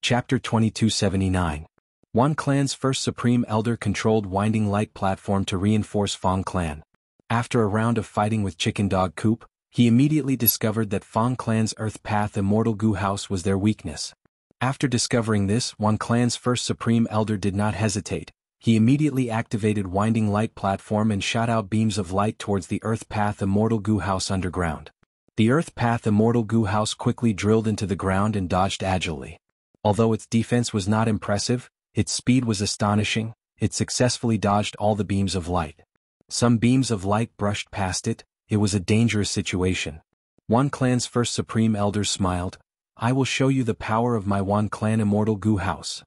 Chapter 2279. Yuan clan's first supreme elder controlled Winding Light platform to reinforce Fang clan. After a round of fighting with Chicken Dog Coop, he immediately discovered that Fang clan's Earth Path Immortal Goo House was their weakness. After discovering this, Yuan clan's first supreme elder did not hesitate. He immediately activated Winding Light platform and shot out beams of light towards the Earth Path Immortal Goo House underground. The Earth Path Immortal Goo House quickly drilled into the ground and dodged agilely. Although its defense was not impressive, its speed was astonishing. It successfully dodged all the beams of light. Some beams of light brushed past it. It was a dangerous situation. Yuan clan's first supreme elder smiled. "I will show you the power of my Yuan clan Immortal Goo House."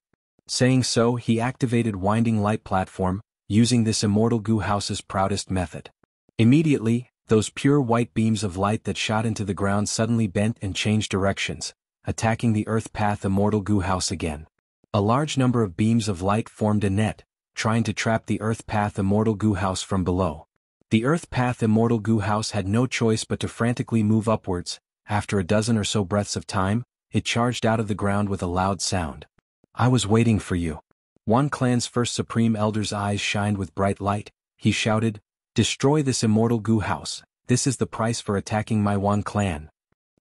Saying so, he activated Winding Light platform, using this Immortal Goo House's proudest method. Immediately, those pure white beams of light that shot into the ground suddenly bent and changed directions, attacking the Earth Path Immortal Goo House again. A large number of beams of light formed a net, trying to trap the Earth Path Immortal Goo House from below. The Earth Path Immortal Goo House had no choice but to frantically move upwards. After a dozen or so breaths of time, it charged out of the ground with a loud sound. "I was waiting for you." Yuan clan's first supreme elder's eyes shined with bright light. He shouted, "Destroy this Immortal Goo House. This is the price for attacking my Yuan clan.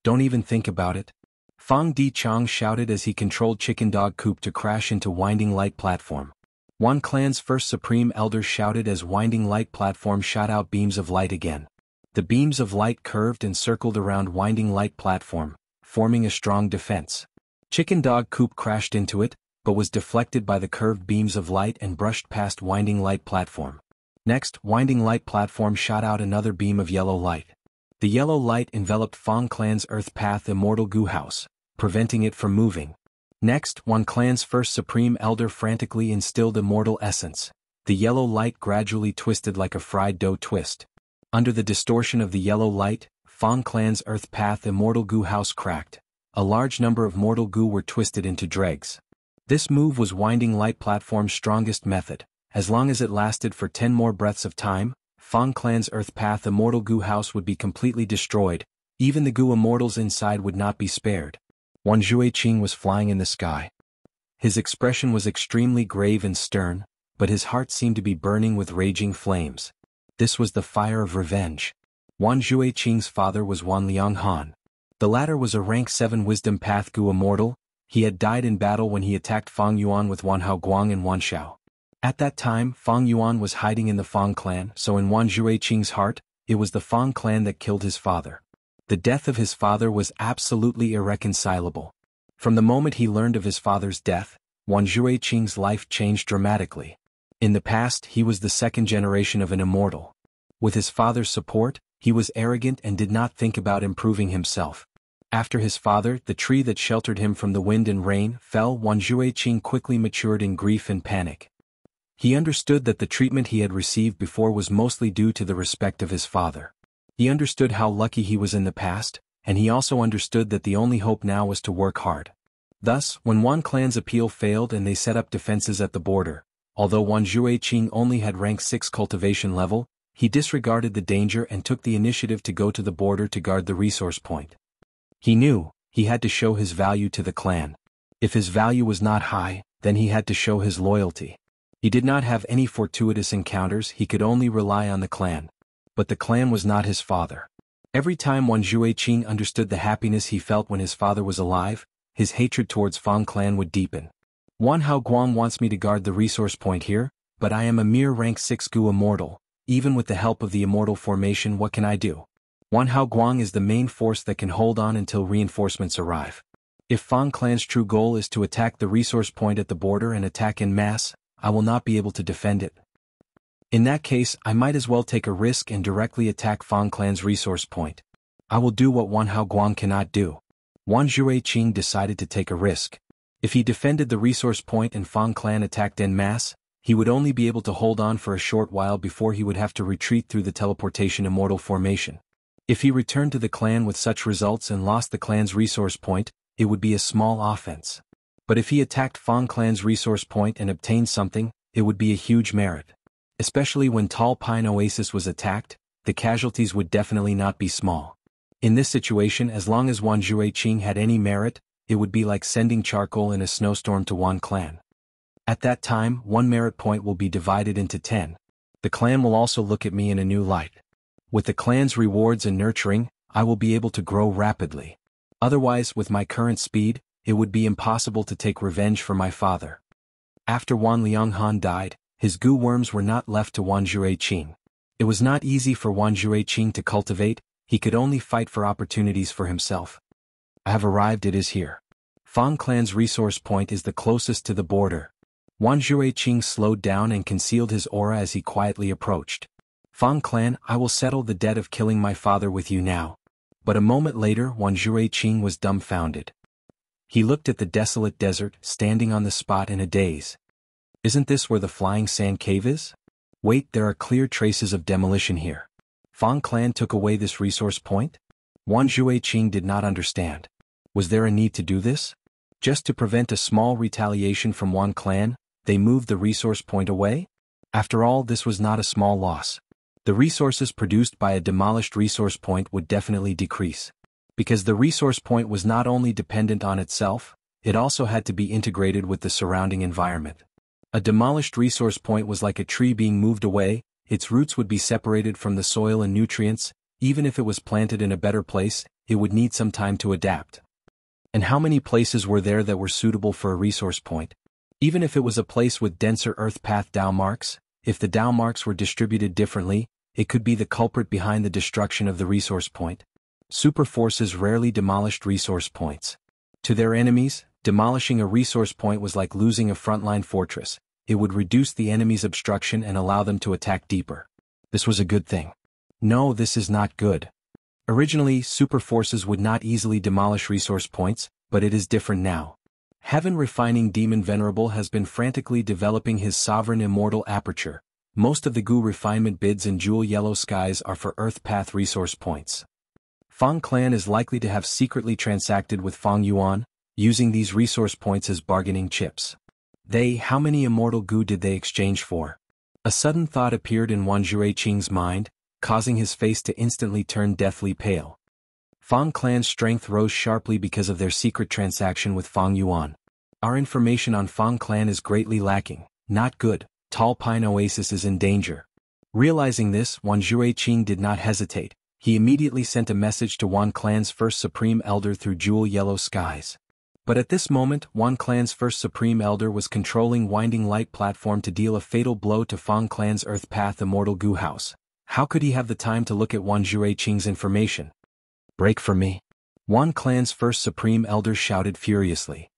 Don't even think about it." Fang Di Chong shouted as he controlled Chicken Dog Coop to crash into Winding Light platform. Yuan clan's first supreme elder shouted as Winding Light platform shot out beams of light again. The beams of light curved and circled around Winding Light platform, forming a strong defense. Chicken Dog Coop crashed into it, but was deflected by the curved beams of light and brushed past Winding Light platform. Next, Winding Light platform shot out another beam of yellow light. The yellow light enveloped Fang clan's Earth Path Immortal Goo House, preventing it from moving. Next, Yuan clan's first supreme elder frantically instilled Immortal Essence. The yellow light gradually twisted like a fried dough twist. Under the distortion of the yellow light, Fang clan's Earth Path Immortal Goo House cracked. A large number of mortal goo were twisted into dregs. This move was Winding Light platform's strongest method. As long as it lasted for 10 more breaths of time, Fang clan's Earth Path Immortal Goo House would be completely destroyed. Even the goo immortals inside would not be spared. Wan Jueqing was flying in the sky. His expression was extremely grave and stern, but his heart seemed to be burning with raging flames. This was the fire of revenge. Wan Jueqing's father was Wan Lianghan. The latter was a rank 7 Wisdom Path Goo immortal. He had died in battle when he attacked Fang Yuan with Wan Haoguang and Wan Xiao. At that time, Fang Yuan was hiding in the Fang clan, so in Wan Jueqing's heart, it was the Fang clan that killed his father. The death of his father was absolutely irreconcilable. From the moment he learned of his father's death, Wan Jueqing's life changed dramatically. In the past, he was the second generation of an immortal. With his father's support, he was arrogant and did not think about improving himself. After his father, the tree that sheltered him from the wind and rain, fell, Wan Jueqing quickly matured in grief and panic. He understood that the treatment he had received before was mostly due to the respect of his father. He understood how lucky he was in the past, and he also understood that the only hope now was to work hard. Thus, when Yuan clan's appeal failed and they set up defenses at the border, although Wan Jueqing only had rank 6 cultivation level, he disregarded the danger and took the initiative to go to the border to guard the resource point. He knew he had to show his value to the clan. If his value was not high, then he had to show his loyalty. He did not have any fortuitous encounters, he could only rely on the clan. But the clan was not his father. Every time Wan Jueqing understood the happiness he felt when his father was alive, his hatred towards Fang clan would deepen. Wan Haoguang wants me to guard the resource point here, but I am a mere rank 6 Goo immortal. Even with the help of the immortal formation, what can I do? Wan Haoguang is the main force that can hold on until reinforcements arrive. If Fang clan's true goal is to attack the resource point at the border and attack en masse, I will not be able to defend it. In that case, I might as well take a risk and directly attack Fang clan's resource point. I will do what Wan Haoguang cannot do. Wan Jueqing decided to take a risk. If he defended the resource point and Fang clan attacked en masse, he would only be able to hold on for a short while before he would have to retreat through the teleportation immortal formation. If he returned to the clan with such results and lost the clan's resource point, it would be a small offense. But if he attacked Fang clan's resource point and obtained something, it would be a huge merit. Especially when Tall Pine Oasis was attacked, the casualties would definitely not be small. In this situation, as long as Wan Jueqing had any merit, it would be like sending charcoal in a snowstorm to one clan. At that time, 1 merit point will be divided into 10. The clan will also look at me in a new light. With the clan's rewards and nurturing, I will be able to grow rapidly. Otherwise, with my current speed, it would be impossible to take revenge for my father. After Wan Lianghan died, his goo worms were not left to Wan Jueqing. It was not easy for Wan Jueqing to cultivate, he could only fight for opportunities for himself. I have arrived, it is here. Fang clan's resource point is the closest to the border. Wan Jueqing slowed down and concealed his aura as he quietly approached. Fang clan, I will settle the debt of killing my father with you now. But a moment later, Wan Jueqing was dumbfounded. He looked at the desolate desert, standing on the spot in a daze. Isn't this where the flying sand cave is? Wait, there are clear traces of demolition here. Fang clan took away this resource point? Wan Jueqing did not understand. Was there a need to do this? Just to prevent a small retaliation from Wan clan, they moved the resource point away? After all, this was not a small loss. The resources produced by a demolished resource point would definitely decrease. Because the resource point was not only dependent on itself, it also had to be integrated with the surrounding environment. A demolished resource point was like a tree being moved away, its roots would be separated from the soil and nutrients, even if it was planted in a better place, it would need some time to adapt. And how many places were there that were suitable for a resource point? Even if it was a place with denser earth path Dao marks, if the Dao marks were distributed differently, it could be the culprit behind the destruction of the resource point. Super forces rarely demolished resource points. To their enemies, demolishing a resource point was like losing a frontline fortress. It would reduce the enemy's obstruction and allow them to attack deeper. This was a good thing. No, this is not good. Originally, super forces would not easily demolish resource points, but it is different now. Heaven Refining Demon Venerable has been frantically developing his sovereign immortal aperture. Most of the goo refinement bids in Jewel Yellow Skies are for Earth Path resource points. Fang clan is likely to have secretly transacted with Fang Yuan, using these resource points as bargaining chips. How many immortal goo did they exchange for? A sudden thought appeared in Wan Jueqing's mind, causing his face to instantly turn deathly pale. Fang clan's strength rose sharply because of their secret transaction with Fang Yuan. Our information on Fang clan is greatly lacking. Not good. Tall Pine Oasis is in danger. Realizing this, Wan Jueqing did not hesitate. He immediately sent a message to Wan clan's first Supreme Elder through Jewel Yellow Skies. But at this moment, Wan clan's first Supreme Elder was controlling Winding Light Platform to deal a fatal blow to Fang clan's Earth Path Immortal Goo House. How could he have the time to look at Wan Jueqing's information? Break for me. Wan clan's first Supreme Elder shouted furiously.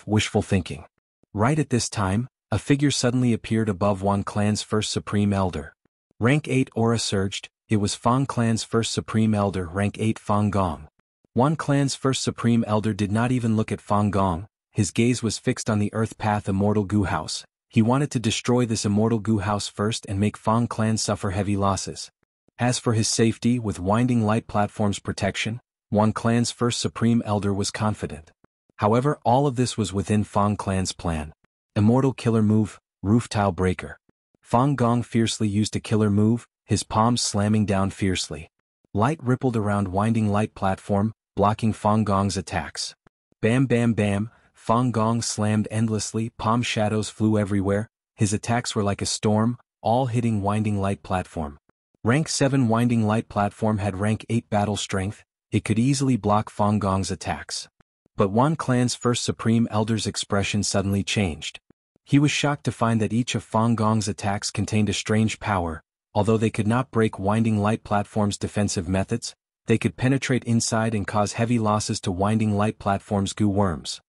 Wishful thinking. Right at this time, a figure suddenly appeared above Wan clan's first Supreme Elder. Rank 8 aura surged. It was Fang clan's first Supreme Elder, Rank 8 Fang Gong. Wan clan's first Supreme Elder did not even look at Fang Gong, his gaze was fixed on the Earth Path Immortal Goo House. He wanted to destroy this Immortal Goo House first and make Fang clan suffer heavy losses. As for his safety with Winding Light Platform's protection, Wan clan's first Supreme Elder was confident. However, all of this was within Fang clan's plan. Immortal Killer Move, Roof Tile Breaker. Fang Gong fiercely used a killer move, his palms slamming down fiercely. Light rippled around Winding Light Platform, blocking Fang Gong's attacks. Bam bam bam, Fang Gong slammed endlessly, palm shadows flew everywhere, his attacks were like a storm, all hitting Winding Light Platform. Rank 7 Winding Light Platform had Rank 8 battle strength, it could easily block Fang Gong's attacks. But Wan clan's first Supreme Elder's expression suddenly changed. He was shocked to find that each of Fang Gong's attacks contained a strange power. Although they could not break Winding Light Platform's defensive methods, they could penetrate inside and cause heavy losses to Winding Light Platform's goo worms.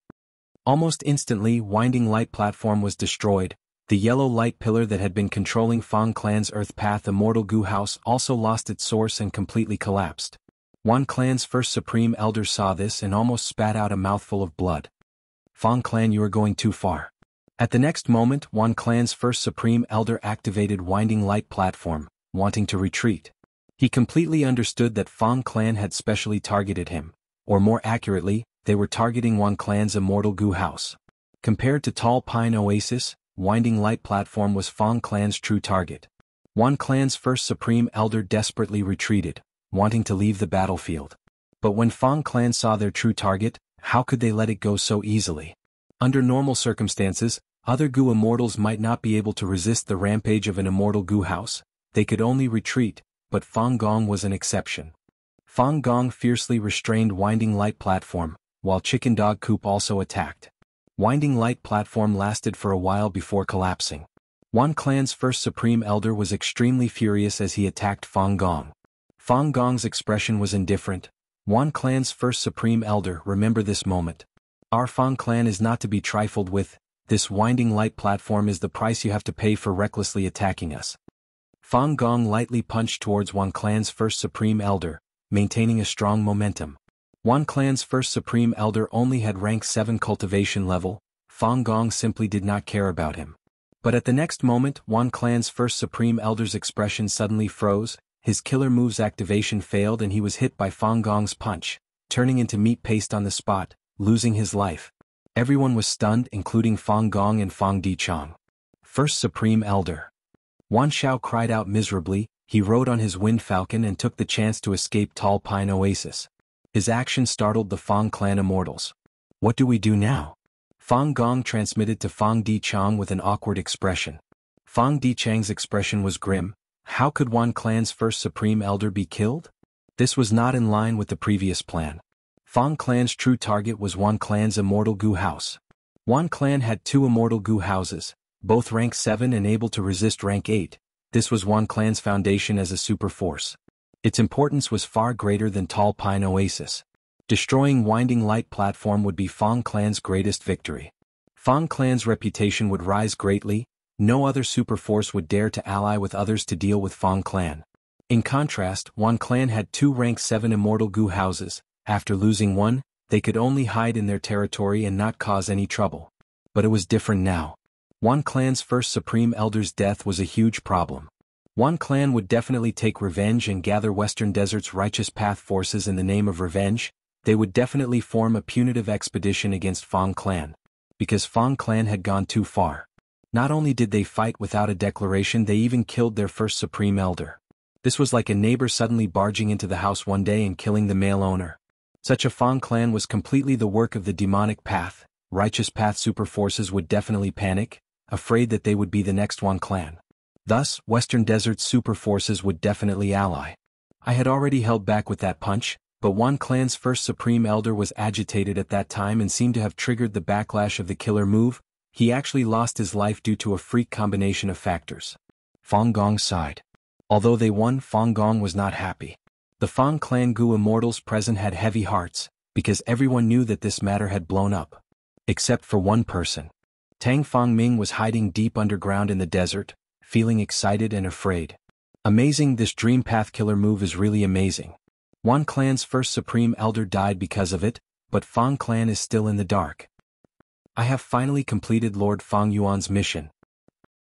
Almost instantly, Winding Light Platform was destroyed. The yellow light pillar that had been controlling Fang clan's Earth Path Immortal Goo House also lost its source and completely collapsed. Wan clan's first Supreme Elder saw this and almost spat out a mouthful of blood. Fang clan, you are going too far. At the next moment, Wan clan's first Supreme Elder activated Winding Light Platform, wanting to retreat. He completely understood that Fang clan had specially targeted him, or more accurately, they were targeting Wan clan's Immortal Goo House. Compared to Tall Pine Oasis, Winding Light Platform was Fang clan's true target. Wan clan's first Supreme Elder desperately retreated, wanting to leave the battlefield. But when Fang clan saw their true target, How could they let it go so easily? Under normal circumstances, other Gu immortals might not be able to resist the rampage of an immortal Gu house. They could only retreat, but Fang Gong was an exception. Fang Gong fiercely restrained Winding Light Platform, while Chicken Dog Coop also attacked. Winding Light Platform lasted for a while before collapsing. Yuan clan's first Supreme Elder was extremely furious as he attacked Fang Gong. Fang Gong's expression was indifferent. Yuan clan's first Supreme Elder, remember this moment. Our Fang clan is not to be trifled with. This Winding Light Platform is the price you have to pay for recklessly attacking us. Fang Gong lightly punched towards Yuan clan's first Supreme Elder, maintaining a strong momentum. Yuan clan's first Supreme Elder only had rank 7 cultivation level. Fang Gong simply did not care about him. But at the next moment, Yuan clan's first Supreme Elder's expression suddenly froze, his killer move's activation failed and he was hit by Fang Gong's punch, turning into meat paste on the spot, losing his life. Everyone was stunned, including Fang Gong and Fang Dichang. First Supreme Elder. Wan Shao cried out miserably. He rode on his wind falcon and took the chance to escape Tall Pine Oasis. His action startled the Fang clan immortals. What do we do now? Fang Gong transmitted to Fang Dichang with an awkward expression. Fang Dichang's expression was grim. How could Wan clan's first Supreme Elder be killed? This was not in line with the previous plan. Fang clan's true target was Wan clan's immortal Gu house. Wan clan had 2 immortal Gu houses, both rank 7 and able to resist rank 8. This was Wan clan's foundation as a super force. Its importance was far greater than Tall Pine Oasis. Destroying Winding Light Platform would be Fang clan's greatest victory. Fang clan's reputation would rise greatly. No other super force would dare to ally with others to deal with Fang clan. In contrast, Wan clan had 2 rank 7 immortal Gu houses. After losing one, they could only hide in their territory and not cause any trouble. But it was different now. Wan clan's first Supreme Elder's death was a huge problem. Wan clan would definitely take revenge and gather Western Desert's Righteous Path forces in the name of revenge. They would definitely form a punitive expedition against Fang clan. Because Fang clan had gone too far. Not only did they fight without a declaration, they even killed their first Supreme Elder. This was like a neighbor suddenly barging into the house one day and killing the male owner. Such a Fang clan was completely the work of the demonic path. Righteous Path super forces would definitely panic, afraid that they would be the next Wan clan. Thus, Western Desert's super forces would definitely ally. I had already held back with that punch, but Wan clan's first Supreme Elder was agitated at that time and seemed to have triggered the backlash of the killer move. He actually lost his life due to a freak combination of factors. Fang Gong sighed. Although they won, Fang Gong was not happy. The Fang clan Gu immortals present had heavy hearts, because everyone knew that this matter had blown up. Except for one person. Tang Fangming was hiding deep underground in the desert, feeling excited and afraid. Amazing, this Dream Path killer move is really amazing. Wan clan's first Supreme Elder died because of it, but Fang clan is still in the dark. I have finally completed Lord Fang Yuan's mission.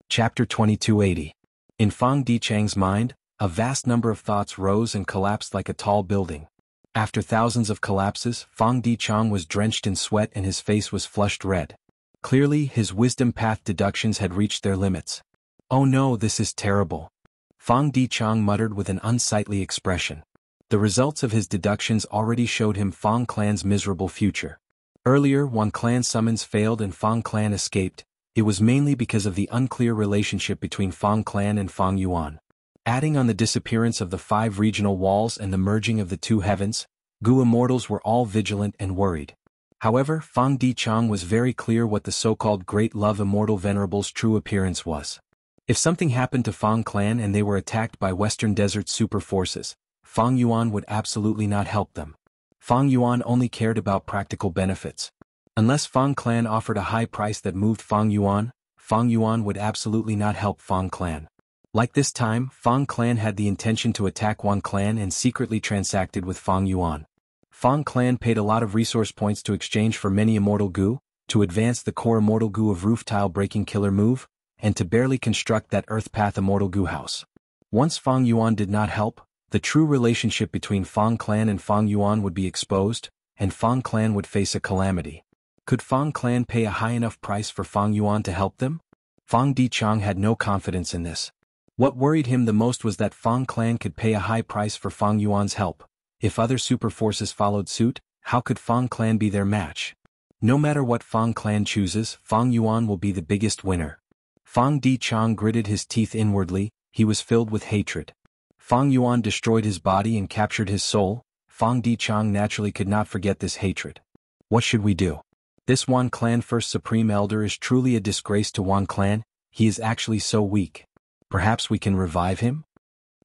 Chapter 2280. In Fang Dichang's mind, a vast number of thoughts rose and collapsed like a tall building. After thousands of collapses, Fang Dichang was drenched in sweat and his face was flushed red. Clearly, his wisdom path deductions had reached their limits. Oh no, this is terrible. Fang Dichang muttered with an unsightly expression. The results of his deductions already showed him Fang clan's miserable future. Earlier, Wan clan summons failed and Fang clan escaped. It was mainly because of the unclear relationship between Fang clan and Fang Yuan. Adding on the disappearance of the 5 regional walls and the merging of the 2 heavens, Gu immortals were all vigilant and worried. However, Fang Dichang was very clear what the so-called Great Love Immortal Venerable's true appearance was. If something happened to Fang clan and they were attacked by Western Desert super forces, Fang Yuan would absolutely not help them. Fang Yuan only cared about practical benefits. Unless Fang clan offered a high price that moved Fang Yuan would absolutely not help Fang clan. Like this time, Fang clan had the intention to attack Wan clan and secretly transacted with Fang Yuan. Fang clan paid a lot of resource points to exchange for many immortal Gu, to advance the core immortal Gu of roof tile breaking killer move, and to barely construct that Earth Path immortal Gu house. Once Fang Yuan did not help, the true relationship between Fang clan and Fang Yuan would be exposed, and Fang clan would face a calamity. Could Fang clan pay a high enough price for Fang Yuan to help them? Fang Dichang had no confidence in this. What worried him the most was that Fang clan could pay a high price for Fang Yuan's help. If other super forces followed suit, How could Fang clan be their match? No matter what Fang clan chooses, Fang Yuan will be the biggest winner. Fang Dichang gritted his teeth inwardly, he was filled with hatred. Fang Yuan destroyed his body and captured his soul. Fang Dichang naturally could not forget this hatred. What should we do? This Yuan clan first supreme elder is truly a disgrace to Yuan clan, he is actually so weak. Perhaps we can revive him?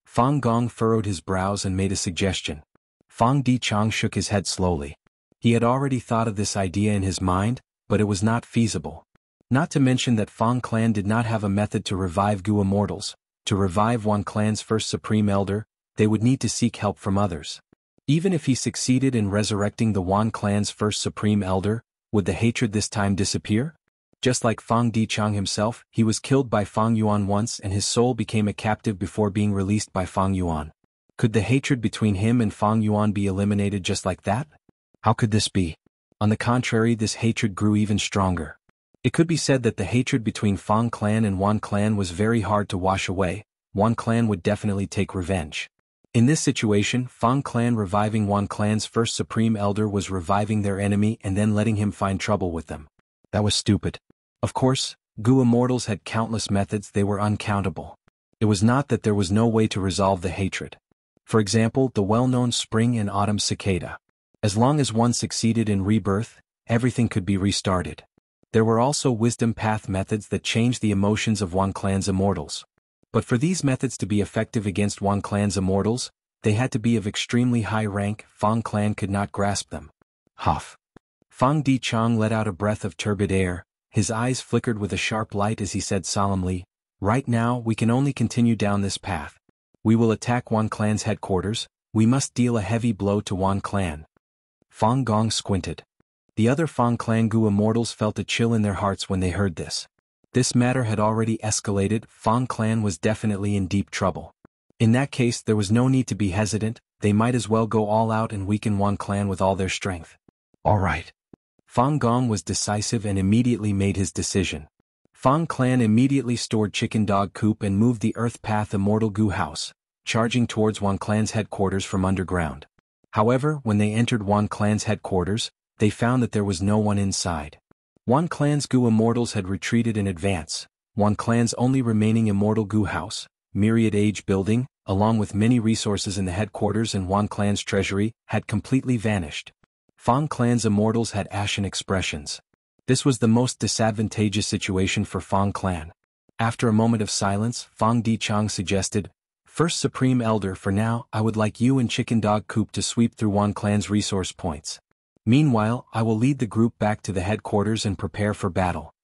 Fang Gong furrowed his brows and made a suggestion. Fang Dichang shook his head slowly. He had already thought of this idea in his mind, but it was not feasible. Not to mention that Fang clan did not have a method to revive Gu immortals. To revive Yuan clan's first supreme elder, they would need to seek help from others. Even if he succeeded in resurrecting the Yuan clan's first supreme elder, would the hatred this time disappear? Just like Fang Dichang himself, he was killed by Fang Yuan once and his soul became a captive before being released by Fang Yuan. Could the hatred between him and Fang Yuan be eliminated just like that? How could this be? On the contrary, this hatred grew even stronger. It could be said that the hatred between Fang clan and Yuan clan was very hard to wash away. Yuan clan would definitely take revenge. In this situation, Fang clan reviving Yuan clan's first supreme elder was reviving their enemy and then letting him find trouble with them. That was stupid. Of course, Gu immortals had countless methods, they were uncountable. It was not that there was no way to resolve the hatred. For example, the well-known spring and autumn cicada. As long as one succeeded in rebirth, everything could be restarted. There were also wisdom path methods that changed the emotions of Yuan clan's immortals. But for these methods to be effective against Yuan clan's immortals, they had to be of extremely high rank. Fang clan could not grasp them. Huff. Fang Dichang let out a breath of turbid air, his eyes flickered with a sharp light as he said solemnly, "Right now we can only continue down this path. We will attack Yuan clan's headquarters, we must deal a heavy blow to Yuan clan." Fang Gong squinted. The other Fang clan Gu immortals felt a chill in their hearts when they heard this. This matter had already escalated, Fang clan was definitely in deep trouble. In that case there was no need to be hesitant, they might as well go all out and weaken Yuan clan with all their strength. Alright. Fang Gong was decisive and immediately made his decision. Fang clan immediately stored Chicken Dog Coop and moved the Earth Path Immortal Gu house, charging towards Yuan clan's headquarters from underground. However, when they entered Yuan clan's headquarters, they found that there was no one inside. Yuan clan's Gu immortals had retreated in advance. Yuan clan's only remaining immortal Gu house, Myriad Age building, along with many resources in the headquarters and Yuan clan's treasury, had completely vanished. Fang clan's immortals had ashen expressions. This was the most disadvantageous situation for Fang clan. After a moment of silence, Fang Dichang suggested, "First Supreme Elder, for now, I would like you and Chicken Dog Coop to sweep through Yuan clan's resource points. Meanwhile, I will lead the group back to the headquarters and prepare for battle."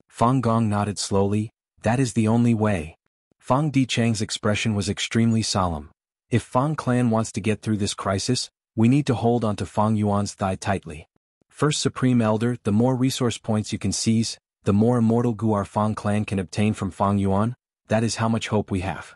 Fang Gong nodded slowly, "That is the only way." Fang Dichang's expression was extremely solemn. If Fang clan wants to get through this crisis, we need to hold onto Fang Yuan's thigh tightly. First Supreme Elder, the more resource points you can seize, the more immortal Gu our Fang clan can obtain from Fang Yuan, that is how much hope we have.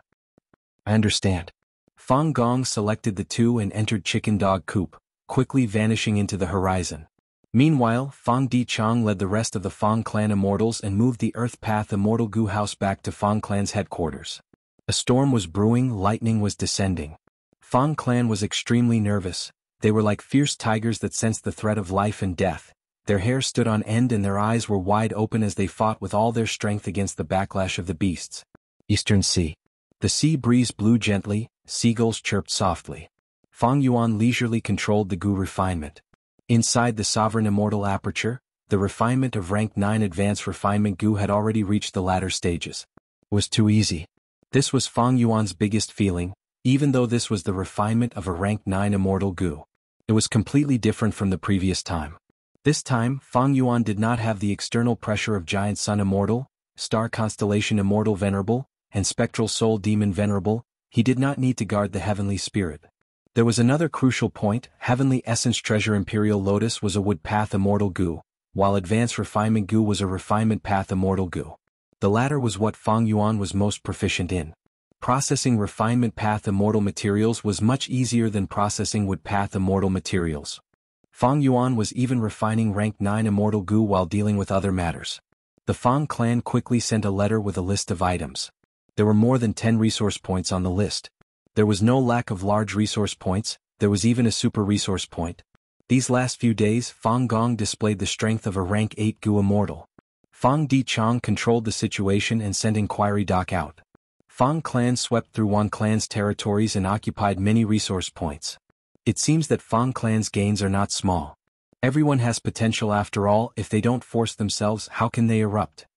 I understand. Fang Gong selected the two and entered Chicken Dog Coop, quickly vanishing into the horizon. Meanwhile, Fang Dichang led the rest of the Fang clan immortals and moved the Earth Path Immortal Gu house back to Fang clan's headquarters. A storm was brewing, lightning was descending. Fang clan was extremely nervous. They were like fierce tigers that sensed the threat of life and death. Their hair stood on end and their eyes were wide open as they fought with all their strength against the backlash of the beasts. Eastern Sea. The sea breeze blew gently, seagulls chirped softly. Fang Yuan leisurely controlled the Gu refinement. Inside the Sovereign Immortal Aperture, the refinement of Rank 9 Advanced Refinement Gu had already reached the latter stages. It was too easy. This was Fang Yuan's biggest feeling, even though this was the refinement of a Rank 9 Immortal Gu. It was completely different from the previous time. This time, Fang Yuan did not have the external pressure of Giant Sun Immortal, Star Constellation Immortal Venerable, and Spectral Soul Demon Venerable. He did not need to guard the Heavenly Spirit. There was another crucial point. Heavenly Essence Treasure Imperial Lotus was a Wood Path Immortal Gu, while Advanced Refinement Gu was a Refinement Path Immortal Gu. The latter was what Fang Yuan was most proficient in. Processing Refinement Path Immortal materials was much easier than processing Wood Path Immortal materials. Fang Yuan was even refining Rank 9 Immortal Gu while dealing with other matters. The Fang clan quickly sent a letter with a list of items. There were more than 10 resource points on the list. There was no lack of large resource points, there was even a super resource point. These last few days, Fang Gong displayed the strength of a rank 8 Gu immortal. Fang Di Chong controlled the situation and sent Inquiry Doc out. Fang clan swept through Yuan clan's territories and occupied many resource points. It seems that Fang clan's gains are not small. Everyone has potential after all. If they don't force themselves, how can they erupt?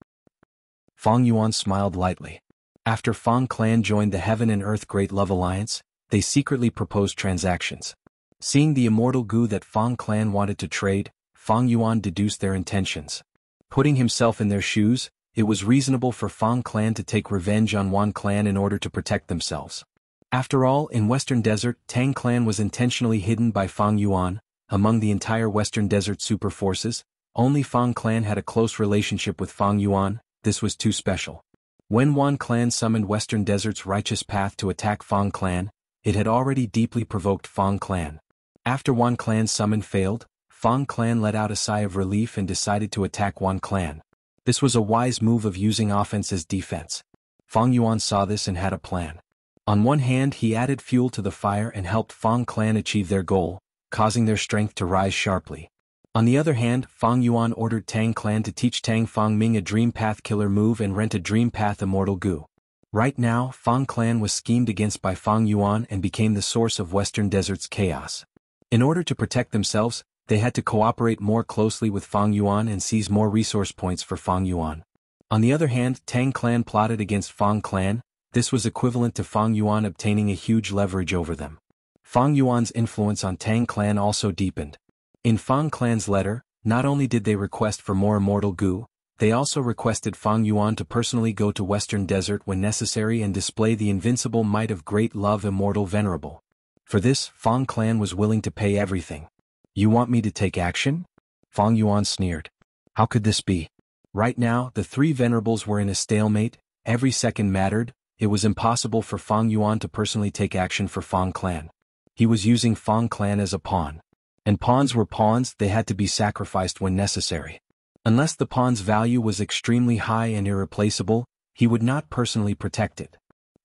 Fang Yuan smiled lightly. After Fang clan joined the Heaven and Earth Great Love Alliance, they secretly proposed transactions. Seeing the immortal Gu that Fang clan wanted to trade, Fang Yuan deduced their intentions. Putting himself in their shoes, it was reasonable for Fang clan to take revenge on Yuan clan in order to protect themselves. After all, in Western Desert, Tang clan was intentionally hidden by Fang Yuan. Among the entire Western Desert super forces, only Fang clan had a close relationship with Fang Yuan. This was too special. When Yuan clan summoned Western Desert's righteous path to attack Fang clan, it had already deeply provoked Fang clan. After Yuan clan's summon failed, Fang clan let out a sigh of relief and decided to attack Yuan clan. This was a wise move of using offense as defense. Fang Yuan saw this and had a plan. On one hand, he added fuel to the fire and helped Fang clan achieve their goal, causing their strength to rise sharply. On the other hand, Fang Yuan ordered Tang clan to teach Tang Fang Ming a Dream Path killer move and rent a Dream Path immortal Gu. Right now, Fang clan was schemed against by Fang Yuan and became the source of Western Desert's chaos. In order to protect themselves, they had to cooperate more closely with Fang Yuan and seize more resource points for Fang Yuan. On the other hand, Tang clan plotted against Fang clan. This was equivalent to Fang Yuan obtaining a huge leverage over them. Fang Yuan's influence on Tang clan also deepened. In Fang clan's letter, not only did they request for more immortal Gu, they also requested Fang Yuan to personally go to Western Desert when necessary and display the invincible might of great love immortal venerable. For this, Fang clan was willing to pay everything. You want me to take action? Fang Yuan sneered. How could this be? Right now, the three venerables were in a stalemate. Every second mattered. It was impossible for Fang Yuan to personally take action for Fang clan. He was using Fang clan as a pawn. And pawns were pawns, they had to be sacrificed when necessary. Unless the pawn's value was extremely high and irreplaceable, he would not personally protect it.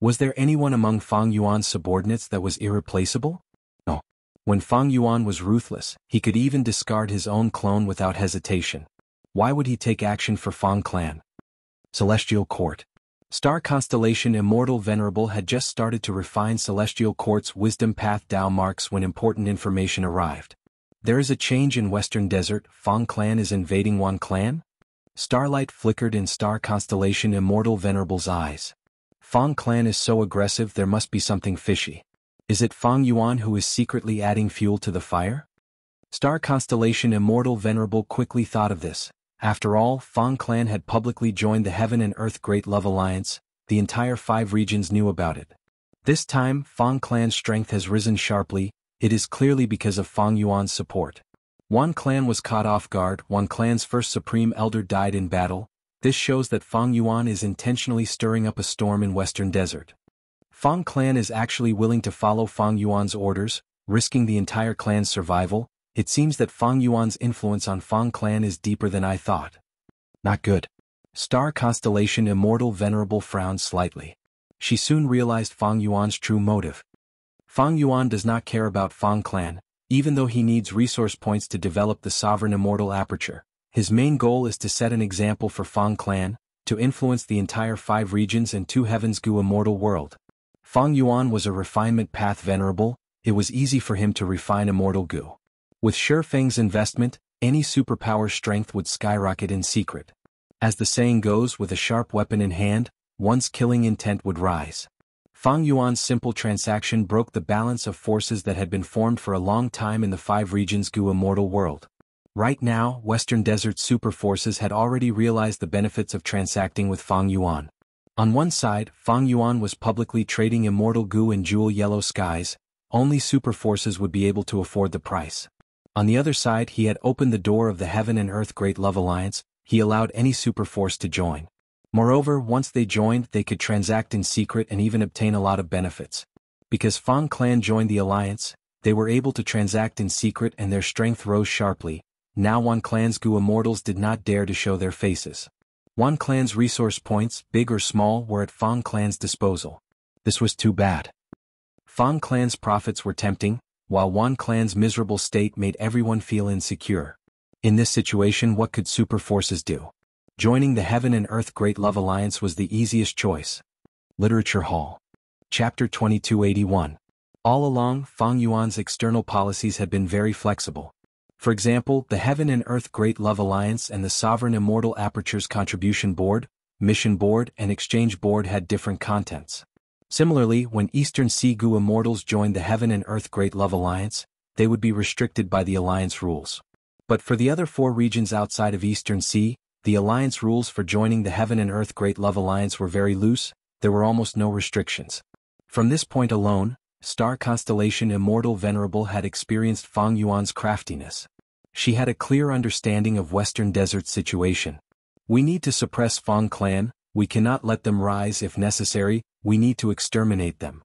Was there anyone among Fang Yuan's subordinates that was irreplaceable? No. When Fang Yuan was ruthless, he could even discard his own clone without hesitation. Why would he take action for Fang clan? Celestial Court. Star Constellation Immortal Venerable had just started to refine Celestial Court's Wisdom Path Dao marks when important information arrived. There is a change in Western Desert. Fang clan is invading Yuan clan? Starlight flickered in Star Constellation Immortal Venerable's eyes. Fang clan is so aggressive, there must be something fishy. Is it Fang Yuan who is secretly adding fuel to the fire? Star Constellation Immortal Venerable quickly thought of this. After all, Fang clan had publicly joined the Heaven and Earth Great Love Alliance. The entire 5 regions knew about it. This time, Fang clan's strength has risen sharply. It is clearly because of Fang Yuan's support. Yuan clan was caught off guard. Yuan clan's first supreme elder died in battle. This shows that Fang Yuan is intentionally stirring up a storm in Western Desert. Fang clan is actually willing to follow Fang Yuan's orders, risking the entire clan's survival. It seems that Fang Yuan's influence on Fang clan is deeper than I thought. Not good. Star Constellation Immortal Venerable frowned slightly. She soon realized Fang Yuan's true motive. Fang Yuan does not care about Fang clan, even though he needs resource points to develop the sovereign immortal aperture. His main goal is to set an example for Fang clan, to influence the entire 5 regions and 2 heavens Gu immortal world. Fang Yuan was a refinement path venerable. It was easy for him to refine immortal Gu. With Fang's investment, any superpower strength would skyrocket in secret. As the saying goes, with a sharp weapon in hand, one's killing intent would rise. Fang Yuan's simple transaction broke the balance of forces that had been formed for a long time in the 5 regions Gu immortal world. Right now, Western Desert super forces had already realized the benefits of transacting with Fang Yuan. On one side, Fang Yuan was publicly trading immortal Gu in jewel yellow skies. Only super forces would be able to afford the price. On the other side, he had opened the door of the Heaven and Earth Great Love Alliance. He allowed any super force to join. Moreover, once they joined, they could transact in secret and even obtain a lot of benefits. Because Fang clan joined the alliance, they were able to transact in secret and their strength rose sharply. Now Yuan clan's Gu immortals did not dare to show their faces. Yuan clan's resource points, big or small, were at Fang clan's disposal. This was too bad. Fang clan's profits were tempting. while Yuan clan's miserable state made everyone feel insecure. In this situation, what could super forces do? Joining the Heaven and Earth Great Love Alliance was the easiest choice. Literature Hall. Chapter 2281. All along, Fang Yuan's external policies had been very flexible. For example, the Heaven and Earth Great Love Alliance and the Sovereign Immortal Apertures Contribution Board, Mission Board and Exchange Board had different contents. Similarly, when Eastern Sea Gu Immortals joined the Heaven and Earth Great Love Alliance, they would be restricted by the Alliance rules. But for the other 4 regions outside of Eastern Sea, the Alliance rules for joining the Heaven and Earth Great Love Alliance were very loose. There were almost no restrictions. From this point alone, Star Constellation Immortal Venerable had experienced Fang Yuan's craftiness. She had a clear understanding of Western Desert's situation. We need to suppress Fang clan, we cannot let them rise if necessary, we need to exterminate them.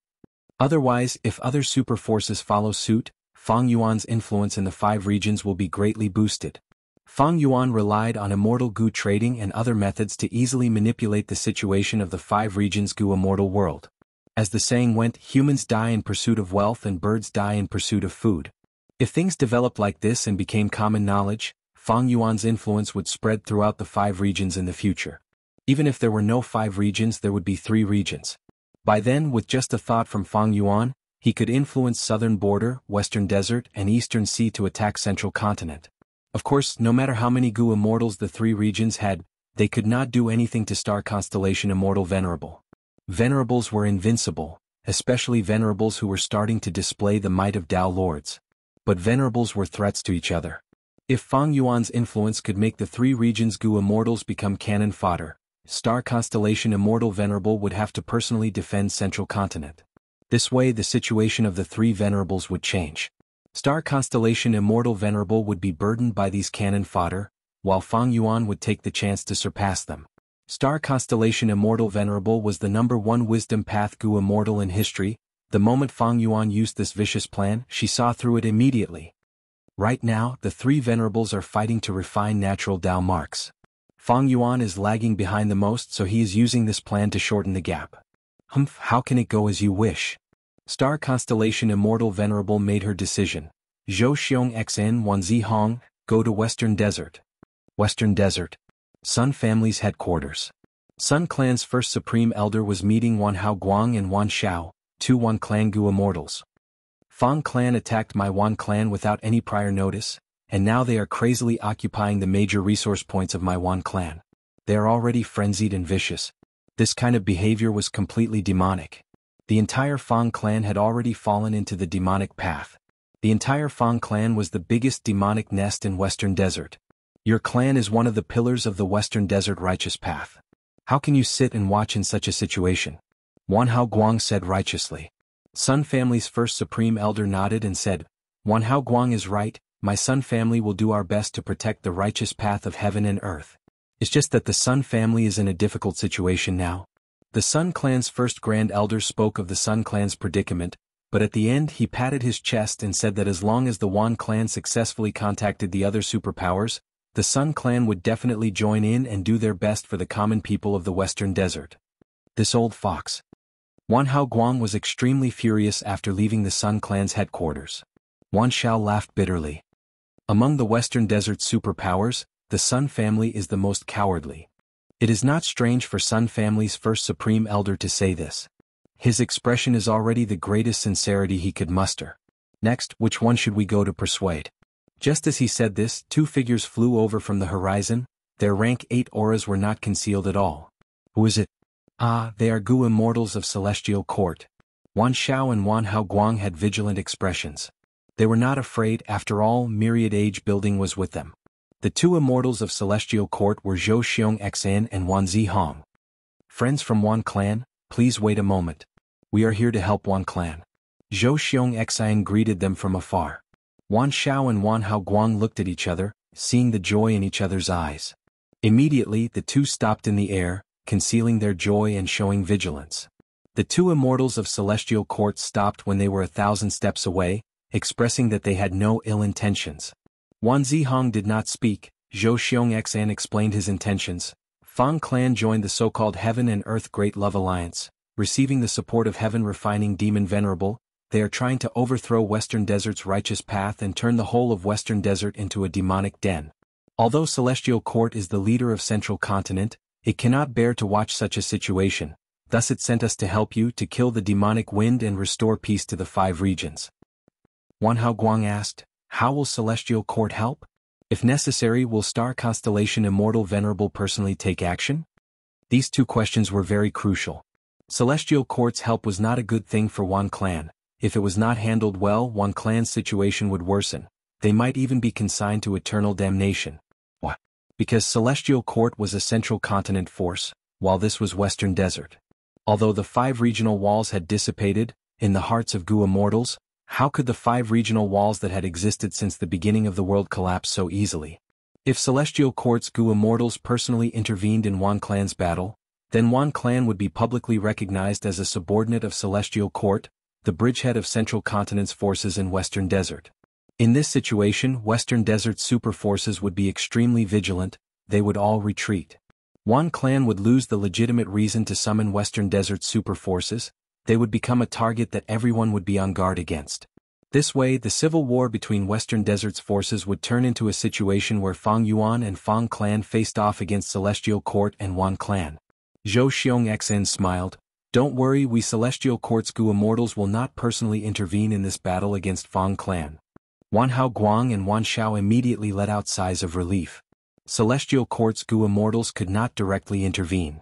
Otherwise, if other super forces follow suit, Fang Yuan's influence in the 5 regions will be greatly boosted. Fang Yuan relied on immortal Gu trading and other methods to easily manipulate the situation of the 5 regions Gu immortal world. As the saying went, humans die in pursuit of wealth and birds die in pursuit of food. If things developed like this and became common knowledge, Fang Yuan's influence would spread throughout the 5 regions in the future. Even if there were no 5 regions, there would be 3 regions. By then, with just a thought from Fang Yuan, he could influence southern border, western desert, and eastern sea to attack central continent. Of course, no matter how many Gu immortals the 3 regions had, they could not do anything to Star Constellation Immortal Venerable. Venerables were invincible, especially venerables who were starting to display the might of Tao Lords. But venerables were threats to each other. If Fang Yuan's influence could make the 3 regions Gu immortals become cannon fodder, Star Constellation Immortal Venerable would have to personally defend central continent. This way the situation of the 3 venerables would change. Star Constellation Immortal Venerable would be burdened by these cannon fodder, while Fang Yuan would take the chance to surpass them. Star Constellation Immortal Venerable was the #1 wisdom path Gu immortal in history. The moment Fang Yuan used this vicious plan, she saw through it immediately. Right now, the 3 venerables are fighting to refine natural Tao marks. Fang Yuan is lagging behind the most, so he is using this plan to shorten the gap. How can it go as you wish? Star Constellation Immortal Venerable made her decision. Zhou Xiong Xn Wanzi Hong, go to Western Desert. Western Desert. Sun Family's headquarters. Sun Clan's first Supreme Elder was meeting Wan Hao Guang and Wan Xiao, 2 Wan Clan Gu Immortals. Fang Clan attacked my Wan Clan without any prior notice, and now they are crazily occupying the major resource points of my Wan Clan. They are already frenzied and vicious. This kind of behavior was completely demonic. The entire Fang clan had already fallen into the demonic path. The entire Fang clan was the biggest demonic nest in Western Desert. Your clan is one of the pillars of the Western Desert righteous path. How can you sit and watch in such a situation? Wan Hao Guang said righteously. Sun Family's first Supreme Elder nodded and said, Wan Hao Guang is right, my Sun Family will do our best to protect the righteous path of heaven and earth. It's just that the Sun Family is in a difficult situation now. The Sun Clan's first Grand Elder spoke of the Sun Clan's predicament, but at the end he patted his chest and said that as long as the Wan Clan successfully contacted the other superpowers, the Sun Clan would definitely join in and do their best for the common people of the Western Desert. This old fox. Wan Hao Guang was extremely furious after leaving the Sun Clan's headquarters. Wan Xiao laughed bitterly. Among the Western Desert superpowers, the Sun Family is the most cowardly. It is not strange for Sun Family's first Supreme Elder to say this. His expression is already the greatest sincerity he could muster. Next, which one should we go to persuade? Just as he said this, 2 figures flew over from the horizon. Their rank 8 auras were not concealed at all. Who is it? They are Gu Immortals of Celestial Court. Wan Xiao and Wan Hao Guang had vigilant expressions. They were not afraid, after all, Myriad Age Building was with them. The 2 Immortals of Celestial Court were Zhou Xiong Xan and Wan Zihong. Friends from Wan Clan, please wait a moment. We are here to help Wan Clan. Zhou Xiong Xan greeted them from afar. Wan Xiao and Wan Hao Guang looked at each other, seeing the joy in each other's eyes. Immediately the 2 stopped in the air, concealing their joy and showing vigilance. The 2 Immortals of Celestial Court stopped when they were 1,000 steps away, expressing that they had no ill intentions. Wan Zihong did not speak. Zhou Xiong Xan explained his intentions. Fang Clan joined the so-called Heaven and Earth Great Love Alliance, receiving the support of Heaven Refining Demon Venerable, They are trying to overthrow Western Desert's righteous path and turn the whole of Western Desert into a demonic den. Although Celestial Court is the leader of Central Continent, it cannot bear to watch such a situation, thus it sent us to help you to kill the demonic wind and restore peace to the 5 regions. Wan Hao Guang asked, how will Celestial Court help? If necessary, will Star Constellation Immortal Venerable personally take action? These 2 questions were very crucial. Celestial Court's help was not a good thing for Wan Clan. If it was not handled well, Wan Clan's situation would worsen. They might even be consigned to eternal damnation. Why? Because Celestial Court was a Central Continent force, while this was Western Desert. Although the 5 regional walls had dissipated, in the hearts of Gu immortals, how could the 5 regional walls that had existed since the beginning of the world collapse so easily? If Celestial Court's Gu immortals personally intervened in Wan Clan's battle, then Wan Clan would be publicly recognized as a subordinate of Celestial Court, the bridgehead of Central Continent's forces in Western Desert. In this situation, Western Desert's super forces would be extremely vigilant, they would all retreat. Wan Clan would lose the legitimate reason to summon Western Desert's super forces, they would become a target that everyone would be on guard against. This way, the civil war between Western Desert's forces would turn into a situation where Fang Yuan and Fang Clan faced off against Celestial Court and Wan Clan. Zhou Xiongxen smiled, don't worry, we Celestial Court's Gu immortals will not personally intervene in this battle against Fang Clan. Wan Hao Guang and Wan Xiao immediately let out sighs of relief. Celestial Court's Gu immortals could not directly intervene.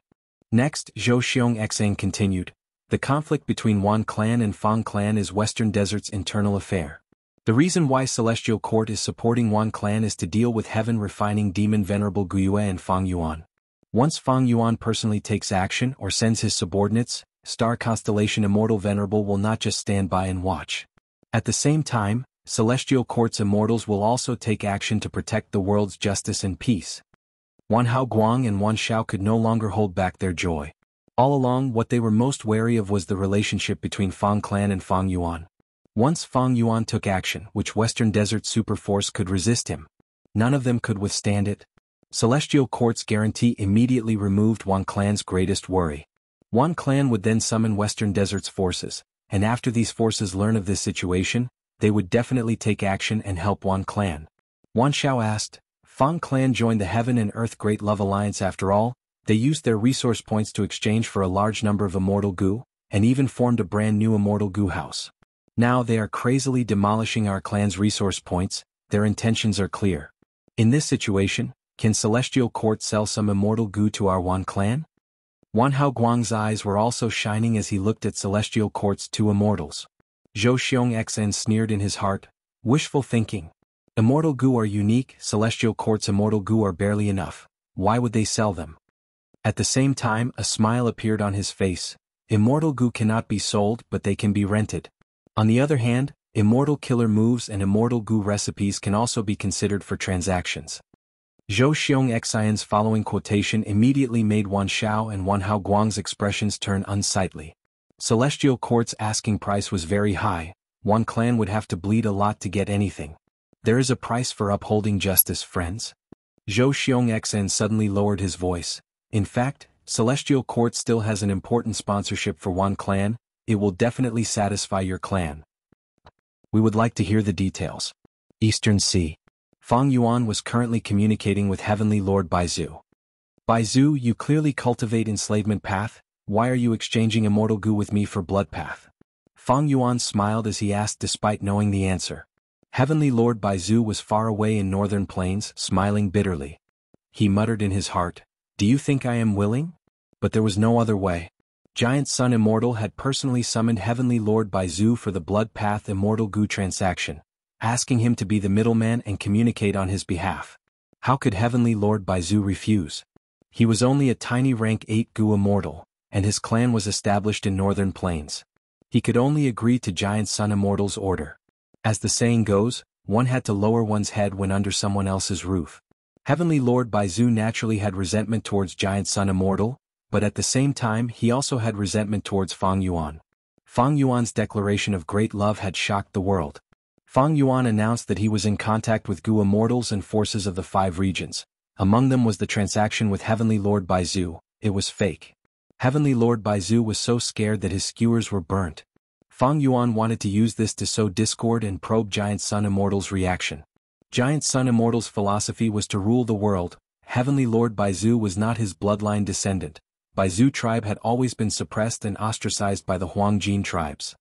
Next, Zhou Xiongxen continued, the conflict between Wan Clan and Fang Clan is Western Desert's internal affair. The reason why Celestial Court is supporting Wan Clan is to deal with heaven-refining demon Venerable Guyue and Fang Yuan. Once Fang Yuan personally takes action or sends his subordinates, Star Constellation Immortal Venerable will not just stand by and watch. At the same time, Celestial Court's immortals will also take action to protect the world's justice and peace. Wan Hao Guang and Wan Xiao could no longer hold back their joy. All along, what they were most wary of was the relationship between Fang Clan and Fang Yuan. Once Fang Yuan took action, which Western Desert super force could resist him? None of them could withstand it. Celestial Court's guarantee immediately removed Wan Clan's greatest worry. Wan Clan would then summon Western Desert's forces, and after these forces learn of this situation, they would definitely take action and help Wan Clan. Wan Xiao asked, Fang Clan joined the Heaven and Earth Great Love Alliance after all, they used their resource points to exchange for a large number of Immortal Gu, and even formed a brand new Immortal Gu house. Now they are crazily demolishing our clan's resource points, their intentions are clear. In this situation, can Celestial Court sell some Immortal Gu to our Wan Clan? Wan Hao Guang's eyes were also shining as he looked at Celestial Court's 2 immortals. Zhou Xiongxen sneered in his heart, wishful thinking. Immortal Gu are unique, Celestial Court's Immortal Gu are barely enough, why would they sell them? At the same time, a smile appeared on his face. Immortal Gu cannot be sold, but they can be rented. On the other hand, Immortal Killer moves and Immortal Gu recipes can also be considered for transactions. Zhou Xiongxen's following quotation immediately made Wan Xiao and Wan Hao Guang's expressions turn unsightly. Celestial Court's asking price was very high, Wan Clan would have to bleed a lot to get anything. There is a price for upholding justice, friends. Zhou Xiongxen suddenly lowered his voice. In fact, Celestial Court still has an important sponsorship for Wan Clan, it will definitely satisfy your clan. We would like to hear the details. Eastern Sea. Fang Yuan was currently communicating with Heavenly Lord Baizu. Baizu, you clearly cultivate enslavement path, why are you exchanging Immortal Gu with me for blood path? Fang Yuan smiled as he asked despite knowing the answer. Heavenly Lord Baizu was far away in northern plains, smiling bitterly. He muttered in his heart, do you think I am willing? But there was no other way. Giant Sun Immortal had personally summoned Heavenly Lord Baizu for the Blood Path Immortal Gu transaction, asking him to be the middleman and communicate on his behalf. How could Heavenly Lord Baizu refuse? He was only a tiny rank 8 Gu Immortal, and his clan was established in northern plains. He could only agree to Giant Sun Immortal's order. As the saying goes, one had to lower one's head when under someone else's roof. Heavenly Lord Baizu naturally had resentment towards Giant Sun Immortal, but at the same time he also had resentment towards Fang Yuan. Fang Yuan's declaration of great love had shocked the world. Fang Yuan announced that he was in contact with Gu Immortals and forces of the 5 regions. Among them was the transaction with Heavenly Lord Baizu. It was fake. Heavenly Lord Baizu was so scared that his skewers were burnt. Fang Yuan wanted to use this to sow discord and probe Giant Sun Immortal's reaction. Giant Sun Immortal's philosophy was to rule the world. Heavenly Lord Baizu was not his bloodline descendant. Baizu tribe had always been suppressed and ostracized by the Huangjin tribes.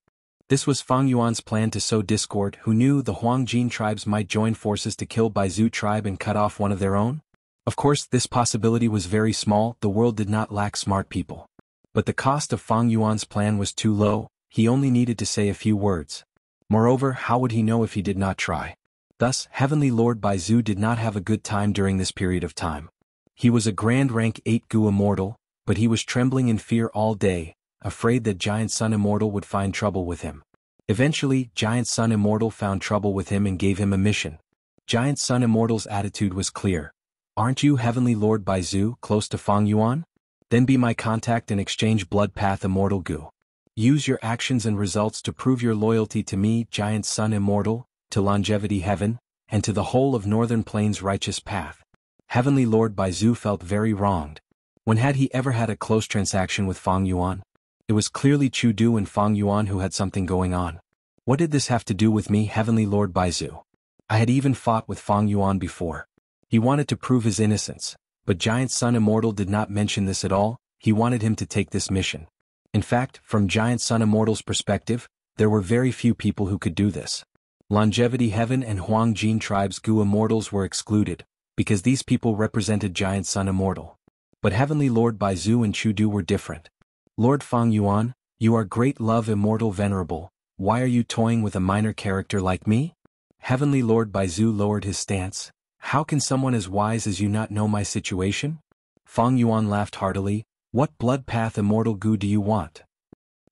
This was Fang Yuan's plan to sow discord. Who knew the Huangjin tribes might join forces to kill Baizu tribe and cut off one of their own? Of course, this possibility was very small. The world did not lack smart people. But the cost of Fang Yuan's plan was too low. He only needed to say a few words. Moreover, how would he know if he did not try? Thus, Heavenly Lord Baizu did not have a good time during this period of time. He was a Grand Rank 8 Gu Immortal, but he was trembling in fear all day, afraid that Giant Sun Immortal would find trouble with him. Eventually, Giant Sun Immortal found trouble with him and gave him a mission. Giant Sun Immortal's attitude was clear. Aren't you Heavenly Lord Baizu close to Fang Yuan? Then be my contact and exchange Blood Path Immortal Gu. Use your actions and results to prove your loyalty to me, Giant Sun Immortal, to Longevity Heaven, and to the whole of Northern Plains Righteous Path. Heavenly Lord Baizu felt very wronged. When had he ever had a close transaction with Fang Yuan? It was clearly Chu Du and Fang Yuan who had something going on. What did this have to do with me, Heavenly Lord Baizu? I had even fought with Fang Yuan before. He wanted to prove his innocence, but Giant Sun Immortal did not mention this at all. He wanted him to take this mission. In fact, from Giant Sun Immortal's perspective, there were very few people who could do this. Longevity Heaven and Huangjin tribes Gu Immortals were excluded, because these people represented Giant Sun Immortal. But Heavenly Lord Baizu and Chu Du were different. Lord Fang Yuan, you are great love immortal venerable, why are you toying with a minor character like me? Heavenly Lord Baizu lowered his stance. How can someone as wise as you not know my situation? Fang Yuan laughed heartily. What blood path immortal Gu do you want?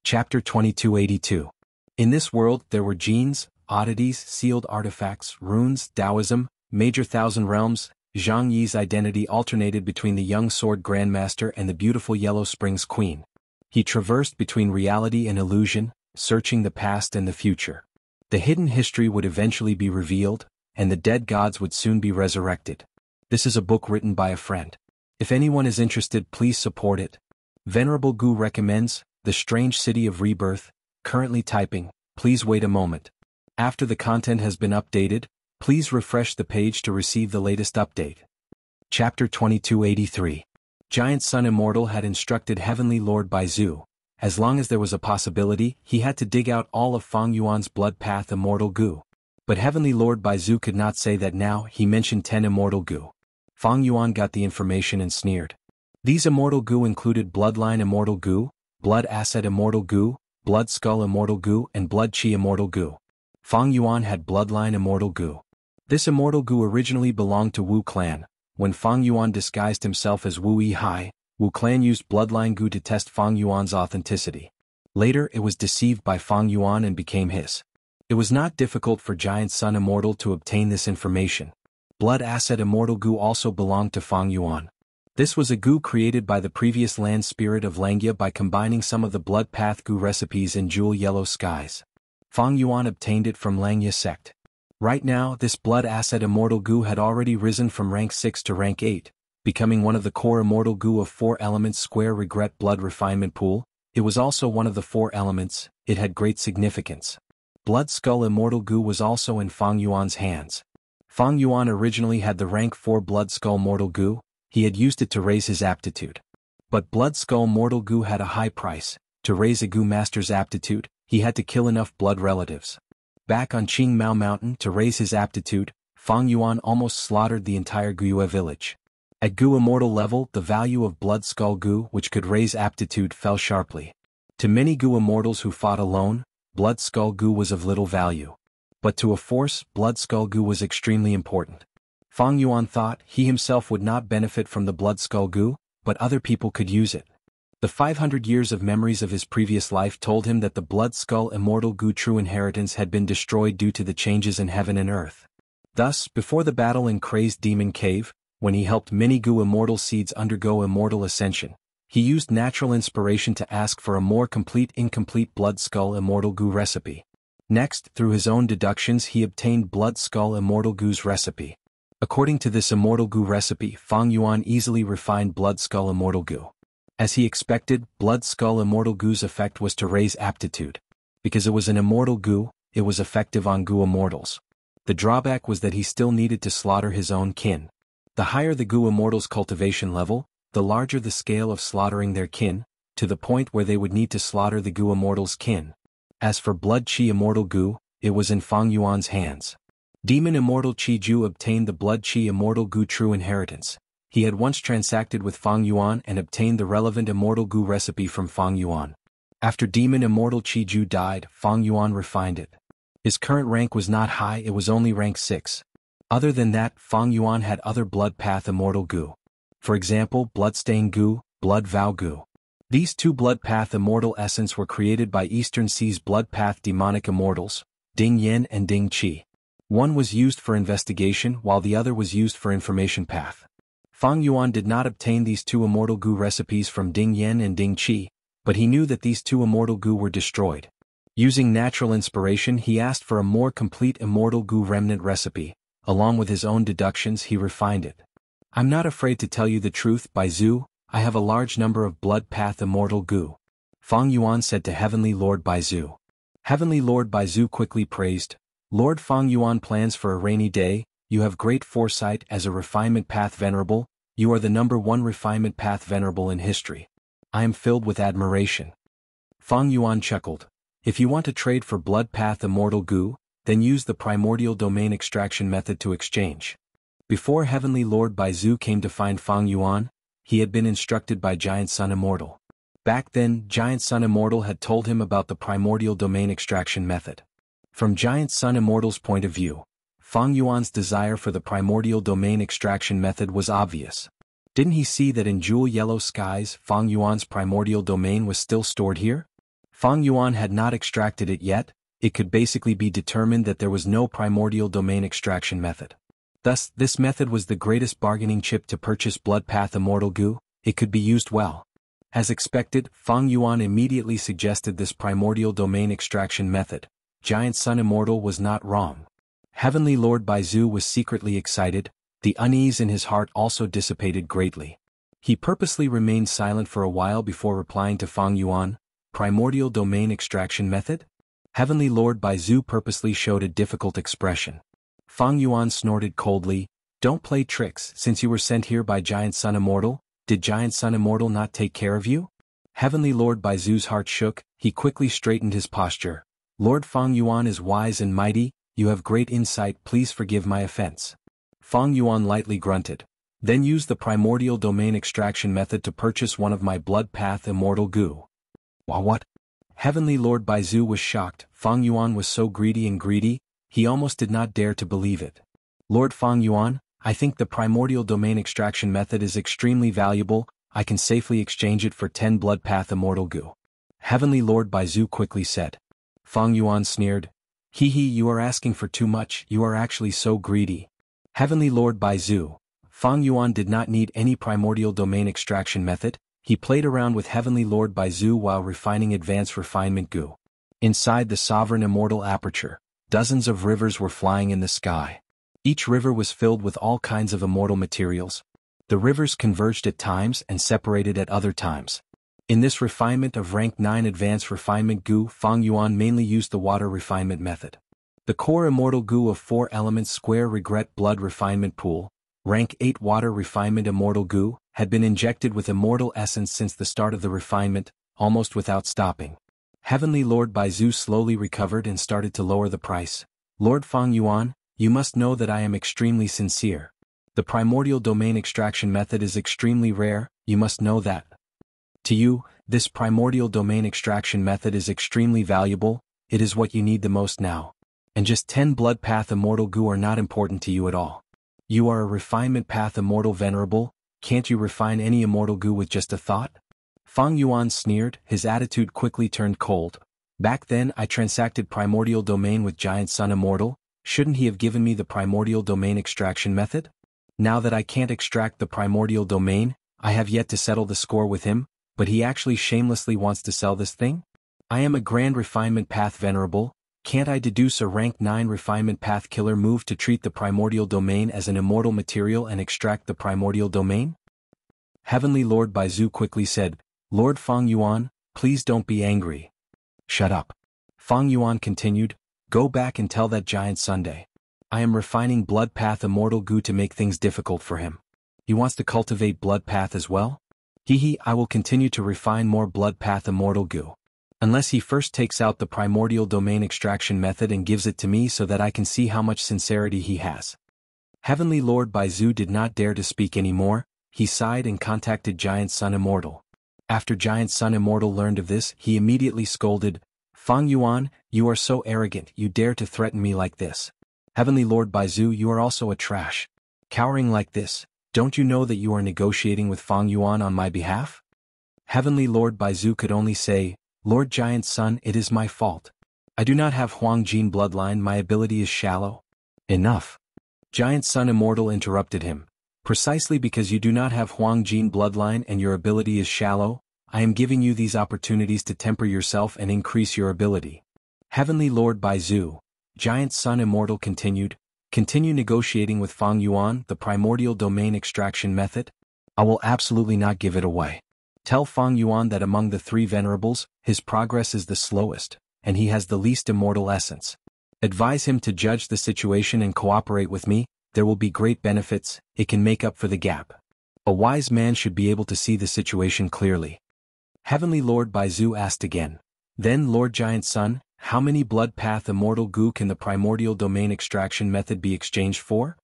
Chapter 2282. In this world there were genes, oddities, sealed artifacts, runes, Taoism, major thousand realms. Zhang Yi's identity alternated between the young sword grandmaster and the beautiful Yellow Springs queen. He traversed between reality and illusion, searching the past and the future. The hidden history would eventually be revealed, and the dead gods would soon be resurrected. This is a book written by a friend. If anyone is interested, please support it. Venerable Gu recommends, The Strange City of Rebirth, currently typing, please wait a moment. After the content has been updated, please refresh the page to receive the latest update. Chapter 2283. Giant Sun Immortal had instructed Heavenly Lord Baizu, as long as there was a possibility, he had to dig out all of Fang Yuan's blood path Immortal Gu. But Heavenly Lord Baizu could not say that now. He mentioned 10 Immortal Gu. Fang Yuan got the information and sneered. These Immortal Gu included Bloodline Immortal Gu, Blood Asset Immortal Gu, Blood Skull Immortal Gu and Blood Chi Immortal Gu. Fang Yuan had Bloodline Immortal Gu. This Immortal Gu originally belonged to Wu clan. When Fang Yuan disguised himself as Wu Yihai, Wu clan used Bloodline Gu to test Fang Yuan's authenticity. Later it was deceived by Fang Yuan and became his. It was not difficult for Giant Sun Immortal to obtain this information. Blood Asset Immortal Gu also belonged to Fang Yuan. This was a Gu created by the previous land spirit of Langya by combining some of the Blood Path Gu recipes in Jewel Yellow Skies. Fang Yuan obtained it from Langya sect. Right now, this Blood Asset Immortal Gu had already risen from rank 6 to rank 8, becoming one of the core Immortal Gu of 4 elements square regret blood refinement pool. It was also one of the 4 elements. It had great significance. Blood Skull Immortal Gu was also in Fang Yuan's hands. Fang Yuan originally had the rank 4 Blood Skull Mortal Gu. He had used it to raise his aptitude. But Blood Skull Mortal Gu had a high price. To raise a Gu master's aptitude, he had to kill enough blood relatives. Back on Qing Mao Mountain to raise his aptitude, Fang Yuan almost slaughtered the entire Guyue village. At Gu Immortal level, the value of Blood Skull Gu which could raise aptitude fell sharply. To many Gu Immortals who fought alone, Blood Skull Gu was of little value. But to a force, Blood Skull Gu was extremely important. Fang Yuan thought he himself would not benefit from the Blood Skull Gu, but other people could use it. The 500 years of memories of his previous life told him that the Blood Skull Immortal Gu true inheritance had been destroyed due to the changes in heaven and earth. Thus, before the battle in Crazed Demon Cave, when he helped many Gu Immortal seeds undergo immortal ascension, he used natural inspiration to ask for a more complete incomplete Blood Skull Immortal Gu recipe. Next, through his own deductions he obtained Blood Skull Immortal Gu's recipe. According to this Immortal Gu recipe, Fang Yuan easily refined Blood Skull Immortal Gu. As he expected, Blood Skull Immortal Gu's effect was to raise aptitude. Because it was an immortal goo, it was effective on goo immortals. The drawback was that he still needed to slaughter his own kin. The higher the goo immortals' cultivation level, the larger the scale of slaughtering their kin, to the point where they would need to slaughter the goo immortals' kin. As for blood chi immortal goo, it was in Fang Yuan's hands. Demon immortal Chi Ju obtained the blood chi immortal goo true inheritance. He had once transacted with Fang Yuan and obtained the relevant immortal goo recipe from Fang Yuan. After demon immortal Chi Ju died, Fang Yuan refined it. His current rank was not high, it was only rank 6. Other than that, Fang Yuan had other blood path immortal goo. For example, bloodstain goo, blood vow goo. These two blood path immortal essence were created by Eastern Sea's blood path demonic immortals, Ding Yen and Ding Qi. One was used for investigation while the other was used for information path. Fang Yuan did not obtain these two immortal goo recipes from Ding Yen and Ding Qi, but he knew that these two immortal goo were destroyed. Using natural inspiration, he asked for a more complete immortal goo remnant recipe. Along with his own deductions, he refined it. I'm not afraid to tell you the truth, Baizu, I have a large number of blood path immortal goo. Fang Yuan said to Heavenly Lord Baizu. Heavenly Lord Baizu quickly praised, Lord Fang Yuan plans for a rainy day, you have great foresight as a refinement path venerable, you are the #1 refinement path venerable in history. I am filled with admiration. Fang Yuan chuckled. If you want to trade for blood path immortal goo, then use the primordial domain extraction method to exchange. Before Heavenly Lord Baizu came to find Fang Yuan, he had been instructed by Giant Sun Immortal. Back then, Giant Sun Immortal had told him about the primordial domain extraction method. From Giant Sun Immortal's point of view, Fang Yuan's desire for the primordial domain extraction method was obvious. Didn't he see that in jewel yellow skies, Fang Yuan's primordial domain was still stored here? Fang Yuan had not extracted it yet, it could basically be determined that there was no primordial domain extraction method. Thus, this method was the greatest bargaining chip to purchase blood path immortal goo, it could be used well. As expected, Fang Yuan immediately suggested this primordial domain extraction method. Giant Sun Immortal was not wrong. Heavenly Lord Baizu was secretly excited, the unease in his heart also dissipated greatly. He purposely remained silent for a while before replying to Fang Yuan, primordial domain extraction method? Heavenly Lord Baizu purposely showed a difficult expression. Fang Yuan snorted coldly, don't play tricks, since you were sent here by Giant Sun Immortal, did Giant Sun Immortal not take care of you? Heavenly Lord Baizu's heart shook, he quickly straightened his posture. Lord Fang Yuan is wise and mighty, you have great insight, please forgive my offense. Fang Yuan lightly grunted. Then use the primordial domain extraction method to purchase one of my blood path immortal goo. What? Heavenly Lord Baizu was shocked, Fang Yuan was so greedy, he almost did not dare to believe it. Lord Fang Yuan, I think the primordial domain extraction method is extremely valuable, I can safely exchange it for 10 blood path immortal goo. Heavenly Lord Baizu quickly said. Fang Yuan sneered. You are asking for too much, you are actually so greedy. Heavenly Lord Baizu. Fang Yuan did not need any primordial domain extraction method, he played around with Heavenly Lord Baizu while refining advanced refinement goo. Inside the sovereign immortal aperture, dozens of rivers were flying in the sky. Each river was filled with all kinds of immortal materials. The rivers converged at times and separated at other times. In this refinement of rank 9 advanced refinement goo, Fang Yuan mainly used the water refinement method. The core immortal goo of 4 elements square regret blood refinement pool, rank 8 water refinement immortal goo, had been injected with immortal essence since the start of the refinement, almost without stopping. Heavenly Lord Baizu slowly recovered and started to lower the price. Lord Fang Yuan, you must know that I am extremely sincere. The primordial domain extraction method is extremely rare, you must know that. To you, this primordial domain extraction method is extremely valuable, it is what you need the most now. And just 10 blood path immortal goo are not important to you at all. You are a refinement path immortal venerable, can't you refine any immortal goo with just a thought? Fang Yuan sneered, his attitude quickly turned cold. Back then I transacted primordial domain with Giant Sun Immortal, shouldn't he have given me the primordial domain extraction method? Now that I can't extract the primordial domain, I have yet to settle the score with him, but he actually shamelessly wants to sell this thing? I am a grand refinement path venerable, can't I deduce a rank 9 refinement path killer move to treat the primordial domain as an immortal material and extract the primordial domain? Heavenly Lord Baizu quickly said, Lord Fang Yuan, please don't be angry. Shut up. Fang Yuan continued, "Go back and tell that giant Sunday. I am refining Blood Path Immortal Goo to make things difficult for him. He wants to cultivate Blood Path as well? I will continue to refine more Blood Path Immortal Goo. Unless he first takes out the primordial domain extraction method and gives it to me so that I can see how much sincerity he has." Heavenly Lord Baizu did not dare to speak anymore. He sighed and contacted Giant Sun Immortal. After Giant Sun Immortal learned of this, he immediately scolded, "Fang Yuan, you are so arrogant, you dare to threaten me like this. Heavenly Lord Baizu, you are also a trash. Cowering like this, don't you know that you are negotiating with Fang Yuan on my behalf?" Heavenly Lord Baizu could only say, "Lord Giant Sun, it is my fault. I do not have Huang Jin bloodline, my ability is shallow." "Enough." Giant Sun Immortal interrupted him. "Precisely because you do not have Huang Jin bloodline and your ability is shallow, I am giving you these opportunities to temper yourself and increase your ability." Heavenly Lord Baizu, Giant Sun Immortal continued, "Continue negotiating with Fang Yuan the primordial domain extraction method? I will absolutely not give it away. Tell Fang Yuan that among the three venerables, his progress is the slowest, and he has the least immortal essence. Advise him to judge the situation and cooperate with me. There will be great benefits, it can make up for the gap. A wise man should be able to see the situation clearly." Heavenly Lord Baizu asked again, "Then Lord Giant Sun, how many Blood Path Immortal Goo can the primordial domain extraction method be exchanged for?"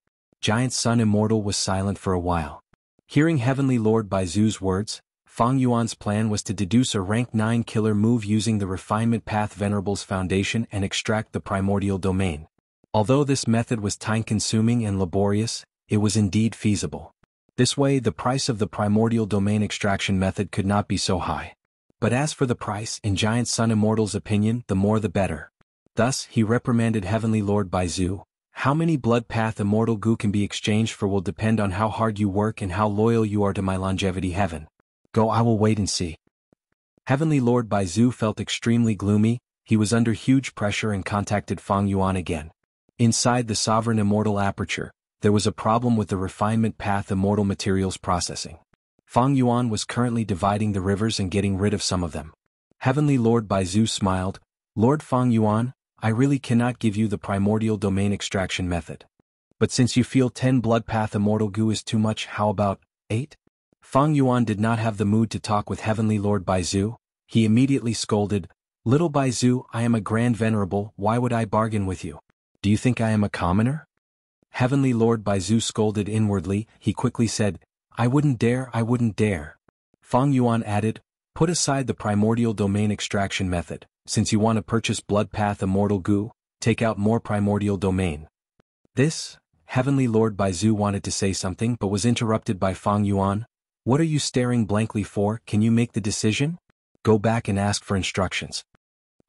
Giant Sun Immortal was silent for a while. Hearing Heavenly Lord Baizu's words, Fang Yuan's plan was to deduce a rank 9 killer move using the Refinement Path Venerable's foundation and extract the primordial domain. Although this method was time-consuming and laborious, it was indeed feasible. This way the price of the primordial domain extraction method could not be so high. But as for the price, in Giant Sun Immortal's opinion, the more the better. Thus, he reprimanded Heavenly Lord Baizu, "How many Blood Path Immortal Goo can be exchanged for will depend on how hard you work and how loyal you are to my longevity heaven. Go, I will wait and see." Heavenly Lord Baizu felt extremely gloomy. He was under huge pressure and contacted Fang Yuan again. Inside the Sovereign Immortal Aperture, there was a problem with the Refinement Path Immortal Materials processing. Fang Yuan was currently dividing the rivers and getting rid of some of them. Heavenly Lord Baizu smiled, "Lord Fang Yuan, I really cannot give you the primordial domain extraction method. But since you feel 10 Blood Path Immortal Goo is too much, how about 8? Fang Yuan did not have the mood to talk with Heavenly Lord Baizu. He immediately scolded, "Little Baizu, I am a Grand Venerable, why would I bargain with you? Do you think I am a commoner?" Heavenly Lord Baizu scolded inwardly. He quickly said, I wouldn't dare." Fang Yuan added, "Put aside the primordial domain extraction method. Since you want to purchase Blood Path Immortal Goo, take out more primordial domain." This, Heavenly Lord Baizu wanted to say something but was interrupted by Fang Yuan. "What are you staring blankly for? Can you make the decision? Go back and ask for instructions."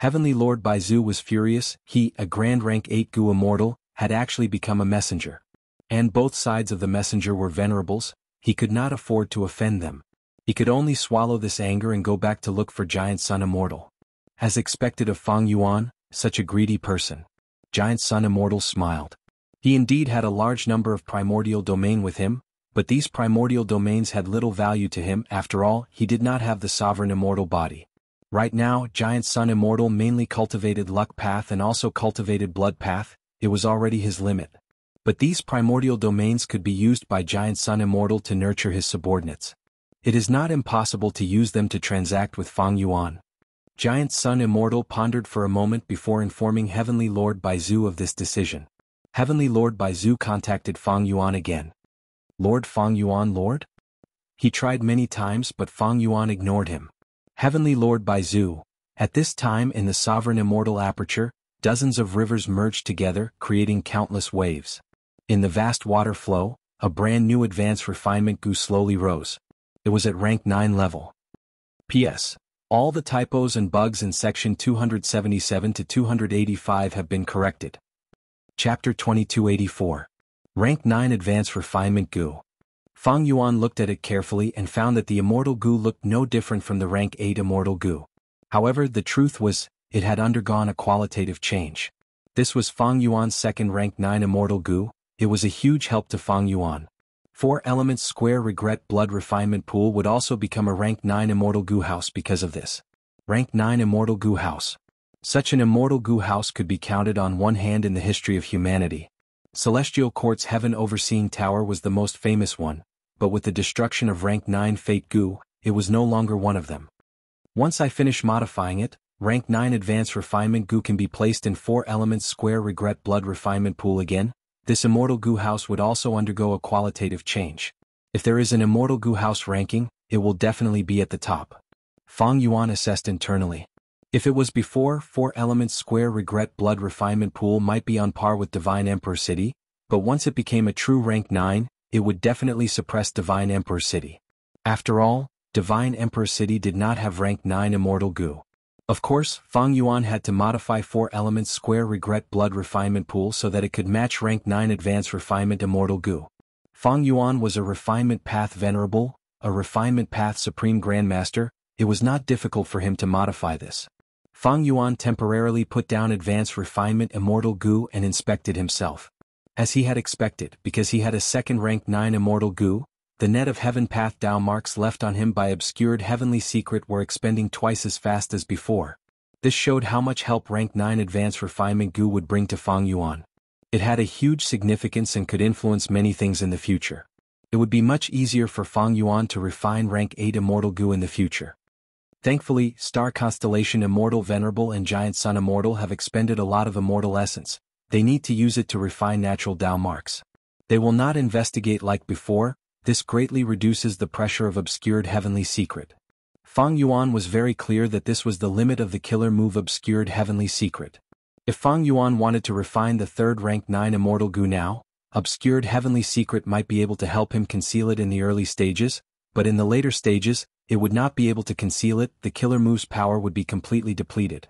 Heavenly Lord Baizu was furious. He, a Grand Rank 8 Goo Immortal, had actually become a messenger. And both sides of the messenger were venerables. He could not afford to offend them. He could only swallow this anger and go back to look for Giant Sun Immortal. As expected of Fang Yuan, such a greedy person, Giant Sun Immortal smiled. He indeed had a large number of primordial domain with him, but these primordial domains had little value to him. After all, he did not have the sovereign immortal body. Right now, Giant Sun Immortal mainly cultivated Luck Path and also cultivated Blood Path. It was already his limit. But these primordial domains could be used by Giant Sun Immortal to nurture his subordinates. It is not impossible to use them to transact with Fang Yuan. Giant Sun Immortal pondered for a moment before informing Heavenly Lord Baizu of this decision. Heavenly Lord Baizu contacted Fang Yuan again. "Lord Fang Yuan, Lord?" He tried many times but Fang Yuan ignored him. Heavenly Lord Baizu, at this time in the Sovereign Immortal Aperture, dozens of rivers merged together, creating countless waves. In the vast water flow, a brand new advanced refinement Goo slowly rose. It was at rank 9 level. P.S. All the typos and bugs in section 277 to 285 have been corrected. Chapter 2284. Rank 9 Advanced Refinement Goo. Fang Yuan looked at it carefully and found that the Immortal Goo looked no different from the rank 8 Immortal Goo. However, the truth was, it had undergone a qualitative change. This was Fang Yuan's second rank 9 Immortal Goo. It was a huge help to Fang Yuan. 4 elements square regret blood refinement pool would also become a rank 9 Immortal Goo house because of this. Rank 9 Immortal Goo house. Such an immortal goo house could be counted on one hand in the history of humanity. Celestial Court's Heaven Overseeing Tower was the most famous one, but with the destruction of Rank 9 Fate Goo, it was no longer one of them. Once I finish modifying it, Rank 9 Advanced Refinement Goo can be placed in 4 elements square regret blood refinement pool again. This immortal goo house would also undergo a qualitative change. If there is an immortal goo house ranking, it will definitely be at the top. Fang Yuan assessed internally. If it was before, 4 elements square regret blood refinement pool might be on par with Divine Emperor City, but once it became a true rank 9, it would definitely suppress Divine Emperor City. After all, Divine Emperor City did not have rank 9 immortal goo. Of course, Fang Yuan had to modify 4 elements square regret blood refinement pool so that it could match rank 9 advanced refinement immortal goo. Fang Yuan was a refinement path venerable, a refinement path supreme grandmaster. It was not difficult for him to modify this. Fang Yuan temporarily put down advanced refinement immortal goo and inspected himself. As he had expected, because he had a second rank 9 immortal goo, the net of heaven path Dao marks left on him by obscured heavenly secret were expending twice as fast as before. This showed how much help rank 9 advanced refinement goo would bring to Fang Yuan. It had a huge significance and could influence many things in the future. It would be much easier for Fang Yuan to refine rank 8 immortal goo in the future. Thankfully, Star Constellation Immortal Venerable and Giant Sun Immortal have expended a lot of immortal essence. They need to use it to refine natural Dao marks. They will not investigate like before. This greatly reduces the pressure of obscured heavenly secret. Fang Yuan was very clear that this was the limit of the killer move obscured heavenly secret. If Fang Yuan wanted to refine the third rank 9 immortal goo now, obscured heavenly secret might be able to help him conceal it in the early stages, but in the later stages, it would not be able to conceal it. The killer move's power would be completely depleted.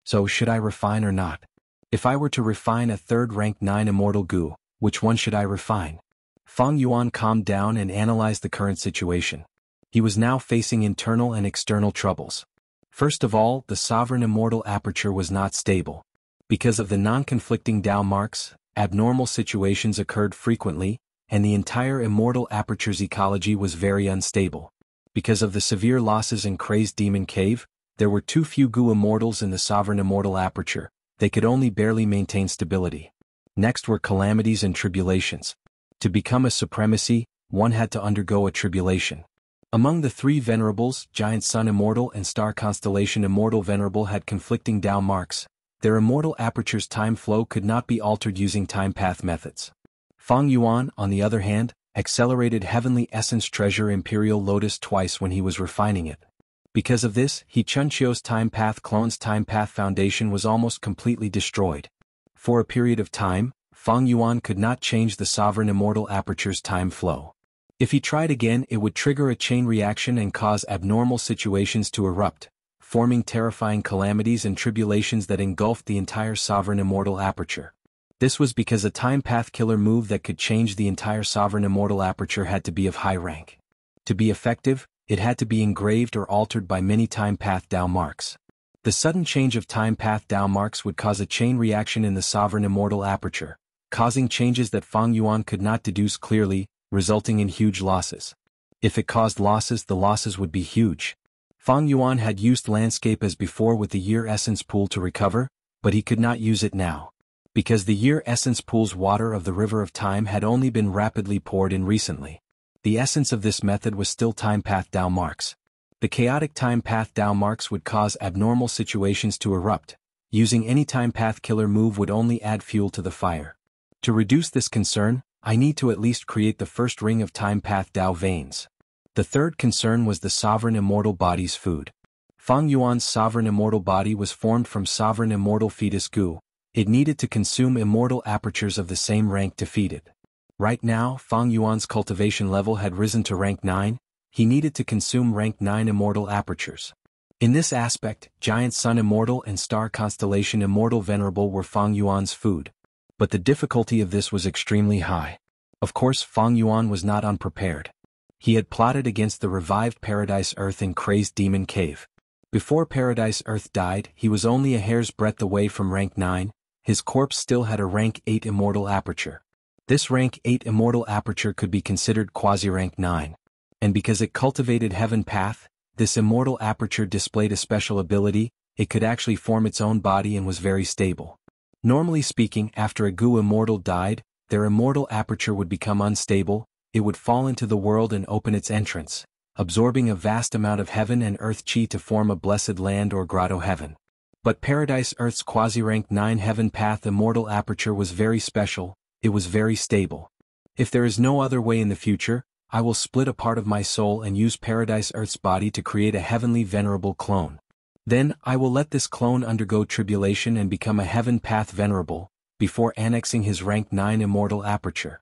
So should I refine or not? If I were to refine a third rank 9 immortal goo, which one should I refine? Fang Yuan calmed down and analyzed the current situation. He was now facing internal and external troubles. First of all, the sovereign immortal aperture was not stable. Because of the non-conflicting Dao marks, abnormal situations occurred frequently, and the entire immortal aperture's ecology was very unstable. Because of the severe losses in Crazed Demon Cave, there were too few goo immortals in the sovereign immortal aperture. They could only barely maintain stability. Next were calamities and tribulations. To become a supremacy, one had to undergo a tribulation. Among the 3 venerables, Giant Sun Immortal and Star Constellation Immortal Venerable had conflicting Dao marks. Their immortal aperture's time flow could not be altered using time path methods. Fang Yuan, on the other hand, accelerated Heavenly Essence Treasure Imperial Lotus twice when he was refining it. Because of this, He Chunchio's Time Path Clone's Time Path Foundation was almost completely destroyed. For a period of time, Fang Yuan could not change the sovereign immortal aperture's time flow. If he tried again, it would trigger a chain reaction and cause abnormal situations to erupt, forming terrifying calamities and tribulations that engulfed the entire sovereign immortal aperture. This was because a time path killer move that could change the entire sovereign immortal aperture had to be of high rank. To be effective, it had to be engraved or altered by many time path Dao marks. The sudden change of time path Dao marks would cause a chain reaction in the sovereign immortal aperture, causing changes that Fang Yuan could not deduce clearly, resulting in huge losses. If it caused losses, the losses would be huge. Fang Yuan had used landscape as before with the year essence pool to recover, but he could not use it now. Because the year essence pool's water of the river of time had only been rapidly poured in recently. The essence of this method was still time path Dao marks. The chaotic time path Dao marks would cause abnormal situations to erupt. Using any time path killer move would only add fuel to the fire. To reduce this concern, I need to at least create the first ring of time path Dao veins. The third concern was the sovereign immortal body's food. Fang Yuan's sovereign immortal body was formed from sovereign immortal fetus goo. It needed to consume immortal apertures of the same rank to feed it. Right now, Fang Yuan's cultivation level had risen to rank 9, he needed to consume rank 9 immortal apertures. In this aspect, Giant Sun Immortal and Star Constellation Immortal Venerable were Fang Yuan's food. But the difficulty of this was extremely high. Of course, Fang Yuan was not unprepared. He had plotted against the revived Paradise Earth in Crazed Demon Cave. Before Paradise Earth died, he was only a hair's breadth away from rank 9, his corpse still had a rank 8 immortal aperture. This rank 8 immortal aperture could be considered quasi-rank 9. And because it cultivated Heaven Path, this immortal aperture displayed a special ability, it could actually form its own body and was very stable. Normally speaking, after a Gu immortal died, their immortal aperture would become unstable, it would fall into the world and open its entrance, absorbing a vast amount of heaven and earth chi to form a blessed land or grotto heaven. But Paradise Earth's quasi-rank 9 heaven path immortal aperture was very special, it was very stable. If there is no other way in the future, I will split a part of my soul and use Paradise Earth's body to create a heavenly venerable clone. Then, I will let this clone undergo tribulation and become a heaven path venerable, before annexing his rank 9 immortal aperture.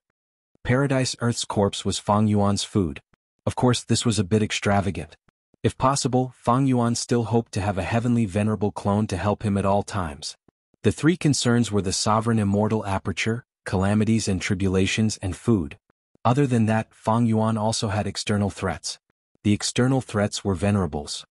Paradise Earth's corpse was Fang Yuan's food. Of course, this was a bit extravagant. If possible, Fang Yuan still hoped to have a heavenly venerable clone to help him at all times. The three concerns were the sovereign immortal aperture, calamities and tribulations, and food. Other than that, Fang Yuan also had external threats. The external threats were venerables.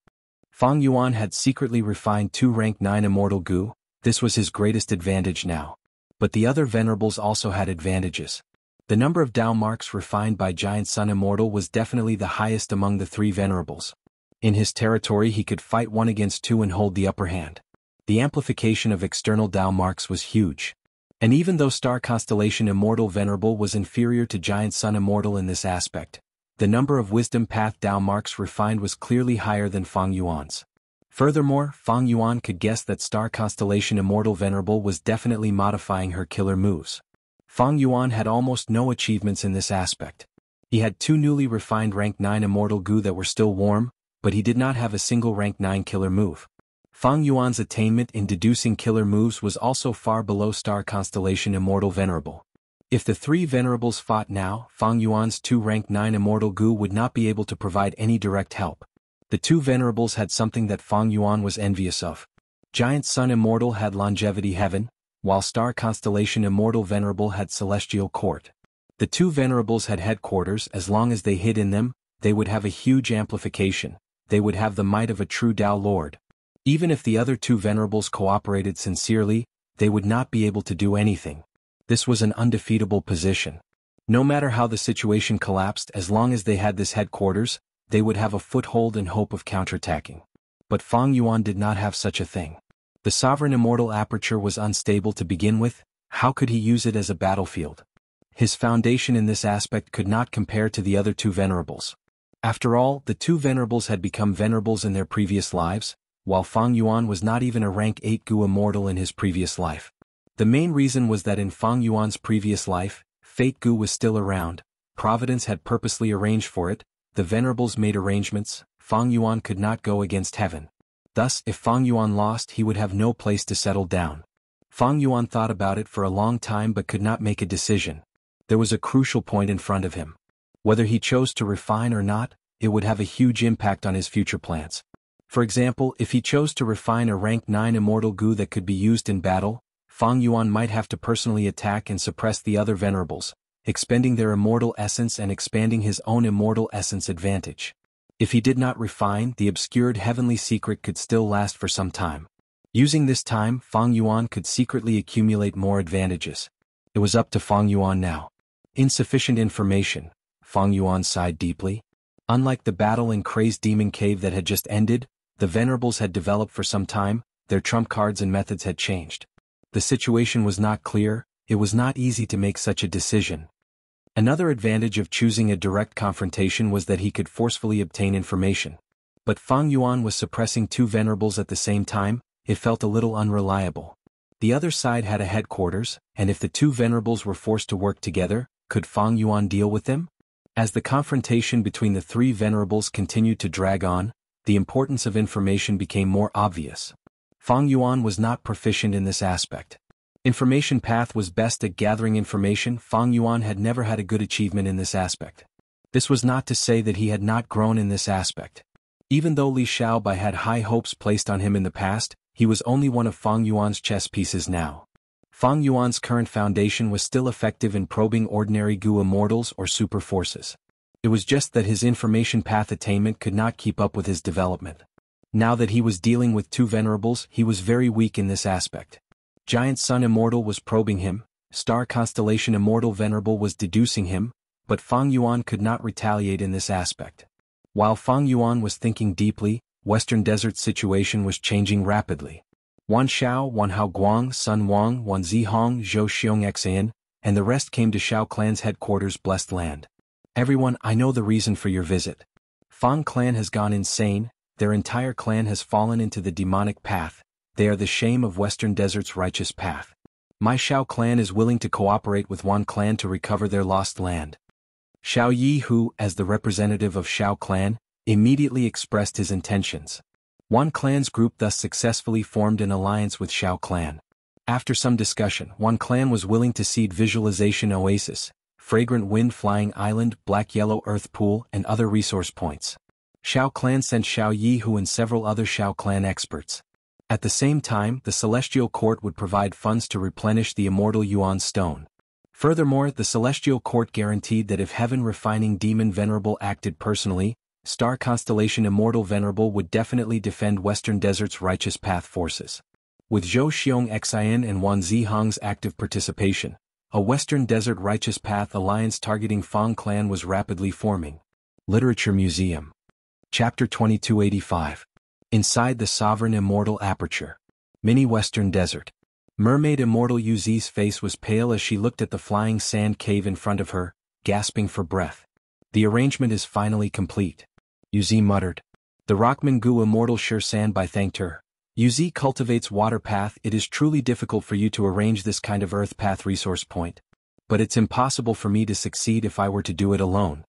Fang Yuan had secretly refined 2 rank 9 immortal Gu, this was his greatest advantage now. But the other venerables also had advantages. The number of Dao marks refined by Giant Sun Immortal was definitely the highest among the 3 venerables. In his territory he could fight 1 against 2 and hold the upper hand. The amplification of external Dao marks was huge. And even though Star Constellation Immortal Venerable was inferior to Giant Sun Immortal in this aspect, the number of Wisdom Path Dao marks refined was clearly higher than Fang Yuan's. Furthermore, Fang Yuan could guess that Star Constellation Immortal Venerable was definitely modifying her killer moves. Fang Yuan had almost no achievements in this aspect. He had 2 newly refined rank 9 Immortal Gu that were still warm, but he did not have a single rank 9 killer move. Fang Yuan's attainment in deducing killer moves was also far below Star Constellation Immortal Venerable. If the 3 venerables fought now, Fang Yuan's 2 rank 9 Immortal Gu would not be able to provide any direct help. The 2 venerables had something that Fang Yuan was envious of. Giant Sun Immortal had Longevity Heaven, while Star Constellation Immortal Venerable had Celestial Court. The 2 venerables had headquarters. As long as they hid in them, they would have a huge amplification, they would have the might of a true Dao Lord. Even if the other 2 venerables cooperated sincerely, they would not be able to do anything. This was an undefeatable position. No matter how the situation collapsed, as long as they had this headquarters, they would have a foothold and hope of counterattacking. But Fang Yuan did not have such a thing. The sovereign immortal aperture was unstable to begin with, how could he use it as a battlefield? His foundation in this aspect could not compare to the other 2 venerables. After all, the 2 venerables had become venerables in their previous lives, while Fang Yuan was not even a rank 8 Gu immortal in his previous life. The main reason was that in Fang Yuan's previous life, Fate Gu was still around, Providence had purposely arranged for it, the venerables made arrangements, Fang Yuan could not go against heaven. Thus, if Fang Yuan lost, he would have no place to settle down. Fang Yuan thought about it for a long time but could not make a decision. There was a crucial point in front of him. Whether he chose to refine or not, it would have a huge impact on his future plans. For example, if he chose to refine a rank 9 immortal Gu that could be used in battle, Fang Yuan might have to personally attack and suppress the other venerables, expending their immortal essence and expanding his own immortal essence advantage. If he did not refine, the obscured heavenly secret could still last for some time. Using this time, Fang Yuan could secretly accumulate more advantages. It was up to Fang Yuan now. Insufficient information, Fang Yuan sighed deeply. Unlike the battle in Crazed Demon Cave that had just ended, the venerables had developed for some time, their trump cards and methods had changed. The situation was not clear, it was not easy to make such a decision. Another advantage of choosing a direct confrontation was that he could forcefully obtain information. But Fang Yuan was suppressing 2 venerables at the same time, it felt a little unreliable. The other side had a headquarters, and if the 2 venerables were forced to work together, could Fang Yuan deal with them? As the confrontation between the 3 venerables continued to drag on, the importance of information became more obvious. Fang Yuan was not proficient in this aspect. Information path was best at gathering information. Fang Yuan had never had a good achievement in this aspect. This was not to say that he had not grown in this aspect. Even though Li Xiaobai had high hopes placed on him in the past, he was only one of Fang Yuan's chess pieces now. Fang Yuan's current foundation was still effective in probing ordinary Gu immortals or super forces. It was just that his information path attainment could not keep up with his development. Now that he was dealing with 2 venerables, he was very weak in this aspect. Giant Sun Immortal was probing him, Star Constellation Immortal Venerable was deducing him, but Fang Yuan could not retaliate in this aspect. While Fang Yuan was thinking deeply, Western Desert's situation was changing rapidly. Wan Xiao, Wan Hao Guang, Sun Wang, Wan Zihong, Zhou Xiong Xian, and the rest came to Xiao clan's headquarters Blessed Land. Everyone, I know the reason for your visit. Fang clan has gone insane, their entire clan has fallen into the demonic path, they are the shame of Western Desert's righteous path. My Xiao clan is willing to cooperate with Wan clan to recover their lost land. Xiao Yi, who, as the representative of Xiao clan, immediately expressed his intentions. Wan clan's group thus successfully formed an alliance with Xiao clan. After some discussion, Wan clan was willing to cede Visualization Oasis, Fragrant Wind Flying Island, Black-Yellow Earth Pool, and other resource points. Xiao clan sent Xiao Yi, who and several other Xiao clan experts. At the same time, the Celestial Court would provide funds to replenish the immortal Yuan stone. Furthermore, the Celestial Court guaranteed that if Heaven Refining Demon Venerable acted personally, Star Constellation Immortal Venerable would definitely defend Western Desert's righteous path forces. With Zhou Xiong Xian and Wan Zihong's active participation, a Western Desert Righteous Path alliance targeting Fang clan was rapidly forming. Literature Museum. Chapter 2285. Inside the Sovereign Immortal Aperture. Mini Western Desert. Mermaid Immortal Yuzi's face was pale as she looked at the flying sand cave in front of her, gasping for breath. The arrangement is finally complete. Yuzi muttered. The Rockman Gu Immortal Sure Sandbai thanked her. Yuzi cultivates water path. It is truly difficult for you to arrange this kind of earth path resource point. But it's impossible for me to succeed if I were to do it alone.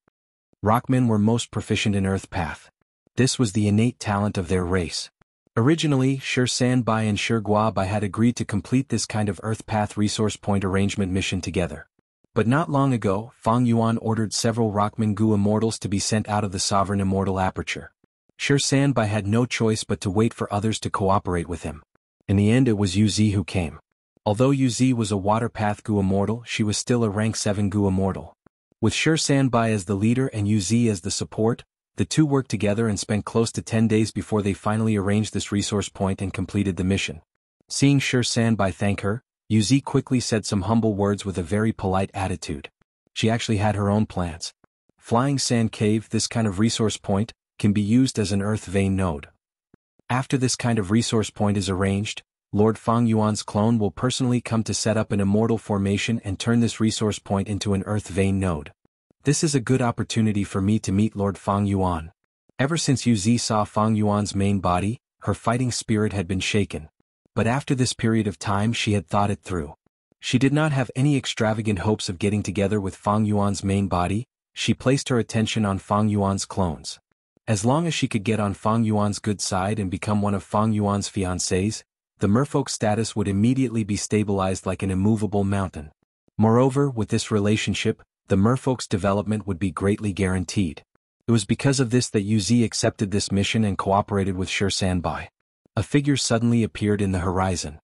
Rockmen were most proficient in earth path. This was the innate talent of their race. Originally, Sure Sandbai and Sure Guabai had agreed to complete this kind of earth path resource point arrangement mission together. But not long ago, Fang Yuan ordered several Rockman Gu Immortals to be sent out of the Sovereign Immortal Aperture. Sure Sandbai had no choice but to wait for others to cooperate with him. In the end it was Yuzi who came. Although Yuzi was a Water Path Gu Immortal, she was still a Rank 7 Gu Immortal. With Sure Sandbai as the leader and Yuzi as the support, the two worked together and spent close to 10 days before they finally arranged this resource point and completed the mission. Seeing Sure Sandbai thank her, Yuzi quickly said some humble words with a very polite attitude. She actually had her own plans. Flying Sand Cave, this kind of resource point, can be used as an earth vein node. After this kind of resource point is arranged, Lord Fang Yuan's clone will personally come to set up an immortal formation and turn this resource point into an earth vein node. This is a good opportunity for me to meet Lord Fang Yuan. Ever since Yuzi saw Fang Yuan's main body, her fighting spirit had been shaken. But after this period of time she had thought it through. She did not have any extravagant hopes of getting together with Fang Yuan's main body, she placed her attention on Fang Yuan's clones. As long as she could get on Fang Yuan's good side and become one of Fang Yuan's fiancés, the merfolk status would immediately be stabilized like an immovable mountain. Moreover, with this relationship, the merfolk's development would be greatly guaranteed. It was because of this that Yuzi accepted this mission and cooperated with Sure Sandbai. A figure suddenly appeared in the horizon.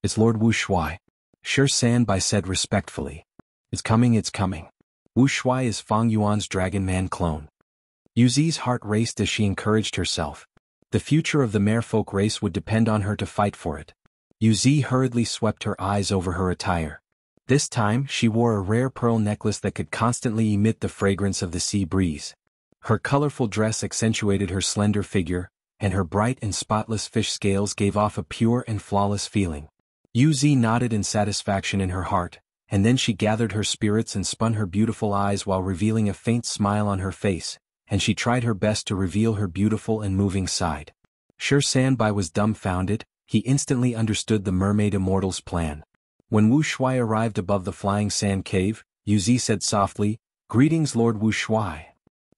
It's Lord Wu Shuai. Sure Sandbai said respectfully. It's coming, it's coming. Wu Shuai is Fang Yuan's Dragon Man clone. Yuzi's heart raced as she encouraged herself. The future of the merfolk race would depend on her to fight for it. Yuzi hurriedly swept her eyes over her attire. This time she wore a rare pearl necklace that could constantly emit the fragrance of the sea breeze. Her colorful dress accentuated her slender figure, and her bright and spotless fish scales gave off a pure and flawless feeling. Yuzi nodded in satisfaction in her heart, and then she gathered her spirits and spun her beautiful eyes while revealing a faint smile on her face, and she tried her best to reveal her beautiful and moving side. Sure Sandbai was dumbfounded, he instantly understood the Mermaid Immortal's plan. When Wu Shuai arrived above the flying sand cave, Yuzi said softly, "Greetings Lord Wu Shuai."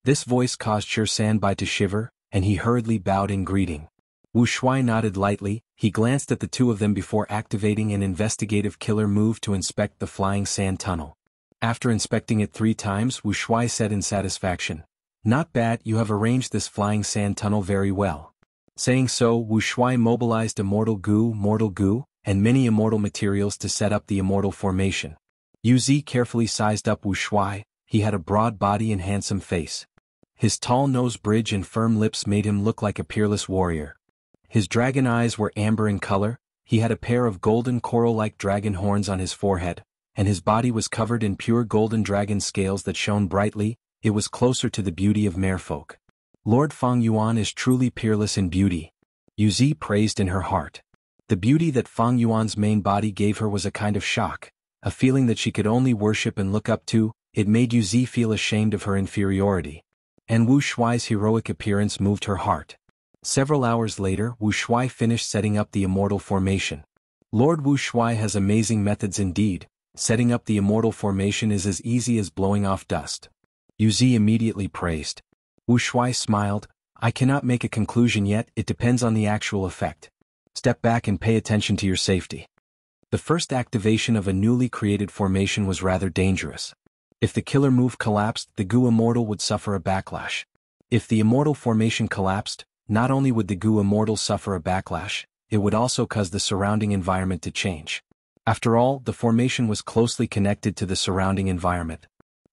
This voice caused Sure Sandbai to shiver, and he hurriedly bowed in greeting. Wu Shuai nodded lightly, he glanced at the two of them before activating an investigative killer move to inspect the flying sand tunnel. After inspecting it 3 times, Wu Shuai said in satisfaction, "Not bad, you have arranged this flying sand tunnel very well." Saying so, Wu Shuai mobilized mortal goo, and many immortal materials to set up the immortal formation. Yuzi carefully sized up Wu Shuai, he had a broad body and handsome face. His tall nose bridge and firm lips made him look like a peerless warrior. His dragon eyes were amber in color, he had a pair of golden coral-like dragon horns on his forehead, and his body was covered in pure golden dragon scales that shone brightly. It was closer to the beauty of merfolk. Lord Fang Yuan is truly peerless in beauty. Yuzi praised in her heart. The beauty that Fang Yuan's main body gave her was a kind of shock, a feeling that she could only worship and look up to. It made Yuzi feel ashamed of her inferiority. And Wu Shuai's heroic appearance moved her heart. Several hours later, Wu Shuai finished setting up the immortal formation. Lord Wu Shuai has amazing methods indeed. Setting up the immortal formation is as easy as blowing off dust. Yuzi immediately praised. Wu Shuai smiled. I cannot make a conclusion yet, it depends on the actual effect. Step back and pay attention to your safety. The first activation of a newly created formation was rather dangerous. If the killer move collapsed, the Gu Immortal would suffer a backlash. If the immortal formation collapsed, not only would the Gu Immortal suffer a backlash, it would also cause the surrounding environment to change. After all, the formation was closely connected to the surrounding environment.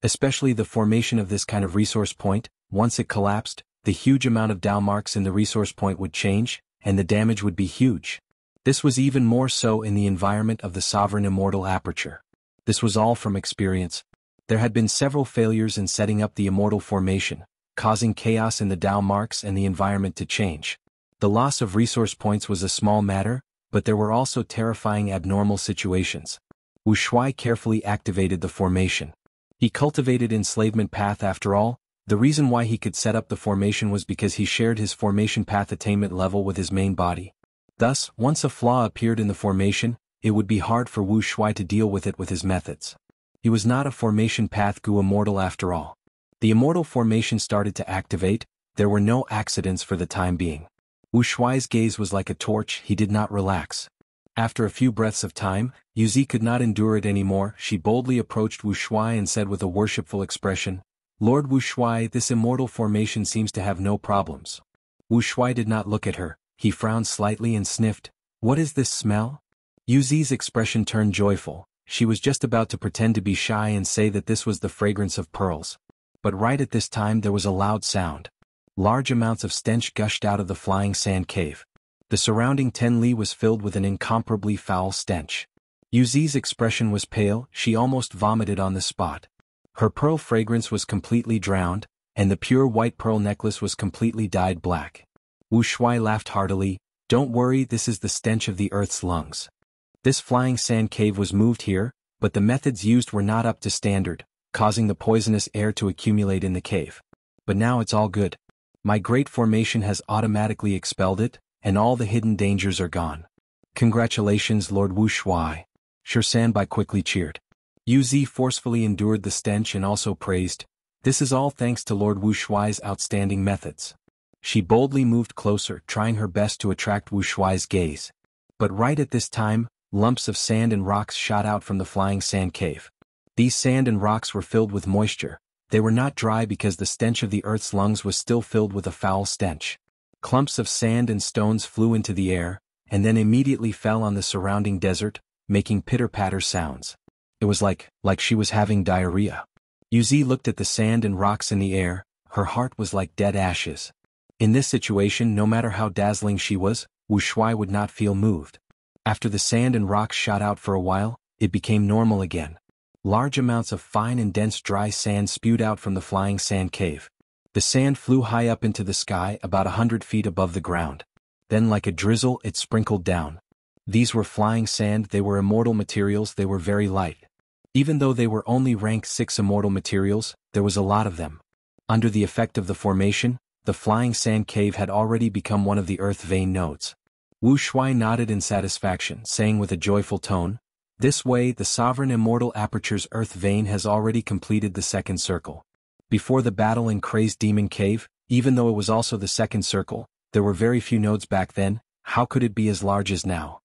Especially the formation of this kind of resource point. Once it collapsed, the huge amount of Dao marks in the resource point would change, and the damage would be huge. This was even more so in the environment of the Sovereign Immortal Aperture. This was all from experience. There had been several failures in setting up the immortal formation, causing chaos in the Dao marks and the environment to change. The loss of resource points was a small matter, but there were also terrifying abnormal situations. Wu Shuai carefully activated the formation. He cultivated enslavement path after all. The reason why he could set up the formation was because he shared his formation path attainment level with his main body. Thus, once a flaw appeared in the formation, it would be hard for Wu Shuai to deal with it with his methods. He was not a formation path Gu Immortal after all. The immortal formation started to activate. There were no accidents for the time being. Wu Shuai's gaze was like a torch, he did not relax. After a few breaths of time, Yuzi could not endure it anymore. She boldly approached Wu Shuai and said with a worshipful expression, Lord Wu Shuai, this immortal formation seems to have no problems. Wu Shuai did not look at her, he frowned slightly and sniffed. What is this smell? Yuzi's expression turned joyful. She was just about to pretend to be shy and say that this was the fragrance of pearls. But right at this time there was a loud sound. Large amounts of stench gushed out of the flying sand cave. The surrounding 10 li was filled with an incomparably foul stench. Yuzi's expression was pale, she almost vomited on the spot. Her pearl fragrance was completely drowned, and the pure white pearl necklace was completely dyed black. Wu Shuai laughed heartily. Don't worry, this is the stench of the earth's lungs. This flying sand cave was moved here, but the methods used were not up to standard, causing the poisonous air to accumulate in the cave. But now it's all good. My great formation has automatically expelled it, and all the hidden dangers are gone. Congratulations, Lord Wu Shuai. Sanbai quickly cheered. Yuzi forcefully endured the stench and also praised. This is all thanks to Lord Wu Shuai's outstanding methods. She boldly moved closer, trying her best to attract Wu Shuai's gaze. But right at this time, lumps of sand and rocks shot out from the flying sand cave. These sand and rocks were filled with moisture. They were not dry because the stench of the earth's lungs was still filled with a foul stench. Clumps of sand and stones flew into the air, and then immediately fell on the surrounding desert, making pitter-patter sounds. It was like she was having diarrhea. Yuzi looked at the sand and rocks in the air, her heart was like dead ashes. In this situation, no matter how dazzling she was, Wu Shuai would not feel moved. After the sand and rocks shot out for a while, it became normal again. Large amounts of fine and dense dry sand spewed out from the flying sand cave. The sand flew high up into the sky about 100 feet above the ground. Then like a drizzle it sprinkled down. These were flying sand, they were immortal materials, they were very light. Even though they were only rank 6 immortal materials, there was a lot of them. Under the effect of the formation, the flying sand cave had already become one of the earth vein nodes. Wu Shuai nodded in satisfaction, saying with a joyful tone, this way the Sovereign Immortal Aperture's earth vein has already completed the second circle. Before the battle in Crazed Demon Cave, even though it was also the second circle, there were very few nodes back then, how could it be as large as now?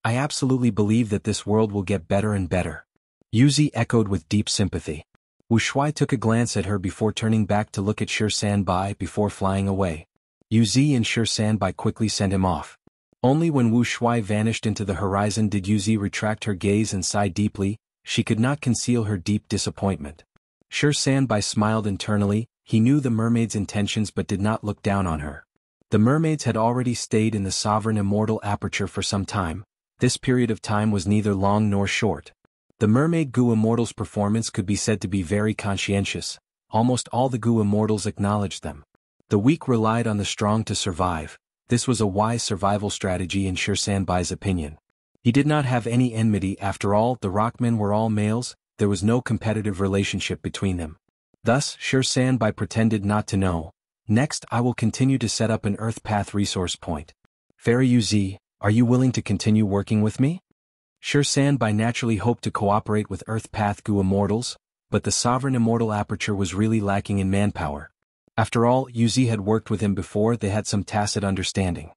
I absolutely believe that this world will get better and better. Yuzi echoed with deep sympathy. Wu Shuai took a glance at her before turning back to look at Sanbai before flying away. Yuzi and Sanbai quickly sent him off. Only when Wu Shuai vanished into the horizon did Yuzi retract her gaze and sigh deeply. She could not conceal her deep disappointment. Sanbai smiled internally. He knew the mermaid's intentions but did not look down on her. The mermaids had already stayed in the Sovereign Immortal Aperture for some time. This period of time was neither long nor short. The mermaid Gu Immortals' performance could be said to be very conscientious. Almost all the Gu Immortals acknowledged them. The weak relied on the strong to survive. This was a wise survival strategy in Shanbai's opinion. He did not have any enmity. After all, the rockmen were all males, there was no competitive relationship between them. Thus, Shanbai pretended not to know. Next, I will continue to set up an Earth Path resource point. Fairy Uz, are you willing to continue working with me? Shanbai naturally hoped to cooperate with Earth Path Gu Immortals, but the Sovereign Immortal Aperture was really lacking in manpower. After all, Uz had worked with him before. They had some tacit understanding.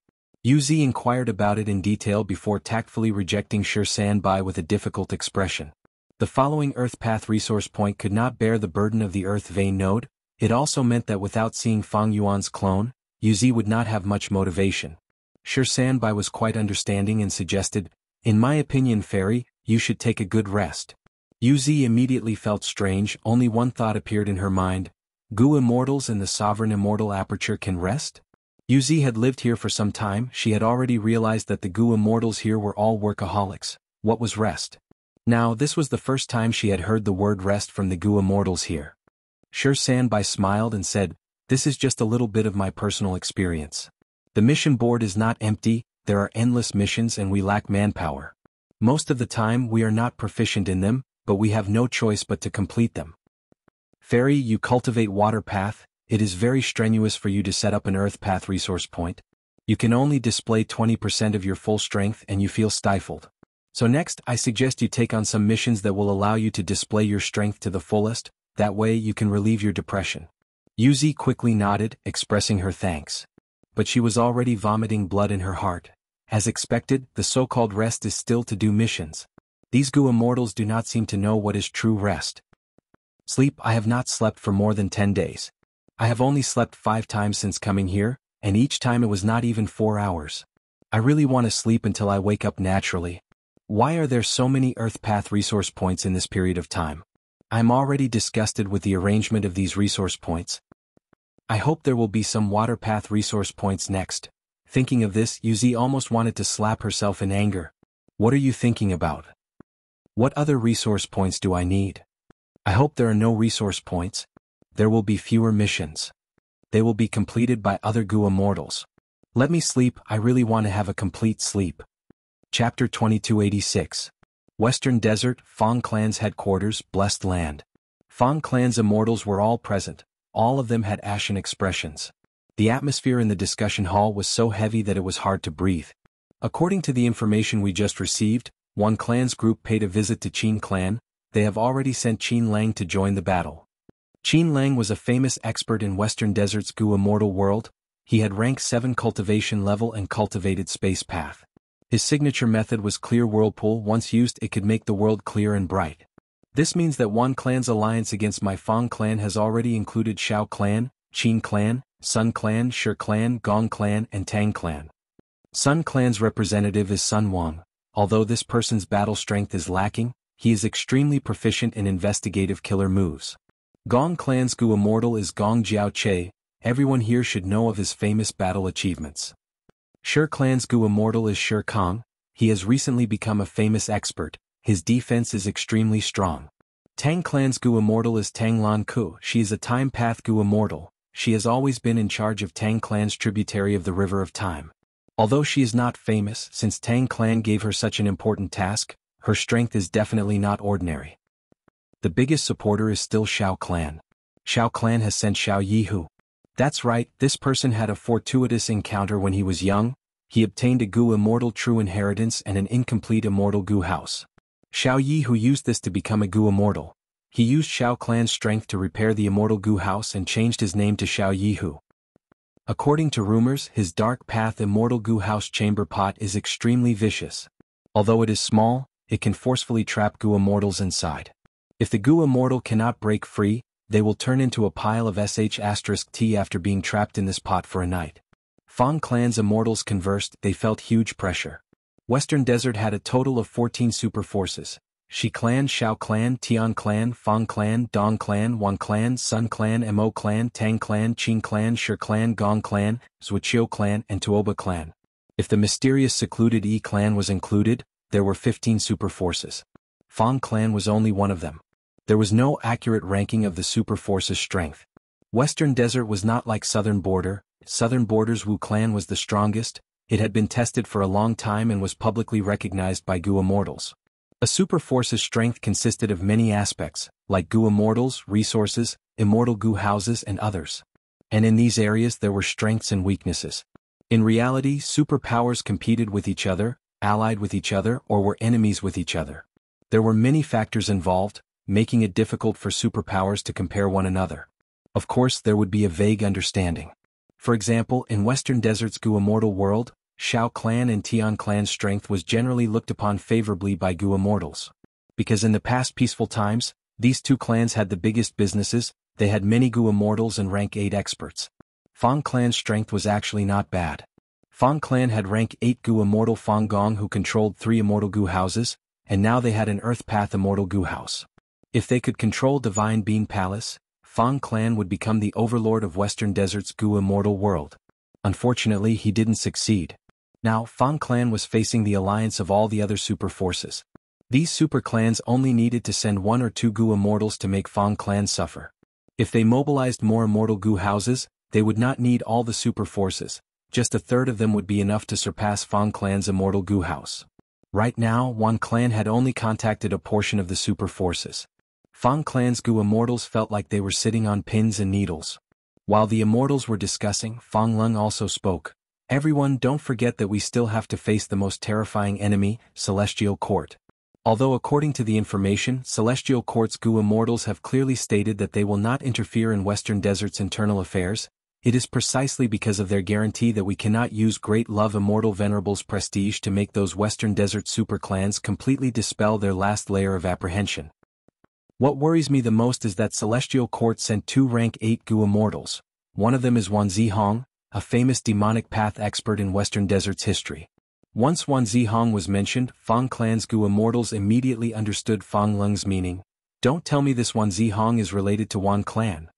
Uz inquired about it in detail before tactfully rejecting Shanbai with a difficult expression. The following Earth Path resource point could not bear the burden of the Earth Vein node. It also meant that without seeing Fang Yuan's clone, Uz would not have much motivation. Shanbai was quite understanding and suggested, "In my opinion, Fairy, you should take a good rest." Uz immediately felt strange. Only one thought appeared in her mind: Gu Immortals and the Sovereign Immortal Aperture can rest? Uz had lived here for some time. She had already realized that the Gu Immortals here were all workaholics. What was rest? Now, this was the first time she had heard the word rest from the Gu Immortals here. Shanbai smiled and said, "This is just a little bit of my personal experience. The mission board is not empty, there are endless missions and we lack manpower. Most of the time we are not proficient in them, but we have no choice but to complete them. Fairy, you cultivate Water Path, it is very strenuous for you to set up an Earth Path resource point. You can only display 20% of your full strength and you feel stifled. So next, I suggest you take on some missions that will allow you to display your strength to the fullest, that way you can relieve your depression." Uz quickly nodded, expressing her thanks. But she was already vomiting blood in her heart. As expected, the so-called rest is still to do missions. These Gu Immortals do not seem to know what is true rest. Sleep. I have not slept for more than 10 days. I have only slept 5 times since coming here, and each time it was not even 4 hours. I really want to sleep until I wake up naturally. Why are there so many Earth Path resource points in this period of time? I am already disgusted with the arrangement of these resource points. I hope there will be some Water Path resource points next. Thinking of this, Uz almost wanted to slap herself in anger. What are you thinking about? What other resource points do I need? I hope there are no resource points. There will be fewer missions. They will be completed by other Gu Immortals. Let me sleep. I really want to have a complete sleep. Chapter 2286. Western Desert, Fang Clan's headquarters, Blessed Land. Fang Clan's immortals were all present. All of them had ashen expressions. The atmosphere in the discussion hall was so heavy that it was hard to breathe. According to the information we just received, one clan's group paid a visit to Qin Clan. They have already sent Qin Lang to join the battle. Qin Lang was a famous expert in Western Desert's Gu Immortal world. He had rank 7 cultivation level and cultivated space path. His signature method was Clear Whirlpool. Once used, it could make the world clear and bright. This means that one clan's alliance against my Fang Clan has already included Shao Clan, Qin Clan, Sun Clan, Shi Clan, Gong Clan, and Tang Clan. Sun Clan's representative is Sun Wang. Although this person's battle strength is lacking, he is extremely proficient in investigative killer moves. Gong Clan's Gu Immortal is Gong Jiao Che. Everyone here should know of his famous battle achievements. Shi Clan's Gu Immortal is Shi Kong. He has recently become a famous expert. His defense is extremely strong. Tang Clan's Gu Immortal is Tang Lan Ku. She is a Time Path Gu Immortal. She has always been in charge of Tang Clan's tributary of the River of Time. Although she is not famous, since Tang Clan gave her such an important task, her strength is definitely not ordinary. The biggest supporter is still Shao Clan. Shao Clan has sent Xiao Yihu. That's right, this person had a fortuitous encounter when he was young. He obtained a Gu Immortal True Inheritance and an incomplete Immortal Gu House. Xiao Yihu used this to become a Gu Immortal. He used Shao Clan's strength to repair the Immortal Gu House and changed his name to Xiao Yihu. According to rumors, his Dark Path Immortal Gu House chamber pot is extremely vicious. Although it is small, it can forcefully trap Gu Immortals inside. If the Gu Immortal cannot break free, they will turn into a pile of sh*t after being trapped in this pot for a night. Fang Clan's immortals conversed. They felt huge pressure. Western Desert had a total of 14 super forces. Shi Clan, Shao Clan, Tian Clan, Fang Clan, Dong Clan, Wan Clan, Sun Clan, Mo Clan, Tang Clan, Qin Clan, Shi Clan, Gong Clan, Wuxia Clan, and Tuoba Clan. If the mysterious secluded Yi Clan was included, there were 15 super forces. Fang Clan was only one of them. There was no accurate ranking of the super force's strength. Western Desert was not like Southern Border. Southern Border's Wu clan was the strongest. It had been tested for a long time and was publicly recognized by Gu immortals. A super force's strength consisted of many aspects, like Gu immortals, resources, immortal Gu houses and others. And in these areas there were strengths and weaknesses. In reality, superpowers competed with each other, allied with each other, or were enemies with each other. There were many factors involved, making it difficult for superpowers to compare one another. Of course, there would be a vague understanding. For example, in Western Desert's Gu immortal world, Shao clan and Tian clan's strength was generally looked upon favorably by Gu immortals. Because in the past peaceful times, these two clans had the biggest businesses, they had many Gu immortals and rank 8 experts. Fang clan's strength was actually not bad. Fang clan had rank 8 Gu immortal Fang Gong who controlled 3 immortal Gu houses, and now they had an Earth Path immortal Gu house. If they could control Divine Bean Palace, Fang clan would become the overlord of Western Desert's Gu immortal world. Unfortunately, he didn't succeed. Now, Fang clan was facing the alliance of all the other super forces. These super clans only needed to send 1 or 2 Gu immortals to make Fang clan suffer. If they mobilized more immortal Gu houses, they would not need all the super forces. Just a third of them would be enough to surpass Fang clan's immortal Gu house. Right now, Yuan clan had only contacted a portion of the super forces. Fang clan's Gu immortals felt like they were sitting on pins and needles. While the immortals were discussing, Fang Lung also spoke. Everyone, don't forget that we still have to face the most terrifying enemy, Celestial Court. Although according to the information, Celestial Court's Gu immortals have clearly stated that they will not interfere in Western Desert's internal affairs, it is precisely because of their guarantee that we cannot use Great Love Immortal Venerable's prestige to make those Western Desert super clans completely dispel their last layer of apprehension. What worries me the most is that Celestial Court sent 2 rank 8 Gu immortals. One of them is Wan Zihong, a famous demonic path expert in Western Desert's history. Once Wan Zihong was mentioned, Fang clan's Gu immortals immediately understood Fang Lung's meaning. Don't tell me this Wan Zihong is related to Wan clan.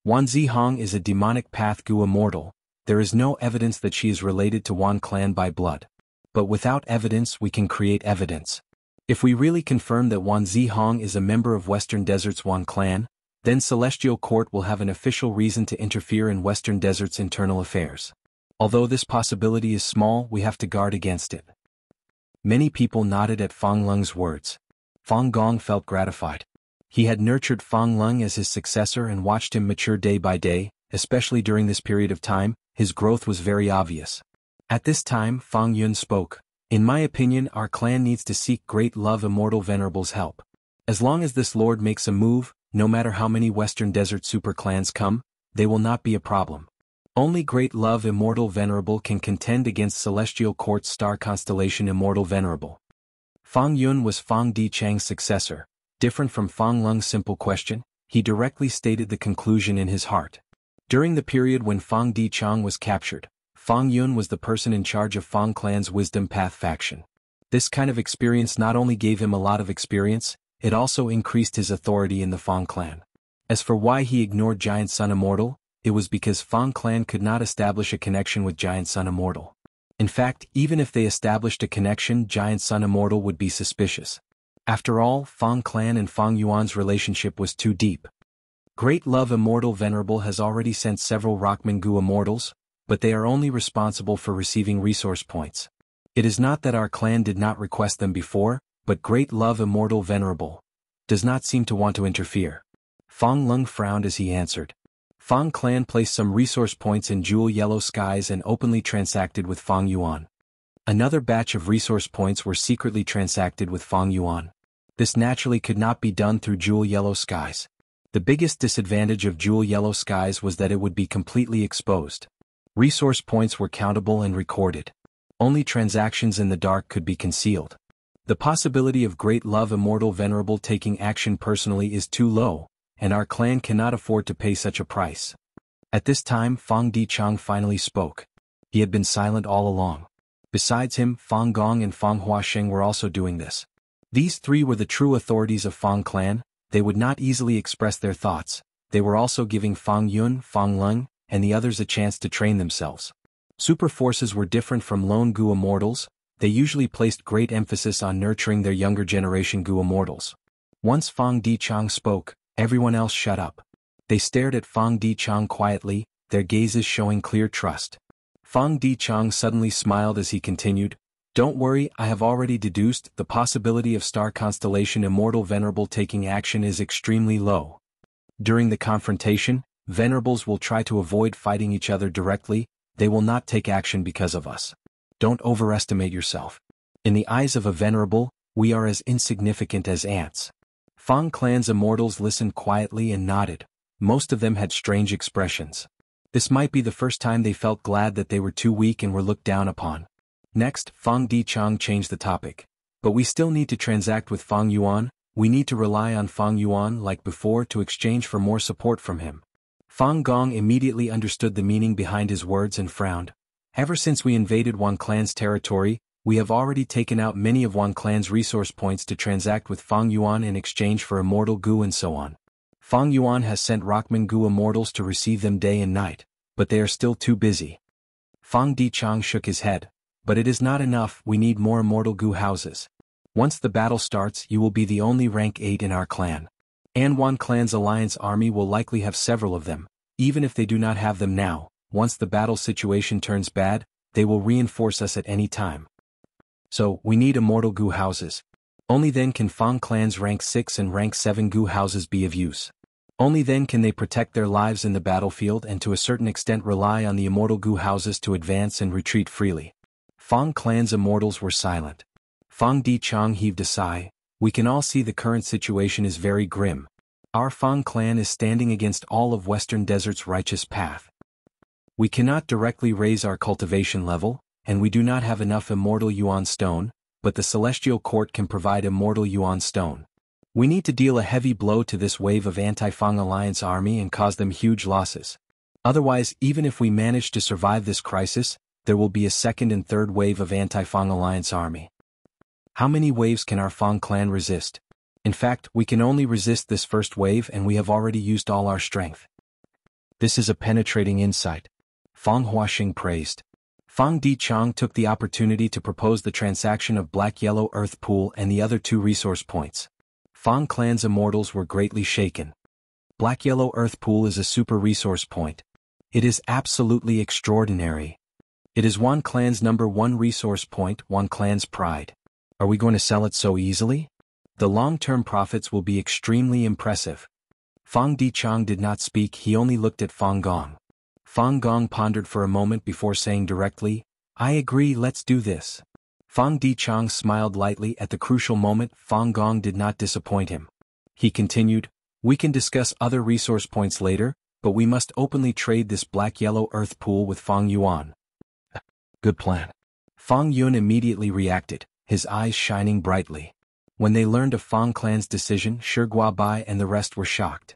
Wan Zihong is a demonic path Gu immortal. There is no evidence that she is related to Wan clan by blood. But without evidence we can create evidence. If we really confirm that Wan Zihong is a member of Western Desert's Wan clan, then Celestial Court will have an official reason to interfere in Western Desert's internal affairs. Although this possibility is small, we have to guard against it. Many people nodded at Fang Lung's words. Fang Gong felt gratified. He had nurtured Fang Lung as his successor and watched him mature day by day, especially during this period of time, his growth was very obvious. At this time, Fang Yun spoke. In my opinion, our clan needs to seek Great Love Immortal Venerable's help. As long as this lord makes a move, no matter how many Western Desert super clans come, they will not be a problem. Only Great Love Immortal Venerable can contend against Celestial Court's star constellation Immortal Venerable. Fang Yun was Fang Di Chang's successor. Different from Fang Lung's simple question, he directly stated the conclusion in his heart. During the period when Fang Di Chang was captured, Fang Yun was the person in charge of Fang clan's Wisdom Path faction. This kind of experience not only gave him a lot of experience, it also increased his authority in the Fang clan. As for why he ignored Giant Sun Immortal, it was because Fang clan could not establish a connection with Giant Sun Immortal. In fact, even if they established a connection, Giant Sun Immortal would be suspicious. After all, Fang clan and Fang Yuan's relationship was too deep. Great Love Immortal Venerable has already sent several Rockman Gu immortals, but they are only responsible for receiving resource points. It is not that our clan did not request them before, but Great Love Immortal Venerable does not seem to want to interfere. Fang Lung frowned as he answered. Fang clan placed some resource points in Jewel Yellow Skies and openly transacted with Fang Yuan. Another batch of resource points were secretly transacted with Fang Yuan. This naturally could not be done through Jewel Yellow Skies. The biggest disadvantage of Jewel Yellow Skies was that it would be completely exposed. Resource points were countable and recorded. Only transactions in the dark could be concealed. The possibility of Great Love Immortal Venerable taking action personally is too low, and our clan cannot afford to pay such a price. At this time, Fang Di Chang finally spoke. He had been silent all along. Besides him, Fang Gong and Fang Huasheng were also doing this. These 3 were the true authorities of Fang clan. They would not easily express their thoughts. They were also giving Fang Yun, Fang Lung, and the others a chance to train themselves. Super forces were different from lone Gu immortals. They usually placed great emphasis on nurturing their younger generation Gu immortals. Once Fang Di Chang spoke, everyone else shut up. They stared at Fang Dichang quietly, their gazes showing clear trust. Fang Dichang suddenly smiled as he continued, "Don't worry, I have already deduced the possibility of star constellation Immortal Venerable taking action is extremely low. During the confrontation, Venerables will try to avoid fighting each other directly, they will not take action because of us. Don't overestimate yourself. In the eyes of a Venerable, we are as insignificant as ants." Fang clan's immortals listened quietly and nodded. Most of them had strange expressions. This might be the first time they felt glad that they were too weak and were looked down upon. Next, Fang Dichang changed the topic. "But we still need to transact with Fang Yuan, we need to rely on Fang Yuan like before to exchange for more support from him." Fang Gong immediately understood the meaning behind his words and frowned. "Ever since we invaded Yuan clan's territory, we have already taken out many of Yuan clan's resource points to transact with Fang Yuan in exchange for immortal goo and so on. Fang Yuan has sent Rockman goo immortals to receive them day and night, but they are still too busy." Fang Dichang shook his head. "But it is not enough, we need more immortal goo houses. Once the battle starts, you will be the only rank 8 in our clan. And Yuan clan's alliance army will likely have several of them, even if they do not have them now. Once the battle situation turns bad, they will reinforce us at any time. So, we need immortal goo houses. Only then can Fang clan's rank 6 and rank 7 goo houses be of use. Only then can they protect their lives in the battlefield and to a certain extent rely on the immortal goo houses to advance and retreat freely." Fang clan's immortals were silent. Fang Dichang heaved a sigh. "We can all see the current situation is very grim. Our Fang clan is standing against all of Western Desert's righteous path. We cannot directly raise our cultivation level, and we do not have enough immortal Yuan stone, but the Celestial Court can provide immortal Yuan stone. We need to deal a heavy blow to this wave of anti-Fang Alliance army and cause them huge losses. Otherwise, even if we manage to survive this crisis, there will be a second and third wave of anti-Fang Alliance army. How many waves can our Fang clan resist? In fact, we can only resist this first wave and we have already used all our strength." "This is a penetrating insight," Fang Huaxing praised. Fang Dichang took the opportunity to propose the transaction of Black-Yellow Earth Pool and the other 2 resource points. Fang clan's immortals were greatly shaken. Black-Yellow Earth Pool is a super resource point. It is absolutely extraordinary. It is Yuan clan's #1 resource point, Yuan clan's pride. Are we going to sell it so easily? The long-term profits will be extremely impressive. Fang Dichang did not speak, he only looked at Fang Gong. Fang Gong pondered for a moment before saying directly, "I agree, let's do this." Fang Dichang smiled lightly. At the crucial moment, Fang Gong did not disappoint him. He continued, "We can discuss other resource points later, but we must openly trade this Black-Yellow Earth Pool with Fang Yuan." "Good plan." Fang Yun immediately reacted, his eyes shining brightly. When they learned of Fang clan's decision, Shi Guobai and the rest were shocked.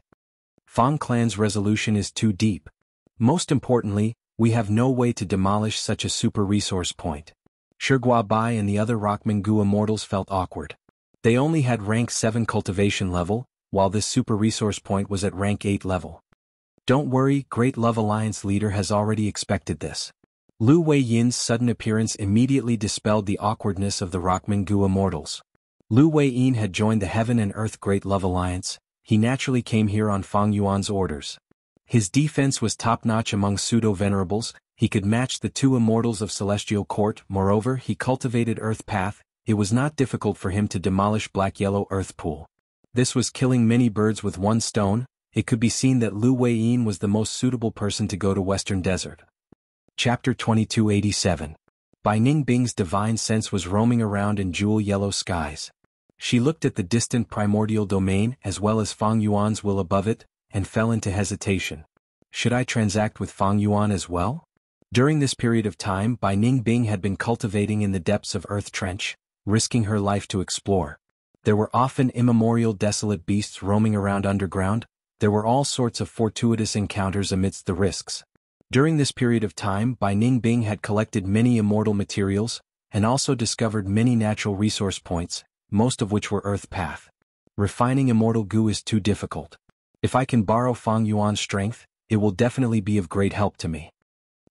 Fang clan's resolution is too deep. Most importantly, we have no way to demolish such a super resource point. Shi Guobai and the other Rockman goo immortals felt awkward. They only had rank 7 cultivation level, while this super resource point was at rank 8 level. "Don't worry, Great Love Alliance leader has already expected this." Lu Weiyin's sudden appearance immediately dispelled the awkwardness of the Rockman goo immortals. Lu Weiyin had joined the Heaven and Earth Great Love Alliance. He naturally came here on Fang Yuan's orders. His defense was top-notch among pseudo-venerables, he could match the 2 immortals of Celestial Court, moreover he cultivated Earth Path, it was not difficult for him to demolish Black-Yellow Earth Pool. This was killing many birds with one stone, it could be seen that Lu Weiyin was the most suitable person to go to Western Desert. Chapter 2287. Bai Ningbing's divine sense was roaming around in jewel-yellow skies. She looked at the distant primordial domain as well as Fang Yuan's will above it, and fell into hesitation. Should I transact with Fang Yuan as well? During this period of time, Bai Ningbing had been cultivating in the depths of Earth Trench, risking her life to explore. There were often immemorial desolate beasts roaming around underground, there were all sorts of fortuitous encounters amidst the risks. During this period of time, Bai Ningbing had collected many immortal materials, and also discovered many natural resource points, most of which were Earth Path. Refining immortal goo is too difficult. If I can borrow Fang Yuan's strength, it will definitely be of great help to me.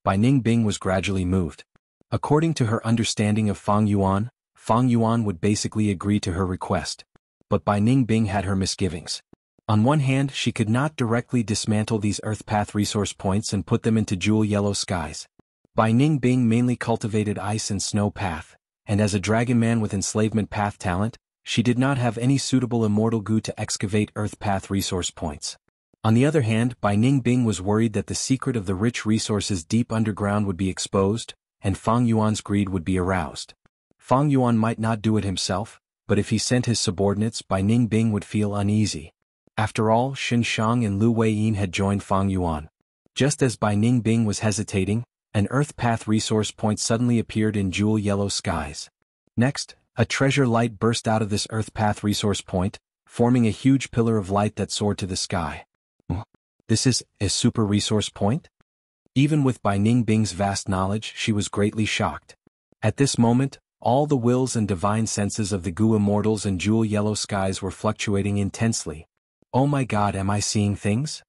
Bai Ningbing was gradually moved. According to her understanding of Fang Yuan would basically agree to her request. But Bai Ningbing had her misgivings. On one hand, she could not directly dismantle these Earth Path resource points and put them into jewel yellow skies. Bai Ningbing mainly cultivated ice and snow path, and as a dragon man with enslavement path talent, she did not have any suitable immortal goo to excavate Earth Path resource points. On the other hand, Bai Ningbing was worried that the secret of the rich resources deep underground would be exposed, and Fang Yuan's greed would be aroused. Fang Yuan might not do it himself, but if he sent his subordinates, Bai Ningbing would feel uneasy. After all, Xin Shang and Lu Weiyin had joined Fang Yuan. Just as Bai Ningbing was hesitating, an Earth Path resource point suddenly appeared in jewel yellow skies. Next, a treasure light burst out of this Earth Path resource point, forming a huge pillar of light that soared to the sky. This is a super resource point? Even with Bai Ningbing's vast knowledge, she was greatly shocked. At this moment, all the wills and divine senses of the Gu immortals and jewel yellow skies were fluctuating intensely. Oh my god, am I seeing things?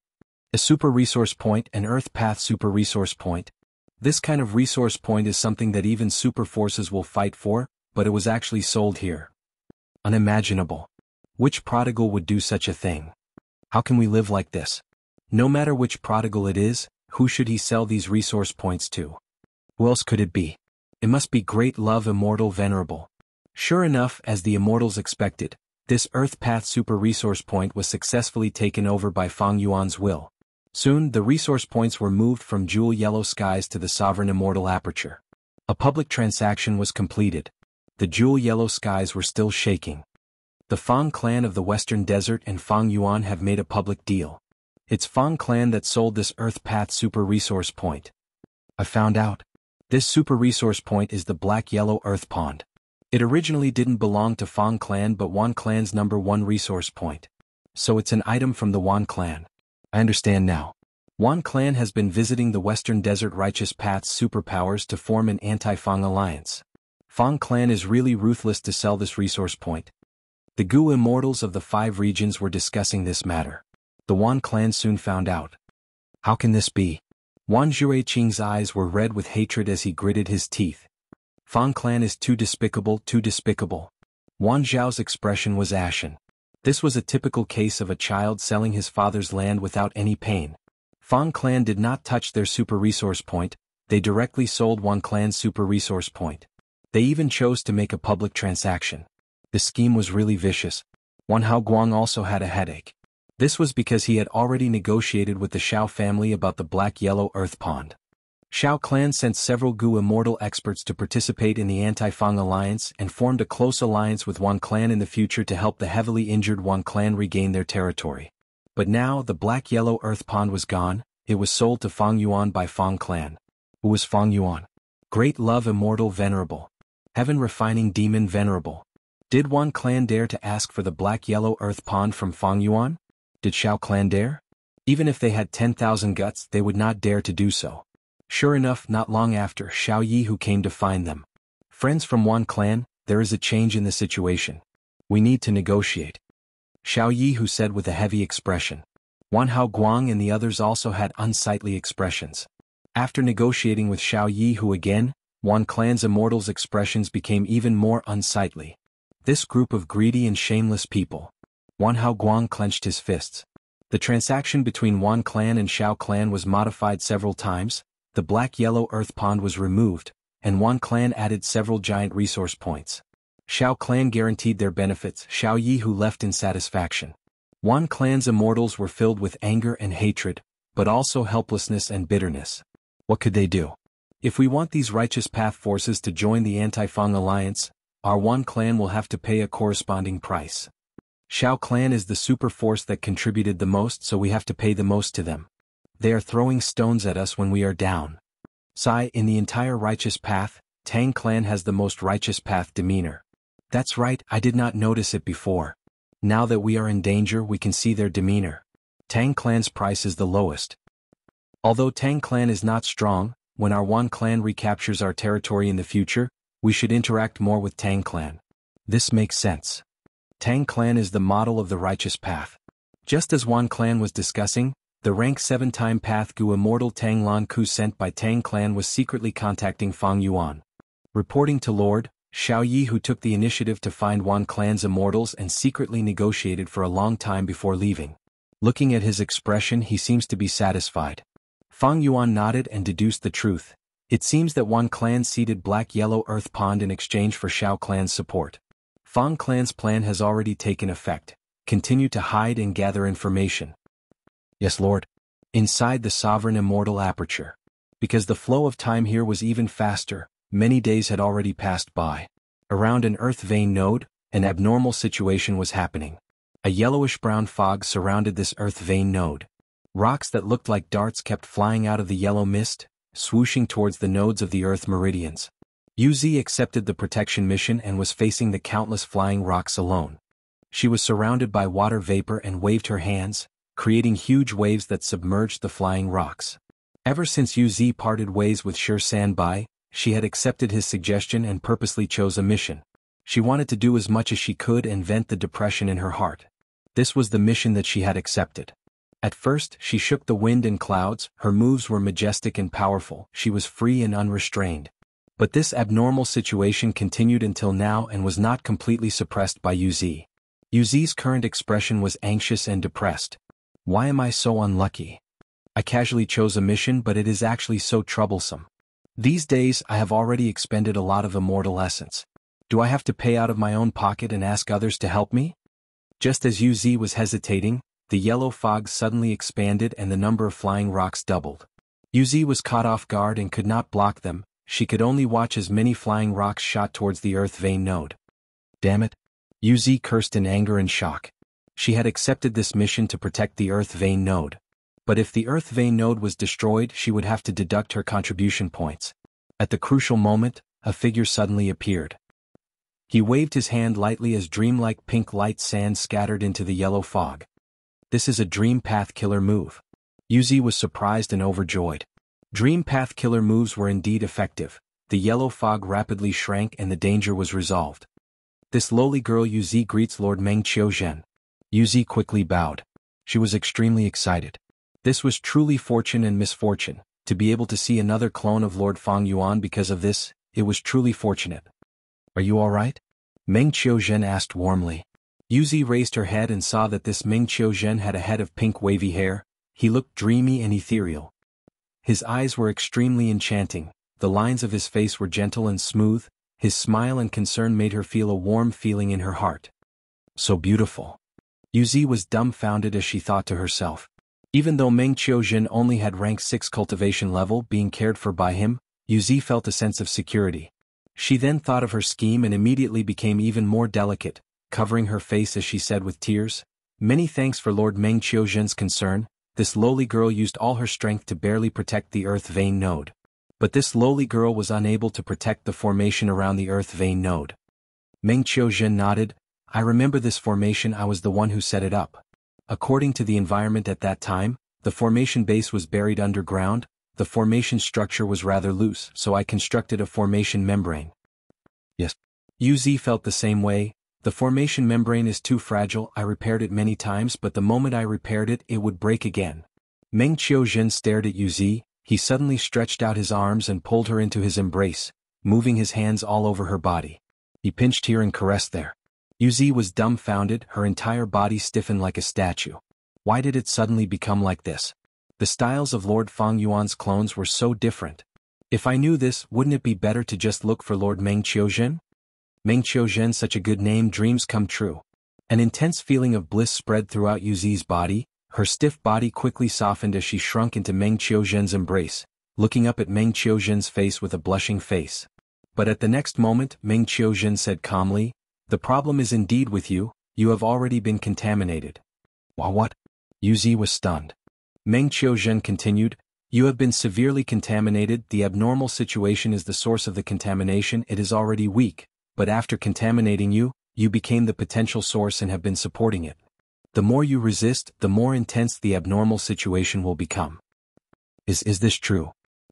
A super resource point, an Earth Path super resource point. This kind of resource point is something that even super forces will fight for, but it was actually sold here. Unimaginable. Which prodigal would do such a thing? How can we live like this? No matter which prodigal it is, who should he sell these resource points to? Who else could it be? It must be Great Love Immortal Venerable. Sure enough, as the immortals expected, this Earth Path super resource point was successfully taken over by Fang Yuan's will. Soon, the resource points were moved from jewel yellow skies to the sovereign immortal aperture. A public transaction was completed. The jewel yellow skies were still shaking. The Fang clan of the Western Desert and Fang Yuan have made a public deal. It's Fang clan that sold this Earth Path super resource point. I found out. This super resource point is the black-yellow Earth Pond. It originally didn't belong to Fang clan but Yuan clan's #1 resource point. So it's an item from the Yuan clan. I understand now. Yuan clan has been visiting the Western Desert Righteous Path's superpowers to form an anti-Fang alliance. Fang clan is really ruthless to sell this resource point. The Gu immortals of the 5 regions were discussing this matter. The Yuan clan soon found out. How can this be? Wan Jueqing's eyes were red with hatred as he gritted his teeth. Fang clan is too despicable, too despicable. Wan Zhao's expression was ashen. This was a typical case of a child selling his father's land without any pain. Fang clan did not touch their super resource point, they directly sold Yuan clan's super resource point. They even chose to make a public transaction. The scheme was really vicious. Wan Hao Guang also had a headache. This was because he had already negotiated with the Shao family about the black-yellow Earth Pond. Shao clan sent several Gu immortal experts to participate in the anti-Fang alliance and formed a close alliance with Yuan clan in the future to help the heavily injured Yuan clan regain their territory. But now the black-yellow Earth Pond was gone, it was sold to Fang Yuan by Fang clan. Who was Fang Yuan? Great Love Immortal Venerable. Heaven Refining Demon Venerable. Did Yuan clan dare to ask for the black-yellow Earth Pond from Fang Yuan? Did Shao clan dare? Even if they had 10,000 guts, they would not dare to do so. Sure enough, not long after, Xiao Yi who came to find them. Friends from Yuan clan, there is a change in the situation. We need to negotiate. Xiao Yi who said with a heavy expression. Wan Hao Guang and the others also had unsightly expressions. After negotiating with Xiao Yi who again, Yuan clan's immortals' expressions became even more unsightly. This group of greedy and shameless people. Wan Hao Guang clenched his fists. The transaction between Yuan clan and Shao clan was modified several times, the black-yellow Earth Pond was removed, and Yuan clan added several giant resource points. Shao clan guaranteed their benefits, Xiao Yi who left in satisfaction. Yuan clan's immortals were filled with anger and hatred, but also helplessness and bitterness. What could they do? If we want these righteous path forces to join the anti-Fang alliance, our Yuan clan will have to pay a corresponding price. Shao clan is the super force that contributed the most, so we have to pay the most to them. They are throwing stones at us when we are down. Sai, in the entire righteous path, Tang clan has the most righteous path demeanor. That's right, I did not notice it before. Now that we are in danger, we can see their demeanor. Tang clan's price is the lowest. Although Tang clan is not strong, when our Yuan clan recaptures our territory in the future, we should interact more with Tang clan. This makes sense. Tang clan is the model of the righteous path. Just as Yuan clan was discussing, the rank 7-time path Gu immortal Tang Lan Ku sent by Tang clan was secretly contacting Fang Yuan. Reporting to Lord, Xiao Yi who took the initiative to find Yuan clan's immortals and secretly negotiated for a long time before leaving. Looking at his expression, he seems to be satisfied. Fang Yuan nodded and deduced the truth. It seems that Yuan clan ceded Black-Yellow Earth Pond in exchange for Shao clan's support. Fang clan's plan has already taken effect. Continue to hide and gather information. Yes, Lord. Inside the sovereign immortal aperture. Because the flow of time here was even faster, many days had already passed by. Around an earth vein node, an abnormal situation was happening. A yellowish-brown fog surrounded this earth vein node. Rocks that looked like darts kept flying out of the yellow mist, swooshing towards the nodes of the earth meridians. Yuzi accepted the protection mission and was facing the countless flying rocks alone. She was surrounded by water vapor and waved her hands, creating huge waves that submerged the flying rocks. Ever since Yuzi parted ways with Shi Sanbai, she had accepted his suggestion and purposely chose a mission. She wanted to do as much as she could and vent the depression in her heart. This was the mission that she had accepted. At first, she shook the wind and clouds, her moves were majestic and powerful, she was free and unrestrained. But this abnormal situation continued until now and was not completely suppressed by Yuzi. Yuzi's current expression was anxious and depressed. Why am I so unlucky? I casually chose a mission, but it is actually so troublesome. These days, I have already expended a lot of immortal essence. Do I have to pay out of my own pocket and ask others to help me? Just as Yuzi was hesitating, the yellow fog suddenly expanded and the number of flying rocks doubled. Yuzi was caught off guard and could not block them, she could only watch as many flying rocks shot towards the earth vein node. Damn it! Yuzi cursed in anger and shock. She had accepted this mission to protect the earth vein node. But if the earth vein node was destroyed, she would have to deduct her contribution points. At the crucial moment, a figure suddenly appeared. He waved his hand lightly as dreamlike pink light sand scattered into the yellow fog. This is a Dream Path Killer move. Yuzi was surprised and overjoyed. Dream Path Killer moves were indeed effective. The yellow fog rapidly shrank and the danger was resolved. This lowly girl Yuzi greets Lord Meng Qiuzhen. Yuzi quickly bowed. She was extremely excited. This was truly fortune and misfortune. To be able to see another clone of Lord Fang Yuan because of this, it was truly fortunate. Are you all right? Meng Qiuzhen asked warmly. Yuzi raised her head and saw that this Meng Qiuzhen had a head of pink wavy hair. He looked dreamy and ethereal. His eyes were extremely enchanting, the lines of his face were gentle and smooth, his smile and concern made her feel a warm feeling in her heart. So beautiful. Yuzi was dumbfounded as she thought to herself. Even though Meng Qiuzhen only had rank 6 cultivation level being cared for by him, Yuzi felt a sense of security. She then thought of her scheme and immediately became even more delicate, covering her face as she said with tears, "Many thanks for Lord Meng Qiuzhen's concern." This lowly girl used all her strength to barely protect the earth vein node. But this lowly girl was unable to protect the formation around the earth vein node. Meng Qiuzhen nodded. "I remember this formation, I was the one who set it up. According to the environment at that time, the formation base was buried underground, the formation structure was rather loose, so I constructed a formation membrane." Yes. Yuzi felt the same way. The formation membrane is too fragile, I repaired it many times but the moment I repaired it, it would break again. Meng Qiuzhen stared at Yuzi, he suddenly stretched out his arms and pulled her into his embrace, moving his hands all over her body. He pinched here and caressed there. Yuzi was dumbfounded, her entire body stiffened like a statue. Why did it suddenly become like this? The styles of Lord Fang Yuan's clones were so different. If I knew this, wouldn't it be better to just look for Lord Meng Qiuzhen? Meng Qiuzhen, such a good name, dreams come true. An intense feeling of bliss spread throughout Yuzi's body, her stiff body quickly softened as she shrunk into Meng Qiuzhen's embrace, looking up at Meng Qiuzhen's face with a blushing face. But at the next moment, Meng Qiuzhen said calmly, "The problem is indeed with you, you have already been contaminated." What? Yuzi was stunned. Meng Qiuzhen continued, "You have been severely contaminated, the abnormal situation is the source of the contamination, it is already weak. But after contaminating you, you became the potential source and have been supporting it. The more you resist, the more intense the abnormal situation will become." Is this true?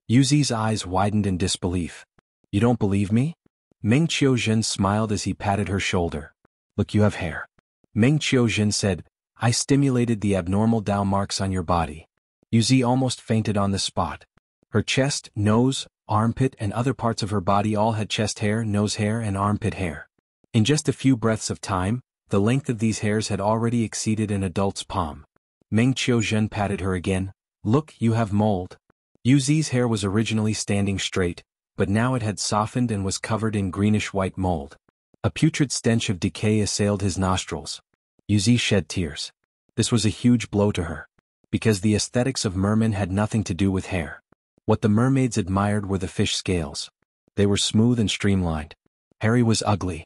Yuzi's eyes widened in disbelief. "You don't believe me?" Meng Qiuzhen smiled as he patted her shoulder. "Look, you have hair." Meng Qiuzhen said, "I stimulated the abnormal Dao marks on your body." Yuzi almost fainted on the spot. Her chest, nose, armpit and other parts of her body all had chest hair, nose hair and armpit hair. In just a few breaths of time, the length of these hairs had already exceeded an adult's palm. Meng Qiuzhen patted her again. Look, you have mold. Yuzi's hair was originally standing straight, but now it had softened and was covered in greenish-white mold. A putrid stench of decay assailed his nostrils. Yuzi shed tears. This was a huge blow to her. Because the aesthetics of mermen had nothing to do with hair. What the mermaids admired were the fish scales. They were smooth and streamlined. Harry was ugly.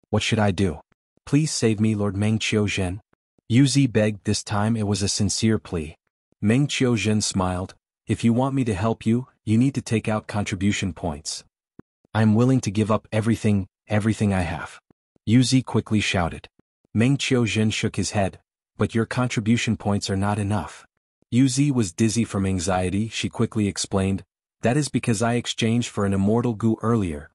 What should I do? Please save me, Lord Meng Qiuzhen. Yuzi begged. This time it was a sincere plea. Meng Qiuzhen smiled. If you want me to help you, you need to take out contribution points. I am willing to give up everything I have. Yuzi quickly shouted. Meng Qiuzhen shook his head. But your contribution points are not enough. Yuzi was dizzy from anxiety. She quickly explained. That is because I exchanged for an immortal goo earlier.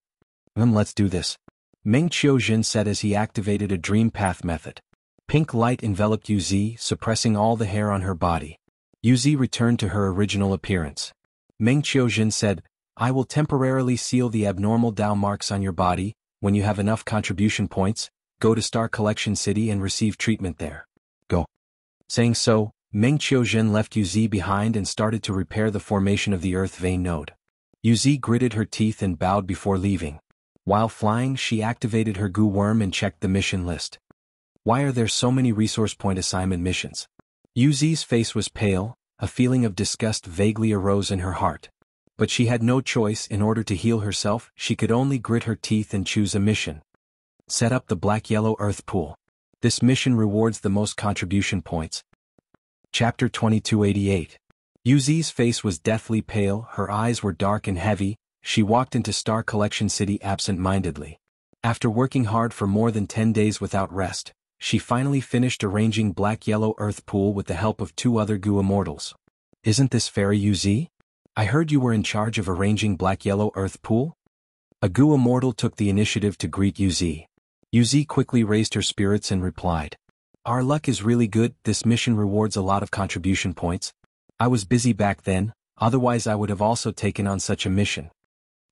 Let's do this. Meng Qiuzhen said as he activated a dream path method. Pink light enveloped Yuzi, suppressing all the hair on her body. Yuzi returned to her original appearance. Meng Qiuzhen said, I will temporarily seal the abnormal Dao marks on your body. When you have enough contribution points, go to Star Collection City and receive treatment there. Go. Saying so, Meng Qiuzhen left Yuzi behind and started to repair the formation of the Earth vein node. Yuzi gritted her teeth and bowed before leaving. While flying, she activated her goo worm and checked the mission list. Why are there so many resource point assignment missions? Yuzi's face was pale, a feeling of disgust vaguely arose in her heart. But she had no choice. In order to heal herself, she could only grit her teeth and choose a mission. Set up the black-yellow earth pool. This mission rewards the most contribution points. Chapter 2288. Yuzi's face was deathly pale, her eyes were dark and heavy. She walked into Star Collection City absent-mindedly. After working hard for more than 10 days without rest, she finally finished arranging black-yellow earth pool with the help of 2 other goo immortals. Isn't this fair, Yuzi? I heard you were in charge of arranging black-yellow earth pool? A goo immortal took the initiative to greet Yuzi. Yuzi quickly raised her spirits and replied. Our luck is really good. This mission rewards a lot of contribution points. I was busy back then, otherwise I would have also taken on such a mission.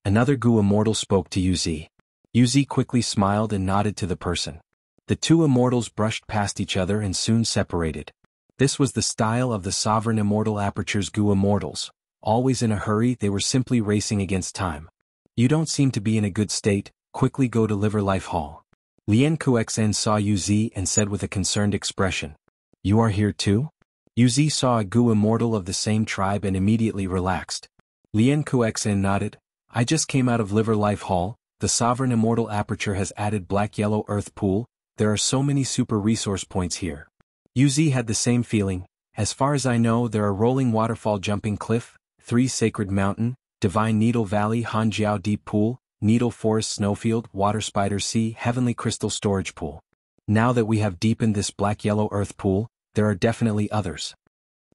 Another goo immortal spoke to Yuzi. Yuzi quickly smiled and nodded to the person. The 2 immortals brushed past each other and soon separated. This was the style of the Sovereign Immortal Aperture's goo immortals. Always in a hurry, they were simply racing against time. You don't seem to be in a good state, quickly go to Liver Life Hall. Lian Kuxen saw Yuzi and said with a concerned expression. You are here too? Yuzi saw a goo immortal of the same tribe and immediately relaxed. Lian Kuxen nodded. I just came out of Liver Life Hall. The Sovereign Immortal Aperture has added black-yellow earth pool. There are so many super resource points here. Yuzi had the same feeling. As far as I know, there are Rolling Waterfall Jumping Cliff, 3 Sacred Mountain, Divine Needle Valley, Hanjiao Deep Pool, Needle Forest Snowfield, Water Spider Sea, Heavenly Crystal Storage Pool. Now that we have deepened this black-yellow earth pool, there are definitely others.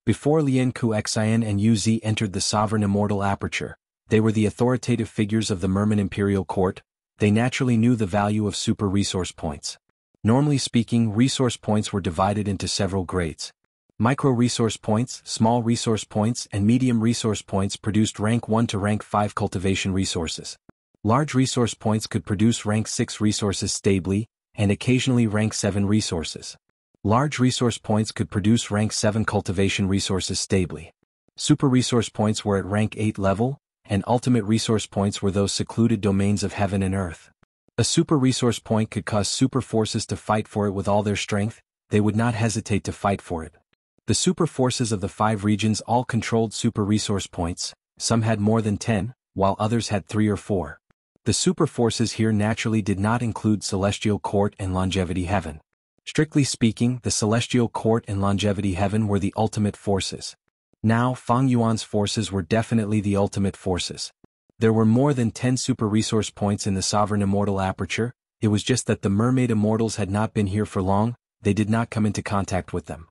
Before Lian Kuxian and Yuzi entered the Sovereign Immortal Aperture, they were the authoritative figures of the Merman Imperial Court. They naturally knew the value of super resource points. Normally speaking, resource points were divided into several grades. Micro resource points, small resource points, and medium resource points produced rank 1 to rank 5 cultivation resources. Large resource points could produce rank 6 resources stably, and occasionally rank 7 resources. Large resource points could produce rank 7 cultivation resources stably. Super resource points were at rank 8 level, and ultimate resource points were those secluded domains of heaven and earth. A super resource point could cause super forces to fight for it with all their strength. They would not hesitate to fight for it. The super forces of the 5 regions all controlled super resource points. Some had more than 10, while others had 3 or 4. The super forces here naturally did not include Celestial Court and Longevity Heaven. Strictly speaking, the Celestial Court and Longevity Heaven were the ultimate forces. Now, Fang Yuan's forces were definitely the ultimate forces. There were more than 10 super resource points in the Sovereign Immortal Aperture. It was just that the Mermaid Immortals had not been here for long. They did not come into contact with them.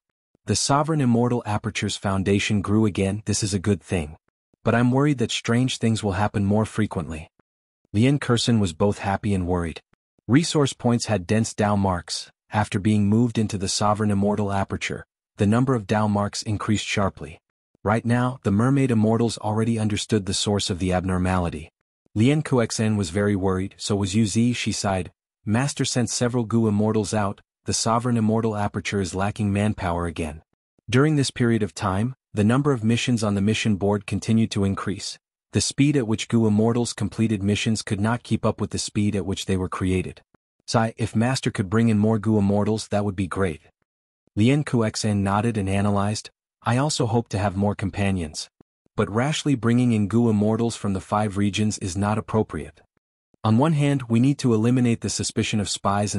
The Sovereign Immortal Aperture's foundation grew again. This is a good thing. But I'm worried that strange things will happen more frequently. Lian Kursen was both happy and worried. Resource points had dense Dao marks. After being moved into the Sovereign Immortal Aperture, the number of Dao marks increased sharply. Right now, the Mermaid Immortals already understood the source of the abnormality. Lian Kuxen was very worried, so was Yuzi. She sighed. Master sent several goo immortals out. The Sovereign Immortal Aperture is lacking manpower again. During this period of time, the number of missions on the mission board continued to increase. The speed at which Gu Immortals completed missions could not keep up with the speed at which they were created. Sigh, if Master could bring in more Gu Immortals, that would be great. Lien Kuxan nodded and analyzed. I also hope to have more companions. But rashly bringing in Gu Immortals from the 5 regions is not appropriate. On one hand, we need to eliminate the suspicion of spies,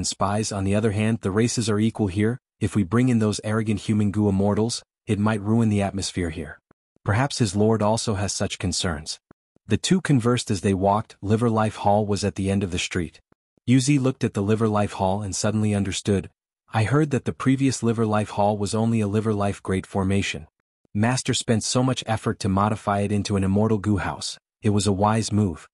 on the other hand, the races are equal here. If we bring in those arrogant human Gu Immortals, it might ruin the atmosphere here. Perhaps his lord also has such concerns. The two conversed as they walked. Liver Life Hall was at the end of the street. Yuzi looked at the Liver Life Hall and suddenly understood. I heard that the previous Liver Life Hall was only a Liver Life Great Formation. Master spent so much effort to modify it into an immortal Gu house. It was a wise move.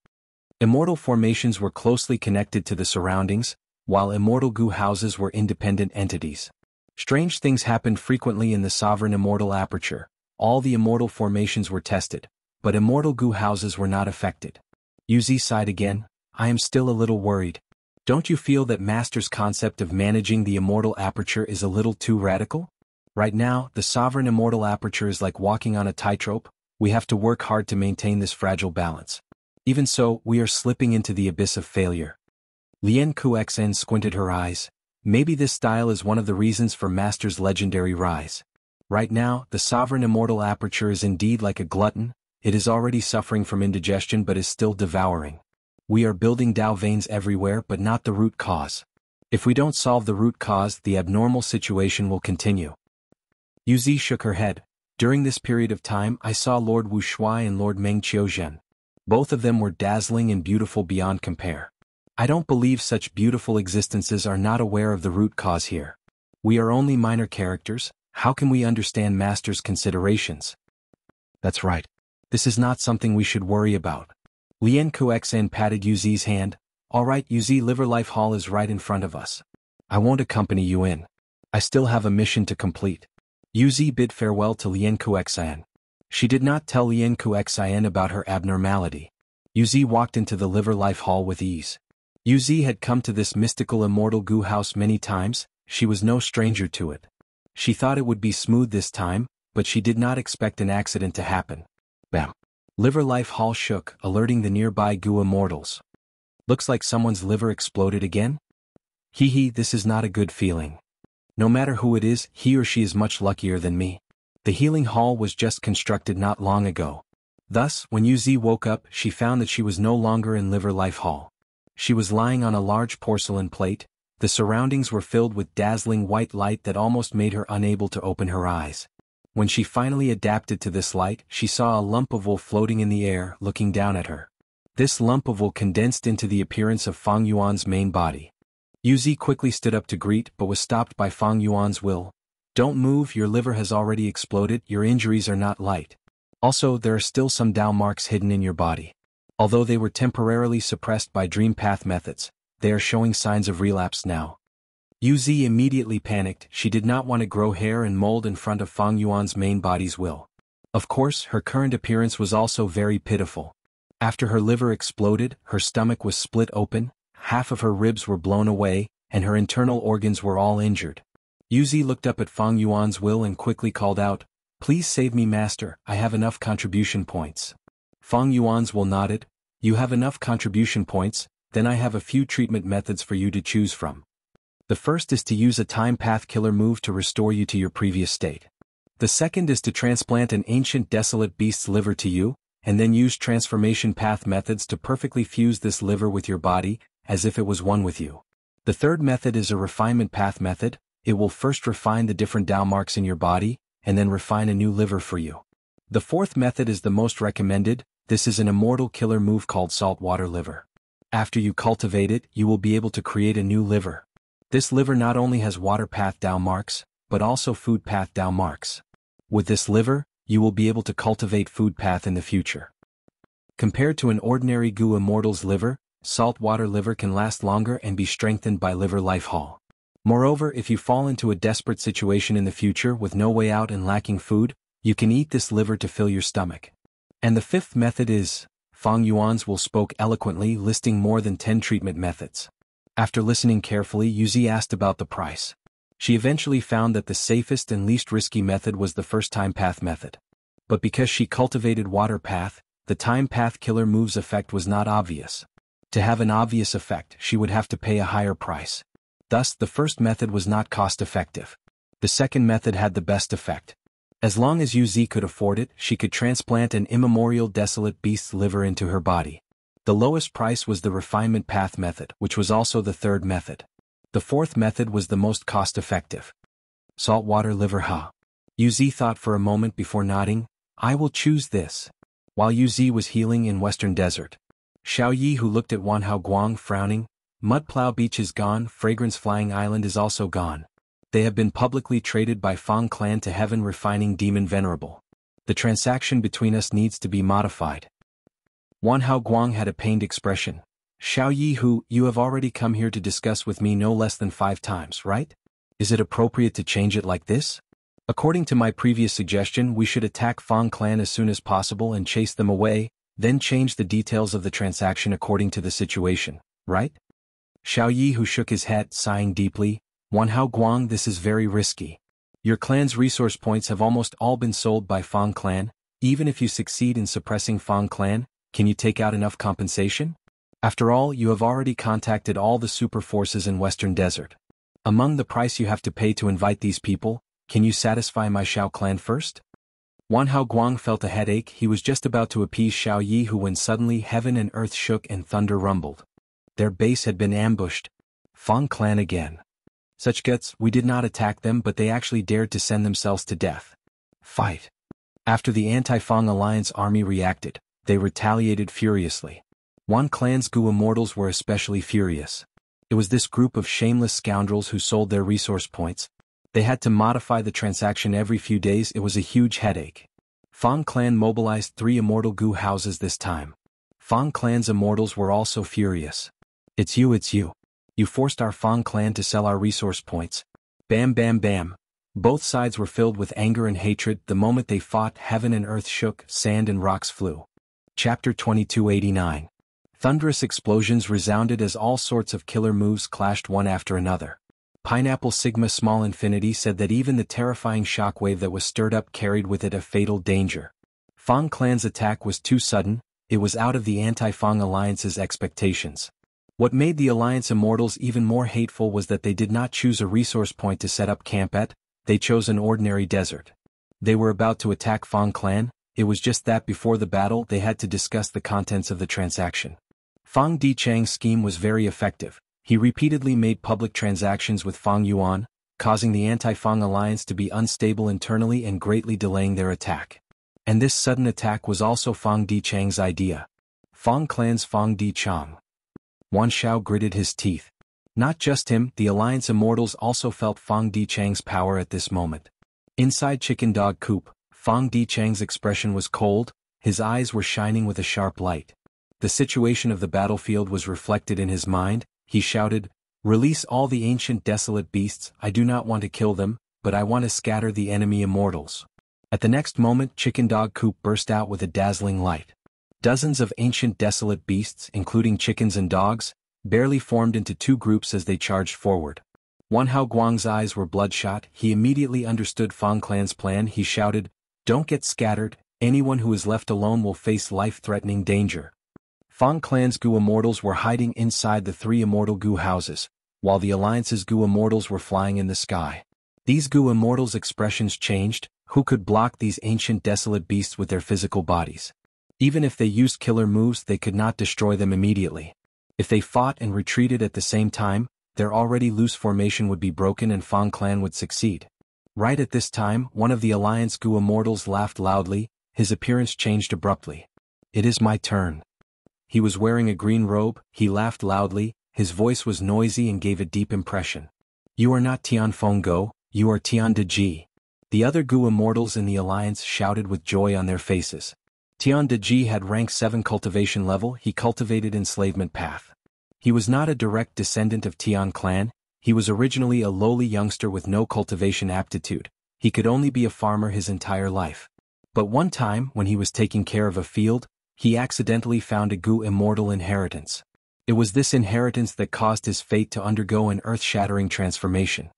Immortal formations were closely connected to the surroundings, while immortal Gu houses were independent entities. Strange things happened frequently in the sovereign immortal aperture. All the immortal formations were tested, but immortal Gu houses were not affected. Yuzi sighed again. I am still a little worried. Don't you feel that Master's concept of managing the immortal aperture is a little too radical? Right now, the sovereign immortal aperture is like walking on a tightrope. We have to work hard to maintain this fragile balance. Even so, we are slipping into the abyss of failure. Lien Kuxan squinted her eyes. Maybe this style is one of the reasons for Master's legendary rise. Right now, the sovereign immortal aperture is indeed like a glutton. It is already suffering from indigestion but is still devouring. We are building Dao veins everywhere but not the root cause. If we don't solve the root cause, the abnormal situation will continue. Yuzi shook her head. During this period of time, I saw Lord Wu Shuai and Lord Meng Qiuzhen. Both of them were dazzling and beautiful beyond compare. I don't believe such beautiful existences are not aware of the root cause here. We are only minor characters. How can we understand Master's considerations? That's right. This is not something we should worry about. Lien Kuxan patted Yuzi's hand. All right, Yuzi, Liver Life Hall is right in front of us. I won't accompany you in. I still have a mission to complete. Yuzi bid farewell to Lien Kuxan. She did not tell Lien Kuxan about her abnormality. Yuzi walked into the Liver Life Hall with ease. Yuzi had come to this mystical immortal Gu house many times. She was no stranger to it. She thought it would be smooth this time, but she did not expect an accident to happen. Bam! Liver Life Hall shook, alerting the nearby Gu Immortals. Looks like someone's liver exploded again? Hee, this is not a good feeling. No matter who it is, he or she is much luckier than me. The healing hall was just constructed not long ago. Thus, when Yuzi woke up, she found that she was no longer in Liver Life Hall. She was lying on a large porcelain plate. The surroundings were filled with dazzling white light that almost made her unable to open her eyes. When she finally adapted to this light, she saw a lump of wool floating in the air, looking down at her. This lump of wool condensed into the appearance of Fang Yuan's main body. Yuzi quickly stood up to greet but was stopped by Fang Yuan's will. Don't move, your liver has already exploded, your injuries are not light. Also, there are still some Dao marks hidden in your body. Although they were temporarily suppressed by dream path methods, they are showing signs of relapse now. Yuzi immediately panicked. She did not want to grow hair and mold in front of Fang Yuan's main body's will. Of course, her current appearance was also very pitiful. After her liver exploded, her stomach was split open, half of her ribs were blown away, and her internal organs were all injured. Yuzi looked up at Fang Yuan's will and quickly called out, "Please save me, Master, I have enough contribution points." Fang Yuan's will nodded. You have enough contribution points, then I have a few treatment methods for you to choose from. The first is to use a time path killer move to restore you to your previous state. The second is to transplant an ancient desolate beast's liver to you, and then use transformation path methods to perfectly fuse this liver with your body, as if it was one with you. The third method is a refinement path method. It will first refine the different Dao marks in your body, and then refine a new liver for you. The fourth method is the most recommended. This is an immortal killer move called saltwater liver. After you cultivate it, you will be able to create a new liver. This liver not only has water path Dao marks, but also food path Dao marks. With this liver, you will be able to cultivate food path in the future. Compared to an ordinary Gu Immortal's liver, saltwater liver can last longer and be strengthened by Liver Life Hall. Moreover, if you fall into a desperate situation in the future with no way out and lacking food, you can eat this liver to fill your stomach. And the fifth method is, Fang Yuan's will spoke eloquently, listing more than 10 treatment methods. After listening carefully, Yuzi asked about the price. She eventually found that the safest and least risky method was the first time path method. But because she cultivated water path, the time path killer move's effect was not obvious. To have an obvious effect, she would have to pay a higher price. Thus, the first method was not cost-effective. The second method had the best effect. As long as UZ could afford it, she could transplant an immemorial desolate beast's liver into her body. The lowest price was the refinement path method, which was also the third method. The fourth method was the most cost-effective. Saltwater liver UZ thought for a moment before nodding. I will choose this. While UZ was healing in Western Desert, Xiao Yi, who looked at Wan Hao Guang, frowning. Mudplow Beach is gone, Fragrance Flying Island is also gone. They have been publicly traded by Fang clan to Heaven Refining Demon Venerable. The transaction between us needs to be modified. Wan Hao Guang had a pained expression. Xiao Yi, you have already come here to discuss with me no less than 5 times, right? Is it appropriate to change it like this? According to my previous suggestion, we should attack Fang clan as soon as possible and chase them away, then change the details of the transaction according to the situation, right? Xiao Yi, who shook his head, sighing deeply. Wan Hao Guang, this is very risky. Your clan's resource points have almost all been sold by Fang clan. Even if you succeed in suppressing Fang clan, can you take out enough compensation? After all, you have already contacted all the super forces in Western Desert. Among the price you have to pay to invite these people, can you satisfy my Xiao clan first? Wan Hao Guang felt a headache. He was just about to appease Xiao Yi, when suddenly heaven and earth shook and thunder rumbled. Their base had been ambushed. Fang clan again. Such guts, we did not attack them, but they actually dared to send themselves to death. Fight. After the anti-Fang alliance army reacted, they retaliated furiously. Wan clan's Gu immortals were especially furious. It was this group of shameless scoundrels who sold their resource points. They had to modify the transaction every few days. It was a huge headache. Fang clan mobilized 3 immortal Gu houses this time. Fang clan's immortals were also furious. It's you. You forced our Fang clan to sell our resource points. Bam bam bam. Both sides were filled with anger and hatred. The moment they fought, heaven and earth shook, sand and rocks flew. Chapter 2289. Thunderous explosions resounded as all sorts of killer moves clashed one after another. Pineapple Sigma Small Infinity said that even the terrifying shockwave that was stirred up carried with it a fatal danger. Fang clan's attack was too sudden. It was out of the anti-Fang alliance's expectations. What made the Alliance Immortals even more hateful was that they did not choose a resource point to set up camp at, they chose an ordinary desert. They were about to attack Fang clan. It was just that before the battle they had to discuss the contents of the transaction. Fang Dichang's scheme was very effective. He repeatedly made public transactions with Fang Yuan, causing the anti-Fang alliance to be unstable internally and greatly delaying their attack. And this sudden attack was also Fang Dichang's idea. Fang clan's Fang Dichang. Wan Xiao gritted his teeth. Not just him, the Alliance Immortals also felt Fang Dichang's power at this moment. Inside Chicken Dog Coop, Fang Dichang's expression was cold, his eyes were shining with a sharp light. The situation of the battlefield was reflected in his mind. He shouted, "Release all the ancient desolate beasts. I do not want to kill them, but I want to scatter the enemy immortals." At the next moment, Chicken Dog Coop burst out with a dazzling light. Dozens of ancient desolate beasts, including chickens and dogs, barely formed into 2 groups as they charged forward. Wan Hao Guang's eyes were bloodshot. He immediately understood Fang clan's plan. He shouted, "Don't get scattered. Anyone who is left alone will face life-threatening danger." Fang clan's Gu immortals were hiding inside the 3 immortal Gu houses, while the Alliance's Gu immortals were flying in the sky. These Gu immortals' expressions changed. Who could block these ancient desolate beasts with their physical bodies? Even if they used killer moves, they could not destroy them immediately. If they fought and retreated at the same time, their already loose formation would be broken and Fang clan would succeed. Right at this time, one of the Alliance Gu immortals laughed loudly. His appearance changed abruptly. "It is my turn." He was wearing a green robe. He laughed loudly. His voice was noisy and gave a deep impression. "You are not Tian Fenggo, you are Tian Deji." The other Gu immortals in the Alliance shouted with joy on their faces. Tian Deji had rank 7 cultivation level. He cultivated enslavement path. He was not a direct descendant of Tian clan. He was originally a lowly youngster with no cultivation aptitude. He could only be a farmer his entire life. But one time, when he was taking care of a field, he accidentally found a Gu immortal inheritance. It was this inheritance that caused his fate to undergo an earth-shattering transformation.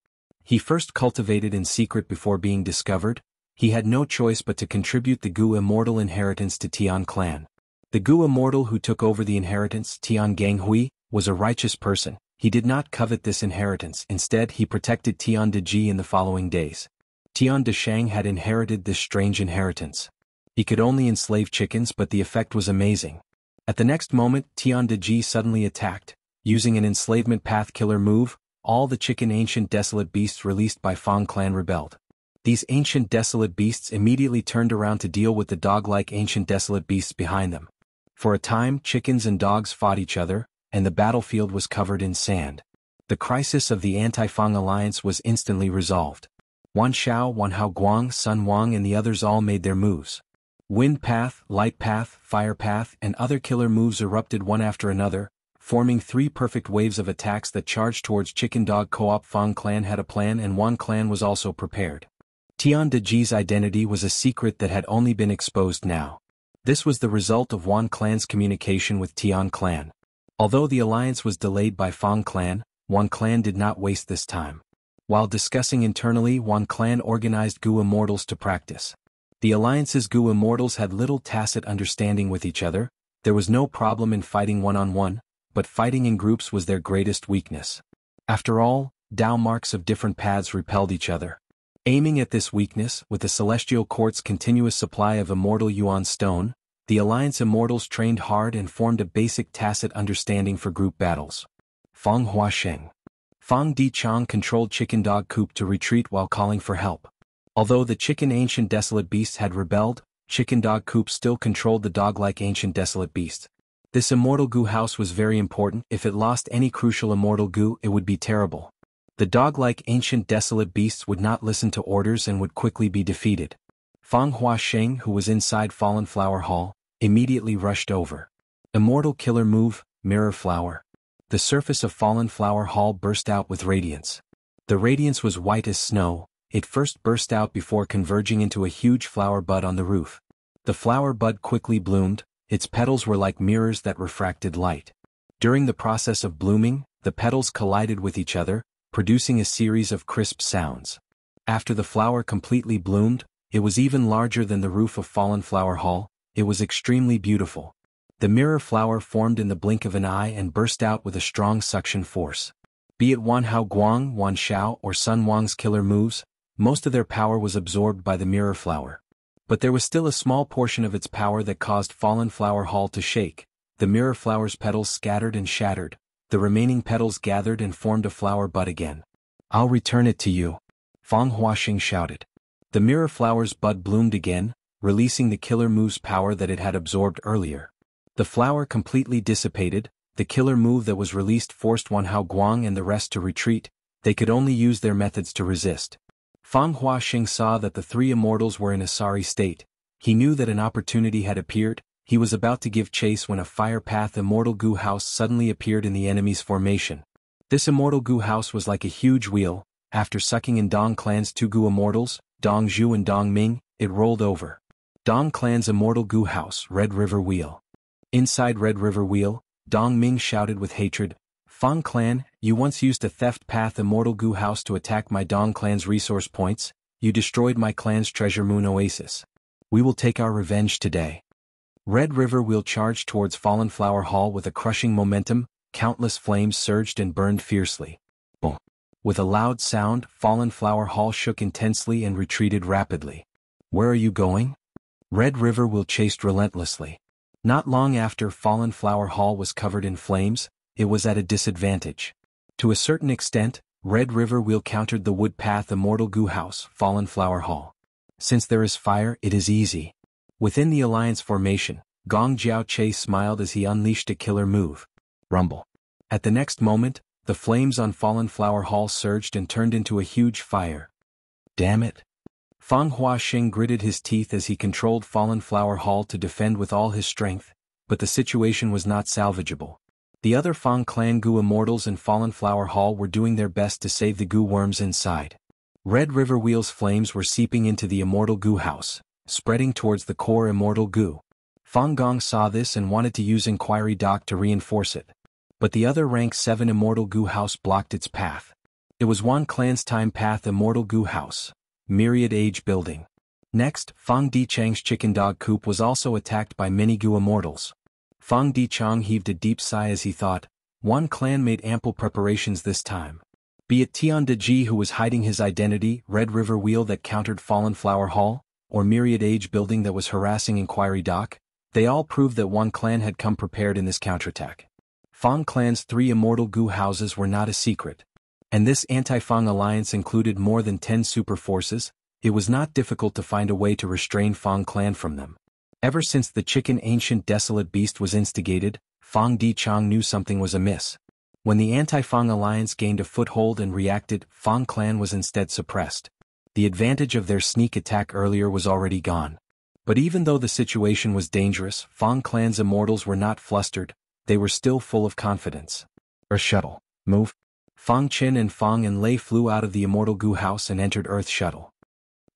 He first cultivated in secret before being discovered. He had no choice but to contribute the Gu immortal inheritance to Tian clan. The Gu immortal who took over the inheritance, Tian Ganghui, was a righteous person. He did not covet this inheritance. Instead, he protected Tian Deji in the following days. Tian Deshang had inherited this strange inheritance. He could only enslave chickens, but the effect was amazing. At the next moment, Tian Deji suddenly attacked. Using an enslavement path killer move, all the chicken ancient desolate beasts released by Fang clan rebelled. These ancient desolate beasts immediately turned around to deal with the dog-like ancient desolate beasts behind them. For a time, chickens and dogs fought each other, and the battlefield was covered in sand. The crisis of the anti-Fang alliance was instantly resolved. Wan Xiao, Wan Hao Guang, Sun Wang and the others all made their moves. Wind path, light path, fire path, and other killer moves erupted one after another, forming 3 perfect waves of attacks that charged towards Chicken Dog Co-op. Fang clan had a plan and Wan clan was also prepared. Tian Deji's identity was a secret that had only been exposed now. This was the result of Wan clan's communication with Tian clan. Although the alliance was delayed by Fang clan, Wan clan did not waste this time. While discussing internally, Wan clan organized Gu immortals to practice. The alliance's Gu immortals had little tacit understanding with each other. There was no problem in fighting one-on-one, but fighting in groups was their greatest weakness. After all, Dao marks of different paths repelled each other. Aiming at this weakness, with the Celestial Court's continuous supply of immortal Yuan stone, the Alliance immortals trained hard and formed a basic tacit understanding for group battles. Fang Huasheng. Fang Dichang controlled Chicken Dog Coop to retreat while calling for help. Although the chicken ancient desolate beasts had rebelled, Chicken Dog Coop still controlled the dog-like ancient desolate beast. This immortal Gu house was very important. If it lost any crucial immortal Gu, it would be terrible. The dog-like ancient desolate beasts would not listen to orders and would quickly be defeated. Fang Huasheng, who was inside Fallen Flower Hall, immediately rushed over. Immortal killer move, Mirror Flower. The surface of Fallen Flower Hall burst out with radiance. The radiance was white as snow. It first burst out before converging into a huge flower bud on the roof. The flower bud quickly bloomed. Its petals were like mirrors that refracted light. During the process of blooming, the petals collided with each other, producing a series of crisp sounds. After the flower completely bloomed, it was even larger than the roof of Fallen Flower Hall. It was extremely beautiful. The mirror flower formed in the blink of an eye and burst out with a strong suction force. Be it Wan Hao Guang, Wan Xiao or Sun Wang's killer moves, most of their power was absorbed by the mirror flower. But there was still a small portion of its power that caused Fallen Flower Hall to shake. The mirror flower's petals scattered and shattered. The remaining petals gathered and formed a flower bud again. I'll return it to you. Fang Huasheng shouted. The mirror flower's bud bloomed again, releasing the killer move's power that it had absorbed earlier. The flower completely dissipated. The killer move that was released forced Wan Hao Guang and the rest to retreat. They could only use their methods to resist. Fang Huasheng saw that the 3 immortals were in a sorry state. He knew that an opportunity had appeared. He was about to give chase when a fire path immortal Gu house suddenly appeared in the enemy's formation. This immortal Gu house was like a huge wheel. After sucking in Dong clan's 2 Gu immortals, Dong Zhu and Dong Ming, it rolled over. Dong clan's immortal Gu house, Red River Wheel. Inside Red River Wheel, Dong Ming shouted with hatred, Fang clan, you once used a theft path immortal Gu house to attack my Dong clan's resource points. You destroyed my clan's treasure moon oasis. We will take our revenge today. Red River Wheel charged towards Fallen Flower Hall with a crushing momentum. Countless flames surged and burned fiercely. Boom! With a loud sound, Fallen Flower Hall shook intensely and retreated rapidly. Where are you going? Red River Wheel chased relentlessly. Not long after Fallen Flower Hall was covered in flames, it was at a disadvantage. To a certain extent, Red River Wheel countered the wood path immortal Gu house, Fallen Flower Hall. Since there is fire, it is easy. Within the alliance formation, Gong Jiao Che smiled as he unleashed a killer move. Rumble. At the next moment, the flames on Fallen Flower Hall surged and turned into a huge fire. Damn it. Fang Huasheng gritted his teeth as he controlled Fallen Flower Hall to defend with all his strength, but the situation was not salvageable. The other Fang clan Gu immortals in Fallen Flower Hall were doing their best to save the Gu worms inside. Red River Wheel's flames were seeping into the immortal Gu house, spreading towards the core immortal Gu. Fang Gong saw this and wanted to use Inquiry Dock to reinforce it. But the other rank 7 immortal Gu house blocked its path. It was Yuan clan's time path immortal goo house, myriad age building. Next, Fang Dichang's chicken dog coop was also attacked by many goo immortals. Fang Dichang heaved a deep sigh as he thought, Yuan clan made ample preparations this time. Be it Tian Deji who was hiding his identity, Red River Wheel that countered Fallen Flower Hall, or Myriad Age Building that was harassing Inquiry Dock, they all proved that Yuan clan had come prepared in this counterattack. Fang clan's 3 immortal goo houses were not a secret. And this anti-Fang alliance included more than 10 super forces. It was not difficult to find a way to restrain Fang clan from them. Ever since the chicken ancient desolate beast was instigated, Fang Dichang knew something was amiss. When the anti-Fang alliance gained a foothold and reacted, Fang clan was instead suppressed. The advantage of their sneak attack earlier was already gone. But even though the situation was dangerous, Fang clan's immortals were not flustered, they were still full of confidence. Earth Shuttle, move. Fang Qin and Fang and Lei flew out of the immortal goo house and entered Earth Shuttle.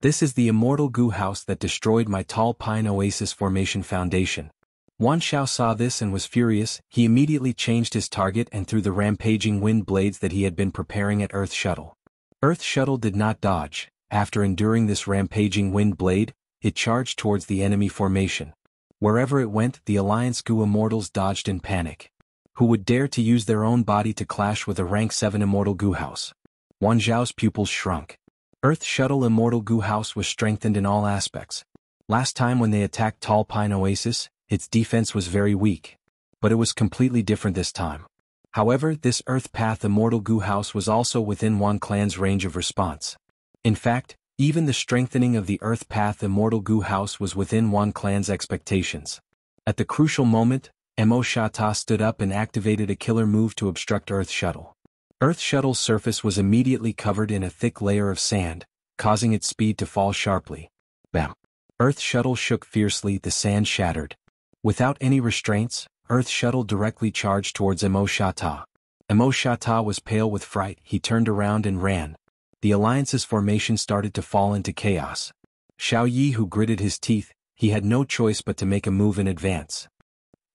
This is the immortal goo house that destroyed my tall pine oasis formation foundation. Wan Xiao saw this and was furious. He immediately changed his target and threw the rampaging wind blades that he had been preparing at Earth Shuttle. Earth Shuttle did not dodge. After enduring this rampaging wind blade, it charged towards the enemy formation. Wherever it went, the Alliance goo immortals dodged in panic. Who would dare to use their own body to clash with a rank 7 immortal goo house? Wan Zhao's pupils shrunk. Earth Shuttle immortal goo house was strengthened in all aspects. Last time when they attacked Tall Pine Oasis, its defense was very weak. But it was completely different this time. However, this Earth Path immortal goo house was also within Yuan clan's range of response. In fact, even the strengthening of the Earth Path immortal goo house was within Yuan clan's expectations. At the crucial moment, Mo Shata stood up and activated a killer move to obstruct Earth Shuttle. Earth Shuttle's surface was immediately covered in a thick layer of sand, causing its speed to fall sharply. Bam! Earth Shuttle shook fiercely, the sand shattered. Without any restraints, Earth Shuttle directly charged towards Mo Shata. Mo Shata was pale with fright. He turned around and ran. The Alliance's formation started to fall into chaos. Xiao Yi, who gritted his teeth, he had no choice but to make a move in advance.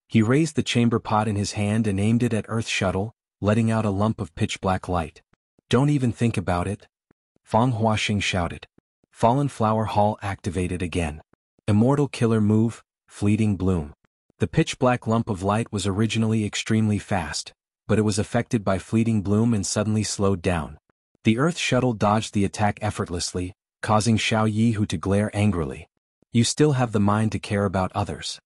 He raised the chamber pot in his hand and aimed it at Earth Shuttle, letting out a lump of pitch-black light. Don't even think about it. Fang Huaxing shouted. Fallen Flower Hall activated again. Immortal killer move, Fleeting Bloom. The pitch-black lump of light was originally extremely fast, but it was affected by Fleeting Bloom and suddenly slowed down. The Earth Shuttle dodged the attack effortlessly, causing Xiao Yihu to glare angrily. You still have the mind to care about others.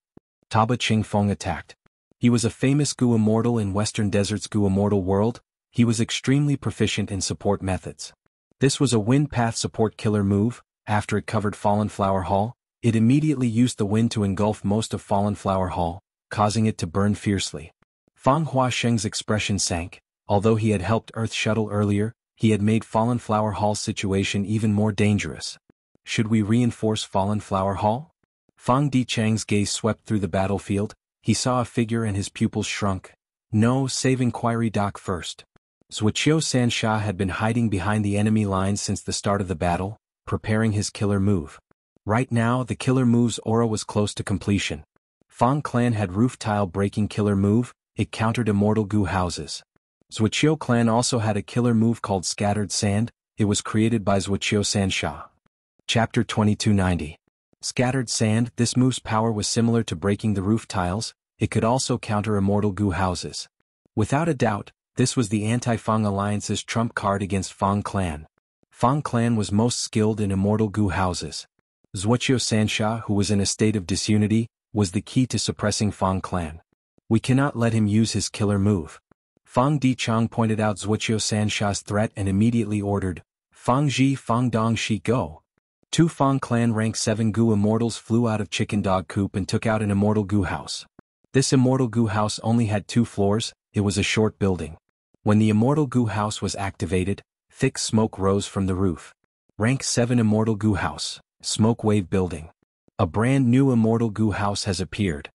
Taba Qingfeng attacked. He was a famous goo immortal in Western Desert's goo immortal world. He was extremely proficient in support methods. This was a wind path support killer move. After it covered Fallen Flower Hall, it immediately used the wind to engulf most of Fallen Flower Hall, causing it to burn fiercely. Fang Huaxing's expression sank. Although he had helped Earth Shuttle earlier, he had made Fallen Flower Hall's situation even more dangerous. Should we reinforce Fallen Flower Hall? Fang Dichang's gaze swept through the battlefield. He saw a figure and his pupils shrunk. No, save Inquiry Dock first. Zuoqiu Sansha had been hiding behind the enemy lines since the start of the battle, preparing his killer move. Right now, the killer move's aura was close to completion. Fang clan had roof tile breaking killer move. It countered immortal goo houses. Zuoqiu clan also had a killer move called Scattered Sand. It was created by Zuoqiu Sansha. Chapter 2290. Scattered Sand. This move's power was similar to breaking the roof tiles. It could also counter immortal goo houses. Without a doubt, this was the anti-Fang Alliance's trump card against Fang clan. Fang clan was most skilled in immortal goo houses. Zuoqiu Sansha, who was in a state of disunity, was the key to suppressing Fang clan. We cannot let him use his killer move. Fang Dichang pointed out Zuoqiu Sansha's threat and immediately ordered, Fang Ji Fang Dong Shi Go. 2 Fang clan rank 7 goo immortals flew out of Chicken Dog Coop and took out an immortal goo house. This immortal goo house only had 2 floors. It was a short building. When the immortal goo house was activated, thick smoke rose from the roof. Rank 7 immortal goo house, smoke wave building. A brand new immortal goo house has appeared.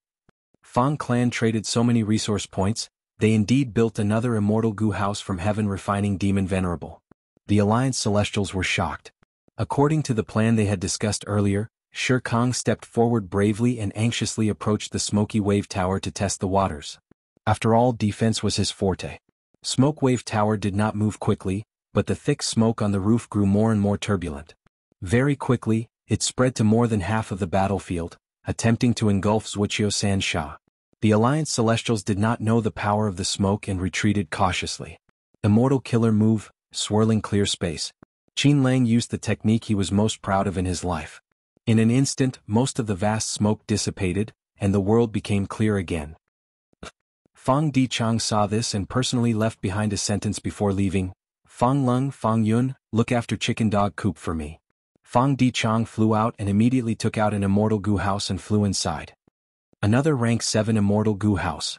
Fang clan traded so many resource points, they indeed built another immortal goo house from heaven refining demon venerable. The Alliance Celestials were shocked. According to the plan they had discussed earlier, Shi Kang stepped forward bravely and anxiously approached the Smoky Wave Tower to test the waters. After all, defense was his forte. Smoke Wave Tower did not move quickly, but the thick smoke on the roof grew more and more turbulent. Very quickly, it spread to more than half of the battlefield, attempting to engulf Wuxia Chronicles. The Alliance Celestials did not know the power of the smoke and retreated cautiously. Immortal killer move, swirling clear space. Qin Lang used the technique he was most proud of in his life. In an instant, most of the vast smoke dissipated, and the world became clear again. Fang Dichang saw this and personally left behind a sentence before leaving. Fang Lung, Fang Yun, look after chicken dog coop for me. Fang Dichang flew out and immediately took out an immortal goo house and flew inside. Another rank 7 immortal goo house.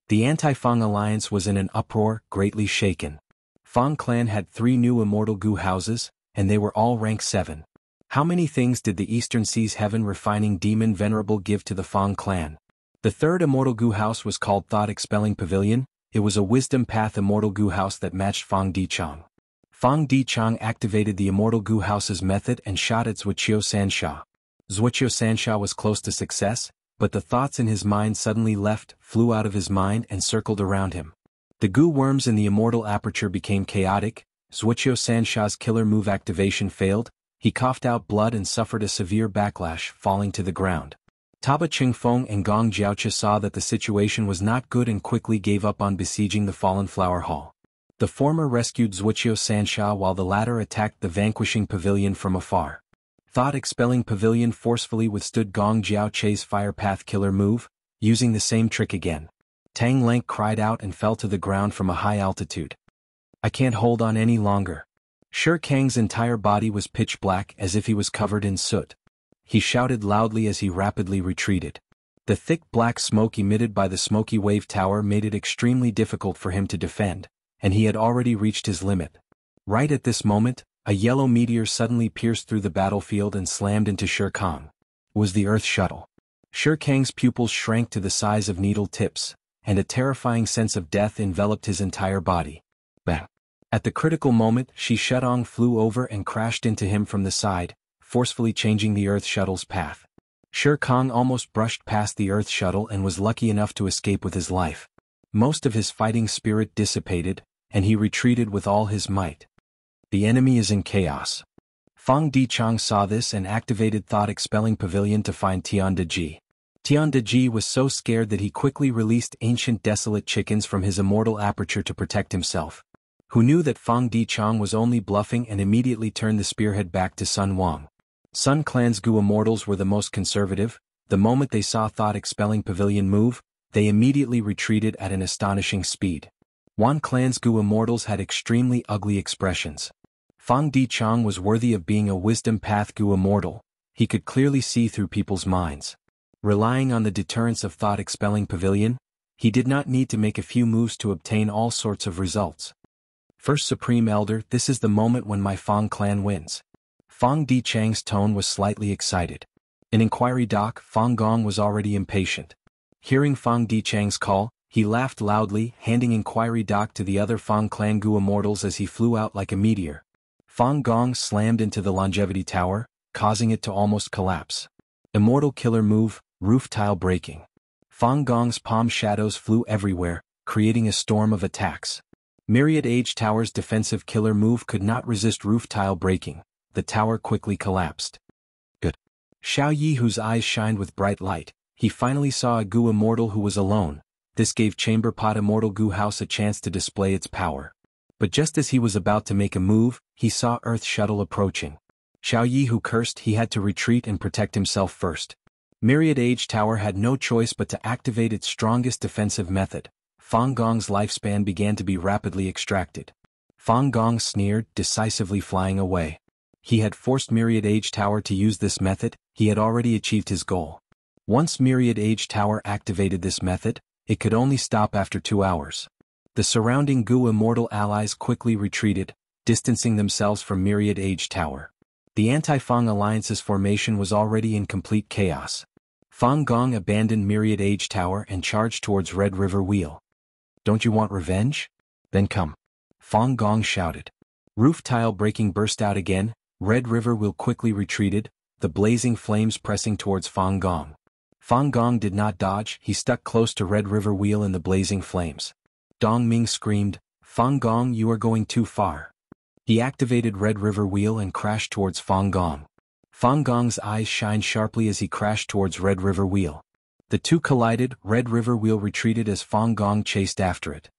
The anti-Fang alliance was in an uproar, greatly shaken. Fang clan had 3 new immortal goo houses, and they were all rank 7. How many things did the Eastern Seas Heaven Refining Demon Venerable give to the Fang clan? The 3rd immortal goo house was called Thought Expelling Pavilion. It was a wisdom path immortal goo house that matched Fang Dichang. Fang Dichang activated the immortal goo house's method and shot at Wuxia Chronicles. Wuxia Chronicles was close to success, but the thoughts in his mind suddenly left, flew out of his mind and circled around him. The goo worms in the immortal aperture became chaotic. Wuxia Chronicles' killer move activation failed. He coughed out blood and suffered a severe backlash, falling to the ground. Taba Qingfeng and Gong Jiaoqia saw that the situation was not good and quickly gave up on besieging the fallen flower hall. The former rescued Wuxia Chronicles while the latter attacked the vanquishing pavilion from afar. Thought Expelling Pavilion forcefully withstood Gong Jiaoqia's fire path killer move, using the same trick again. Tang Lank cried out and fell to the ground from a high altitude. I can't hold on any longer. Shi Kang's entire body was pitch black as if he was covered in soot. He shouted loudly as he rapidly retreated. The thick black smoke emitted by the smoky wave tower made it extremely difficult for him to defend, and he had already reached his limit. Right at this moment, a yellow meteor suddenly pierced through the battlefield and slammed into Shi Kang. It was the Earth Shuttle. Shi Kang's pupils shrank to the size of needle tips, and a terrifying sense of death enveloped his entire body. Bang! At the critical moment, Shi Shedong flew over and crashed into him from the side, forcefully changing the Earth Shuttle's path. Shi Kang almost brushed past the Earth Shuttle and was lucky enough to escape with his life. Most of his fighting spirit dissipated, and he retreated with all his might. The enemy is in chaos. Fang Dichang saw this and activated Thought Expelling Pavilion to find Tian Deji. Tian Deji was so scared that he quickly released ancient desolate chickens from his immortal aperture to protect himself. Who knew that Fang Dichang was only bluffing and immediately turned the spearhead back to Sun Wang. Sun Clan's Gu Immortals were the most conservative. The moment they saw Thought Expelling Pavilion move, they immediately retreated at an astonishing speed. Wan Clan's Gu Immortals had extremely ugly expressions. Fang Dichang was worthy of being a Wisdom Path Gu Immortal. He could clearly see through people's minds. Relying on the deterrence of Thought Expelling Pavilion, he did not need to make a few moves to obtain all sorts of results. First Supreme Elder, this is the moment when my Fang clan wins. Fang Dichang's tone was slightly excited. In Inquiry Dock, Fang Gong was already impatient. Hearing Fang Dichang's call, he laughed loudly, handing Inquiry Dock to the other Fang clan Gu Immortals as he flew out like a meteor. Fang Gong slammed into the Longevity Tower, causing it to almost collapse. Immortal Killer Move, Roof Tile Breaking. Fang Gong's palm shadows flew everywhere, creating a storm of attacks. Myriad Age Tower's defensive killer move could not resist roof tile breaking. The tower quickly collapsed. Good. Xiao Yi, whose eyes shined with bright light, he finally saw a Gu Immortal who was alone. This gave Chamber Pot Immortal Gu House a chance to display its power. But just as he was about to make a move, he saw Earth Shuttle approaching. Xiao Yi, who cursed, he had to retreat and protect himself first. Myriad Age Tower had no choice but to activate its strongest defensive method. Fang Gong's lifespan began to be rapidly extracted. Fang Gong sneered, decisively flying away. He had forced Myriad Age Tower to use this method. He had already achieved his goal. Once Myriad Age Tower activated this method, it could only stop after 2 hours. The surrounding Gu Immortal allies quickly retreated, distancing themselves from Myriad Age Tower. The Anti-Fang Alliance's formation was already in complete chaos. Fang Gong abandoned Myriad Age Tower and charged towards Red River Wheel. Don't you want revenge? Then come. Fang Gong shouted. Roof tile breaking burst out again. Red River Wheel quickly retreated, the blazing flames pressing towards Fang Gong. Fang Gong did not dodge, he stuck close to Red River Wheel in the blazing flames. Dong Ming screamed, Fang Gong, you are going too far. He activated Red River Wheel and crashed towards Fang Gong. Fang Gong's eyes shined sharply as he crashed towards Red River Wheel. The two collided. Red River Wheel retreated as Fang Gong chased after it.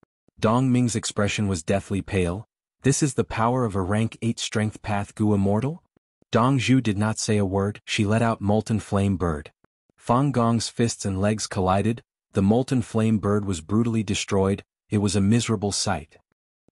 Dong Ming's expression was deathly pale. This is the power of a rank 8 strength path Gu Immortal? Dong Zhu did not say a word. She let out Molten Flame Bird. Fang Gong's fists and legs collided. The Molten Flame Bird was brutally destroyed. It was a miserable sight.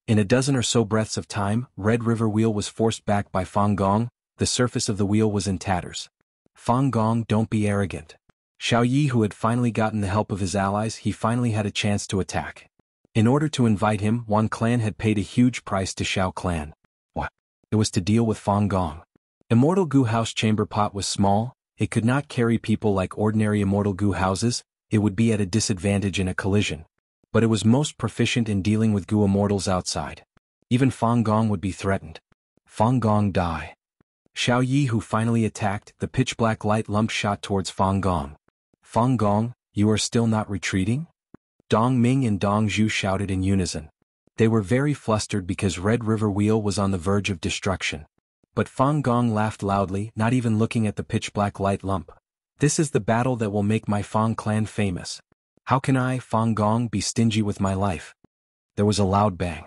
In a dozen or so breaths of time, Red River Wheel was forced back by Fang Gong. The surface of the wheel was in tatters. Fang Gong, don't be arrogant. Xiao Yi, who had finally gotten the help of his allies, he finally had a chance to attack. In order to invite him, Yuan clan had paid a huge price to Xiao clan. What? It was to deal with Fang Gong. Immortal Gu House chamber pot was small. It could not carry people like ordinary Immortal Gu houses. It would be at a disadvantage in a collision. But it was most proficient in dealing with Gu Immortals outside. Even Fang Gong would be threatened. Fang Gong die. Xiao Yi, who finally attacked, the pitch-black light lump shot towards Fang Gong. Fang Gong, you are still not retreating? Dong Ming and Dong Zhu shouted in unison. They were very flustered because Red River Wheel was on the verge of destruction. But Fang Gong laughed loudly, not even looking at the pitch-black light lump. This is the battle that will make my Fang clan famous. How can I, Fang Gong, be stingy with my life? There was a loud bang.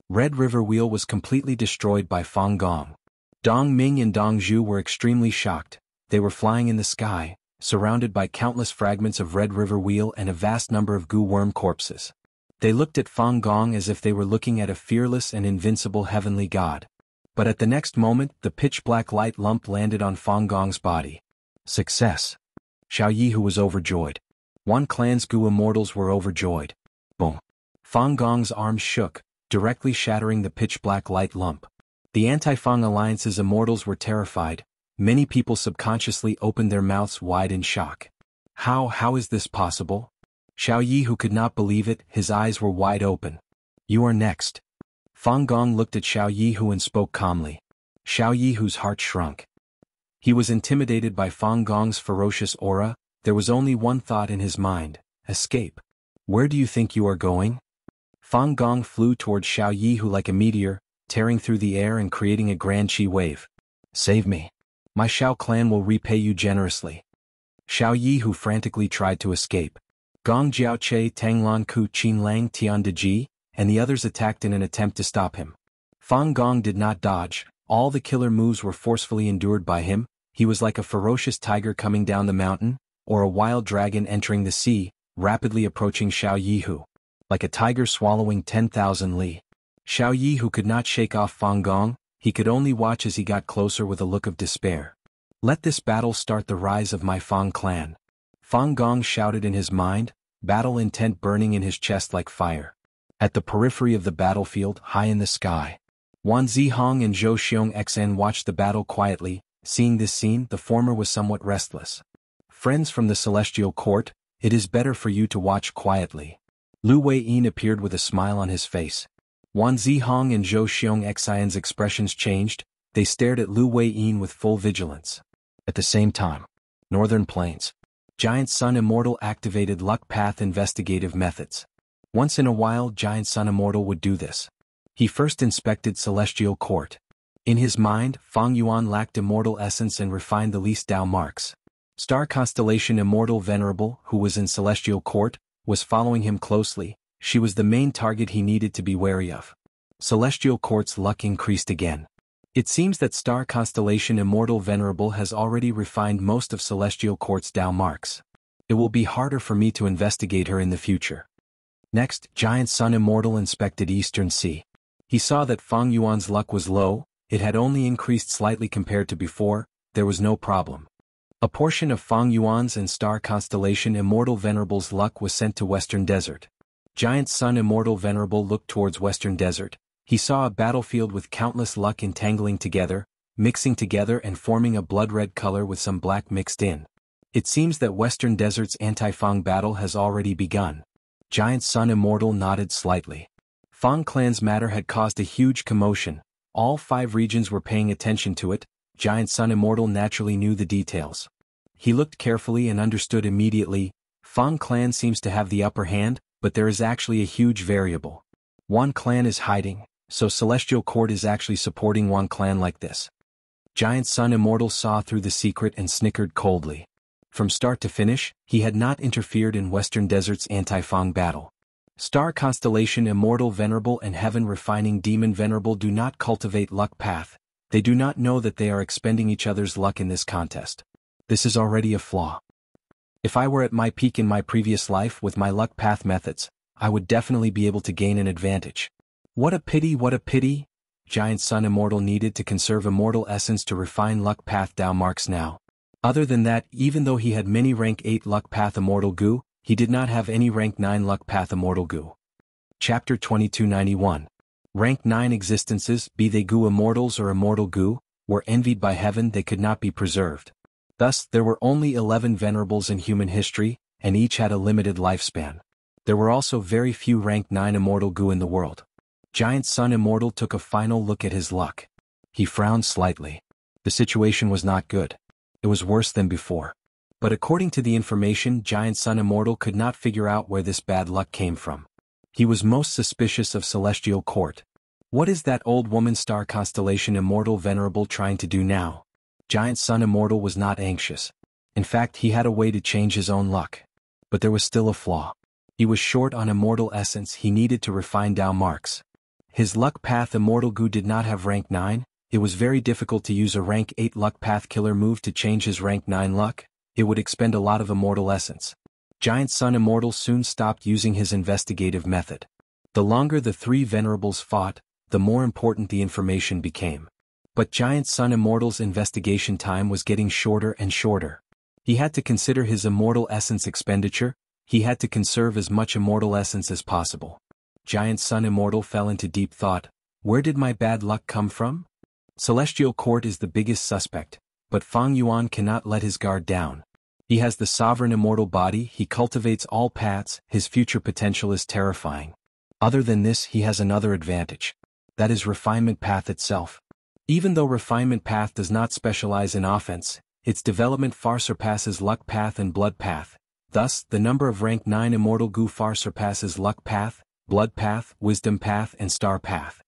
Red River Wheel was completely destroyed by Fang Gong. Dong Ming and Dong Zhu were extremely shocked. They were flying in the sky, surrounded by countless fragments of Red River Wheel and a vast number of Gu worm corpses. They looked at Fang Gong as if they were looking at a fearless and invincible heavenly god. But at the next moment, the pitch-black light lump landed on Fang Gong's body. Success. Xiao Yi, who was overjoyed. Yuan clan's Gu Immortals were overjoyed. Boom. Fang Gong's arms shook, directly shattering the pitch-black light lump. The Anti-Fang Alliance's Immortals were terrified. Many people subconsciously opened their mouths wide in shock. How is this possible? Xiao Yi, who could not believe it, his eyes were wide open. You are next. Fang Gong looked at Xiao Yi, who and spoke calmly. Xiao Yi, whose heart shrunk. He was intimidated by Fang Gong's ferocious aura. There was only one thought in his mind: escape. Where do you think you are going? Fang Gong flew toward Xiao Yi, who like a meteor, tearing through the air and creating a grand chi wave. Save me. My Xiao clan will repay you generously. Xiao Yi, who frantically tried to escape. Gong Jiaoche, Tanglan Ku, Qin Lang, Tian Deji, and the others attacked in an attempt to stop him. Fang Gong did not dodge. All the killer moves were forcefully endured by him. He was like a ferocious tiger coming down the mountain, or a wild dragon entering the sea, rapidly approaching Xiao Yi, who, like a tiger swallowing 10,000 li. Xiao Yi, who could not shake off Fang Gong, he could only watch as he got closer with a look of despair. Let this battle start the rise of my Fang clan. Fang Gong shouted in his mind, battle intent burning in his chest like fire. At the periphery of the battlefield, high in the sky, Wan Zihong and Zhou Xiong Xn watched the battle quietly. Seeing this scene, the former was somewhat restless. Friends from the Celestial Court, it is better for you to watch quietly. Lu Wei-yin appeared with a smile on his face. Wan Zihong and Zhou Xiong Xin's expressions changed. They stared at Lu Wei-yin with full vigilance. At the same time, Northern Plains. Giant Sun Immortal activated Luck Path investigative methods. Once in a while, Giant Sun Immortal would do this. He first inspected Celestial Court. In his mind, Fang Yuan lacked immortal essence and refined the least Dao marks. Star Constellation Immortal Venerable, who was in Celestial Court, was following him closely. She was the main target he needed to be wary of. Celestial Court's luck increased again. It seems that Star Constellation Immortal Venerable has already refined most of Celestial Court's Dao marks. It will be harder for me to investigate her in the future. Next, Giant Sun Immortal inspected Eastern Sea. He saw that Fang Yuan's luck was low. It had only increased slightly compared to before. There was no problem. A portion of Fang Yuan's and Star Constellation Immortal Venerable's luck was sent to Western Desert. Giant Sun Immortal Venerable looked towards Western Desert. He saw a battlefield with countless luck entangling together, mixing together and forming a blood-red color with some black mixed in. It seems that Western Desert's anti-Fang battle has already begun. Giant Sun Immortal nodded slightly. Fang clan's matter had caused a huge commotion. All 5 regions were paying attention to it. Giant Sun Immortal naturally knew the details. He looked carefully and understood immediately. Fang clan seems to have the upper hand, but there is actually a huge variable. Yuan clan is hiding. So Celestial Court is actually supporting Yuan clan like this. Giant Sun Immortal saw through the secret and snickered coldly. From start to finish, he had not interfered in Western Desert's anti-Fang battle. Star Constellation Immortal Venerable and Heaven Refining Demon Venerable do not cultivate luck path. They do not know that they are expending each other's luck in this contest. This is already a flaw. If I were at my peak in my previous life with my luck path methods, I would definitely be able to gain an advantage. What a pity, what a pity! Giant Sun Immortal needed to conserve immortal essence to refine luck path Dao marks now. Other than that, even though he had many rank 8 luck path immortal goo, he did not have any rank 9 luck path immortal goo. Chapter 2291. Rank 9 existences, be they goo immortals or immortal goo, were envied by heaven. They could not be preserved. Thus, there were only 11 venerables in human history, and each had a limited lifespan. There were also very few rank 9 immortal goo in the world. Giant Sun Immortal took a final look at his luck. He frowned slightly. The situation was not good. It was worse than before. But according to the information, Giant Sun Immortal could not figure out where this bad luck came from. He was most suspicious of Celestial Court. What is that old woman Star Constellation Immortal Venerable trying to do now? Giant Sun Immortal was not anxious. In fact, he had a way to change his own luck. But there was still a flaw. He was short on immortal essence. He needed to refine Dao marks. His luck path immortal goo did not have rank 9. It was very difficult to use a rank 8 luck path killer move to change his rank 9 luck. It would expend a lot of immortal essence. Giant Sun Immortal soon stopped using his investigative method. The longer the three venerables fought, the more important the information became. But Giant Sun Immortal's investigation time was getting shorter and shorter. He had to consider his immortal essence expenditure. He had to conserve as much immortal essence as possible. Giant Sun Immortal fell into deep thought. Where did my bad luck come from? Celestial Court is the biggest suspect, but Fang Yuan cannot let his guard down. He has the sovereign immortal body. He cultivates all paths. His future potential is terrifying. Other than this, he has another advantage. That is refinement path itself. Even though refinement path does not specialize in offense, its development far surpasses luck path and blood path. Thus, the number of rank 9 immortal goo far surpasses luck path, blood path, wisdom path and star path.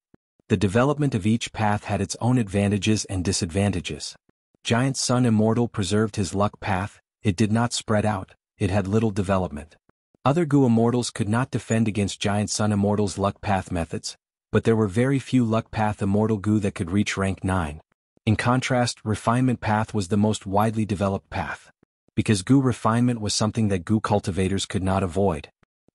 The development of each path had its own advantages and disadvantages. Giant Sun Immortal preserved his luck path. It did not spread out. It had little development. Other goo immortals could not defend against Giant Sun Immortal's luck path methods, but there were very few luck path immortal goo that could reach rank 9. In contrast, refinement path was the most widely developed path. Because goo refinement was something that goo cultivators could not avoid.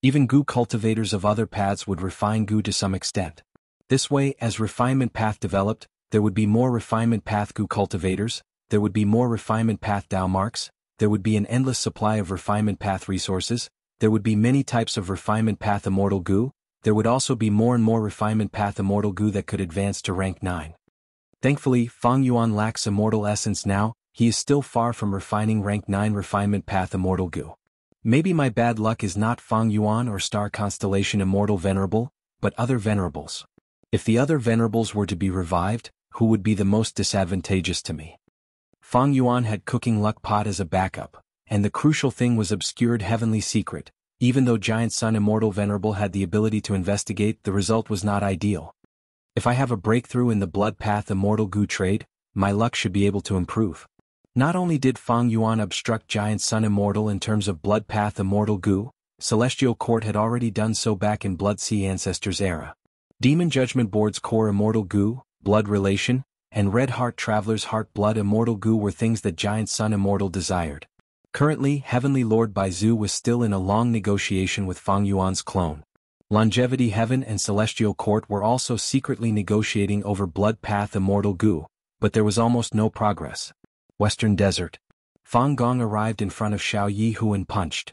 Even goo cultivators of other paths would refine goo to some extent. This way, as refinement path developed, there would be more refinement path goo cultivators, there would be more refinement path Dao marks, there would be an endless supply of refinement path resources, there would be many types of refinement path immortal goo, there would also be more and more refinement path immortal goo that could advance to rank 9. Thankfully, Fang Yuan lacks immortal essence now. He is still far from refining rank 9 refinement path immortal goo. Maybe my bad luck is not Fang Yuan or Star Constellation Immortal Venerable, but other venerables. If the other venerables were to be revived, who would be the most disadvantageous to me? Fang Yuan had cooking luck pot as a backup, and the crucial thing was obscured heavenly secret. Even though Giant Sun Immortal Venerable had the ability to investigate, the result was not ideal. If I have a breakthrough in the blood path immortal goo trade, my luck should be able to improve. Not only did Fang Yuan obstruct Giant Sun Immortal in terms of blood path immortal goo, Celestial Court had already done so back in Blood Sea Ancestors era. Demon Judgment Board's core immortal goo, blood relation, and Red Heart Traveler's heart blood immortal goo were things that Giant Sun Immortal desired. Currently, Heavenly Lord Baizu was still in a long negotiation with Fang Yuan's clone. Longevity Heaven and Celestial Court were also secretly negotiating over blood path immortal goo, but there was almost no progress. Western Desert. Fang Gong arrived in front of Xiao Yihu and punched.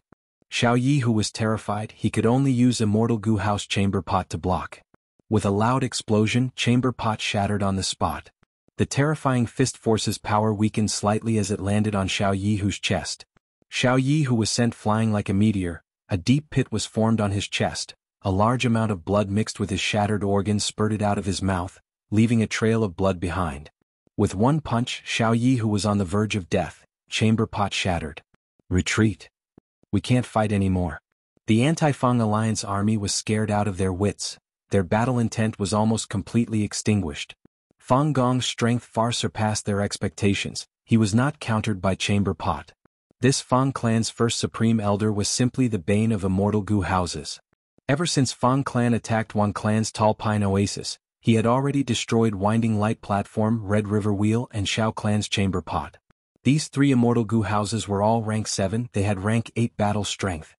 Xiao Yihu was terrified. He could only use immortal goo house chamber pot to block. With a loud explosion, chamber pot shattered on the spot. The terrifying fist force's power weakened slightly as it landed on Xiao Yihu's chest. Xiao Yihu was sent flying like a meteor. A deep pit was formed on his chest. A large amount of blood mixed with his shattered organs spurted out of his mouth, leaving a trail of blood behind. With one punch, Xiao Yihu was on the verge of death. Chamber pot shattered. Retreat. We can't fight anymore. The anti-Fang Alliance army was scared out of their wits. their battle intent was almost completely extinguished. Fang Gong's strength far surpassed their expectations. He was not countered by Chamber Pot. This Fang clan's first supreme elder was simply the bane of immortal Gu houses. Ever since Fang clan attacked Yuan clan's Tall Pine Oasis, he had already destroyed Winding Light Platform, Red River Wheel, and Xiao clan's Chamber Pot. These 3 immortal Gu houses were all rank 7, they had rank 8 battle strength.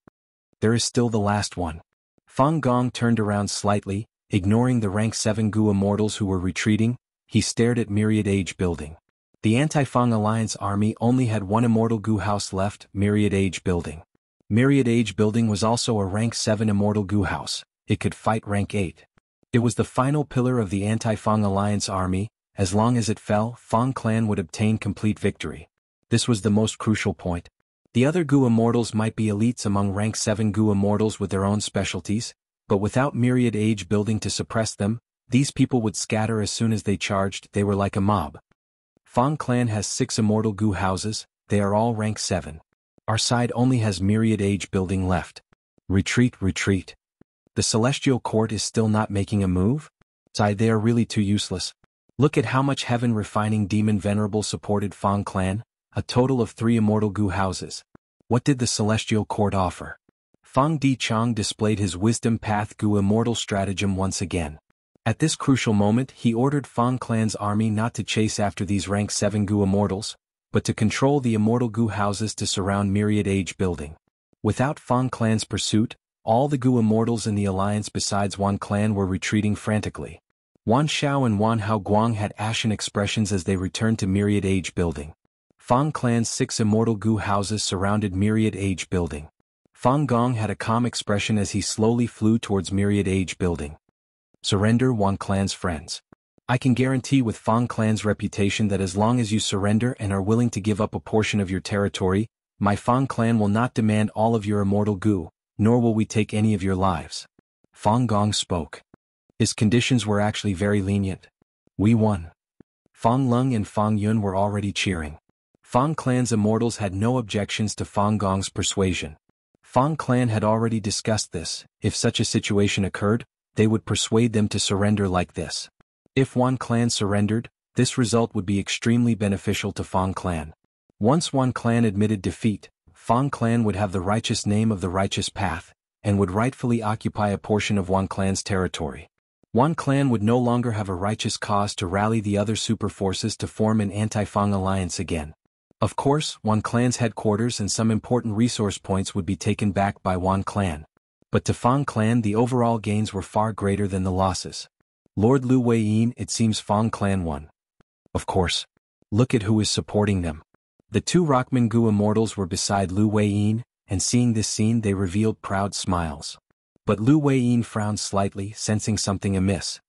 There is still the last one. Fang Gong turned around slightly, ignoring the rank 7 Gu immortals who were retreating. He stared at Myriad Age Building. The Anti-Fang Alliance army only had 1 immortal Gu house left, Myriad Age Building. Myriad Age Building was also a rank 7 immortal Gu house. It could fight rank 8. It was the final pillar of the Anti-Fang Alliance army. As long as it fell, Fang clan would obtain complete victory. This was the most crucial point. The other Gu immortals might be elites among rank 7 Gu immortals with their own specialties, but without Myriad Age Building to suppress them, these people would scatter as soon as they charged. They were like a mob. Fang clan has 6 immortal Gu houses, they are all rank 7. Our side only has Myriad Age Building left. Retreat, retreat. The Celestial Court is still not making a move? They are really too useless. Look at how much Heaven Refining Demon Venerable supported Fang clan, a total of 3 immortal Gu houses. What did the Celestial Court offer? Fang Di Chang displayed his Wisdom Path Gu immortal stratagem once again. At this crucial moment he ordered Fang clan's army not to chase after these rank 7 Gu immortals, but to control the immortal Gu houses to surround Myriad Age Building. Without Fang clan's pursuit, all the Gu immortals in the alliance besides Yuan clan were retreating frantically. Wan Xiao and Wan Hao Guang had ashen expressions as they returned to Myriad Age Building. Fang clan's 6 immortal Gu houses surrounded Myriad Age Building. Fang Gong had a calm expression as he slowly flew towards Myriad Age Building. Surrender, Yuan clan's friends. I can guarantee with Fang clan's reputation that as long as you surrender and are willing to give up a portion of your territory, my Fang clan will not demand all of your immortal Gu, nor will we take any of your lives. Fang Gong spoke. His conditions were actually very lenient. We won. Fang Lung and Fang Yun were already cheering. Fang clan's immortals had no objections to Fang Gong's persuasion. Fang clan had already discussed this. If such a situation occurred, they would persuade them to surrender like this. If Yuan clan surrendered, this result would be extremely beneficial to Fang clan. Once Yuan clan admitted defeat, Fang clan would have the righteous name of the righteous path, and would rightfully occupy a portion of Yuan clan's territory. Yuan clan would no longer have a righteous cause to rally the other super forces to form an anti-Fang alliance again. Of course, Yuan clan's headquarters and some important resource points would be taken back by Yuan clan. But to Fang clan the overall gains were far greater than the losses. Lord Lu Weiyin, it seems Fang clan won. Of course. Look at who is supporting them. The 2 Rockman Gu immortals were beside Lu Weiyin, and seeing this scene they revealed proud smiles. But Lu Weiyin frowned slightly, sensing something amiss.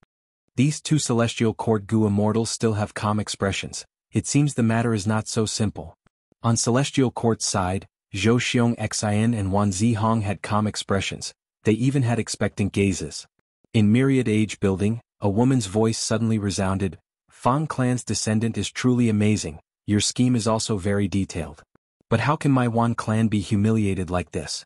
These 2 Celestial Court Gu immortals still have calm expressions. It seems the matter is not so simple. On Celestial Court's side, Zhou Xiong Xian and Wan Zihong had calm expressions. They even had expectant gazes. In Myriad Age Building, a woman's voice suddenly resounded. Fang clan's descendant is truly amazing. Your scheme is also very detailed. But how can my Yuan clan be humiliated like this?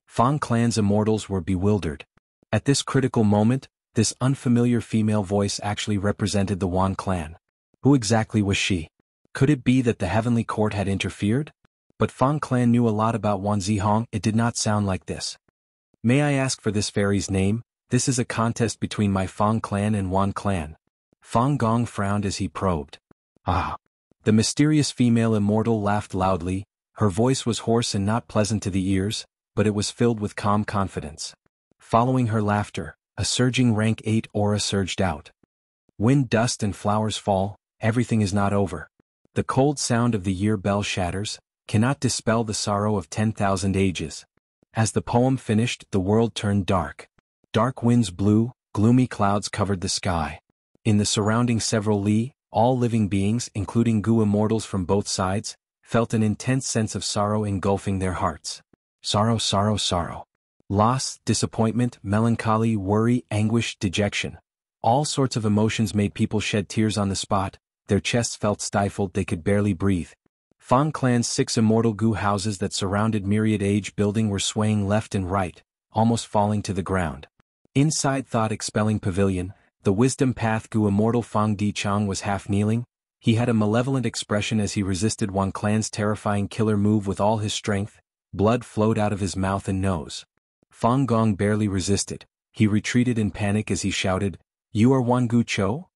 Fang clan's immortals were bewildered. At this critical moment, this unfamiliar female voice actually represented the Yuan clan. Who exactly was she? Could it be that the Heavenly Court had interfered? But Fang clan knew a lot about Wan Zihong. It did not sound like this. May I ask for this fairy's name? This is a contest between my Fang clan and Yuan clan. Fang Gong frowned as he probed. Ah. The mysterious female immortal laughed loudly. Her voice was hoarse and not pleasant to the ears, but it was filled with calm confidence. Following her laughter, a surging rank 8 aura surged out. Wind, dust and flowers fall, everything is not over. The cold sound of the year bell shatters, cannot dispel the sorrow of 10,000 ages. As the poem finished, the world turned dark. Dark winds blew, gloomy clouds covered the sky. In the surrounding several li, all living beings, including Gu immortals from both sides, felt an intense sense of sorrow engulfing their hearts. Sorrow, sorrow, sorrow. Loss, disappointment, melancholy, worry, anguish, dejection. All sorts of emotions made people shed tears on the spot. Their chests felt stifled, they could barely breathe. Fang clan's 6 immortal Gu houses that surrounded Myriad Age Building were swaying left and right, almost falling to the ground. Inside thought-expelling pavilion, the wisdom path Gu immortal Fang Dichang was half-kneeling. He had a malevolent expression as he resisted Yuan clan's terrifying killer move with all his strength. Blood flowed out of his mouth and nose. Fang Gong barely resisted. He retreated in panic as he shouted, "You are Wan Gu Cho?"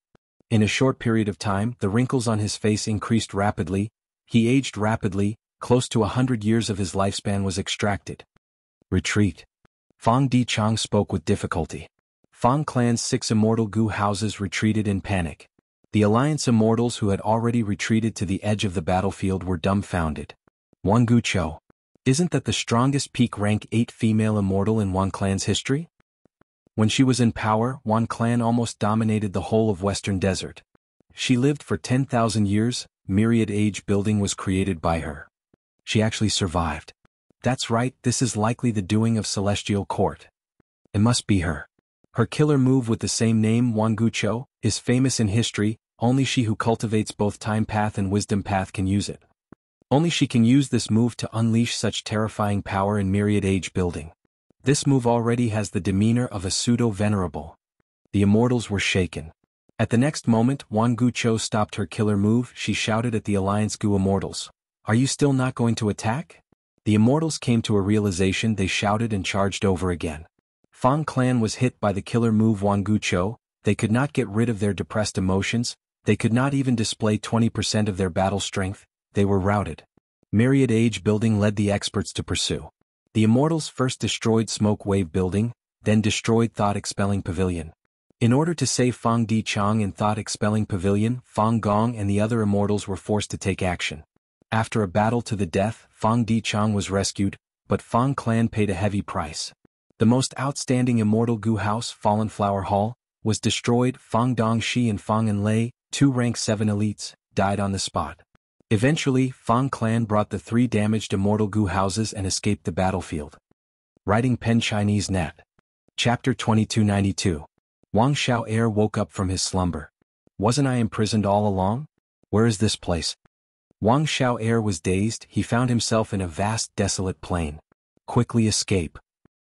In a short period of time, the wrinkles on his face increased rapidly. He aged rapidly, close to 100 years of his lifespan was extracted. Retreat. Fang Dichang spoke with difficulty. Fang clan's 6 immortal Gu houses retreated in panic. The Alliance immortals who had already retreated to the edge of the battlefield were dumbfounded. Wan Gu Cho. Isn't that the strongest peak rank 8 female immortal in Yuan clan's history? When she was in power, Yuan clan almost dominated the whole of Western Desert. She lived for 10,000 years, myriad age building was created by her. She actually survived. That's right, this is likely the doing of Celestial Court. It must be her. Her killer move with the same name, Wan Gu Cho, is famous in history. Only she who cultivates both Time Path and Wisdom Path can use it. Only she can use this move to unleash such terrifying power in myriad age building. This move already has the demeanor of a pseudo-venerable. The immortals were shaken. At the next moment, Wan Gu Cho stopped her killer move. She shouted at the Alliance Gu immortals, "Are you still not going to attack?" The immortals came to a realization. They shouted and charged over again. Fang clan was hit by the killer move Wan Gu Cho. They could not get rid of their depressed emotions. They could not even display 20% of their battle strength. They were routed. Myriad Age Building led the experts to pursue. The immortals first destroyed Smoke Wave Building, then destroyed Thought-Expelling Pavilion. In order to save Fang Dichang in Thought-Expelling Pavilion, Fang Gong and the other immortals were forced to take action. After a battle to the death, Fang Dichang was rescued, but Fang clan paid a heavy price. The most outstanding immortal Gu house, Fallen Flower Hall, was destroyed. Fang Dongxi and Fang Enlei, 2 rank 7 elites, died on the spot. Eventually, Fang clan brought the 3 damaged immortal Gu houses and escaped the battlefield. Writing pen Chinese net. Chapter 2292. Wang Xiao'er woke up from his slumber. Wasn't I imprisoned all along? Where is this place? Wang Xiao'er was dazed. He found himself in a vast desolate plain. Quickly escape.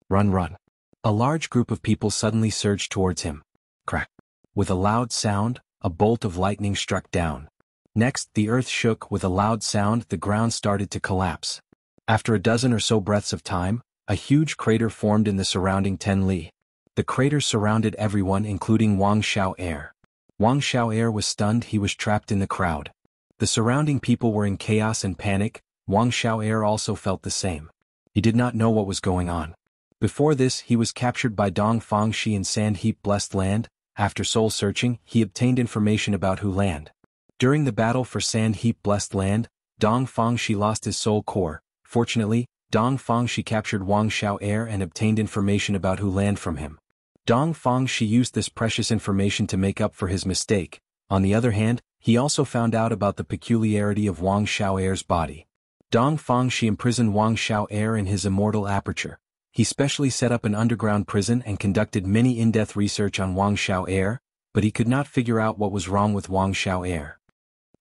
Run. A large group of people suddenly surged towards him. Crack. With a loud sound, a bolt of lightning struck down. Next, the earth shook. With a loud sound, the ground started to collapse. After a dozen or so breaths of time, a huge crater formed in the surrounding 10 li. The crater surrounded everyone, including Wang Xiao'er. Wang Xiao'er was stunned. He was trapped in the crowd. The surrounding people were in chaos and panic. Wang Xiao'er also felt the same. He did not know what was going on. Before this, he was captured by Dong Fangxi in Sand Heap Blessed Land. After soul searching, he obtained information about Hu Land. During the battle for Sand Heap Blessed Land, Dong Fangxi lost his soul core. Fortunately, Dong Fangxi captured Wang Xiao'er and obtained information about Hu Land from him. Dong Fangxi used this precious information to make up for his mistake. On the other hand, he also found out about the peculiarity of Wang Xiao'er's body. Dong Fangxi imprisoned Wang Xiao'er in his immortal aperture. He specially set up an underground prison and conducted many in-depth research on Wang Xiao'er, but he could not figure out what was wrong with Wang Xiao'er.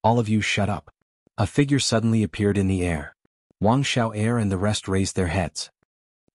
All of you shut up. A figure suddenly appeared in the air. Wang Xiao'er and the rest raised their heads.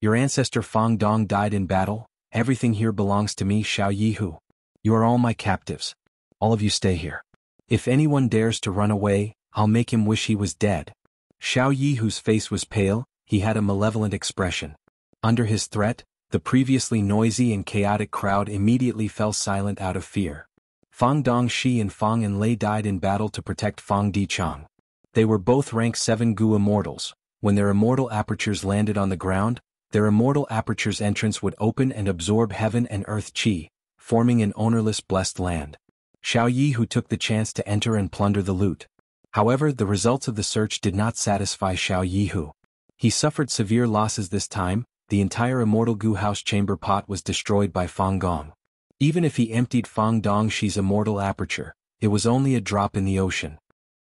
Your ancestor Fang Dong died in battle. Everything here belongs to me, Xiao Yihu. You are all my captives. All of you stay here. If anyone dares to run away, I'll make him wish he was dead. Xiao Yihu's face was pale. He had a malevolent expression. Under his threat, the previously noisy and chaotic crowd immediately fell silent out of fear. Fang Dongxi and Fang Enlei died in battle to protect Fang Dichang. They were both rank 7 Gu immortals. When their immortal apertures landed on the ground, their immortal aperture's entrance would open and absorb heaven and earth chi, forming an ownerless blessed land. Xiao Yihu took the chance to enter and plunder the loot. However, the results of the search did not satisfy Xiao Yihu. He suffered severe losses this time. The entire immortal Gu house chamber pot was destroyed by Fang Gong. Even if he emptied Fang Dongxi's immortal aperture, it was only a drop in the ocean.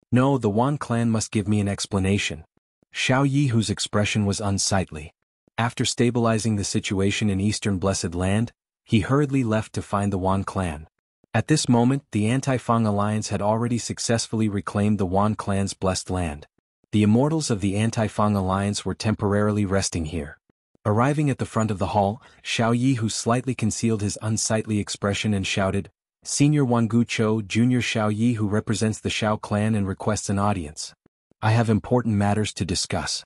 No, the Yuan clan must give me an explanation. Xiao Yihu's expression was unsightly. After stabilizing the situation in Eastern Blessed Land, he hurriedly left to find the Yuan clan. At this moment, the Anti-Fang Alliance had already successfully reclaimed the Yuan clan's blessed land. The immortals of the Anti-Fang Alliance were temporarily resting here. Arriving at the front of the hall, Xiao Yi who slightly concealed his unsightly expression and shouted, "Senior Wan Guqiu, Junior Xiao Yi who represents the Xiao clan and requests an audience. I have important matters to discuss."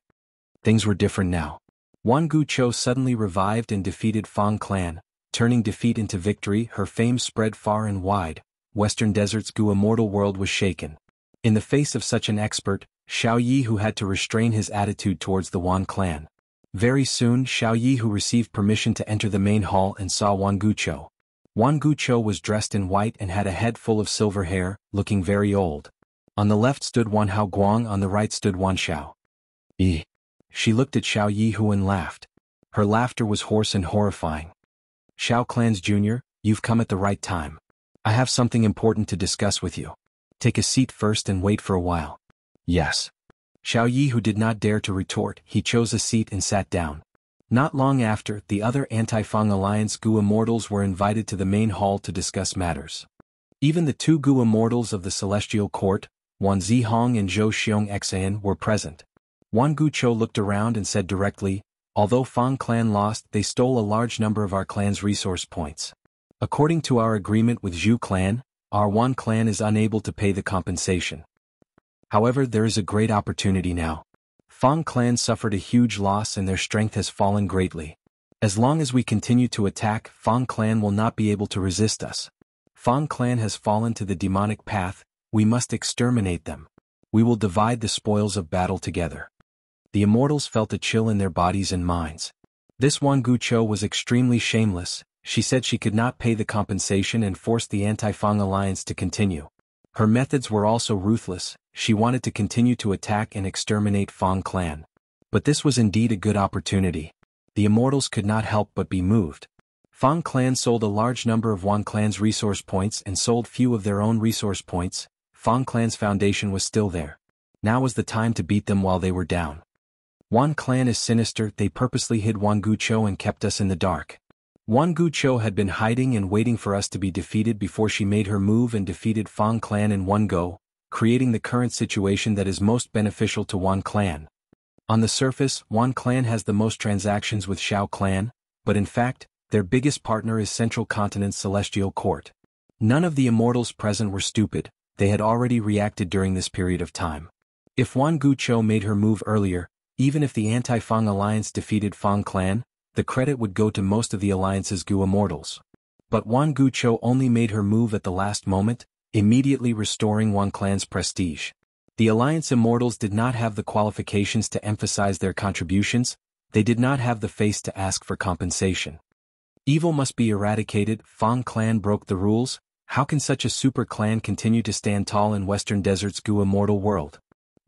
Things were different now. Wan Guqiu suddenly revived and defeated Fang clan, turning defeat into victory. Her fame spread far and wide. Western Desert's Gu immortal world was shaken. In the face of such an expert, Xiao Yi who had to restrain his attitude towards the Wan clan. Very soon Xiao Yi who received permission to enter the main hall and saw Wan Guqiu. Wan Guqiu was dressed in white and had a head full of silver hair, looking very old. On the left stood Wan Hao Guang, on the right stood Wan Xiao Yi. She looked at Xiao Yi who and laughed. Her laughter was hoarse and horrifying. "Xiao Clan's Junior, you've come at the right time. I have something important to discuss with you. Take a seat first and wait for a while." "Yes." Xiao Yi who did not dare to retort, he chose a seat and sat down. Not long after, the other anti-Fang Alliance Gu immortals were invited to the main hall to discuss matters. Even the two Gu immortals of the Celestial Court, Wan Zihong and Zhou Xiong Xian, were present. Wan Guqiu looked around and said directly, "Although Fang clan lost, they stole a large number of our clan's resource points. According to our agreement with Zhu clan, our Wan clan is unable to pay the compensation. However, there is a great opportunity now. Fang clan suffered a huge loss and their strength has fallen greatly. As long as we continue to attack, Fang clan will not be able to resist us. Fang clan has fallen to the demonic path, we must exterminate them. We will divide the spoils of battle together." The immortals felt a chill in their bodies and minds. This Wan Guqiu was extremely shameless. She said she could not pay the compensation and forced the anti-Fang alliance to continue. Her methods were also ruthless. She wanted to continue to attack and exterminate Fang clan. But this was indeed a good opportunity. The immortals could not help but be moved. Fang clan sold a large number of Wan clan's resource points and sold few of their own resource points. Fang clan's foundation was still there. Now was the time to beat them while they were down. Wan clan is sinister. They purposely hid Wan Guqiu and kept us in the dark. Wan Guqiu had been hiding and waiting for us to be defeated before she made her move and defeated Fang clan in one go, creating the current situation that is most beneficial to Wan clan. On the surface, Wan clan has the most transactions with Xiao clan, but in fact, their biggest partner is Central Continent's Celestial Court. None of the immortals present were stupid. They had already reacted during this period of time. If Wan Guqiu made her move earlier, even if the anti-Fang alliance defeated Fang clan, the credit would go to most of the alliance's Gu immortals. But Wan Guqiu only made her move at the last moment, immediately restoring Wan clan's prestige. The alliance immortals did not have the qualifications to emphasize their contributions. They did not have the face to ask for compensation. Evil must be eradicated. Fang clan broke the rules. How can such a super clan continue to stand tall in Western Desert's Gu immortal world?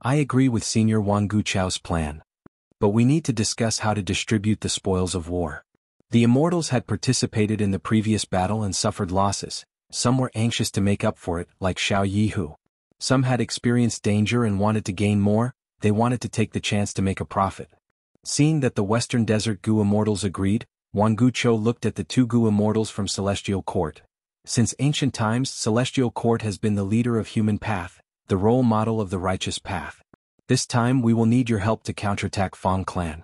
I agree with Senior Wan Guqiu's plan. But we need to discuss how to distribute the spoils of war. The immortals had participated in the previous battle and suffered losses. Some were anxious to make up for it, like Xiao Yihu. Some had experienced danger and wanted to gain more. They wanted to take the chance to make a profit. Seeing that the Western Desert Gu immortals agreed, Wan Guqiu looked at the two Gu immortals from Celestial Court. Since ancient times, Celestial Court has been the leader of human path, the role model of the righteous path. This time we will need your help to counterattack Fang clan.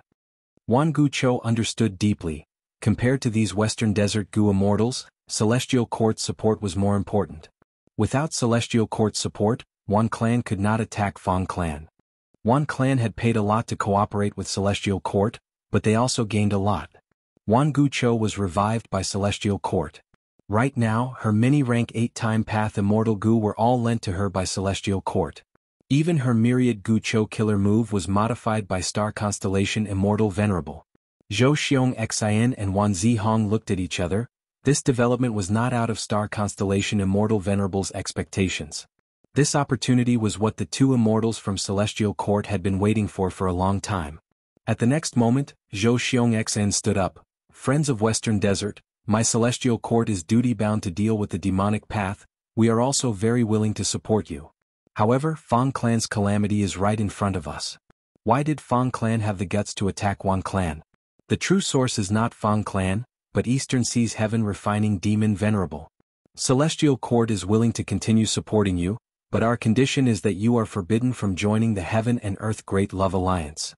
Wan Guqiu understood deeply. Compared to these Western Desert Gu immortals, Celestial Court's support was more important. Without Celestial Court's support, Wan clan could not attack Fang clan. Wan clan had paid a lot to cooperate with Celestial Court, but they also gained a lot. Wan Guqiu was revived by Celestial Court. Right now, her many-rank 8-time path immortal Gu were all lent to her by Celestial Court. Even her myriad Guqiu killer move was modified by Star Constellation Immortal Venerable. Zhou Xiong Xian and Wan Zihong looked at each other. This development was not out of Star Constellation Immortal Venerable's expectations. This opportunity was what the two immortals from Celestial Court had been waiting for a long time. At the next moment, Zhou Xiong Xian stood up. Friends of Western Desert, my Celestial Court is duty-bound to deal with the demonic path. We are also very willing to support you. However, Fang clan's calamity is right in front of us. Why did Fang clan have the guts to attack Wan clan? The true source is not Fang clan, but Eastern Sea's Heaven Refining Demon Venerable. Celestial Court is willing to continue supporting you, but our condition is that you are forbidden from joining the Heaven and Earth Great Love Alliance.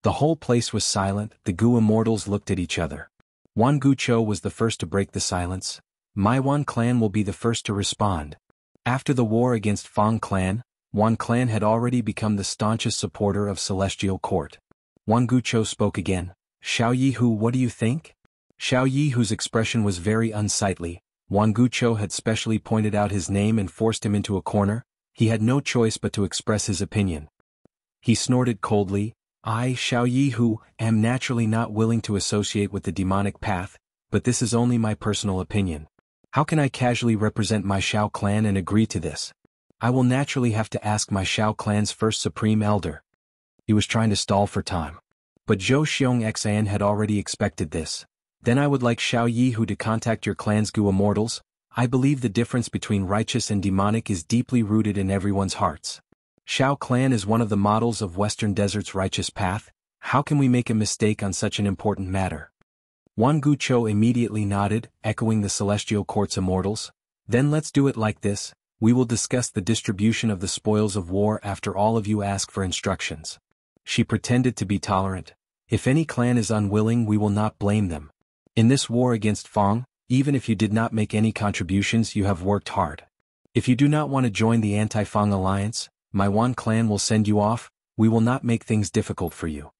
The whole place was silent. The Gu immortals looked at each other. Wan Gucho was the first to break the silence. My Wan clan will be the first to respond. After the war against Fang clan, Wan clan had already become the staunchest supporter of Celestial Court. Wan Gucho spoke again. Xiao Yihu, what do you think? Xiao Yihu's expression was very unsightly. Wan Gucho had specially pointed out his name and forced him into a corner. He had no choice but to express his opinion. He snorted coldly. I, Xiao Yihu, am naturally not willing to associate with the demonic path, but this is only my personal opinion. How can I casually represent my Xiao clan and agree to this? I will naturally have to ask my Xiao clan's first supreme elder. He was trying to stall for time. But Zhou Xiong Xan had already expected this. Then I would like Xiao Yihu to contact your clan's Gu immortals. I believe the difference between righteous and demonic is deeply rooted in everyone's hearts. Xiao clan is one of the models of Western Desert's righteous path. How can we make a mistake on such an important matter? Wan Gucho immediately nodded, echoing the Celestial Court's immortals. Then let's do it like this. We will discuss the distribution of the spoils of war after all of you ask for instructions. She pretended to be tolerant. If any clan is unwilling, we will not blame them. In this war against Fang, even if you did not make any contributions, you have worked hard. If you do not want to join the anti-Fang alliance, my Wan clan will send you off. We will not make things difficult for you.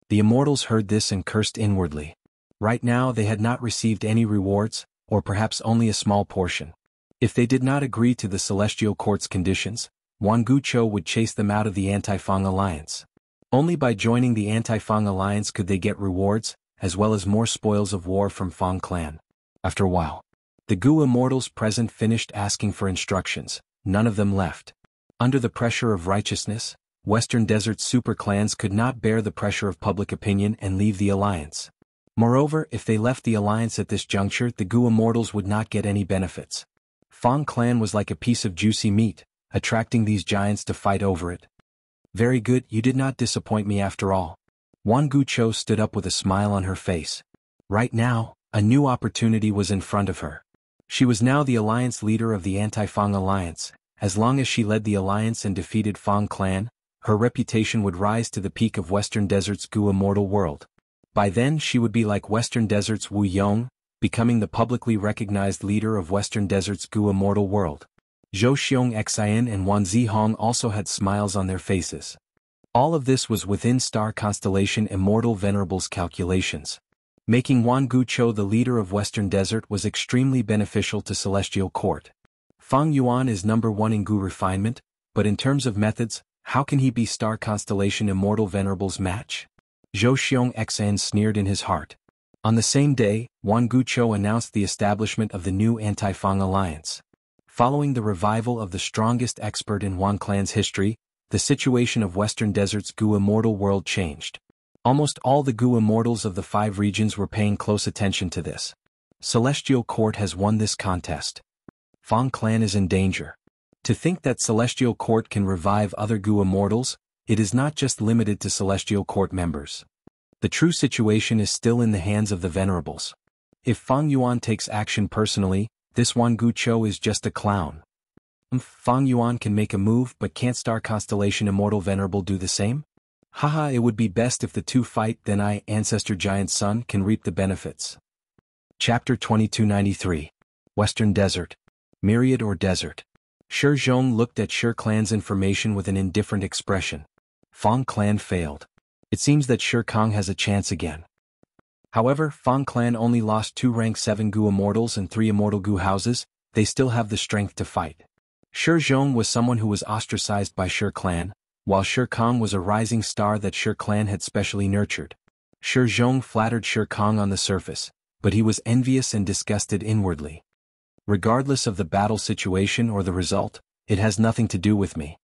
The immortals heard this and cursed inwardly. Right now they had not received any rewards, or perhaps only a small portion. If they did not agree to the Celestial Court's conditions, Wan Gucho would chase them out of the anti-Fang alliance. Only by joining the anti-Fang alliance could they get rewards, as well as more spoils of war from Fang clan. After a while, the Gu immortals present finished asking for instructions. None of them left. Under the pressure of righteousness, Western Desert super clans could not bear the pressure of public opinion and leave the alliance. Moreover, if they left the alliance at this juncture, the Gu immortals would not get any benefits. Fang clan was like a piece of juicy meat, attracting these giants to fight over it. Very good, you did not disappoint me after all. Wan Gucho stood up with a smile on her face. Right now, a new opportunity was in front of her. She was now the alliance leader of the anti-Fang alliance. As long as she led the alliance and defeated Fang clan, her reputation would rise to the peak of Western Desert's Gu immortal world. By then she would be like Western Desert's Wu Yong, becoming the publicly recognized leader of Western Desert's Gu immortal world. Zhou Xiong Xian and Wan Zihong also had smiles on their faces. All of this was within Star Constellation Immortal Venerable's calculations. Making Wan Gucho the leader of Western Desert was extremely beneficial to Celestial Court. Fang Yuan is number one in Gu refinement, but in terms of methods, how can he be Star Constellation Immortal Venerable's match? Zhou Xiong Xan sneered in his heart. On the same day, Wan Gucho announced the establishment of the new anti-Fang alliance. Following the revival of the strongest expert in Wan clan's history, the situation of Western Desert's Gu immortal world changed. Almost all the Gu immortals of the 5 regions were paying close attention to this. Celestial Court has won this contest. Fang clan is in danger. To think that Celestial Court can revive other Gu immortals, it is not just limited to Celestial Court members. The true situation is still in the hands of the Venerables. If Fang Yuan takes action personally, this Wan Gucho is just a clown. Fang Yuan can make a move, but can't Star Constellation Immortal Venerable do the same? Haha, it would be best if the two fight, then I, Ancestor Giant Son, can reap the benefits. Chapter 2293. Western Desert. Myriad or Desert. Shi Zhong looked at Shi clan's information with an indifferent expression. Fang clan failed. It seems that Shi Kong has a chance again. However, Fang clan only lost 2 rank 7 Gu immortals and 3 immortal Gu houses. They still have the strength to fight. Shi Zhong was someone who was ostracized by Shi clan, while Shi Kong was a rising star that Shi clan had specially nurtured. Shi Zhong flattered Shi Kong on the surface, but he was envious and disgusted inwardly. Regardless of the battle situation or the result, it has nothing to do with me.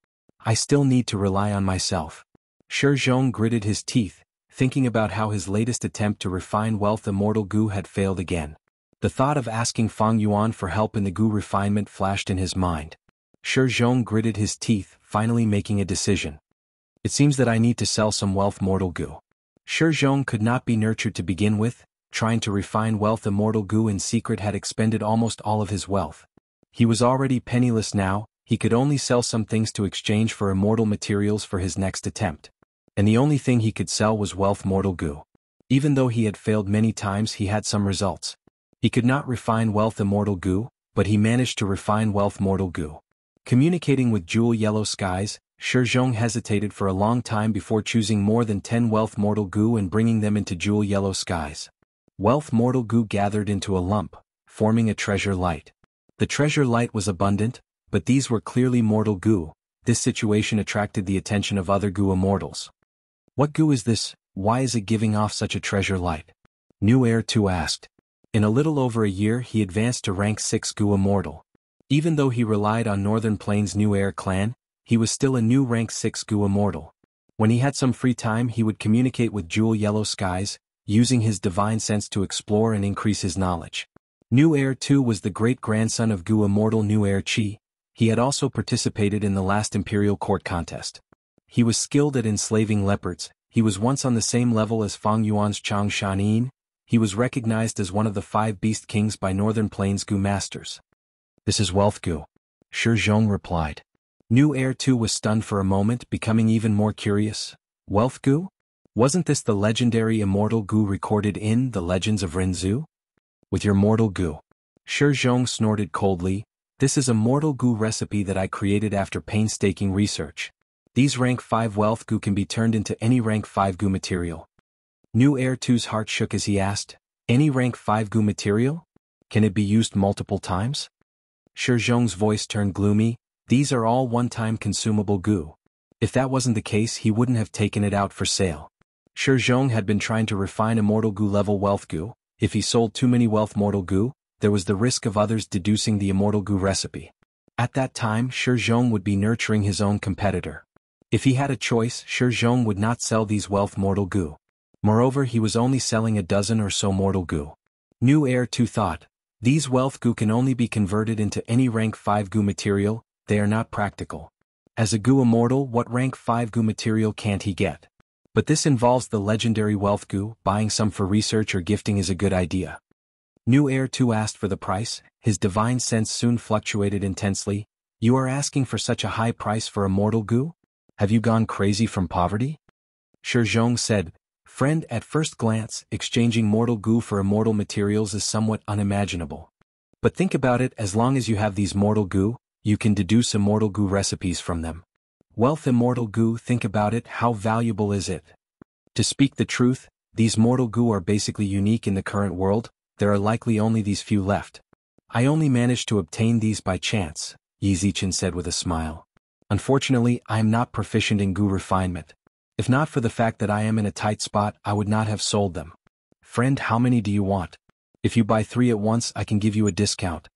I still need to rely on myself. Shi Zhong gritted his teeth, thinking about how his latest attempt to refine wealth immortal Gu had failed again. The thought of asking Fang Yuan for help in the Gu refinement flashed in his mind. Shi Zhong gritted his teeth, finally making a decision. It seems that I need to sell some wealth mortal Gu. Shi Zhong could not be nurtured to begin with. Trying to refine wealth immortal Gu in secret had expended almost all of his wealth. He was already penniless now. He could only sell some things to exchange for immortal materials for his next attempt. and the only thing he could sell was wealth mortal goo. Even though he had failed many times, he had some results. He could not refine wealth immortal goo, but he managed to refine wealth mortal goo. Communicating with Jewel Yellow Skies, Shizhong hesitated for a long time before choosing more than 10 wealth mortal goo and bringing them into Jewel Yellow Skies. Wealth mortal goo gathered into a lump, forming a treasure light. The treasure light was abundant, but these were clearly mortal goo. This situation attracted the attention of other goo immortals. What goo is this? Why is it giving off such a treasure light? New Heir 2 asked. In a little over a year he advanced to rank 6 goo immortal. Even though he relied on Northern Plains New Heir clan, he was still a new rank 6 goo immortal. When he had some free time he would communicate with Jewel Yellow Skies, using his divine sense to explore and increase his knowledge. New Heir 2 was the great-grandson of goo immortal New Heir Chi. He had also participated in the last Imperial Court contest. He was skilled at enslaving leopards. He was once on the same level as Fang Yuan's Chang Shanin. He was recognized as one of the 5 Beast Kings by Northern Plains goo masters. This is wealth goo. Shizhong replied. New Heir 2 was stunned for a moment, becoming even more curious. Wealth goo? Wasn't this the legendary immortal goo recorded in The Legends of Rinzu? With your mortal goo. Shizhong snorted coldly. This is a mortal goo recipe that I created after painstaking research. These rank 5 wealth goo can be turned into any rank 5 goo material. New Heir 2's heart shook as he asked, any rank 5 goo material? Can it be used multiple times? Shizhong's voice turned gloomy. These are all one-time consumable goo. If that wasn't the case he wouldn't have taken it out for sale. Shizhong had been trying to refine immortal goo level wealth goo. If he sold too many wealth mortal goo, there was the risk of others deducing the immortal goo recipe. At that time Shizhong would be nurturing his own competitor. If he had a choice, Shizhong would not sell these wealth mortal goo. Moreover, he was only selling a dozen or so mortal goo. New Heir 2 thought, these wealth goo can only be converted into any rank 5 goo material, they are not practical. As a goo immortal, what rank 5 goo material can't he get? But this involves the legendary wealth goo, buying some for research or gifting is a good idea. New Heir 2 asked for the price, his divine sense soon fluctuated intensely. You are asking for such a high price for immortal goo? Have you gone crazy from poverty? Shizhong said, friend, at first glance, exchanging mortal goo for immortal materials is somewhat unimaginable. But think about it, as long as you have these mortal goo, you can deduce immortal goo recipes from them. Wealth immortal goo, think about it, how valuable is it? To speak the truth, these mortal goo are basically unique in the current world, there are likely only these few left. I only managed to obtain these by chance, Yi Zichen said with a smile. Unfortunately, I am not proficient in goo refinement. If not for the fact that I am in a tight spot, I would not have sold them. Friend, how many do you want? If you buy 3 at once, I can give you a discount.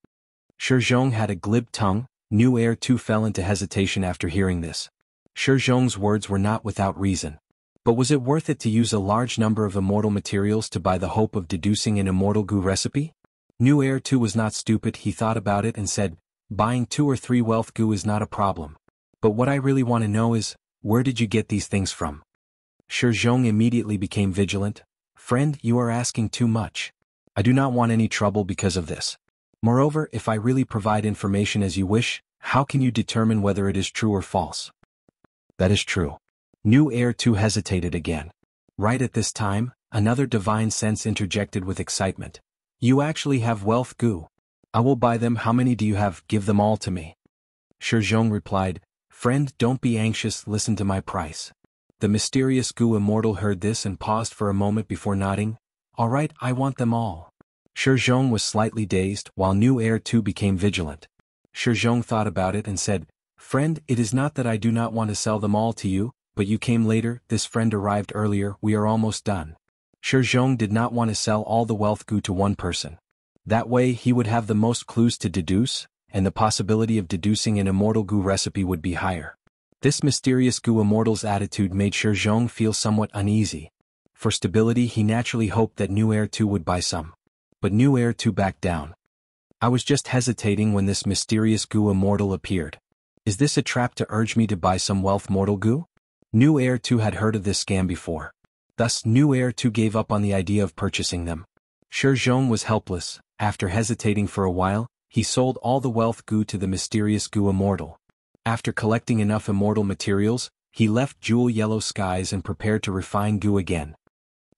Shizhong had a glib tongue. New Heir 2 fell into hesitation after hearing this. Shizhong's words were not without reason. But was it worth it to use a large number of immortal materials to buy the hope of deducing an immortal goo recipe? New Heir 2 was not stupid, he thought about it and said, buying 2 or 3 wealth goo is not a problem. But what I really want to know is, where did you get these things from? Shizhong immediately became vigilant. Friend, you are asking too much. I do not want any trouble because of this. Moreover, if I really provide information as you wish, how can you determine whether it is true or false? That is true. New Heir 2 hesitated again. Right at this time, another divine sense interjected with excitement. You actually have wealth goo. I will buy them. How many do you have? Give them all to me. Shizhong replied, friend, don't be anxious, listen to my price. The mysterious goo immortal heard this and paused for a moment before nodding. All right, I want them all. Shizhong was slightly dazed, while New Heir 2 became vigilant. Shizhong thought about it and said, friend, it is not that I do not want to sell them all to you, but you came later, this friend arrived earlier, we are almost done. Shizhong did not want to sell all the wealth goo to one person. That way he would have the most clues to deduce, and the possibility of deducing an immortal goo recipe would be higher. This mysterious goo immortal's attitude made Shizhong feel somewhat uneasy. For stability he naturally hoped that New Heir 2 would buy some. But New Heir 2 backed down. I was just hesitating when this mysterious goo immortal appeared. Is this a trap to urge me to buy some wealth mortal goo? New Heir 2 had heard of this scam before. Thus New Heir 2 gave up on the idea of purchasing them. Shizhong was helpless. After hesitating for a while, he sold all the wealth goo to the mysterious goo immortal. After collecting enough immortal materials, he left jewel yellow skies and prepared to refine goo again.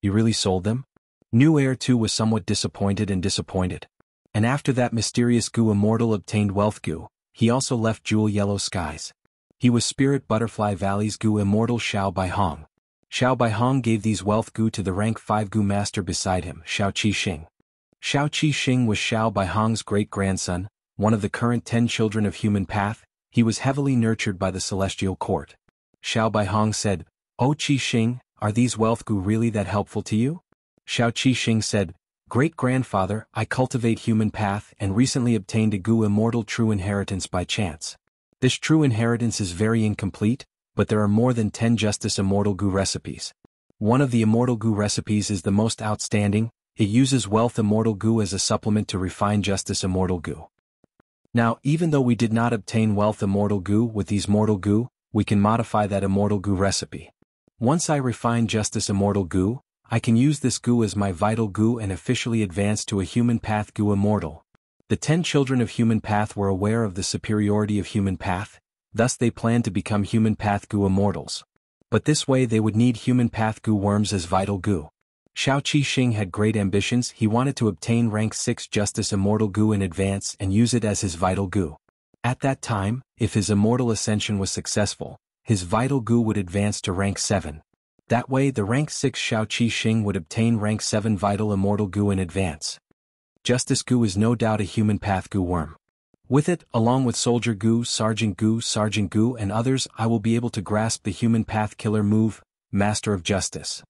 You really sold them? New Heir too was somewhat disappointed. And after that mysterious goo immortal obtained wealth goo, he also left jewel yellow skies. He was Spirit Butterfly Valley's goo immortal Xiao Baihong. Xiao Baihong gave these wealth goo to the rank 5 goo master beside him, Xiao Qixing. Xiao Qixing was Xiao Baihong's great-grandson, one of the current 10 children of human path. He was heavily nurtured by the celestial court. Xiao Baihong said, "Oh Qixing, are these wealth goo really that helpful to you?" Xiao Qixing said, "Great-grandfather, I cultivate human path and recently obtained a goo immortal true inheritance by chance. This true inheritance is very incomplete, but there are more than 10 justice immortal goo recipes. One of the immortal goo recipes is the most outstanding. It uses wealth immortal goo as a supplement to refine justice immortal goo. Now, even though we did not obtain wealth immortal goo with these mortal goo, we can modify that immortal goo recipe. Once I refine justice immortal goo, I can use this goo as my vital goo and officially advance to a human path goo immortal." The 10 children of human path were aware of the superiority of human path, thus they planned to become human path goo immortals. But this way they would need human path goo worms as vital goo. Xiao Qixing had great ambitions. He wanted to obtain rank 6 justice immortal goo in advance and use it as his vital goo. At that time, if his immortal ascension was successful, his vital goo would advance to rank 7. That way the rank 6 Xiao Qixing would obtain rank 7 vital immortal goo in advance. Justice goo is no doubt a human path goo worm. With it, along with soldier goo, sergeant goo, and others, I will be able to grasp the human path killer move, Master of Justice.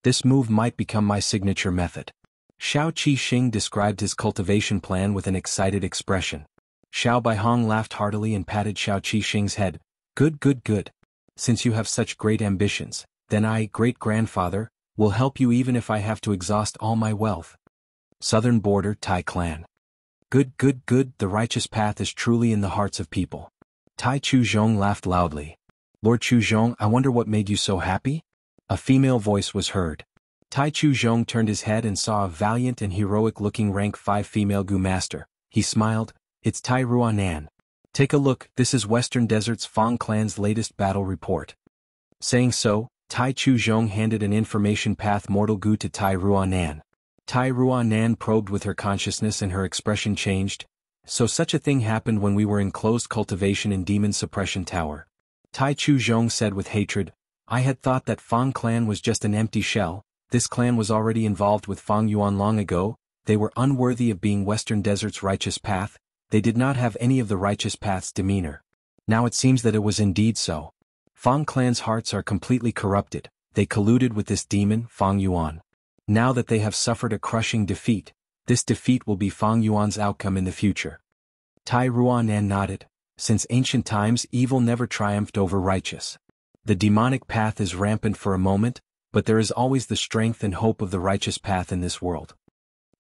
This move might become my signature method. Xiao Qixing described his cultivation plan with an excited expression. Xiao Baihong laughed heartily and patted Xiao Qixing's head. Good. Since you have such great ambitions, then I, great-grandfather, will help you even if I have to exhaust all my wealth. Southern Border Tai Clan. Good, the righteous path is truly in the hearts of people. Tai Chuzhong laughed loudly. Lord Chuzhong, I wonder what made you so happy? A female voice was heard. Tai Chuzhong turned his head and saw a valiant and heroic-looking rank 5 female goo master. He smiled. It's Tai Ruanan. Take a look, this is Western Desert's Fang clan's latest battle report. Saying so, Tai Chuzhong handed an information path mortal goo to Tai Ruanan. Tai Ruanan probed with her consciousness and her expression changed. So such a thing happened when we were in closed cultivation in Demon Suppression Tower. Tai Chuzhong said with hatred, I had thought that Fang clan was just an empty shell. This clan was already involved with Fang Yuan long ago. They were unworthy of being Western Desert's righteous path. They did not have any of the righteous path's demeanor. Now it seems that it was indeed so. Fang clan's hearts are completely corrupted. They colluded with this demon, Fang Yuan. Now that they have suffered a crushing defeat, this defeat will be Fang Yuan's outcome in the future. Tai Ruanan nodded. Since ancient times, evil never triumphed over righteous. The demonic path is rampant for a moment, but there is always the strength and hope of the righteous path in this world.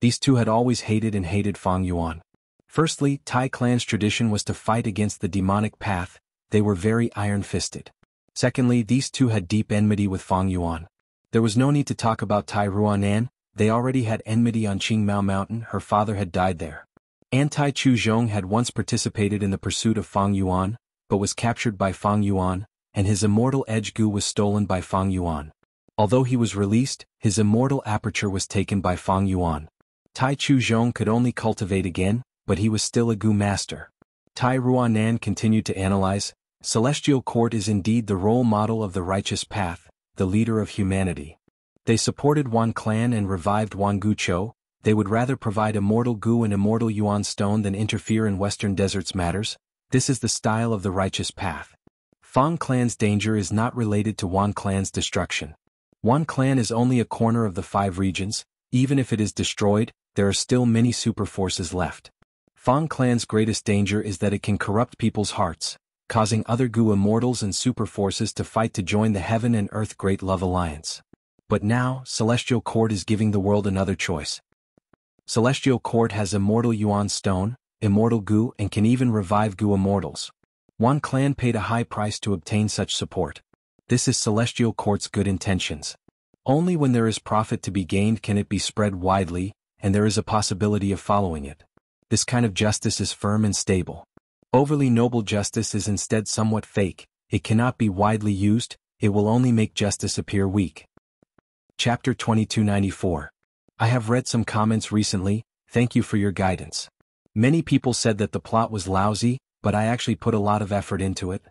These two had always hated Fang Yuan. Firstly, Tai clan's tradition was to fight against the demonic path. They were very iron-fisted. Secondly, these two had deep enmity with Fang Yuan. There was no need to talk about Tai Ruanan. They already had enmity on Qingmao Mountain. Her father had died there. And Tai Chuzhong had once participated in the pursuit of Fang Yuan, but was captured by Fang Yuan, and his immortal edge goo was stolen by Fang Yuan. Although he was released, his immortal aperture was taken by Fang Yuan. Tai Chuzhong could only cultivate again, but he was still a goo master. Tai Ruanan continued to analyze. Celestial Court is indeed the role model of the righteous path, the leader of humanity. They supported Yuan clan and revived Yuan Gucho. They would rather provide immortal goo and immortal Yuan stone than interfere in Western Desert's matters. This is the style of the righteous path. Fang clan's danger is not related to Yuan clan's destruction. Yuan clan is only a corner of the 5 regions. Even if it is destroyed, there are still many super forces left. Fang clan's greatest danger is that it can corrupt people's hearts, causing other goo immortals and super forces to fight to join the Heaven and Earth Great Love Alliance. But now, Celestial Court is giving the world another choice. Celestial Court has immortal Yuan stone, immortal goo, and can even revive goo immortals. Yuan clan paid a high price to obtain such support. This is Celestial Court's good intentions. Only when there is profit to be gained can it be spread widely, and there is a possibility of following it. This kind of justice is firm and stable. Overly noble justice is instead somewhat fake. it cannot be widely used, it will only make justice appear weak. Chapter 2294. I have read some comments recently, thank you for your guidance. Many people said that the plot was lousy, but I actually put a lot of effort into it.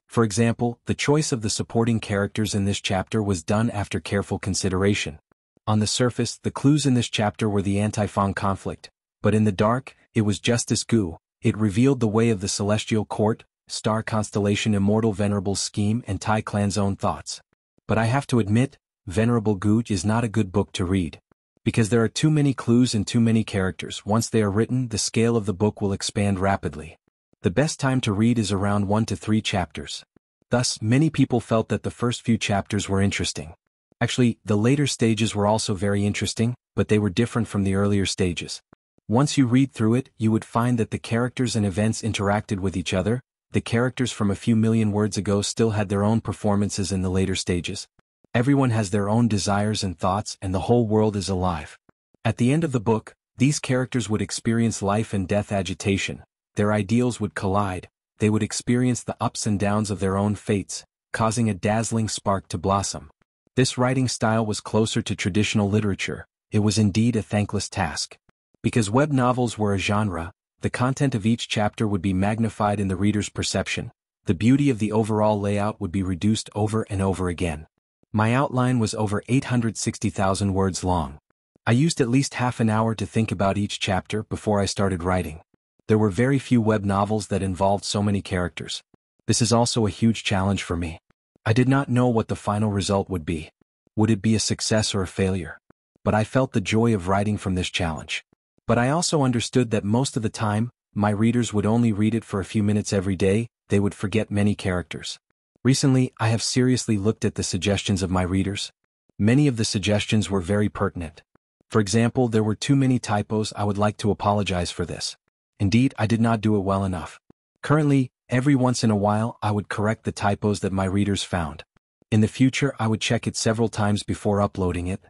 For example, the choice of the supporting characters in this chapter was done after careful consideration. On the surface, the clues in this chapter were the anti-Fang conflict, but in the dark, it was Justice Gu. It revealed the way of the Celestial Court, Star Constellation Immortal Venerable's scheme and Tai Clan's own thoughts. But I have to admit, Venerable Gu is not a good book to read. Because there are too many clues and too many characters. Once they are written, the scale of the book will expand rapidly. The best time to read is around 1 to 3 chapters. Thus, many people felt that the first few chapters were interesting. Actually, the later stages were also very interesting, but they were different from the earlier stages. Once you read through it, you would find that the characters and events interacted with each other. The characters from a few million words ago still had their own performances in the later stages. Everyone has their own desires and thoughts, and the whole world is alive. At the end of the book, these characters would experience life and death agitation. Their ideals would collide. They would experience the ups and downs of their own fates, causing a dazzling spark to blossom. This writing style was closer to traditional literature. It was indeed a thankless task. Because web novels were a genre, the content of each chapter would be magnified in the reader's perception. The beauty of the overall layout would be reduced over and over again. My outline was over 860,000 words long. I used at least half an hour to think about each chapter before I started writing. There were very few web novels that involved so many characters. This is also a huge challenge for me. I did not know what the final result would be. Would it be a success or a failure? But I felt the joy of writing from this challenge. But I also understood that most of the time, my readers would only read it for a few minutes every day. They would forget many characters. Recently, I have seriously looked at the suggestions of my readers. Many of the suggestions were very pertinent. For example, there were too many typos. I would like to apologize for this. Indeed, I did not do it well enough. Currently, every once in a while, I would correct the typos that my readers found. In the future, I would check it several times before uploading it.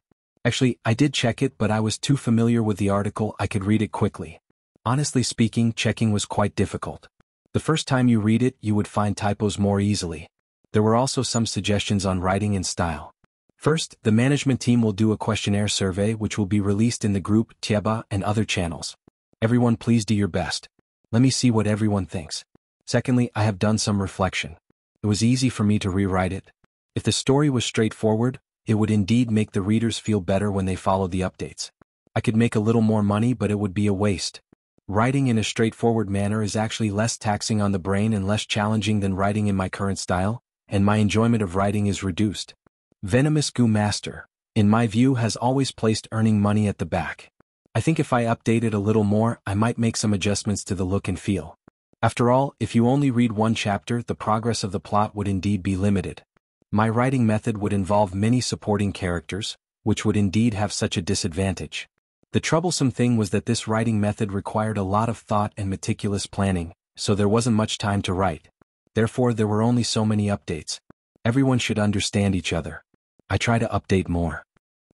Actually, I did check it, but I was too familiar with the article. I could read it quickly. Honestly speaking, checking was quite difficult. The first time you read it, you would find typos more easily. There were also some suggestions on writing and style. First, the management team will do a questionnaire survey which will be released in the group, Tieba, and other channels. Everyone, please do your best. Let me see what everyone thinks. Secondly, I have done some reflection. It was easy for me to rewrite it. If the story was straightforward, it would indeed make the readers feel better when they followed the updates. I could make a little more money, but it would be a waste. Writing in a straightforward manner is actually less taxing on the brain and less challenging than writing in my current style, and my enjoyment of writing is reduced. Venomous Goo Master, in my view, has always placed earning money at the back. I think if I update it a little more, I might make some adjustments to the look and feel. After all, if you only read one chapter, the progress of the plot would indeed be limited. My writing method would involve many supporting characters, which would indeed have such a disadvantage. The troublesome thing was that this writing method required a lot of thought and meticulous planning, so there wasn't much time to write. Therefore, there were only so many updates. Everyone should understand each other. I try to update more.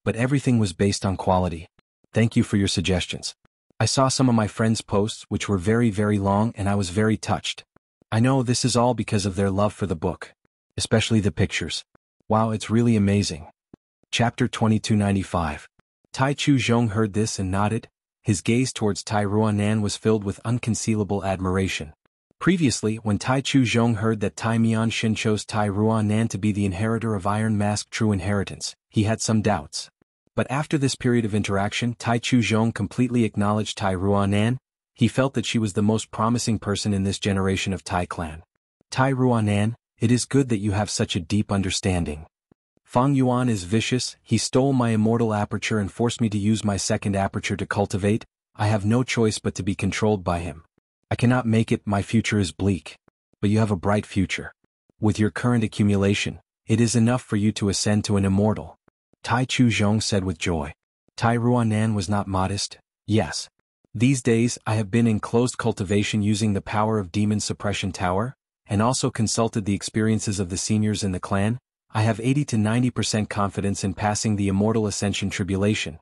But everything was based on quality. Thank you for your suggestions. I saw some of my friends' posts which were very, very long, and I was very touched. I know this is all because of their love for the book. Especially the pictures. Wow, it's really amazing. Chapter 2295. Tai Chu Zhong heard this and nodded. His gaze towards Tai Ruanan was filled with unconcealable admiration. Previously, when Tai Chu Zhong heard that Tai Mianshin chose Tai Ruanan to be the inheritor of Iron Mask True Inheritance, he had some doubts. But after this period of interaction, Tai Chu Zhong completely acknowledged Tai Ruanan. He felt that she was the most promising person in this generation of Tai clan. Tai Ruanan, it is good that you have such a deep understanding. Fang Yuan is vicious. He stole my immortal aperture and forced me to use my second aperture to cultivate. I have no choice but to be controlled by him. I cannot make it. My future is bleak. But you have a bright future. With your current accumulation, it is enough for you to ascend to an immortal. Tai Chu Zhong said with joy. Tai Ruanan was not modest. Yes. These days, I have been in closed cultivation using the power of Demon Suppression Tower, and also consulted the experiences of the seniors in the clan. I have 80 to 90% confidence in passing the Immortal Ascension tribulation.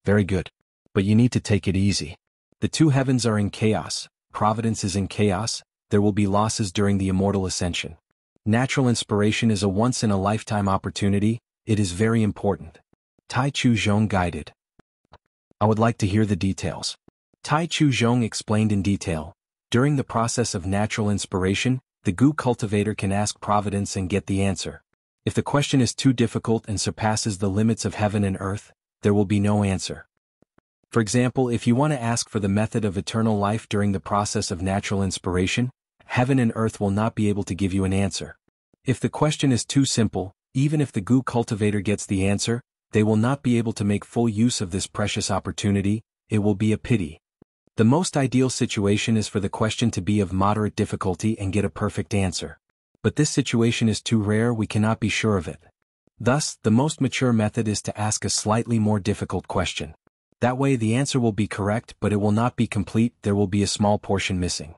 Very good. But you need to take it easy. The two heavens are in chaos, Providence is in chaos, there will be losses during the Immortal Ascension. Natural inspiration is a once-in-a-lifetime opportunity. It is very important. Tai Chu Zhong guided. I would like to hear the details. Tai Chu Zhong explained in detail. During the process of natural inspiration, the Gu cultivator can ask Providence and get the answer. If the question is too difficult and surpasses the limits of heaven and earth, there will be no answer. For example, if you want to ask for the method of eternal life during the process of natural inspiration, heaven and earth will not be able to give you an answer. If the question is too simple, even if the Gu cultivator gets the answer, they will not be able to make full use of this precious opportunity. It will be a pity. The most ideal situation is for the question to be of moderate difficulty and get a perfect answer. But this situation is too rare, we cannot be sure of it. Thus, the most mature method is to ask a slightly more difficult question. That way the answer will be correct, but it will not be complete, there will be a small portion missing.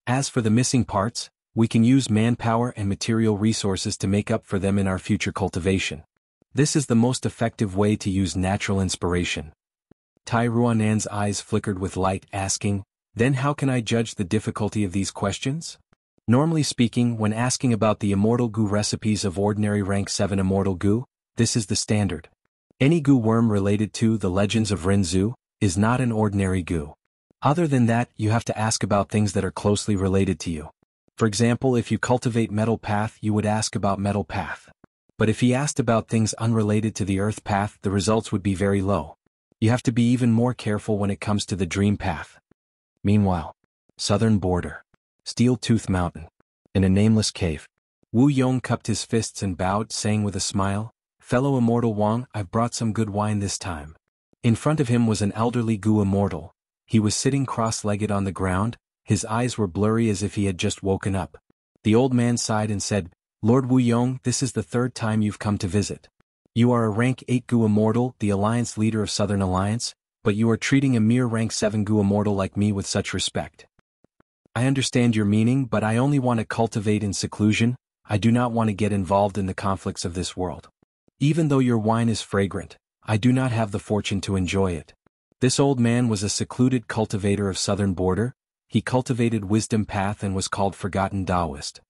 As for the missing parts, we can use manpower and material resources to make up for them in our future cultivation. This is the most effective way to use natural inspiration. Tai Ruanan's eyes flickered with light, asking, "Then how can I judge the difficulty of these questions?" Normally speaking, when asking about the immortal Gu recipes of ordinary rank 7 immortal Gu, this is the standard. Any Gu worm related to the legends of Rinzhu is not an ordinary Gu. Other than that, you have to ask about things that are closely related to you. For example, if you cultivate Metal Path, you would ask about Metal Path. But if he asked about things unrelated to the Earth Path, the results would be very low. You have to be even more careful when it comes to the Dream Path. Meanwhile, southern border. Steel Tooth Mountain. In a nameless cave. Wu Yong cupped his fists and bowed, saying with a smile, "Fellow Immortal Wang, I've brought some good wine this time." In front of him was an elderly Gu immortal. He was sitting cross-legged on the ground, his eyes were blurry as if he had just woken up. The old man sighed and said, "Lord Wu Yong, this is the third time you've come to visit. You are a rank 8 Gu immortal, the alliance leader of Southern Alliance, but you are treating a mere rank 7 Gu immortal like me with such respect. I understand your meaning, but I only want to cultivate in seclusion. I do not want to get involved in the conflicts of this world. Even though your wine is fragrant, I do not have the fortune to enjoy it." This old man was a secluded cultivator of Southern Border. He cultivated Wisdom Path and was called Forgotten Taoist.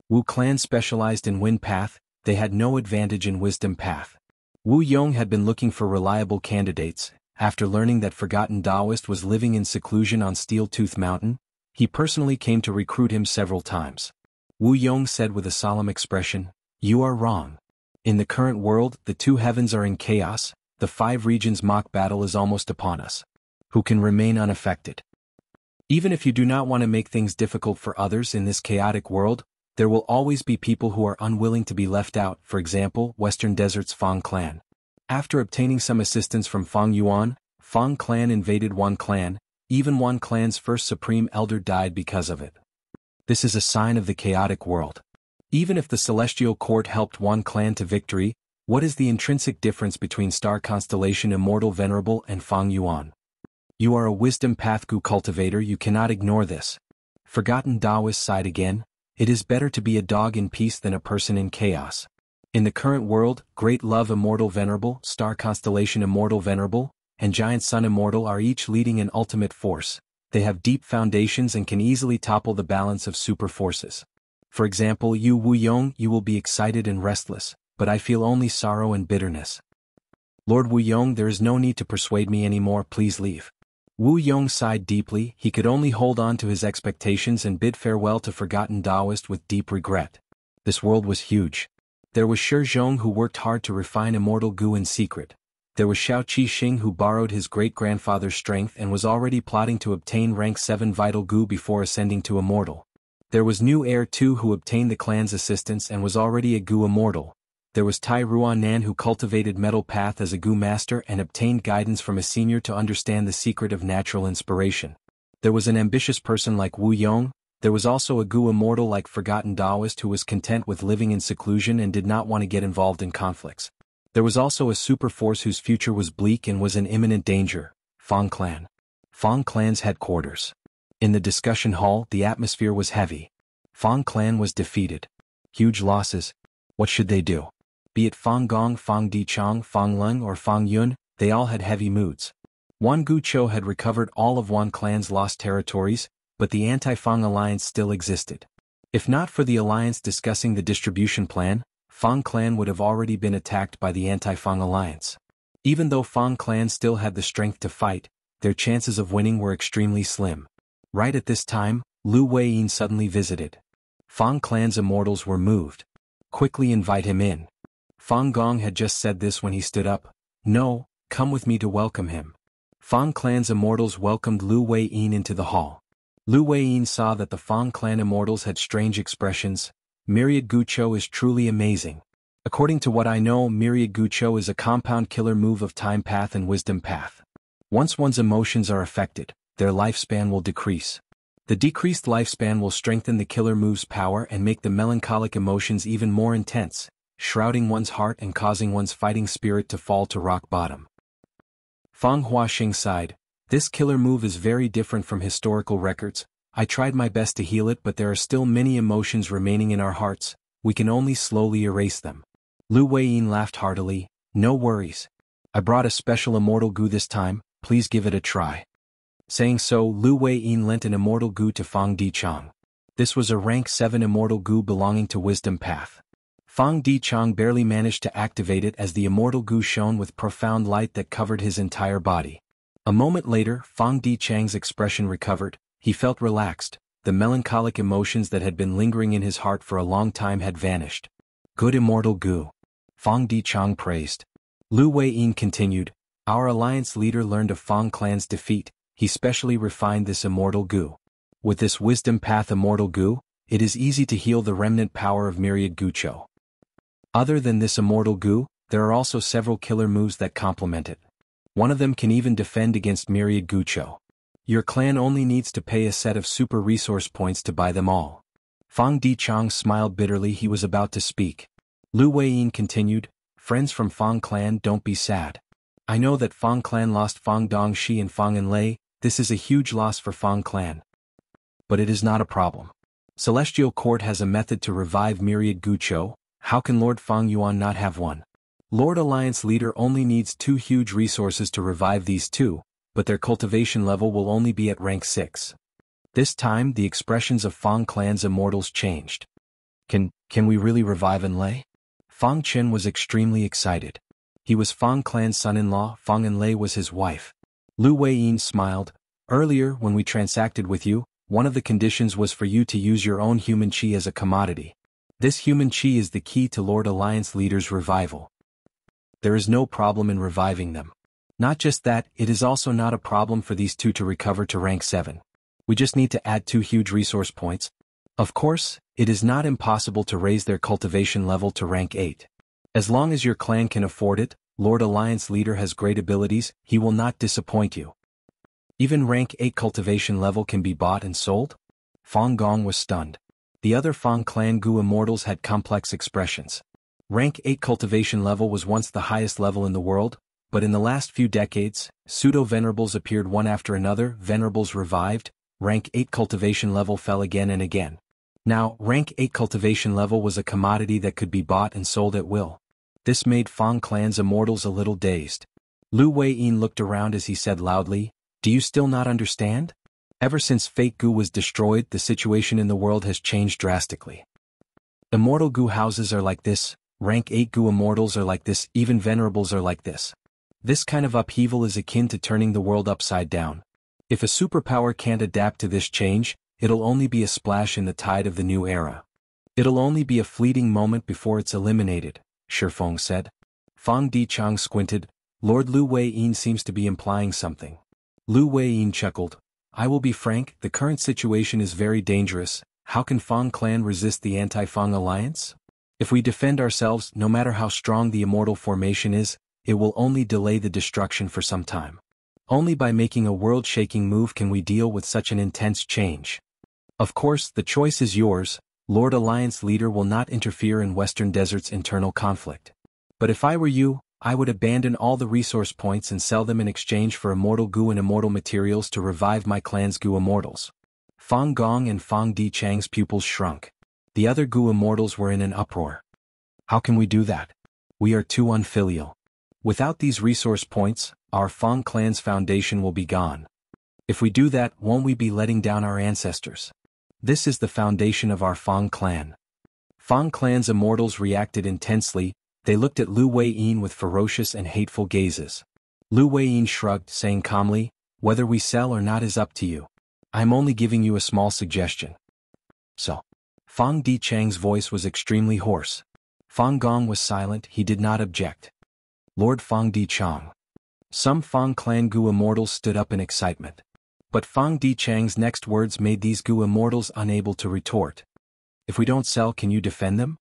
Wu clan specialized in Wind Path, they had no advantage in Wisdom Path. Wu Yong had been looking for reliable candidates. After learning that Forgotten Taoist was living in seclusion on Steel Tooth Mountain, he personally came to recruit him several times. Wu Yong said with a solemn expression, "You are wrong. In the current world, the 2 heavens are in chaos, the 5 regions mock battle is almost upon us. Who can remain unaffected? Even if you do not want to make things difficult for others in this chaotic world, there will always be people who are unwilling to be left out, for example, Western Desert's Fang clan. After obtaining some assistance from Fang Yuan, Fang clan invaded Yuan clan, even Yuan clan's first supreme elder died because of it. This is a sign of the chaotic world. Even if the celestial court helped Yuan clan to victory, what is the intrinsic difference between star constellation Immortal Venerable and Fang Yuan? You are a Wisdom Path Gu cultivator, you cannot ignore this." Forgotten Taoist sighed again. "It is better to be a dog in peace than a person in chaos. In the current world, Great Love Immortal Venerable, Star Constellation Immortal Venerable, and Giant Sun Immortal are each leading an ultimate force. They have deep foundations and can easily topple the balance of super forces. For example, you Wu Yong, you will be excited and restless, but I feel only sorrow and bitterness. Lord Wu Yong, there is no need to persuade me anymore, please leave." Wu Yong sighed deeply, he could only hold on to his expectations and bid farewell to Forgotten Taoist with deep regret. This world was huge. There was Shi Zhong who worked hard to refine Immortal Gu in secret. There was Xiao Qixing who borrowed his great-grandfather's strength and was already plotting to obtain rank 7 Vital Gu before ascending to Immortal. There was New Heir Tu who obtained the clan's assistance and was already a Gu Immortal. There was Tai Ruanan who cultivated Metal Path as a Gu master and obtained guidance from a senior to understand the secret of natural inspiration. There was an ambitious person like Wu Yong. There was also a Gu immortal like Forgotten Taoist who was content with living in seclusion and did not want to get involved in conflicts. There was also a super force whose future was bleak and was in imminent danger, Fang clan. Fang clan's headquarters. In the discussion hall, the atmosphere was heavy. Fang clan was defeated. Huge losses. What should they do? Be it Fang Gong, Fang Dichang, Fang Leng or Fang Yun, they all had heavy moods. Wan Gucho had recovered all of Wan clan's lost territories, but the anti-Fang alliance still existed. If not for the Alliance discussing the distribution plan, Fang clan would have already been attacked by the anti-Fang Alliance. Even though Fang clan still had the strength to fight, their chances of winning were extremely slim. Right at this time, Lu Weiyin suddenly visited. Fang clan's immortals were moved. Quickly invite him in. Fang Gong had just said this when he stood up. No, come with me to welcome him. Fang clan's immortals welcomed Lu Weiyin into the hall. Lu Weiyin saw that the Fang clan immortals had strange expressions. Myriad Gucho is truly amazing. According to what I know, Myriad Gucho is a compound killer move of Time Path and Wisdom Path. Once one's emotions are affected, their lifespan will decrease. The decreased lifespan will strengthen the killer move's power and make the melancholic emotions even more intense, shrouding one's heart and causing one's fighting spirit to fall to rock bottom. Fang Huaxing sighed. This killer move is very different from historical records. I tried my best to heal it, but there are still many emotions remaining in our hearts. We can only slowly erase them. Lu Weiyin laughed heartily. No worries. I brought a special immortal goo this time, please give it a try. Saying so, Lu Weiyin lent an immortal goo to Fang Dichang. This was a rank 7 immortal goo belonging to Wisdom Path. Fang Dichang barely managed to activate it as the immortal goo shone with profound light that covered his entire body. A moment later, Fang Dichang's expression recovered. He felt relaxed. The melancholic emotions that had been lingering in his heart for a long time had vanished. Good immortal goo. Fang Dichang praised. Lu Weiyin continued. Our alliance leader learned of Fang clan's defeat. He specially refined this immortal goo. With this Wisdom Path immortal goo, it is easy to heal the remnant power of Myriad Gucho. Other than this immortal goo, there are also several killer moves that complement it. One of them can even defend against Myriad Gucho. Your clan only needs to pay a set of super resource points to buy them all. Fang Dichang smiled bitterly. He was about to speak. Lu Weiyin continued, friends from Fang clan, don't be sad. I know that Fang clan lost Fang Dongxi and Fang Enlei. This is a huge loss for Fang clan. But it is not a problem. Celestial Court has a method to revive Myriad Gucho. How can Lord Fang Yuan not have one? Lord Alliance leader only needs 2 huge resources to revive these 2, but their cultivation level will only be at rank 6. This time the expressions of Fang clan's immortals changed. Can we really revive Enlei? Fang Chen was extremely excited. He was Fang clan's son-in-law, Fang Enlei was his wife. Lu Weiyin smiled. Earlier when we transacted with you, one of the conditions was for you to use your own human chi as a commodity. This human chi is the key to Lord Alliance leader's revival. There is no problem in reviving them. Not just that, it is also not a problem for these 2 to recover to rank 7. We just need to add 2 huge resource points. Of course, it is not impossible to raise their cultivation level to rank 8. As long as your clan can afford it, Lord Alliance leader has great abilities, he will not disappoint you. Even rank 8 cultivation level can be bought and sold? Fang Gong was stunned. The other Fang clan Gu immortals had complex expressions. Rank 8 cultivation level was once the highest level in the world, but in the last few decades, pseudo-venerables appeared one after another, venerables revived, rank 8 cultivation level fell again and again. Now, rank 8 cultivation level was a commodity that could be bought and sold at will. This made Fang clan's immortals a little dazed. Lu Weiyin looked around as he said loudly, do you still not understand? Ever since Fake Gu was destroyed, the situation in the world has changed drastically. Immortal Gu houses are like this, rank 8 Gu immortals are like this, even venerables are like this. This kind of upheaval is akin to turning the world upside down. If a superpower can't adapt to this change, it'll only be a splash in the tide of the new era. It'll only be a fleeting moment before it's eliminated, Shifeng said. Fang Dichang squinted. Lord Lu Weiyin seems to be implying something. Lu Weiyin chuckled. I will be frank, the current situation is very dangerous. How can Fang clan resist the anti-Fang alliance? If we defend ourselves, no matter how strong the immortal formation is, it will only delay the destruction for some time. Only by making a world-shaking move can we deal with such an intense change. Of course, the choice is yours. Lord Alliance leader will not interfere in Western Desert's internal conflict. But if I were you, I would abandon all the resource points and sell them in exchange for immortal Gu and immortal materials to revive my clan's Gu immortals. Fang Gong and Fang Dichang's pupils shrunk. The other Gu immortals were in an uproar. How can we do that? We are too unfilial. Without these resource points, our Fang clan's foundation will be gone. If we do that, won't we be letting down our ancestors? This is the foundation of our Fang clan. Fang clan's immortals reacted intensely. They looked at Lu Weiyin with ferocious and hateful gazes. Lu Weiyin shrugged, saying calmly, "Whether we sell or not is up to you. I'm only giving you a small suggestion." So. Fang Dichang's voice was extremely hoarse. Fang Gong was silent, he did not object. Lord Fang Dichang. Some Fang clan Gu immortals stood up in excitement. But Fang Dichang's next words made these Gu immortals unable to retort. "If we don't sell, can you defend them?"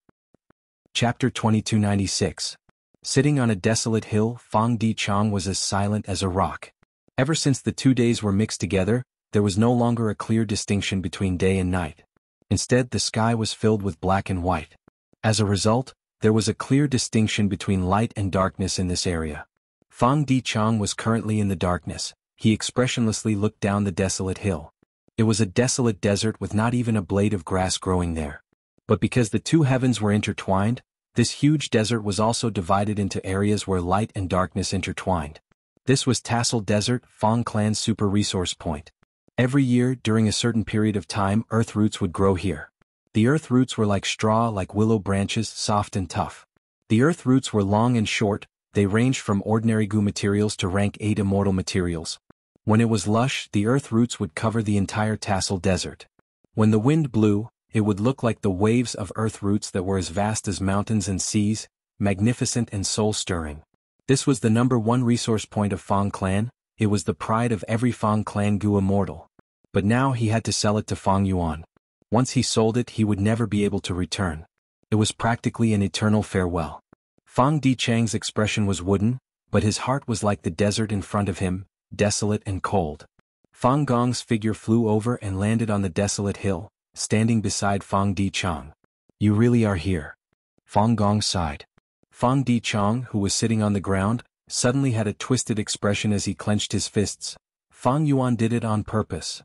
Chapter 2296. Sitting on a desolate hill, Fang Dichang was as silent as a rock. Ever since the 2 days were mixed together, there was no longer a clear distinction between day and night. Instead, the sky was filled with black and white. As a result, there was a clear distinction between light and darkness in this area. Fang Dichang was currently in the darkness. He expressionlessly looked down the desolate hill. It was a desolate desert with not even a blade of grass growing there. But because the two heavens were intertwined, this huge desert was also divided into areas where light and darkness intertwined. This was Tassel Desert, Fang Clan's super resource point. Every year, during a certain period of time, earth roots would grow here. The earth roots were like straw, like willow branches, soft and tough. The earth roots were long and short. They ranged from ordinary Gu materials to rank 8 immortal materials. When it was lush, the earth roots would cover the entire Tassel Desert. When the wind blew, it would look like the waves of earth roots that were as vast as mountains and seas, magnificent and soul-stirring. This was the #1 resource point of Fang Clan. It was the pride of every Fang Clan Gu immortal. But now he had to sell it to Fang Yuan. Once he sold it, he would never be able to return. It was practically an eternal farewell. Fang Dichang's expression was wooden, but his heart was like the desert in front of him, desolate and cold. Fang Gong's figure flew over and landed on the desolate hill, standing beside Fang Dichang. "You really are here." Fang Gong sighed. Fang Dichang, who was sitting on the ground, suddenly had a twisted expression as he clenched his fists. Fang Yuan did it on purpose.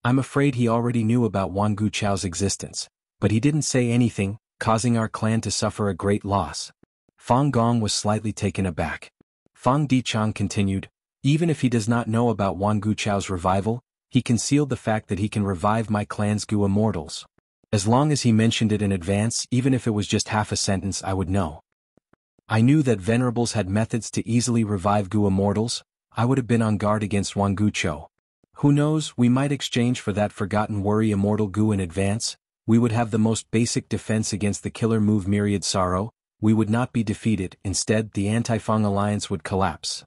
I'm afraid he already knew about Wan Guchao's existence, but he didn't say anything, causing our clan to suffer a great loss. Fang Gong was slightly taken aback. Fang Dichang continued, "Even if he does not know about Wan Guchao's revival, he concealed the fact that he can revive my clan's Gu immortals. As long as he mentioned it in advance, even if it was just half a sentence, I would know. I knew that venerables had methods to easily revive Gu immortals. I would have been on guard against Wan Guchao. Who knows, we might exchange for that forgotten worry immortal Gu in advance. We would have the most basic defense against the killer move Myriad Sorrow. We would not be defeated, instead the anti-Fang alliance would collapse."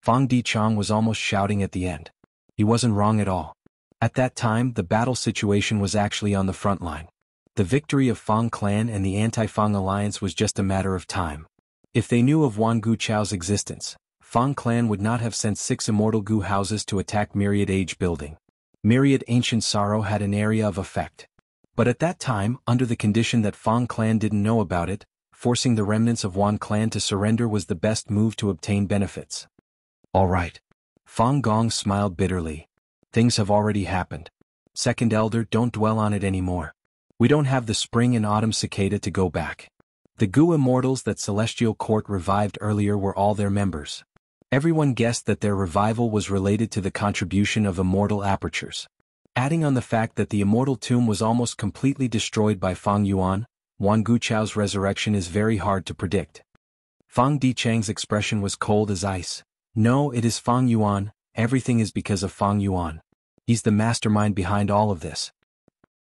Fang Dichang was almost shouting at the end. He wasn't wrong at all. At that time, the battle situation was actually on the front line. The victory of Fang Clan and the anti-Fang alliance was just a matter of time. If they knew of Wan Guchao's existence, Fang Clan would not have sent 6 immortal Gu houses to attack Myriad Age Building. Myriad Ancient Sorrow had an area of effect. But at that time, under the condition that Fang Clan didn't know about it, forcing the remnants of Wan Clan to surrender was the best move to obtain benefits. "All right." Fang Gong smiled bitterly. "Things have already happened. Second Elder, don't dwell on it anymore. We don't have the spring and autumn cicada to go back. The Gu immortals that Celestial Court revived earlier were all their members. Everyone guessed that their revival was related to the contribution of immortal apertures. Adding on the fact that the immortal tomb was almost completely destroyed by Fang Yuan, Wan Guchao's resurrection is very hard to predict." Fang Dichang's expression was cold as ice. "No, it is Fang Yuan. Everything is because of Fang Yuan. He's the mastermind behind all of this.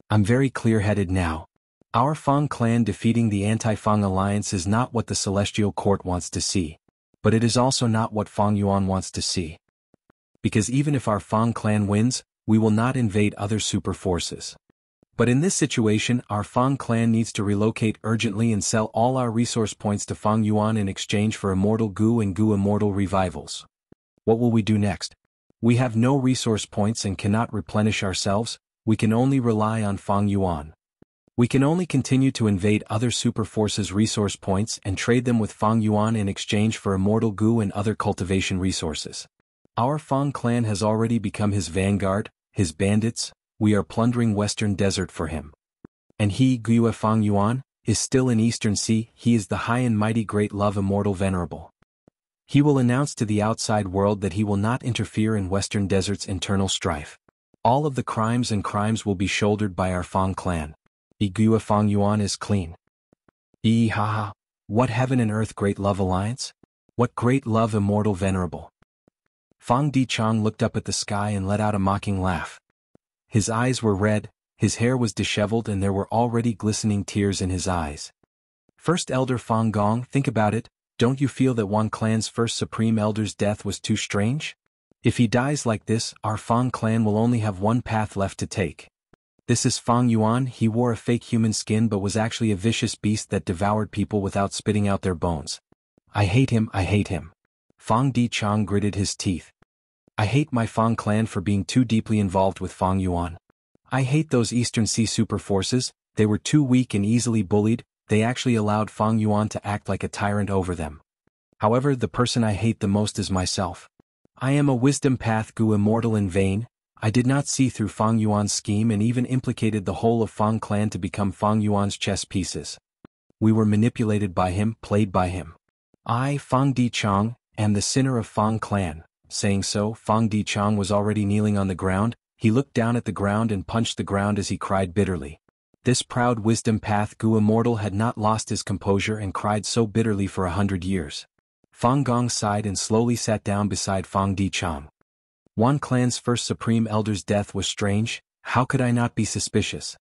I'm very clear-headed now. Our Fang clan defeating the anti-Fang alliance is not what the Celestial Court wants to see. But it is also not what Fang Yuan wants to see. Because even if our Fang clan wins, we will not invade other super forces. But in this situation, our Fang clan needs to relocate urgently and sell all our resource points to Fang Yuan in exchange for immortal Gu and Gu immortal revivals. What will we do next? We have no resource points and cannot replenish ourselves. We can only rely on Fang Yuan. We can only continue to invade other super forces' resource points and trade them with Fang Yuan in exchange for immortal Gu and other cultivation resources. Our Fang clan has already become his vanguard, his bandits. We are plundering Western Desert for him. And he, Gu Fang Yuan, is still in Eastern Sea. He is the high and mighty great love immortal venerable. He will announce to the outside world that he will not interfere in Western Desert's internal strife. All of the crimes will be shouldered by our Fang clan. Igua Fang Yuan is clean. Haha. What heaven and earth great love alliance? What great love immortal venerable. Fang Dichang looked up at the sky and let out a mocking laugh. His eyes were red, his hair was disheveled and there were already glistening tears in his eyes. First Elder Fang Gong, think about it, don't you feel that Yuan clan's first Supreme Elder's death was too strange? If he dies like this, our Fang clan will only have one path left to take. This is Fang Yuan. He wore a fake human skin but was actually a vicious beast that devoured people without spitting out their bones. I hate him, I hate him. Fang Dichang gritted his teeth. I hate my Fang clan for being too deeply involved with Fang Yuan. I hate those Eastern Sea super forces, they were too weak and easily bullied, they actually allowed Fang Yuan to act like a tyrant over them. However, the person I hate the most is myself. I am a wisdom path Gu immortal in vain. I did not see through Fang Yuan's scheme and even implicated the whole of Fang clan to become Fang Yuan's chess pieces. We were manipulated by him, played by him. I, Fang Dichang, am the sinner of Fang clan. Saying so, Fang Dichang was already kneeling on the ground. He looked down at the ground and punched the ground as he cried bitterly. This proud wisdom path Gu immortal had not lost his composure and cried so bitterly for 100 years. Fang Gong sighed and slowly sat down beside Fang Dichang. Yuan clan's first Supreme Elder's death was strange, how could I not be suspicious?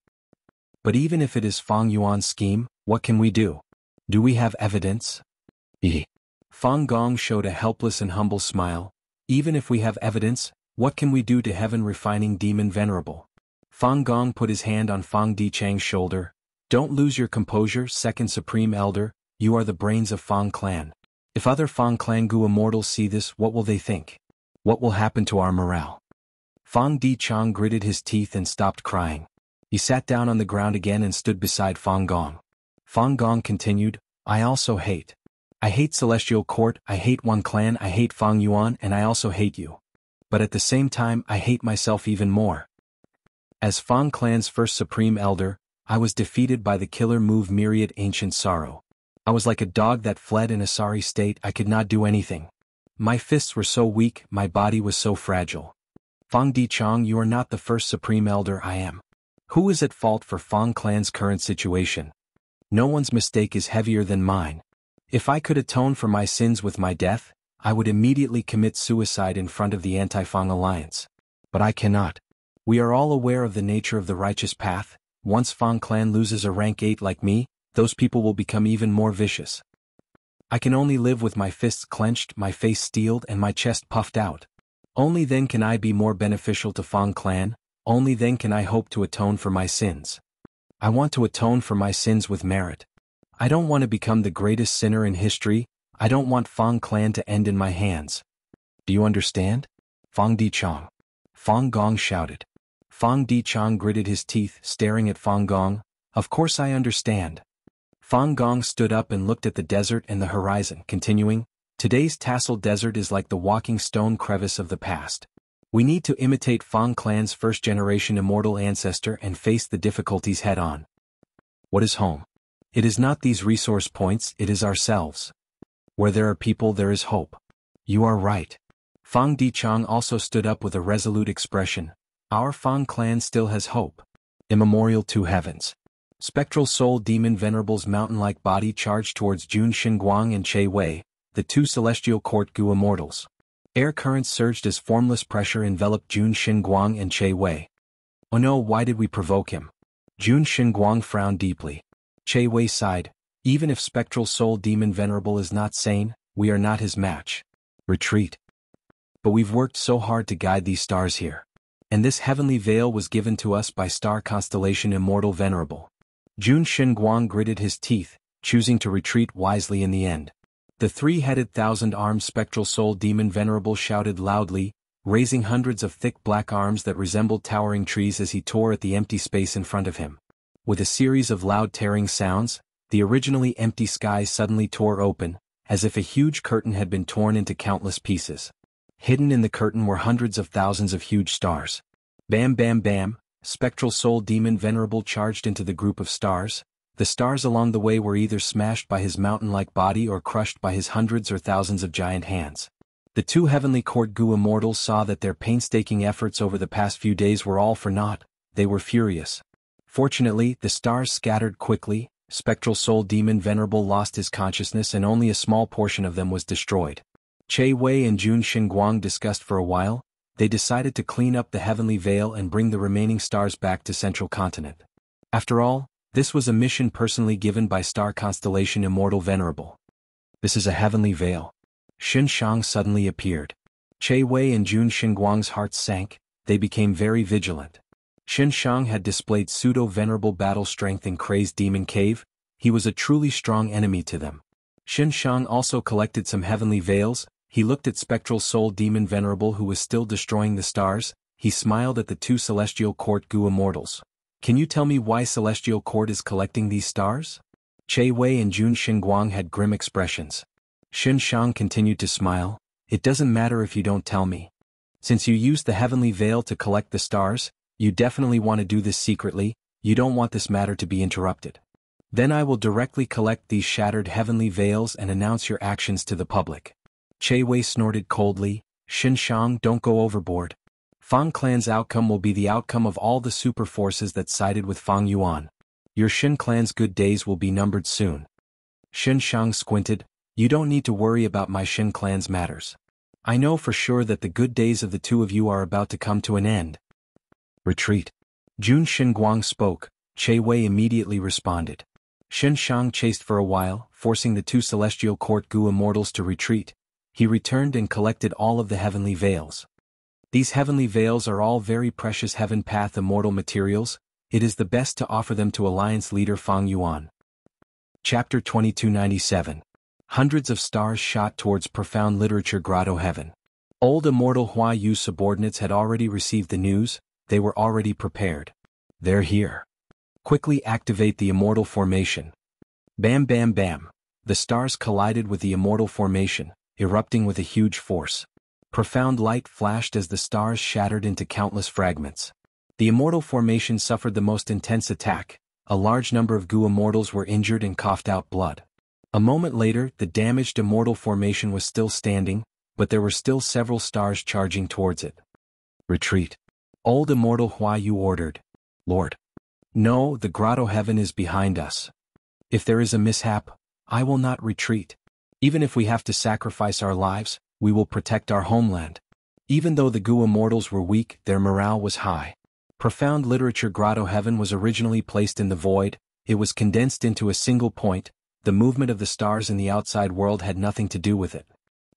But even if it is Fang Yuan's scheme, what can we do? Do we have evidence? Fang Gong showed a helpless and humble smile. Even if we have evidence, what can we do to heaven refining demon venerable? Fang Gong put his hand on Fang Dichang's shoulder. Don't lose your composure, second Supreme Elder, you are the brains of Fang clan. If other Fang clan Gu immortals see this, what will they think? What will happen to our morale? Fang Dichang gritted his teeth and stopped crying. He sat down on the ground again and stood beside Fang Gong. Fang Gong continued, I also hate. I hate Celestial Court, I hate Yuan clan, I hate Fang Yuan, and I also hate you. But at the same time I hate myself even more. As Fang clan's first Supreme Elder, I was defeated by the killer move Myriad Ancient Sorrow. I was like a dog that fled in a sorry state, I could not do anything. My fists were so weak, my body was so fragile. Fang Dichang, you are not the first Supreme Elder I am. Who is at fault for Fang clan's current situation? No one's mistake is heavier than mine. If I could atone for my sins with my death, I would immediately commit suicide in front of the Anti-Fang Alliance. But I cannot. We are all aware of the nature of the righteous path. Once Fang clan loses a rank 8 like me, those people will become even more vicious. I can only live with my fists clenched, my face steeled and my chest puffed out. Only then can I be more beneficial to Fang clan, only then can I hope to atone for my sins. I want to atone for my sins with merit. I don't want to become the greatest sinner in history, I don't want Fang clan to end in my hands. Do you understand? Fang Dichang. Fang Gong shouted. Fang Dichang gritted his teeth, staring at Fang Gong. Of course I understand. Fang Gong stood up and looked at the desert and the horizon, continuing, today's tasseled desert is like the walking stone crevice of the past. We need to imitate Fang clan's first-generation immortal ancestor and face the difficulties head-on. What is home? It is not these resource points, it is ourselves. Where there are people there is hope. You are right. Fang Dichang also stood up with a resolute expression. Our Fang clan still has hope. Immemorial to heavens. Spectral Soul Demon Venerable's mountain-like body charged towards Jun Xinguang and Che Wei, the two Celestial Court Gu immortals. Air currents surged as formless pressure enveloped Jun Xinguang and Che Wei. Oh no, why did we provoke him? Jun Xinguang frowned deeply. Che Wei sighed. Even if Spectral Soul Demon Venerable is not sane, we are not his match. Retreat. But we've worked so hard to guide these stars here. And this heavenly veil was given to us by star constellation Immortal Venerable. Jun Xinguang gritted his teeth, choosing to retreat wisely in the end. The three-headed thousand-armed Spectral Soul Demon Venerable shouted loudly, raising hundreds of thick black arms that resembled towering trees as he tore at the empty space in front of him. With a series of loud tearing sounds, the originally empty sky suddenly tore open, as if a huge curtain had been torn into countless pieces. Hidden in the curtain were hundreds of thousands of huge stars. Bam bam bam, Spectral Soul Demon Venerable charged into the group of stars. The stars along the way were either smashed by his mountain-like body or crushed by his hundreds or thousands of giant hands. The two Heavenly Court Gu immortals saw that their painstaking efforts over the past few days were all for naught. They were furious. Fortunately, the stars scattered quickly, Spectral Soul Demon Venerable lost his consciousness and only a small portion of them was destroyed. Che Wei and Jun Xinguang discussed for a while. They decided to clean up the Heavenly Veil and bring the remaining stars back to Central Continent. After all, this was a mission personally given by Star Constellation Immortal Venerable. This is a Heavenly Veil. Xin Shang suddenly appeared. Che Wei and Jun Xinguang's hearts sank. They became very vigilant. Xin Shang had displayed pseudo-venerable battle strength in Crazed Demon Cave. He was a truly strong enemy to them. Xin Shang also collected some Heavenly Veils. He looked at Spectral Soul Demon Venerable who was still destroying the stars. He smiled at the two Celestial Court Gu immortals. Can you tell me why Celestial Court is collecting these stars? Che Wei and Jun Xinguang had grim expressions. Xin Shang continued to smile. It doesn't matter if you don't tell me. Since you used the Heavenly Veil to collect the stars, you definitely want to do this secretly. You don't want this matter to be interrupted. Then I will directly collect these shattered Heavenly Veils and announce your actions to the public. Che Wei snorted coldly. Xin Shang, don't go overboard. Fang clan's outcome will be the outcome of all the super forces that sided with Fang Yuan. Your Xin clan's good days will be numbered soon. Xin Shang squinted. You don't need to worry about my Xin clan's matters. I know for sure that the good days of the two of you are about to come to an end. Retreat. Jun Xinguang spoke. Che Wei immediately responded. Xin Shang chased for a while, forcing the two Celestial Court Gu immortals to retreat. He returned and collected all of the Heavenly Veils. These Heavenly Veils are all very precious Heaven Path immortal materials. It is the best to offer them to Alliance leader Fang Yuan. Chapter 2297. Hundreds of stars shot towards Profound Literature Grotto Heaven. Old Immortal Hua Yu's subordinates had already received the news. They were already prepared. They're here. Quickly activate the Immortal Formation. Bam bam bam. The stars collided with the Immortal Formation, erupting with a huge force. Profound light flashed as the stars shattered into countless fragments. The Immortal Formation suffered the most intense attack. A large number of Gu immortals were injured and coughed out blood. A moment later, the damaged Immortal Formation was still standing, but there were still several stars charging towards it. Retreat. Old Immortal Hua Yu ordered. Lord. No, the Grotto Heaven is behind us. If there is a mishap, I will not retreat. Even if we have to sacrifice our lives, we will protect our homeland. Even though the Gu immortals were weak, their morale was high. Profound Literature Grotto Heaven was originally placed in the void. It was condensed into a single point. The movement of the stars in the outside world had nothing to do with it.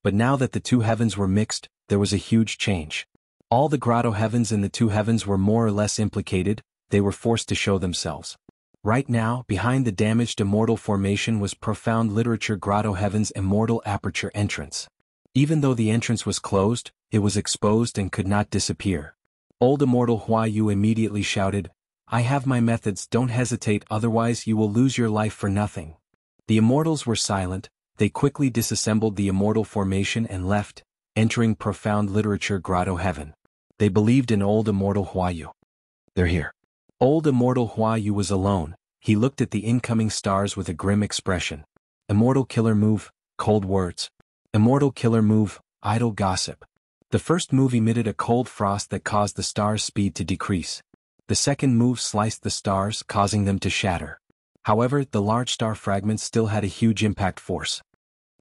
But now that the two heavens were mixed, there was a huge change. All the Grotto Heavens and the two heavens were more or less implicated. They were forced to show themselves. Right now, behind the damaged Immortal Formation was Profound Literature Grotto Heaven's Immortal Aperture entrance. Even though the entrance was closed, it was exposed and could not disappear. Old Immortal Hua Yu immediately shouted, I have my methods, don't hesitate, otherwise you will lose your life for nothing. The immortals were silent. They quickly disassembled the Immortal Formation and left, entering Profound Literature Grotto Heaven. They believed in Old Immortal Hua Yu. They're here. Old Immortal Hua Yu was alone. He looked at the incoming stars with a grim expression. Immortal Killer Move, cold words. Immortal Killer Move, idle gossip. The first move emitted a cold frost that caused the stars' speed to decrease. The second move sliced the stars, causing them to shatter. However, the large star fragments still had a huge impact force.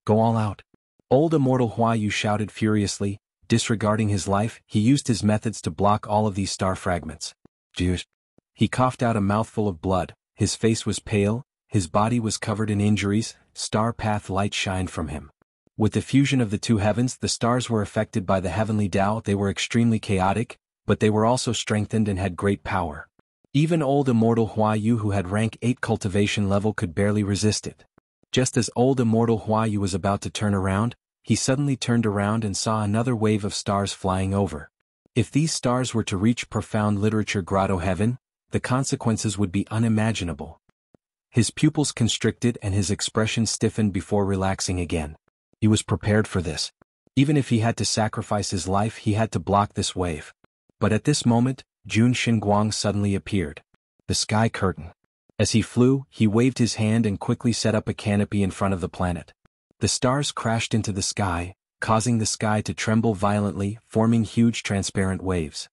Go all out. Old Immortal Hua Yu shouted furiously. Disregarding his life, he used his methods to block all of these star fragments. Juice. He coughed out a mouthful of blood. His face was pale. His body was covered in injuries. Star path light shined from him. With the fusion of the two heavens, the stars were affected by the heavenly Tao. They were extremely chaotic, but they were also strengthened and had great power. Even Old Immortal Hua Yu, who had rank 8 cultivation level, could barely resist it. Just as Old Immortal Hua Yu was about to turn around, he suddenly turned around and saw another wave of stars flying over. If these stars were to reach Profound Literature Grotto Heaven, the consequences would be unimaginable. His pupils constricted and his expression stiffened before relaxing again. He was prepared for this. Even if he had to sacrifice his life, he had to block this wave. But at this moment, Jun Xinguang suddenly appeared. The sky curtain. As he flew, he waved his hand and quickly set up a canopy in front of the planet. The stars crashed into the sky. causing the sky to tremble violently, forming huge transparent waves.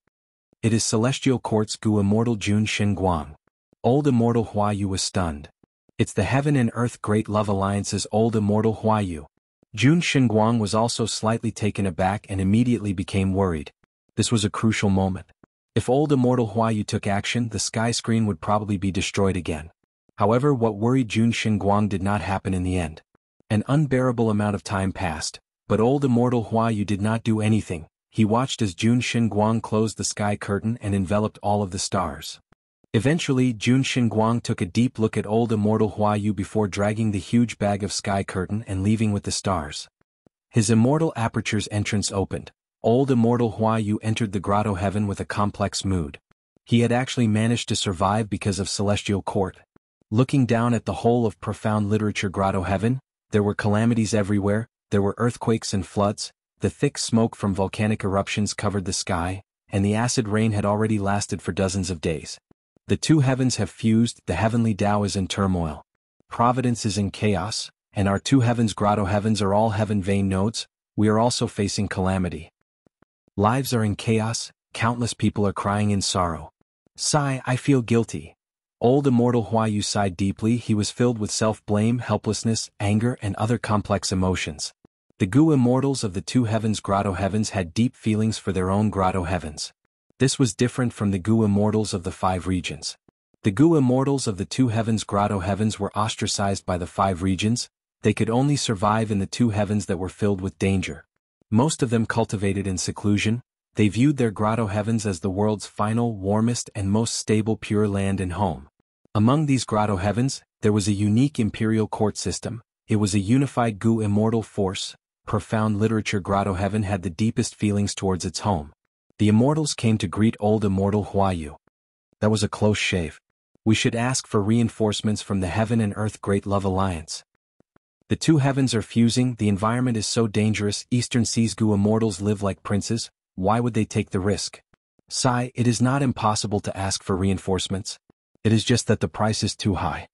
It is Celestial Court's Gu Immortal Jun Xinguang. Old Immortal Huayu was stunned. It's the Heaven and Earth Great Love Alliance's Old Immortal Huayu. Jun Xinguang was also slightly taken aback and immediately became worried. This was a crucial moment. If Old Immortal Huayu took action, the sky screen would probably be destroyed again. However, what worried Jun Xinguang did not happen in the end. An unbearable amount of time passed, but Old Immortal Huayu did not do anything. He watched as Jun Xinguang closed the sky curtain and enveloped all of the stars. Eventually, Jun Xinguang took a deep look at Old Immortal Huayu before dragging the huge bag of sky curtain and leaving with the stars. His immortal aperture's entrance opened. Old Immortal Huayu entered the grotto heaven with a complex mood. He had actually managed to survive because of Celestial Court. Looking down at the whole of profound literature grotto heaven, there were calamities everywhere, there were earthquakes and floods, the thick smoke from volcanic eruptions covered the sky, and the acid rain had already lasted for dozens of days. The two heavens have fused, the heavenly Tao is in turmoil. Providence is in chaos, and our two heavens grotto heavens are all heaven vein nodes. We are also facing calamity. Lives are in chaos, countless people are crying in sorrow. Sigh, I feel guilty. Old Immortal Huayu sighed deeply. He was filled with self-blame, helplessness, anger, and other complex emotions. The Gu Immortals of the two heavens grotto heavens had deep feelings for their own grotto heavens. This was different from the Gu Immortals of the five regions. The Gu Immortals of the two heavens grotto heavens were ostracized by the five regions. They could only survive in the two heavens that were filled with danger. Most of them cultivated in seclusion. They viewed their grotto heavens as the world's final, warmest, and most stable pure land and home. Among these grotto heavens, there was a unique imperial court system. It was a unified Gu immortal force. Profound literature grotto heaven had the deepest feelings towards its home. The immortals came to greet Old Immortal Huayu. That was a close shave. We should ask for reinforcements from the Heaven and Earth Great Love Alliance. The two heavens are fusing, the environment is so dangerous, Eastern Sea's Gu immortals live like princes, why would they take the risk? Sigh, it is not impossible to ask for reinforcements. It is just that the price is too high.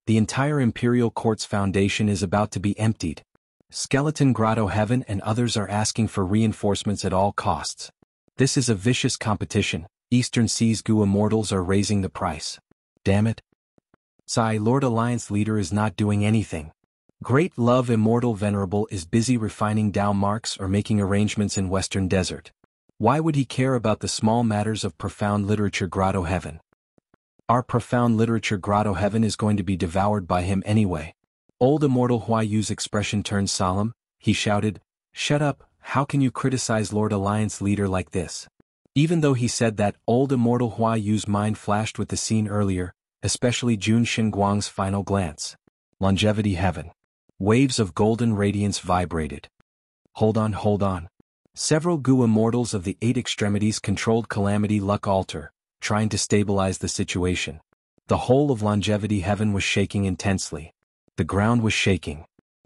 The entire Imperial Court's foundation is about to be emptied. Skeleton Grotto Heaven and others are asking for reinforcements at all costs. This is a vicious competition. Eastern Sea's Gu immortals are raising the price. Damn it. Sigh, Lord Alliance leader is not doing anything. Great Love Immortal Venerable is busy refining Tao marks or making arrangements in Western Desert. Why would he care about the small matters of Profound Literature Grotto Heaven? Our Profound Literature Grotto Heaven is going to be devoured by him anyway. Old Immortal Huayu's expression turned solemn. He shouted, "Shut up, how can you criticize Lord Alliance leader like this?" Even though he said that, Old Immortal Huayu's mind flashed with the scene earlier, especially Jun Xinguang's final glance. Longevity Heaven. Waves of golden radiance vibrated. Hold on. Several Gu immortals of the eight extremities controlled Calamity Luck Altar, trying to stabilize the situation. The whole of Longevity Heaven was shaking intensely. The ground was shaking.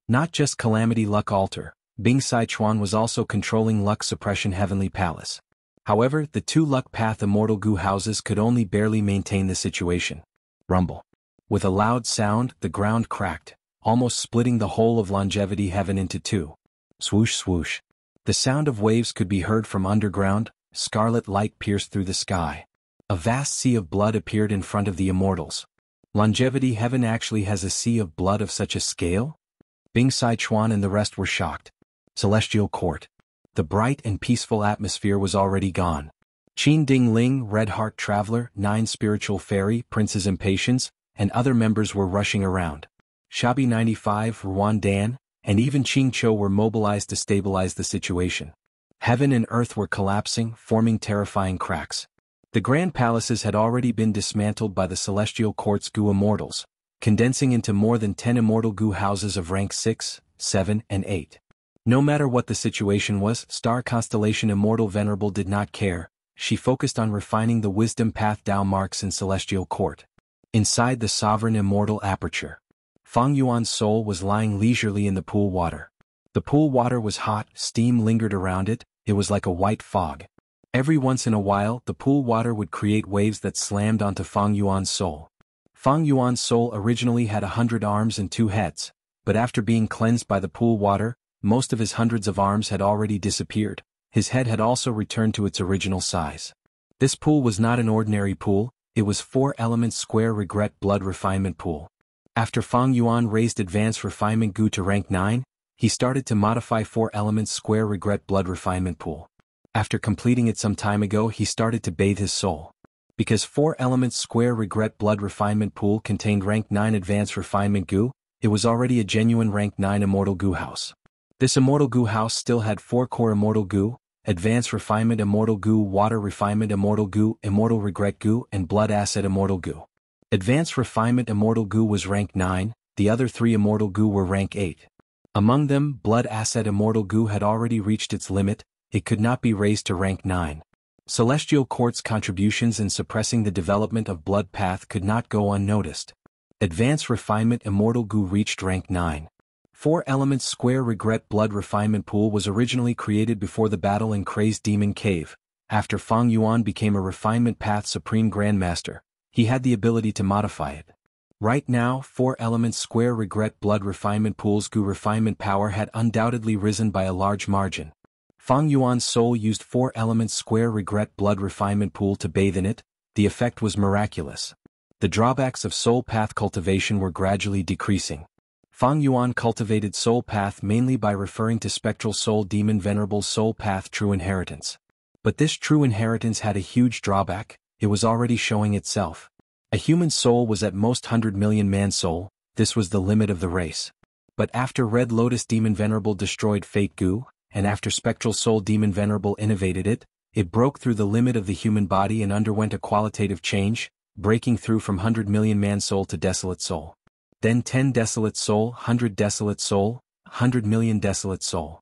Not just Calamity Luck Altar, Bing Sichuan was also controlling Luck Suppression Heavenly Palace. However, the two Luck Path Immortal Gu houses could only barely maintain the situation. Rumble. With a loud sound, the ground cracked, almost splitting the whole of Longevity Heaven into two. Swoosh swoosh. The sound of waves could be heard from underground. Scarlet light pierced through the sky. A vast sea of blood appeared in front of the immortals. Longevity Heaven actually has a sea of blood of such a scale? Bing Sichuan and the rest were shocked. Celestial Court. The bright and peaceful atmosphere was already gone. Qin Ding Ling, Red Heart Traveler, 9 Spiritual Fairy, Prince's Impatience, and other members were rushing around. Shabi 95, Ruan Dan, and even Qing Cho were mobilized to stabilize the situation. Heaven and earth were collapsing, forming terrifying cracks. The grand palaces had already been dismantled by the Celestial Court's Gu immortals, condensing into more than 10 immortal Gu houses of rank 6, 7, and 8. No matter what the situation was, Star Constellation Immortal Venerable did not care. She focused on refining the Wisdom Path Tao marks in Celestial Court. Inside the Sovereign Immortal Aperture, Fang Yuan's soul was lying leisurely in the pool water. The pool water was hot, steam lingered around it, it was like a white fog. Every once in a while, the pool water would create waves that slammed onto Fang Yuan's soul. Fang Yuan's soul originally had 100 arms and 2 heads, but after being cleansed by the pool water, most of his hundreds of arms had already disappeared. His head had also returned to its original size. This pool was not an ordinary pool, it was 4 elements square regret blood refinement pool. After Fang Yuan raised advanced refinement Gu to rank 9, he started to modify 4 elements square regret blood refinement pool. After completing it some time ago, he started to bathe his soul. Because 4 elements square regret blood refinement pool contained rank 9 advanced refinement Gu, it was already a genuine rank 9 immortal Gu house. This immortal Gu house still had 4 core immortal Gu, advanced refinement immortal Gu, water refinement immortal Gu, immortal regret Gu, and blood acid immortal Gu. Advanced refinement immortal Gu was rank 9, the other 3 immortal Gu were rank 8. Among them, blood acid immortal Gu had already reached its limit, it could not be raised to rank 9. Celestial Court's contributions in suppressing the development of blood path could not go unnoticed. Advanced refinement immortal Gu reached rank 9. 4 elements square regret blood refinement pool was originally created before the battle in Crazed Demon Cave. After Fang Yuan became a refinement path supreme grandmaster, he had the ability to modify it. Right now, 4 elements square regret blood refinement pool's Gu refinement power had undoubtedly risen by a large margin. Fang Yuan's soul used 4 elements square regret blood refinement pool to bathe in it. The effect was miraculous. The drawbacks of soul path cultivation were gradually decreasing. Fang Yuan cultivated soul path mainly by referring to spectral soul demon venerable soul path true inheritance. But this true inheritance had a huge drawback, it was already showing itself. A human soul was at most 100 million man soul, this was the limit of the race. But after Red Lotus Demon Venerable destroyed Fate Gu, and after Spectral Soul Demon Venerable innovated it, it broke through the limit of the human body and underwent a qualitative change, breaking through from 100 million man soul to desolate soul. Then 10 desolate soul, 100 desolate soul, 100 million desolate soul.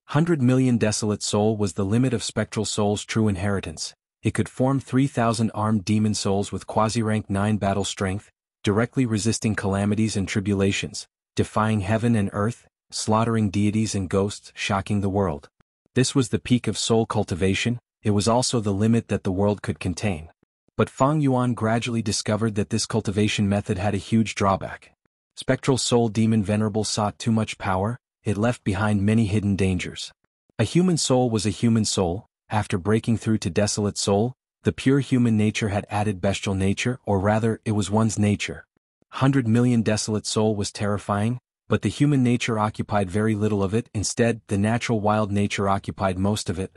100 million desolate soul was the limit of Spectral Soul's true inheritance. It could form 3,000 armed demon souls with quasi-rank 9 battle strength, directly resisting calamities and tribulations, defying heaven and earth, slaughtering deities and ghosts, shocking the world. This was the peak of soul cultivation, it was also the limit that the world could contain. But Fang Yuan gradually discovered that this cultivation method had a huge drawback. Spectral Soul Demon Venerable sought too much power, it left behind many hidden dangers. A human soul was a human soul. After breaking through to desolate soul, the pure human nature had added bestial nature, or rather, it was one's nature. 100 million desolate soul was terrifying, but the human nature occupied very little of it, instead, the natural wild nature occupied most of it.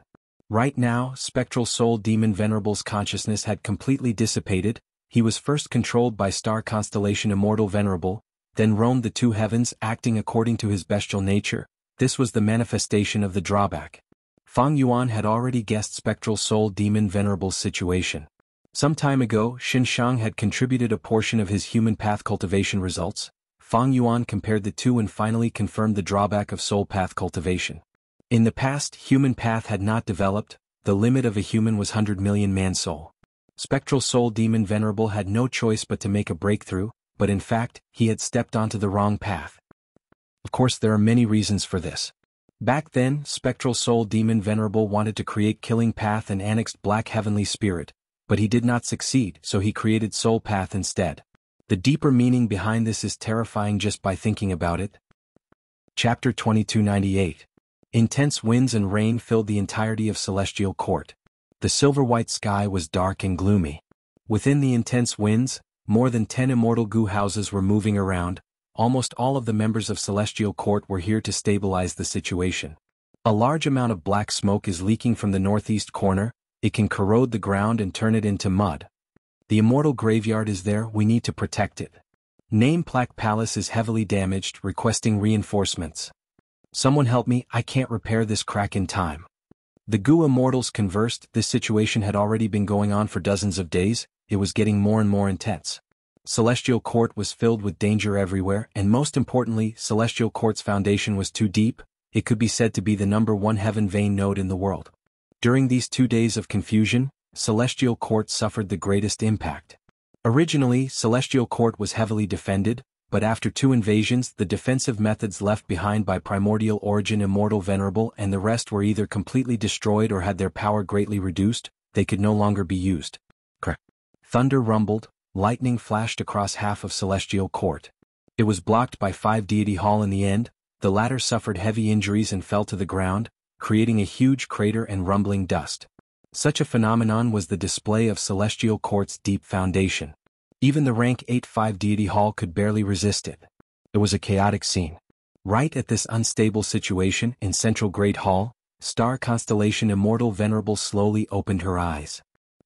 Right now, Spectral Soul Demon Venerable's consciousness had completely dissipated, he was first controlled by star constellation Immortal Venerable, then roamed the 2 heavens acting according to his bestial nature. This was the manifestation of the drawback. Fang Yuan had already guessed Spectral Soul Demon Venerable's situation. Some time ago, Xinshang had contributed a portion of his human path cultivation results. Fang Yuan compared the two and finally confirmed the drawback of soul path cultivation. In the past, human path had not developed, the limit of a human was 100 million man soul. Spectral Soul Demon Venerable had no choice but to make a breakthrough, but in fact, he had stepped onto the wrong path. Of course, there are many reasons for this. Back then, Spectral Soul Demon Venerable wanted to create Killing Path and annexed Black Heavenly Spirit, but he did not succeed, so he created Soul Path instead. The deeper meaning behind this is terrifying just by thinking about it. Chapter 2298. Intense winds and rain filled the entirety of Celestial Court. The silver-white sky was dark and gloomy. Within the intense winds, more than 10 immortal Gu houses were moving around. Almost all of the members of Celestial Court were here to stabilize the situation. A large amount of black smoke is leaking from the northeast corner, it can corrode the ground and turn it into mud. The immortal graveyard is there, we need to protect it. Name Plaque Palace is heavily damaged, requesting reinforcements. Someone help me, I can't repair this crack in time. The Gu immortals conversed, this situation had already been going on for dozens of days, it was getting more and more intense. Celestial Court was filled with danger everywhere, and most importantly, Celestial Court's foundation was too deep, it could be said to be the #1 heaven vein node in the world. During these 2 days of confusion, Celestial Court suffered the greatest impact. Originally, Celestial Court was heavily defended, but after 2 invasions, the defensive methods left behind by Primordial Origin Immortal Venerable and the rest were either completely destroyed or had their power greatly reduced, they could no longer be used. Thunder rumbled, lightning flashed across half of Celestial Court. It was blocked by 5 Deity Hall in the end, the latter suffered heavy injuries and fell to the ground, creating a huge crater and rumbling dust. Such a phenomenon was the display of Celestial Court's deep foundation. Even the rank 8-5 deity hall could barely resist it. It was a chaotic scene. Right at this unstable situation in Central Great Hall, star constellation Immortal Venerable slowly opened her eyes.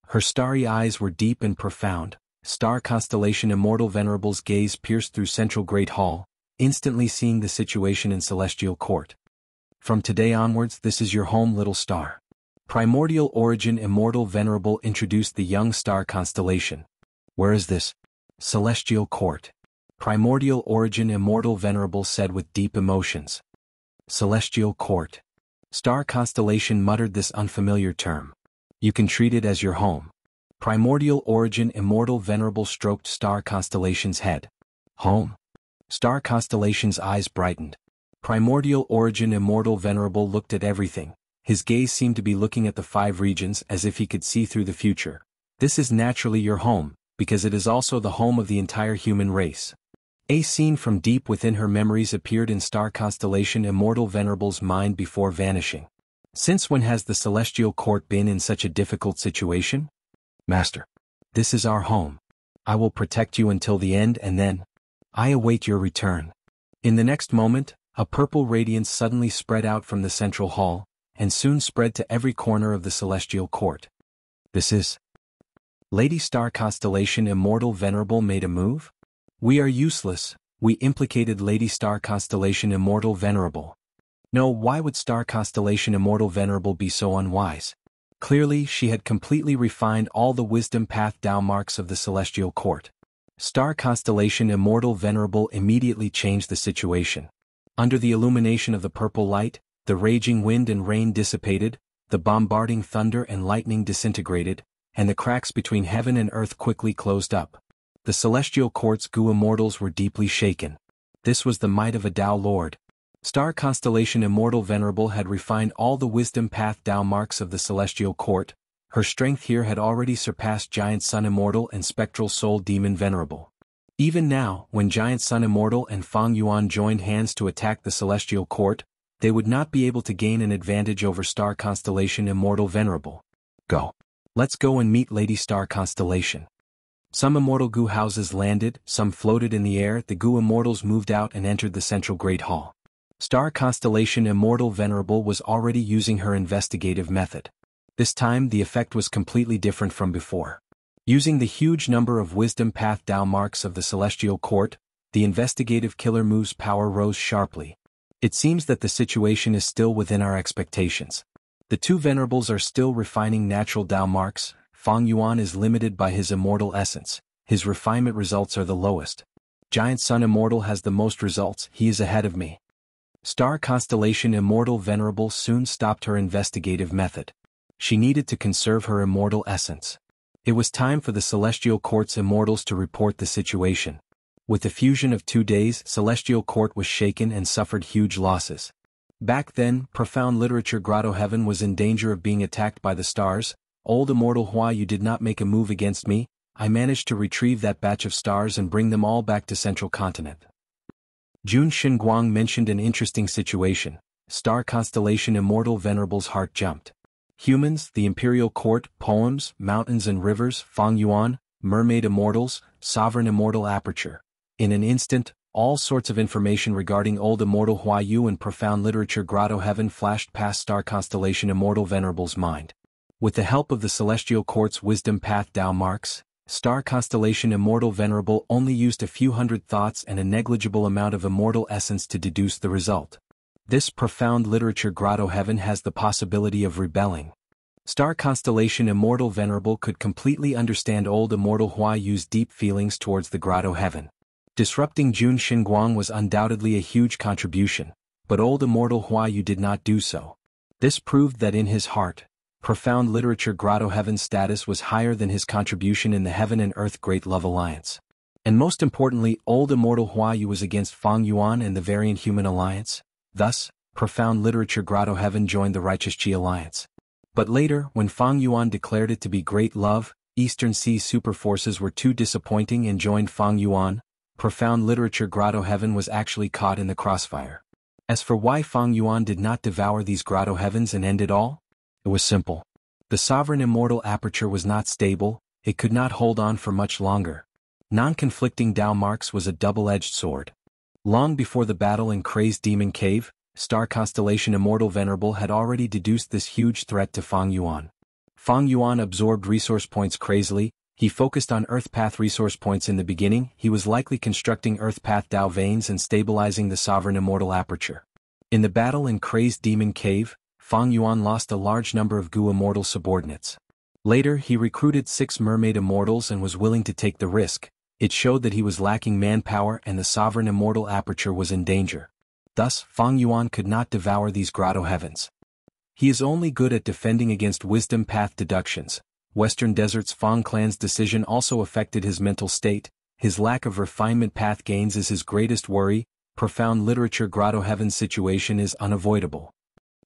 Her starry eyes were deep and profound. Star constellation Immortal Venerable's gaze pierced through Central Great Hall, instantly seeing the situation in Celestial Court. From today onwards, this is your home, little star. Primordial origin Immortal Venerable introduced the young star constellation. Where is this? Celestial Court. Primordial origin Immortal Venerable said with deep emotions. Celestial Court. Star constellation muttered this unfamiliar term. You can treat it as your home. Primordial origin Immortal Venerable stroked Star Constellation's head. Home? Star Constellation's eyes brightened. Primordial origin Immortal Venerable looked at everything. His gaze seemed to be looking at the 5 regions as if he could see through the future. This is naturally your home, because it is also the home of the entire human race. A scene from deep within her memories appeared in Star Constellation Immortal Venerable's mind before vanishing. Since when has the Celestial Court been in such a difficult situation? Master, this is our home. I will protect you until the end, and then I await your return. In the next moment, a purple radiance suddenly spread out from the central hall, and soon spread to every corner of the Celestial Court. This is Lady Star Constellation Immortal Venerable made a move? We are useless, we implicated Lady Star Constellation Immortal Venerable. No, why would Star Constellation Immortal Venerable be so unwise? Clearly, she had completely refined all the wisdom path Tao marks of the Celestial Court. Star Constellation Immortal Venerable immediately changed the situation. Under the illumination of the purple light, the raging wind and rain dissipated, the bombarding thunder and lightning disintegrated, and the cracks between heaven and earth quickly closed up. The Celestial Court's Gu immortals were deeply shaken. This was the might of a Tao Lord. Star Constellation Immortal Venerable had refined all the wisdom path Tao marks of the Celestial Court. Her strength here had already surpassed Giant Sun Immortal and Spectral Soul Demon Venerable. Even now, when Giant Sun Immortal and Fang Yuan joined hands to attack the Celestial Court, they would not be able to gain an advantage over Star Constellation Immortal Venerable. Go. Let's go and meet Lady Star Constellation. Some immortal Gu houses landed, some floated in the air. The Gu immortals moved out and entered the Central Great Hall. Star Constellation Immortal Venerable was already using her investigative method. This time the effect was completely different from before. Using the huge number of wisdom path Tao marks of the Celestial Court, the investigative killer move's power rose sharply. It seems that the situation is still within our expectations. The 2 venerables are still refining natural Tao marks. Fang Yuan is limited by his immortal essence. His refinement results are the lowest. Giant Sun Immortal has the most results. He is ahead of me. Star Constellation Immortal Venerable soon stopped her investigative method. She needed to conserve her immortal essence. It was time for the Celestial Court's immortals to report the situation. With the fusion of 2 days, Celestial Court was shaken and suffered huge losses. Back then, profound literature Grotto Heaven was in danger of being attacked by the stars. Old Immortal Hua, you did not make a move against me. I managed to retrieve that batch of stars and bring them all back to Central Continent. Jun Xinguang mentioned an interesting situation. Star Constellation Immortal Venerable's heart jumped. Humans, the Imperial Court, poems, mountains and rivers, Fang Yuan, mermaid immortals, sovereign immortal aperture. In an instant, all sorts of information regarding old Immortal Hua Yu and profound literature Grotto Heaven flashed past Star Constellation Immortal Venerable's mind. With the help of the Celestial Court's wisdom path Tao marks, Star Constellation Immortal Venerable only used a few hundred thoughts and a negligible amount of immortal essence to deduce the result. This profound literature Grotto Heaven has the possibility of rebelling. Star Constellation Immortal Venerable could completely understand old Immortal Hua Yu's deep feelings towards the Grotto Heaven. Disrupting Jun Xinguang was undoubtedly a huge contribution, but old Immortal Hua Yu did not do so. This proved that in his heart, profound literature Grotto Heaven's status was higher than his contribution in the Heaven and Earth Great Love Alliance. And most importantly, old Immortal Hua Yu was against Fang Yuan and the Variant Human Alliance. Thus, profound literature Grotto Heaven joined the Righteous Chi Alliance. But later, when Fang Yuan declared it to be Great Love, Eastern Sea super forces were too disappointing and joined Fang Yuan. Profound literature Grotto Heaven was actually caught in the crossfire. As for why Fang Yuan did not devour these grotto heavens and end it all, it was simple. The sovereign immortal aperture was not stable, it could not hold on for much longer. Non-conflicting Dao Marks was a double-edged sword. Long before the battle in Crazed Demon Cave, star constellation Immortal Venerable had already deduced this huge threat to Fang Yuan. Fang Yuan absorbed resource points crazily. He focused on Earth Path resource points in the beginning. He was likely constructing Earth Path Dao veins and stabilizing the sovereign immortal aperture. In the battle in Crazed Demon Cave, Fang Yuan lost a large number of Gu immortal subordinates. Later he recruited 6 mermaid immortals and was willing to take the risk. It showed that he was lacking manpower and the sovereign immortal aperture was in danger. Thus, Fang Yuan could not devour these grotto heavens. He is only good at defending against wisdom path deductions. Western Desert's Fang clan's decision also affected his mental state. His lack of refinement path gains is his greatest worry. Profound literature grotto heaven situation is unavoidable.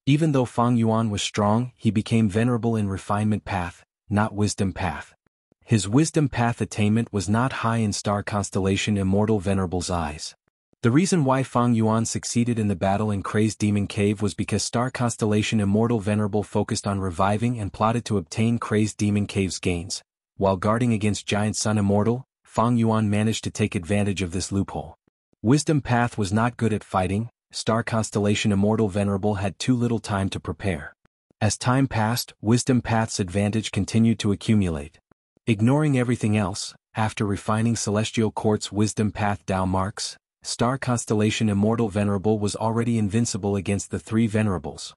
Even though Fang Yuan was strong, he became venerable in refinement path, not wisdom path. His wisdom path attainment was not high in star constellation Immortal Venerable's eyes. The reason why Fang Yuan succeeded in the battle in Crazed Demon Cave was because star constellation Immortal Venerable focused on reviving and plotted to obtain Crazed Demon Cave's gains. While guarding against Giant Sun Immortal, Fang Yuan managed to take advantage of this loophole. Wisdom path was not good at fighting. Star constellation Immortal Venerable had too little time to prepare. As time passed, wisdom path's advantage continued to accumulate. Ignoring everything else, after refining Celestial Court's wisdom path Dao Marks, star constellation Immortal Venerable was already invincible against the 3 venerables.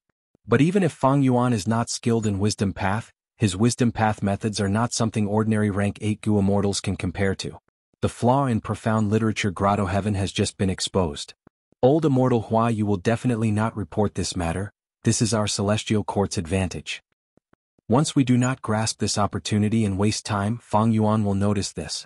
But even if Fang Yuan is not skilled in wisdom path, his wisdom path methods are not something ordinary rank 8 Gu immortals can compare to. The flaw in profound literature grotto heaven has just been exposed. Old Immortal Hua, you will definitely not report this matter. This is our Celestial Court's advantage. Once we do not grasp this opportunity and waste time, Fang Yuan will notice this.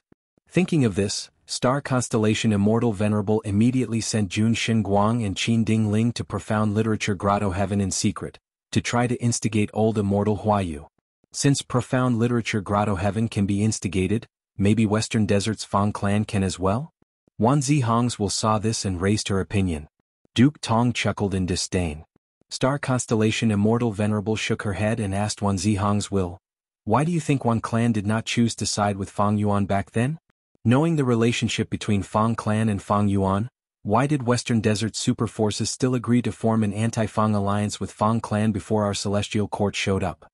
Thinking of this, star constellation Immortal Venerable immediately sent Jun Xinguang and Qin Ding Ling to profound literature grotto heaven in secret, to try to instigate old Immortal Huayu. Since profound literature grotto heaven can be instigated, maybe Western Desert's Fang clan can as well? Wan Zihong's will saw this and raised her opinion. Duke Tong chuckled in disdain. Star constellation Immortal Venerable shook her head and asked Wan Zihong's will, "Why do you think Wan clan did not choose to side with Fang Yuan back then? Knowing the relationship between Fang clan and Fang Yuan, why did Western Desert super forces still agree to form an anti-Fang alliance with Fang clan before our Celestial Court showed up?"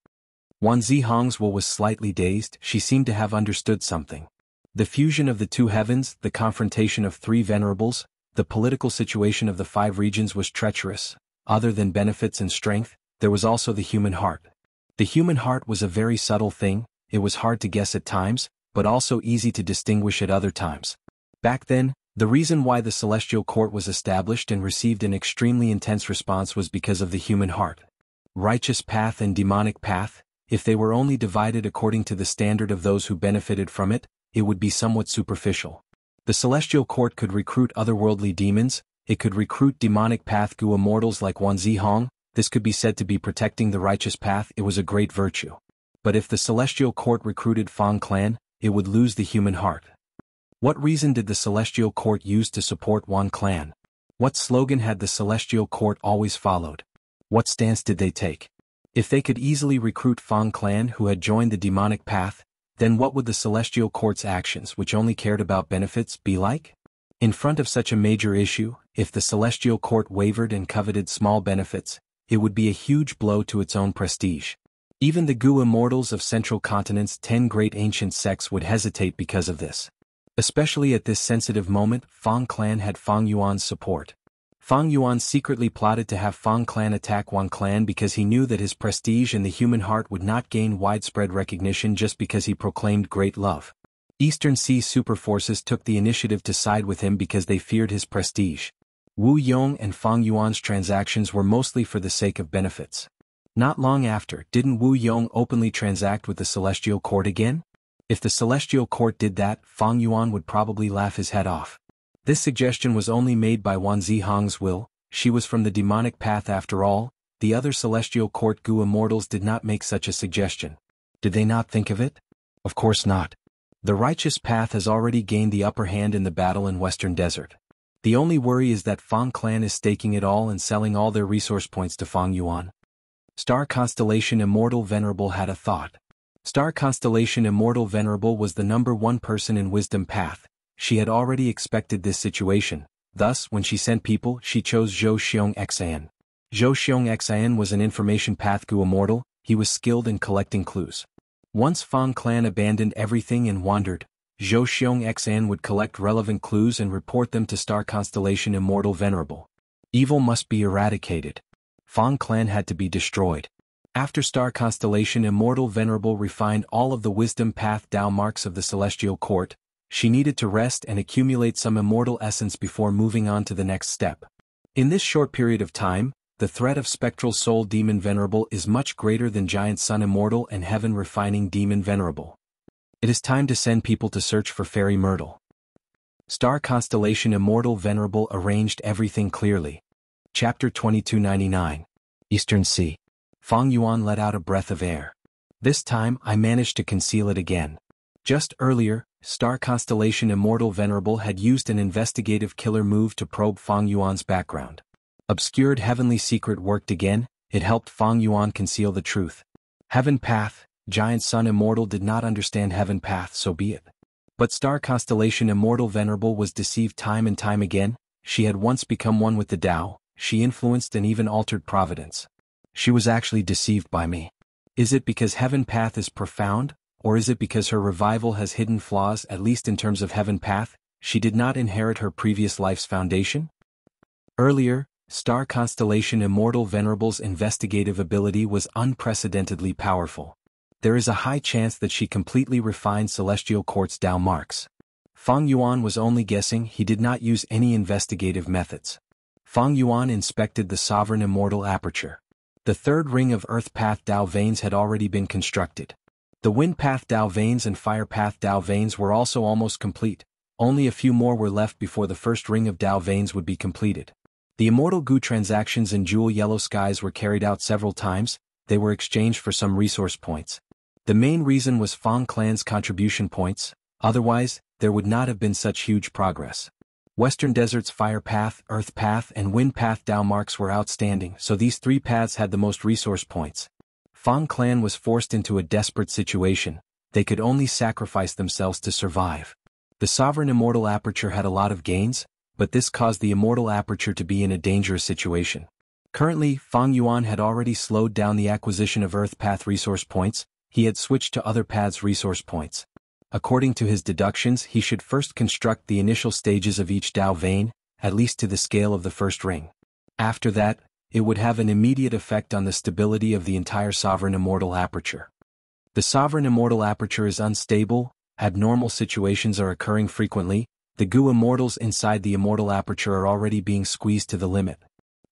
Wan Zihong's will was slightly dazed. She seemed to have understood something. The fusion of the 2 heavens, the confrontation of 3 venerables, the political situation of the 5 regions was treacherous. Other than benefits and strength, there was also the human heart. The human heart was a very subtle thing. It was hard to guess at times, but also easy to distinguish at other times. Back then, the reason why the Celestial Court was established and received an extremely intense response was because of the human heart. Righteous path and demonic path, if they were only divided according to the standard of those who benefited from it, it would be somewhat superficial. The Celestial Court could recruit otherworldly demons, it could recruit demonic path Gu immortals like Wan Zihong. This could be said to be protecting the righteous path. It was a great virtue. But if the Celestial Court recruited Fang clan, it would lose the human heart. What reason did the Celestial Court use to support Wan clan? What slogan had the Celestial Court always followed? What stance did they take? If they could easily recruit Fang clan who had joined the demonic path, then what would the Celestial Court's actions, which only cared about benefits, be like? In front of such a major issue, if the Celestial Court wavered and coveted small benefits, it would be a huge blow to its own prestige. Even the Gu immortals of Central Continent's 10 great ancient sects would hesitate because of this. Especially at this sensitive moment, Fang clan had Fang Yuan's support. Fang Yuan secretly plotted to have Fang clan attack Wan clan because he knew that his prestige in the human heart would not gain widespread recognition just because he proclaimed great love. Eastern Sea superforces took the initiative to side with him because they feared his prestige. Wu Yong and Fang Yuan's transactions were mostly for the sake of benefits. Not long after, didn't Wu Yong openly transact with the Celestial Court again? If the Celestial Court did that, Fang Yuan would probably laugh his head off. This suggestion was only made by Wan Zihong's will. She was from the demonic path after all. The other Celestial Court Gu immortals did not make such a suggestion. Did they not think of it? Of course not. The righteous path has already gained the upper hand in the battle in Western Desert. The only worry is that Fang clan is staking it all and selling all their resource points to Fang Yuan. Star Constellation Immortal Venerable had a thought. Star Constellation Immortal Venerable was the #1 person in Wisdom Path. She had already expected this situation, thus when she sent people she chose Zhou Xiong Xian. Zhou Xiong Xian was an information path Gu Immortal. He was skilled in collecting clues. Once Fang clan abandoned everything and wandered, Zhou Xiong Xian would collect relevant clues and report them to Star Constellation Immortal Venerable. Evil must be eradicated. Fang clan had to be destroyed. After Star Constellation Immortal Venerable refined all of the Wisdom Path Dao marks of the Celestial Court, she needed to rest and accumulate some immortal essence before moving on to the next step. In this short period of time, the threat of Spectral Soul Demon Venerable is much greater than Giant Sun Immortal and Heaven Refining Demon Venerable. It is time to send people to search for Fairy Myrtle. Star Constellation Immortal Venerable arranged everything clearly. Chapter 2299. Eastern Sea. Fang Yuan let out a breath of air. This time I managed to conceal it again. Just earlier, Star Constellation Immortal Venerable had used an investigative killer move to probe Fang Yuan's background. Obscured heavenly secret worked again. It helped Fang Yuan conceal the truth. Heaven Path, Giant Sun Immortal did not understand Heaven Path, so be it. But Star Constellation Immortal Venerable was deceived time and time again. She had once become one with the Tao. She influenced and even altered providence. She was actually deceived by me. Is it because Heaven Path is profound, or is it because her revival has hidden flaws? At least in terms of Heaven Path, she did not inherit her previous life's foundation? Earlier, Star Constellation Immortal Venerable's investigative ability was unprecedentedly powerful. There is a high chance that she completely refined Celestial Court's Tao marks. Fang Yuan was only guessing. He did not use any investigative methods. Fang Yuan inspected the Sovereign Immortal Aperture. The third ring of Earth Path Tao veins had already been constructed. The Wind Path Tao veins and Fire Path Tao veins were also almost complete. Only a few more were left before the first ring of Tao veins would be completed. The Immortal Gu transactions in Jewel Yellow Skies were carried out several times. They were exchanged for some resource points. The main reason was Fang clan's contribution points. Otherwise, there would not have been such huge progress. Western Desert's Fire Path, Earth Path and Wind Path Tao marks were outstanding, so these three paths had the most resource points. Fang clan was forced into a desperate situation. They could only sacrifice themselves to survive. The Sovereign Immortal Aperture had a lot of gains, but this caused the Immortal Aperture to be in a dangerous situation. Currently, Fang Yuan had already slowed down the acquisition of Earth Path resource points. He had switched to other paths' resource points. According to his deductions, he should first construct the initial stages of each Tao vein, at least to the scale of the first ring. After that, it would have an immediate effect on the stability of the entire Sovereign Immortal Aperture. The Sovereign Immortal Aperture is unstable, abnormal situations are occurring frequently, the Gu Immortals inside the Immortal Aperture are already being squeezed to the limit.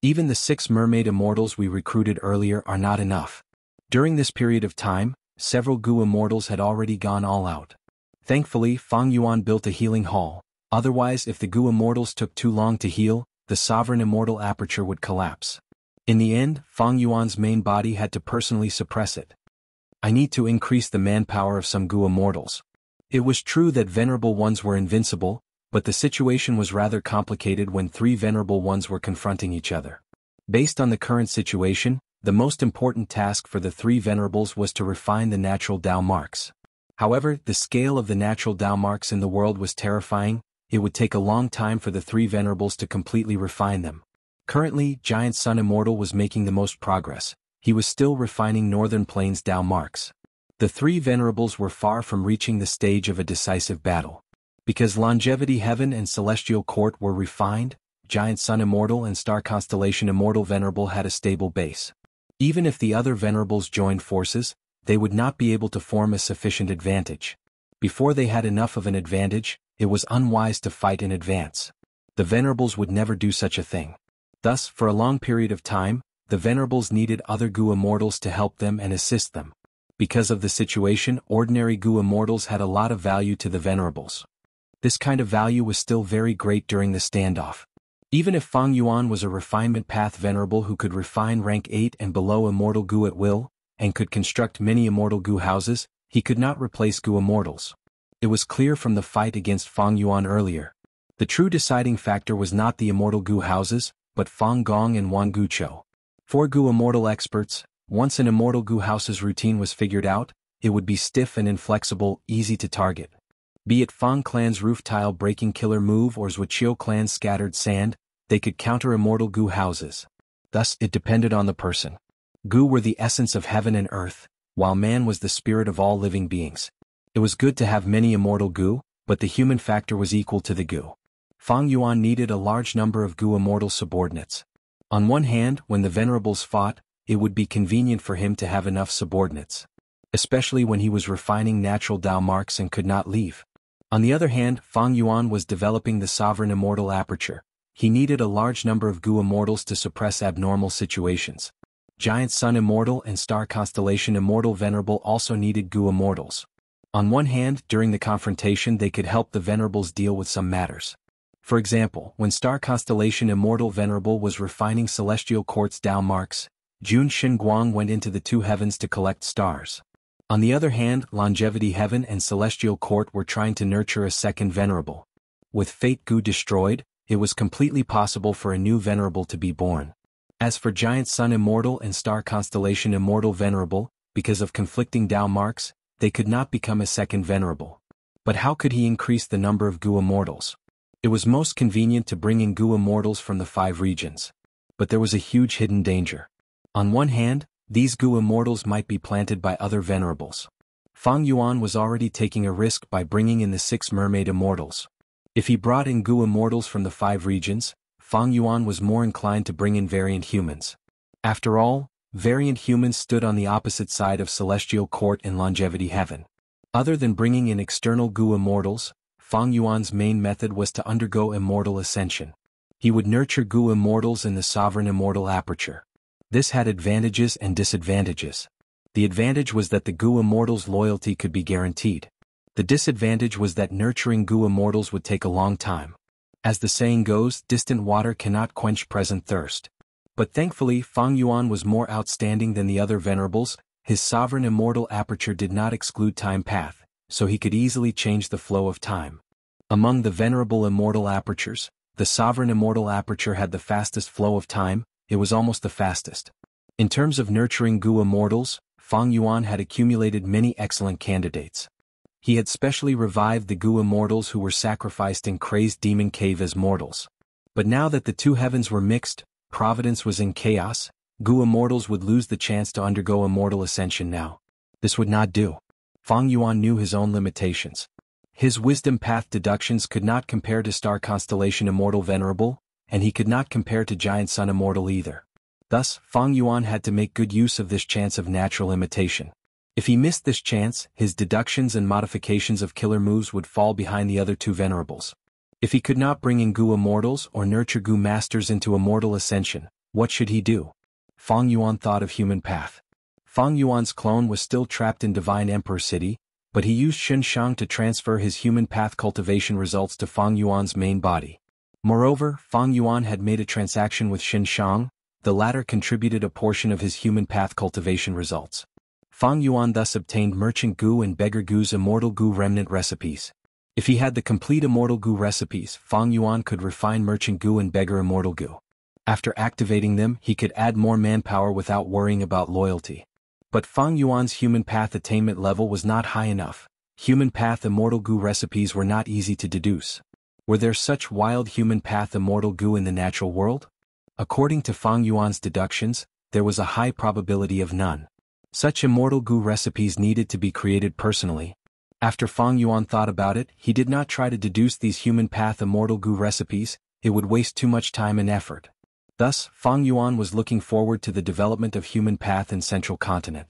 Even the 6 Mermaid Immortals we recruited earlier are not enough. During this period of time, several Gu Immortals had already gone all out. Thankfully, Fang Yuan built a healing hall. Otherwise, if the Gu Immortals took too long to heal, the Sovereign Immortal Aperture would collapse. In the end, Fang Yuan's main body had to personally suppress it. I need to increase the manpower of some Gu Immortals. It was true that Venerable Ones were invincible, but the situation was rather complicated when 3 Venerable Ones were confronting each other. Based on the current situation, the most important task for the 3 Venerables was to refine the natural Tao marks. However, the scale of the natural Tao marks in the world was terrifying. It would take a long time for the 3 Venerables to completely refine them. Currently, Giant Sun Immortal was making the most progress. He was still refining Northern Plains Tao marks. The 3 Venerables were far from reaching the stage of a decisive battle. Because Longevity Heaven and Celestial Court were refined, Giant Sun Immortal and Star Constellation Immortal Venerable had a stable base. Even if the other Venerables joined forces, they would not be able to form a sufficient advantage. Before they had enough of an advantage, it was unwise to fight in advance. The Venerables would never do such a thing. Thus, for a long period of time, the Venerables needed other Gu Immortals to help them and assist them. Because of the situation, ordinary Gu Immortals had a lot of value to the Venerables. This kind of value was still very great during the standoff. Even if Fang Yuan was a refinement path Venerable who could refine rank 8 and below Immortal Gu at will, and could construct many Immortal Gu houses, he could not replace Gu Immortals. It was clear from the fight against Fang Yuan earlier. The true deciding factor was not the immortal Gu houses, but Fang Gong and Wan Guchou. 4 Gu immortal experts. Once an immortal Gu house's routine was figured out, it would be stiff and inflexible, easy to target. Be it Fang clan's roof tile breaking killer move or Wuxia clan's scattered sand, they could counter immortal Gu houses. Thus, it depended on the person. Gu were the essence of heaven and earth, while man was the spirit of all living beings. It was good to have many immortal Gu, but the human factor was equal to the Gu. Fang Yuan needed a large number of Gu immortal subordinates. On one hand, when the venerables fought, it would be convenient for him to have enough subordinates, especially when he was refining natural Dao marks and could not leave. On the other hand, Fang Yuan was developing the sovereign immortal aperture. He needed a large number of Gu immortals to suppress abnormal situations. Giant Sun Immortal and Star Constellation Immortal Venerable also needed Gu immortals. On one hand, during the confrontation they could help the venerables deal with some matters. For example, when Star Constellation Immortal Venerable was refining Celestial Quartz Dao marks, Jun Xinguang went into the 2 heavens to collect stars. On the other hand, Longevity Heaven and Celestial Court were trying to nurture a second venerable. With Fate Gu destroyed, it was completely possible for a new venerable to be born. As for Giant Sun Immortal and Star Constellation Immortal Venerable, because of conflicting Dao marks, they could not become a second venerable. But how could he increase the number of Gu immortals? It was most convenient to bring in Gu immortals from the 5 regions. But there was a huge hidden danger. On one hand, these Gu immortals might be planted by other venerables. Fang Yuan was already taking a risk by bringing in the 6 mermaid immortals. If he brought in Gu immortals from the 5 regions, Fang Yuan was more inclined to bring in variant humans. After all, variant humans stood on the opposite side of Celestial Court and Longevity Heaven. Other than bringing in external Gu immortals, Fang Yuan's main method was to undergo immortal ascension. He would nurture Gu immortals in the sovereign immortal aperture. This had advantages and disadvantages. The advantage was that the Gu immortals' loyalty could be guaranteed. The disadvantage was that nurturing Gu immortals would take a long time. As the saying goes, distant water cannot quench present thirst. But thankfully, Fang Yuan was more outstanding than the other venerables. His sovereign immortal aperture did not exclude time path, so he could easily change the flow of time. Among the venerable immortal apertures, the sovereign immortal aperture had the fastest flow of time. It was almost the fastest. In terms of nurturing Gu immortals, Fang Yuan had accumulated many excellent candidates. He had specially revived the Gu immortals who were sacrificed in Crazed Demon Cave as mortals. But now that the 2 heavens were mixed, Providence was in chaos, Gu immortals would lose the chance to undergo immortal ascension now. This would not do. Fang Yuan knew his own limitations. His wisdom path deductions could not compare to Star Constellation Immortal Venerable, and he could not compare to Giant Sun Immortal either. Thus, Fang Yuan had to make good use of this chance of natural imitation. If he missed this chance, his deductions and modifications of killer moves would fall behind the other 2 venerables. If he could not bring in Gu immortals or nurture Gu masters into immortal ascension, what should he do? Fang Yuan thought of human path. Fang Yuan's clone was still trapped in Divine Emperor City, but he used Xinshang to transfer his human path cultivation results to Fang Yuan's main body. Moreover, Fang Yuan had made a transaction with Xinshang. The latter contributed a portion of his human path cultivation results. Fang Yuan thus obtained Merchant Gu and Beggar Gu's Immortal Gu remnant recipes. If he had the complete Immortal Gu recipes, Fang Yuan could refine Merchant Gu and Beggar Immortal Gu. After activating them, he could add more manpower without worrying about loyalty. But Fang Yuan's human path attainment level was not high enough. Human path Immortal Gu recipes were not easy to deduce. Were there such wild human path Immortal Gu in the natural world? According to Fang Yuan's deductions, there was a high probability of none. Such Immortal Gu recipes needed to be created personally. After Fang Yuan thought about it, he did not try to deduce these human path Immortal Gu recipes. It would waste too much time and effort. Thus, Fang Yuan was looking forward to the development of human path in Central Continent.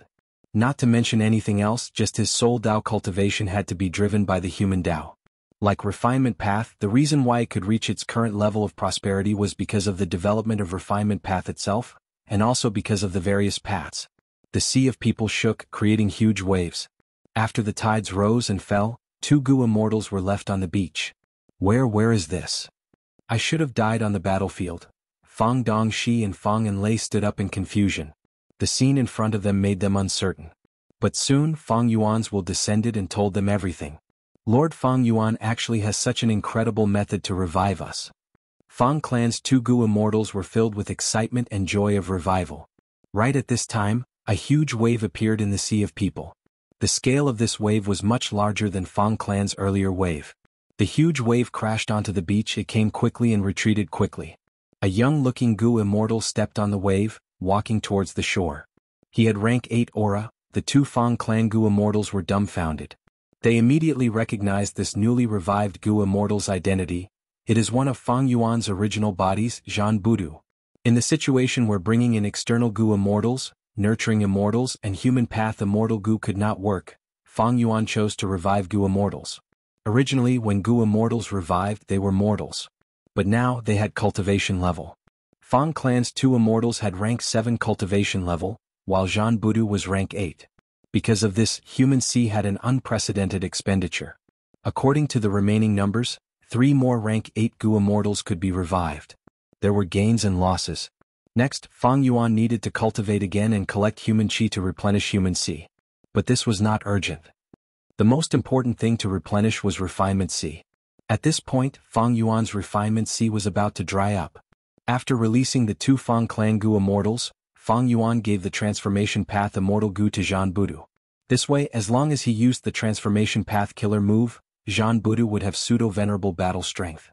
Not to mention anything else, just his soul Dao cultivation had to be driven by the human Dao. Like refinement path, the reason why it could reach its current level of prosperity was because of the development of refinement path itself, and also because of the various paths. The sea of people shook, creating huge waves. After the tides rose and fell, 2 Gu immortals were left on the beach. Where is this? I should have died on the battlefield. Fang Dongxi and Fang Enlei stood up in confusion. The scene in front of them made them uncertain. But soon Fang Yuan's will descended and told them everything. Lord Fang Yuan actually has such an incredible method to revive us. Fang clan's 2 Gu immortals were filled with excitement and joy of revival. Right at this time, a huge wave appeared in the sea of people. The scale of this wave was much larger than Fang clan's earlier wave. The huge wave crashed onto the beach. It came quickly and retreated quickly. A young-looking Gu immortal stepped on the wave, walking towards the shore. He had rank 8 aura. The 2 Fang clan Gu immortals were dumbfounded. They immediately recognized this newly revived Gu immortal's identity. It is one of Fang Yuan's original bodies, Zhan Budu. In the situation where bringing in external Gu immortals, nurturing immortals and human path immortal Gu could not work, Fang Yuan chose to revive Gu immortals. Originally when Gu immortals revived they were mortals. But now they had cultivation level. Fang clan's 2 immortals had rank 7 cultivation level, while Zhan Budu was rank 8. Because of this, Human Sea had an unprecedented expenditure. According to the remaining numbers, 3 more rank 8 Gu immortals could be revived. There were gains and losses. Next, Fang Yuan needed to cultivate again and collect human qi to replenish Human Sea. But this was not urgent. The most important thing to replenish was refinement C. At this point, Fang Yuan's refinement C was about to dry up. After releasing the 2 Fang clan Gu immortals, Fang Yuan gave the transformation path immortal Gu to Zhan Budu. This way, as long as he used the transformation path killer move, Zhan Budu would have pseudo-venerable battle strength.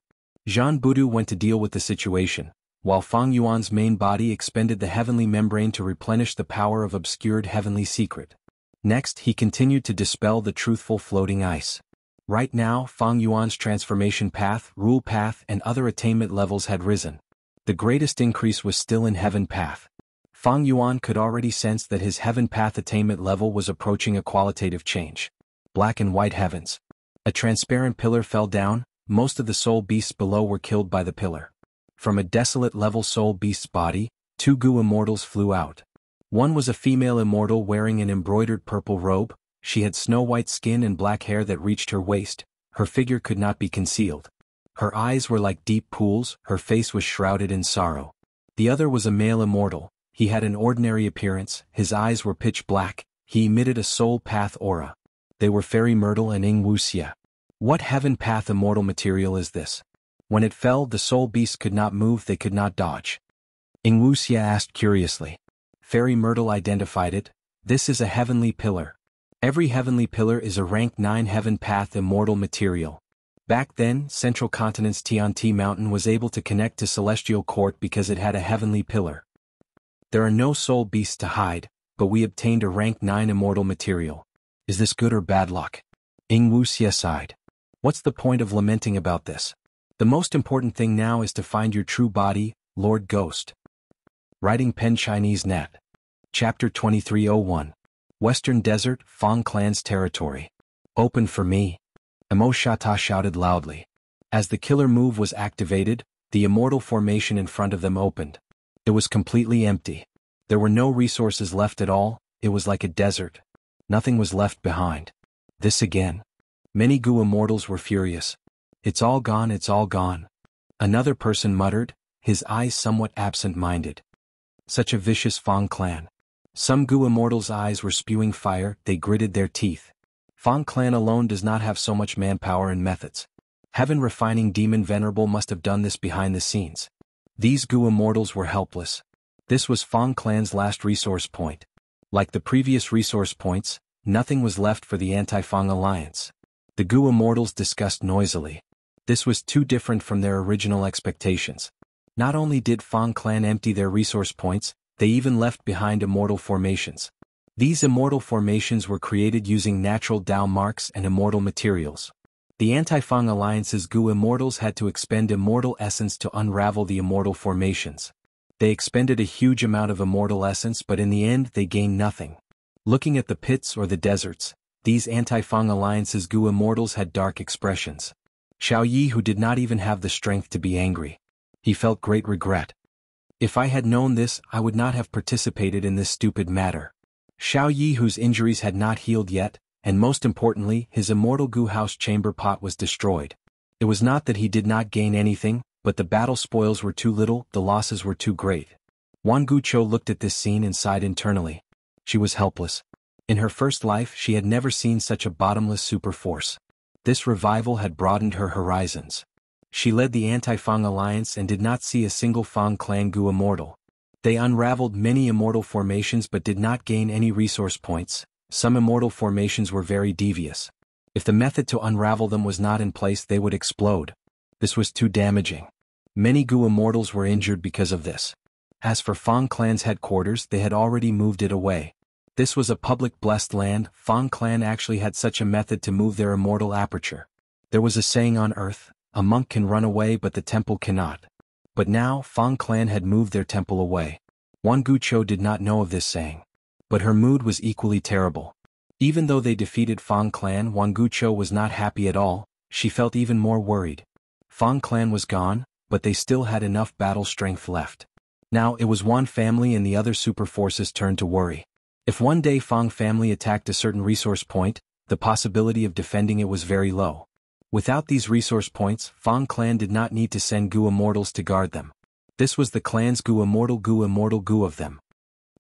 Zhan Budu went to deal with the situation, while Fang Yuan's main body expended the heavenly membrane to replenish the power of obscured heavenly secret. Next, he continued to dispel the truthful floating ice. Right now, Fang Yuan's transformation path, rule path and other attainment levels had risen. The greatest increase was still in heaven path. Fang Yuan could already sense that his heaven path attainment level was approaching a qualitative change. Black and white heavens. A transparent pillar fell down. Most of the soul beasts below were killed by the pillar. From a desolate level soul beast's body, 2 Gu immortals flew out. One was a female immortal wearing an embroidered purple robe. She had snow-white skin and black hair that reached her waist. Her figure could not be concealed. Her eyes were like deep pools. Her face was shrouded in sorrow. The other was a male immortal. He had an ordinary appearance. His eyes were pitch black. He emitted a soul path aura. They were Fairy Myrtle and Wuxia. What heaven path immortal material is this? When it fell, the soul beasts could not move. They could not dodge. Wuxia asked curiously. Fairy Myrtle identified it. This is a heavenly pillar. Every heavenly pillar is a rank 9 heaven path immortal material. Back then, Central Continent's Tianti Mountain was able to connect to Celestial Court because it had a heavenly pillar. There are no soul beasts to hide, but we obtained a rank 9 immortal material. Is this good or bad luck? Wuxia sighed. What's the point of lamenting about this? The most important thing now is to find your true body, Lord Ghost. Writing pen Chinese net. Chapter 2301. Western Desert, Fang Clan's territory. Open for me. Emoshata shouted loudly. As the killer move was activated, the immortal formation in front of them opened. It was completely empty. There were no resources left at all. It was like a desert. Nothing was left behind. This again. Many Gu immortals were furious. It's all gone, it's all gone. Another person muttered, his eyes somewhat absent-minded. Such a vicious Fang clan. Some Gu immortals' eyes were spewing fire. They gritted their teeth. Fang clan alone does not have so much manpower and methods. Heaven refining demon venerable must have done this behind the scenes. These Gu immortals were helpless. This was Fang clan's last resource point. Like the previous resource points, nothing was left for the anti-Fang alliance. The Gu immortals discussed noisily. This was too different from their original expectations. Not only did Fang clan empty their resource points, they even left behind immortal formations. These immortal formations were created using natural Dao marks and immortal materials. The anti-Fang alliance's Gu immortals had to expend immortal essence to unravel the immortal formations. They expended a huge amount of immortal essence, but in the end they gained nothing. Looking at the pits or the deserts, these anti-Fang alliance's Gu immortals had dark expressions. Xiao Yi, who did not even have the strength to be angry. He felt great regret. If I had known this, I would not have participated in this stupid matter. Xiao Yi, whose injuries had not healed yet, and most importantly, his immortal Gu house chamber pot was destroyed. It was not that he did not gain anything, but the battle spoils were too little, the losses were too great. Wan Gucho looked at this scene and sighed internally. She was helpless. In her first life she had never seen such a bottomless super force. This revival had broadened her horizons. She led the anti-Fang alliance and did not see a single Fang clan Gu immortal. They unraveled many immortal formations but did not gain any resource points. Some immortal formations were very devious. If the method to unravel them was not in place, they would explode. This was too damaging. Many Gu immortals were injured because of this. As for Fang clan's headquarters, they had already moved it away. This was a public blessed land. Fang clan actually had such a method to move their immortal aperture. There was a saying on earth, a monk can run away but the temple cannot. But now, Fang clan had moved their temple away. Yuan Guqiu did not know of this saying. But her mood was equally terrible. Even though they defeated Fang clan, Yuan Guqiu was not happy at all. She felt even more worried. Fang clan was gone, but they still had enough battle strength left. Now it was Yuan family and the other super forces' turn to worry. If one day Fang family attacked a certain resource point, the possibility of defending it was very low. Without these resource points, Fang clan did not need to send Gu immortals to guard them. This was the clan's Gu immortal Gu of them.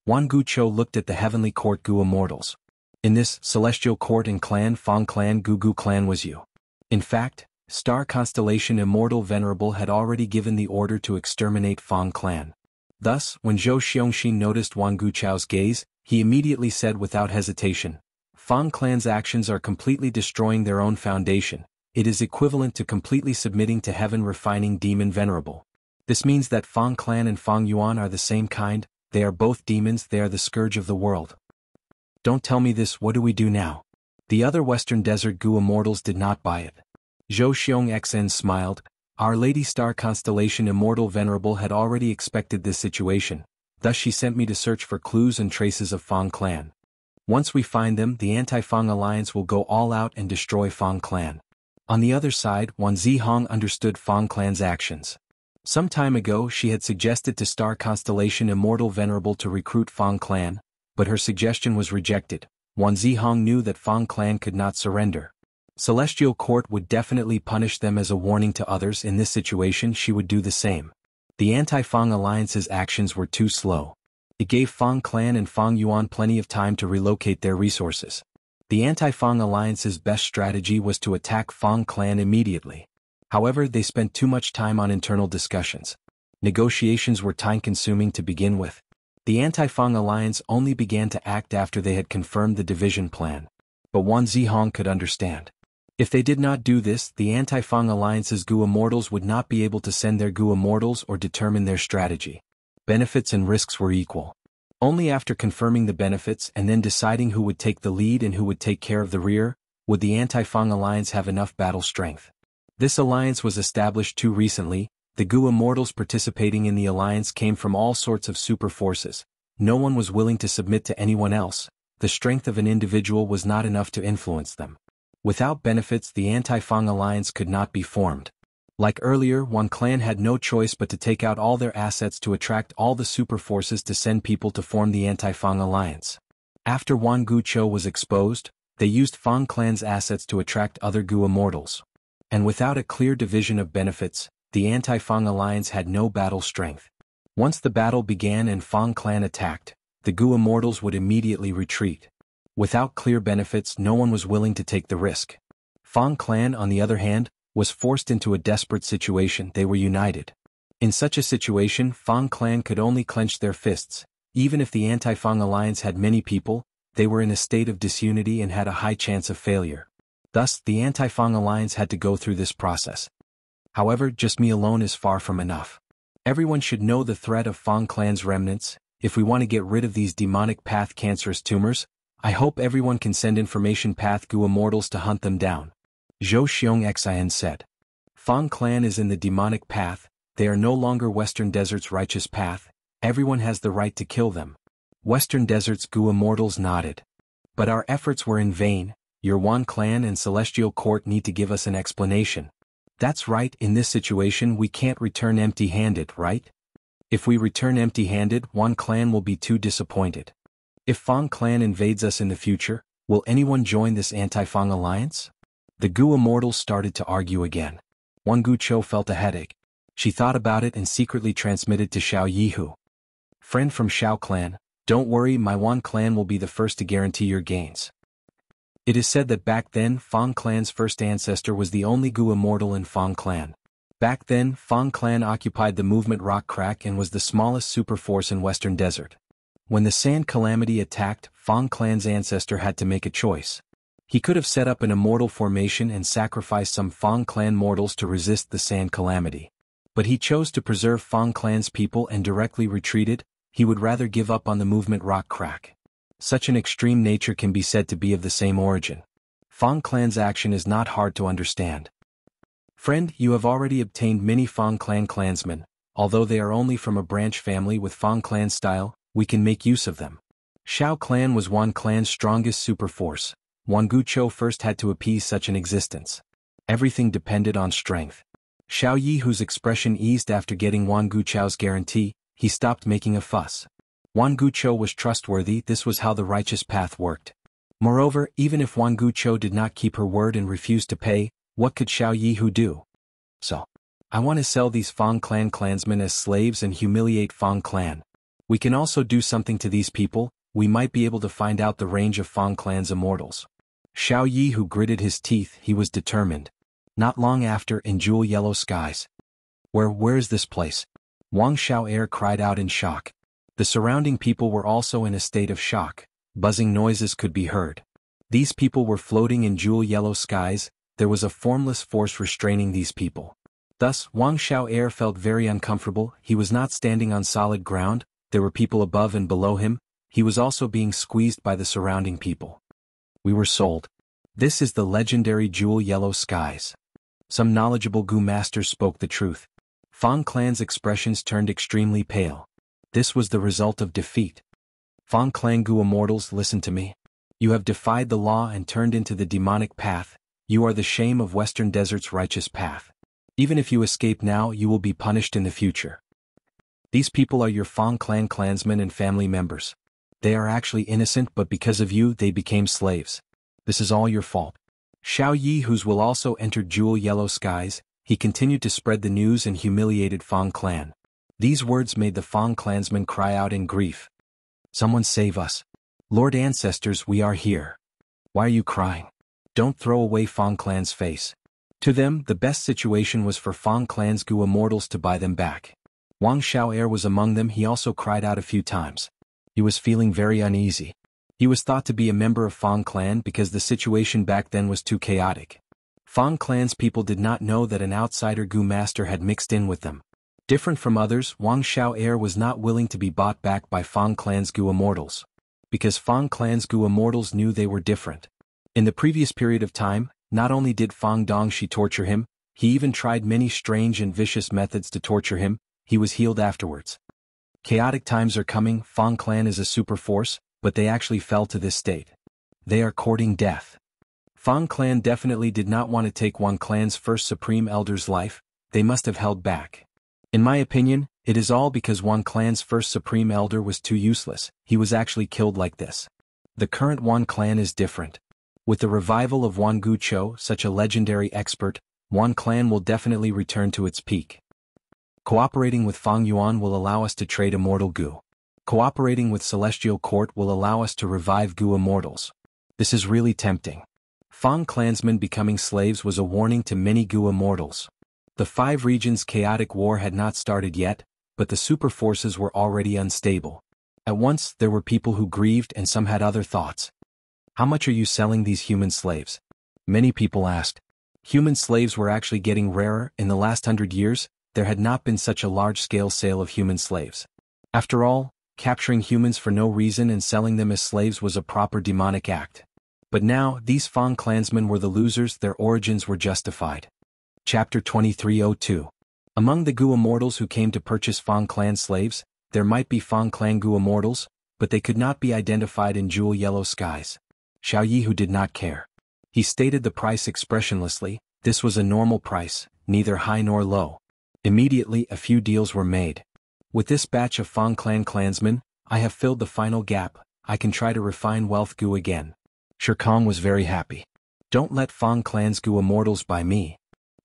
Yuan Guqiu looked at the heavenly court Gu immortals. In this celestial court and clan Fang clan Gu clan was you. In fact, Star Constellation Immortal Venerable had already given the order to exterminate Fang clan. Thus, when Zhou Xiongxin noticed Yuan Guqiu's gaze, he immediately said without hesitation, Fang clan's actions are completely destroying their own foundation. It is equivalent to completely submitting to heaven refining demon venerable. This means that Fang clan and Fang Yuan are the same kind. They are both demons. They are the scourge of the world. Don't tell me this. What do we do now? The other Western Desert Gu immortals did not buy it. Zhou Xiongxin smiled. Our Lady Star Constellation Immortal Venerable had already expected this situation, thus she sent me to search for clues and traces of Fang clan. Once we find them, the anti-Fang alliance will go all out and destroy Fang clan. On the other side, Wan Zihong understood Fang clan's actions. Some time ago she had suggested to Star Constellation Immortal Venerable to recruit Fang clan, but her suggestion was rejected. Wan Zihong knew that Fang clan could not surrender. Celestial Court would definitely punish them as a warning to others. In this situation she would do the same. The anti-Fang alliance's actions were too slow. It gave Fang clan and Fang Yuan plenty of time to relocate their resources. The anti-Fang alliance's best strategy was to attack Fang clan immediately. However, they spent too much time on internal discussions. Negotiations were time-consuming to begin with. The anti-Fang alliance only began to act after they had confirmed the division plan. But Wan Zihong could understand. If they did not do this, the anti-Fang alliance's Gu immortals would not be able to send their Gu immortals or determine their strategy. Benefits and risks were equal. Only after confirming the benefits and then deciding who would take the lead and who would take care of the rear, would the anti-Fang alliance have enough battle strength. This alliance was established too recently. The Gu immortals participating in the alliance came from all sorts of super forces. No one was willing to submit to anyone else. The strength of an individual was not enough to influence them. Without benefits, the anti-Fang alliance could not be formed. Like earlier, one clan had no choice but to take out all their assets to attract all the super forces to send people to form the anti-Fang alliance. After Yuan Guqiu was exposed, they used Fang clan's assets to attract other Gu immortals. And without a clear division of benefits, the anti-Fang alliance had no battle strength. Once the battle began and Fang clan attacked, the Gu immortals would immediately retreat. Without clear benefits, no one was willing to take the risk. Fang clan, on the other hand, was forced into a desperate situation. They were united. In such a situation, Fang clan could only clench their fists. Even if the anti-Fang alliance had many people, they were in a state of disunity and had a high chance of failure. Thus, the anti-Fang alliance had to go through this process. However, just me alone is far from enough. Everyone should know the threat of Fang clan's remnants. If we want to get rid of these demonic path cancerous tumors, I hope everyone can send information path Gu immortals to hunt them down. Zhou Xiongxin said. Fang clan is in the demonic path. They are no longer Western Desert's righteous path. Everyone has the right to kill them. Western Desert's Gu immortals nodded. But our efforts were in vain. Your Yuan clan and Celestial Court need to give us an explanation. That's right, in this situation we can't return empty-handed, right? If we return empty-handed, Yuan clan will be too disappointed. If Fang clan invades us in the future, will anyone join this anti-Fang alliance? The Gu immortals started to argue again. Yuan Guqiu felt a headache. She thought about it and secretly transmitted to Xiao Yihu. Friend from Xiao clan, don't worry, my Yuan clan will be the first to guarantee your gains. It is said that back then Fang clan's first ancestor was the only Gu immortal in Fang clan. Back then Fang clan occupied the movement rock crack and was the smallest superforce in Western Desert. When the sand calamity attacked, Fang clan's ancestor had to make a choice. He could have set up an immortal formation and sacrificed some Fang clan mortals to resist the sand calamity. But he chose to preserve Fang clan's people and directly retreated. He would rather give up on the movement rock crack. Such an extreme nature can be said to be of the same origin. Fang clan's action is not hard to understand. Friend, you have already obtained many Fang clan clansmen. Although they are only from a branch family with Fang clan style, we can make use of them. Shao clan was Yuan clan's strongest superforce. Yuan Guqiu first had to appease such an existence. Everything depended on strength. Xiao Yi, whose expression eased after getting Yuan Guqiu's guarantee, he stopped making a fuss. Yuan Guqiu was trustworthy. This was how the righteous path worked. Moreover, even if Yuan Guqiu did not keep her word and refused to pay, what could Xiao Yi do? So, I want to sell these Fang clan clansmen as slaves and humiliate Fang clan. We can also do something to these people. We might be able to find out the range of Fang clan's immortals. Xiao Yi, who gritted his teeth, he was determined. Not long after, in jewel yellow skies. Where is this place? Wang Xiao'er cried out in shock. The surrounding people were also in a state of shock. Buzzing noises could be heard. These people were floating in jewel yellow skies. There was a formless force restraining these people. Thus, Wang Xiao'er felt very uncomfortable. He was not standing on solid ground. There were people above and below him. He was also being squeezed by the surrounding people. We were sold. This is the legendary jewel yellow skies. Some knowledgeable Gu masters spoke the truth. Fang clan's expressions turned extremely pale. This was the result of defeat. Fang clan Gu immortals, listen to me. You have defied the law and turned into the demonic path. You are the shame of Western Desert's righteous path. Even if you escape now, you will be punished in the future. These people are your Fang clan clansmen and family members. They are actually innocent, but because of you they became slaves. This is all your fault. Xiao Yi, whose will also entered jewel yellow skies, he continued to spread the news and humiliated Fang clan. These words made the Fang clansmen cry out in grief. Someone save us. Lord ancestors, we are here. Why are you crying? Don't throw away Fang clan's face. To them, the best situation was for Fang clan's Gu immortals to buy them back. Wang Xiao'er was among them. He also cried out a few times. He was feeling very uneasy. He was thought to be a member of Fang clan because the situation back then was too chaotic. Fang clan's people did not know that an outsider Gu master had mixed in with them. Different from others, Wang Xiao'er was not willing to be bought back by Fang clan's Gu immortals. Because Fang clan's Gu immortals knew they were different. In the previous period of time, not only did Fang Dongshi torture him, he even tried many strange and vicious methods to torture him. He was healed afterwards. Chaotic times are coming. Fang clan is a super force, but they actually fell to this state. They are courting death. Fang clan definitely did not want to take Yuan clan's first supreme elder's life. They must have held back. In my opinion, it is all because Yuan clan's first supreme elder was too useless. He was actually killed like this. The current Yuan clan is different. With the revival of Yuan Guqiu, such a legendary expert, Yuan clan will definitely return to its peak. Cooperating with Fang Yuan will allow us to trade immortal Gu. Cooperating with Celestial Court will allow us to revive Gu immortals. This is really tempting. Fang clansmen becoming slaves was a warning to many Gu immortals. The 5 regions' chaotic war had not started yet, but the super forces were already unstable. At once, there were people who grieved and some had other thoughts. How much are you selling these human slaves? Many people asked. Human slaves were actually getting rarer. In the last 100 years, there had not been such a large-scale sale of human slaves. After all, capturing humans for no reason and selling them as slaves was a proper demonic act. But now, these Fang clansmen were the losers. Their origins were justified. Chapter 2302. Among the Gu immortals who came to purchase Fang clan slaves, there might be Fang clan Gu immortals, but they could not be identified in jewel yellow skies. Xiao Yi, who did not care. He stated the price expressionlessly. This was a normal price, neither high nor low. Immediately, a few deals were made. With this batch of Fang clan clansmen, I have filled the final gap. I can try to refine wealth Gu again. Shirkong was very happy. Don't let Fang clan's Gu immortals buy me.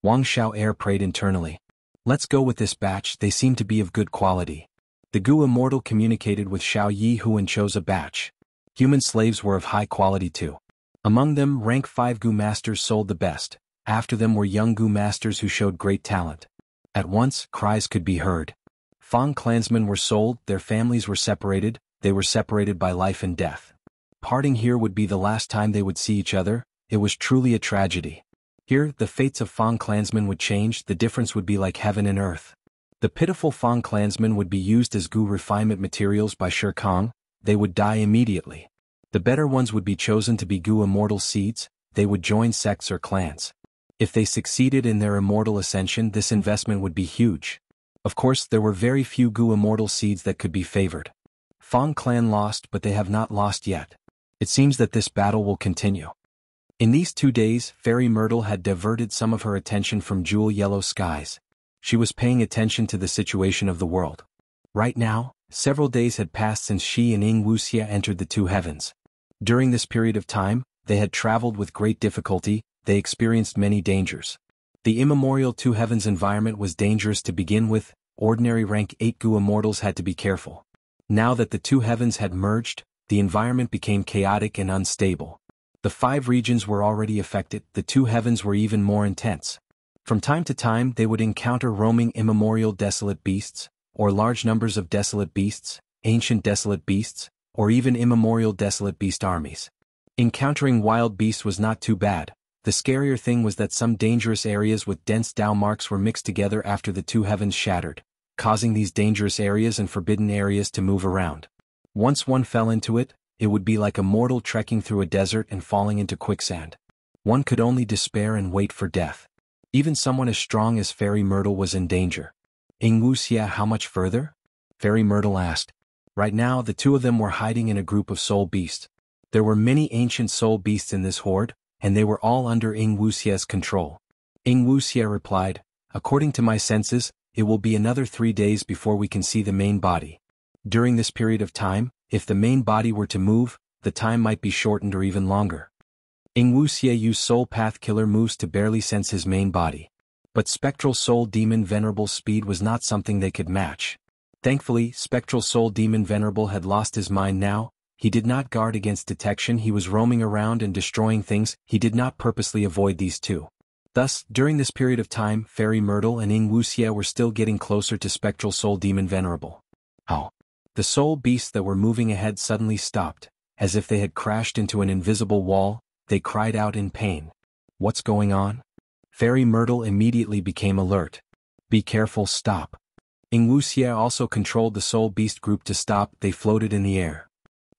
Wang Xiao'er prayed internally. Let's go with this batch. They seem to be of good quality. The Gu immortal communicated with Xiao Yi, who and chose a batch. Human slaves were of high quality too. Among them, rank 5 Gu masters sold the best. After them were young Gu masters who showed great talent. At once, cries could be heard. Fang clansmen were sold, their families were separated, they were separated by life and death. Parting here would be the last time they would see each other. It was truly a tragedy. Here, the fates of Fang clansmen would change, the difference would be like heaven and earth. The pitiful Fang clansmen would be used as Gu refinement materials by Shi Kang, they would die immediately. The better ones would be chosen to be Gu immortal seeds, they would join sects or clans. If they succeeded in their immortal ascension, this investment would be huge. Of course, there were very few Gu immortal seeds that could be favored. Fang clan lost, but they have not lost yet. It seems that this battle will continue. In these 2 days, Fairy Myrtle had diverted some of her attention from jewel yellow skies. She was paying attention to the situation of the world. Right now, several days had passed since she and Wuxia entered the 2 heavens. During this period of time, they had traveled with great difficulty, they experienced many dangers. The immemorial 2 heavens environment was dangerous to begin with, ordinary rank 8 Gu immortals had to be careful. Now that the 2 heavens had merged, the environment became chaotic and unstable. The 5 regions were already affected, the 2 heavens were even more intense. From time to time they would encounter roaming immemorial desolate beasts, or large numbers of desolate beasts, ancient desolate beasts, or even immemorial desolate beast armies. Encountering wild beasts was not too bad. The scarier thing was that some dangerous areas with dense Dao marks were mixed together after the 2 heavens shattered, causing these dangerous areas and forbidden areas to move around. Once one fell into it, it would be like a mortal trekking through a desert and falling into quicksand. One could only despair and wait for death. Even someone as strong as Fairy Myrtle was in danger. Wuxia, how much further? Fairy Myrtle asked. Right now the 2 of them were hiding in a group of soul beasts. There were many ancient soul beasts in this horde, and they were all under Wuxia's control. Wuxia replied, according to my senses, it will be another 3 days before we can see the main body. During this period of time, if the main body were to move, the time might be shortened or even longer. Wuxia used Soul Path Killer moves to barely sense his main body. But Spectral Soul Demon Venerable's speed was not something they could match. Thankfully, Spectral Soul Demon Venerable had lost his mind now. He did not guard against detection, he was roaming around and destroying things, he did not purposely avoid these 2. Thus, during this period of time, Fairy Myrtle and Wuxia were still getting closer to Spectral Soul Demon Venerable. Oh! The soul beasts that were moving ahead suddenly stopped, as if they had crashed into an invisible wall, they cried out in pain. What's going on? Fairy Myrtle immediately became alert. Be careful, stop. Wuxia also controlled the soul beast group to stop, they floated in the air.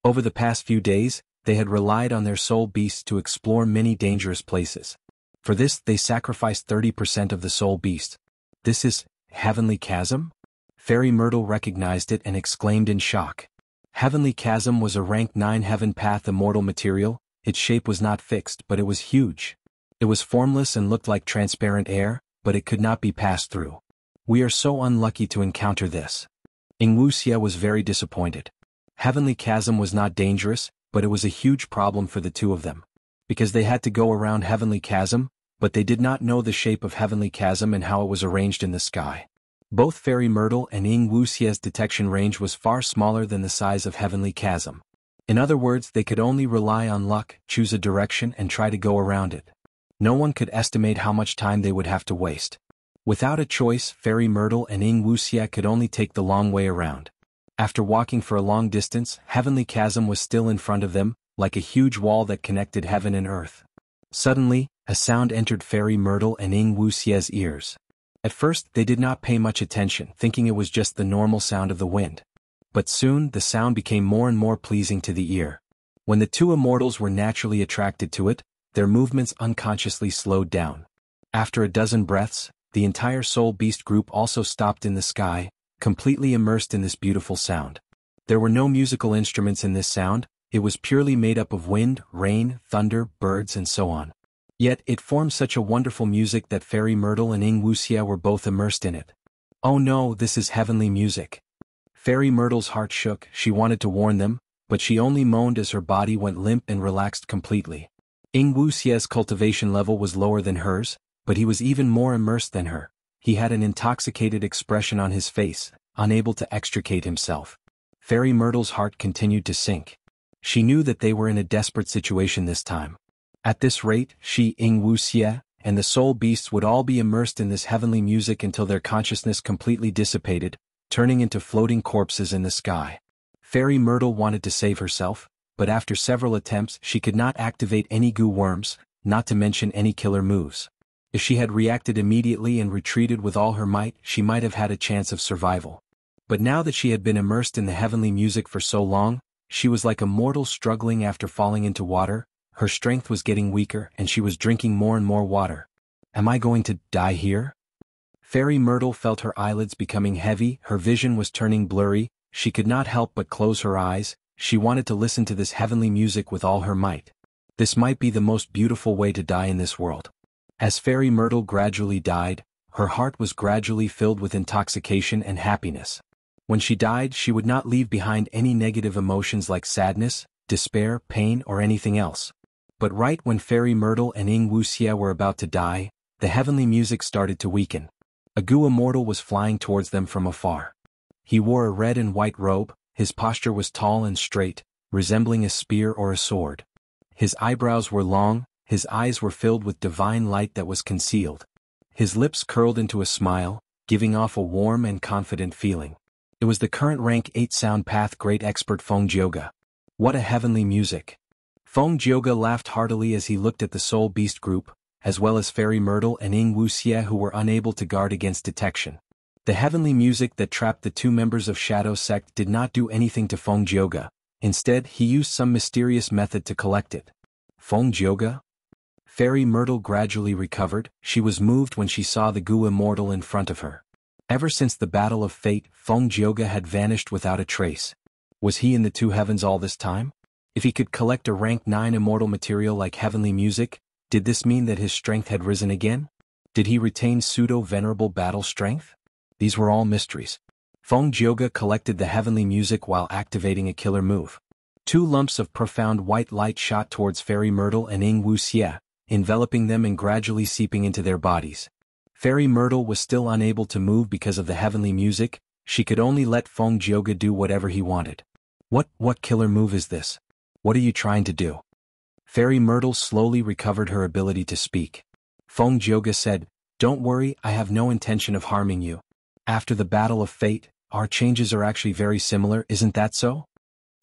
Over the past few days, they had relied on their soul beasts to explore many dangerous places. For this, they sacrificed 30% of the soul beast. This is Heavenly Chasm? Fairy Myrtle recognized it and exclaimed in shock. Heavenly Chasm was a rank 9 Heaven Path immortal material, its shape was not fixed but it was huge. It was formless and looked like transparent air, but it could not be passed through. We are so unlucky to encounter this. Wuxia was very disappointed. Heavenly Chasm was not dangerous, but it was a huge problem for the 2 of them. Because they had to go around Heavenly Chasm, but they did not know the shape of Heavenly Chasm and how it was arranged in the sky. Both Fairy Myrtle and Wuxia's detection range was far smaller than the size of Heavenly Chasm. In other words, they could only rely on luck, choose a direction and try to go around it. No one could estimate how much time they would have to waste. Without a choice, Fairy Myrtle and Wuxia could only take the long way around. After walking for a long distance, Heavenly Chasm was still in front of them, like a huge wall that connected heaven and earth. Suddenly, a sound entered Fairy Myrtle and Wuxia's ears. At first, they did not pay much attention, thinking it was just the normal sound of the wind. But soon, the sound became more and more pleasing to the ear. When the 2 immortals were naturally attracted to it, their movements unconsciously slowed down. After a dozen breaths, the entire soul beast group also stopped in the sky, completely immersed in this beautiful sound. There were no musical instruments in this sound, it was purely made up of wind, rain, thunder, birds and so on. Yet it formed such a wonderful music that Fairy Myrtle and Wuxia were both immersed in it. Oh no, this is heavenly music. Fairy Myrtle's heart shook, she wanted to warn them, but she only moaned as her body went limp and relaxed completely. Wuxia's cultivation level was lower than hers, but he was even more immersed than her. He had an intoxicated expression on his face, unable to extricate himself. Fairy Myrtle's heart continued to sink. She knew that they were in a desperate situation this time. At this rate, she, Wuxia, and the soul beasts would all be immersed in this heavenly music until their consciousness completely dissipated, turning into floating corpses in the sky. Fairy Myrtle wanted to save herself, but after several attempts she could not activate any goo worms, not to mention any killer moves. If she had reacted immediately and retreated with all her might, she might have had a chance of survival. But now that she had been immersed in the heavenly music for so long, she was like a mortal struggling after falling into water. Her strength was getting weaker and she was drinking more and more water. Am I going to die here? Fairy Myrtle felt her eyelids becoming heavy, her vision was turning blurry, she could not help but close her eyes. She wanted to listen to this heavenly music with all her might. This might be the most beautiful way to die in this world. As Fairy Myrtle gradually died, her heart was gradually filled with intoxication and happiness. When she died, she would not leave behind any negative emotions like sadness, despair, pain, or anything else. But right when Fairy Myrtle and Wuxia were about to die, the heavenly music started to weaken. A goo immortal was flying towards them from afar. He wore a red and white robe, his posture was tall and straight, resembling a spear or a sword. His eyebrows were long, his eyes were filled with divine light that was concealed. His lips curled into a smile, giving off a warm and confident feeling. It was the current rank 8 sound path great expert Fang Jioga. What a heavenly music! Fang Jioga laughed heartily as he looked at the soul beast group, as well as Fairy Myrtle and Wuxia who were unable to guard against detection. The heavenly music that trapped the 2 members of Shadow Sect did not do anything to Fang Jioga. Instead, he used some mysterious method to collect it. Fang Jioga? Fairy Myrtle gradually recovered. She was moved when she saw the goo immortal in front of her. Ever since the battle of fate, Fang Jioga had vanished without a trace. Was he in the 2 heavens all this time? If he could collect a rank 9 immortal material like heavenly music, did this mean that his strength had risen again? Did he retain pseudo-venerable battle strength? These were all mysteries. Fang Jioga collected the heavenly music while activating a killer move. 2 lumps of profound white light shot towards Fairy Myrtle and Wuxia, enveloping them and gradually seeping into their bodies. Fairy Myrtle was still unable to move because of the heavenly music. She could only let Fang Jioga do whatever he wanted. What killer move is this? What are you trying to do? Fairy Myrtle slowly recovered her ability to speak. Fang Jioga said, "Don't worry, I have no intention of harming you. After the battle of fate, our changes are actually very similar, isn't that so?"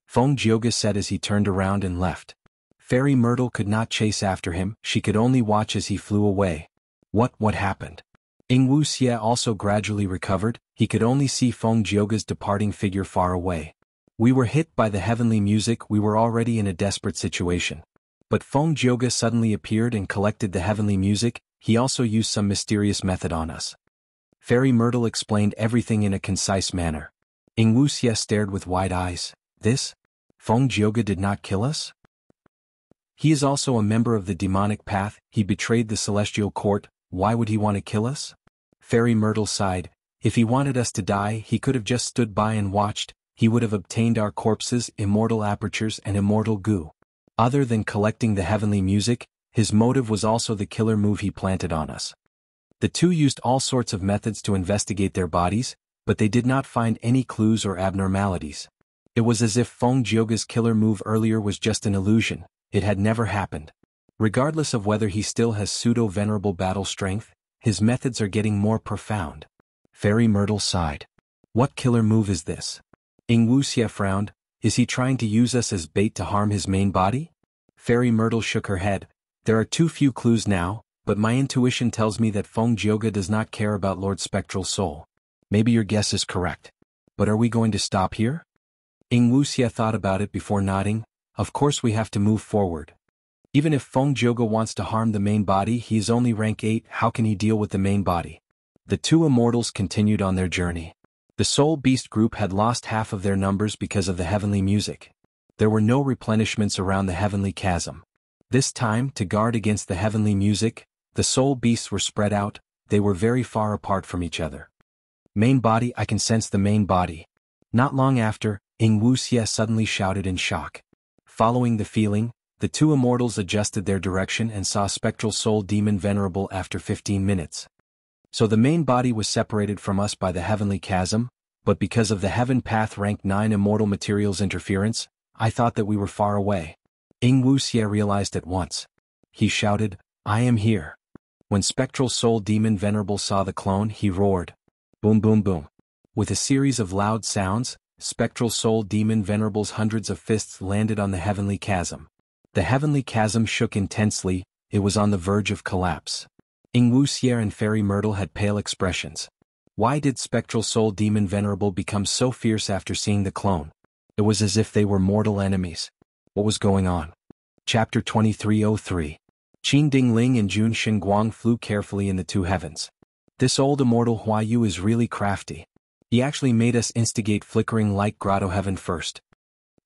Fang Jioga said as he turned around and left. Fairy Myrtle could not chase after him, she could only watch as he flew away. What happened? Wuxia also gradually recovered, he could only see Fang Jioga's departing figure far away. We were hit by the heavenly music, we were already in a desperate situation. But Fang Jioga suddenly appeared and collected the heavenly music, he also used some mysterious method on us. Fairy Myrtle explained everything in a concise manner. Wuxia stared with wide eyes. This? Fang Jioga did not kill us? He is also a member of the demonic path, he betrayed the celestial court, why would he want to kill us? Fairy Myrtle sighed, if he wanted us to die he could have just stood by and watched, he would have obtained our corpses, immortal apertures and immortal goo. Other than collecting the heavenly music, his motive was also the killer move he planted on us. The 2 used all sorts of methods to investigate their bodies, but they did not find any clues or abnormalities. It was as if Fang Jioga's killer move earlier was just an illusion, it had never happened. Regardless of whether he still has pseudo-venerable battle strength, his methods are getting more profound. Fairy Myrtle sighed. What killer move is this? Wuxia frowned, is he trying to use us as bait to harm his main body? Fairy Myrtle shook her head, there are too few clues now, but my intuition tells me that Fang Jioga does not care about Lord Spectral Soul. Maybe your guess is correct. But are we going to stop here? Wuxia thought about it before nodding, of course we have to move forward. Even if Fang Jioga wants to harm the main body, he is only rank 8, how can he deal with the main body? The 2 immortals continued on their journey. The soul beast group had lost half of their numbers because of the heavenly music. There were no replenishments around the heavenly chasm. This time, to guard against the heavenly music, the soul beasts were spread out, they were very far apart from each other. Main body, I can sense the main body. Not long after, Wuxia suddenly shouted in shock. Following the feeling, the 2 immortals adjusted their direction and saw Spectral Soul Demon Venerable after 15 minutes. So the main body was separated from us by the heavenly chasm, but because of the Heaven Path rank 9 immortal materials interference, I thought that we were far away. Wuxia realized at once. he shouted, "I am here." When Spectral Soul Demon Venerable saw the clone, he roared. Boom boom boom. With a series of loud sounds, Spectral Soul Demon Venerable's hundreds of fists landed on the heavenly chasm. The heavenly chasm shook intensely, it was on the verge of collapse. Wuxia and Fairy Myrtle had pale expressions. Why did Spectral Soul Demon Venerable become so fierce after seeing the clone? It was as if they were mortal enemies. What was going on? Chapter 2303. Qin Dingling and Jun Xinguang flew carefully in the two heavens. This old immortal Huayu is really crafty. He actually made us instigate flickering light grotto heaven first.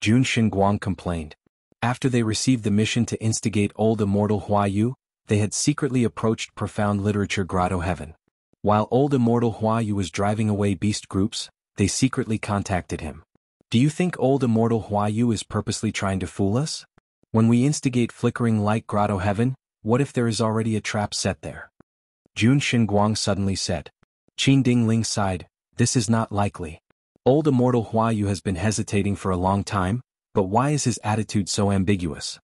Jun Xinguang complained. After they received the mission to instigate old immortal Huayu, they had secretly approached profound literature grotto heaven. While old immortal Huayu was driving away beast groups, they secretly contacted him. Do you think old immortal Huayu is purposely trying to fool us? When we instigate flickering light grotto heaven, what if there is already a trap set there? Jun Xinguang suddenly said. Qin Dingling sighed, this is not likely. Old immortal Huayu has been hesitating for a long time, but why is his attitude so ambiguous?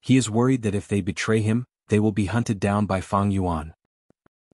He is worried that if they betray him, they will be hunted down by Fang Yuan.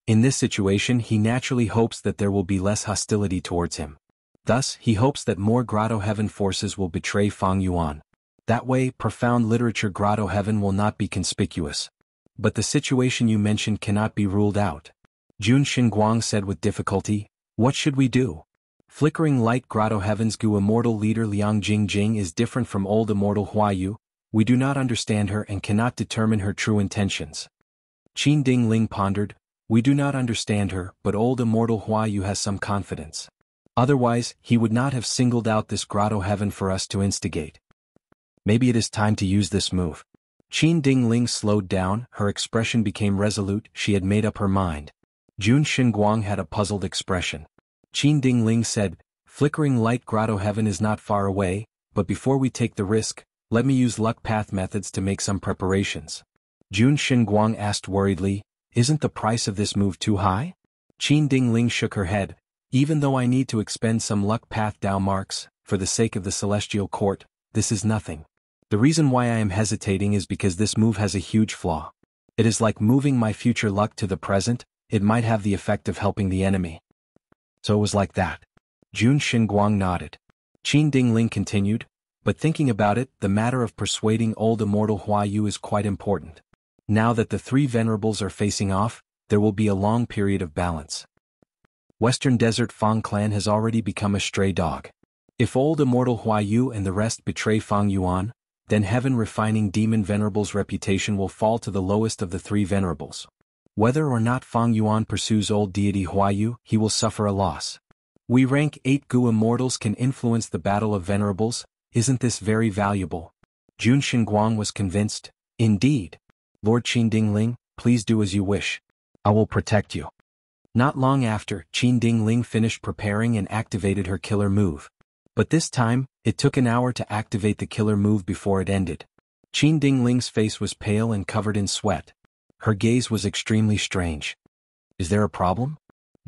In this situation he naturally hopes that there will be less hostility towards him. Thus, he hopes that more grotto heaven forces will betray Fang Yuan. That way, profound literature grotto heaven will not be conspicuous. But the situation you mentioned cannot be ruled out. Jun Xinguang said with difficulty, what should we do? Flickering light grotto heaven's Gu immortal leader Liang Jingjing is different from old immortal Huayu. We do not understand her and cannot determine her true intentions. Qin Dingling pondered, we do not understand her, but old immortal Huayu has some confidence. Otherwise, he would not have singled out this grotto heaven for us to instigate. Maybe it is time to use this move. Qin Dingling slowed down, her expression became resolute, she had made up her mind. Jun Xinguang had a puzzled expression. Qin Dingling said, flickering light grotto heaven is not far away, but before we take the risk, let me use luck path methods to make some preparations. Jun Xinguang asked worriedly, isn't the price of this move too high? Qin Dingling shook her head, even though I need to expend some luck path Dao marks, for the sake of the celestial court, this is nothing. The reason why I am hesitating is because this move has a huge flaw. It is like moving my future luck to the present, it might have the effect of helping the enemy. So it was like that. Jun Xinguang nodded. Qin Dingling continued, but thinking about it, the matter of persuading old immortal Huayu is quite important. Now that the three venerables are facing off, there will be a long period of balance. Western Desert Fang clan has already become a stray dog. If old immortal Huayu and the rest betray Fang Yuan, then heaven refining demon venerable's reputation will fall to the lowest of the three venerables. Whether or not Fang Yuan pursues old deity Huayu, he will suffer a loss. We rank 8 Gu immortals can influence the battle of venerables, isn't this very valuable? Jun Xinguang was convinced, indeed. Lord Qin Dingling, please do as you wish. I will protect you. Not long after, Qin Dingling finished preparing and activated her killer move. But this time, it took an hour to activate the killer move before it ended. Qin Dingling's face was pale and covered in sweat. Her gaze was extremely strange. Is there a problem?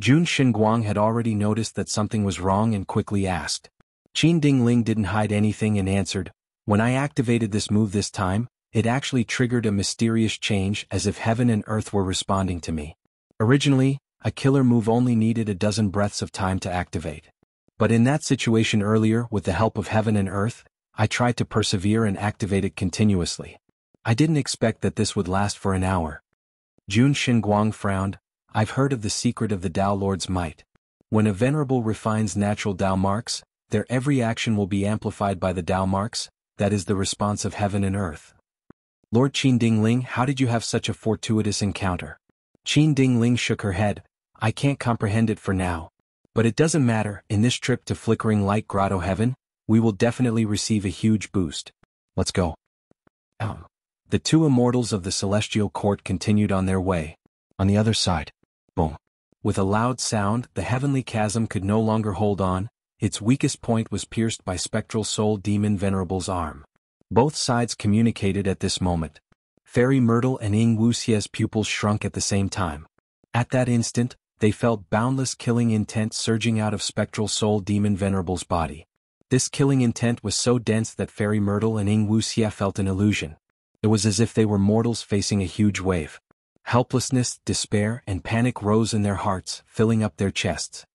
Jun Xinguang had already noticed that something was wrong and quickly asked. Qin Dingling didn't hide anything and answered, when I activated this move this time, it actually triggered a mysterious change as if heaven and earth were responding to me. Originally, a killer move only needed a dozen breaths of time to activate. But in that situation earlier, with the help of heaven and earth, I tried to persevere and activate it continuously. I didn't expect that this would last for an hour. Jun Xinguang frowned, I've heard of the secret of the Tao Lord's might. When a venerable refines natural Tao marks, their every action will be amplified by the Tao marks, that is the response of heaven and earth. Lord Qin Dingling, how did you have such a fortuitous encounter? Qin Dingling shook her head, I can't comprehend it for now. But it doesn't matter, in this trip to flickering light grotto heaven, we will definitely receive a huge boost. Let's go. The two immortals of the celestial court continued on their way. On the other side, boom. With a loud sound, the heavenly chasm could no longer hold on, its weakest point was pierced by Spectral Soul Demon Venerable's arm. Both sides communicated at this moment. Fairy Myrtle and Wuxia's pupils shrunk at the same time. At that instant, they felt boundless killing intent surging out of Spectral Soul Demon Venerable's body. This killing intent was so dense that Fairy Myrtle and Wuxia felt an illusion. It was as if they were mortals facing a huge wave. Helplessness, despair, and panic rose in their hearts, filling up their chests.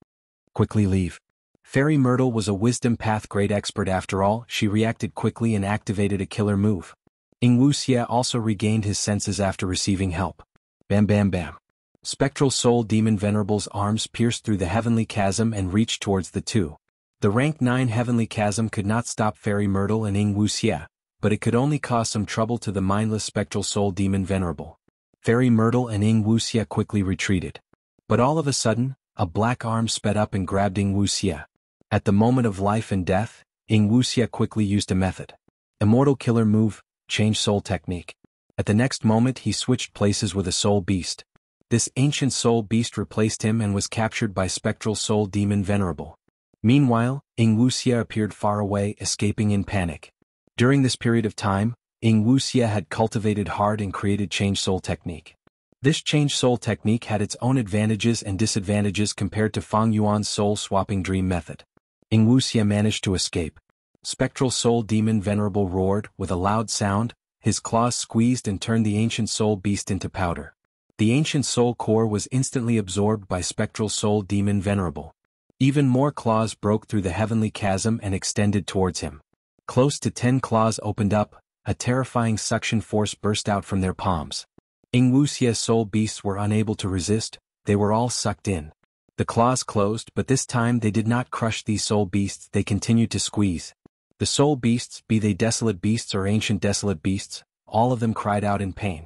Quickly leave. Fairy Myrtle was a wisdom path grade expert after all. She reacted quickly and activated a killer move. Wuxia also regained his senses after receiving help. Bam bam bam. Spectral Soul Demon Venerable's arms pierced through the heavenly chasm and reached towards the two. The rank 9 heavenly chasm could not stop Fairy Myrtle and Wuxia, but it could only cause some trouble to the mindless Spectral Soul Demon Venerable. Fairy Myrtle and Wuxia quickly retreated. But all of a sudden, a black arm sped up and grabbed Wuxia. At the moment of life and death, Wuxia quickly used a method. Immortal killer move, change soul technique. At the next moment he switched places with a soul beast. This ancient soul beast replaced him and was captured by Spectral Soul Demon Venerable. Meanwhile, Wuxia appeared far away, escaping in panic. During this period of time, Wuxia had cultivated hard and created change soul technique. This change soul technique had its own advantages and disadvantages compared to Fang Yuan's soul swapping dream method. Wuxia managed to escape. Spectral Soul Demon Venerable roared with a loud sound, his claws squeezed and turned the ancient soul beast into powder. The ancient soul core was instantly absorbed by Spectral Soul Demon Venerable. Even more claws broke through the heavenly chasm and extended towards him. Close to 10 claws opened up, a terrifying suction force burst out from their palms. Wuxia's soul beasts were unable to resist, they were all sucked in. The claws closed, but this time they did not crush these soul beasts, they continued to squeeze. The soul beasts, be they desolate beasts or ancient desolate beasts, all of them cried out in pain.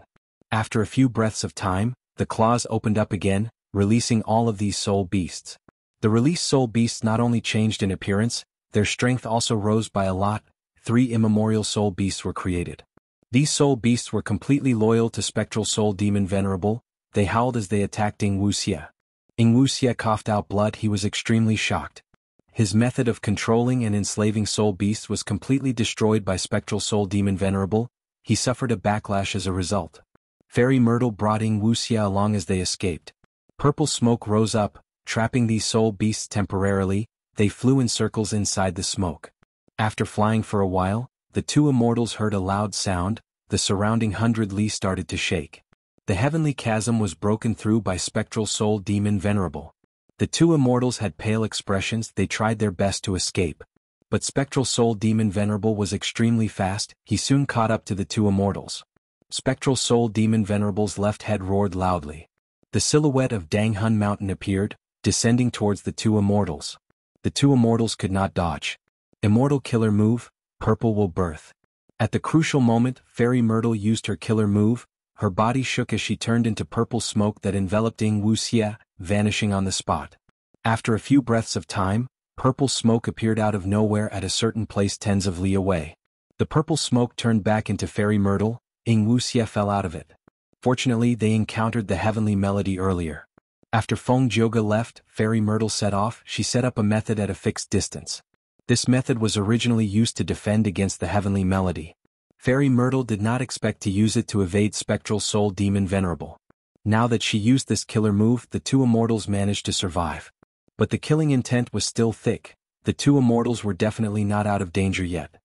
After a few breaths of time, the claws opened up again, releasing all of these soul beasts. The released soul beasts not only changed in appearance, their strength also rose by a lot. 3 immemorial soul beasts were created. These soul beasts were completely loyal to Spectral Soul Demon Venerable. They howled as they attacked Wuxia. Wuxia coughed out blood. He was extremely shocked. His method of controlling and enslaving soul beasts was completely destroyed by Spectral Soul Demon Venerable. He suffered a backlash as a result. Fairy Myrtle brought Wuxia along as they escaped. Purple smoke rose up, trapping these soul beasts temporarily. They flew in circles inside the smoke. After flying for a while, the two immortals heard a loud sound. The surrounding 100 li started to shake. The heavenly chasm was broken through by Spectral Soul Demon Venerable. The two immortals had pale expressions. They tried their best to escape. But Spectral Soul Demon Venerable was extremely fast. He soon caught up to the two immortals. Spectral Soul Demon Venerable's left head roared loudly. The silhouette of Dang Hun Mountain appeared, descending towards the two immortals. The two immortals could not dodge. Immortal killer move, Purple will birth. At the crucial moment, Fairy Myrtle used her killer move. Her body shook as she turned into purple smoke that enveloped Wuxia, vanishing on the spot. After a few breaths of time, purple smoke appeared out of nowhere at a certain place tens of li away. The purple smoke turned back into Fairy Myrtle. Wuxia fell out of it. Fortunately, they encountered the heavenly melody earlier. After Feng Jioge left, Fairy Myrtle set off. She set up a method at a fixed distance. This method was originally used to defend against the heavenly melody. Fairy Myrtle did not expect to use it to evade Spectral Soul Demon Venerable. Now that she used this killer move, the two immortals managed to survive. But the killing intent was still thick. The two immortals were definitely not out of danger yet.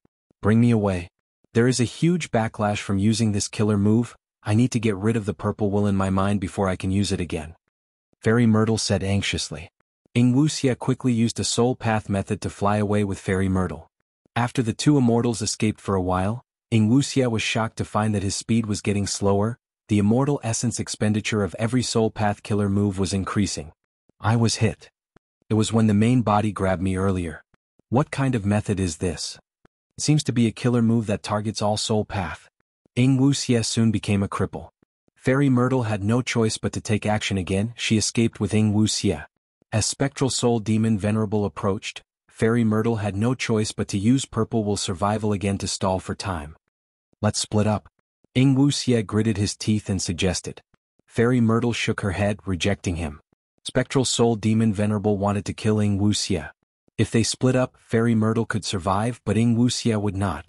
Bring me away. There is a huge backlash from using this killer move. I need to get rid of the purple will in my mind before I can use it again. Fairy Myrtle said anxiously. Wuxia quickly used a soul path method to fly away with Fairy Myrtle. After the two immortals escaped for a while, Wuxia was shocked to find that his speed was getting slower. The immortal essence expenditure of every soul path killer move was increasing. I was hit. It was when the main body grabbed me earlier. What kind of method is this? It seems to be a killer move that targets all soul path. Wuxia soon became a cripple. Fairy Myrtle had no choice but to take action again. She escaped with Wuxia. As Spectral Soul Demon Venerable approached, Fairy Myrtle had no choice but to use Purple Will Survival again to stall for time. Let's split up. Wuxia gritted his teeth and suggested. Fairy Myrtle shook her head, rejecting him. Spectral Soul Demon Venerable wanted to kill Wuxia. If they split up, Fairy Myrtle could survive, but Wuxia would not.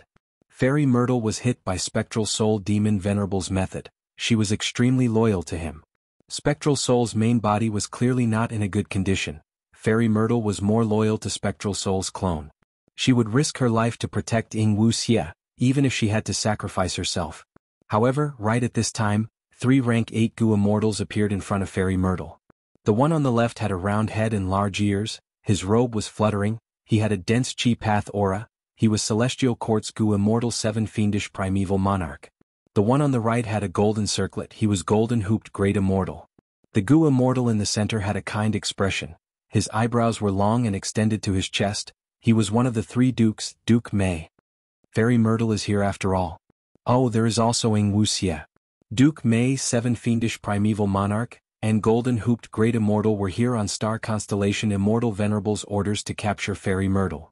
Fairy Myrtle was hit by Spectral Soul Demon Venerable's method. She was extremely loyal to him. Spectral Soul's main body was clearly not in a good condition. Fairy Myrtle was more loyal to Spectral Soul's clone. She would risk her life to protect Wuxia, even if she had to sacrifice herself. However, right at this time, 3 rank 8 Gu immortals appeared in front of Fairy Myrtle. The one on the left had a round head and large ears, his robe was fluttering, he had a dense chi path aura, he was Celestial Court's Gu Immortal 7 Fiendish Primeval Monarch. The one on the right had a golden circlet, he was Golden Hooped Great Immortal. The Gu Immortal in the center had a kind expression, his eyebrows were long and extended to his chest, he was one of the 3 dukes, Duke Mei. Fairy Myrtle is here after all. Oh, there is also Wuxia. Duke Mei 7 Fiendish Primeval Monarch, and Golden Hooped Great Immortal were here on Star Constellation Immortal Venerable's orders to capture Fairy Myrtle.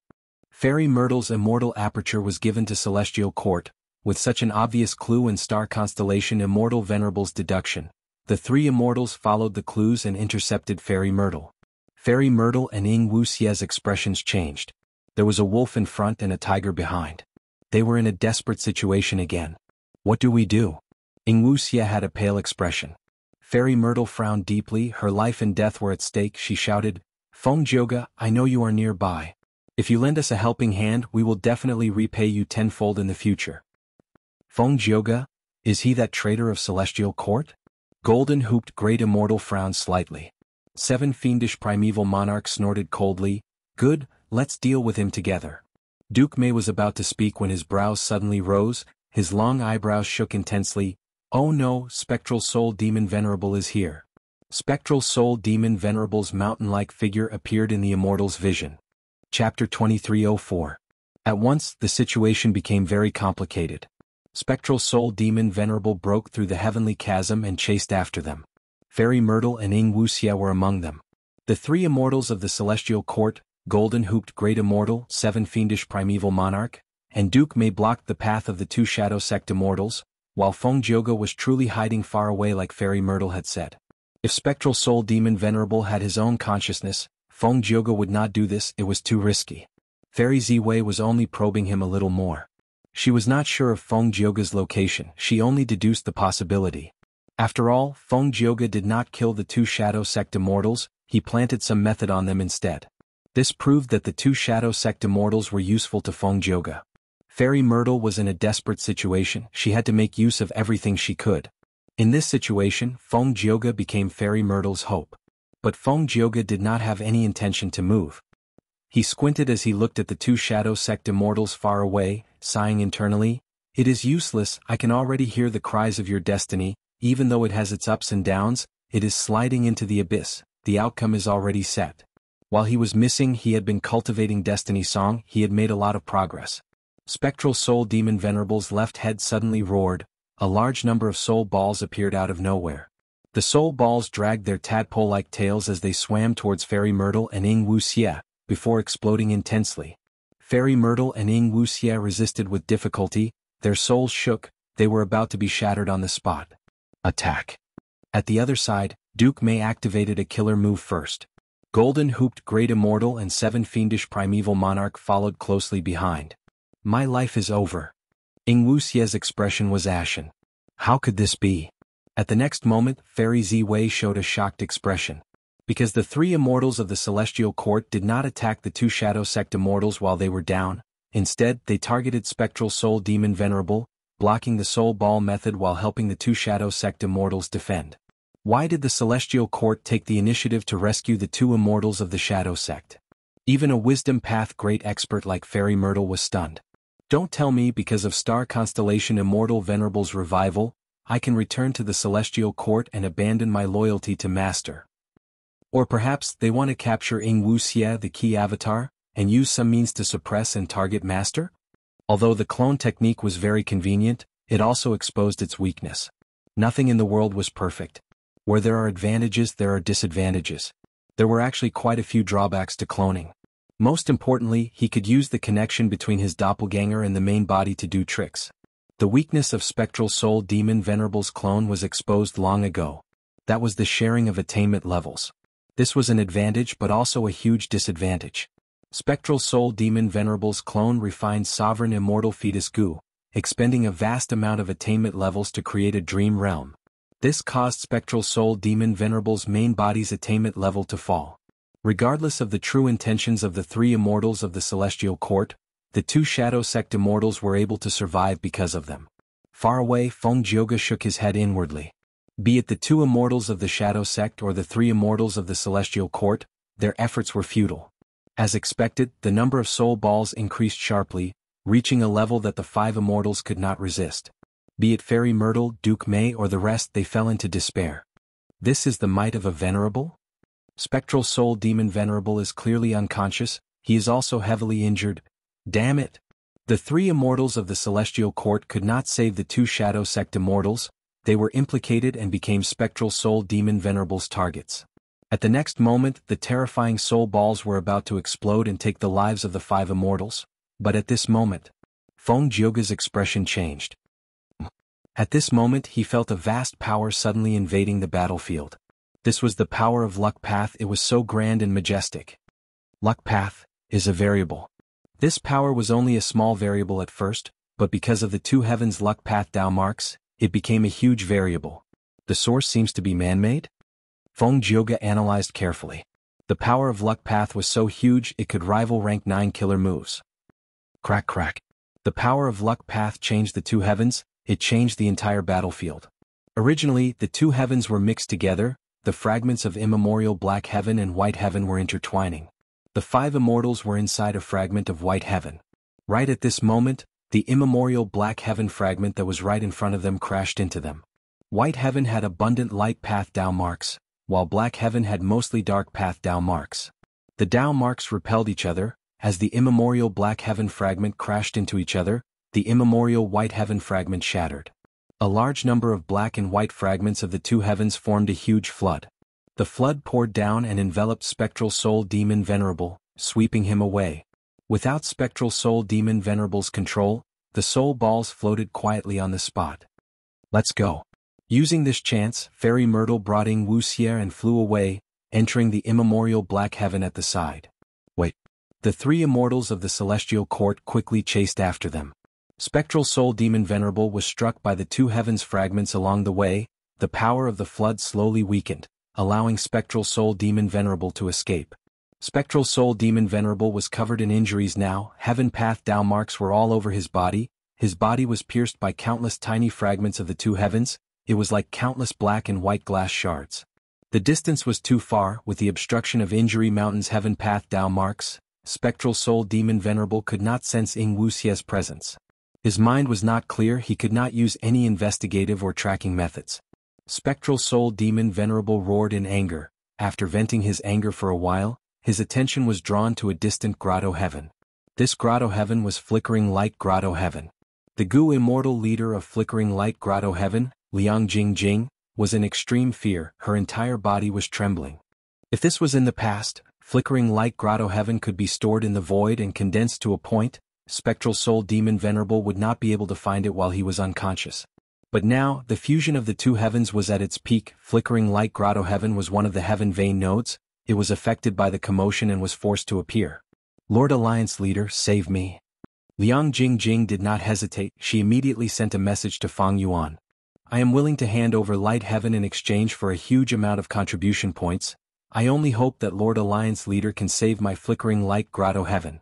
Fairy Myrtle's immortal aperture was given to Celestial Court, with such an obvious clue in Star Constellation Immortal Venerable's deduction. The 3 immortals followed the clues and intercepted Fairy Myrtle. Fairy Myrtle and Wuxia's expressions changed. There was a wolf in front and a tiger behind. They were in a desperate situation again. What do we do? Wuxia had a pale expression. Fairy Myrtle frowned deeply, her life and death were at stake. She shouted, Feng Jioge, I know you are nearby. If you lend us a helping hand, we will definitely repay you tenfold in the future. Feng Jioge? Is he that traitor of Celestial Court? Golden Hooped Great Immortal frowned slightly. 7 Fiendish Primeval Monarch snorted coldly, Good, let's deal with him together. Duke Mei was about to speak when his brows suddenly rose, his long eyebrows shook intensely. Oh no, Spectral Soul Demon Venerable is here. Spectral Soul Demon Venerable's mountain-like figure appeared in the immortal's vision. Chapter 2304. At once, the situation became very complicated. Spectral Soul Demon Venerable broke through the heavenly chasm and chased after them. Fairy Myrtle and Wuxia were among them. The 3 immortals of the Celestial Court, Golden Hooped Great Immortal, 7 Fiendish Primeval Monarch, and Duke Mei blocked the path of the 2 Shadow Sect immortals, while Feng Jioge was truly hiding far away like Fairy Myrtle had said. If Spectral Soul Demon Venerable had his own consciousness, Feng Jioge would not do this, it was too risky. Fairy Ziwei was only probing him a little more. She was not sure of Feng Jioge's location, she only deduced the possibility. After all, Feng Jioge did not kill the 2 Shadow Sect immortals, he planted some method on them instead. This proved that the 2 Shadow Sect immortals were useful to Feng Jioge. Fairy Myrtle was in a desperate situation, she had to make use of everything she could. In this situation, Feng Jioge became Fairy Myrtle's hope. But Feng Jioge did not have any intention to move. He squinted as he looked at the 2 Shadow Sect immortals far away, sighing internally, It is useless, I can already hear the cries of your destiny, even though it has its ups and downs, it is sliding into the abyss, the outcome is already set. While he was missing, he had been cultivating Destiny Song, he had made a lot of progress. Spectral Soul Demon Venerable's left head suddenly roared, a large number of soul balls appeared out of nowhere. The soul balls dragged their tadpole-like tails as they swam towards Fairy Myrtle and Wuxia, before exploding intensely. Fairy Myrtle and Wuxia resisted with difficulty, their souls shook, they were about to be shattered on the spot. Attack. At the other side, Duke Mei activated a killer move first. Golden Hooped Great Immortal and 7 Fiendish Primeval Monarch followed closely behind. My life is over. Wuxia's expression was ashen. How could this be? At the next moment, Fairy Ziwei showed a shocked expression. Because the 3 immortals of the Celestial Court did not attack the 2 Shadow Sect immortals while they were down, instead they targeted Spectral Soul Demon Venerable, blocking the Soul Ball method while helping the 2 Shadow Sect immortals defend. Why did the Celestial Court take the initiative to rescue the 2 immortals of the Shadow Sect? Even a Wisdom Path great expert like Fairy Myrtle was stunned. Don't tell me because of Star Constellation Immortal Venerable's revival, I can return to the Celestial Court and abandon my loyalty to Master. Or perhaps they want to capture Wuxia, the key avatar, and use some means to suppress and target Master? Although the clone technique was very convenient, it also exposed its weakness. Nothing in the world was perfect. Where there are advantages, there are disadvantages. There were actually quite a few drawbacks to cloning. Most importantly, he could use the connection between his doppelganger and the main body to do tricks. The weakness of Spectral Soul Demon Venerable's clone was exposed long ago. That was the sharing of attainment levels. This was an advantage but also a huge disadvantage. Spectral Soul Demon Venerable's clone refined Sovereign Immortal Fetus Gu, expending a vast amount of attainment levels to create a dream realm. This caused Spectral Soul Demon Venerable's main body's attainment level to fall. Regardless of the true intentions of the 3 immortals of the Celestial Court, the 2 Shadow Sect immortals were able to survive because of them. Far away, Feng Jioge shook his head inwardly. Be it the two immortals of the Shadow Sect or the three immortals of the Celestial Court, their efforts were futile. As expected, the number of soul balls increased sharply, reaching a level that the five immortals could not resist. Be it Fairy Myrtle, Duke May or the rest, they fell into despair. This is the might of a venerable? Spectral Soul Demon Venerable is clearly unconscious, he is also heavily injured. Damn it! The three immortals of the Celestial Court could not save the two Shadow Sect immortals, they were implicated and became Spectral Soul Demon Venerable's targets. At the next moment, the terrifying soul balls were about to explode and take the lives of the five immortals, but at this moment, Feng Jioge's expression changed. At this moment he felt a vast power suddenly invading the battlefield. This was the power of Luck Path. It was so grand and majestic. Luck Path is a variable. This power was only a small variable at first, but because of the two heavens Luck Path Dao marks, it became a huge variable. The source seems to be man-made? Feng Jioge analyzed carefully. The power of Luck Path was so huge it could rival rank 9 killer moves. Crack crack. The power of Luck Path changed the two heavens, it changed the entire battlefield. Originally, the two heavens were mixed together, the fragments of immemorial Black Heaven and White Heaven were intertwining. The five immortals were inside a fragment of White Heaven. Right at this moment, the immemorial Black Heaven fragment that was right in front of them crashed into them. White Heaven had abundant light path Dao marks, while Black Heaven had mostly dark path Dao marks. The Dao marks repelled each other. As the immemorial Black Heaven fragment crashed into each other, the immemorial White Heaven fragment shattered. A large number of black and white fragments of the two heavens formed a huge flood. The flood poured down and enveloped Spectral Soul Demon Venerable, sweeping him away. Without Spectral Soul Demon Venerable's control, the soul balls floated quietly on the spot. Let's go. Using this chance, Fairy Myrtle brought in Wuxia and flew away, entering the immemorial Black Heaven at the side. Wait. The three immortals of the Celestial Court quickly chased after them. Spectral Soul Demon Venerable was struck by the two heavens fragments along the way, the power of the flood slowly weakened, allowing Spectral Soul Demon Venerable to escape. Spectral Soul Demon Venerable was covered in injuries now, Heaven Path Dao marks were all over his body was pierced by countless tiny fragments of the two heavens, it was like countless black and white glass shards. The distance was too far, with the obstruction of Injury Mountain's Heaven Path Dao marks, Spectral Soul Demon Venerable could not sense Ing Wuxia's presence. His mind was not clear, he could not use any investigative or tracking methods. Spectral Soul Demon Venerable roared in anger. After venting his anger for a while, his attention was drawn to a distant Grotto Heaven. This Grotto Heaven was Flickering Light Grotto Heaven. The Gu immortal leader of Flickering Light Grotto Heaven, Liang Jingjing, was in extreme fear, her entire body was trembling. If this was in the past, Flickering Light Grotto Heaven could be stored in the void and condensed to a point, Spectral Soul Demon Venerable would not be able to find it while he was unconscious. But now, the fusion of the two heavens was at its peak, Flickering Light Grotto Heaven was one of the heaven vein nodes, it was affected by the commotion and was forced to appear. Lord Alliance Leader, save me. Liang Jingjing did not hesitate, she immediately sent a message to Fang Yuan. I am willing to hand over Light Heaven in exchange for a huge amount of contribution points. I only hope that Lord Alliance Leader can save my Flickering Light Grotto Heaven.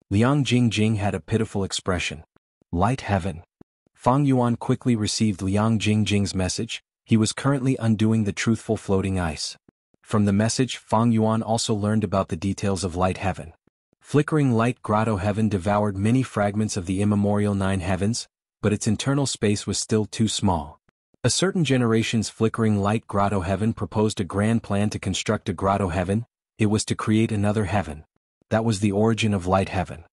Liang Jingjing had a pitiful expression. Light Heaven. Fang Yuan quickly received Liang Jingjing's message, he was currently undoing the truthful floating ice. From the message, Fang Yuan also learned about the details of Light Heaven. Flickering Light Grotto Heaven devoured many fragments of the immemorial 9 heavens, but its internal space was still too small. A certain generation's Flickering Light Grotto Heaven proposed a grand plan to construct a Grotto Heaven, it was to create another heaven. That was the origin of Light Heaven.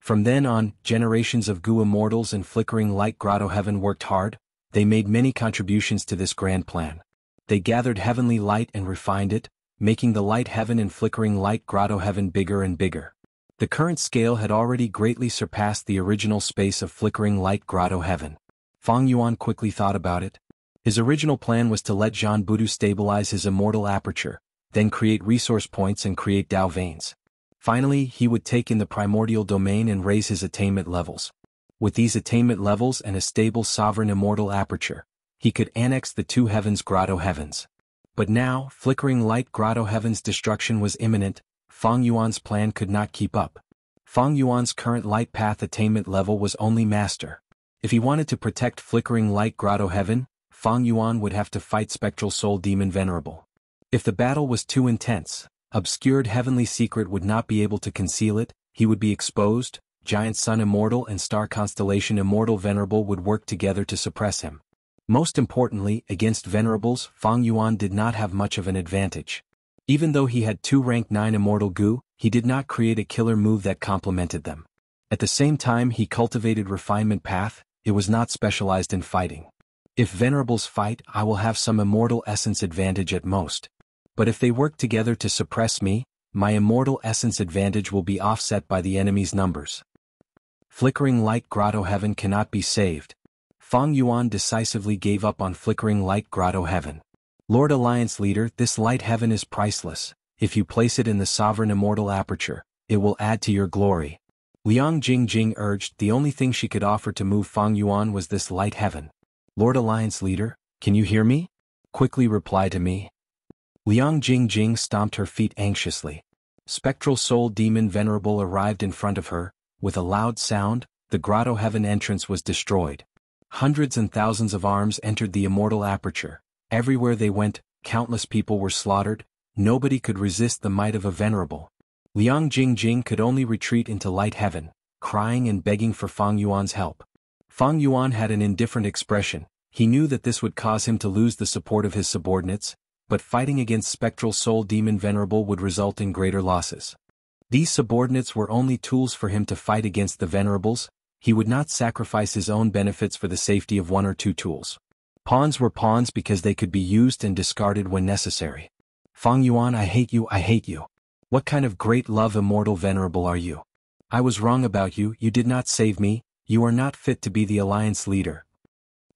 From then on, generations of Gu Immortals and Flickering Light Grotto Heaven worked hard, they made many contributions to this grand plan. They gathered heavenly light and refined it, making the Light Heaven and Flickering Light Grotto Heaven bigger and bigger. The current scale had already greatly surpassed the original space of Flickering Light Grotto Heaven. Fang Yuan quickly thought about it. His original plan was to let Zhan Budu stabilize his immortal aperture, then create resource points and create Dao veins. Finally, he would take in the primordial domain and raise his attainment levels. With these attainment levels and a stable sovereign immortal aperture, he could annex the two heavens Grotto Heavens. But now, Flickering Light Grotto Heaven's destruction was imminent, Fang Yuan's plan could not keep up. Fang Yuan's current light path attainment level was only Master. If he wanted to protect Flickering Light Grotto Heaven, Fang Yuan would have to fight Spectral Soul Demon Venerable. If the battle was too intense, obscured heavenly secret would not be able to conceal it, he would be exposed, Giant Sun Immortal and Star Constellation Immortal Venerable would work together to suppress him. Most importantly, against Venerables, Fang Yuan did not have much of an advantage. Even though he had 2 rank 9 Immortal Gu, he did not create a killer move that complemented them. At the same time he cultivated Refinement Path, it was not specialized in fighting. If Venerables fight, I will have some Immortal Essence advantage at most. But if they work together to suppress me, my Immortal Essence advantage will be offset by the enemy's numbers. Flickering Light Grotto Heaven cannot be saved. Fang Yuan decisively gave up on Flickering Light Grotto Heaven. Lord Alliance Leader, this light heaven is priceless. If you place it in the Sovereign Immortal Aperture, it will add to your glory. Liang Jingjing urged. The only thing she could offer to move Fang Yuan was this light heaven. Lord Alliance Leader, can you hear me? Quickly reply to me. Liang Jingjing stomped her feet anxiously. Spectral Soul Demon Venerable arrived in front of her. With a loud sound, the Grotto Heaven entrance was destroyed. Hundreds and thousands of arms entered the Immortal Aperture. Everywhere they went, countless people were slaughtered. Nobody could resist the might of a Venerable. Liang Jingjing could only retreat into Light Heaven, crying and begging for Fang Yuan's help. Fang Yuan had an indifferent expression. He knew that this would cause him to lose the support of his subordinates, but fighting against Spectral Soul Demon Venerable would result in greater losses. These subordinates were only tools for him to fight against the Venerables. He would not sacrifice his own benefits for the safety of 1 or 2 tools. Pawns were pawns because they could be used and discarded when necessary. Fang Yuan, I hate you, I hate you. What kind of great love Immortal Venerable are you? I was wrong about you, you did not save me, you are not fit to be the Alliance Leader.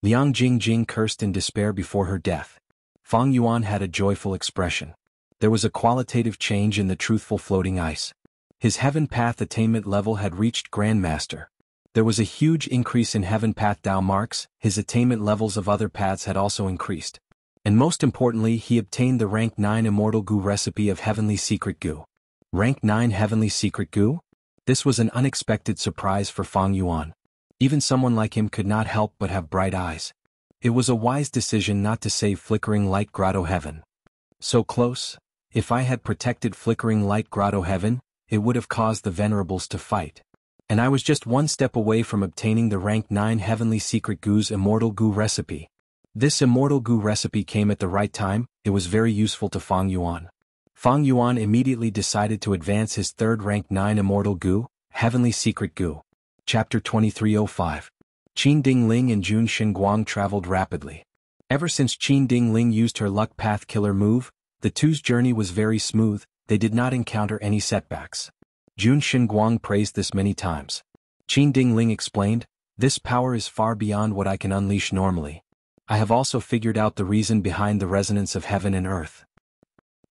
Liang Jingjing cursed in despair before her death. Fang Yuan had a joyful expression. There was a qualitative change in the truthful floating ice. His Heaven Path attainment level had reached Grandmaster. There was a huge increase in Heaven Path Dao marks, his attainment levels of other paths had also increased. And most importantly, he obtained the rank 9 Immortal Gu recipe of Heavenly Secret Gu. Rank 9 Heavenly Secret Gu? This was an unexpected surprise for Fang Yuan. Even someone like him could not help but have bright eyes. It was a wise decision not to save Flickering Light Grotto Heaven. So close? If I had protected Flickering Light Grotto Heaven, it would have caused the Venerables to fight. And I was just 1 step away from obtaining the rank 9 Heavenly Secret Gu's Immortal Gu recipe. This Immortal Gu recipe came at the right time, it was very useful to Fang Yuan. Fang Yuan immediately decided to advance his 3rd rank 9 Immortal Gu, Heavenly Secret Gu. Chapter 2305. Qin Dingling and Jun Xinguang traveled rapidly. Ever since Qin Dingling used her Luck Path Killer move, the two's journey was very smooth, they did not encounter any setbacks. Jun Xinguang praised this many times. Qin Dingling explained, this power is far beyond what I can unleash normally. I have also figured out the reason behind the resonance of heaven and earth.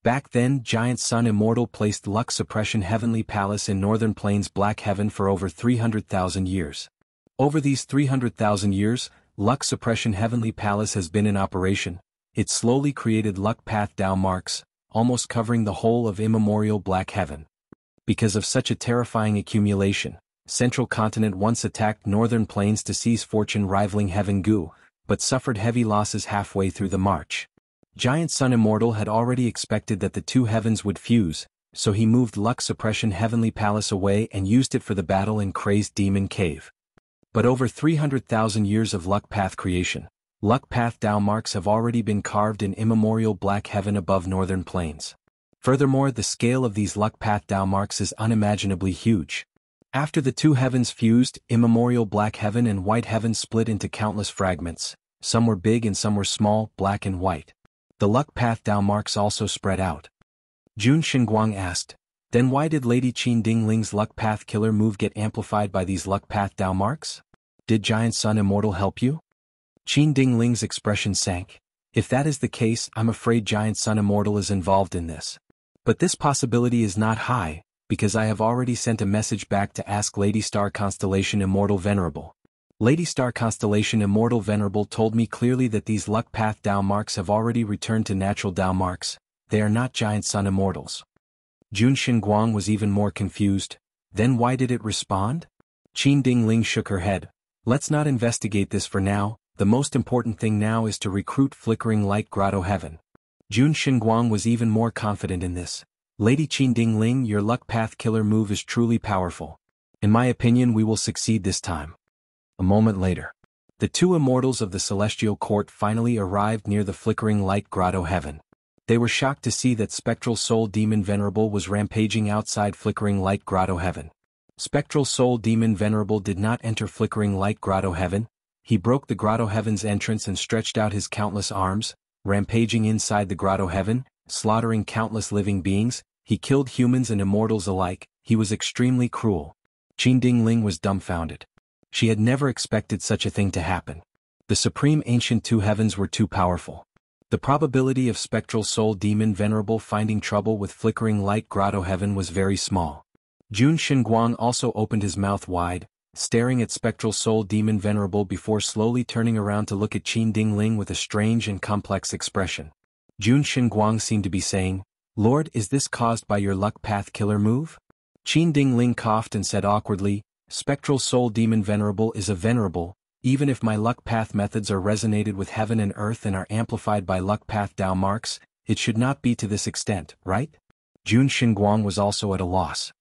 Back then, Giant Sun Immortal placed Luck Suppression Heavenly Palace in Northern Plains Black Heaven for over 300,000 years. Over these 300,000 years, Luck Suppression Heavenly Palace has been in operation. It slowly created Luck Path Dao marks, almost covering the whole of immemorial Black Heaven. Because of such a terrifying accumulation, Central Continent once attacked Northern Plains to seize fortune rivaling Heaven Gu, but suffered heavy losses halfway through the march. Giant Sun Immortal had already expected that the 2 heavens would fuse, so he moved Luck Suppression Heavenly Palace away and used it for the battle in Crazed Demon Cave. But over 300,000 years of Luck Path creation, Luck Path Dao marks have already been carved in immemorial Black Heaven above Northern Plains. Furthermore, the scale of these Luck Path Dao marks is unimaginably huge. After the 2 heavens fused, immemorial Black Heaven and White Heaven split into countless fragments. Some were big and some were small, black and white. The Luck Path Dao marks also spread out. Jun Xinguang asked, then why did Lady Qin Dingling's Luck Path Killer move get amplified by these Luck Path Dao marks? Did Giant Sun Immortal help you? Qin Dingling's expression sank. If that is the case, I'm afraid Giant Sun Immortal is involved in this. But this possibility is not high, because I have already sent a message back to ask Lady Star Constellation Immortal Venerable. Lady Star Constellation Immortal Venerable told me clearly that these Luck Path Dao marks have already returned to natural Dao marks, they are not Giant Sun Immortals. Jun Xinguang was even more confused. Then why did it respond? Qin Dingling shook her head. Let's not investigate this for now, the most important thing now is to recruit Flickering Light Grotto Heaven. Jun Xinguang was even more confident in this. Lady Qin Dingling, your luck path killer move is truly powerful. In my opinion, we will succeed this time. A moment later, the two immortals of the Celestial Court finally arrived near the Flickering Light Grotto Heaven. They were shocked to see that Spectral Soul Demon Venerable was rampaging outside Flickering Light Grotto Heaven. Spectral Soul Demon Venerable did not enter Flickering Light Grotto Heaven. He broke the Grotto Heaven's entrance and stretched out his countless arms, rampaging inside the Grotto Heaven, slaughtering countless living beings. He killed humans and immortals alike. He was extremely cruel. Qin Dingling was dumbfounded. She had never expected such a thing to happen. The Supreme Ancient Two Heavens were too powerful. The probability of Spectral Soul Demon Venerable finding trouble with Flickering Light Grotto Heaven was very small. Jun Xinguang also opened his mouth wide, staring at Spectral Soul Demon Venerable before slowly turning around to look at Qin Dingling with a strange and complex expression. Jun Xinguang seemed to be saying, "Lord, is this caused by your luck path killer move?" Qin Dingling coughed and said awkwardly, "Spectral Soul Demon Venerable is a venerable, even if my luck path methods are resonated with heaven and earth and are amplified by luck path Dao marks, it should not be to this extent, right?" Jun Xinguang was also at a loss.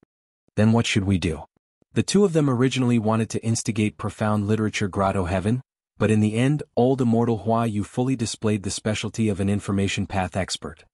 Then what should we do? The two of them originally wanted to instigate Profound Literature Grotto Heaven, but in the end, old immortal Hua Yu fully displayed the specialty of an information path expert.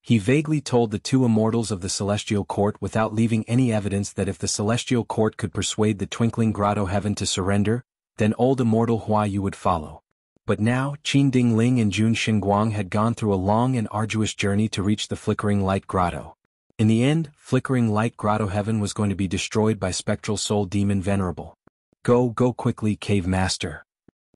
He vaguely told the two immortals of the Celestial Court without leaving any evidence that if the Celestial Court could persuade the Twinkling Grotto Heaven to surrender, then old immortal Hua Yu would follow. But now, Qin Dingling and Jun Xinguang had gone through a long and arduous journey to reach the Flickering Light Grotto. In the end, Flickering Light Grotto Heaven was going to be destroyed by Spectral Soul Demon Venerable. Go quickly, Cave Master.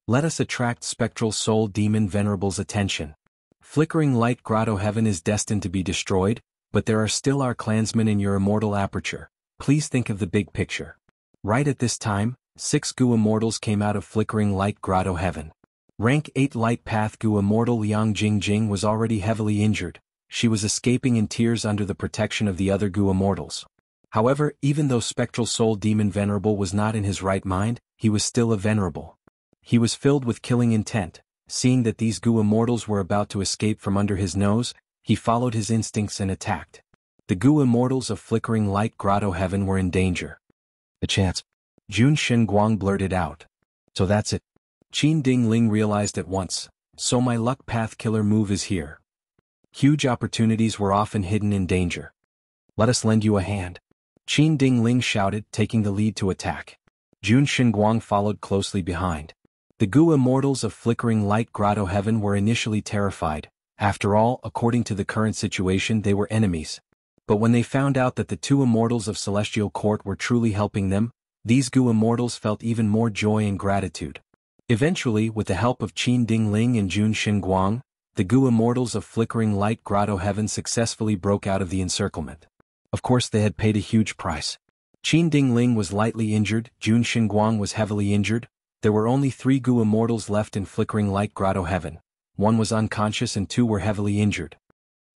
Let us attract Spectral Soul Demon Venerable's attention. Flickering Light Grotto Heaven is destined to be destroyed, but there are still our clansmen in your immortal aperture. Please think of the big picture. Right at this time, 6 Gu Immortals came out of Flickering Light Grotto Heaven. Rank 8 Light Path Gu Immortal Liang Jingjing was already heavily injured. She was escaping in tears under the protection of the other Gu Immortals. However, even though Spectral Soul Demon Venerable was not in his right mind, he was still a venerable. He was filled with killing intent. Seeing that these Gu Immortals were about to escape from under his nose, he followed his instincts and attacked. The Gu Immortals of Flickering Light Grotto Heaven were in danger. "A chance," Jun Xinguang blurted out. "So that's it." Qin Dingling realized at once. "So my luck path killer move is here." Huge opportunities were often hidden in danger. "Let us lend you a hand," Qin Dingling shouted, taking the lead to attack. Jun Xinguang followed closely behind. The Gu Immortals of Flickering Light Grotto Heaven were initially terrified. After all, according to the current situation, they were enemies. But when they found out that the two Immortals of Celestial Court were truly helping them, these Gu Immortals felt even more joy and gratitude. Eventually, with the help of Qin Dingling and Jun Xinguang, the Gu Immortals of Flickering Light Grotto Heaven successfully broke out of the encirclement. Of course, they had paid a huge price. Qin Dingling was lightly injured, Jun Xinguang was heavily injured. There were only 3 Gu Immortals left in Flickering Light Grotto Heaven. 1 was unconscious and 2 were heavily injured.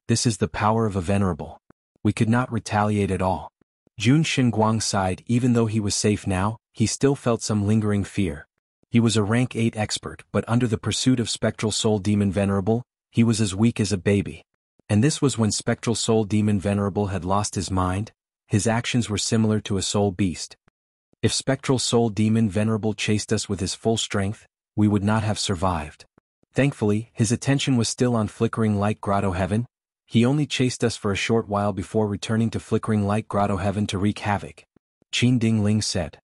This is the power of a venerable. We could not retaliate at all. Jun Xinguang sighed. Even though he was safe now, he still felt some lingering fear. He was a rank 8 expert, but under the pursuit of Spectral Soul Demon Venerable, he was as weak as a baby. And this was when Spectral Soul Demon Venerable had lost his mind. His actions were similar to a soul beast. If Spectral Soul Demon Venerable chased us with his full strength, we would not have survived. Thankfully, his attention was still on Flickering Light Grotto Heaven. He only chased us for a short while before returning to Flickering Light Grotto Heaven to wreak havoc. Qin Dingling said.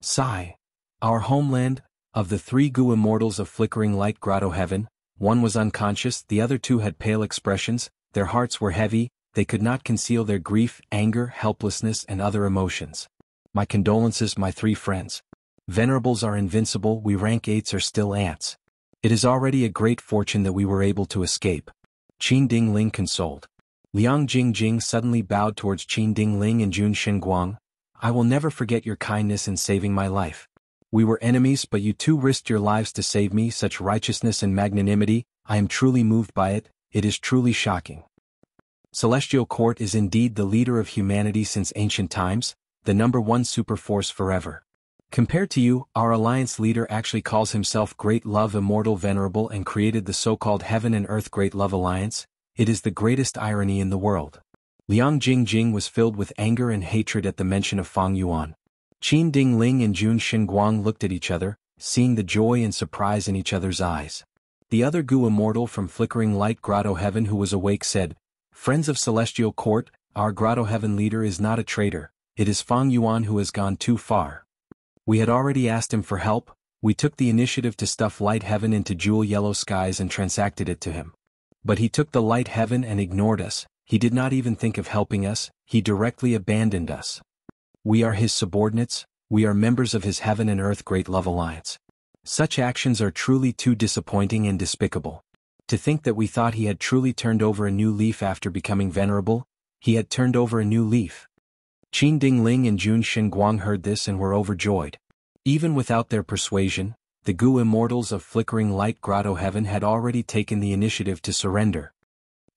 Sigh. Our homeland, of the 3 Gu Immortals of Flickering Light Grotto Heaven, 1 was unconscious, the other 2 had pale expressions, their hearts were heavy, they could not conceal their grief, anger, helplessness and other emotions. My condolences, my 3 friends. Venerables are invincible, we rank 8s are still ants. It is already a great fortune that we were able to escape. Qin Dingling consoled. Liang Jingjing suddenly bowed towards Qin Dingling and Jun Xinguang. I will never forget your kindness in saving my life. We were enemies, but you 2 risked your lives to save me. Such righteousness and magnanimity, I am truly moved by it. It is truly shocking. Celestial Court is indeed the leader of humanity since ancient times, the #1 superforce forever. Compared to you, our alliance leader actually calls himself Great Love Immortal Venerable and created the so-called Heaven and Earth Great Love Alliance. It is the greatest irony in the world. Liang Jingjing was filled with anger and hatred at the mention of Fang Yuan. Qin Dingling and Jun Xinguang looked at each other, seeing the joy and surprise in each other's eyes. The other Gu immortal from Flickering Light Grotto Heaven who was awake said, "Friends of Celestial Court, our Grotto Heaven leader is not a traitor, it is Fang Yuan who has gone too far. We had already asked him for help, we took the initiative to stuff Light Heaven into jewel yellow skies and transacted it to him. But he took the Light Heaven and ignored us, he did not even think of helping us, he directly abandoned us. We are his subordinates, we are members of his Heaven and Earth Great Love Alliance. Such actions are truly too disappointing and despicable. To think that we thought he had truly turned over a new leaf after becoming venerable, he had turned over a new leaf." Qin Dingling and Jun Xinguang heard this and were overjoyed. Even without their persuasion, the Gu immortals of Flickering Light Grotto Heaven had already taken the initiative to surrender.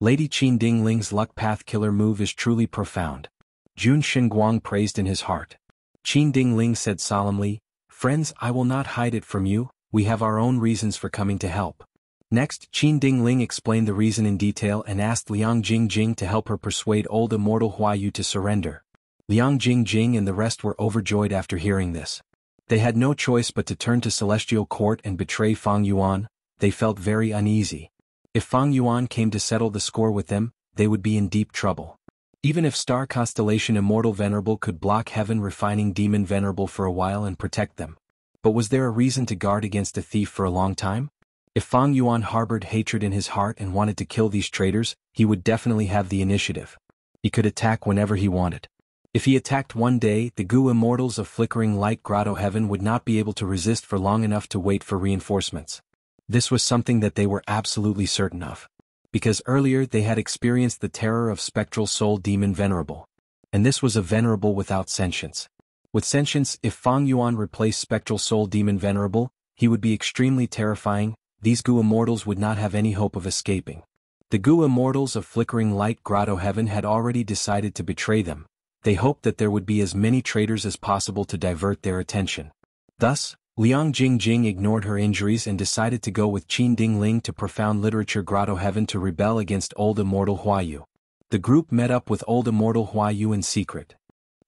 Lady Qin Dingling's luck path killer move is truly profound. Jun Xinguang praised in his heart. Qin Dingling said solemnly, "Friends, I will not hide it from you, we have our own reasons for coming to help." Next, Qin Dingling explained the reason in detail and asked Liang Jingjing to help her persuade old immortal Huayu to surrender. Liang Jingjing and the rest were overjoyed after hearing this. They had no choice but to turn to Celestial Court and betray Fang Yuan. They felt very uneasy. If Fang Yuan came to settle the score with them, they would be in deep trouble. Even if Star Constellation Immortal Venerable could block Heaven Refining Demon Venerable for a while and protect them. But was there a reason to guard against a thief for a long time? If Fang Yuan harbored hatred in his heart and wanted to kill these traitors, he would definitely have the initiative. He could attack whenever he wanted. If he attacked one day, the Gu immortals of Flickering Light Grotto Heaven would not be able to resist for long enough to wait for reinforcements. This was something that they were absolutely certain of. Because earlier they had experienced the terror of Spectral Soul Demon Venerable. And this was a venerable without sentience. With sentience, if Fang Yuan replaced Spectral Soul Demon Venerable, he would be extremely terrifying. These Gu immortals would not have any hope of escaping. The Gu immortals of Flickering Light Grotto Heaven had already decided to betray them. They hoped that there would be as many traitors as possible to divert their attention. Thus, Liang Jingjing ignored her injuries and decided to go with Qin Dingling to Profound Literature Grotto Heaven to rebel against Old Immortal Huayu. The group met up with Old Immortal Huayu in secret.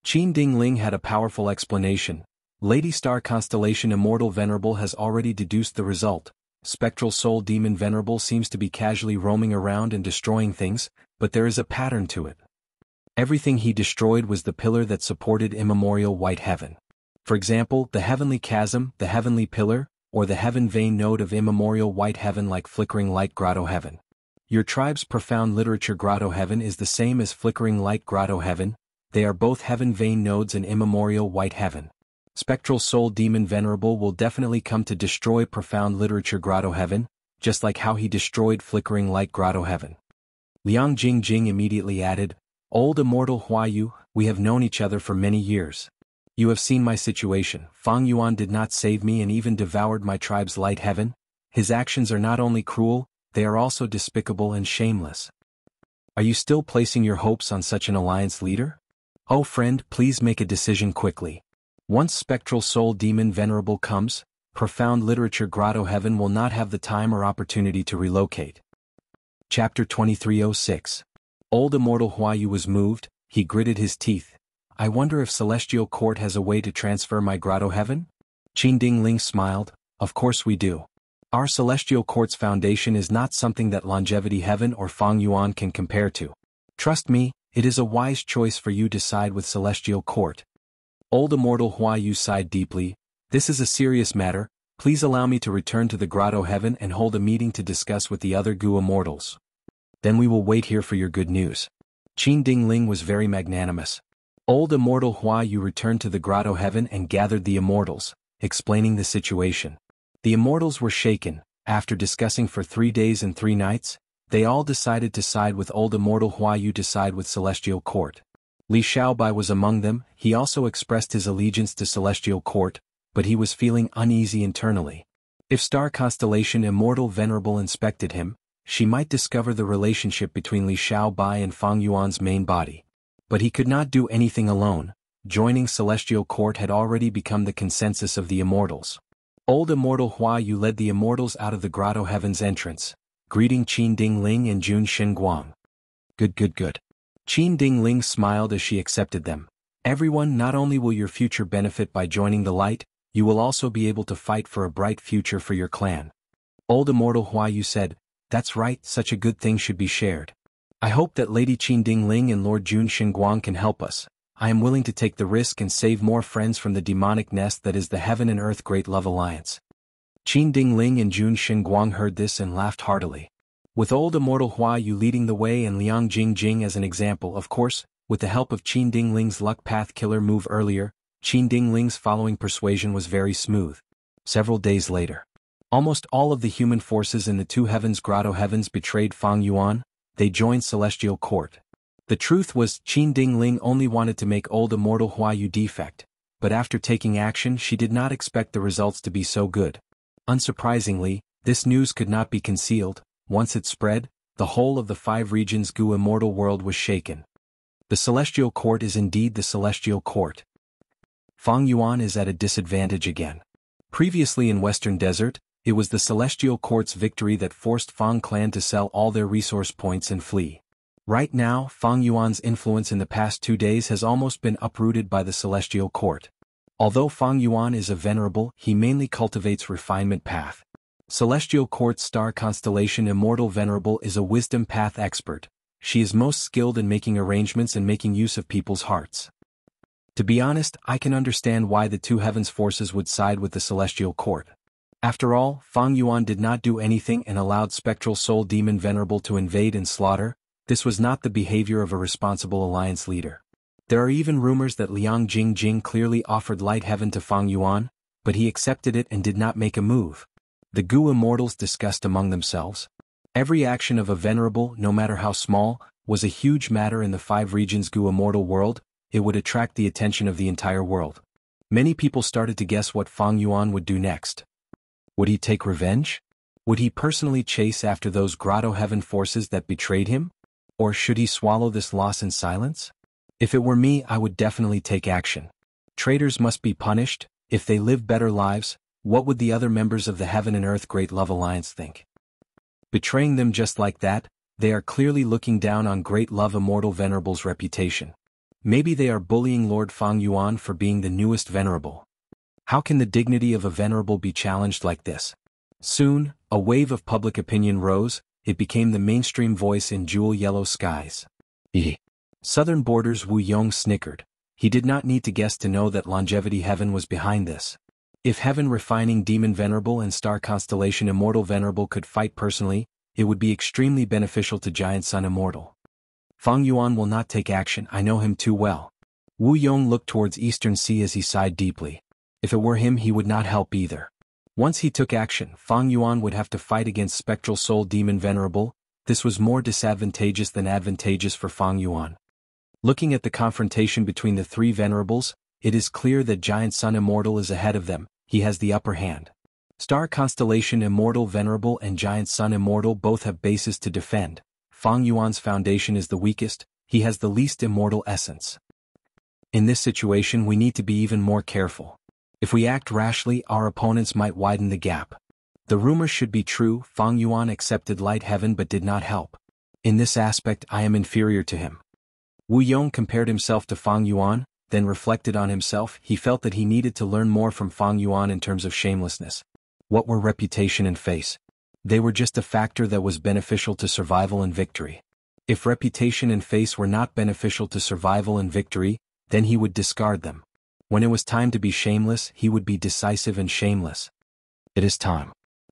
Qin Dingling had a powerful explanation. Lady Star Constellation Immortal Venerable has already deduced the result. Spectral Soul Demon Venerable seems to be casually roaming around and destroying things, but there is a pattern to it. Everything he destroyed was the pillar that supported immemorial White Heaven. For example, the Heavenly Chasm, the Heavenly Pillar, or the Heaven Vein node of immemorial White Heaven like Flickering Light Grotto Heaven. Your tribe's Profound Literature Grotto Heaven is the same as Flickering Light Grotto Heaven. They are both Heaven Vein nodes in immemorial White Heaven. Spectral Soul Demon Venerable will definitely come to destroy Profound Literature Grotto Heaven, just like how he destroyed Flickering Light Grotto Heaven. Liang Jingjing immediately added, "Old Immortal Huayu, we have known each other for many years. You have seen my situation. Fang Yuan did not save me and even devoured my tribe's Light Heaven. His actions are not only cruel, they are also despicable and shameless. Are you still placing your hopes on such an alliance leader? Oh friend, please make a decision quickly. Once Spectral Soul Demon Venerable comes, Profound Literature Grotto Heaven will not have the time or opportunity to relocate." Chapter 2306. Old Immortal Huayu was moved, he gritted his teeth. "I wonder if Celestial Court has a way to transfer my Grotto Heaven?" Qin Dingling smiled, "Of course we do. Our Celestial Court's foundation is not something that Longevity Heaven or Fang Yuan can compare to. Trust me, it is a wise choice for you to side with Celestial Court." Old Immortal Huayu sighed deeply. "This is a serious matter, please allow me to return to the Grotto Heaven and hold a meeting to discuss with the other Gu immortals. Then we will wait here for your good news." Qin Dingling was very magnanimous. Old Immortal Huayu returned to the Grotto Heaven and gathered the immortals, explaining the situation. The immortals were shaken. After discussing for 3 days and 3 nights, they all decided to side with Old Immortal Huayu to side with Celestial Court. Li Xiaobai was among them. He also expressed his allegiance to Celestial Court, but he was feeling uneasy internally. If Star Constellation Immortal Venerable inspected him, she might discover the relationship between Li Xiaobai and Fang Yuan's main body. But he could not do anything alone. joining Celestial Court had already become the consensus of the immortals. Old Immortal Hua Yu led the immortals out of the Grotto Heaven's entrance, greeting Qin Ding Ling and Jun Xinguang. Good. Qin Ding Ling smiled as she accepted them. Everyone, not only will your future benefit by joining the light, you will also be able to fight for a bright future for your clan. Old Immortal Hua Yu said, that's right, such a good thing should be shared. I hope that Lady Qin Ding Ling and Lord Jun Xinguang can help us. I am willing to take the risk and save more friends from the demonic nest that is the Heaven and Earth Great Love Alliance. Qin Ding Ling and Jun Xinguang heard this and laughed heartily. With Old Immortal Hua Yu leading the way and Liang Jingjing as an example, of course, with the help of Qin Ding Ling's luck path killer move earlier, Qin Ding Ling's following persuasion was very smooth. Several days later, almost all of the human forces in the two heavens Grotto Heavens betrayed Fang Yuan. They joined Celestial Court. The truth was, Qin Ding Ling only wanted to make Old Immortal Hua Yu defect, but after taking action she did not expect the results to be so good. Unsurprisingly, this news could not be concealed. Once it spread, the whole of the 5 regions Gu immortal world was shaken. The Celestial Court is indeed the Celestial Court. Fang Yuan is at a disadvantage again. Previously in Western Desert, it was the Celestial Court's victory that forced Fang clan to sell all their resource points and flee. Right now, Fang Yuan's influence in the past 2 days has almost been uprooted by the Celestial Court. Although Fang Yuan is a venerable, he mainly cultivates refinement path. Celestial Court's star constellation Immortal Venerable is a wisdom path expert. She is most skilled in making arrangements and making use of people's hearts. To be honest, I can understand why the two heavens forces would side with the Celestial Court. After all, Fang Yuan did not do anything and allowed Spectral Soul Demon Venerable to invade and slaughter. This was not the behavior of a responsible alliance leader. There are even rumors that Liang Jingjing clearly offered Light Heaven to Fang Yuan, but he accepted it and did not make a move. The Gu immortals discussed among themselves. Every action of a venerable, no matter how small, was a huge matter in the 5 regions Gu immortal world. It would attract the attention of the entire world. Many people started to guess what Fang Yuan would do next. Would he take revenge? Would he personally chase after those Grotto Heaven forces that betrayed him? Or should he swallow this loss in silence? If it were me, I would definitely take action. Traitors must be punished. If they live better lives, what would the other members of the Heaven and Earth Great Love Alliance think? Betraying them just like that, they are clearly looking down on Great Love Immortal Venerable's reputation. Maybe they are bullying Lord Fang Yuan for being the newest venerable. How can the dignity of a venerable be challenged like this? Soon, a wave of public opinion rose. It became the mainstream voice in jewel yellow skies. Southern Borders Wu Yong snickered. He did not need to guess to know that Longevity Heaven was behind this. If Heaven Refining Demon Venerable and Star Constellation Immortal Venerable could fight personally, it would be extremely beneficial to Giant Sun Immortal. Fang Yuan will not take action, I know him too well. Wu Yong looked towards Eastern Sea as he sighed deeply. If it were him, he would not help either. Once he took action, Fang Yuan would have to fight against Spectral Soul Demon Venerable. This was more disadvantageous than advantageous for Fang Yuan. Looking at the confrontation between the 3 venerables, it is clear that Giant Sun Immortal is ahead of them. He has the upper hand. Star Constellation Immortal Venerable and Giant Sun Immortal both have bases to defend. Fang Yuan's foundation is the weakest. He has the least immortal essence. In this situation, we need to be even more careful. If we act rashly, our opponents might widen the gap. The rumor should be true. Fang Yuan accepted Light Heaven but did not help. In this aspect, I am inferior to him. Wu Yong compared himself to Fang Yuan, then reflected on himself. He felt that he needed to learn more from Fang Yuan in terms of shamelessness. What were reputation and face? They were just a factor that was beneficial to survival and victory. If reputation and face were not beneficial to survival and victory, then he would discard them. When it was time to be shameless, he would be decisive and shameless. It is time.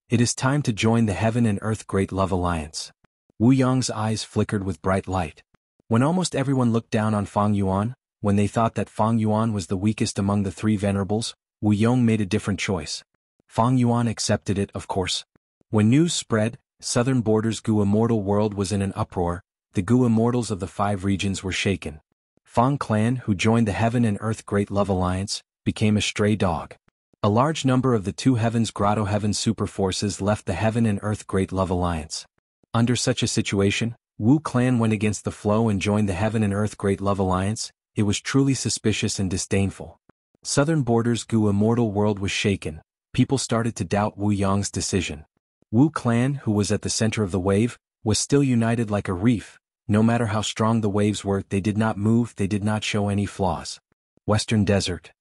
It is time to join the Heaven and Earth Great Love Alliance. Wu Yong's eyes flickered with bright light. When almost everyone looked down on Fang Yuan, when they thought that Fang Yuan was the weakest among the 3 venerables, Wu Yong made a different choice. Fang Yuan accepted it, of course. When news spread, Southern Borders Gu Immortal World was in an uproar. The Gu Immortals of the 5 regions were shaken. Fang clan, who joined the Heaven and Earth Great Love Alliance, became a stray dog. A large number of the 2 heavens Grotto Heaven super forces left the Heaven and Earth Great Love Alliance. Under such a situation, Wu clan went against the flow and joined the Heaven and Earth Great Love Alliance. it was truly suspicious and disdainful. Southern Border's Gu immortal world was shaken. People started to doubt Wu Yang's decision. Wu clan, who was at the center of the wave, was still united like a reef. No matter how strong the waves were, they did not move, they did not show any flaws. Western Desert.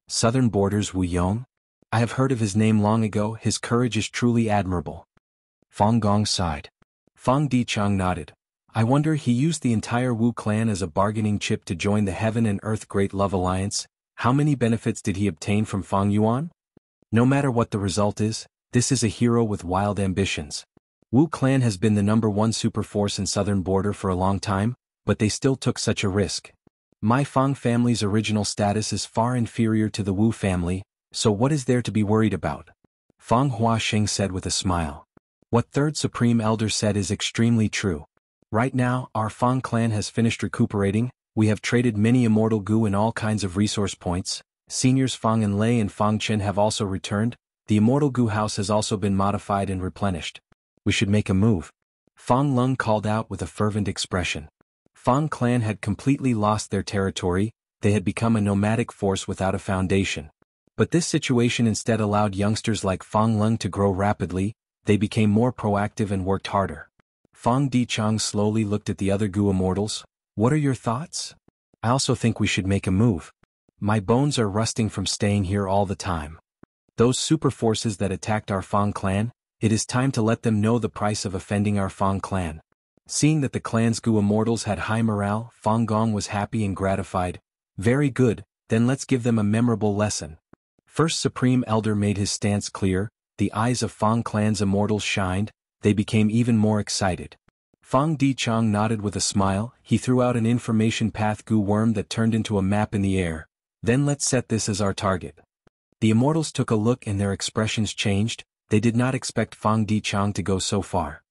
Southern Border's Wu Yong? I have heard of his name long ago, his courage is truly admirable. Fang Gong sighed. Fang Dichang nodded. I wonder he used the entire Wu clan as a bargaining chip to join the Heaven and Earth Great Love Alliance. How many benefits did he obtain from Fang Yuan? No matter what the result is, this is a hero with wild ambitions. Wu clan has been the #1 superforce in Southern Border for a long time, but they still took such a risk. My Fang family's original status is far inferior to the Wu family, so what is there to be worried about? Fang Huaxing said with a smile. What Third Supreme Elder said is extremely true. Right now, our Fang clan has finished recuperating, we have traded many immortal Gu and all kinds of resource points. Seniors Fang and Lei and Fang Chen have also returned, the immortal Gu house has also been modified and replenished. We should make a move. Fang Lung called out with a fervent expression. Fang clan had completely lost their territory, they had become a nomadic force without a foundation. But this situation instead allowed youngsters like Fang Lung to grow rapidly, they became more proactive and worked harder. Fang Dichang slowly looked at the other Gu immortals. What are your thoughts? I also think we should make a move. My bones are rusting from staying here all the time. Those super forces that attacked our Fang clan, it is time to let them know the price of offending our Fang clan. Seeing that the clan's Gu immortals had high morale, Fang Gong was happy and gratified. Very good, then let's give them a memorable lesson. First Supreme Elder made his stance clear, the eyes of Fang clan's immortals shined, they became even more excited. Fang Dichang nodded with a smile, he threw out an information path Gu worm that turned into a map in the air. Then let's set this as our target. The immortals took a look and their expressions changed, they did not expect Fang Dichang to go so far.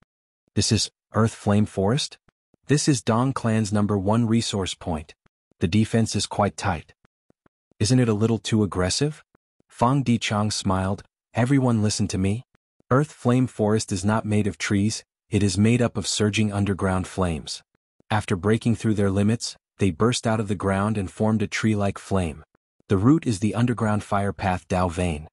This is Earth Flame Forest? This is Dong Clan's #1 resource point. The defense is quite tight. Isn't it a little too aggressive? Fang Dichang smiled, everyone listen to me. Earth Flame Forest is not made of trees, it is made up of surging underground flames. After breaking through their limits, they burst out of the ground and formed a tree-like flame. The root is the underground fire path Dao Vein.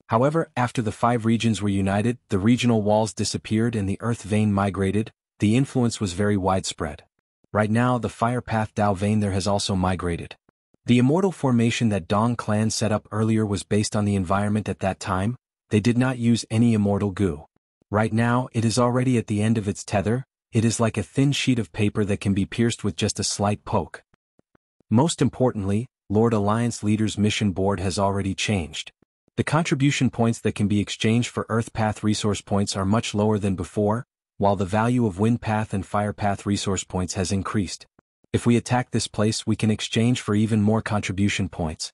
However, after the 5 regions were united, the regional walls disappeared and the earth vein migrated, the influence was very widespread. Right now the fire path Dao Vein there has also migrated. The immortal formation that Dong clan set up earlier was based on the environment at that time, they did not use any immortal Gu. Right now it is already at the end of its tether, it is like a thin sheet of paper that can be pierced with just a slight poke. Most importantly, Lord Alliance Leader's mission board has already changed. The contribution points that can be exchanged for Earth Path resource points are much lower than before, while the value of Wind Path and Fire Path resource points has increased. If we attack this place we can exchange for even more contribution points.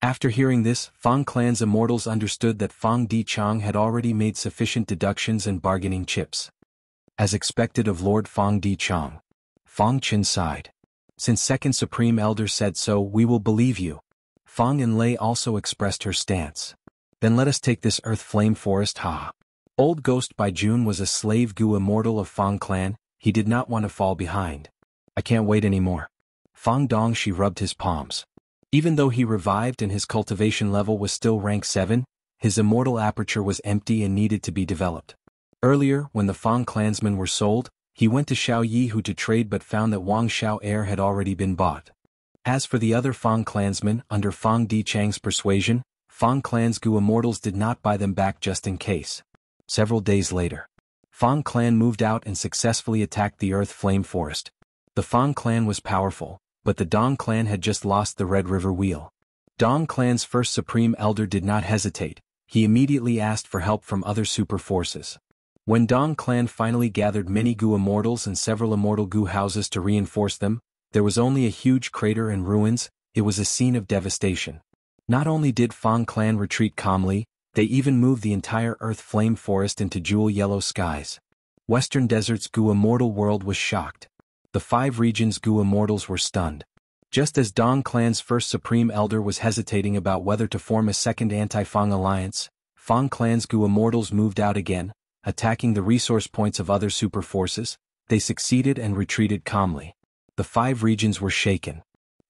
After hearing this, Fang clan's immortals understood that Fang Dichang had already made sufficient deductions and bargaining chips. As expected of Lord Fang Dichang. Fang Qin sighed. Since Second Supreme Elder said so, we will believe you. Fang and Lei also expressed her stance. Then let us take this Earth Flame Forest Old Ghost by June was a slave Gu immortal of Fang clan, he did not want to fall behind. I can't wait anymore. Fang Dongshi rubbed his palms. Even though he revived and his cultivation level was still rank 7, his immortal aperture was empty and needed to be developed. Earlier, when the Fang clansmen were sold, he went to Xiao Yihu to trade but found that Wang Xiao heir had already been bought. As for the other Fang clansmen, under Fang Dichang's persuasion, Fang clan's Gu immortals did not buy them back just in case. Several days later, Fang clan moved out and successfully attacked the Earth Flame Forest. The Fang clan was powerful, but the Dong clan had just lost the Red River Wheel. Dong clan's first Supreme Elder did not hesitate, he immediately asked for help from other super forces. When Dong clan finally gathered many Gu immortals and several immortal Gu houses to reinforce them, there was only a huge crater and ruins, it was a scene of devastation. Not only did Fang clan retreat calmly, they even moved the entire Earth Flame Forest into jewel yellow skies. Western Desert's Gu immortal world was shocked. The 5 regions' Gu immortals were stunned. Just as Dong clan's first Supreme Elder was hesitating about whether to form a second anti-Fang alliance, Fang clan's Gu immortals moved out again, attacking the resource points of other super forces, they succeeded and retreated calmly. The 5 regions were shaken.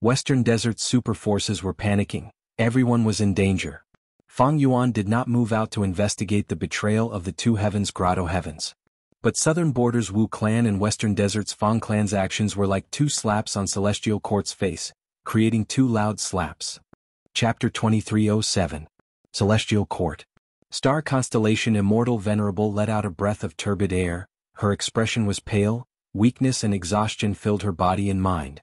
Western Desert's super forces were panicking. Everyone was in danger. Fang Yuan did not move out to investigate the betrayal of the two heavens grotto heavens. But Southern Border's Wu clan and Western Desert's Fang clan's actions were like two slaps on Celestial Court's face, creating two loud slaps. Chapter 2307. Celestial Court. Star Constellation Immortal Venerable let out a breath of turbid air. Her expression was pale, weakness and exhaustion filled her body and mind.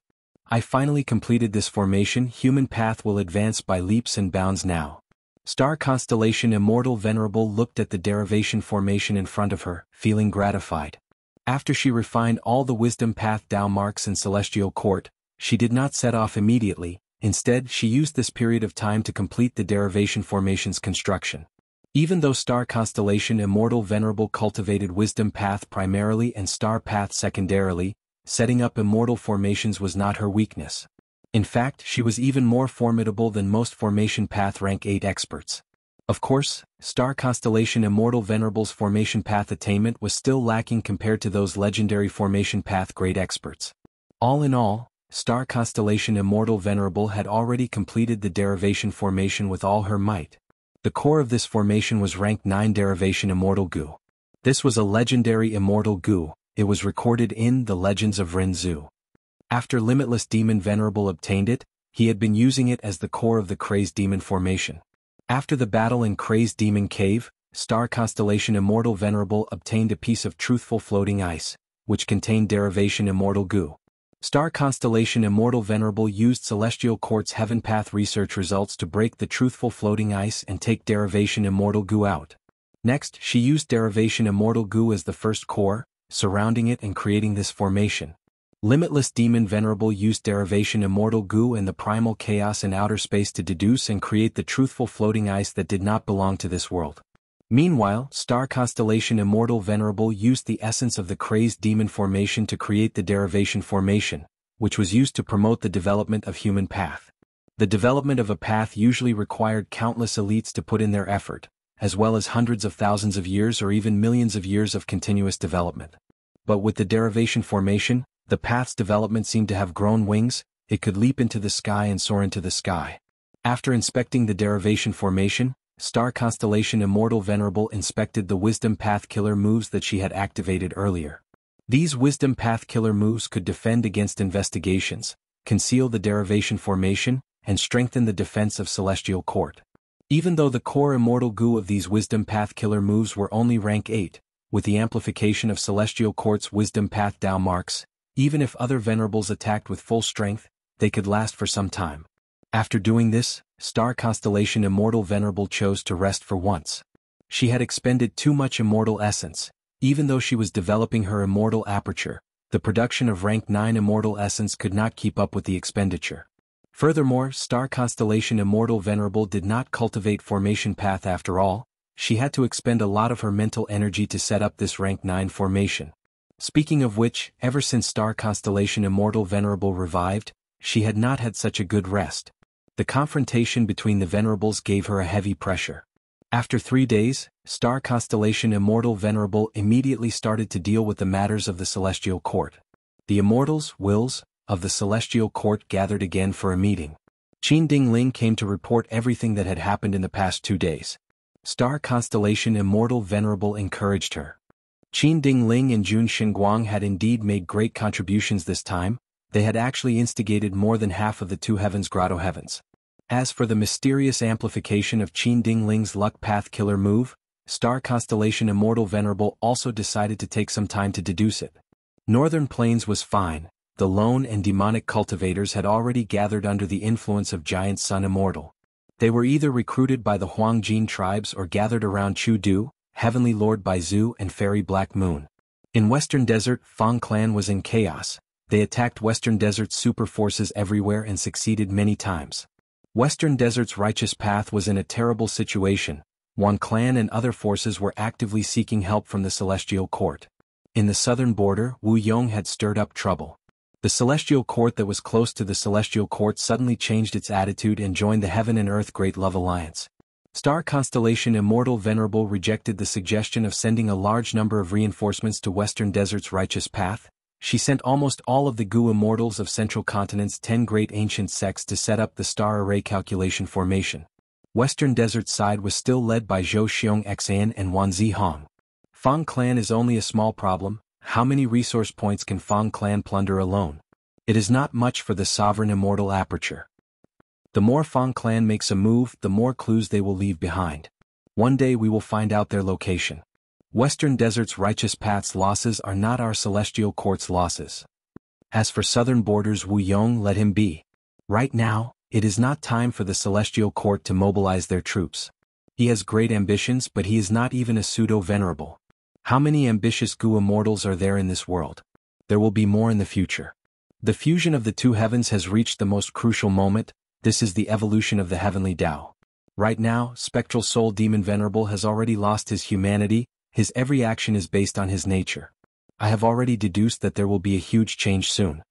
I finally completed this formation. Human path will advance by leaps and bounds now. Star Constellation Immortal Venerable looked at the derivation formation in front of her, feeling gratified. After she refined all the wisdom path Tao marks in Celestial Court, she did not set off immediately. Instead, she used this period of time to complete the derivation formation's construction. Even though Star Constellation Immortal Venerable cultivated wisdom path primarily and star path secondarily, setting up immortal formations was not her weakness. In fact, she was even more formidable than most formation path rank 8 experts. Of course, Star Constellation Immortal Venerable's formation path attainment was still lacking compared to those legendary formation path grade experts. All in all, Star Constellation Immortal Venerable had already completed the derivation formation with all her might. The core of this formation was rank 9 derivation Immortal Gu. This was a legendary Immortal Gu. It was recorded in the Legends of Rinzu. After Limitless Demon Venerable obtained it, he had been using it as the core of the Crazed Demon formation. After the battle in Crazed Demon Cave, Star Constellation Immortal Venerable obtained a piece of truthful floating ice, which contained derivation Immortal Gu. Star Constellation Immortal Venerable used Celestial Court's Heaven Path research results to break the truthful floating ice and take derivation Immortal Gu out. Next, she used derivation Immortal Gu as the first core, surrounding it and creating this formation. Limitless Demon Venerable used derivation Immortal Gu and the primal chaos in outer space to deduce and create the truthful floating ice that did not belong to this world. Meanwhile, Star Constellation Immortal Venerable used the essence of the Crazed Demon formation to create the derivation formation, which was used to promote the development of human path. The development of a path usually required countless elites to put in their effort, as well as hundreds of thousands of years or even millions of years of continuous development. But with the derivation formation, the path's development seemed to have grown wings. It could leap into the sky and soar into the sky. After inspecting the derivation formation, Star Constellation Immortal Venerable inspected the Wisdom Path killer moves that she had activated earlier. These Wisdom Path killer moves could defend against investigations, conceal the derivation formation, and strengthen the defense of Celestial Court. Even though the core Immortal Gu of these Wisdom Path killer moves were only rank 8, with the amplification of Celestial Court's Wisdom Path Tao marks, even if other Venerables attacked with full strength, they could last for some time. After doing this, Star Constellation Immortal Venerable chose to rest for once. She had expended too much immortal essence. Even though she was developing her immortal aperture, the production of rank 9 immortal essence could not keep up with the expenditure. Furthermore, Star Constellation Immortal Venerable did not cultivate formation path after all. She had to expend a lot of her mental energy to set up this rank 9 formation. Speaking of which, ever since Star Constellation Immortal Venerable revived, she had not had such a good rest. The confrontation between the Venerables gave her a heavy pressure. After 3 days, Star Constellation Immortal Venerable immediately started to deal with the matters of the Celestial Court. The Immortals, Wills, of the Celestial Court gathered again for a meeting. Qin Dingling came to report everything that had happened in the past 2 days. Star Constellation Immortal Venerable encouraged her. Qin Dingling and Jun Xinguang had indeed made great contributions this time. They had actually instigated more than half of the two heavens grotto heavens. As for the mysterious amplification of Qin Dingling's luck path killer move, Star Constellation Immortal Venerable also decided to take some time to deduce it. Northern Plains was fine. The lone and demonic cultivators had already gathered under the influence of Giant Sun Immortal. They were either recruited by the Huangjin tribes or gathered around Chu Du, Heavenly Lord Baizu and Fairy Black Moon. In Western Desert, Fang clan was in chaos. They attacked Western Desert's super forces everywhere and succeeded many times. Western Desert's righteous path was in a terrible situation. Yuan clan and other forces were actively seeking help from the Celestial Court. In the southern border, Wu Yong had stirred up trouble. The Celestial Court that was close to the Celestial Court suddenly changed its attitude and joined the Heaven and Earth Great Love Alliance. Star Constellation Immortal Venerable rejected the suggestion of sending a large number of reinforcements to Western Desert's righteous path. She sent almost all of the Gu immortals of Central Continent's 10 great ancient sects to set up the star array calculation formation. Western Desert's side was still led by Zhou Xiong Xan and Wan Zihong. Fang clan is only a small problem. How many resource points can Fang clan plunder alone? It is not much for the sovereign immortal aperture. The more Fang clan makes a move, the more clues they will leave behind. One day we will find out their location. Western Desert's righteous path's losses are not our celestial court's losses. As for southern borders, Wu Yong, let him be. Right now, it is not time for the celestial court to mobilize their troops. He has great ambitions, but he is not even a pseudo-venerable. How many ambitious Gu immortals are there in this world? There will be more in the future. The fusion of the two heavens has reached the most crucial moment. This is the evolution of the heavenly Tao. Right now, Spectral Soul Demon Venerable has already lost his humanity. His every action is based on his nature. I have already deduced that there will be a huge change soon.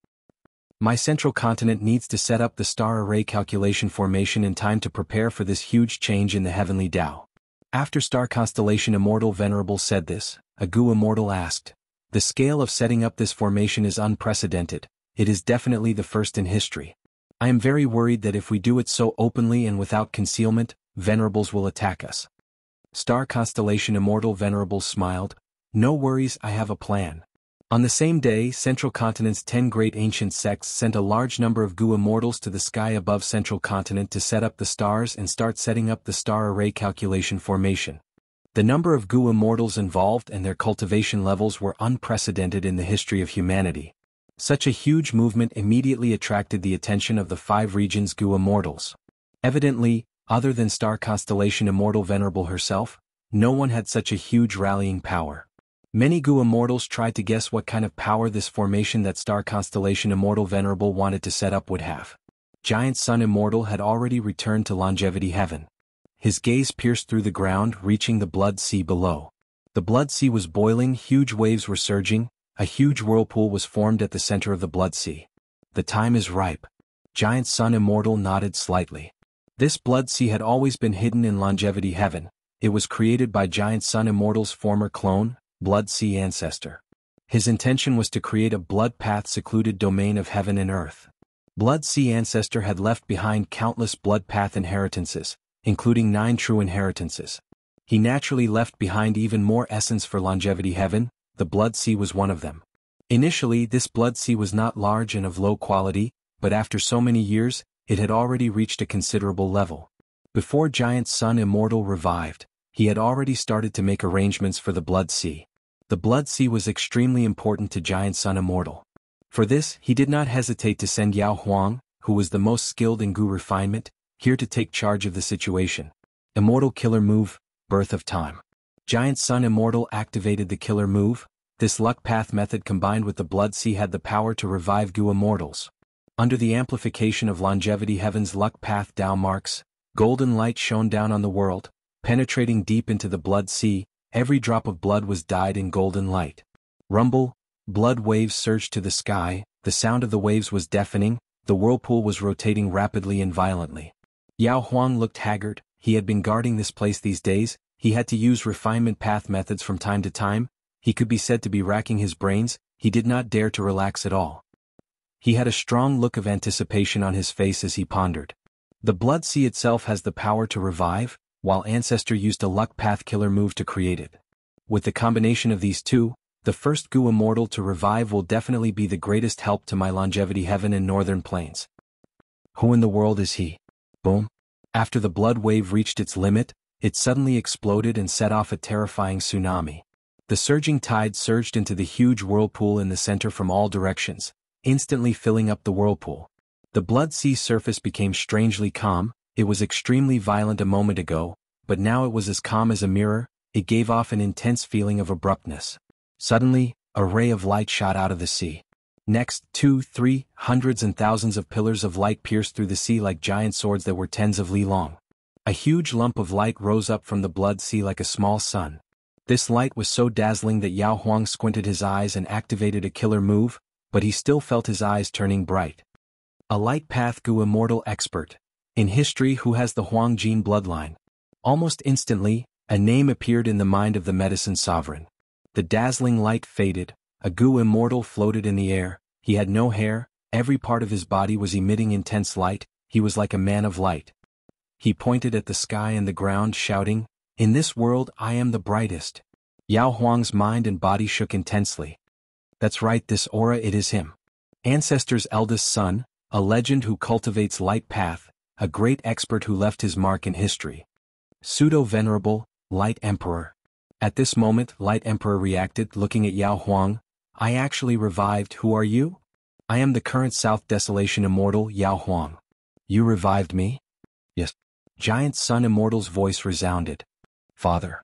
My Central Continent needs to set up the star array calculation formation in time to prepare for this huge change in the heavenly Tao. After Star Constellation Immortal Venerable said this, a Gu immortal asked, "The scale of setting up this formation is unprecedented. It is definitely the first in history. I am very worried that if we do it so openly and without concealment, venerables will attack us." Star Constellation Immortal Venerable smiled, "No worries, I have a plan." On the same day, Central Continent's 10 great ancient sects sent a large number of Gu immortals to the sky above Central Continent to set up the stars and start setting up the star array calculation formation. The number of Gu immortals involved and their cultivation levels were unprecedented in the history of humanity. Such a huge movement immediately attracted the attention of the 5 regions' Gu immortals. Evidently, other than Star Constellation Immortal Venerable herself, no one had such a huge rallying power. Many Gu immortals tried to guess what kind of power this formation that Star Constellation Immortal Venerable wanted to set up would have. Giant Sun Immortal had already returned to Longevity Heaven. His gaze pierced through the ground, reaching the Blood Sea below. The Blood Sea was boiling, huge waves were surging, a huge whirlpool was formed at the center of the Blood Sea. The time is ripe. Giant Sun Immortal nodded slightly. This Blood Sea had always been hidden in Longevity Heaven. It was created by Giant Sun Immortal's former clone, Blood Sea Ancestor. His intention was to create a blood path secluded domain of heaven and earth. Blood Sea Ancestor had left behind countless blood path inheritances, including 9 true inheritances. He naturally left behind even more essence for Longevity Heaven. The Blood Sea was one of them. Initially, this Blood Sea was not large and of low quality, but after so many years, it had already reached a considerable level. Before Giant Sun Immortal revived, he had already started to make arrangements for the Blood Sea. The Blood Sea was extremely important to Giant Sun Immortal. For this, he did not hesitate to send Yao Huang, who was the most skilled in Gu refinement, here to take charge of the situation. Immortal Killer Move, Birth of Time. Giant Sun Immortal activated the Killer Move. This luck path method combined with the Blood Sea had the power to revive Gu immortals. Under the amplification of Longevity Heaven's luck path Tao marks, golden light shone down on the world, penetrating deep into the Blood Sea. Every drop of blood was dyed in golden light. Rumble, blood waves surged to the sky, the sound of the waves was deafening, the whirlpool was rotating rapidly and violently. Yao Huang looked haggard. He had been guarding this place these days. He had to use refinement path methods from time to time. He could be said to be racking his brains. He did not dare to relax at all. He had a strong look of anticipation on his face as he pondered. The Blood Sea itself has the power to revive, while Ancestor used a luck path killer move to create it. With the combination of these two, the first Gu immortal to revive will definitely be the greatest help to my Longevity Heaven and Northern Plains. Who in the world is he? Boom. After the blood wave reached its limit, it suddenly exploded and set off a terrifying tsunami. The surging tide surged into the huge whirlpool in the center from all directions, instantly filling up the whirlpool. The Blood Sea surface became strangely calm. It was extremely violent a moment ago, but now it was as calm as a mirror. It gave off an intense feeling of abruptness. Suddenly, a ray of light shot out of the sea. Next, 2, 3, hundreds and thousands of pillars of light pierced through the sea like giant swords that were tens of li long. A huge lump of light rose up from the Blood Sea like a small sun. This light was so dazzling that Yao Huang squinted his eyes and activated a killer move, but he still felt his eyes turning bright. A light path Gu immortal expert. In history, who has the Huang gene bloodline? Almost instantly, a name appeared in the mind of the medicine sovereign. The dazzling light faded, A goo immortal floated in the air. He had no hair, every part of his body was emitting intense light, he was like a man of light. He pointed at the sky and the ground, shouting, "In this world I am the brightest." Yao Huang's mind and body shook intensely. That's right, this aura, it is him. Ancestor's eldest son, a legend who cultivates light path, a great expert who left his mark in history. Pseudo-venerable, Light Emperor. At this moment, Light Emperor reacted, looking at Yao Huang. I actually revived. Who are you? I am the current South Desolation Immortal, Yao Huang. You revived me? Yes. Giant Sun Immortal's voice resounded. Father.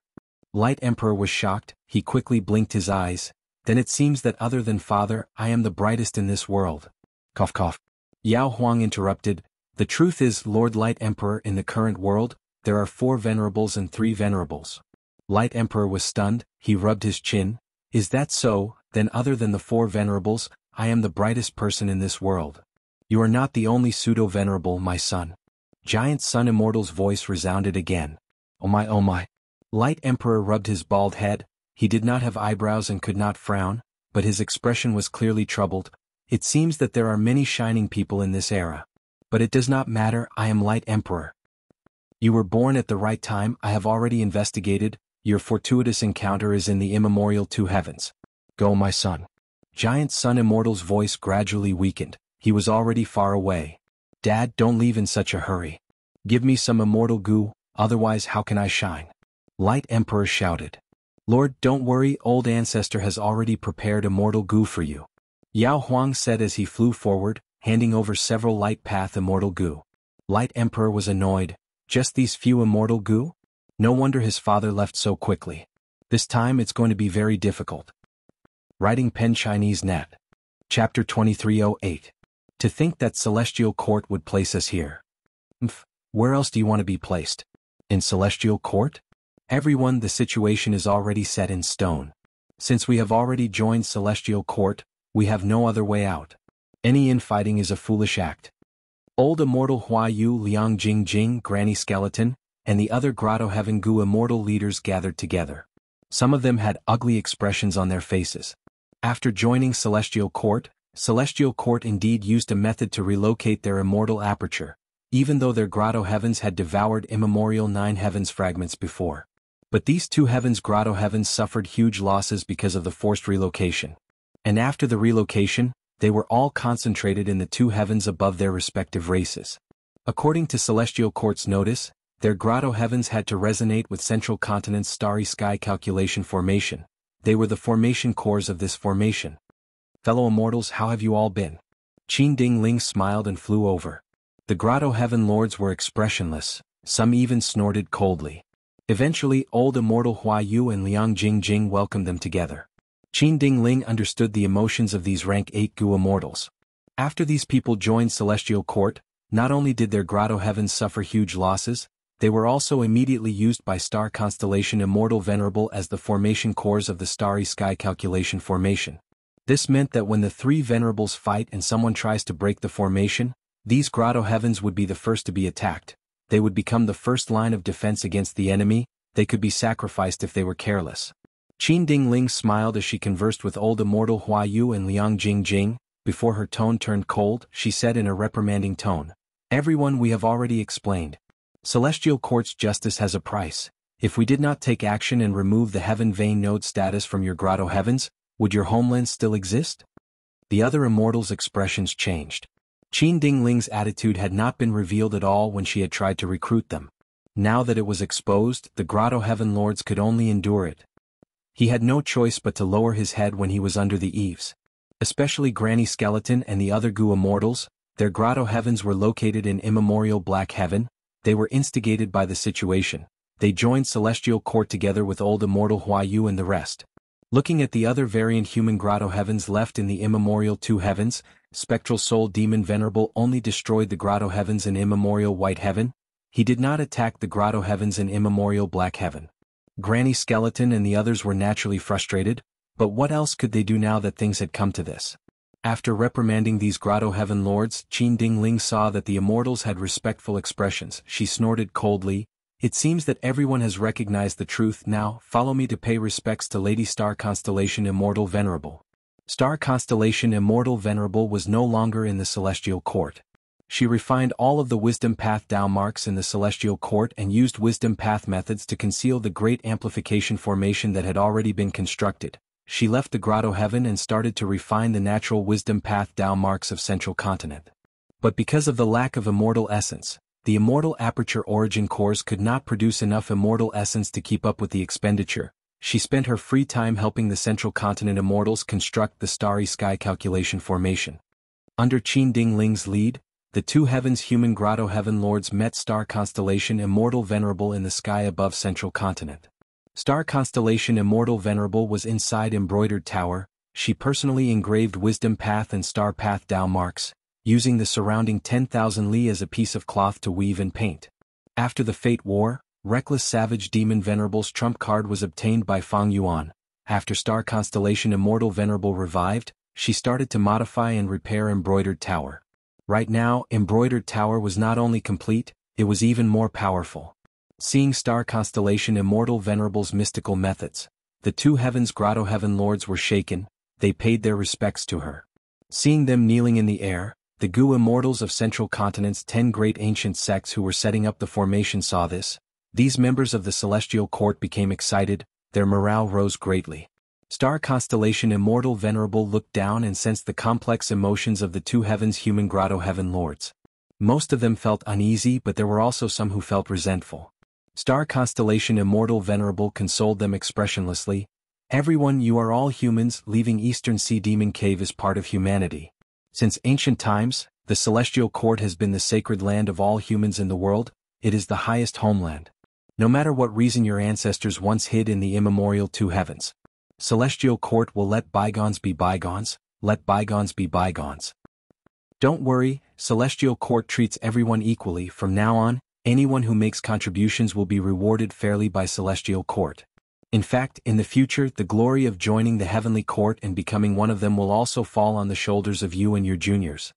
Light Emperor was shocked, he quickly blinked his eyes. Then it seems that other than father, I am the brightest in this world. Cough cough. Yao Huang interrupted. The truth is, Lord Light Emperor, in the current world, there are 4 venerables and 3 venerables. Light Emperor was stunned, he rubbed his chin. Is that so? Then other than the 4 venerables, I am the brightest person in this world. You are not the only pseudo-venerable, my son. Giant Sun Immortal's voice resounded again. Oh my oh my. Light Emperor rubbed his bald head. He did not have eyebrows and could not frown, but his expression was clearly troubled. It seems that there are many shining people in this era. But it does not matter, I am Light Emperor. You were born at the right time, I have already investigated, your fortuitous encounter is in the immemorial 2 heavens. Go my son. Giant Sun Immortal's voice gradually weakened, he was already far away. Dad, don't leave in such a hurry. Give me some immortal goo, otherwise how can I shine? Light Emperor shouted. Lord, don't worry, old ancestor has already prepared immortal goo for you. Yao Huang said as he flew forward, handing over several light path immortal goo. Light Emperor was annoyed. Just these few immortal goo? No wonder his father left so quickly. This time it's going to be very difficult. Writing pen Chinese net. Chapter 2308. To think that Celestial Court would place us here. Where else do you want to be placed? In Celestial Court? Everyone, the situation is already set in stone. Since we have already joined Celestial Court, we have no other way out. Any infighting is a foolish act. Old Immortal Hua Yu, Liang Jingjing, Granny Skeleton, and the other Grotto Heaven Gu Immortal leaders gathered together. Some of them had ugly expressions on their faces. After joining Celestial Court indeed used a method to relocate their immortal aperture, even though their Grotto Heavens had devoured immemorial 9 heavens fragments before. But these 2 heavens Grotto Heavens suffered huge losses because of the forced relocation. And after the relocation, they were all concentrated in the 2 heavens above their respective races. According to Celestial Court's notice, their Grotto Heavens had to resonate with Central Continent's starry sky calculation formation. They were the formation cores of this formation. Fellow immortals, how have you all been? Qin Ding Ling smiled and flew over. The Grotto Heaven Lords were expressionless, some even snorted coldly. Eventually, old Immortal Hua Yu and Liang Jingjing welcomed them together. Qin Ding Ling understood the emotions of these rank 8 Gu immortals. After these people joined Celestial Court, not only did their Grotto Heavens suffer huge losses, they were also immediately used by star constellation Immortal Venerable as the formation cores of the starry sky calculation formation. This meant that when the 3 venerables fight and someone tries to break the formation, these Grotto Heavens would be the first to be attacked. They would become the first line of defense against the enemy, they could be sacrificed if they were careless. Qin Ding Ling smiled as she conversed with old Immortal Hua Yu and Liang Jingjing. Before her tone turned cold, she said in a reprimanding tone, Everyone, we have already explained. Celestial Court's justice has a price. If we did not take action and remove the Heaven Vein Node status from your Grotto Heavens, would your homeland still exist? The other immortals' expressions changed. Qin Ding Ling's attitude had not been revealed at all when she had tried to recruit them. Now that it was exposed, the Grotto Heaven Lords could only endure it. He had no choice but to lower his head when he was under the eaves. Especially Granny Skeleton and the other Gu immortals, their Grotto Heavens were located in immemorial Black Heaven. They were instigated by the situation. They joined Celestial Court together with old Immortal Hua Yu and the rest. Looking at the other variant human Grotto Heavens left in the immemorial 2 heavens, Spectral Soul Demon Venerable only destroyed the Grotto Heavens in immemorial White Heaven. He did not attack the Grotto Heavens in immemorial Black Heaven. Granny Skeleton and the others were naturally frustrated, but what else could they do now that things had come to this? After reprimanding these Grotto Heaven Lords, Qin Ding Ling saw that the immortals had respectful expressions. She snorted coldly. It seems that everyone has recognized the truth now. Follow me to pay respects to Lady Star Constellation Immortal Venerable. Star constellation Immortal Venerable was no longer in the celestial court. She refined all of the wisdom path Tao marks in the celestial court and used wisdom path methods to conceal the great amplification formation that had already been constructed. She left the grotto heaven and started to refine the natural wisdom path Tao marks of Central Continent. But because of the lack of immortal essence, the immortal aperture origin cores could not produce enough immortal essence to keep up with the expenditure. She spent her free time helping the Central Continent immortals construct the starry sky calculation formation. Under Qin Ding Ling's lead, the two heavens human grotto heaven lords met star constellation Immortal Venerable in the sky above Central Continent. Star constellation Immortal Venerable was inside embroidered tower. She personally engraved wisdom path and star path Tao marks, using the surrounding 10,000 li as a piece of cloth to weave and paint. After the Fate War, Reckless Savage Demon Venerable's trump card was obtained by Fang Yuan. After star constellation Immortal Venerable revived, she started to modify and repair embroidered tower. Right now, embroidered tower was not only complete, it was even more powerful. Seeing star constellation Immortal Venerable's mystical methods, the two heavens grotto heaven lords were shaken. They paid their respects to her. Seeing them kneeling in the air, the Gu immortals of Central Continent's 10 great ancient sects who were setting up the formation saw this. These members of the celestial court became excited, their morale rose greatly. Star constellation Immortal Venerable looked down and sensed the complex emotions of the two heavens human grotto heaven lords. Most of them felt uneasy, but there were also some who felt resentful. Star constellation Immortal Venerable consoled them expressionlessly. Everyone, you are all humans. Leaving Eastern Sea Demon Cave is part of humanity. Since ancient times, the celestial court has been the sacred land of all humans in the world. It is the highest homeland. No matter what reason your ancestors once hid in the immemorial two heavens, celestial court will let bygones be bygones, let bygones be bygones. Don't worry, celestial court treats everyone equally. From now on, anyone who makes contributions will be rewarded fairly by celestial court. In fact, in the future, the glory of joining the heavenly court and becoming one of them will also fall on the shoulders of you and your juniors.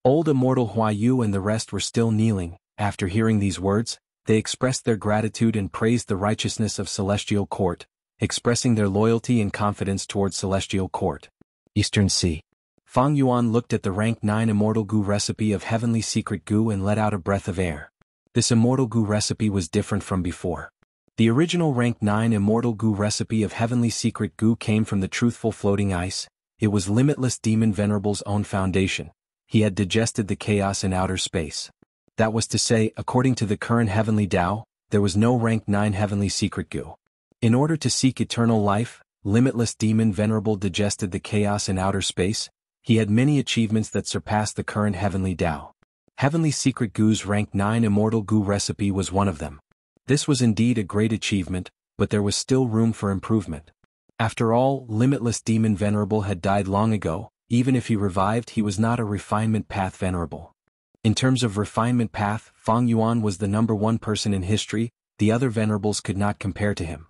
Old Immortal Hua Yu and the rest were still kneeling. After hearing these words, they expressed their gratitude and praised the righteousness of celestial court, expressing their loyalty and confidence towards celestial court. Eastern Sea. Fang Yuan looked at the rank 9 immortal goo recipe of heavenly secret goo and let out a breath of air. This immortal goo recipe was different from before. The original rank 9 immortal goo recipe of heavenly secret goo came from the truthful floating ice. It was Limitless Demon Venerable's own foundation. He had digested the chaos in outer space. That was to say, according to the current heavenly Tao, there was no rank 9 heavenly secret goo. In order to seek eternal life, Limitless Demon Venerable digested the chaos in outer space. He had many achievements that surpassed the current heavenly Tao. Heavenly secret goo's rank 9 immortal goo recipe was one of them. This was indeed a great achievement, but there was still room for improvement. After all, Limitless Demon Venerable had died long ago. Even if he revived, he was not a refinement path venerable. In terms of refinement path, Fang Yuan was the number one person in history. The other venerables could not compare to him.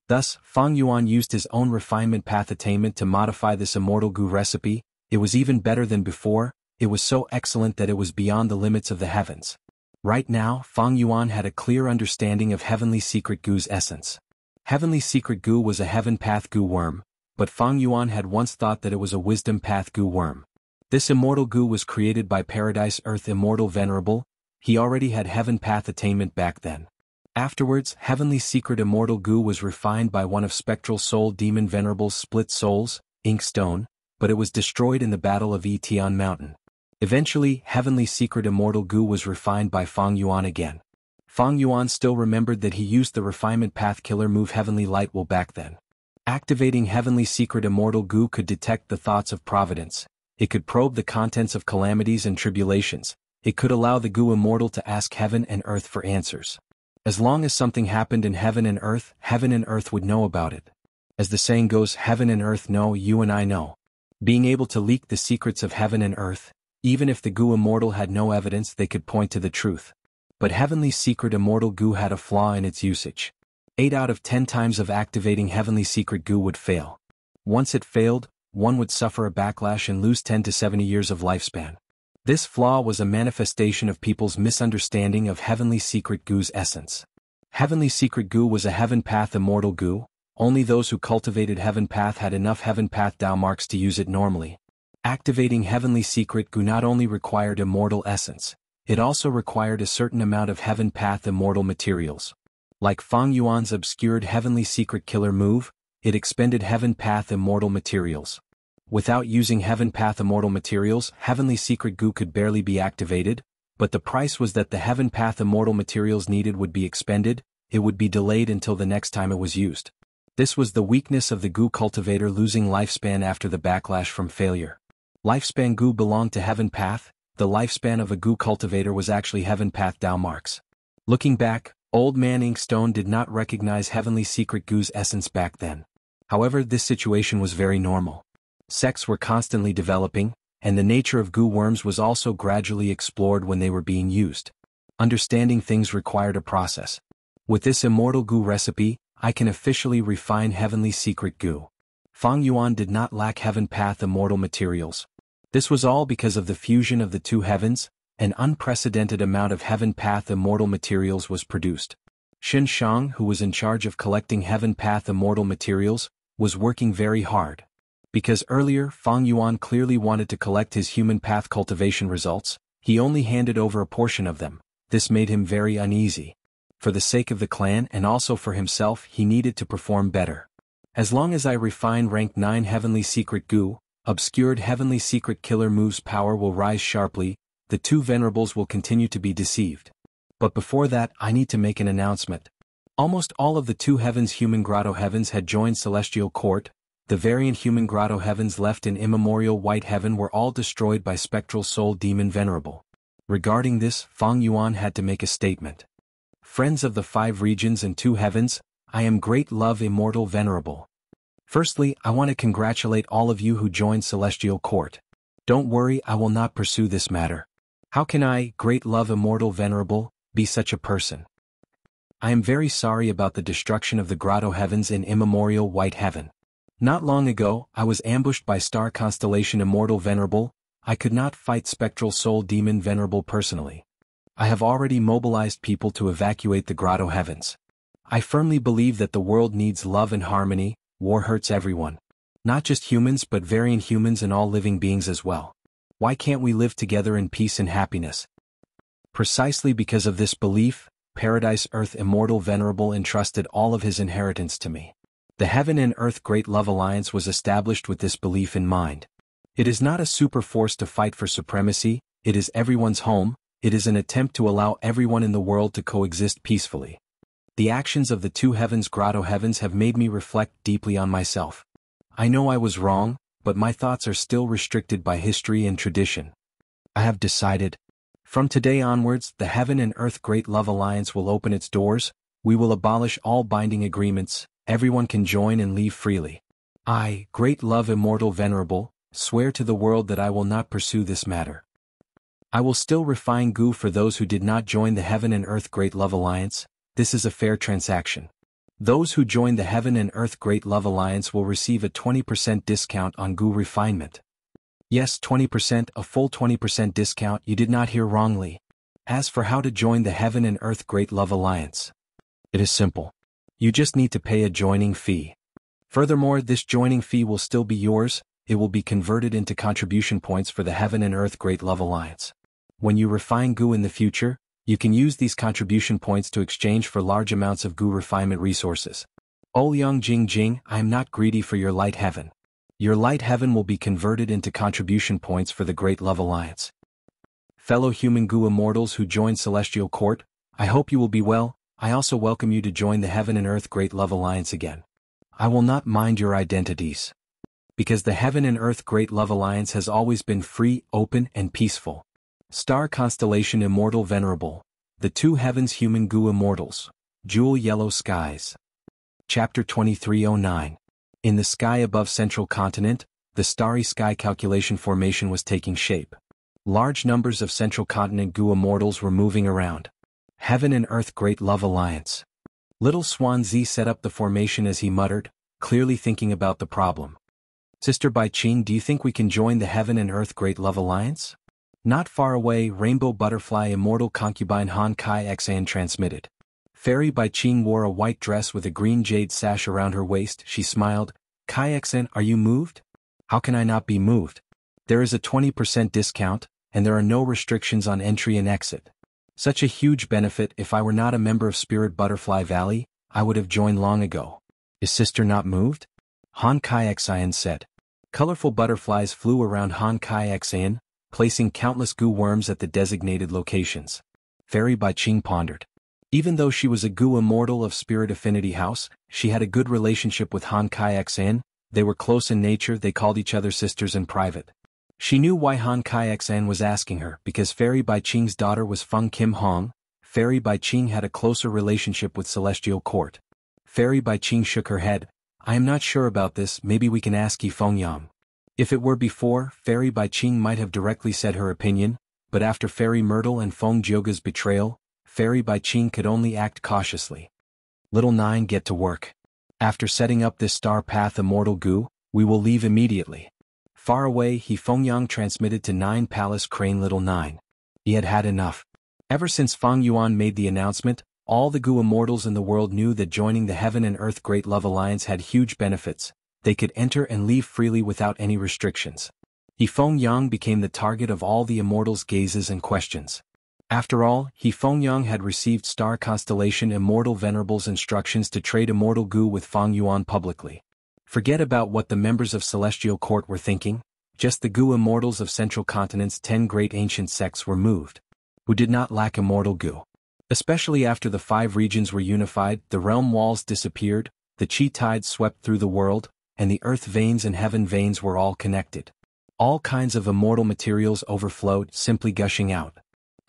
Thus, Fang Yuan used his own refinement path attainment to modify this immortal goo recipe. It was even better than before. It was so excellent that it was beyond the limits of the heavens. Right now, Fang Yuan had a clear understanding of heavenly secret goo's essence. Heavenly secret goo was a heaven path goo worm, but Fang Yuan had once thought that it was a wisdom path goo worm. This immortal goo was created by Paradise Earth Immortal Venerable. He already had heaven path attainment back then. Afterwards, heavenly secret immortal goo was refined by one of Spectral Soul Demon Venerable's split souls, Inkstone, but it was destroyed in the Battle of Etian Mountain. Eventually, heavenly secret immortal goo was refined by Fang Yuan again. Fang Yuan still remembered that he used the refinement path killer move Heavenly Light Will back then. Activating heavenly secret immortal goo could detect the thoughts of providence. It could probe the contents of calamities and tribulations. It could allow the goo immortal to ask heaven and earth for answers. As long as something happened in heaven and earth would know about it. As the saying goes, heaven and earth know, you and I know. Being able to leak the secrets of heaven and earth, even if the goo immortal had no evidence, they could point to the truth. But heavenly secret immortal goo had a flaw in its usage. 8 out of 10 times of activating heavenly secret goo would fail. Once it failed, one would suffer a backlash and lose 10 to 70 years of lifespan. This flaw was a manifestation of people's misunderstanding of heavenly secret goo's essence. Heavenly secret goo was a heaven path immortal goo. Only those who cultivated Heaven Path had enough Heaven Path Dao marks to use it normally. Activating Heavenly Secret Gu not only required immortal essence, it also required a certain amount of Heaven Path immortal materials. Like Fang Yuan's obscured Heavenly Secret Killer move, it expended Heaven Path immortal materials. Without using Heaven Path immortal materials, Heavenly Secret Gu could barely be activated, but the price was that the Heaven Path immortal materials needed would be expended, it would be delayed until the next time it was used. This was the weakness of the Gu cultivator losing lifespan after the backlash from failure. Lifespan Gu belonged to Heaven Path, the lifespan of a Gu cultivator was actually Heaven Path Dao marks. Looking back, Old Man Inkstone did not recognize Heavenly Secret Gu's essence back then. However, this situation was very normal. Sects were constantly developing, and the nature of Gu worms was also gradually explored when they were being used. Understanding things required a process. With this immortal Gu recipe, I can officially refine Heavenly Secret Gu. Fang Yuan did not lack Heaven Path immortal materials. This was all because of the fusion of the two heavens, an unprecedented amount of Heaven Path immortal materials was produced. Xin Shang, who was in charge of collecting Heaven Path immortal materials, was working very hard. Because earlier Fang Yuan clearly wanted to collect his human path cultivation results, he only handed over a portion of them. This made him very uneasy. For the sake of the clan and also for himself, he needed to perform better. As long as I refine rank 9 Heavenly Secret Gu, obscured Heavenly Secret Killer move's power will rise sharply, the two venerables will continue to be deceived. But before that, I need to make an announcement. Almost all of the two heavens human grotto heavens had joined Celestial Court. The variant human grotto heavens left in immemorial white heaven were all destroyed by spectral soul demon venerable. Regarding this, Fang Yuan had to make a statement. Friends of the 5 regions and 2 heavens, I am great love immortal venerable. Firstly, I want to congratulate all of you who joined Celestial Court. Don't worry, I will not pursue this matter. How can I, great love immortal venerable, be such a person? I am very sorry about the destruction of the grotto heavens in immemorial white heaven. Not long ago, I was ambushed by star constellation immortal venerable. I could not fight spectral soul demon venerable personally. I have already mobilized people to evacuate the grotto heavens. I firmly believe that the world needs love and harmony. War hurts everyone. Not just humans but variant humans and all living beings as well. Why can't we live together in peace and happiness? Precisely because of this belief, Paradise Earth Immortal Venerable entrusted all of his inheritance to me. The Heaven and Earth Great Love Alliance was established with this belief in mind. It is not a super force to fight for supremacy, it is everyone's home, it is an attempt to allow everyone in the world to coexist peacefully. The actions of the 2 heavens grotto heavens have made me reflect deeply on myself. I know I was wrong, but my thoughts are still restricted by history and tradition. I have decided. From today onwards, the Heaven and Earth Great Love Alliance will open its doors, we will abolish all binding agreements, everyone can join and leave freely. I, Great Love Immortal Venerable, swear to the world that I will not pursue this matter. I will still refine Gu for those who did not join the Heaven and Earth Great Love Alliance. This is a fair transaction. Those who join the Heaven and Earth Great Love Alliance will receive a 20% discount on Gu refinement. Yes, 20%, a full 20% discount, you did not hear wrongly. As for how to join the Heaven and Earth Great Love Alliance, it is simple. You just need to pay a joining fee. Furthermore, this joining fee will still be yours, it will be converted into contribution points for the Heaven and Earth Great Love Alliance. When you refine Gu in the future, you can use these contribution points to exchange for large amounts of Gu refinement resources. Ouyang Jing Jing, I am not greedy for your light heaven. Your light heaven will be converted into contribution points for the Great Love Alliance. Fellow human Gu immortals who joined Celestial Court, I hope you will be well. I also welcome you to join the Heaven and Earth Great Love Alliance again. I will not mind your identities. Because the Heaven and Earth Great Love Alliance has always been free, open, and peaceful. Star Constellation Immortal Venerable. The 2 heavens human Gu immortals. Jewel Yellow Skies. Chapter 2309. In the sky above Central Continent, the starry sky calculation formation was taking shape. Large numbers of Central Continent Gu immortals were moving around. Heaven and Earth Great Love Alliance. Little Swan Z set up the formation as he muttered, clearly thinking about the problem. Sister Bai Qing, do you think we can join the Heaven and Earth Great Love Alliance? Not far away, Rainbow Butterfly Immortal Concubine Han Kai Xan transmitted. Fairy Bai Qing wore a white dress with a green jade sash around her waist. She smiled. Kai-xen, are you moved? How can I not be moved? There is a 20% discount, and there are no restrictions on entry and exit. Such a huge benefit. If I were not a member of Spirit Butterfly Valley, I would have joined long ago. Is sister not moved? Han Kai-xen said. Colorful butterflies flew around Han Kai-xen, placing countless goo worms at the designated locations. Fairy Bai Qing pondered. Even though she was a goo immortal of Spirit Affinity House, she had a good relationship with Han Kai-xen. They were close in nature. They called each other sisters in private. She knew why Han Kai-xen was asking her, because Fairy Bai Qing's daughter was Feng Kim Hong. Fairy Bai Qing had a closer relationship with Celestial Court. Fairy Bai Qing shook her head. I am not sure about this. Maybe we can ask Yi Fengyang. If it were before, Fairy Bai Qing might have directly said her opinion, but after Fairy Myrtle and Feng Jioga's betrayal, Fairy Bai Qing could only act cautiously. Little 9, get to work. After setting up this star path immortal goo, we will leave immediately. Far away, Yi Fengyang transmitted to 9 Palace Crane. Little 9. He had had enough. Ever since Fang Yuan made the announcement, all the goo immortals in the world knew that joining the Heaven and Earth Great Love Alliance had huge benefits. They could enter and leave freely without any restrictions. Yi Fengyang became the target of all the immortals' gazes and questions. After all, Yi Fengyang had received Star Constellation Immortal Venerable's instructions to trade immortal goo with Fang Yuan publicly. Forget about what the members of Celestial Court were thinking. Just the goo immortals of Central Continent's 10 great ancient sects were moved, who did not lack immortal goo. Especially after the 5 regions were unified, the realm walls disappeared, the chi tides swept through the world, and the earth veins and heaven veins were all connected. All kinds of immortal materials overflowed, simply gushing out.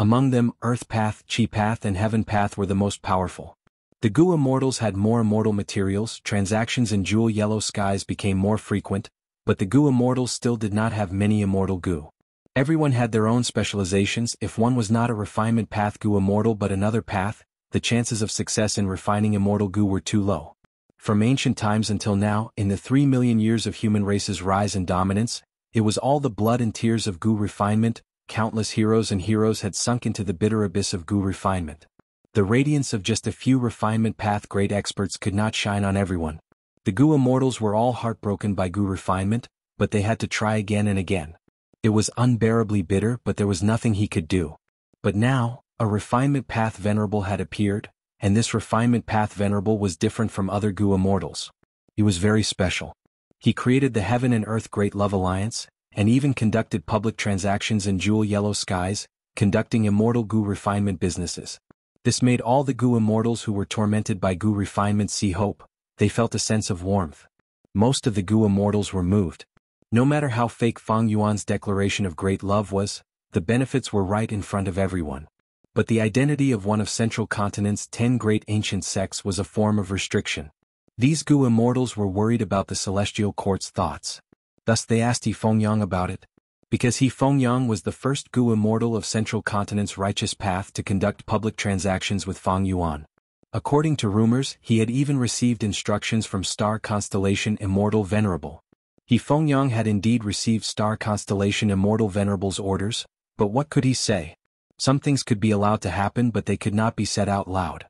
Among them, Earth Path, Chi Path and Heaven Path were the most powerful. The goo immortals had more immortal materials. Transactions in jewel yellow skies became more frequent, but the goo immortals still did not have many immortal goo. Everyone had their own specializations. If one was not a refinement path goo immortal but another path, the chances of success in refining immortal goo were too low. From ancient times until now, in the 3 million years of human race's rise and dominance, it was all the blood and tears of goo refinement. Countless heroes and heroes had sunk into the bitter abyss of goo refinement. The radiance of just a few refinement path great experts could not shine on everyone. The goo immortals were all heartbroken by goo refinement, but they had to try again and again. It was unbearably bitter, but there was nothing he could do. But now, a refinement path venerable had appeared, and this refinement path venerable was different from other goo immortals. He was very special. He created the Heaven and Earth Great Love Alliance, and even conducted public transactions in jewel yellow skies, conducting immortal goo refinement businesses. This made all the goo immortals who were tormented by goo refinement see hope. They felt a sense of warmth. Most of the goo immortals were moved. No matter how fake Fang Yuan's declaration of great love was, the benefits were right in front of everyone. But the identity of one of Central Continent's 10 great ancient sects was a form of restriction. These goo immortals were worried about the Celestial Court's thoughts. Thus they asked Yi Fengyang about it. Because Yi Fengyang was the first goo immortal of Central Continent's righteous path to conduct public transactions with Fang Yuan. According to rumors, he had even received instructions from Star Constellation Immortal Venerable. Yi Fengyang had indeed received Star Constellation Immortal Venerable's orders, but what could he say? Some things could be allowed to happen, but they could not be said out loud.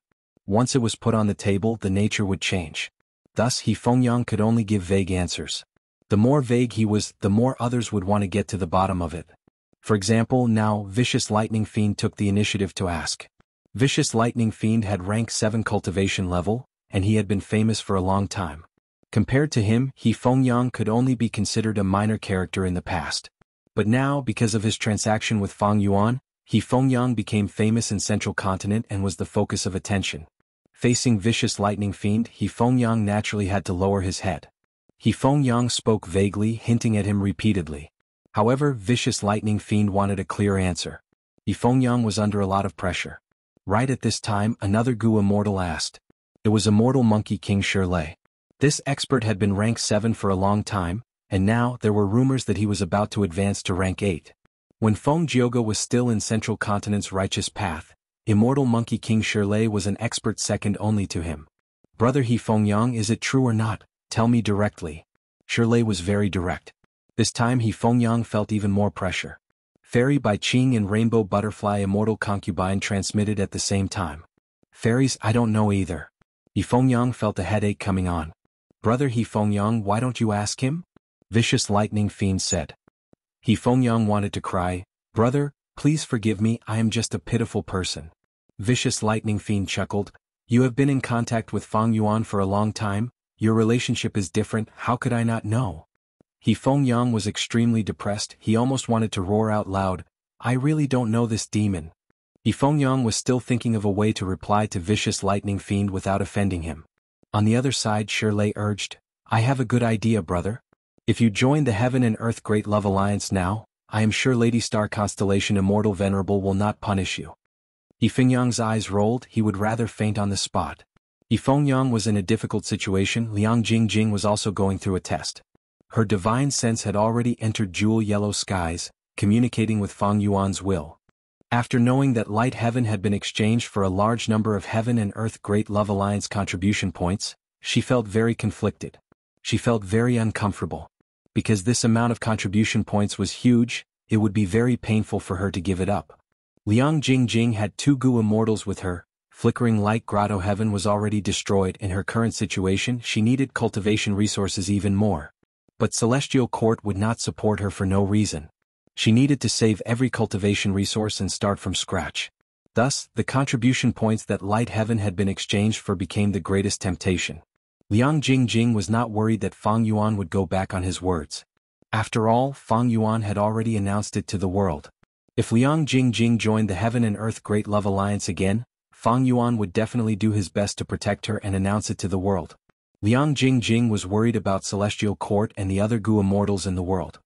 Once it was put on the table, the nature would change. Thus Yi Fengyang could only give vague answers. The more vague he was, the more others would want to get to the bottom of it. For example, now, Vicious Lightning Fiend took the initiative to ask. Vicious Lightning Fiend had rank 7 cultivation level, and he had been famous for a long time. Compared to him, Yi Fengyang could only be considered a minor character in the past. But now, because of his transaction with Fang Yuan, Yi Fengyang became famous in Central Continent and was the focus of attention. Facing Vicious Lightning Fiend, Yi Fengyang naturally had to lower his head. Yi Fengyang spoke vaguely, hinting at him repeatedly. However, Vicious Lightning Fiend wanted a clear answer. Yi Fengyang was under a lot of pressure. Right at this time, another goo immortal asked. It was Immortal Monkey King Shirley. This expert had been rank 7 for a long time, and now there were rumors that he was about to advance to rank 8. When Feng Jioga was still in Central Continent's righteous path, Immortal Monkey King Shirley was an expert second only to him. Brother Yi Fengyang, is it true or not? Tell me directly. Shirley was very direct. This time Yi Fengyang felt even more pressure. Fairy Bai Qing and Rainbow Butterfly Immortal Concubine transmitted at the same time. Fairies, I don't know either. He Fengyang felt a headache coming on. Brother He Fengyang, why don't you ask him? Vicious Lightning Fiend said. He Fengyang wanted to cry, Brother, please forgive me, I am just a pitiful person. Vicious Lightning Fiend chuckled, You have been in contact with Fang Yuan for a long time, your relationship is different, how could I not know? He Fengyang was extremely depressed, he almost wanted to roar out loud, I really don't know this demon. He Fengyang was still thinking of a way to reply to Vicious Lightning Fiend without offending him. On the other side, Shirley urged, I have a good idea, brother. If you join the Heaven and Earth Great Love Alliance now, I am sure Lady Star Constellation Immortal Venerable will not punish you. He Fengyang's eyes rolled, he would rather faint on the spot. He Fengyang was in a difficult situation, Liang Jingjing was also going through a test. Her divine sense had already entered jewel yellow skies, communicating with Fang Yuan's will. After knowing that Light Heaven had been exchanged for a large number of Heaven and Earth Great Love Alliance contribution points, she felt very conflicted. She felt very uncomfortable. Because this amount of contribution points was huge, it would be very painful for her to give it up. Liang Jingjing had 2 Gu Immortals with her, Flickering Light Grotto Heaven was already destroyed. In her current situation she needed cultivation resources even more. But Celestial Court would not support her for no reason. She needed to save every cultivation resource and start from scratch. Thus, the contribution points that Light Heaven had been exchanged for became the greatest temptation. Liang Jingjing was not worried that Fang Yuan would go back on his words. After all, Fang Yuan had already announced it to the world. If Liang Jingjing joined the Heaven and Earth Great Love Alliance again, Fang Yuan would definitely do his best to protect her and announce it to the world. Liang Jingjing was worried about Celestial Court and the other Gu Immortals in the world.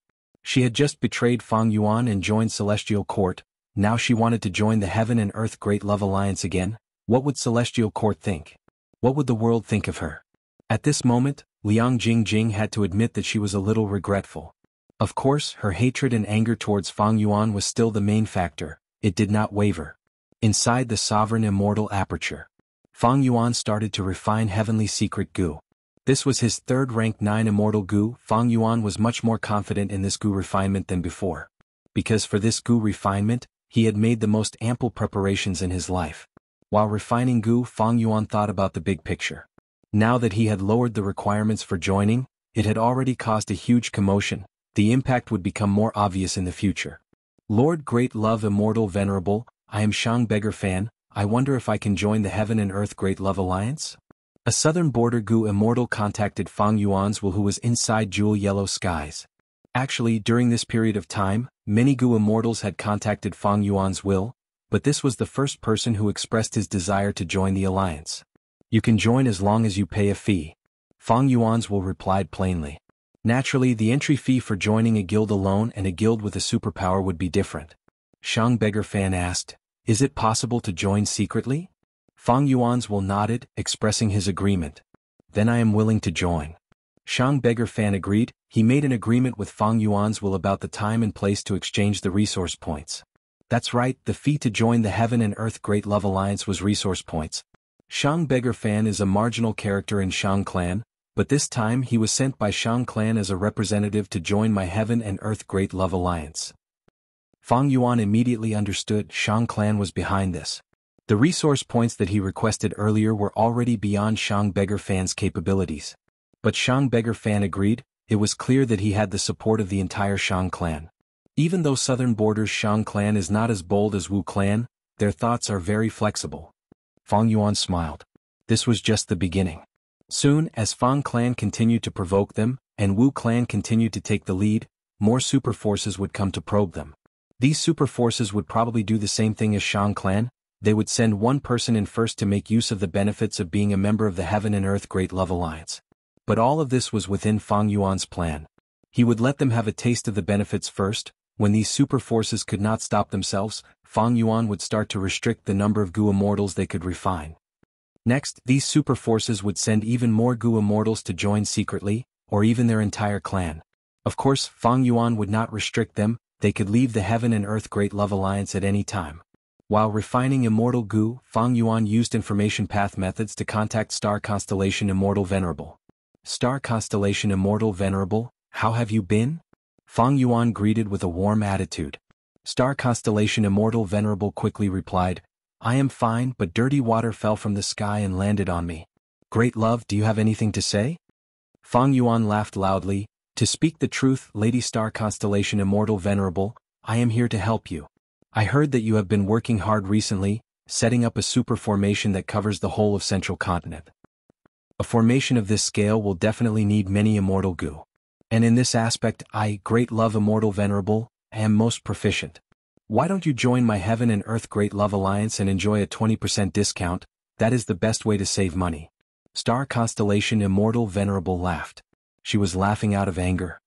She had just betrayed Fang Yuan and joined Celestial Court, now she wanted to join the Heaven and Earth Great Love Alliance again. What would Celestial Court think? What would the world think of her? At this moment, Liang Jingjing had to admit that she was a little regretful. Of course, her hatred and anger towards Fang Yuan was still the main factor, it did not waver. Inside the Sovereign Immortal Aperture, Fang Yuan started to refine Heavenly Secret Gu. This was his 3rd rank 9 Immortal Gu. Fang Yuan was much more confident in this Gu refinement than before. Because for this Gu refinement, he had made the most ample preparations in his life. While refining Gu, Fang Yuan thought about the big picture. Now that he had lowered the requirements for joining, it had already caused a huge commotion, the impact would become more obvious in the future. Lord Great Love Immortal Venerable, I am Shang Beggar Fan, I wonder if I can join the Heaven and Earth Great Love Alliance? A southern border Gu Immortal contacted Fang Yuan's will who was inside Jewel Yellow Skies. Actually, during this period of time, many Gu Immortals had contacted Fang Yuan's will, but this was the first person who expressed his desire to join the alliance. You can join as long as you pay a fee. Fang Yuan's will replied plainly. Naturally, the entry fee for joining a guild alone and a guild with a superpower would be different. Shang Beggar Fan asked, Is it possible to join secretly? Fang Yuan's will nodded, expressing his agreement. Then I am willing to join. Shang Beggar Fan agreed. He made an agreement with Fang Yuan's will about the time and place to exchange the resource points. That's right, the fee to join the Heaven and Earth Great Love Alliance was resource points. Shang Beggar Fan is a marginal character in Shang Clan, but this time he was sent by Shang Clan as a representative to join my Heaven and Earth Great Love Alliance. Fang Yuan immediately understood Shang Clan was behind this. The resource points that he requested earlier were already beyond Shang Beggar Fan's capabilities. But Shang Beggar Fan agreed, it was clear that he had the support of the entire Shang Clan. Even though Southern Borders Shang Clan is not as bold as Wu Clan, their thoughts are very flexible. Fang Yuan smiled. This was just the beginning. Soon, as Fang Clan continued to provoke them, and Wu Clan continued to take the lead, more super forces would come to probe them. These super forces would probably do the same thing as Shang Clan. They would send one person in first to make use of the benefits of being a member of the Heaven and Earth Great Love Alliance. But all of this was within Fang Yuan's plan. He would let them have a taste of the benefits first. When these super forces could not stop themselves, Fang Yuan would start to restrict the number of Gu Immortals they could refine. Next, these super forces would send even more Gu Immortals to join secretly, or even their entire clan. Of course, Fang Yuan would not restrict them, they could leave the Heaven and Earth Great Love Alliance at any time. While refining Immortal Gu, Fang Yuan used information path methods to contact Star Constellation Immortal Venerable. Star Constellation Immortal Venerable, how have you been? Fang Yuan greeted with a warm attitude. Star Constellation Immortal Venerable quickly replied, I am fine, but dirty water fell from the sky and landed on me. Great love, do you have anything to say? Fang Yuan laughed loudly. To speak the truth, Lady Star Constellation Immortal Venerable, I am here to help you. I heard that you have been working hard recently, setting up a super formation that covers the whole of Central Continent. A formation of this scale will definitely need many immortal goo. And in this aspect I, Great Love Immortal Venerable, am most proficient. Why don't you join my Heaven and Earth Great Love Alliance and enjoy a 20% discount? That is the best way to save money. Star Constellation Immortal Venerable laughed. She was laughing out of anger.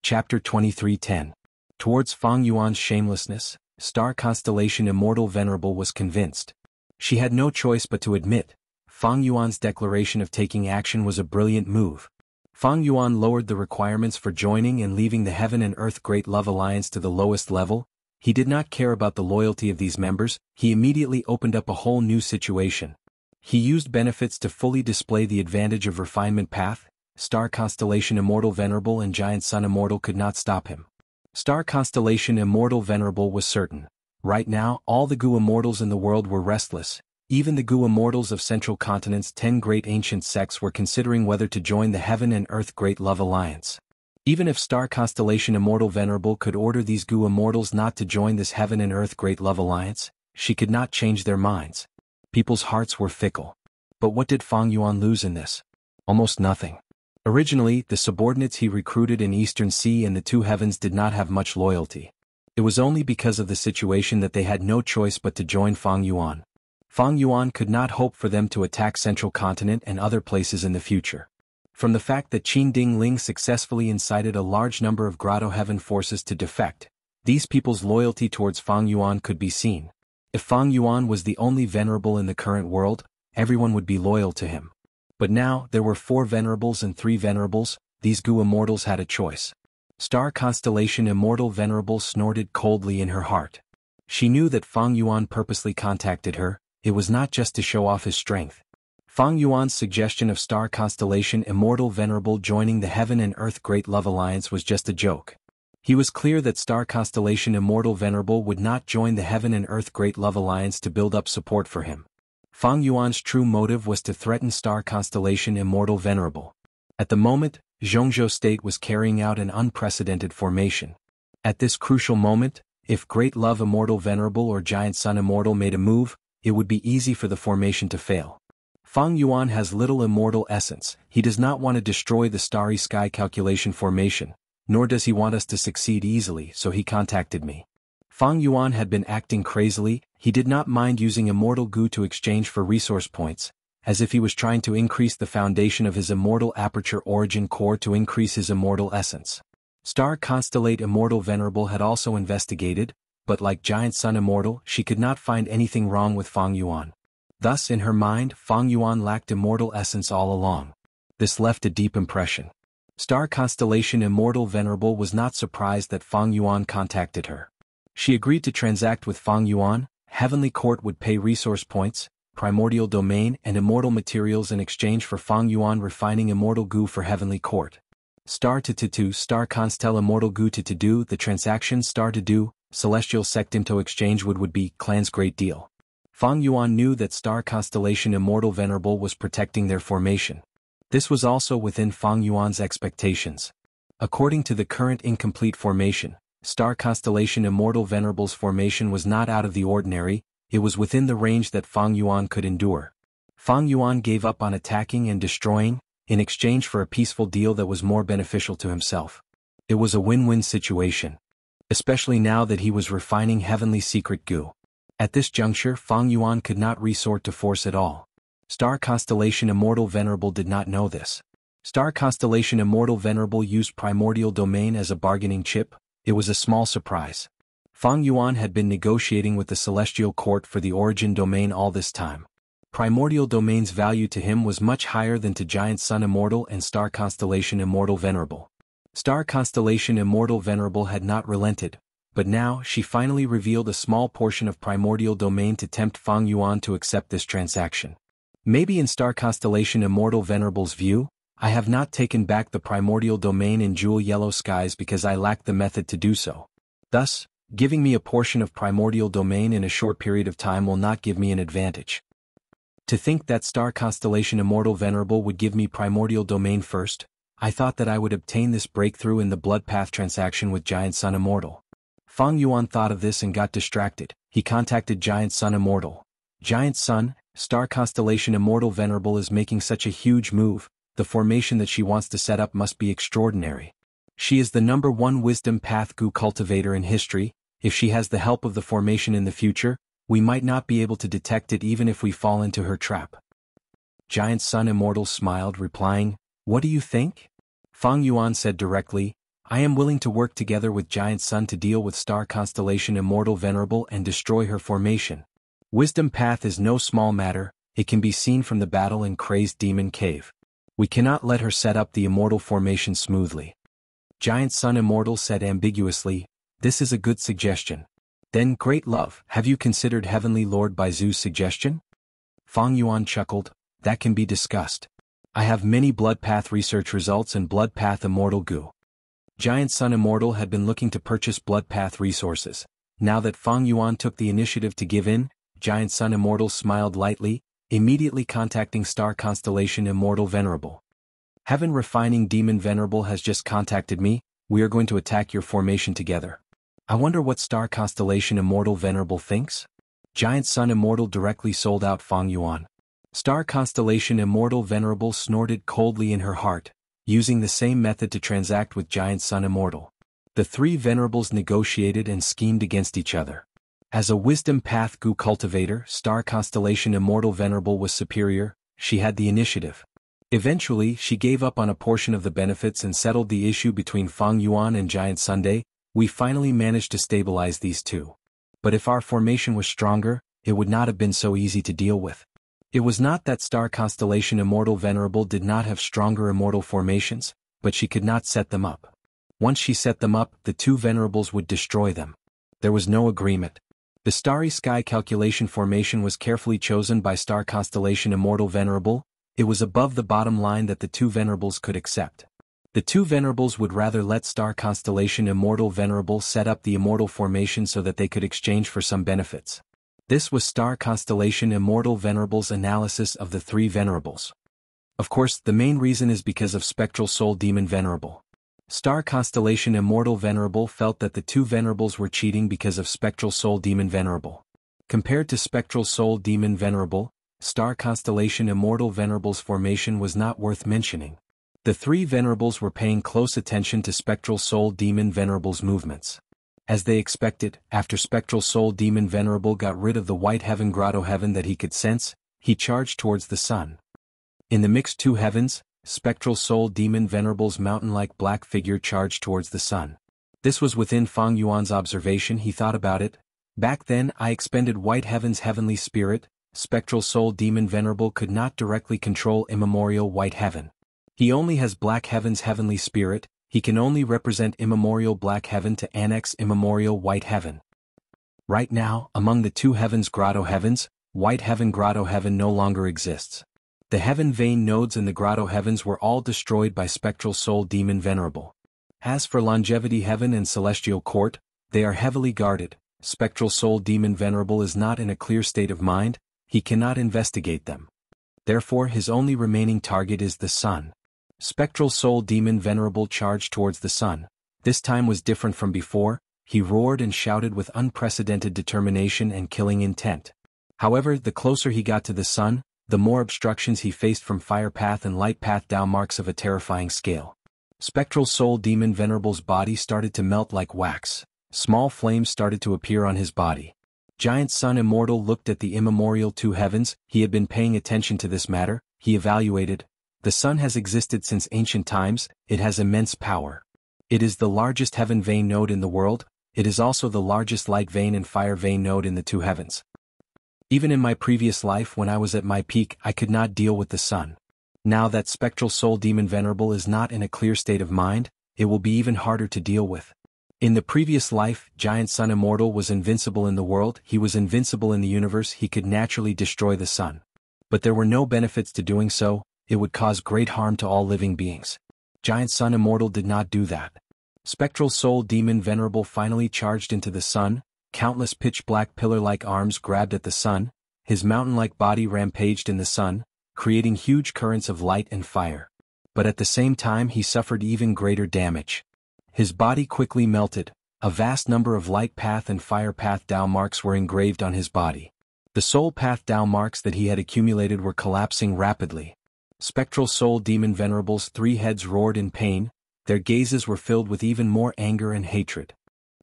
Chapter 23:10. Towards Fang Yuan's shamelessness, Star Constellation Immortal Venerable was convinced. She had no choice but to admit, Fang Yuan's declaration of taking action was a brilliant move. Fang Yuan lowered the requirements for joining and leaving the Heaven and Earth Great Love Alliance to the lowest level. He did not care about the loyalty of these members, he immediately opened up a whole new situation. He used benefits to fully display the advantage of refinement path. Star Constellation Immortal Venerable and Giant Sun Immortal could not stop him. Star Constellation Immortal Venerable was certain. Right now, all the Gu Immortals in the world were restless. Even the Gu Immortals of Central Continent's 10 great ancient sects were considering whether to join the Heaven and Earth Great Love Alliance. Even if Star Constellation Immortal Venerable could order these Gu Immortals not to join this Heaven and Earth Great Love Alliance, she could not change their minds. People's hearts were fickle. But what did Fang Yuan lose in this? Almost nothing. Originally, the subordinates he recruited in Eastern Sea and the two heavens did not have much loyalty. It was only because of the situation that they had no choice but to join Fang Yuan. Fang Yuan could not hope for them to attack Central Continent and other places in the future. From the fact that Qin Ding Ling successfully incited a large number of Grotto Heaven forces to defect, these people's loyalty towards Fang Yuan could be seen. If Fang Yuan was the only venerable in the current world, everyone would be loyal to him. But now, there were 4 venerables and 3 venerables, these Gu Immortals had a choice. Star Constellation Immortal Venerable snorted coldly in her heart. She knew that Fang Yuan purposely contacted her, it was not just to show off his strength. Fang Yuan's suggestion of Star Constellation Immortal Venerable joining the Heaven and Earth Great Love Alliance was just a joke. He was clear that Star Constellation Immortal Venerable would not join the Heaven and Earth Great Love Alliance to build up support for him. Fang Yuan's true motive was to threaten Star Constellation Immortal Venerable. At the moment, Zhongzhou State was carrying out an unprecedented formation. At this crucial moment, if Great Love Immortal Venerable or Giant Sun Immortal made a move, it would be easy for the formation to fail. Fang Yuan has little immortal essence, he does not want to destroy the Starry Sky Calculation formation, nor does he want us to succeed easily, so he contacted me. Fang Yuan had been acting crazily, he did not mind using immortal goo to exchange for resource points, as if he was trying to increase the foundation of his immortal aperture origin core to increase his immortal essence. Star Constellate Immortal Venerable had also investigated, but like Giant Sun Immortal, she could not find anything wrong with Fang Yuan. Thus in her mind, Fang Yuan lacked immortal essence all along. This left a deep impression. Star Constellation Immortal Venerable was not surprised that Fang Yuan contacted her. She agreed to transact with Fang Yuan. Heavenly Court would pay resource points, primordial domain and immortal materials in exchange for Fang Yuan refining immortal goo for Heavenly Court. Star to Star Constel Immortal goo to do the transaction Star to do, Celestial Sectimto exchange would be Clan's great deal. Fang Yuan knew that Star Constellation Immortal Venerable was protecting their formation. This was also within Fang Yuan's expectations. According to the current incomplete formation, Star Constellation Immortal Venerable's formation was not out of the ordinary, it was within the range that Fang Yuan could endure. Fang Yuan gave up on attacking and destroying, in exchange for a peaceful deal that was more beneficial to himself. It was a win-win situation. Especially now that he was refining Heavenly Secret Goo. At this juncture Fang Yuan could not resort to force at all. Star Constellation Immortal Venerable did not know this. Star Constellation Immortal Venerable used Primordial Domain as a bargaining chip. It was a small surprise. Fang Yuan had been negotiating with the Celestial Court for the Origin Domain all this time. Primordial Domain's value to him was much higher than to Giant Sun Immortal and Star Constellation Immortal Venerable. Star Constellation Immortal Venerable had not relented, but now she finally revealed a small portion of Primordial Domain to tempt Fang Yuan to accept this transaction. Maybe in Star Constellation Immortal Venerable's view, I have not taken back the Primordial Domain in Jewel Yellow Skies because I lack the method to do so. Thus, Giving me a portion of primordial domain in a short period of time will not give me an advantage. To think that star constellation Immortal Venerable would give me primordial domain first, I thought that I would obtain this breakthrough in the blood path transaction with Giant Sun Immortal. Fang Yuan thought of this and got distracted. He contacted Giant Sun Immortal. Giant Sun, star constellation Immortal Venerable is making such a huge move, the formation that she wants to set up must be extraordinary. She is the #1 wisdom path Gu cultivator in history. If she has the help of the formation in the future, we might not be able to detect it even if we fall into her trap. Giant Sun Immortal smiled, replying, "What do you think?" Fang Yuan said directly, "I am willing to work together with Giant Sun to deal with star constellation Immortal Venerable and destroy her formation. Wisdom path is no small matter, it can be seen from the battle in Crazed Demon Cave. We cannot let her set up the immortal formation smoothly." Giant Sun Immortal said ambiguously, "This is a good suggestion." Then, "Great Love, have you considered Heavenly Lord Baizu's suggestion?" Fang Yuan chuckled, "That can be discussed. I have many blood path research results and blood path immortal Gu." Giant Sun Immortal had been looking to purchase blood path resources. Now that Fang Yuan took the initiative to give in, Giant Sun Immortal smiled lightly, immediately contacting star constellation Immortal Venerable. "Heaven Refining Demon Venerable has just contacted me. We are going to attack your formation together. I wonder what star constellation Immortal Venerable thinks?" Giant Sun Immortal directly sold out Fang Yuan. Star constellation Immortal Venerable snorted coldly in her heart, using the same method to transact with Giant Sun Immortal. The three venerables negotiated and schemed against each other. As a wisdom path Gu cultivator, star constellation Immortal Venerable was superior, she had the initiative. Eventually, she gave up on a portion of the benefits and settled the issue between Fang Yuan and Giant Sunday. "We finally managed to stabilize these two. But if our formation was stronger, it would not have been so easy to deal with." It was not that star constellation Immortal Venerable did not have stronger immortal formations, but she could not set them up. Once she set them up, the two venerables would destroy them. There was no agreement. The Starry Sky calculation formation was carefully chosen by star constellation Immortal Venerable. It was above the bottom line that the two venerables could accept. The two venerables would rather let star constellation Immortal Venerable set up the immortal formation so that they could exchange for some benefits. This was star constellation Immortal Venerable's analysis of the three venerables. Of course, the main reason is because of Spectral Soul Demon Venerable. Star constellation Immortal Venerable felt that the two venerables were cheating because of Spectral Soul Demon Venerable. Compared to Spectral Soul Demon Venerable, star constellation Immortal Venerable's formation was not worth mentioning. The three venerables were paying close attention to Spectral Soul Demon Venerable's movements. As they expected, after Spectral Soul Demon Venerable got rid of the white heaven grotto heaven that he could sense, he charged towards the sun. In the mixed two heavens, Spectral Soul Demon Venerable's mountain-like black figure charged towards the sun. This was within Fang Yuan's observation. He thought about it. "Back then I expended white heaven's heavenly spirit. Spectral Soul Demon Venerable could not directly control immemorial white heaven. He only has black heaven's heavenly spirit. He can only represent immemorial black heaven to annex immemorial white heaven. Right now, among the two heavens grotto heavens, white heaven grotto heaven no longer exists. The heaven vein nodes in the grotto heavens were all destroyed by Spectral Soul Demon Venerable. As for longevity heaven and celestial court, they are heavily guarded. Spectral Soul Demon Venerable is not in a clear state of mind. He cannot investigate them. Therefore his only remaining target is the sun." Spectral Soul Demon Venerable charged towards the sun. This time was different from before. He roared and shouted with unprecedented determination and killing intent. However, the closer he got to the sun, the more obstructions he faced from fire path and light path Tao marks of a terrifying scale. Spectral Soul Demon Venerable's body started to melt like wax. Small flames started to appear on his body. Giant Sun Immortal looked at the immemorial two heavens. He had been paying attention to this matter. He evaluated. The sun has existed since ancient times. It has immense power. It is the largest heaven vein node in the world. It is also the largest light vein and fire vein node in the two heavens. Even in my previous life when I was at my peak I could not deal with the sun. Now that Spectral Soul Demon Venerable is not in a clear state of mind, it will be even harder to deal with. In the previous life, Giant Sun Immortal was invincible in the world. He was invincible in the universe. He could naturally destroy the sun. But there were no benefits to doing so. It would cause great harm to all living beings. Giant Sun Immortal did not do that. Spectral Soul Demon Venerable finally charged into the sun, countless pitch-black pillar-like arms grabbed at the sun, his mountain-like body rampaged in the sun, creating huge currents of light and fire. But at the same time he suffered even greater damage. His body quickly melted, a vast number of light path and fire path Dao marks were engraved on his body. The soul path Dao marks that he had accumulated were collapsing rapidly. Spectral Soul Demon Venerable's three heads roared in pain, their gazes were filled with even more anger and hatred.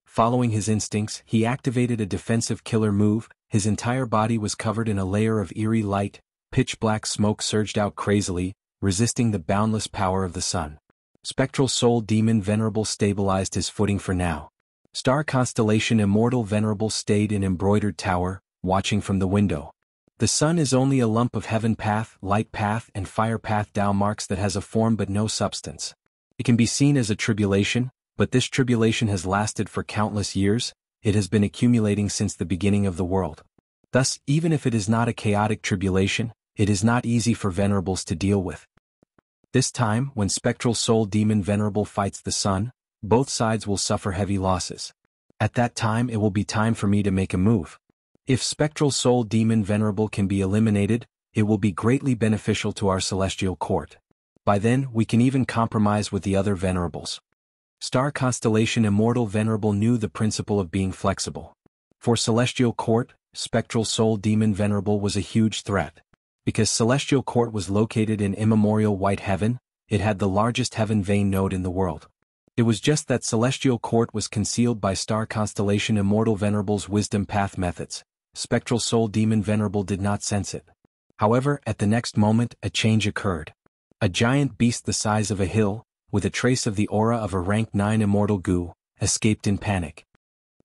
Following his instincts, he activated a defensive killer move, his entire body was covered in a layer of eerie light, pitch-black smoke surged out crazily, resisting the boundless power of the sun. Spectral Soul Demon Venerable stabilized his footing for now. Star Constellation Immortal Venerable stayed in embroidered tower, watching from the window. The sun is only a lump of heaven path, light path and fire path Dao marks that has a form but no substance. It can be seen as a tribulation, but this tribulation has lasted for countless years, it has been accumulating since the beginning of the world. Thus, even if it is not a chaotic tribulation, it is not easy for venerables to deal with. This time, when Spectral Soul Demon Venerable fights the sun, both sides will suffer heavy losses. At that time it will be time for me to make a move. If Spectral Soul Demon Venerable can be eliminated, it will be greatly beneficial to our celestial court. By then, we can even compromise with the other venerables. Star Constellation Immortal Venerable knew the principle of being flexible. For Celestial Court, Spectral Soul Demon Venerable was a huge threat. Because Celestial Court was located in immemorial white heaven, it had the largest heaven vein node in the world. It was just that Celestial Court was concealed by Star Constellation Immortal Venerable's wisdom path methods. Spectral Soul Demon Venerable did not sense it. However, at the next moment, a change occurred. A giant beast the size of a hill, with a trace of the aura of a rank 9 immortal goo, escaped in panic.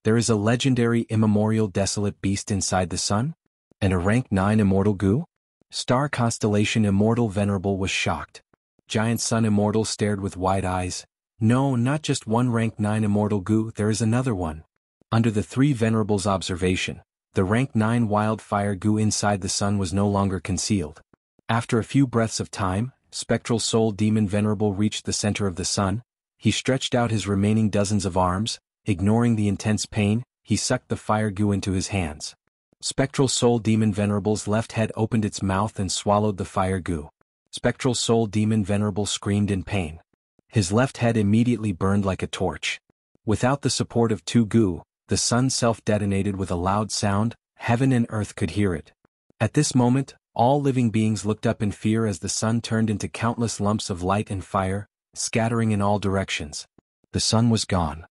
There is a legendary immemorial desolate beast inside the sun? And a rank 9 immortal goo? Star Constellation Immortal Venerable was shocked. Giant Sun Immortal stared with wide eyes. No, not just one rank 9 immortal goo, there is another one. Under the three venerables' observation, the rank 9 wildfire goo inside the sun was no longer concealed. After a few breaths of time, Spectral Soul Demon Venerable reached the center of the sun. He stretched out his remaining dozens of arms, ignoring the intense pain, he sucked the fire goo into his hands. Spectral Soul Demon Venerable's left head opened its mouth and swallowed the fire goo. Spectral Soul Demon Venerable screamed in pain. His left head immediately burned like a torch. Without the support of two goo, the sun self-detonated with a loud sound, heaven and earth could hear it. At this moment, all living beings looked up in fear as the sun turned into countless lumps of light and fire, scattering in all directions. The sun was gone.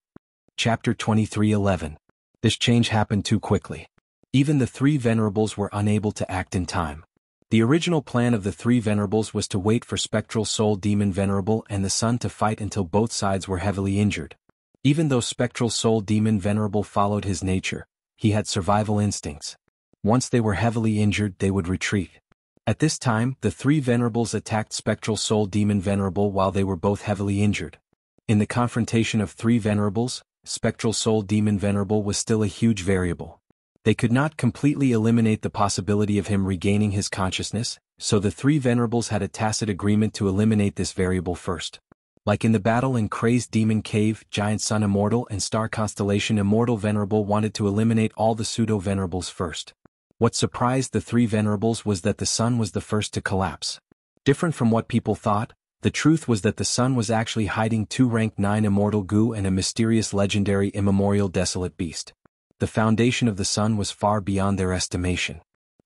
Chapter 23:11. This change happened too quickly. Even the three venerables were unable to act in time. The original plan of the three venerables was to wait for Spectral Soul Demon Venerable and the sun to fight until both sides were heavily injured. Even though Spectral Soul Demon Venerable followed his nature, he had survival instincts. Once they were heavily injured, they would retreat. At this time, the three venerables attacked Spectral Soul Demon Venerable while they were both heavily injured. In the confrontation of three venerables, Spectral Soul Demon Venerable was still a huge variable. They could not completely eliminate the possibility of him regaining his consciousness, so the three venerables had a tacit agreement to eliminate this variable first. Like in the battle in Crazed Demon Cave, Giant Sun Immortal and Star Constellation Immortal Venerable wanted to eliminate all the pseudo-venerables first. What surprised the three venerables was that the sun was the first to collapse. Different from what people thought, the truth was that the sun was actually hiding two rank 9 immortal goo and a mysterious legendary immemorial desolate beast. The foundation of the sun was far beyond their estimation.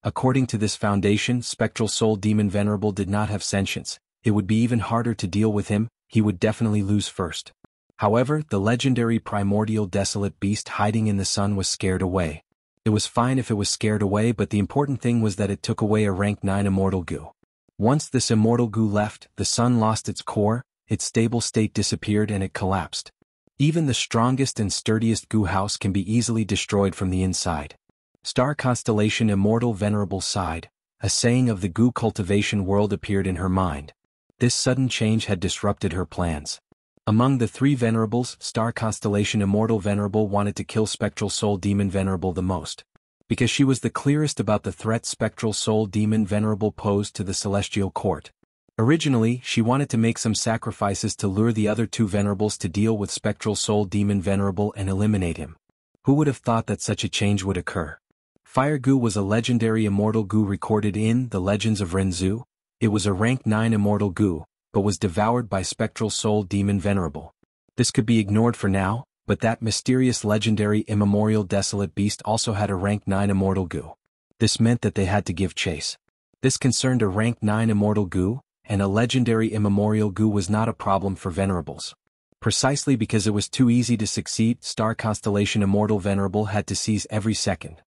According to this foundation, Spectral Soul Demon Venerable did not have sentience. It would be even harder to deal with him, he would definitely lose first. However, the legendary primordial desolate beast hiding in the sun was scared away. It was fine if it was scared away, but the important thing was that it took away a rank 9 immortal goo. Once this immortal goo left, the sun lost its core, its stable state disappeared and it collapsed. Even the strongest and sturdiest goo house can be easily destroyed from the inside. Star Constellation Immortal Venerable sighed. A saying of the goo cultivation world appeared in her mind. This sudden change had disrupted her plans. Among the three venerables, Star Constellation Immortal Venerable wanted to kill Spectral Soul Demon Venerable the most. Because she was the clearest about the threat Spectral Soul Demon Venerable posed to the Celestial Court. Originally, she wanted to make some sacrifices to lure the other two venerables to deal with Spectral Soul Demon Venerable and eliminate him. Who would have thought that such a change would occur? Fire Gu was a legendary immortal Gu recorded in The Legends of Renzu. It was a rank 9 immortal Gu, but was devoured by Spectral Soul Demon Venerable. This could be ignored for now, but that mysterious legendary immemorial desolate beast also had a rank 9 immortal Gu. This meant that they had to give chase. This concerned a rank 9 immortal Gu, and a legendary immemorial Gu was not a problem for venerables. Precisely because it was too easy to succeed, Star Constellation Immortal Venerable had to seize every second.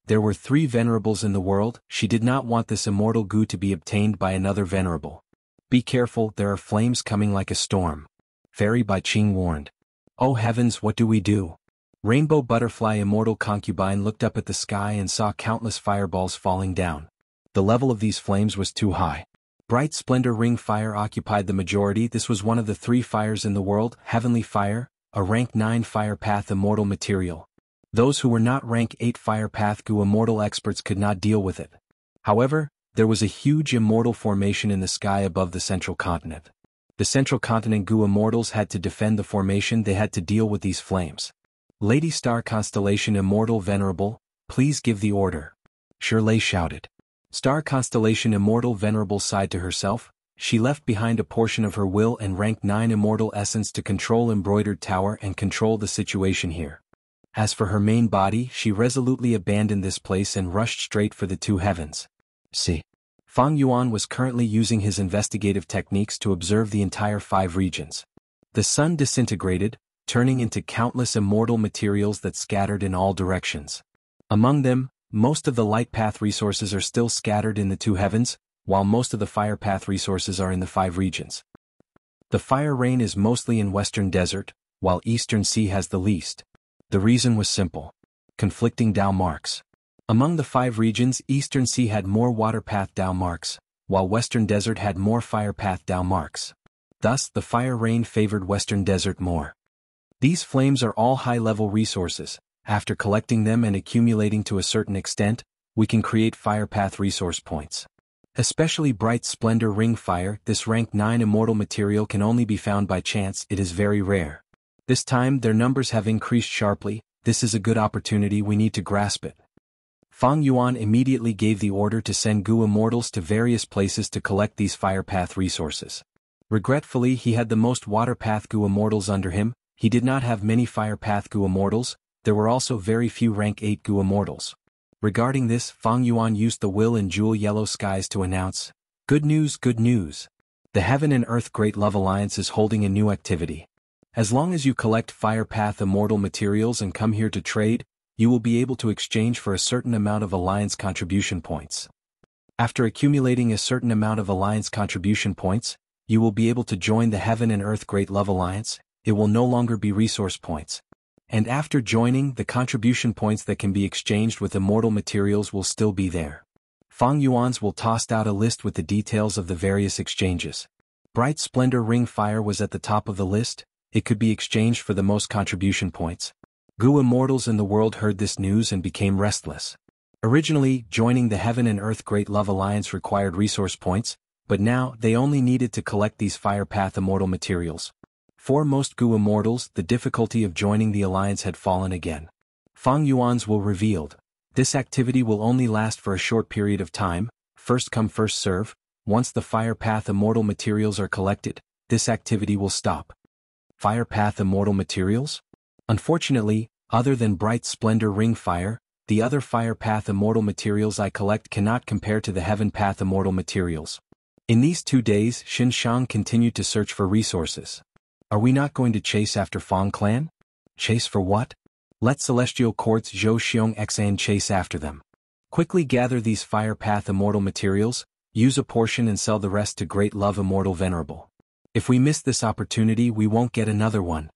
There were 3 venerables in the world. She did not want this immortal Gu to be obtained by another venerable. Be careful, there are flames coming like a storm. Fairy Bai Qing warned. Oh heavens, what do we do? Rainbow Butterfly Immortal Concubine looked up at the sky and saw countless fireballs falling down. The level of these flames was too high. Bright Splendor Ring Fire occupied the majority. This was one of the 3 fires in the world. Heavenly Fire, a rank 9 Fire Path Immortal material. Those who were not rank 8 Fire Path Gu Immortal experts could not deal with it. However, there was a huge immortal formation in the sky above the central continent. The central continent Gu Immortals had to defend the formation. They had to deal with these flames. Lady Star Constellation Immortal Venerable, please give the order. Shirley shouted. Star Constellation Immortal Venerable sighed to herself. She left behind a portion of her will and rank 9 immortal essence to control Embroidered Tower and control the situation here. As for her main body, she resolutely abandoned this place and rushed straight for the 2 heavens. See. Fang Yuan was currently using his investigative techniques to observe the entire 5 regions. The sun disintegrated, turning into countless immortal materials that scattered in all directions. Among them, most of the light path resources are still scattered in the 2 heavens, while most of the fire path resources are in the 5 regions. The fire rain is mostly in Western Desert, while Eastern Sea has the least. The reason was simple. Conflicting Dao marks. Among the 5 regions, Eastern Sea had more water path Dao marks, while Western Desert had more fire path Dao marks. Thus, the fire rain favored Western Desert more. These flames are all high-level resources. After collecting them and accumulating to a certain extent, we can create fire path resource points. Especially Bright Splendor Ring Fire, this rank 9 immortal material can only be found by chance. It is very rare. This time their numbers have increased sharply. This is a good opportunity, we need to grasp it. Fang Yuan immediately gave the order to send Gu Immortals to various places to collect these fire path resources. Regretfully, he had the most water path Gu Immortals under him. He did not have many fire path Gu Immortals. There were also very few rank 8 Gu Immortals. Regarding this, Fang Yuan used the will in Jewel Yellow Skies to announce, good news, good news. The Heaven and Earth Great Love Alliance is holding a new activity. As long as you collect fire path immortal materials and come here to trade, you will be able to exchange for a certain amount of alliance contribution points. After accumulating a certain amount of alliance contribution points, you will be able to join the Heaven and Earth Great Love Alliance. It will no longer be resource points. And after joining, the contribution points that can be exchanged with immortal materials will still be there. Fang Yuan's will tossed out a list with the details of the various exchanges. Bright Splendor Ring Fire was at the top of the list. It could be exchanged for the most contribution points. Gu Immortals in the world heard this news and became restless. Originally, joining the Heaven and Earth Great Love Alliance required resource points, but now they only needed to collect these fire path immortal materials. For most Gu Immortals, the difficulty of joining the alliance had fallen again. Fang Yuan's will revealed. This activity will only last for a short period of time, first come first serve. Once the fire path immortal materials are collected, this activity will stop. Fire path immortal materials? Unfortunately, other than Bright Splendor Ring Fire, the other fire path immortal materials I collect cannot compare to the Heaven path immortal materials. In these 2 days, Xinshang continued to search for resources. Are we not going to chase after Fang clan? Chase for what? Let Celestial Courts Zhou Xiong Xan chase after them. Quickly gather these fire path immortal materials, use a portion and sell the rest to Great Love Immortal Venerable. If we miss this opportunity, we won't get another one.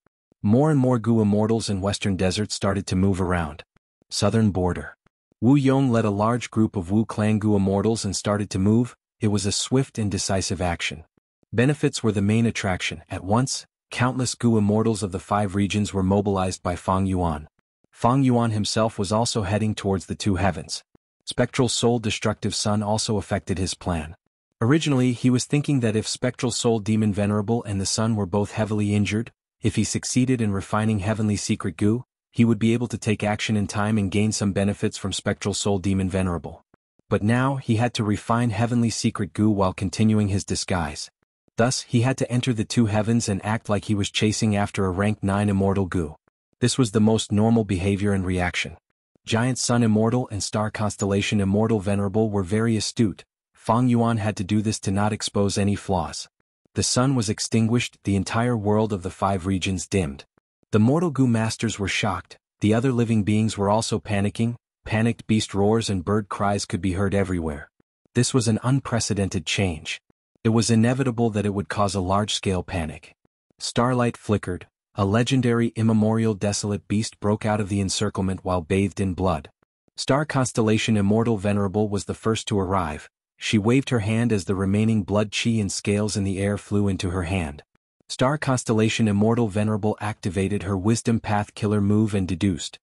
More and more Gu Immortals in Western Desert started to move around. Southern border. Wu Yong led a large group of Wu clan Gu Immortals and started to move. It was a swift and decisive action. Benefits were the main attraction. At once, countless Gu Immortals of the 5 regions were mobilized by Fang Yuan. Fang Yuan himself was also heading towards the 2 heavens. Spectral Soul Destructive Sun also affected his plan. Originally he was thinking that if Spectral Soul Demon Venerable and the Sun were both heavily injured, if he succeeded in refining Heavenly Secret Goo, he would be able to take action in time and gain some benefits from Spectral Soul Demon Venerable. But now he had to refine Heavenly Secret Goo while continuing his disguise. Thus he had to enter the two heavens and act like he was chasing after a rank 9 Immortal Goo. This was the most normal behavior and reaction. Giant Sun Immortal and Star Constellation Immortal Venerable were very astute. Fang Yuan had to do this to not expose any flaws. The sun was extinguished, the entire world of the 5 regions dimmed. The Mortal Goo Masters were shocked, the other living beings were also panicking, panicked beast roars and bird cries could be heard everywhere. This was an unprecedented change. It was inevitable that it would cause a large-scale panic. Starlight flickered, a legendary immemorial desolate beast broke out of the encirclement while bathed in blood. Star Constellation Immortal Venerable was the first to arrive. She waved her hand as the remaining blood chi and scales in the air flew into her hand. Star Constellation Immortal Venerable activated her Wisdom Path Killer move and deduced.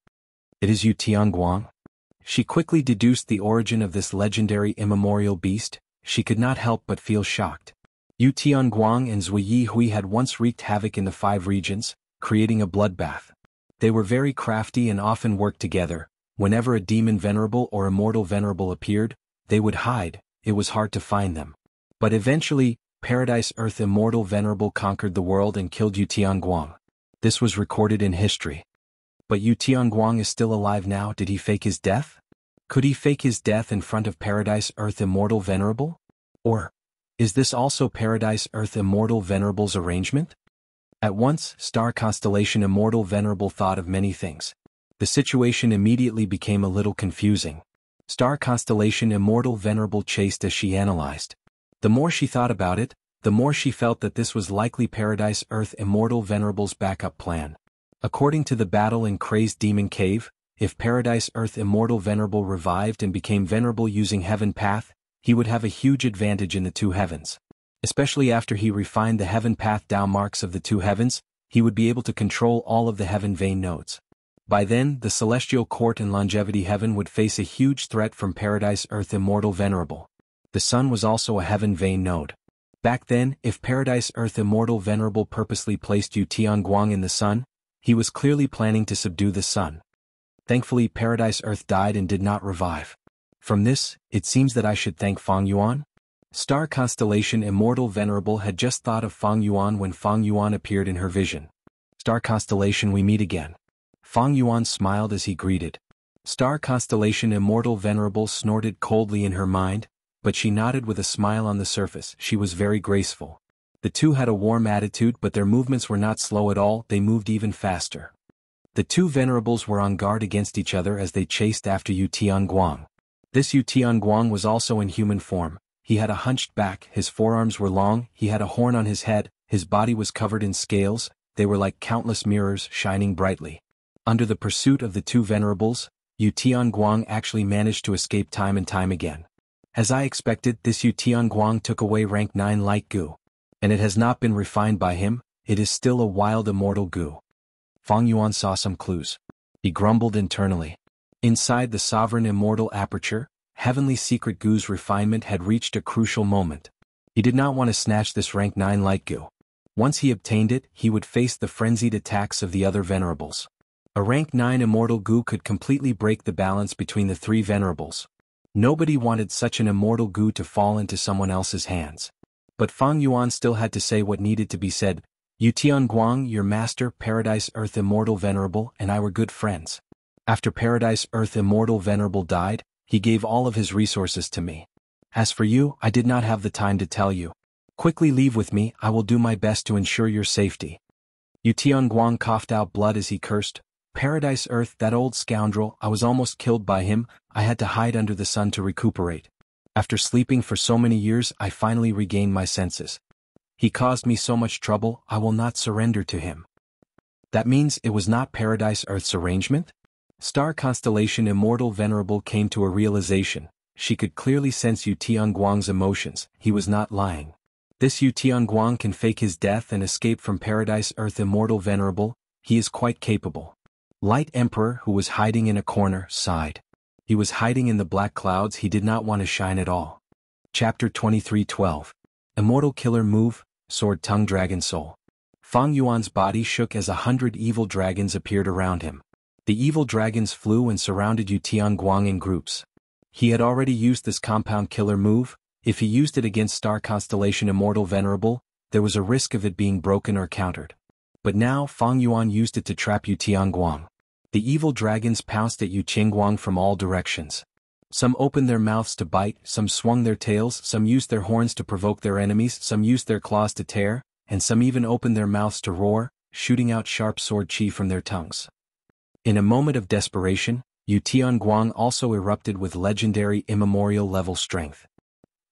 It is Yu Tianguang? She quickly deduced the origin of this legendary immemorial beast. She could not help but feel shocked. Yu Tianguang and Zui Yi Hui had once wreaked havoc in the 5 regions, creating a bloodbath. They were very crafty and often worked together. Whenever a demon venerable or immortal venerable appeared, they would hide. It was hard to find them. But eventually, Paradise Earth Immortal Venerable conquered the world and killed Yu Tianguang. This was recorded in history. But Yu Tianguang is still alive now. Did he fake his death? Could he fake his death in front of Paradise Earth Immortal Venerable? Or is this also Paradise Earth Immortal Venerable's arrangement? At once, Star Constellation Immortal Venerable thought of many things. The situation immediately became a little confusing. Star Constellation Immortal Venerable chased as she analyzed. The more she thought about it, the more she felt that this was likely Paradise Earth Immortal Venerable's backup plan. According to the battle in Crazed Demon Cave, if Paradise Earth Immortal Venerable revived and became venerable using Heaven Path, he would have a huge advantage in the two heavens. Especially after he refined the Heaven Path Dao marks of the two heavens, he would be able to control all of the Heaven Vein nodes. By then, the Celestial Court and Longevity Heaven would face a huge threat from Paradise Earth Immortal Venerable. The Sun was also a Heaven Vein node. Back then, if Paradise Earth Immortal Venerable purposely placed Yu Tianguang in the Sun, he was clearly planning to subdue the Sun. Thankfully, Paradise Earth died and did not revive. From this, it seems that I should thank Fang Yuan. Star Constellation Immortal Venerable had just thought of Fang Yuan when Fang Yuan appeared in her vision. Star Constellation, we meet again. Fang Yuan smiled as he greeted. Star Constellation Immortal Venerable snorted coldly in her mind, but she nodded with a smile on the surface. She was very graceful. The two had a warm attitude, but their movements were not slow at all, they moved even faster. The two venerables were on guard against each other as they chased after Yu Tianguang. This Yu Tianguang was also in human form. He had a hunched back, his forearms were long, he had a horn on his head, his body was covered in scales, they were like countless mirrors shining brightly. Under the pursuit of the two venerables, Yu Tianguang actually managed to escape time and time again. As I expected, this Yu Tianguang took away rank 9 light goo. And it has not been refined by him, it is still a wild immortal goo. Fang Yuan saw some clues. He grumbled internally. Inside the sovereign immortal aperture, Heavenly Secret Goo's refinement had reached a crucial moment. He did not want to snatch this rank 9 light goo. Once he obtained it, he would face the frenzied attacks of the other venerables. A rank 9 immortal goo could completely break the balance between the three venerables. Nobody wanted such an immortal goo to fall into someone else's hands. But Fang Yuan still had to say what needed to be said. Yu Tianguang, your master, Paradise Earth Immortal Venerable, and I were good friends. After Paradise Earth Immortal Venerable died, he gave all of his resources to me. As for you, I did not have the time to tell you. Quickly leave with me, I will do my best to ensure your safety. Yu Tianguang coughed out blood as he cursed. Paradise Earth, that old scoundrel, I was almost killed by him, I had to hide under the sun to recuperate. After sleeping for so many years, I finally regained my senses. He caused me so much trouble, I will not surrender to him. That means it was not Paradise Earth's arrangement? Star Constellation Immortal Venerable came to a realization. She could clearly sense Yu Tianguang's emotions, he was not lying. This Yu Tianguang can fake his death and escape from Paradise Earth Immortal Venerable, he is quite capable. Light Emperor, who was hiding in a corner, sighed. He was hiding in the black clouds, he did not want to shine at all. Chapter 23:12. Immortal Killer Move, Sword Tongue Dragon Soul. Fang Yuan's body shook as 100 evil dragons appeared around him. The evil dragons flew and surrounded Yu Tianguang in groups. He had already used this compound killer move. If he used it against Star Constellation Immortal Venerable, there was a risk of it being broken or countered. But now Fang Yuan used it to trap Yu Tianguang. The evil dragons pounced at Yu Tianguang from all directions. Some opened their mouths to bite, some swung their tails, some used their horns to provoke their enemies, some used their claws to tear, and some even opened their mouths to roar, shooting out sharp sword chi from their tongues. In a moment of desperation, Yu Tianguang also erupted with legendary immemorial level strength.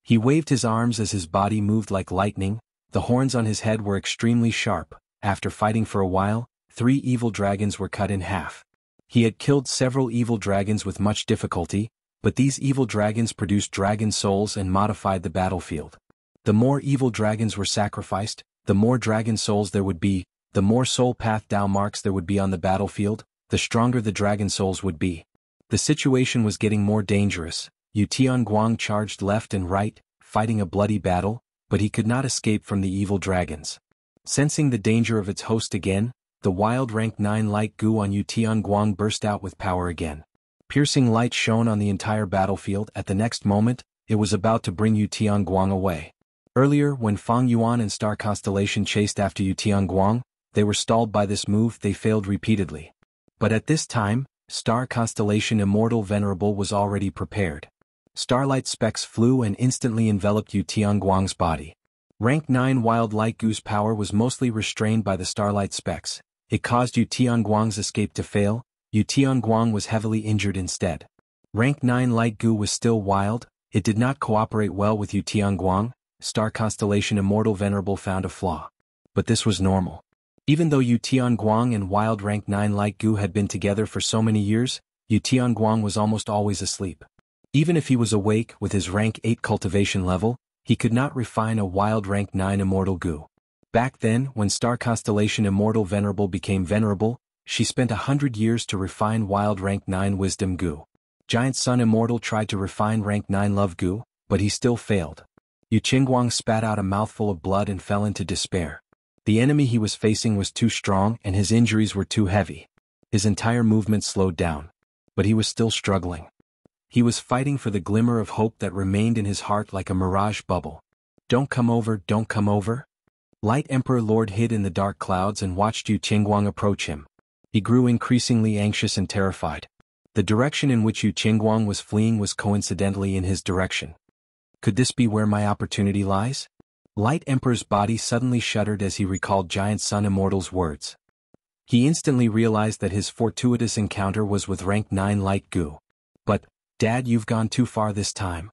He waved his arms as his body moved like lightning. The horns on his head were extremely sharp. After fighting for a while, 3 evil dragons were cut in half. He had killed several evil dragons with much difficulty, but these evil dragons produced dragon souls and modified the battlefield. The more evil dragons were sacrificed, the more dragon souls there would be, the more soul path Dao marks there would be on the battlefield, the stronger the dragon souls would be. The situation was getting more dangerous. Yu Tianguang charged left and right, fighting a bloody battle, but he could not escape from the evil dragons. Sensing the danger of its host again, the wild rank 9 light goo on Yu Tianguang burst out with power again. Piercing light shone on the entire battlefield. At the next moment, it was about to bring Yu Tianguang away. Earlier, when Fang Yuan and Star Constellation chased after Yu Tianguang, they were stalled by this move. They failed repeatedly. But at this time, Star Constellation Immortal Venerable was already prepared. Starlight specks flew and instantly enveloped Yu Tianguang's body. Rank 9 Wild Light Goo's power was mostly restrained by the starlight specks. It caused Yu Tianguang's escape to fail. Yu Tianguang was heavily injured instead. Rank 9 Light Goo was still wild. It did not cooperate well with Yu Tianguang. Star Constellation Immortal Venerable found a flaw. But this was normal. Even though Yu Tianguang and Wild Rank 9 Light Goo had been together for so many years, Yu Tianguang was almost always asleep. Even if he was awake with his Rank 8 cultivation level, he could not refine a Wild Rank 9 Immortal Goo. Back then, when Star Constellation Immortal Venerable became venerable, she spent 100 years to refine Wild Rank 9 Wisdom Goo. Giant Sun Immortal tried to refine Rank 9 Love Goo, but he still failed. Yu Tianguang spat out a mouthful of blood and fell into despair. The enemy he was facing was too strong and his injuries were too heavy. His entire movement slowed down. But he was still struggling. He was fighting for the glimmer of hope that remained in his heart like a mirage bubble. Don't come over, don't come over. Light Emperor Lord hid in the dark clouds and watched Yu Tianguang approach him. He grew increasingly anxious and terrified. The direction in which Yu Tianguang was fleeing was coincidentally in his direction. Could this be where my opportunity lies? Light Emperor's body suddenly shuddered as he recalled Giant Sun Immortal's words. He instantly realized that his fortuitous encounter was with Rank 9 Light Goo. But, Dad, you've gone too far this time.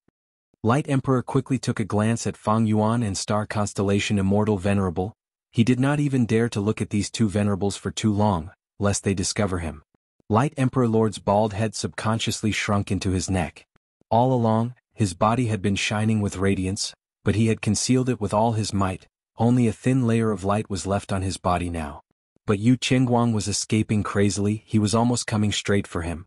Light Emperor quickly took a glance at Fang Yuan and Star Constellation Immortal Venerable. He did not even dare to look at these two venerables for too long, lest they discover him. Light Emperor Lord's bald head subconsciously shrunk into his neck. All along, his body had been shining with radiance, but he had concealed it with all his might. Only a thin layer of light was left on his body now. But Yu Tianguang was escaping crazily. He was almost coming straight for him.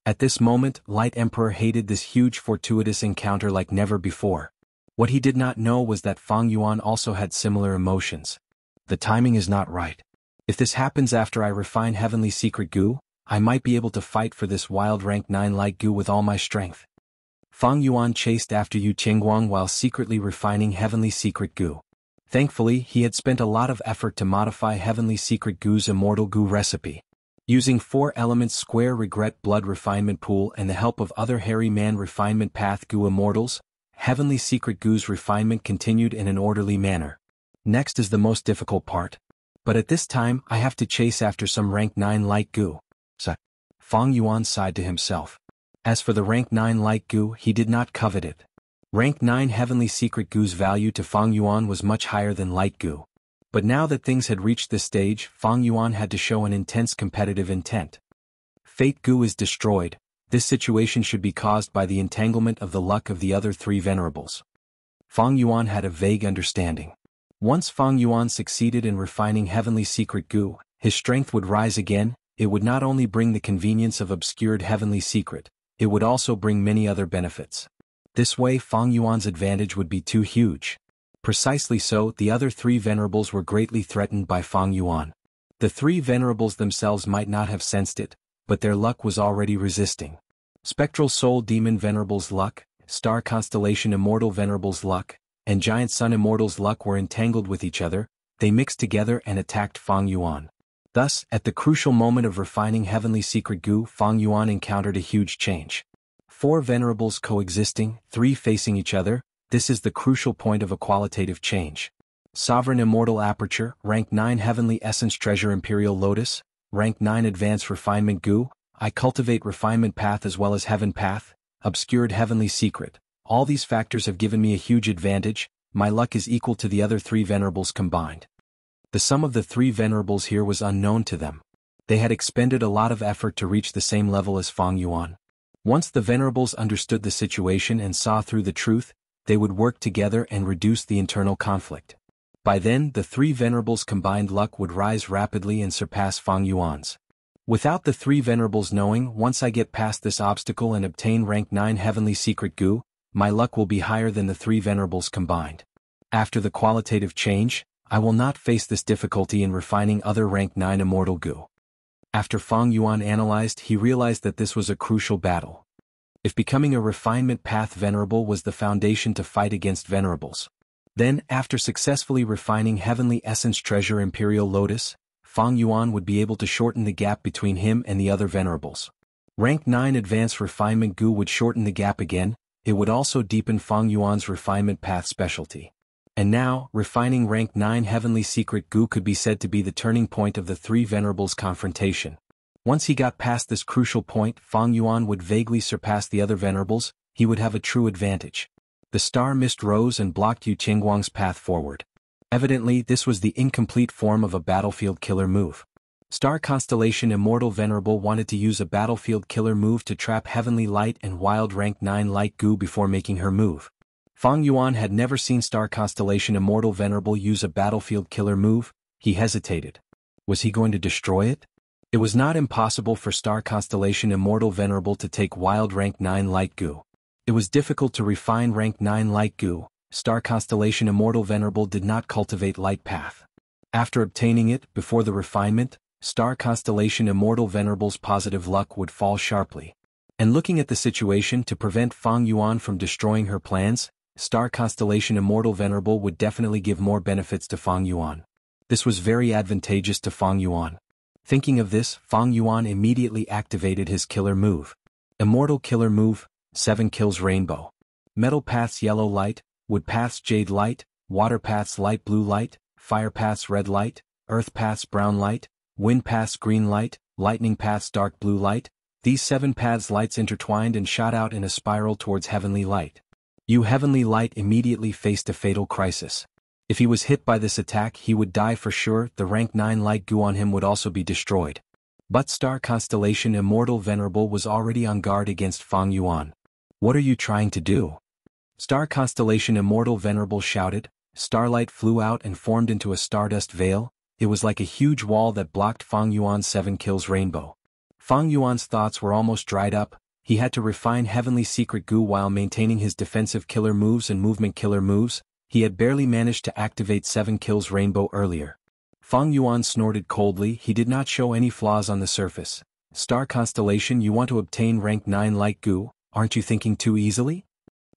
At this moment, Light Emperor hated this huge fortuitous encounter like never before. What he did not know was that Fang Yuan also had similar emotions. The timing is not right. If this happens after I refine Heavenly Secret Goo, I might be able to fight for this Wild Rank 9 Light Goo with all my strength. Fang Yuan chased after Yu Tianguang while secretly refining Heavenly Secret Goo. Thankfully, he had spent a lot of effort to modify Heavenly Secret Goo's Immortal Goo recipe. Using 4 elements Square Regret Blood Refinement Pool and the help of other Hairy Man Refinement Path Goo Immortals, Heavenly Secret Goo's refinement continued in an orderly manner. Next is the most difficult part. But at this time, I have to chase after some Rank 9 Light Goo. Fang Yuan sighed to himself. As for the Rank 9 Light Goo, he did not covet it. Rank 9 Heavenly Secret Goo's value to Fang Yuan was much higher than Light Goo. But now that things had reached this stage, Fang Yuan had to show an intense competitive intent. Fate Goo is destroyed. This situation should be caused by the entanglement of the luck of the other 3 venerables. Fang Yuan had a vague understanding. Once Fang Yuan succeeded in refining Heavenly Secret Goo, his strength would rise again. It would not only bring the convenience of obscured Heavenly Secret, it would also bring many other benefits. This way Fang Yuan's advantage would be too huge. Precisely so, the other three venerables were greatly threatened by Fang Yuan. The three venerables themselves might not have sensed it, but their luck was already resisting. Spectral Soul Demon Venerable's luck, Star Constellation Immortal Venerable's luck, and Giant Sun Immortal's luck were entangled with each other. They mixed together and attacked Fang Yuan. Thus, at the crucial moment of refining Heavenly Secret Goo, Fang Yuan encountered a huge change. Four venerables coexisting, three facing each other, this is the crucial point of a qualitative change. Sovereign Immortal Aperture, Rank 9 Heavenly Essence Treasure Imperial Lotus, Rank 9 Advanced Refinement Goo, I cultivate Refinement Path as well as Heaven Path, Obscured Heavenly Secret. All these factors have given me a huge advantage. My luck is equal to the other three venerables combined. The sum of the three venerables here was unknown to them. They had expended a lot of effort to reach the same level as Fang Yuan. Once the venerables understood the situation and saw through the truth, they would work together and reduce the internal conflict. By then, the three venerables' combined luck would rise rapidly and surpass Fang Yuan's. Without the three venerables knowing, once I get past this obstacle and obtain Rank 9 Heavenly Secret Goo, my luck will be higher than the three venerables combined. After the qualitative change, I will not face this difficulty in refining other Rank 9 Immortal Goo. After Fang Yuan analyzed, he realized that this was a crucial battle. If becoming a Refinement Path Venerable was the foundation to fight against venerables, then, after successfully refining Heavenly Essence Treasure Imperial Lotus, Fang Yuan would be able to shorten the gap between him and the other venerables. Rank 9 Advanced Refinement Goo would shorten the gap again. It would also deepen Fang Yuan's Refinement Path specialty. And now, refining Rank 9 Heavenly Secret Goo could be said to be the turning point of the three venerables' confrontation. Once he got past this crucial point, Fang Yuan would vaguely surpass the other venerables. He would have a true advantage. The star mist rose and blocked Yu Qingguang's path forward. Evidently, this was the incomplete form of a battlefield killer move. Star Constellation Immortal Venerable wanted to use a battlefield killer move to trap Heavenly Light and Wild Rank 9 Light Goo before making her move. Fang Yuan had never seen Star Constellation Immortal Venerable use a battlefield killer move. He hesitated. Was he going to destroy it? It was not impossible for Star Constellation Immortal Venerable to take Wild Rank 9 Light Goo. It was difficult to refine Rank 9 Light Goo. Star Constellation Immortal Venerable did not cultivate Light Path. After obtaining it, before the refinement, Star Constellation Immortal Venerable's positive luck would fall sharply. And looking at the situation, to prevent Fang Yuan from destroying her plans, Star Constellation Immortal Venerable would definitely give more benefits to Fang Yuan. This was very advantageous to Fang Yuan. Thinking of this, Fang Yuan immediately activated his killer move. Immortal Killer Move, 7 Kills Rainbow. Metal Paths Yellow Light, Wood Paths Jade Light, Water Paths Light Blue Light, Fire Paths Red Light, Earth Paths Brown Light, Wind Paths Green Light, Lightning Paths Dark Blue Light. These 7 paths lights intertwined and shot out in a spiral towards Heavenly Light. Heavenly Light immediately faced a fatal crisis. If he was hit by this attack, he would die for sure. The Rank 9 Light Goo on him would also be destroyed. But Star Constellation Immortal Venerable was already on guard against Fang Yuan. What are you trying to do? Star Constellation Immortal Venerable shouted. Starlight flew out and formed into a stardust veil. It was like a huge wall that blocked Fang Yuan's 7 Kills Rainbow. Fang Yuan's thoughts were almost dried up. He had to refine Heavenly Secret Goo while maintaining his defensive killer moves and movement killer moves. He had barely managed to activate 7 Kills Rainbow earlier. Fang Yuan snorted coldly. He did not show any flaws on the surface. Star Constellation, you want to obtain Rank 9 Light Goo, aren't you thinking too easily?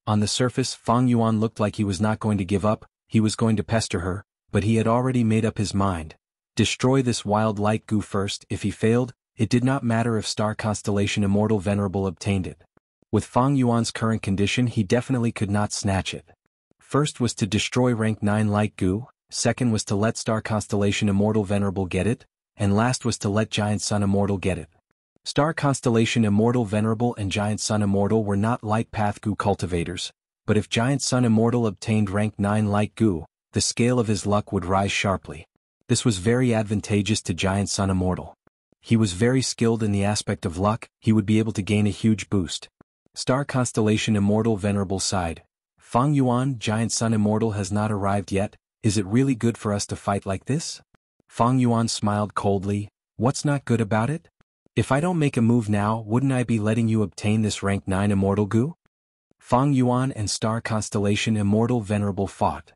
On the surface, Fang Yuan looked like he was not going to give up. He was going to pester her, but he had already made up his mind. Destroy this wild light goo first. If he failed, it did not matter if Star Constellation Immortal Venerable obtained it. With Fang Yuan's current condition, he definitely could not snatch it. First was to destroy Rank 9 Light Goo, second was to let Star Constellation Immortal Venerable get it, and last was to let Giant Sun Immortal get it. Star Constellation Immortal Venerable and Giant Sun Immortal were not Light Path Goo cultivators, but if Giant Sun Immortal obtained Rank 9 Light Goo, the scale of his luck would rise sharply. This was very advantageous to Giant Sun Immortal. He was very skilled in the aspect of luck. He would be able to gain a huge boost. Star Constellation Immortal Venerable sighed. Fang Yuan, Giant Sun Immortal has not arrived yet. Is it really good for us to fight like this? Fang Yuan smiled coldly. What's not good about it? If I don't make a move now, wouldn't I be letting you obtain this Rank 9 Immortal Goo? Fang Yuan and star constellation Immortal Venerable fought.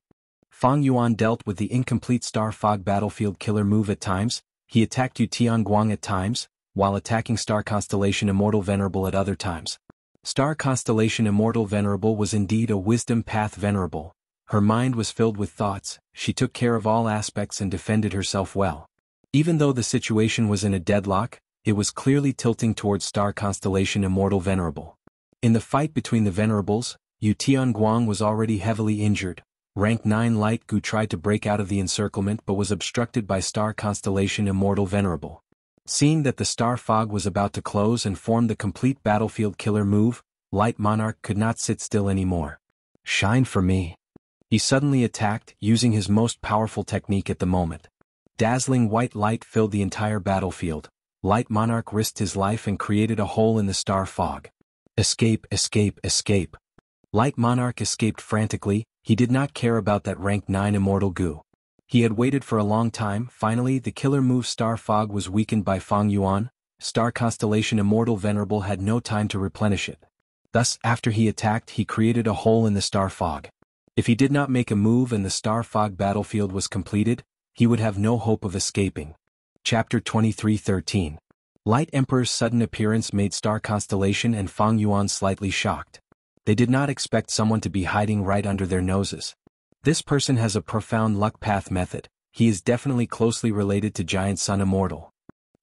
Fang Yuan dealt with the incomplete Star Fog battlefield killer move at times. He attacked Yu Tianguang at times, while attacking Star Constellation Immortal Venerable at other times. Star Constellation Immortal Venerable was indeed a wisdom path venerable. Her mind was filled with thoughts, she took care of all aspects and defended herself well. Even though the situation was in a deadlock, it was clearly tilting towards Star Constellation Immortal Venerable. In the fight between the venerables, Yu Tianguang was already heavily injured. Rank 9 Light Gu tried to break out of the encirclement but was obstructed by Star Constellation Immortal Venerable. Seeing that the Star Fog was about to close and form the complete battlefield killer move, Light Monarch could not sit still anymore. Shine for me. He suddenly attacked, using his most powerful technique at the moment. Dazzling white light filled the entire battlefield. Light Monarch risked his life and created a hole in the Star Fog. Escape, escape, escape. Light Monarch escaped frantically. He did not care about that rank 9 Immortal Gu. He had waited for a long time. Finally the killer move Star Fog was weakened by Fang Yuan. Star Constellation Immortal Venerable had no time to replenish it. Thus, after he attacked, he created a hole in the Star Fog. If he did not make a move and the Star Fog battlefield was completed, he would have no hope of escaping. Chapter 23:13. Light Emperor's sudden appearance made Star Constellation and Fang Yuan slightly shocked. They did not expect someone to be hiding right under their noses. This person has a profound luck path method. He is definitely closely related to Giant Sun Immortal.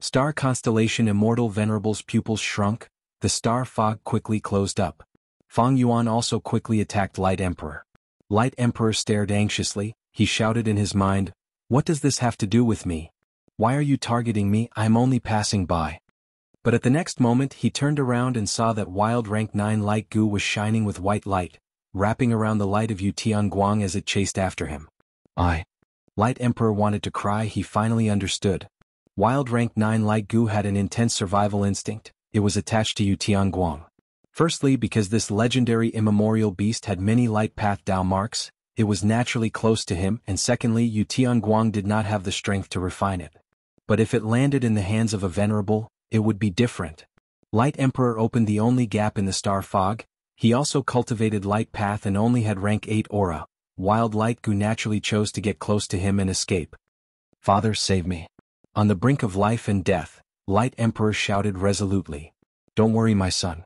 Star Constellation Immortal Venerable's pupils shrunk. The Star Fog quickly closed up. Fang Yuan also quickly attacked Light Emperor. Light Emperor stared anxiously. He shouted in his mind, "What does this have to do with me? Why are you targeting me? I'm only passing by." But at the next moment he turned around and saw that wild rank 9 Light Gu was shining with white light, wrapping around the light of Yu Tianguang as it chased after him. Light Emperor wanted to cry. He finally understood. Wild rank 9 Light Gu had an intense survival instinct. It was attached to Yu Tianguang. Firstly, because this legendary immemorial beast had many light path Dao marks, it was naturally close to him, and secondly, Yu Tianguang did not have the strength to refine it. But if it landed in the hands of a venerable, it would be different. Light Emperor opened the only gap in the Star Fog. He also cultivated light path and only had rank 8 aura. Wild Light Gu naturally chose to get close to him and escape. "Father, save me." On the brink of life and death, Light Emperor shouted resolutely. "Don't worry, my son."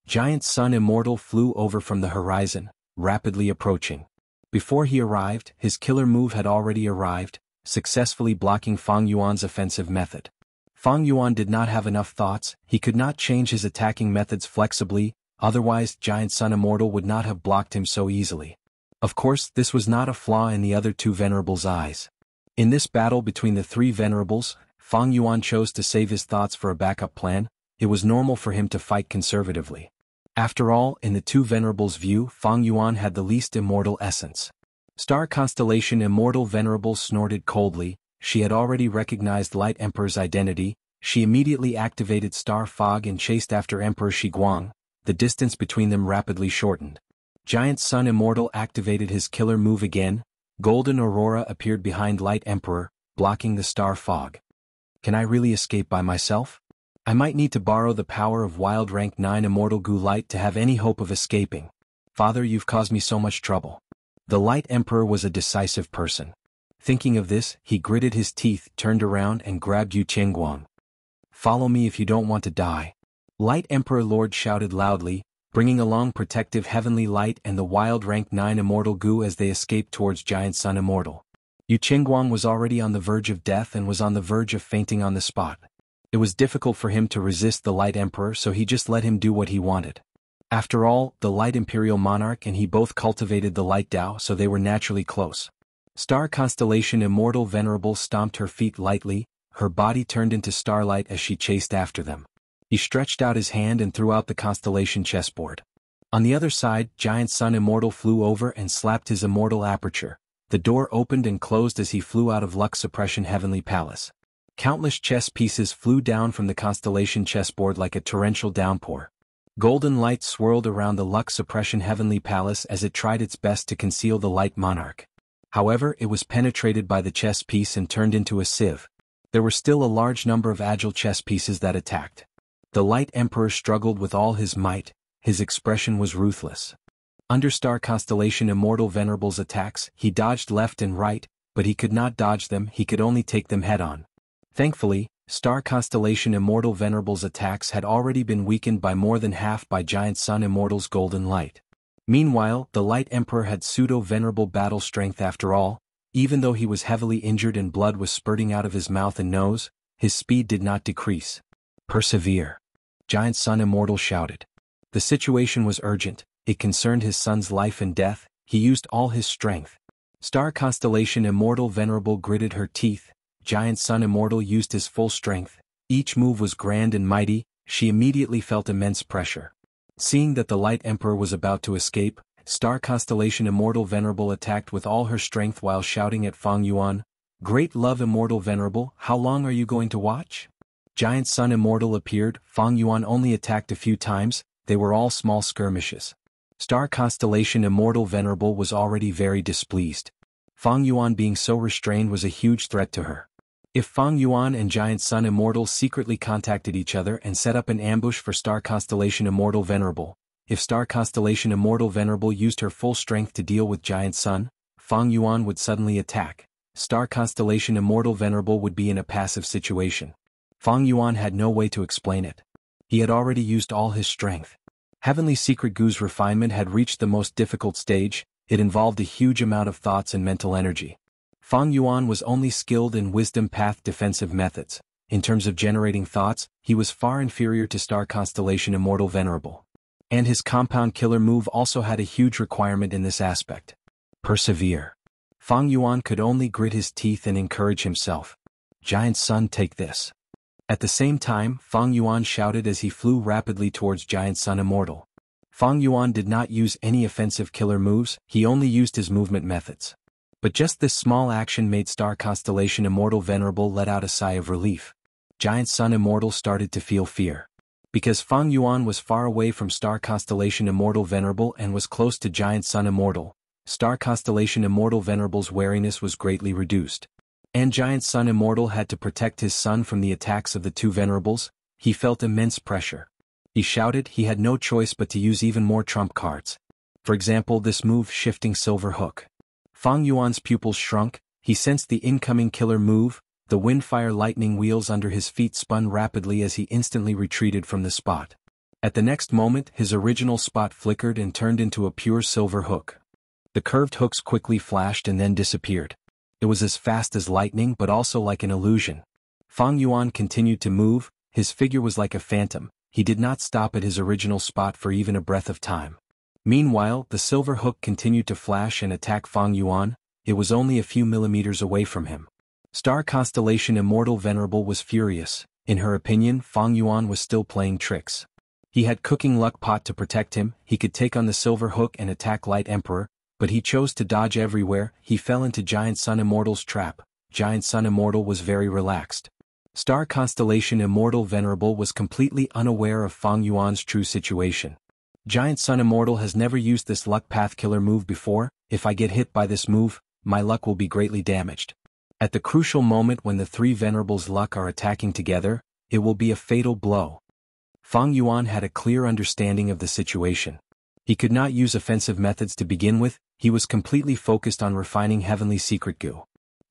Giant Sun Immortal flew over from the horizon, rapidly approaching. Before he arrived, his killer move had already arrived, successfully blocking Fang Yuan's offensive method. Fang Yuan did not have enough thoughts. He could not change his attacking methods flexibly, otherwise Giant Sun Immortal would not have blocked him so easily. Of course, this was not a flaw in the other two venerables' eyes. In this battle between the three venerables, Fang Yuan chose to save his thoughts for a backup plan. It was normal for him to fight conservatively. After all, in the two venerables' view, Fang Yuan had the least immortal essence. Star Constellation Immortal Venerable snorted coldly. She had already recognized Light Emperor's identity. She immediately activated Star Fog and chased after Emperor Shiguang. The distance between them rapidly shortened. Giant Sun Immortal activated his killer move again. Golden Aurora appeared behind Light Emperor, blocking the Star Fog. Can I really escape by myself? I might need to borrow the power of wild rank 9 Immortal Gu Light to have any hope of escaping. Father, you've caused me so much trouble. The Light Emperor was a decisive person. Thinking of this, he gritted his teeth, turned around and grabbed Yu Tianguang. "Follow me if you don't want to die." Light Emperor Lord shouted loudly, bringing along protective heavenly light and the wild rank 9 Immortal Gu as they escaped towards Giant Sun Immortal. Yu Tianguang was already on the verge of death and was on the verge of fainting on the spot. It was difficult for him to resist the Light Emperor, so he just let him do what he wanted. After all, the Light Imperial Monarch and he both cultivated the Light Dao, so they were naturally close. Star Constellation Immortal Venerable stomped her feet lightly, her body turned into starlight as she chased after them. He stretched out his hand and threw out the constellation chessboard. On the other side, Giant Sun Immortal flew over and slapped his immortal aperture. The door opened and closed as he flew out of Lux Suppression Heavenly Palace. Countless chess pieces flew down from the constellation chessboard like a torrential downpour. Golden light swirled around the Lux Suppression Heavenly Palace as it tried its best to conceal the Light Monarch. However, it was penetrated by the chess piece and turned into a sieve. There were still a large number of agile chess pieces that attacked. The Light Emperor struggled with all his might. His expression was ruthless. Under Star Constellation Immortal Venerable's attacks, he dodged left and right, but he could not dodge them, he could only take them head-on. Thankfully, Star Constellation Immortal Venerable's attacks had already been weakened by more than half by Giant Sun Immortal's golden light. Meanwhile, the Light Emperor had pseudo-venerable battle strength after all. Even though he was heavily injured and blood was spurting out of his mouth and nose, his speed did not decrease. Persevere. Giant Sun Immortal shouted. The situation was urgent, it concerned his son's life and death, he used all his strength. Star Constellation Immortal Venerable gritted her teeth, Giant Sun Immortal used his full strength, each move was grand and mighty, she immediately felt immense pressure. Seeing that the Light Emperor was about to escape, Star Constellation Immortal Venerable attacked with all her strength while shouting at Fang Yuan, "Great love Immortal Venerable, how long are you going to watch?" Giant Sun Immortal appeared, Fang Yuan only attacked a few times, they were all small skirmishes. Star Constellation Immortal Venerable was already very displeased. Fang Yuan being so restrained was a huge threat to her. If Fang Yuan and Giant Sun Immortal secretly contacted each other and set up an ambush for Star Constellation Immortal Venerable, if Star Constellation Immortal Venerable used her full strength to deal with Giant Sun, Fang Yuan would suddenly attack. Star Constellation Immortal Venerable would be in a passive situation. Fang Yuan had no way to explain it. He had already used all his strength. Heavenly Secret Gu's refinement had reached the most difficult stage, it involved a huge amount of thoughts and mental energy. Fang Yuan was only skilled in Wisdom Path defensive methods. In terms of generating thoughts, he was far inferior to Star Constellation Immortal Venerable. And his compound killer move also had a huge requirement in this aspect. Persevere. Fang Yuan could only grit his teeth and encourage himself. Giant Sun, take this. At the same time, Fang Yuan shouted as he flew rapidly towards Giant Sun Immortal. Fang Yuan did not use any offensive killer moves, he only used his movement methods. But just this small action made Star Constellation Immortal Venerable let out a sigh of relief. Giant Sun Immortal started to feel fear. Because Fang Yuan was far away from Star Constellation Immortal Venerable and was close to Giant Sun Immortal, Star Constellation Immortal Venerable's wariness was greatly reduced. And Giant Sun Immortal had to protect his son from the attacks of the two Venerables, he felt immense pressure. He shouted he had no choice but to use even more trump cards. For example, this move, Shifting Silver Hook. Fang Yuan's pupils shrunk, he sensed the incoming killer move, the windfire lightning wheels under his feet spun rapidly as he instantly retreated from the spot. At the next moment, his original spot flickered and turned into a pure silver hook. The curved hooks quickly flashed and then disappeared. It was as fast as lightning but also like an illusion. Fang Yuan continued to move, his figure was like a phantom, he did not stop at his original spot for even a breath of time. Meanwhile, the silver hook continued to flash and attack Fang Yuan, it was only a few millimeters away from him. Star Constellation Immortal Venerable was furious, in her opinion Fang Yuan was still playing tricks. He had Cooking Luck Pot to protect him, he could take on the silver hook and attack Light Emperor, but he chose to dodge everywhere, he fell into Giant Sun Immortal's trap. Giant Sun Immortal was very relaxed. Star Constellation Immortal Venerable was completely unaware of Fang Yuan's true situation. Giant Sun Immortal has never used this Luck Path killer move before, if I get hit by this move, my luck will be greatly damaged. At the crucial moment when the three Venerables' luck are attacking together, it will be a fatal blow. Fang Yuan had a clear understanding of the situation. He could not use offensive methods to begin with, he was completely focused on refining Heavenly Secret Gu.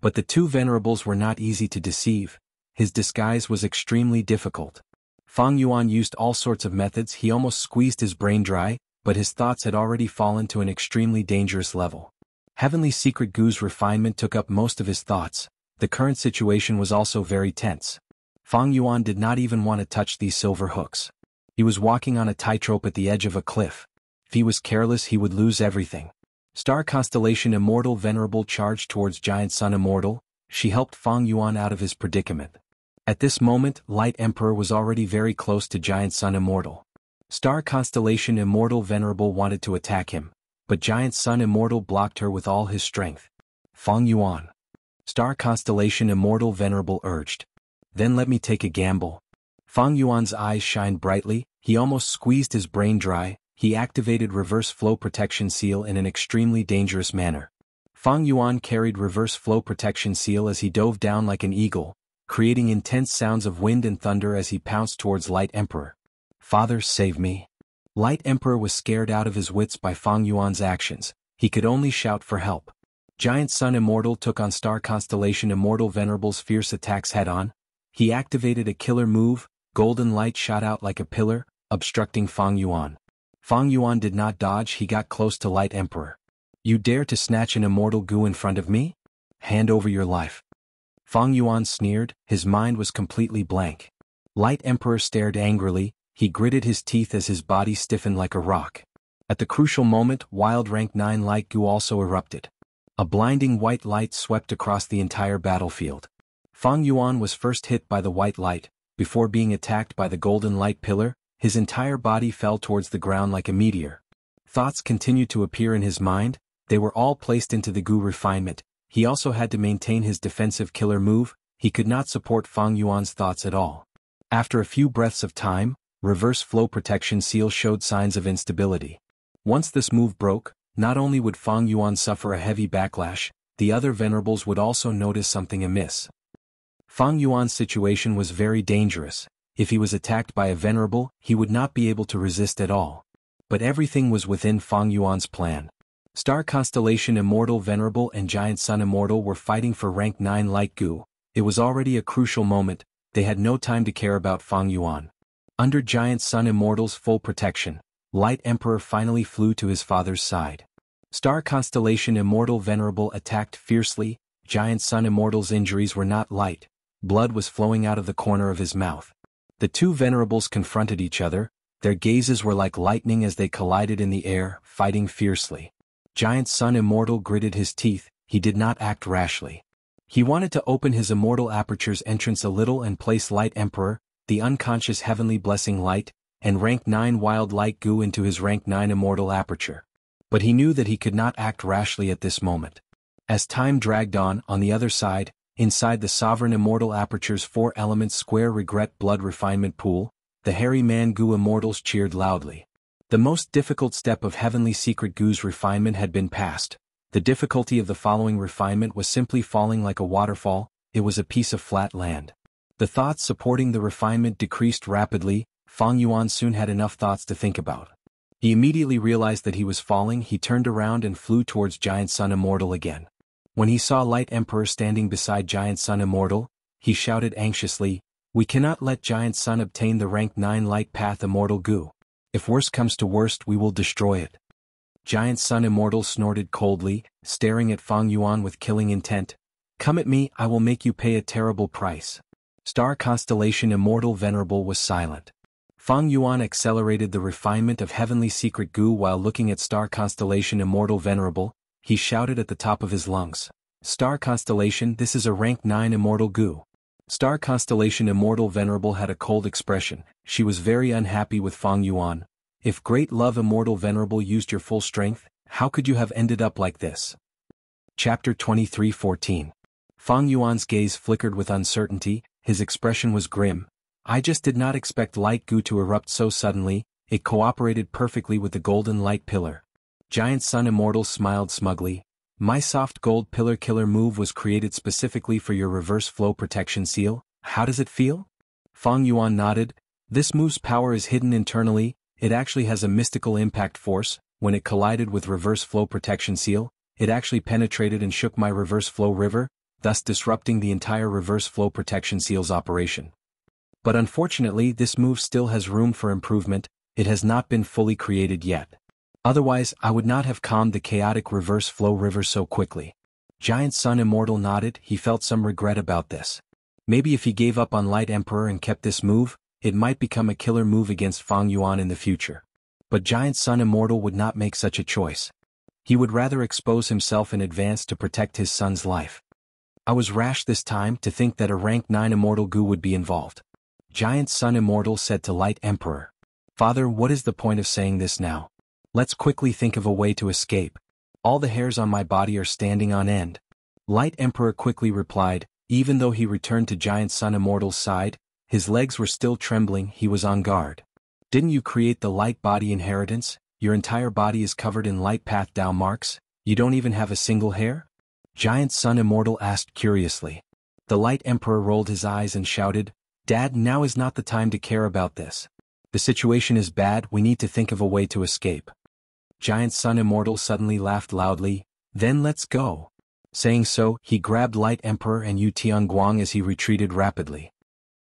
But the two Venerables were not easy to deceive. His disguise was extremely difficult. Fang Yuan used all sorts of methods, he almost squeezed his brain dry, but his thoughts had already fallen to an extremely dangerous level. Heavenly Secret Gu's refinement took up most of his thoughts, the current situation was also very tense. Fang Yuan did not even want to touch these silver hooks. He was walking on a tightrope at the edge of a cliff. If he was careless he would lose everything. Star Constellation Immortal Venerable charged towards Giant Sun Immortal, she helped Fang Yuan out of his predicament. At this moment, Light Emperor was already very close to Giant Sun Immortal. Star Constellation Immortal Venerable wanted to attack him, but Giant Sun Immortal blocked her with all his strength. Fang Yuan. Star Constellation Immortal Venerable urged. Then let me take a gamble. Fang Yuan's eyes shined brightly, he almost squeezed his brain dry, he activated Reverse Flow Protection Seal in an extremely dangerous manner. Fang Yuan carried Reverse Flow Protection Seal as he dove down like an eagle, creating intense sounds of wind and thunder as he pounced towards Light Emperor. Father, save me. Light Emperor was scared out of his wits by Fang Yuan's actions. He could only shout for help. Giant Sun Immortal took on Star Constellation Immortal Venerable's fierce attacks head-on. He activated a killer move. Golden light shot out like a pillar, obstructing Fang Yuan. Fang Yuan did not dodge, he got close to Light Emperor. "You dare to snatch an immortal goo in front of me? Hand over your life." Fang Yuan sneered, his mind was completely blank. Light Emperor stared angrily, he gritted his teeth as his body stiffened like a rock. At the crucial moment, wild rank 9 light goo also erupted. A blinding white light swept across the entire battlefield. Fang Yuan was first hit by the white light. Before being attacked by the golden light pillar, his entire body fell towards the ground like a meteor. Thoughts continued to appear in his mind, they were all placed into the goo refinement. He also had to maintain his defensive killer move, he could not support Fang Yuan's thoughts at all. After a few breaths of time, reverse flow protection seal showed signs of instability. Once this move broke, not only would Fang Yuan suffer a heavy backlash, the other venerables would also notice something amiss. Fang Yuan's situation was very dangerous. If he was attacked by a venerable, he would not be able to resist at all. But everything was within Fang Yuan's plan. Star Constellation Immortal Venerable and Giant Sun Immortal were fighting for rank 9 light goo. It was already a crucial moment, they had no time to care about Fang Yuan. Under Giant Sun Immortal's full protection, Light Emperor finally flew to his father's side. Star Constellation Immortal Venerable attacked fiercely. Giant Sun Immortal's injuries were not light. Blood was flowing out of the corner of his mouth. The two venerables confronted each other, their gazes were like lightning as they collided in the air, fighting fiercely. Giant Sun Immortal gritted his teeth, he did not act rashly. He wanted to open his immortal aperture's entrance a little and place Light Emperor, the unconscious heavenly blessing light, and rank 9 wild light goo into his rank 9 immortal aperture. But he knew that he could not act rashly at this moment. As time dragged on the other side, inside the sovereign immortal aperture's 4 elements square regret blood refinement pool, the hairy man goo immortals cheered loudly. The most difficult step of heavenly secret goo's refinement had been passed. The difficulty of the following refinement was simply falling like a waterfall, it was a piece of flat land. The thoughts supporting the refinement decreased rapidly. Fang Yuan soon had enough thoughts to think about. He immediately realized that he was falling, he turned around and flew towards Giant Sun Immortal again. When he saw Light Emperor standing beside Giant Sun Immortal, he shouted anxiously, "We cannot let Giant Sun obtain the rank 9 Light Path Immortal goo. If worst comes to worst, we will destroy it." Giant Sun Immortal snorted coldly, staring at Fang Yuan with killing intent. "Come at me, I will make you pay a terrible price." Star Constellation Immortal Venerable was silent. Fang Yuan accelerated the refinement of heavenly secret goo while looking at Star Constellation Immortal Venerable. He shouted at the top of his lungs, "Star Constellation, this is a rank 9 immortal goo." Star Constellation Immortal Venerable had a cold expression, she was very unhappy with Fang Yuan. "If Great Love Immortal Venerable used your full strength, how could you have ended up like this?" Chapter 23:14. Fang Yuan's gaze flickered with uncertainty, his expression was grim. "I just did not expect light goo to erupt so suddenly, it cooperated perfectly with the golden light pillar." Giant Sun Immortal smiled smugly. "My soft gold pillar killer move was created specifically for your reverse flow protection seal, how does it feel?" Fang Yuan nodded. "This move's power is hidden internally, it actually has a mystical impact force. When it collided with reverse flow protection seal, it actually penetrated and shook my reverse flow river, thus disrupting the entire reverse flow protection seal's operation. But unfortunately this move still has room for improvement, it has not been fully created yet. Otherwise I would not have calmed the chaotic reverse flow river so quickly." Giant Sun Immortal nodded, he felt some regret about this. Maybe if he gave up on Light Emperor and kept this move, it might become a killer move against Fang Yuan in the future. But Giant Sun Immortal would not make such a choice. He would rather expose himself in advance to protect his son's life. "I was rash this time to think that a rank 9 immortal goo would be involved." Giant Sun Immortal said to Light Emperor, "Father, what is the point of saying this now? Let's quickly think of a way to escape. All the hairs on my body are standing on end." Light Emperor quickly replied, even though he returned to Giant Sun Immortal's side, his legs were still trembling, he was on guard. "Didn't you create the light body inheritance? Your entire body is covered in light path Dao marks, you don't even have a single hair?" Giant Sun Immortal asked curiously. The Light Emperor rolled his eyes and shouted, "Dad, now is not the time to care about this. The situation is bad, we need to think of a way to escape. Giant Sun Immortal suddenly laughed loudly, then let's go. Saying so, he grabbed Light Emperor and Yu Tianguang as he retreated rapidly.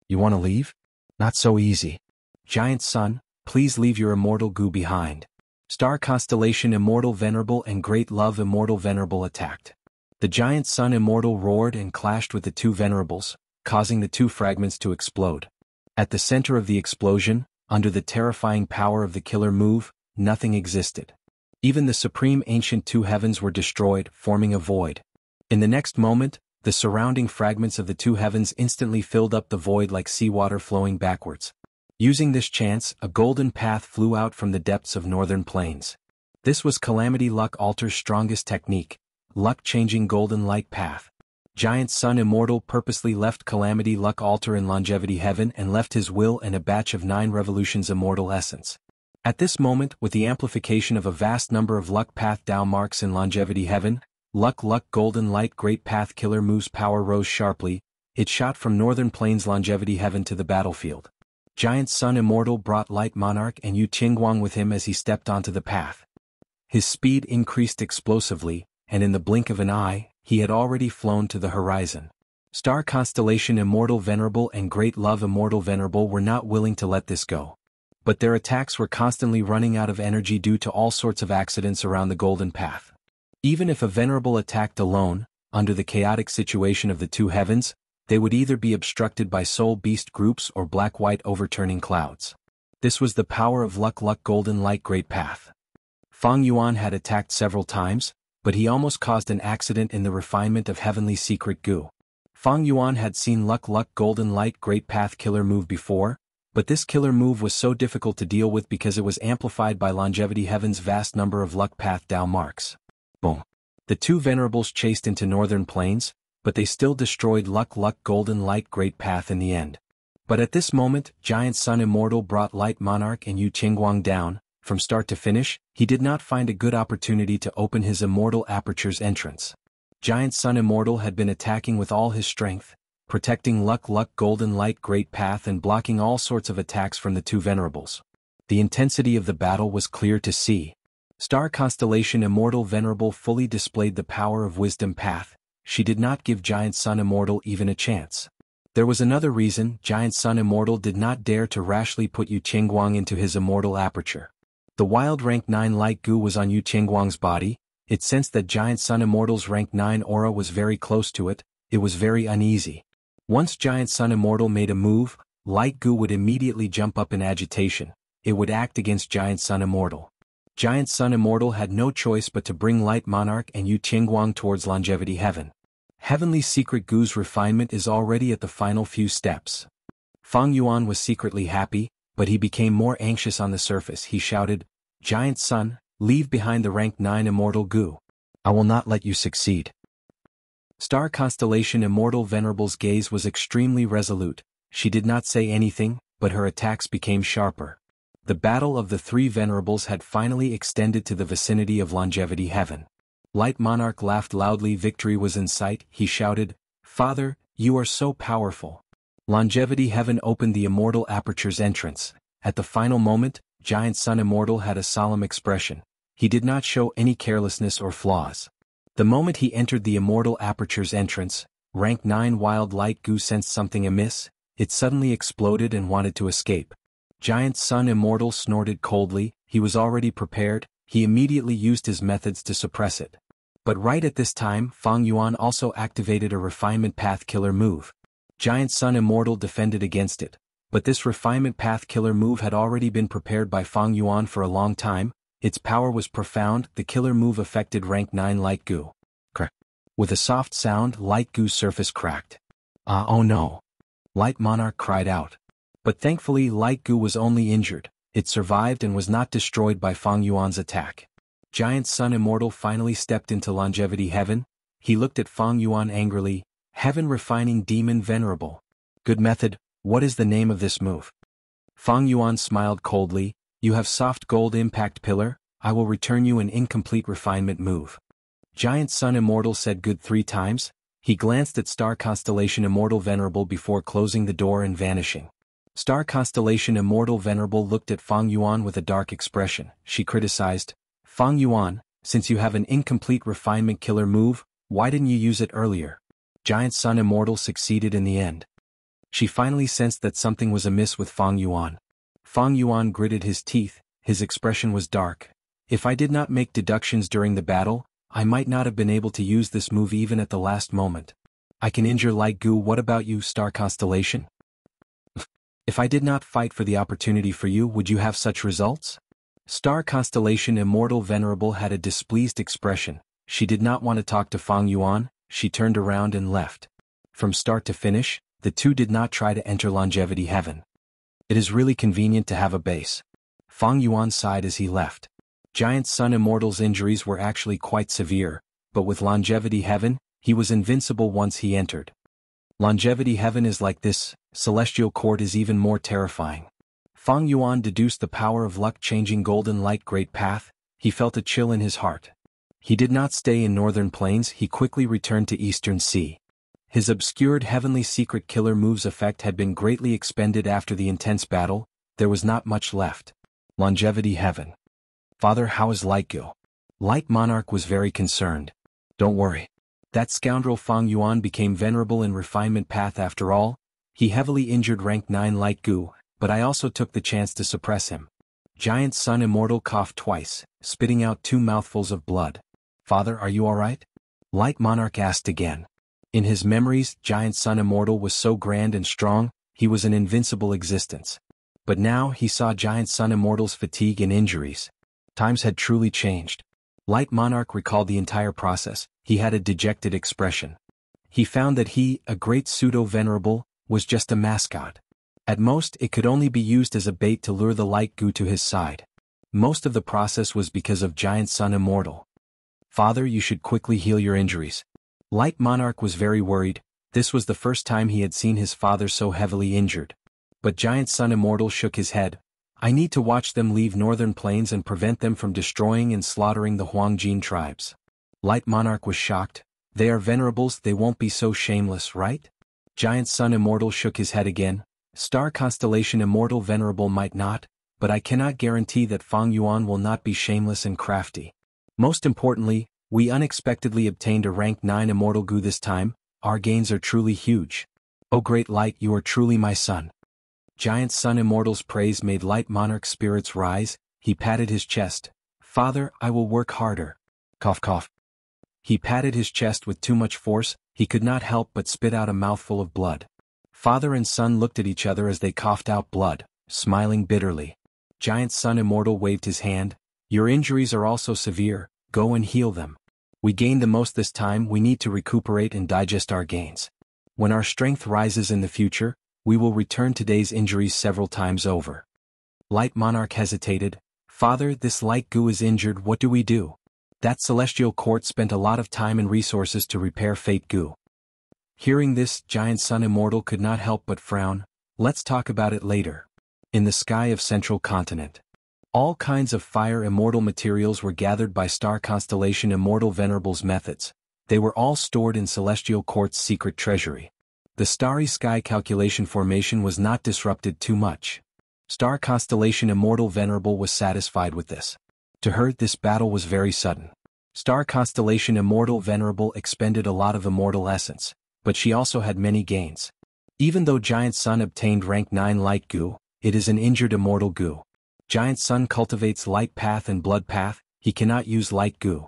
You want to leave? Not so easy. Giant Sun, please leave your immortal goo behind. Star Constellation Immortal Venerable and Great Love Immortal Venerable attacked. The Giant Sun Immortal roared and clashed with the two Venerables, causing the two fragments to explode. At the center of the explosion, under the terrifying power of the killer move, nothing existed. Even the supreme ancient two heavens were destroyed, forming a void. In the next moment, the surrounding fragments of the two heavens instantly filled up the void like seawater flowing backwards. Using this chance, a golden path flew out from the depths of northern plains. This was Calamity Luck Alter's strongest technique, luck-changing golden light path. Giant Sun Immortal purposely left Calamity Luck Alter in Longevity Heaven and left his will and a batch of 9 revolutions immortal essence. At this moment, with the amplification of a vast number of luck path Dao marks in Longevity Heaven, Luck Golden Light Great Path Killer Move's power rose sharply. It shot from Northern Plains Longevity Heaven to the battlefield. Giant Sun Immortal brought Light Monarch and Yu Qingguang with him as he stepped onto the path. His speed increased explosively, and in the blink of an eye, he had already flown to the horizon. Star Constellation Immortal Venerable and Great Love Immortal Venerable were not willing to let this go. But their attacks were constantly running out of energy due to all sorts of accidents around the Golden Path. Even if a Venerable attacked alone, under the chaotic situation of the two heavens, they would either be obstructed by soul beast groups or black-white overturning clouds. This was the power of Luck Golden Light Great Path. Fang Yuan had attacked several times, but he almost caused an accident in the refinement of Heavenly Secret Goo. Fang Yuan had seen Luck Golden Light Great Path killer move before, but this killer move was so difficult to deal with because it was amplified by Longevity Heaven's vast number of Luck Path Dao marks. Boom. The two Venerables chased into Northern Plains, but they still destroyed Luck Golden Light Great Path in the end. But at this moment, Giant Sun Immortal brought Light Monarch and Yu Qingguang down. From start to finish, he did not find a good opportunity to open his Immortal Aperture's entrance. Giant Sun Immortal had been attacking with all his strength, protecting Luck Golden Light Great Path and blocking all sorts of attacks from the two Venerables. The intensity of the battle was clear to see. Star Constellation Immortal Venerable fully displayed the power of Wisdom Path. She did not give Giant Sun Immortal even a chance. There was another reason Giant Sun Immortal did not dare to rashly put Yu Qingguang into his Immortal Aperture. The wild rank 9 light goo was on Yu Qingguang's body. It sensed that Giant Sun Immortal's rank 9 aura was very close to it. It was very uneasy. Once Giant Sun Immortal made a move, light goo would immediately jump up in agitation. It would act against Giant Sun Immortal. Giant Sun Immortal had no choice but to bring Light Monarch and Yu Qingguang towards Longevity Heaven. Heavenly Secret Goo's refinement is already at the final few steps. Fang Yuan was secretly happy, but he became more anxious on the surface. He shouted, "Giant Sun, leave behind the rank 9 Immortal Goo. I will not let you succeed." Star Constellation Immortal Venerable's gaze was extremely resolute. She did not say anything, but her attacks became sharper. The battle of the three Venerables had finally extended to the vicinity of Longevity Heaven. Light Monarch laughed loudly. Victory was in sight. He shouted, "Father, you are so powerful." Longevity Heaven opened the Immortal Aperture's entrance. At the final moment, Giant Sun Immortal had a solemn expression. He did not show any carelessness or flaws. The moment he entered the Immortal Aperture's entrance, rank 9 Wild Light Goo sensed something amiss. It suddenly exploded and wanted to escape. Giant Sun Immortal snorted coldly. He was already prepared. He immediately used his methods to suppress it. But right at this time, Fang Yuan also activated a Refinement Path Killer move. Giant Sun Immortal defended against it. But this Refinement Path Killer move had already been prepared by Fang Yuan for a long time. Its power was profound. The killer move affected rank 9 Light Goo. Crack. With a soft sound, Light Goo's surface cracked. Oh no! Light Monarch cried out. But thankfully Light Goo was only injured. It survived and was not destroyed by Fang Yuan's attack. Giant Sun Immortal finally stepped into Longevity Heaven. He looked at Fang Yuan angrily. "Heaven Refining Demon Venerable. Good method. What is the name of this move?" Fang Yuan smiled coldly. "You have soft gold impact pillar. I will return you an incomplete refinement move." Giant Sun Immortal said good 3 times. He glanced at Star Constellation Immortal Venerable before closing the door and vanishing. Star Constellation Immortal Venerable looked at Fang Yuan with a dark expression. She criticized, Fang Yuan, since you have an incomplete refinement killer move, why didn't you use it earlier? Giant Sun Immortal succeeded in the end. She finally sensed that something was amiss with Fang Yuan. Fang Yuan gritted his teeth, his expression was dark. If I did not make deductions during the battle, I might not have been able to use this move even at the last moment. I can injure Light Goo. What about you, Star Constellation? If I did not fight for the opportunity for you, would you have such results? Star Constellation Immortal Venerable had a displeased expression. She did not want to talk to Fang Yuan. She turned around and left. From start to finish, the two did not try to enter Longevity Heaven. It is really convenient to have a base. Fang Yuan sighed as he left. Giant Sun Immortal's injuries were actually quite severe, but with Longevity Heaven, he was invincible once he entered. Longevity Heaven is like this, Celestial Court is even more terrifying. Fang Yuan deduced the power of luck-changing golden light great path. He felt a chill in his heart. He did not stay in Northern Plains. He quickly returned to Eastern Sea. His obscured heavenly secret killer moves effect had been greatly expended after the intense battle. There was not much left. Longevity Heaven. Father, how is Light Goo? Light Monarch was very concerned. Don't worry. That scoundrel Fang Yuan became venerable in refinement path after all. He heavily injured rank 9 Light Goo, but I also took the chance to suppress him. Giant Sun Immortal coughed twice, spitting out 2 mouthfuls of blood. Father, are you alright? Light Monarch asked again. In his memories, Giant Sun Immortal was so grand and strong, he was an invincible existence. But now he saw Giant Sun Immortal's fatigue and injuries. Times had truly changed. Light Monarch recalled the entire process. He had a dejected expression. He found that he, a great pseudo-venerable, was just a mascot. At most, it could only be used as a bait to lure the Light Goo to his side. Most of the process was because of Giant Sun Immortal. Father, you should quickly heal your injuries. Light Monarch was very worried. This was the first time he had seen his father so heavily injured. But Giant Sun Immortal shook his head. I need to watch them leave Northern Plains and prevent them from destroying and slaughtering the Huangjin tribes. Light Monarch was shocked. They are venerables, they won't be so shameless, right? Giant Sun Immortal shook his head again. Star Constellation Immortal Venerable might not, but I cannot guarantee that Fang Yuan will not be shameless and crafty. Most importantly, we unexpectedly obtained a rank 9 Immortal Goo this time. Our gains are truly huge. Oh great Light, you are truly my son. Giant Sun Immortal's praise made Light Monarch's spirits rise. He patted his chest. Father, I will work harder. Cough cough. He patted his chest with too much force. He could not help but spit out a mouthful of blood. Father and son looked at each other as they coughed out blood, smiling bitterly. Giant Sun Immortal waved his hand. Your injuries are also severe. Go and heal them. We gained the most this time. We need to recuperate and digest our gains. When our strength rises in the future, we will return today's injuries several times over. Light Monarch hesitated. Father, this Light Goo is injured. What do we do? That Celestial Court spent a lot of time and resources to repair Fate Goo. Hearing this, Giant Sun Immortal could not help but frown. Let's talk about it later. In the sky of Central Continent. All kinds of fire immortal materials were gathered by Star Constellation Immortal Venerable's methods. They were all stored in Celestial Court's secret treasury. The starry sky calculation formation was not disrupted too much. Star Constellation Immortal Venerable was satisfied with this. To her, this battle was very sudden. Star Constellation Immortal Venerable expended a lot of immortal essence, but she also had many gains. Even though Giant Sun obtained rank 9 Light Goo, it is an injured immortal Goo. Giant Sun cultivates Light Path and Blood Path. He cannot use Light Goo.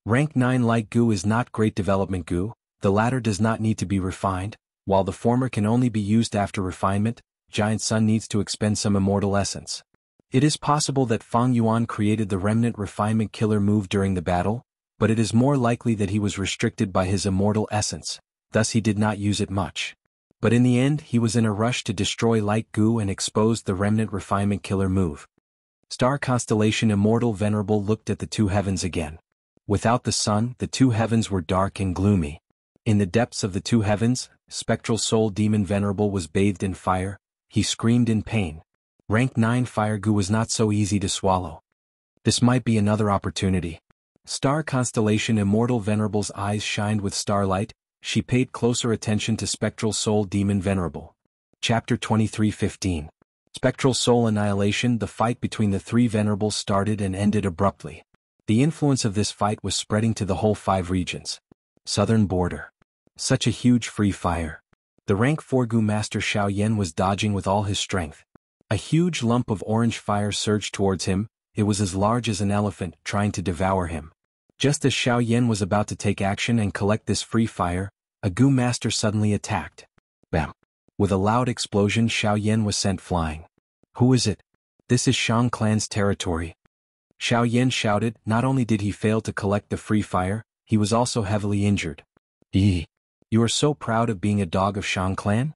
Rank 9 Light Goo is not Great Development Goo. The latter does not need to be refined, while the former can only be used after refinement. Giant Sun needs to expend some immortal essence. It is possible that Fang Yuan created the remnant refinement killer move during the battle, but it is more likely that he was restricted by his immortal essence, thus he did not use it much. But in the end, he was in a rush to destroy Light Goo and exposed the remnant refinement killer move. Star Constellation Immortal Venerable looked at the two heavens again. Without the sun, the two heavens were dark and gloomy. In the depths of the two heavens, Spectral Soul Demon Venerable was bathed in fire. He screamed in pain. Rank 9 Fire Goo was not so easy to swallow. This might be another opportunity. Star Constellation Immortal Venerable's eyes shined with starlight. She paid closer attention to Spectral Soul Demon Venerable. Chapter 23:15. Spectral Soul Annihilation. The fight between the three venerables started and ended abruptly. The influence of this fight was spreading to the whole 5 regions. Southern border. Such a huge free fire. The rank 4 Gu Master Xiaoyan was dodging with all his strength. A huge lump of orange fire surged towards him. It was as large as an elephant trying to devour him. Just as Xiaoyan was about to take action and collect this free fire, a Gu Master suddenly attacked. Bam! With a loud explosion, Xiaoyan was sent flying. Who is it? This is Shang clan's territory. Xiaoyan shouted. Not only did he fail to collect the free fire, he was also heavily injured. You are so proud of being a dog of Shang clan?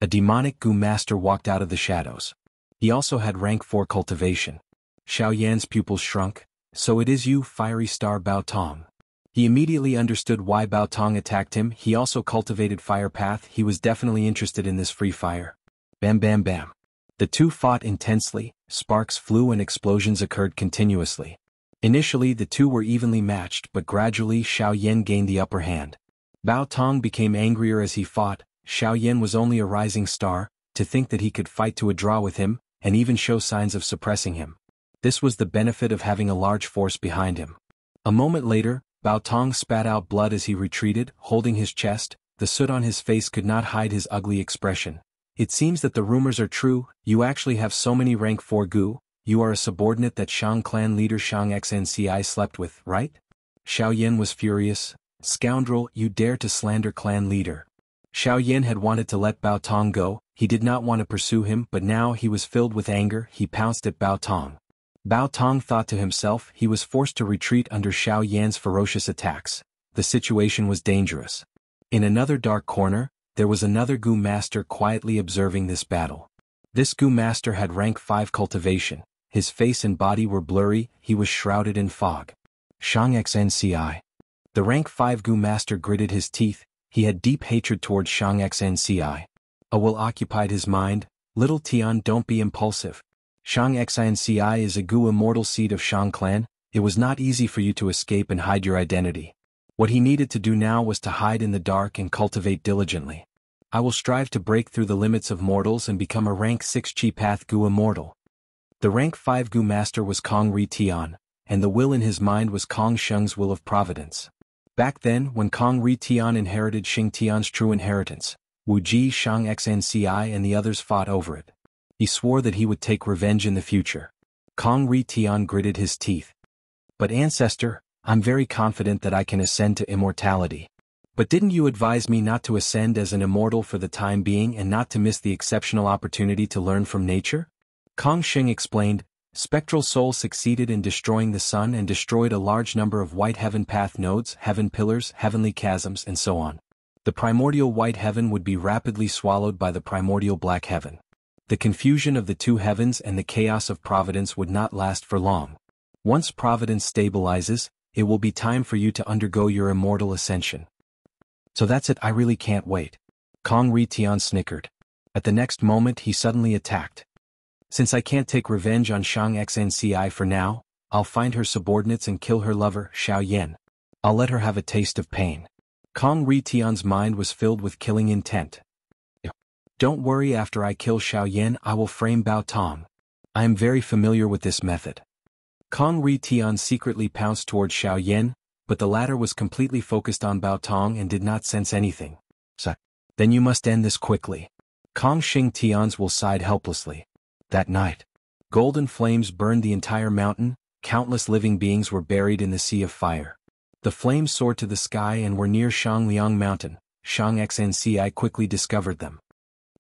A demonic Gu Master walked out of the shadows. He also had rank 4 cultivation. Xiaoyan's pupils shrunk. So it is you, fiery star Bao Tong. He immediately understood why Bao Tong attacked him. He also cultivated fire path. He was definitely interested in this free fire. Bam bam bam. The two fought intensely, sparks flew and explosions occurred continuously. Initially the two were evenly matched, but gradually Xiaoyan gained the upper hand. Bao Tong became angrier as he fought. Xiaoyan was only a rising star. To think that he could fight to a draw with him, and even show signs of suppressing him. This was the benefit of having a large force behind him. A moment later, Bao Tong spat out blood as he retreated, holding his chest. The soot on his face could not hide his ugly expression. It seems that the rumors are true. You actually have so many rank 4 Gu. You are a subordinate that Shang clan leader Shang Xnci slept with, right? Xiaoyan was furious. Scoundrel, you dare to slander clan leader. Xiaoyan had wanted to let Bao Tong go. He did not want to pursue him, but now he was filled with anger. He pounced at Bao Tong. Bao Tong thought to himself he was forced to retreat under Xiaoyan's ferocious attacks. The situation was dangerous. In another dark corner, there was another Gu Master quietly observing this battle. This Gu Master had rank 5 cultivation. His face and body were blurry. He was shrouded in fog. Shang Xnci. The rank 5 Gu Master gritted his teeth. He had deep hatred towards Shang Xnci. A will occupied his mind. Little Tian, don't be impulsive. Shang Xnci is a Gu immortal seed of Shang clan. It was not easy for you to escape and hide your identity. What he needed to do now was to hide in the dark and cultivate diligently. I will strive to break through the limits of mortals and become a rank 6 Chi Path Gu immortal. The rank 5 Gu Master was Kong Ri Tian, and the will in his mind was Kong Sheng's will of providence. Back then, when Kong Ri Tian inherited Xing Tian's true inheritance, Wu Ji, Shang Xnci and the others fought over it. He swore that he would take revenge in the future. Kong Ri Tian gritted his teeth. But ancestor, I'm very confident that I can ascend to immortality. But didn't you advise me not to ascend as an immortal for the time being and not to miss the exceptional opportunity to learn from nature? Kong Sheng explained. Spectral Soul succeeded in destroying the sun and destroyed a large number of white heaven path nodes, heaven pillars, heavenly chasms, and so on. The primordial white heaven would be rapidly swallowed by the primordial black heaven. The confusion of the two heavens and the chaos of providence would not last for long. Once providence stabilizes, it will be time for you to undergo your immortal ascension. So that's it, I really can't wait. Kong Ri Tian snickered. At the next moment he suddenly attacked. Since I can't take revenge on Shang Xnci for now, I'll find her subordinates and kill her lover, Xiaoyan. I'll let her have a taste of pain. Kong Ri Tian's mind was filled with killing intent. Don't worry, after I kill Xiaoyan I will frame Bao Tong. I am very familiar with this method. Kong Ri Tian secretly pounced towards Xiaoyan, but the latter was completely focused on Bao Tong and did not sense anything. So, then you must end this quickly. Kong Xing Tian's will sighed helplessly. That night, golden flames burned the entire mountain. Countless living beings were buried in the sea of fire. The flames soared to the sky and were near Shangliang Mountain. Shang Xnci quickly discovered them.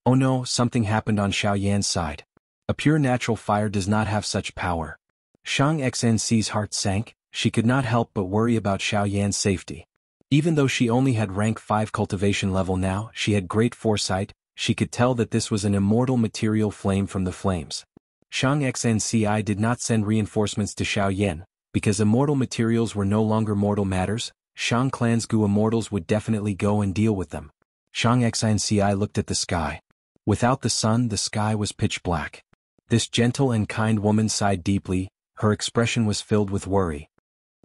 Oh no, something happened on Xiaoyan's side. A pure natural fire does not have such power. Shang Xnci's heart sank. She could not help but worry about Xiaoyan's safety. Even though she only had rank 5 cultivation level now, she had great foresight. She could tell that this was an immortal material flame from the flames. Shang Xnci did not send reinforcements to Xiaoyan, because immortal materials were no longer mortal matters. Shang clan's Gu immortals would definitely go and deal with them. Shang Xnci looked at the sky. Without the sun, the sky was pitch black. This gentle and kind woman sighed deeply. Her expression was filled with worry.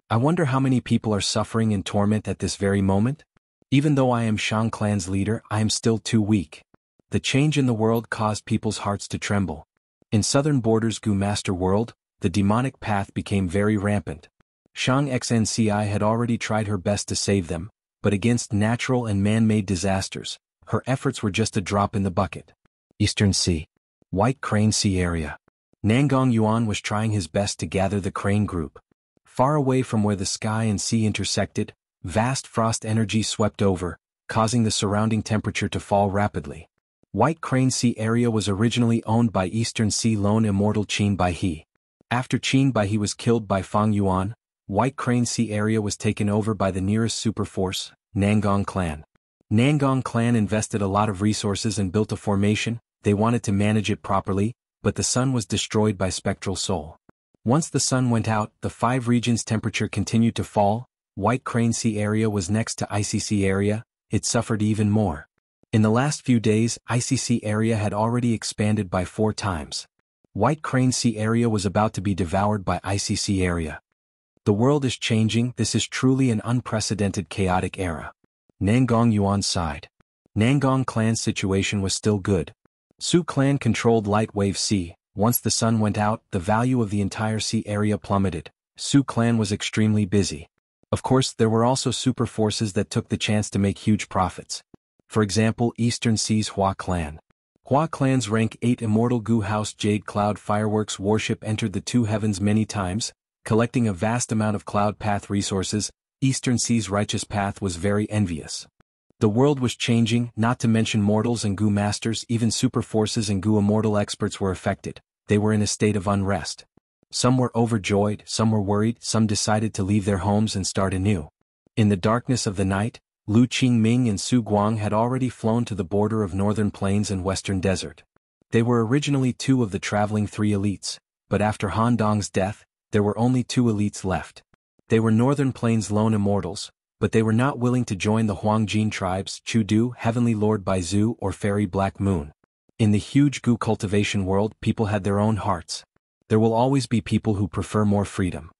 I wonder how many people are suffering in torment at this very moment? Even though I am Shang clan's leader, I am still too weak. The change in the world caused people's hearts to tremble. In southern borders Gu Master World, the demonic path became very rampant. Shang Xnci had already tried her best to save them, but against natural and man-made disasters, her efforts were just a drop in the bucket. Eastern Sea. White Crane Sea area. Nangong Yuan was trying his best to gather the crane group. Far away from where the sky and sea intersected, vast frost energy swept over, causing the surrounding temperature to fall rapidly. White Crane Sea area was originally owned by Eastern Sea lone immortal Qin Baihe. After Qin Baihe was killed by Fang Yuan, White Crane Sea area was taken over by the nearest superforce, Nangong clan. Nangong clan invested a lot of resources and built a formation. They wanted to manage it properly, but the sun was destroyed by spectral soul. Once the sun went out, the 5 regions' temperature continued to fall. White Crane Sea area was next to ICC area. It suffered even more. In the last few days, ICC area had already expanded by 4 times. White Crane Sea area was about to be devoured by ICC area. The world is changing. This is truly an unprecedented chaotic era. Nangong Yuan sighed. Nangong clan's situation was still good. Su clan controlled Light Wave Sea. Once the sun went out, the value of the entire sea area plummeted. Su clan was extremely busy. Of course, there were also super forces that took the chance to make huge profits. For example, Eastern Sea's Hua clan. Hua clan's rank 8 immortal Gu House Jade Cloud Fireworks warship entered the 2 heavens many times, collecting a vast amount of cloud path resources. Eastern Sea's righteous path was very envious. The world was changing, not to mention mortals and Gu masters, even super forces and Gu immortal experts were affected. They were in a state of unrest. Some were overjoyed, some were worried, some decided to leave their homes and start anew. In the darkness of the night, Lu Qingming and Su Guang had already flown to the border of northern plains and western desert. They were originally 2 of the traveling 3 elites, but after Han Dong's death, there were only 2 elites left. They were northern plains lone immortals, but they were not willing to join the Huangjin tribes, Chudu, Heavenly Lord Baizu or Fairy Black Moon. In the huge Gu cultivation world, people had their own hearts. There will always be people who prefer more freedom.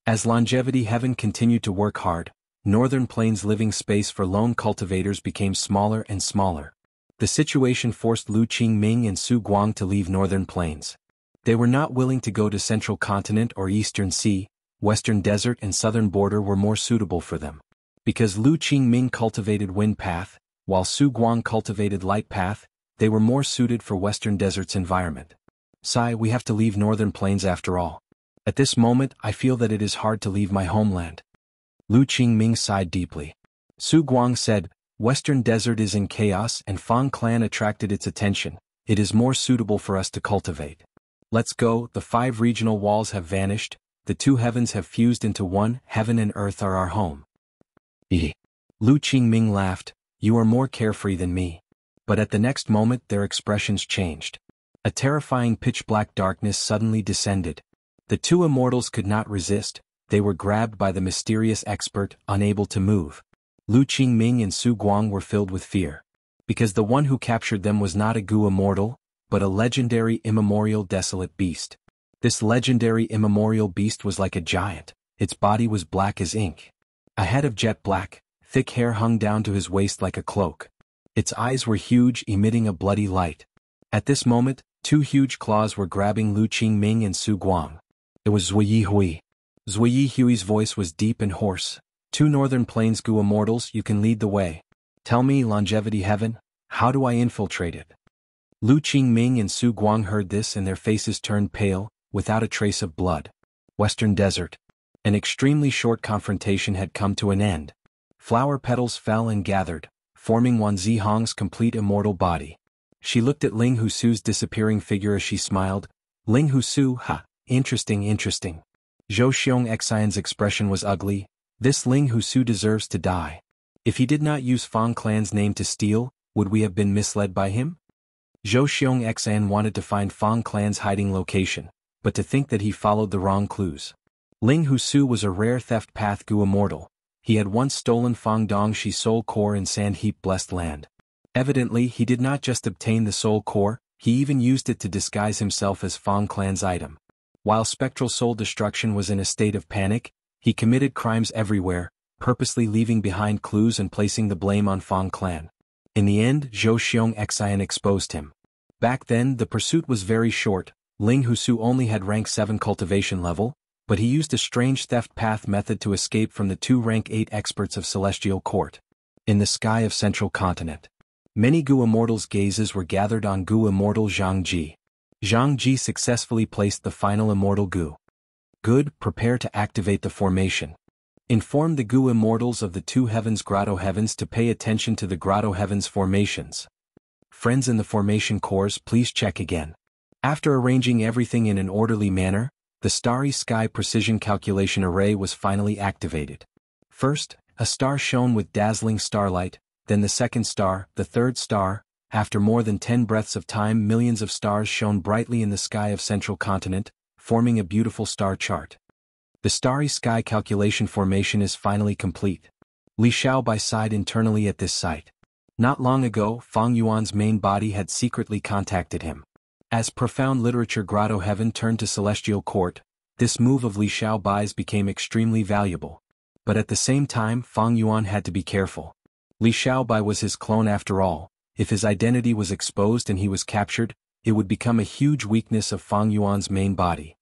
As Longevity Heaven continued to work hard, northern plains living space for lone cultivators became smaller and smaller. The situation forced Lu Qingming and Su Guang to leave northern plains. They were not willing to go to Central Continent or Eastern Sea. Western Desert and Southern Border were more suitable for them. Because Lu Qingming cultivated Wind Path, while Su Guang cultivated Light Path, they were more suited for Western Desert's environment. Sai, we have to leave Northern Plains after all. At this moment, I feel that it is hard to leave my homeland. Lu Qingming sighed deeply. Su Guang said, Western Desert is in chaos and Fang clan attracted its attention. It is more suitable for us to cultivate. Let's go. The 5 regional walls have vanished. The 2 heavens have fused into one. Heaven and earth are our home. Lu Qingming laughed. You are more carefree than me. But at the next moment their expressions changed. A terrifying pitch-black darkness suddenly descended. The 2 immortals could not resist. They were grabbed by the mysterious expert, unable to move. Lu Qingming and Su Guang were filled with fear. Because the one who captured them was not a Gu immortal, but a legendary immemorial desolate beast. This legendary immemorial beast was like a giant. Its body was black as ink. A head of jet black, thick hair hung down to his waist like a cloak. Its eyes were huge, emitting a bloody light. At this moment, 2 huge claws were grabbing Lu Qingming and Su Guang. It was Zui Yihui. Zui Yihui's voice was deep and hoarse. 2 Northern Plains Gu immortals, you can lead the way. Tell me, Longevity Heaven, how do I infiltrate it? Lu Qingming and Su Guang heard this and their faces turned pale, without a trace of blood. Western Desert. An extremely short confrontation had come to an end. Flower petals fell and gathered, forming Wan Zihong's complete immortal body. She looked at Ling Husu's disappearing figure as she smiled. Ling Husu, ha, interesting. Zhou Xiong Xian's expression was ugly. This Ling Husu deserves to die. If he did not use Fang clan's name to steal, would we have been misled by him? Zhou Xiong Xian wanted to find Fang clan's hiding location, but to think that he followed the wrong clues. Ling Husu was a rare theft path Gu immortal. He had once stolen Fang Dongxi's soul core in Sand Heap Blessed Land. Evidently, he did not just obtain the soul core, he even used it to disguise himself as Fang clan's item. While Spectral Soul Destruction was in a state of panic, he committed crimes everywhere, purposely leaving behind clues and placing the blame on Fang clan. In the end, Zhou Xiong Xian exposed him. Back then, the pursuit was very short. Ling Husu only had rank 7 cultivation level, but he used a strange theft path method to escape from the 2 rank 8 experts of Celestial Court. In the sky of Central Continent, many Gu Immortals' gazes were gathered on Gu Immortal Zhang Ji. Zhang Ji successfully placed the final Immortal Gu. Good, prepare to activate the formation. Inform the Gu Immortals of the 2 Heavens Grotto Heavens to pay attention to the Grotto Heavens formations. Friends in the formation cores, please check again. After arranging everything in an orderly manner, the Starry Sky Precision Calculation Array was finally activated. First, a star shone with dazzling starlight, then the second star, the third star. After more than 10 breaths of time, millions of stars shone brightly in the sky of Central Continent, forming a beautiful star chart. The Starry Sky Calculation Formation is finally complete. Li Xiaobai sighed internally at this sight. Not long ago, Fang Yuan's main body had secretly contacted him. As Profound Literature Grotto Heaven turned to Celestial Court, this move of Li Xiaobai's became extremely valuable. But at the same time, Fang Yuan had to be careful. Li Xiaobai was his clone after all. If his identity was exposed and he was captured, it would become a huge weakness of Fang Yuan's main body.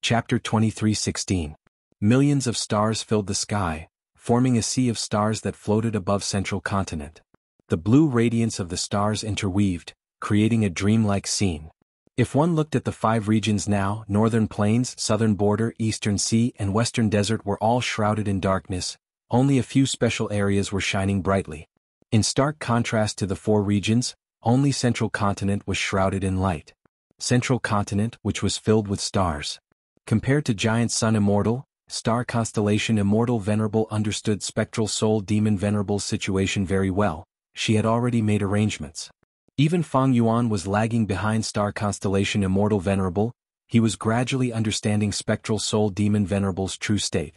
Chapter 23:16. Millions of stars filled the sky, forming a sea of stars that floated above Central Continent. The blue radiance of the stars interweaved, creating a dreamlike scene. If one looked at the 5 regions now, Northern Plains, Southern Border, Eastern Sea, and Western Desert were all shrouded in darkness, only a few special areas were shining brightly. In stark contrast to the 4 regions, only Central Continent was shrouded in light. Central Continent, which was filled with stars. Compared to Giant Sun Immortal, Star Constellation Immortal Venerable understood Spectral Soul Demon Venerable's situation very well. She had already made arrangements. Even Fang Yuan was lagging behind Star Constellation Immortal Venerable. He was gradually understanding Spectral Soul Demon Venerable's true state.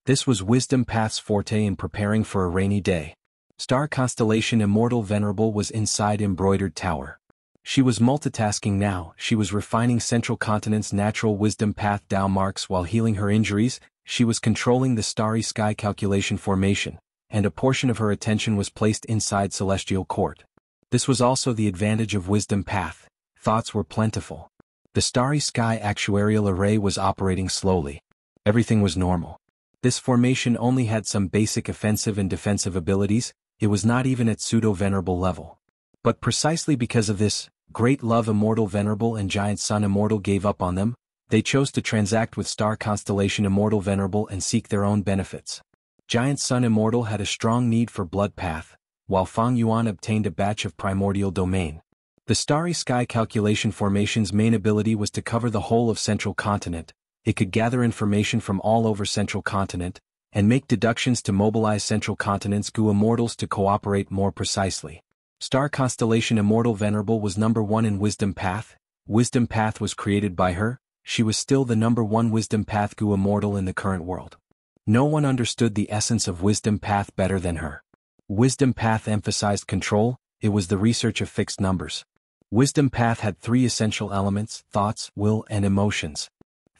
This was Wisdom Path's forte in preparing for a rainy day. Star Constellation Immortal Venerable was inside Embroidered Tower. She was multitasking now. She was refining Central Continent's natural Wisdom Path Tao marks while healing her injuries. She was controlling the Starry Sky Calculation Formation, and a portion of her attention was placed inside Celestial Court. This was also the advantage of Wisdom Path. Thoughts were plentiful. The Starry Sky Actuarial Array was operating slowly. Everything was normal. This formation only had some basic offensive and defensive abilities. It was not even at pseudo-venerable level. But precisely because of this, Great Love Immortal Venerable and Giant Sun Immortal gave up on them. They chose to transact with Star Constellation Immortal Venerable and seek their own benefits. Giant Sun Immortal had a strong need for Blood Path, while Fang Yuan obtained a batch of Primordial Domain. The Starry Sky Calculation Formation's main ability was to cover the whole of Central Continent. It could gather information from all over Central Continent, and make deductions to mobilize Central Continent's Gu Immortals to cooperate more precisely. Star Constellation Immortal Venerable was number 1 in Wisdom Path. Wisdom Path was created by her. She was still the number 1 Wisdom Path Gu Immortal in the current world. No one understood the essence of Wisdom Path better than her. Wisdom Path emphasized control. It was the research of fixed numbers. Wisdom Path had 3 essential elements: thoughts, will, and emotions.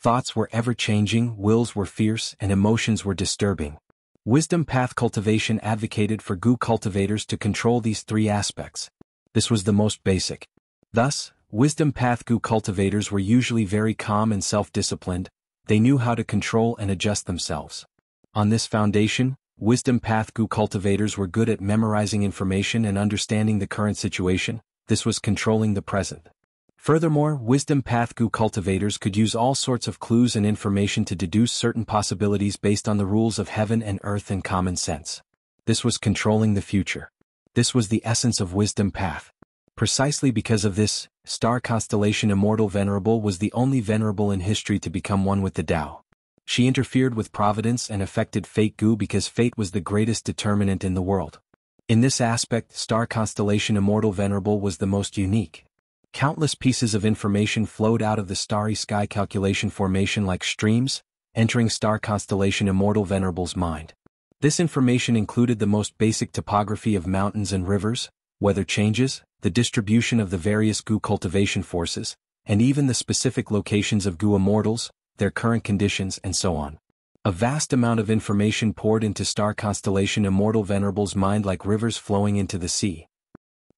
Thoughts were ever-changing, wills were fierce, and emotions were disturbing. Wisdom Path cultivation advocated for Gu cultivators to control these 3 aspects. This was the most basic. Thus, Wisdom Path Gu cultivators were usually very calm and self-disciplined. They knew how to control and adjust themselves. On this foundation, Wisdom Path Gu cultivators were good at memorizing information and understanding the current situation. This was controlling the present. Furthermore, Wisdom Path Gu cultivators could use all sorts of clues and information to deduce certain possibilities based on the rules of heaven and earth and common sense. This was controlling the future. This was the essence of Wisdom Path. Precisely because of this, Star Constellation Immortal Venerable was the only venerable in history to become one with the Tao. She interfered with providence and affected fate Gu because fate was the greatest determinant in the world. In this aspect, Star Constellation Immortal Venerable was the most unique. Countless pieces of information flowed out of the Starry Sky Calculation Formation like streams, entering Star Constellation Immortal Venerable's mind. This information included the most basic topography of mountains and rivers, weather changes, the distribution of the various Gu cultivation forces, and even the specific locations of Gu Immortals, their current conditions, and so on. A vast amount of information poured into Star Constellation Immortal Venerable's mind like rivers flowing into the sea.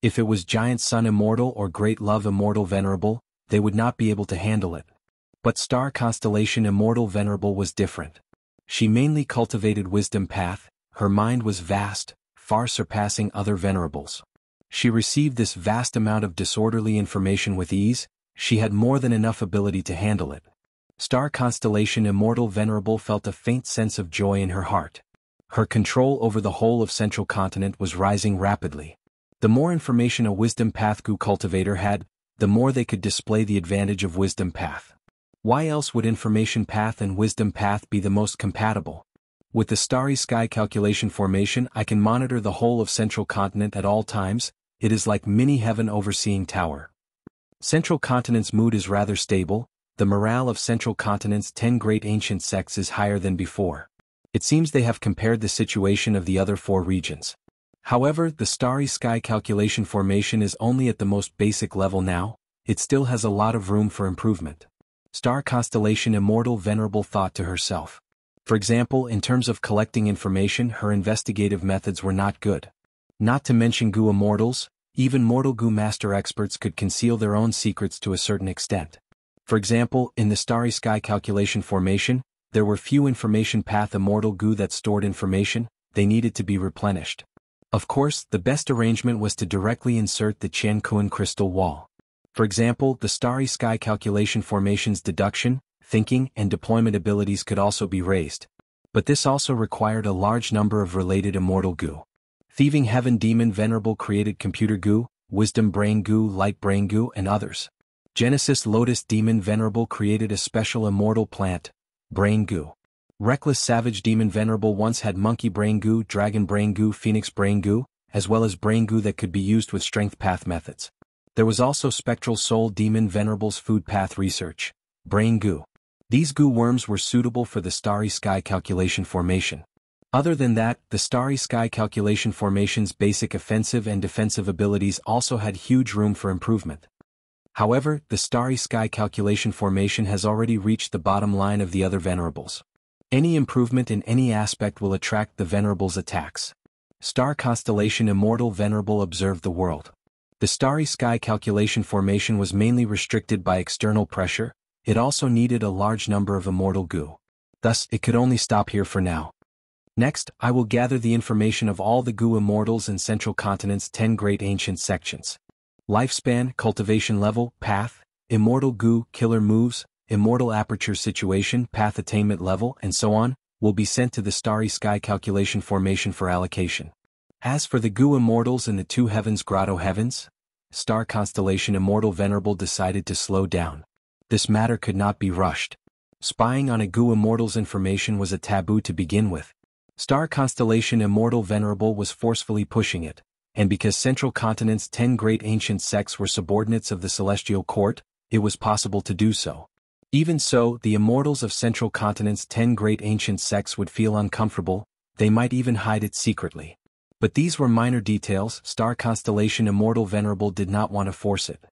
If it was Giant Sun Immortal or Great Love Immortal Venerable, they would not be able to handle it. But Star Constellation Immortal Venerable was different. She mainly cultivated Wisdom Path, her mind was vast, far surpassing other venerables. She received this vast amount of disorderly information with ease, she had more than enough ability to handle it. Star Constellation Immortal Venerable felt a faint sense of joy in her heart. Her control over the whole of Central Continent was rising rapidly. The more information a Wisdom Path Gu cultivator had, the more they could display the advantage of Wisdom Path. Why else would Information Path and Wisdom Path be the most compatible? With the Starry Sky Calculation Formation, I can monitor the whole of Central Continent at all times. It is like mini-heaven overseeing tower. Central Continent's mood is rather stable, the morale of Central Continent's 10 great ancient sects is higher than before. It seems they have compared the situation of the other 4 regions. However, the Starry Sky Calculation Formation is only at the most basic level now, it still has a lot of room for improvement. Star Constellation Immortal Venerable thought to herself. For example, in terms of collecting information, her investigative methods were not good. Not to mention Gu Immortals, even mortal Gu Master experts could conceal their own secrets to a certain extent. For example, in the Starry Sky Calculation Formation, there were few Information Path Immortal Gu that stored information, they needed to be replenished. Of course, the best arrangement was to directly insert the Qian Kuan crystal wall. For example, the Starry Sky Calculation Formation's deduction, thinking, and deployment abilities could also be raised. But this also required a large number of related Immortal Gu. Thieving Heaven Demon Venerable created Computer Gu, Wisdom Brain Gu, Light Brain Gu, and others. Genesis Lotus Demon Venerable created a special immortal plant, Brain Gu. Reckless Savage Demon Venerable once had Monkey Brain Gu, Dragon Brain Gu, Phoenix Brain Gu, as well as Brain Gu that could be used with Strength Path methods. There was also Spectral Soul Demon Venerable's Food Path Research, Brain Gu. These Gu worms were suitable for the Starry Sky Calculation Formation. Other than that, the Starry Sky Calculation Formation's basic offensive and defensive abilities also had huge room for improvement. However, the Starry Sky Calculation Formation has already reached the bottom line of the other venerables. Any improvement in any aspect will attract the venerables' attacks. Star Constellation Immortal Venerable observed the world. The Starry Sky Calculation Formation was mainly restricted by external pressure, it also needed a large number of Immortal Gu. Thus, it could only stop here for now. Next, I will gather the information of all the Gu Immortals in Central Continent's 10 great ancient sections. Lifespan, cultivation level, path, Immortal Gu, killer moves, Immortal aperture situation, path attainment level, and so on, will be sent to the Starry Sky Calculation Formation for allocation. As for the Gu Immortals in the 2 heavens Grotto Heavens, Star Constellation Immortal Venerable decided to slow down. This matter could not be rushed. Spying on a Gu Immortal's information was a taboo to begin with. Star Constellation Immortal Venerable was forcefully pushing it, and because Central Continent's 10 great ancient sects were subordinates of the Celestial Court, it was possible to do so. Even so, the Immortals of Central Continent's 10 great ancient sects would feel uncomfortable, they might even hide it secretly. But these were minor details, Star Constellation Immortal Venerable did not want to force it.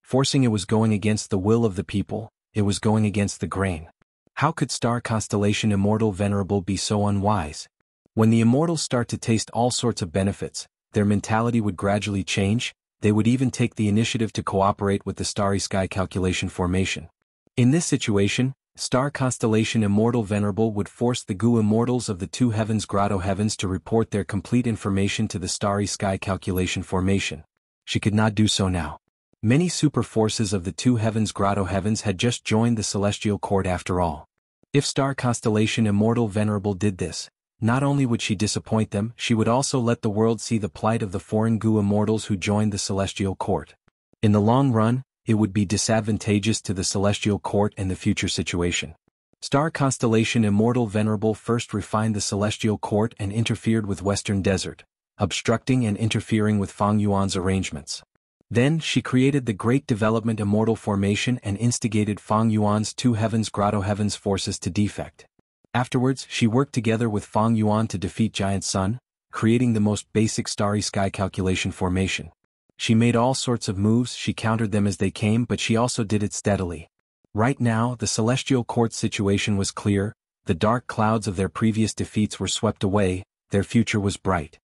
Forcing it was going against the will of the people, it was going against the grain. How could Star Constellation Immortal Venerable be so unwise? When the Immortals start to taste all sorts of benefits, their mentality would gradually change, they would even take the initiative to cooperate with the Starry Sky Calculation Formation. In this situation, Star Constellation Immortal Venerable would force the Gu Immortals of the 2 heavens Grotto Heavens to report their complete information to the Starry Sky Calculation Formation. She could not do so now. Many super forces of the 2 heavens Grotto Heavens had just joined the Celestial Court after all. If Star Constellation Immortal Venerable did this, not only would she disappoint them, she would also let the world see the plight of the foreign Gu Immortals who joined the Celestial Court. In the long run, it would be disadvantageous to the Celestial Court and the future situation. Star Constellation Immortal Venerable first refined the Celestial Court and interfered with Western Desert, obstructing and interfering with Fang Yuan's arrangements. Then she created the Great Development Immortal Formation and instigated Fang Yuan's 2 heavens Grotto Heavens forces to defect. Afterwards, she worked together with Fang Yuan to defeat Giant Sun, creating the most basic Starry Sky Calculation Formation. She made all sorts of moves, she countered them as they came, but she also did it steadily. Right now, the Celestial Court's situation was clear, the dark clouds of their previous defeats were swept away, their future was bright.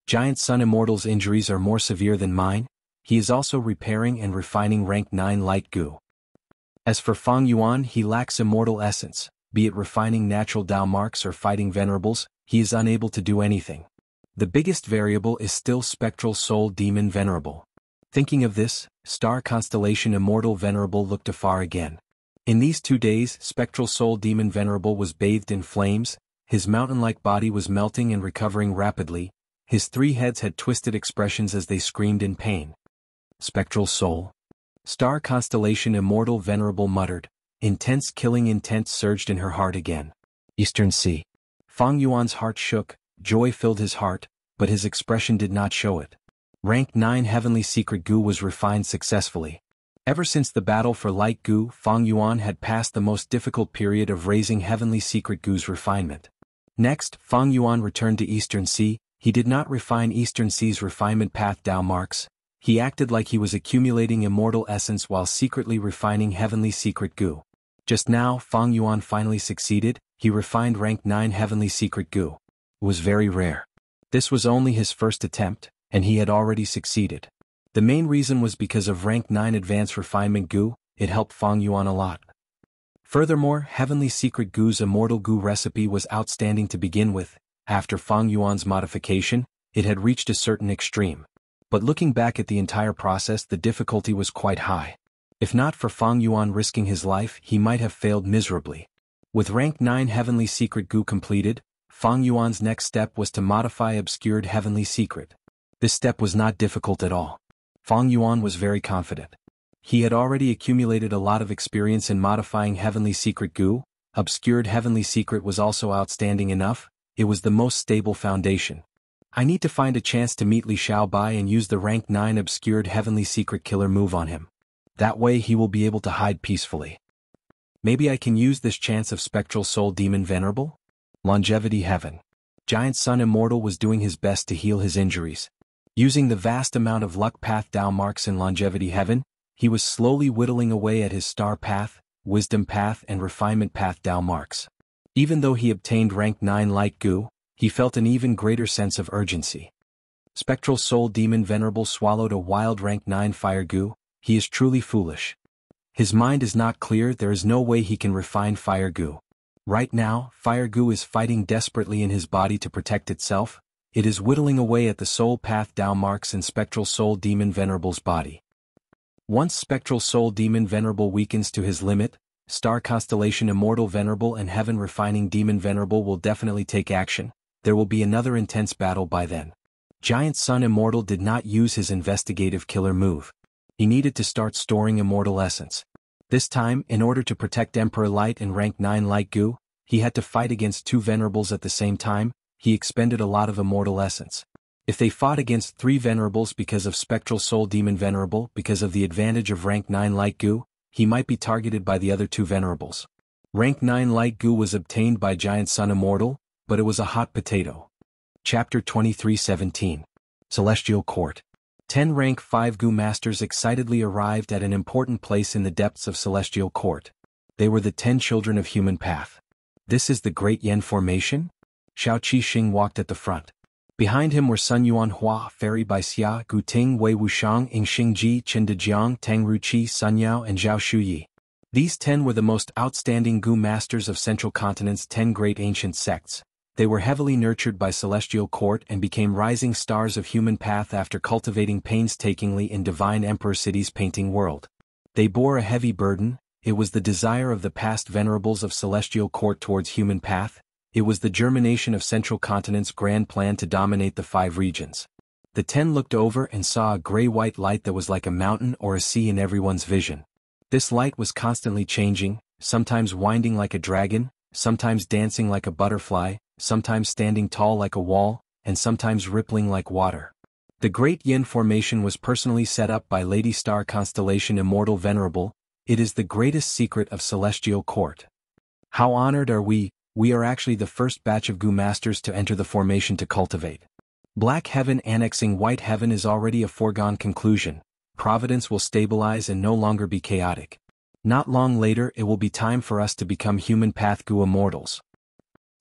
Giant Sun Immortal's injuries are more severe than mine. He is also repairing and refining rank 9 light goo. As for Fang Yuan, he lacks immortal essence, be it refining natural Dao marks or fighting venerables, he is unable to do anything. The biggest variable is still Spectral Soul Demon Venerable. Thinking of this, Star Constellation Immortal Venerable looked afar again. In these 2 days, Spectral Soul Demon Venerable was bathed in flames, his mountain-like body was melting and recovering rapidly, his 3 heads had twisted expressions as they screamed in pain. Spectral Soul. Star Constellation Immortal Venerable muttered. Intense killing intent surged in her heart again. Eastern Sea. Fang Yuan's heart shook, joy filled his heart, but his expression did not show it. Rank 9 Heavenly Secret Goo was refined successfully. Ever since the battle for Light Goo, Fang Yuan had passed the most difficult period of raising Heavenly Secret Goo's refinement. Next, Fang Yuan returned to Eastern Sea. He did not refine Eastern Sea's refinement path Dao marks. He acted like he was accumulating immortal essence while secretly refining Heavenly Secret Goo. Just now, Fang Yuan finally succeeded. He refined rank 9 Heavenly Secret Goo. It was very rare. This was only his first attempt, and he had already succeeded. The main reason was because of rank 9 Advanced Refinement Goo. It helped Fang Yuan a lot. Furthermore, Heavenly Secret Goo's Immortal Goo recipe was outstanding to begin with. After Fang Yuan's modification, it had reached a certain extreme. But looking back at the entire process, the difficulty was quite high. If not for Fang Yuan risking his life, he might have failed miserably. With rank 9 Heavenly Secret Goo completed, Fang Yuan's next step was to modify Obscured Heavenly Secret. This step was not difficult at all. Fang Yuan was very confident. He had already accumulated a lot of experience in modifying Heavenly Secret Goo. Obscured Heavenly Secret was also outstanding enough. It was the most stable foundation. I need to find a chance to meet Li Xiaobai and use the rank 9 Obscured Heavenly Secret Killer move on him. That way he will be able to hide peacefully. Maybe I can use this chance of Spectral Soul Demon Venerable? Longevity Heaven. Giant Sun Immortal was doing his best to heal his injuries. Using the vast amount of luck path Dao marks in Longevity Heaven, he was slowly whittling away at his Star Path, Wisdom Path and Refinement Path Dao marks. Even though he obtained rank 9 Light Goo, he felt an even greater sense of urgency. Spectral Soul Demon Venerable swallowed a wild rank 9 Fire Goo. He is truly foolish. His mind is not clear. There is no way he can refine Fire Goo. Right now, Fire Goo is fighting desperately in his body to protect itself. It is whittling away at the Soul Path Dao marks in Spectral Soul Demon Venerable's body. Once Spectral Soul Demon Venerable weakens to his limit, Star Constellation Immortal Venerable and Heaven Refining Demon Venerable will definitely take action. There will be another intense battle by then. Giant Sun Immortal did not use his investigative killer move. He needed to start storing immortal essence. This time, in order to protect Emperor Light and rank 9 Light Goo, he had to fight against 2 venerables at the same time. He expended a lot of immortal essence. If they fought against 3 venerables because of Spectral Soul Demon Venerable because of the advantage of rank 9 Light Goo, he might be targeted by the other 2 venerables. Rank 9 Light Goo was obtained by Giant Sun Immortal, but it was a hot potato. Chapter 23:17. Celestial Court. 10 rank 5 Goo Masters excitedly arrived at an important place in the depths of Celestial Court. They were the 10 children of Human Path. This is the Great Yen Formation? Xiao Qixing walked at the front. Behind him were Sun Yuan Hua, Fairy Bai Xia, Gu Ting, Wei Wuxiang, Ing Xingji, Chen Dejiang, Tang Ruqi, Sun Yao and Zhao Shuyi. These 10 were the most outstanding Goo Masters of Central Continent's 10 great ancient sects. They were heavily nurtured by Celestial Court and became rising stars of Human Path after cultivating painstakingly in Divine Emperor City's painting world. They bore a heavy burden. It was the desire of the past venerables of Celestial Court towards Human Path. It was the germination of Central Continent's grand plan to dominate the 5 regions. The 10 looked over and saw a gray-white light that was like a mountain or a sea in everyone's vision. This light was constantly changing, sometimes winding like a dragon, sometimes dancing like a butterfly, sometimes standing tall like a wall, and sometimes rippling like water. The Great Yin Formation was personally set up by Lady Star Constellation Immortal Venerable. It is the greatest secret of Celestial Court. How honored are we! We are actually the first batch of Goo Masters to enter the formation to cultivate. Black Heaven annexing White Heaven is already a foregone conclusion. Providence will stabilize and no longer be chaotic. Not long later it will be time for us to become Human Path Goo Immortals.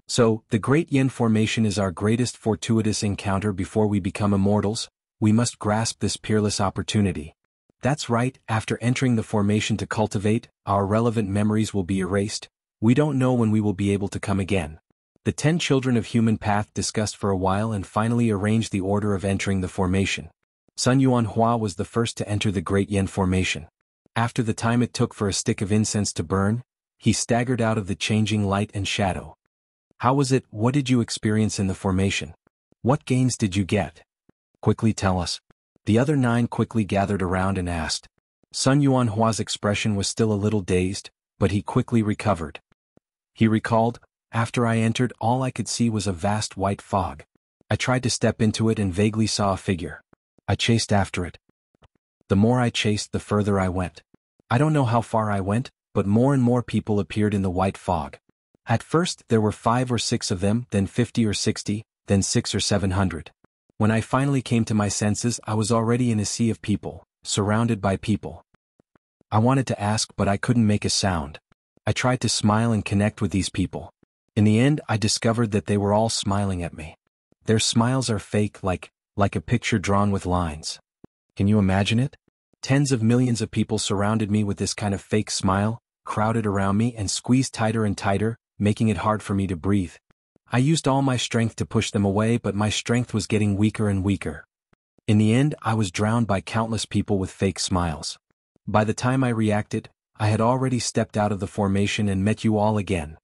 So, the Great Yin Formation is our greatest fortuitous encounter before we become immortals. We must grasp this peerless opportunity. That's right, after entering the formation to cultivate, our relevant memories will be erased. We don't know when we will be able to come again. The 10 children of human path discussed for a while and finally arranged the order of entering the formation. Sun Yuan Hua was the first to enter the Great Yin Formation. After the time it took for a stick of incense to burn, he staggered out of the changing light and shadow. How was it? What did you experience in the formation? What gains did you get? Quickly tell us. The other 9 quickly gathered around and asked. Sun Yuan Hua's expression was still a little dazed, but he quickly recovered. He recalled, after I entered, all I could see was a vast white fog. I tried to step into it and vaguely saw a figure. I chased after it. The more I chased, the further I went. I don't know how far I went, but more and more people appeared in the white fog. At first there were 5 or 6 of them, then 50 or 60, then 600 or 700. When I finally came to my senses, I was already in a sea of people, surrounded by people. I wanted to ask, but I couldn't make a sound. I tried to smile and connect with these people. In the end, I discovered that they were all smiling at me. Their smiles are fake, like a picture drawn with lines. Can you imagine it? Tens of millions of people surrounded me with this kind of fake smile, crowded around me and squeezed tighter and tighter, making it hard for me to breathe. I used all my strength to push them away, but my strength was getting weaker and weaker. In the end, I was drowned by countless people with fake smiles. By the time I reacted, I had already stepped out of the formation and met you all again.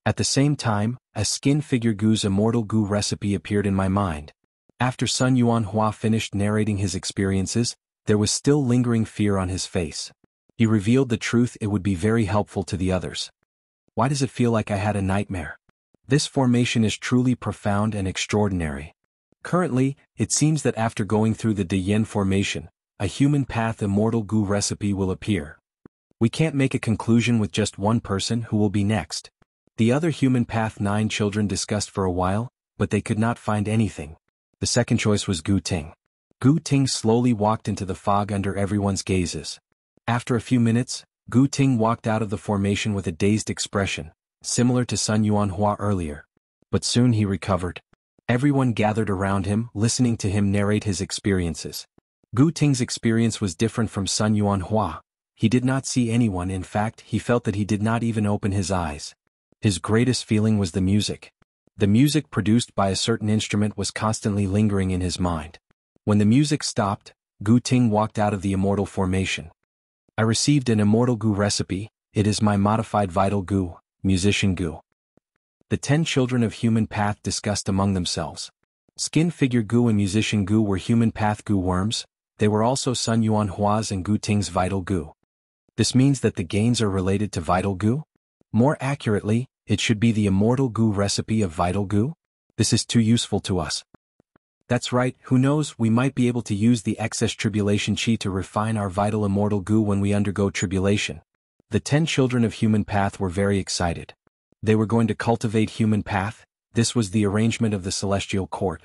At the same time, a skin figure Gu's immortal Gu recipe appeared in my mind. After Sun Yuan Hua finished narrating his experiences, there was still lingering fear on his face. He revealed the truth. It would be very helpful to the others. Why does it feel like I had a nightmare? This formation is truly profound and extraordinary. Currently, it seems that after going through the De Yin formation, a human path immortal Gu recipe will appear. We can't make a conclusion with just one person. Who will be next? The other human path 9 children discussed for a while, but they could not find anything. The second choice was Gu Ting. Gu Ting slowly walked into the fog under everyone's gazes. After a few minutes, Gu Ting walked out of the formation with a dazed expression, similar to Sun Yuan Hua earlier. But soon he recovered. Everyone gathered around him, listening to him narrate his experiences. Gu Ting's experience was different from Sun Yuan Hua. He did not see anyone. In fact, he felt that he did not even open his eyes. His greatest feeling was the music. The music produced by a certain instrument was constantly lingering in his mind. When the music stopped, Gu Ting walked out of the immortal formation. I received an immortal Gu recipe. It is my modified vital Gu, musician Gu. The 10 children of human path discussed among themselves. Skin figure Gu and musician Gu were human path Gu worms. They were also Sun Yuan Hua's and Gu Ting's vital Gu. This means that the gains are related to vital Gu? More accurately, it should be the immortal Gu recipe of vital Gu? This is too useful to us. That's right, who knows, we might be able to use the excess tribulation chi to refine our vital immortal Gu when we undergo tribulation. The 10 children of human path were very excited. They were going to cultivate human path. This was the arrangement of the celestial court.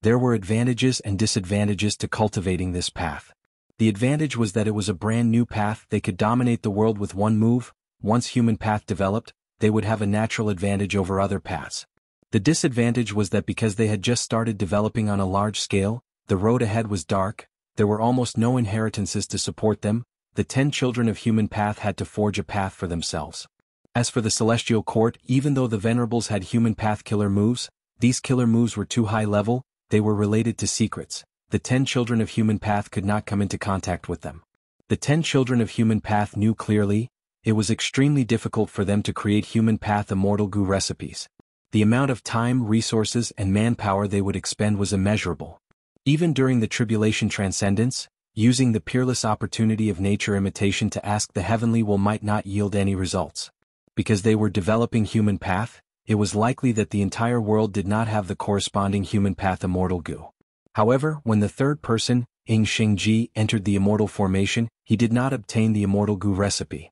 There were advantages and disadvantages to cultivating this path. The advantage was that it was a brand new path. They could dominate the world with one move. Once human path developed, they would have a natural advantage over other paths. The disadvantage was that because they had just started developing on a large scale, the road ahead was dark, there were almost no inheritances to support them. The 10 children of human path had to forge a path for themselves. As for the celestial court, even though the venerables had human path killer moves, these killer moves were too high level. They were related to secrets. The 10 children of human path could not come into contact with them. The 10 children of human path knew clearly, it was extremely difficult for them to create human path immortal Gu recipes. The amount of time, resources, and manpower they would expend was immeasurable. Even during the tribulation transcendence, using the peerless opportunity of nature imitation to ask the heavenly will might not yield any results. Because they were developing human path, it was likely that the entire world did not have the corresponding human path immortal Gu. However, when the third person, Ying Xingji, entered the immortal formation, he did not obtain the immortal Gu recipe.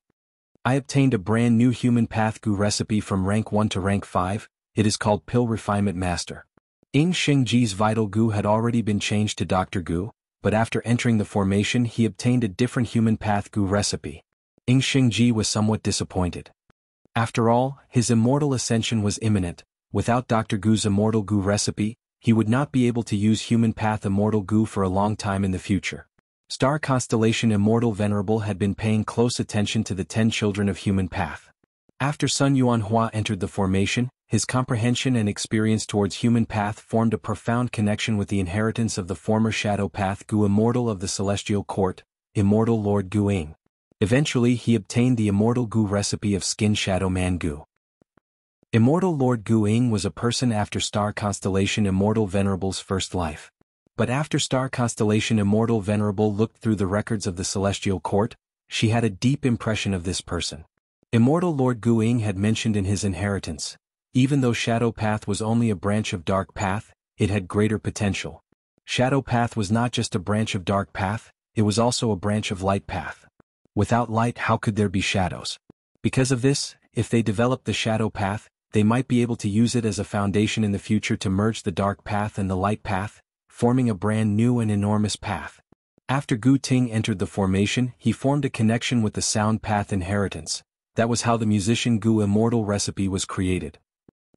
I obtained a brand new human path Gu recipe from rank 1 to rank 5, it is called Pill Refinement Master. Ying Xingji's vital Gu had already been changed to Dr. Gu, but after entering the formation he obtained a different human path Gu recipe. Ying Xingji was somewhat disappointed. After all, his immortal ascension was imminent, Without Dr. Gu's immortal goo recipe, he would not be able to use human path immortal goo for a long time in the future. Star constellation Immortal Venerable had been paying close attention to the 10 children of human path. After Sun Yuanhua entered the formation, his comprehension and experience towards human path formed a profound connection with the inheritance of the former shadow path Gu Immortal of the Celestial Court, Immortal Lord Gu Ying. Eventually he obtained the immortal Gu recipe of Skin Shadow Man Gu. Immortal Lord Gu Ying was a person after star constellation Immortal Venerable's first life. But after star constellation Immortal Venerable looked through the records of the Celestial Court, she had a deep impression of this person. Immortal Lord Gu Ying had mentioned in his inheritance, even though Shadow Path was only a branch of Dark Path, it had greater potential. Shadow Path was not just a branch of Dark Path, it was also a branch of Light Path. Without light, how could there be shadows? Because of this, if they developed the Shadow Path, they might be able to use it as a foundation in the future to merge the Dark Path and the Light Path, forming a brand new and enormous path. After Gu Ting entered the formation, he formed a connection with the Sound Path inheritance. That was how the musician Gu Immortal recipe was created.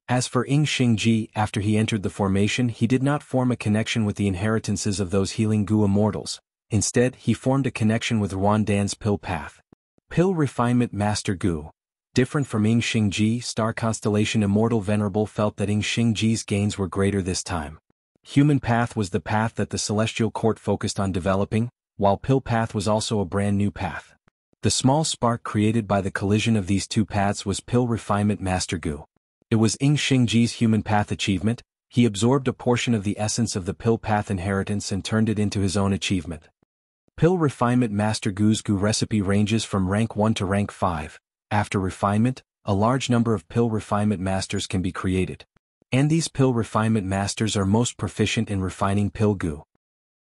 As for Ying Xingji, after he entered the formation, he did not form a connection with the inheritances of those healing Gu Immortals. Instead, he formed a connection with Yuan Dan's Pill Path. Pill Refinement Master Gu. Different from Ying Xingji, Star Constellation Immortal Venerable felt that Ying Xingji's gains were greater this time. Human Path was the path that the Celestial Court focused on developing, while Pill Path was also a brand new path. The small spark created by the collision of these two paths was Pill Refinement Master Gu. It was Ying Xingji's Human Path achievement. He absorbed a portion of the essence of the Pill Path inheritance and turned it into his own achievement. Pill Refinement Master Gu's Gu recipe ranges from rank 1 to rank 5. After refinement, a large number of Pill Refinement Masters can be created. And these Pill Refinement Masters are most proficient in refining Pill Gu.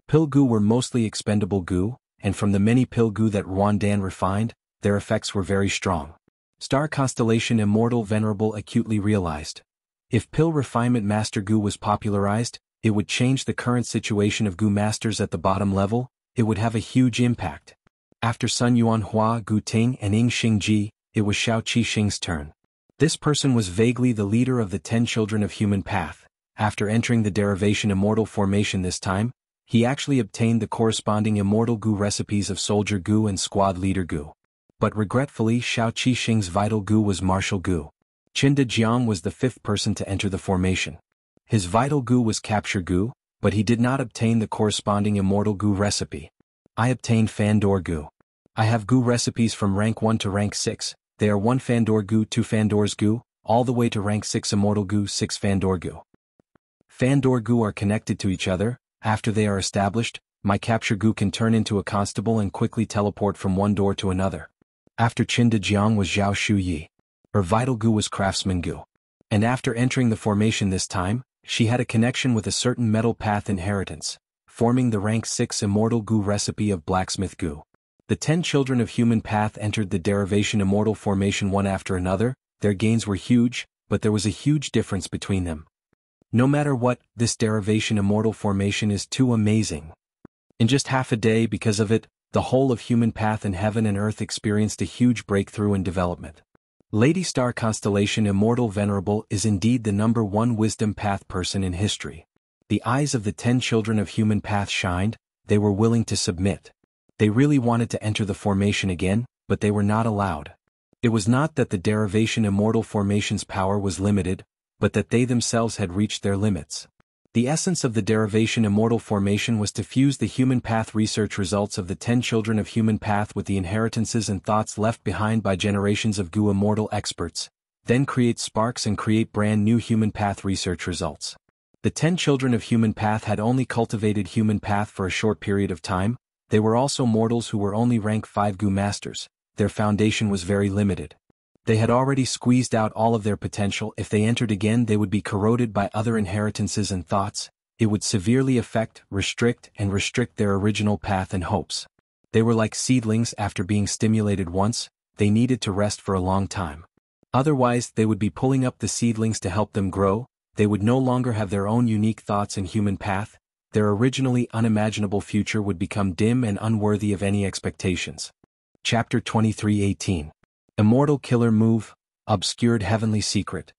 Pill Gu were mostly expendable Gu, and from the many Pill Gu that Yuan Dan refined, their effects were very strong. Star Constellation Immortal Venerable acutely realized. If Pill Refinement Master Gu was popularized, it would change the current situation of Gu Masters at the bottom level, it would have a huge impact. After Sun Yuanhua, Gu Ting and Ying Xingji, it was Shao Qixing's turn. This person was vaguely the leader of the 10 children of human path. After entering the derivation Immortal formation this time, he actually obtained the corresponding Immortal Gu recipes of Soldier Gu and Squad Leader Gu. But regretfully, Shao Qixing's Vital Gu was Martial Gu. Qinda Jiang was the 5th person to enter the formation. His Vital Gu was Capture Gu, but he did not obtain the corresponding Immortal Gu recipe. I obtained Fandor Gu. I have Gu recipes from rank 1 to rank 6, they are 1 Fandor Gu, 2 Fandor's Gu, all the way to rank 6 Immortal Gu, 6 Fandor Gu. Fandor Gu are connected to each other. After they are established, my Capture Gu can turn into a constable and quickly teleport from one door to another. After Qinda Jiang was Zhao Shuyi. Her Vital Gu was Craftsman Gu. And after entering the formation this time, she had a connection with a certain Metal Path inheritance, forming the rank 6 Immortal Gu recipe of Blacksmith Gu. The 10 children of human path entered the derivation Immortal formation one after another. Their gains were huge, but there was a huge difference between them. No matter what, this derivation Immortal formation is too amazing. In just half a day, because of it, the whole of human path and heaven and earth experienced a huge breakthrough in development. Lady Star Constellation Immortal Venerable is indeed the #1 wisdom path person in history. The eyes of the 10 children of human path shined, they were willing to submit. They really wanted to enter the formation again, but they were not allowed. It was not that the derivation Immortal formation's power was limited, but that they themselves had reached their limits. The essence of the derivation Immortal formation was to fuse the human path research results of the 10 children of human path with the inheritances and thoughts left behind by generations of Gu Immortal experts, then create sparks and create brand new human path research results. The 10 children of human path had only cultivated human path for a short period of time. They were also mortals who were only rank 5 Gu masters. Their foundation was very limited. They had already squeezed out all of their potential. If they entered again, they would be corroded by other inheritances and thoughts. It would severely affect, restrict their original path and hopes. They were like seedlings. After being stimulated once, they needed to rest for a long time. Otherwise, they would be pulling up the seedlings to help them grow. They would no longer have their own unique thoughts in human path. Their originally unimaginable future would become dim and unworthy of any expectations. Chapter 23:18. Immortal Killer Move, Obscured Heavenly Secret.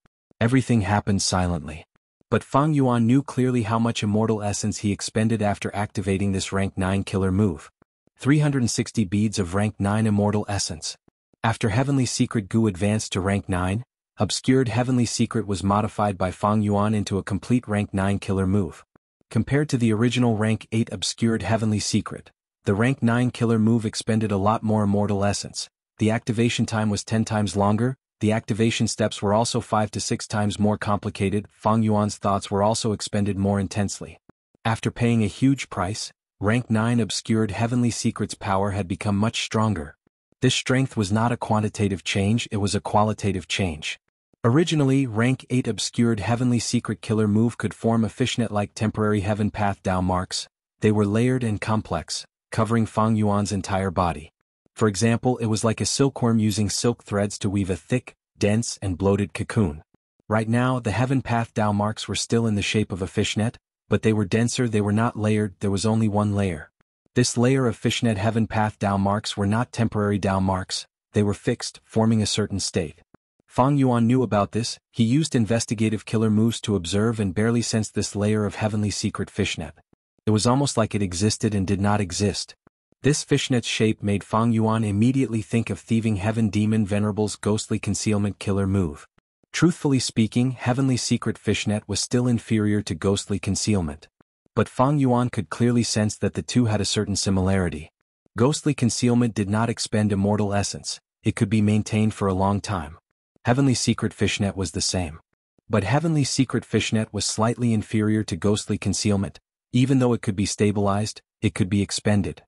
Everything happened silently. But Fang Yuan knew clearly how much immortal essence he expended after activating this rank 9 killer move. 360 beads of rank 9 immortal essence. After Heavenly Secret Gu advanced to rank 9, Obscured Heavenly Secret was modified by Fang Yuan into a complete rank 9 killer move. Compared to the original rank 8 Obscured Heavenly Secret, the rank 9 killer move expended a lot more immortal essence. The activation time was 10 times longer, the activation steps were also 5 to 6 times more complicated. Fang Yuan's thoughts were also expended more intensely. After paying a huge price, rank 9 Obscured Heavenly Secret's power had become much stronger. This strength was not a quantitative change, it was a qualitative change. Originally, rank 8 Obscured Heavenly Secret killer move could form a fishnet-like temporary heaven path down marks. They were layered and complex, covering Fang Yuan's entire body. For example, it was like a silkworm using silk threads to weave a thick, dense, and bloated cocoon. Right now, the heaven path down marks were still in the shape of a fishnet, but they were denser, they were not layered, there was only one layer. This layer of fishnet heaven path down marks were not temporary down marks, they were fixed, forming a certain state. Fang Yuan knew about this, he used investigative killer moves to observe and barely sensed this layer of heavenly secret fishnet. It was almost like it existed and did not exist. This fishnet's shape made Fang Yuan immediately think of Thieving Heaven Demon Venerable's ghostly concealment killer move. Truthfully speaking, Heavenly Secret Fishnet was still inferior to ghostly concealment. But Fang Yuan could clearly sense that the two had a certain similarity. Ghostly concealment did not expend immortal essence, it could be maintained for a long time. Heavenly Secret Fishnet was the same. But Heavenly Secret Fishnet was slightly inferior to ghostly concealment. Even though it could be stabilized, it could be expended.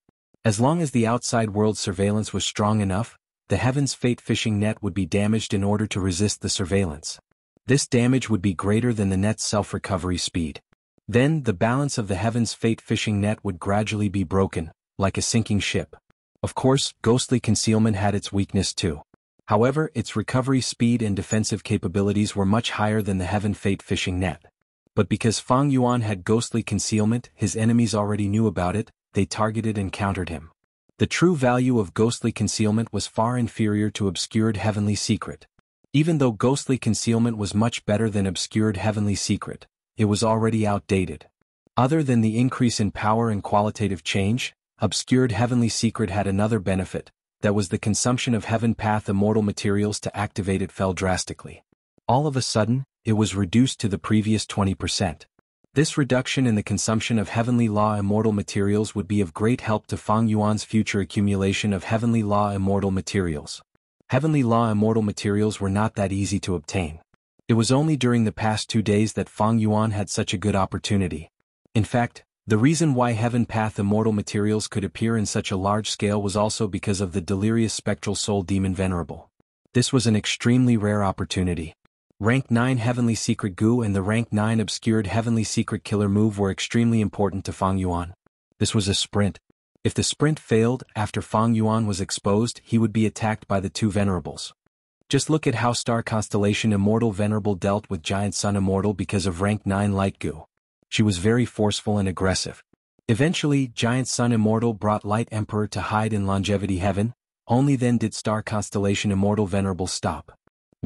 As long as the outside world surveillance was strong enough, the Heaven's Fate fishing net would be damaged in order to resist the surveillance. This damage would be greater than the net's self-recovery speed. Then, the balance of the Heaven's Fate fishing net would gradually be broken, like a sinking ship. Of course, ghostly concealment had its weakness too. However, its recovery speed and defensive capabilities were much higher than the Heaven Fate fishing net. But because Fang Yuan had ghostly concealment, his enemies already knew about it, they targeted and countered him. The true value of ghostly concealment was far inferior to Obscured Heavenly Secret. Even though ghostly concealment was much better than Obscured Heavenly Secret, it was already outdated. Other than the increase in power and qualitative change, Obscured Heavenly Secret had another benefit, that was the consumption of Heaven Path immortal materials to activate it fell drastically. All of a sudden, it was reduced to the previous 20%. This reduction in the consumption of Heavenly Law immortal materials would be of great help to Fang Yuan's future accumulation of Heavenly Law immortal materials. Heavenly Law immortal materials were not that easy to obtain. It was only during the past 2 days that Fang Yuan had such a good opportunity. In fact, the reason why Heaven Path immortal materials could appear in such a large scale was also because of the delirious spectral soul demon venerable. This was an extremely rare opportunity. Rank 9 Heavenly Secret Gu and the Rank 9 Obscured Heavenly Secret Killer move were extremely important to Fang Yuan. This was a sprint. If the sprint failed, after Fang Yuan was exposed, he would be attacked by the two venerables. Just look at how Star Constellation Immortal Venerable dealt with Giant Sun Immortal because of Rank 9 Light Gu. She was very forceful and aggressive. Eventually, Giant Sun Immortal brought Light Emperor to hide in Longevity Heaven, only then did Star Constellation Immortal Venerable stop.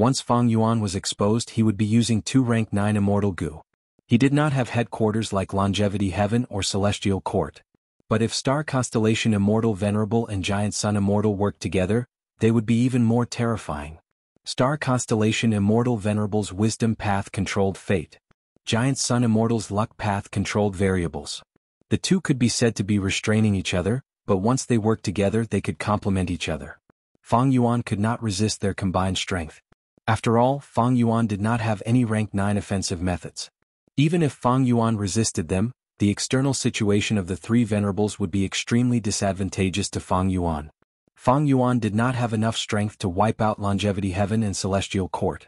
Once Fang Yuan was exposed, he would be using 2 Rank 9 Immortal Gu. He did not have headquarters like Longevity Heaven or Celestial Court. But if Star Constellation Immortal Venerable and Giant Sun Immortal worked together, they would be even more terrifying. Star Constellation Immortal Venerable's Wisdom Path controlled fate. Giant Sun Immortal's Luck Path controlled variables. The two could be said to be restraining each other, but once they worked together they could complement each other. Fang Yuan could not resist their combined strength. After all, Fang Yuan did not have any Rank 9 offensive methods. Even if Fang Yuan resisted them, the external situation of the 3 venerables would be extremely disadvantageous to Fang Yuan. Fang Yuan did not have enough strength to wipe out Longevity Heaven and Celestial Court.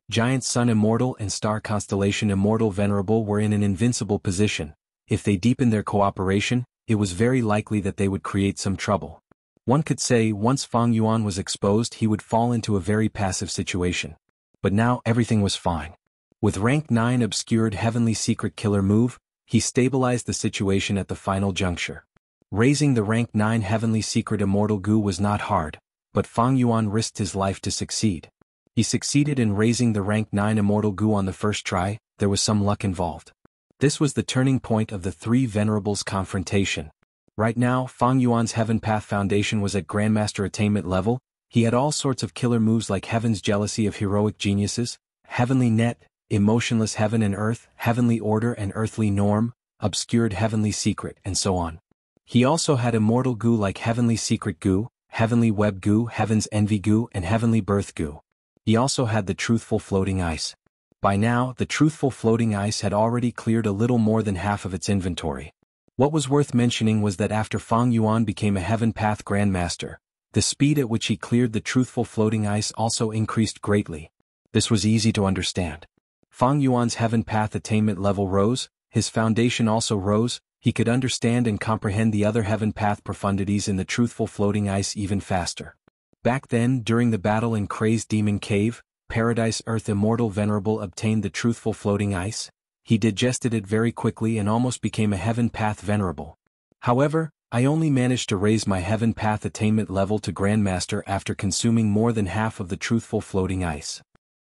Giant Sun Immortal and Star Constellation Immortal Venerable were in an invincible position. If they deepened their cooperation, it was very likely that they would create some trouble. One could say once Fang Yuan was exposed he would fall into a very passive situation. But now everything was fine. With Rank 9 Obscured Heavenly Secret Killer move, he stabilized the situation at the final juncture. Raising the Rank 9 Heavenly Secret Immortal Gu was not hard, but Fang Yuan risked his life to succeed. He succeeded in raising the rank 9 immortal goo on the first try. There was some luck involved. This was the turning point of the three venerables' confrontation. Right now, Fang Yuan's Heaven Path Foundation was at Grandmaster attainment level. He had all sorts of killer moves like Heaven's Jealousy of Heroic Geniuses, Heavenly Net, Emotionless Heaven and Earth, Heavenly Order and Earthly Norm, Obscured Heavenly Secret, and so on. He also had immortal goo like Heavenly Secret Goo, Heavenly Web Goo, Heaven's Envy Goo, and Heavenly Birth Goo. He also had the Truthful Floating Ice. By now, the Truthful Floating Ice had already cleared a little more than half of its inventory. What was worth mentioning was that after Fang Yuan became a Heaven Path Grandmaster, the speed at which he cleared the Truthful Floating Ice also increased greatly. This was easy to understand. Fang Yuan's Heaven Path attainment level rose, his foundation also rose. He could understand and comprehend the other Heaven Path profundities in the Truthful Floating Ice even faster. Back then, during the battle in Crazed Demon Cave, Paradise Earth Immortal Venerable obtained the Truthful Floating Ice. He digested it very quickly and almost became a Heaven Path Venerable. However, I only managed to raise my Heaven Path attainment level to Grandmaster after consuming more than half of the Truthful Floating Ice.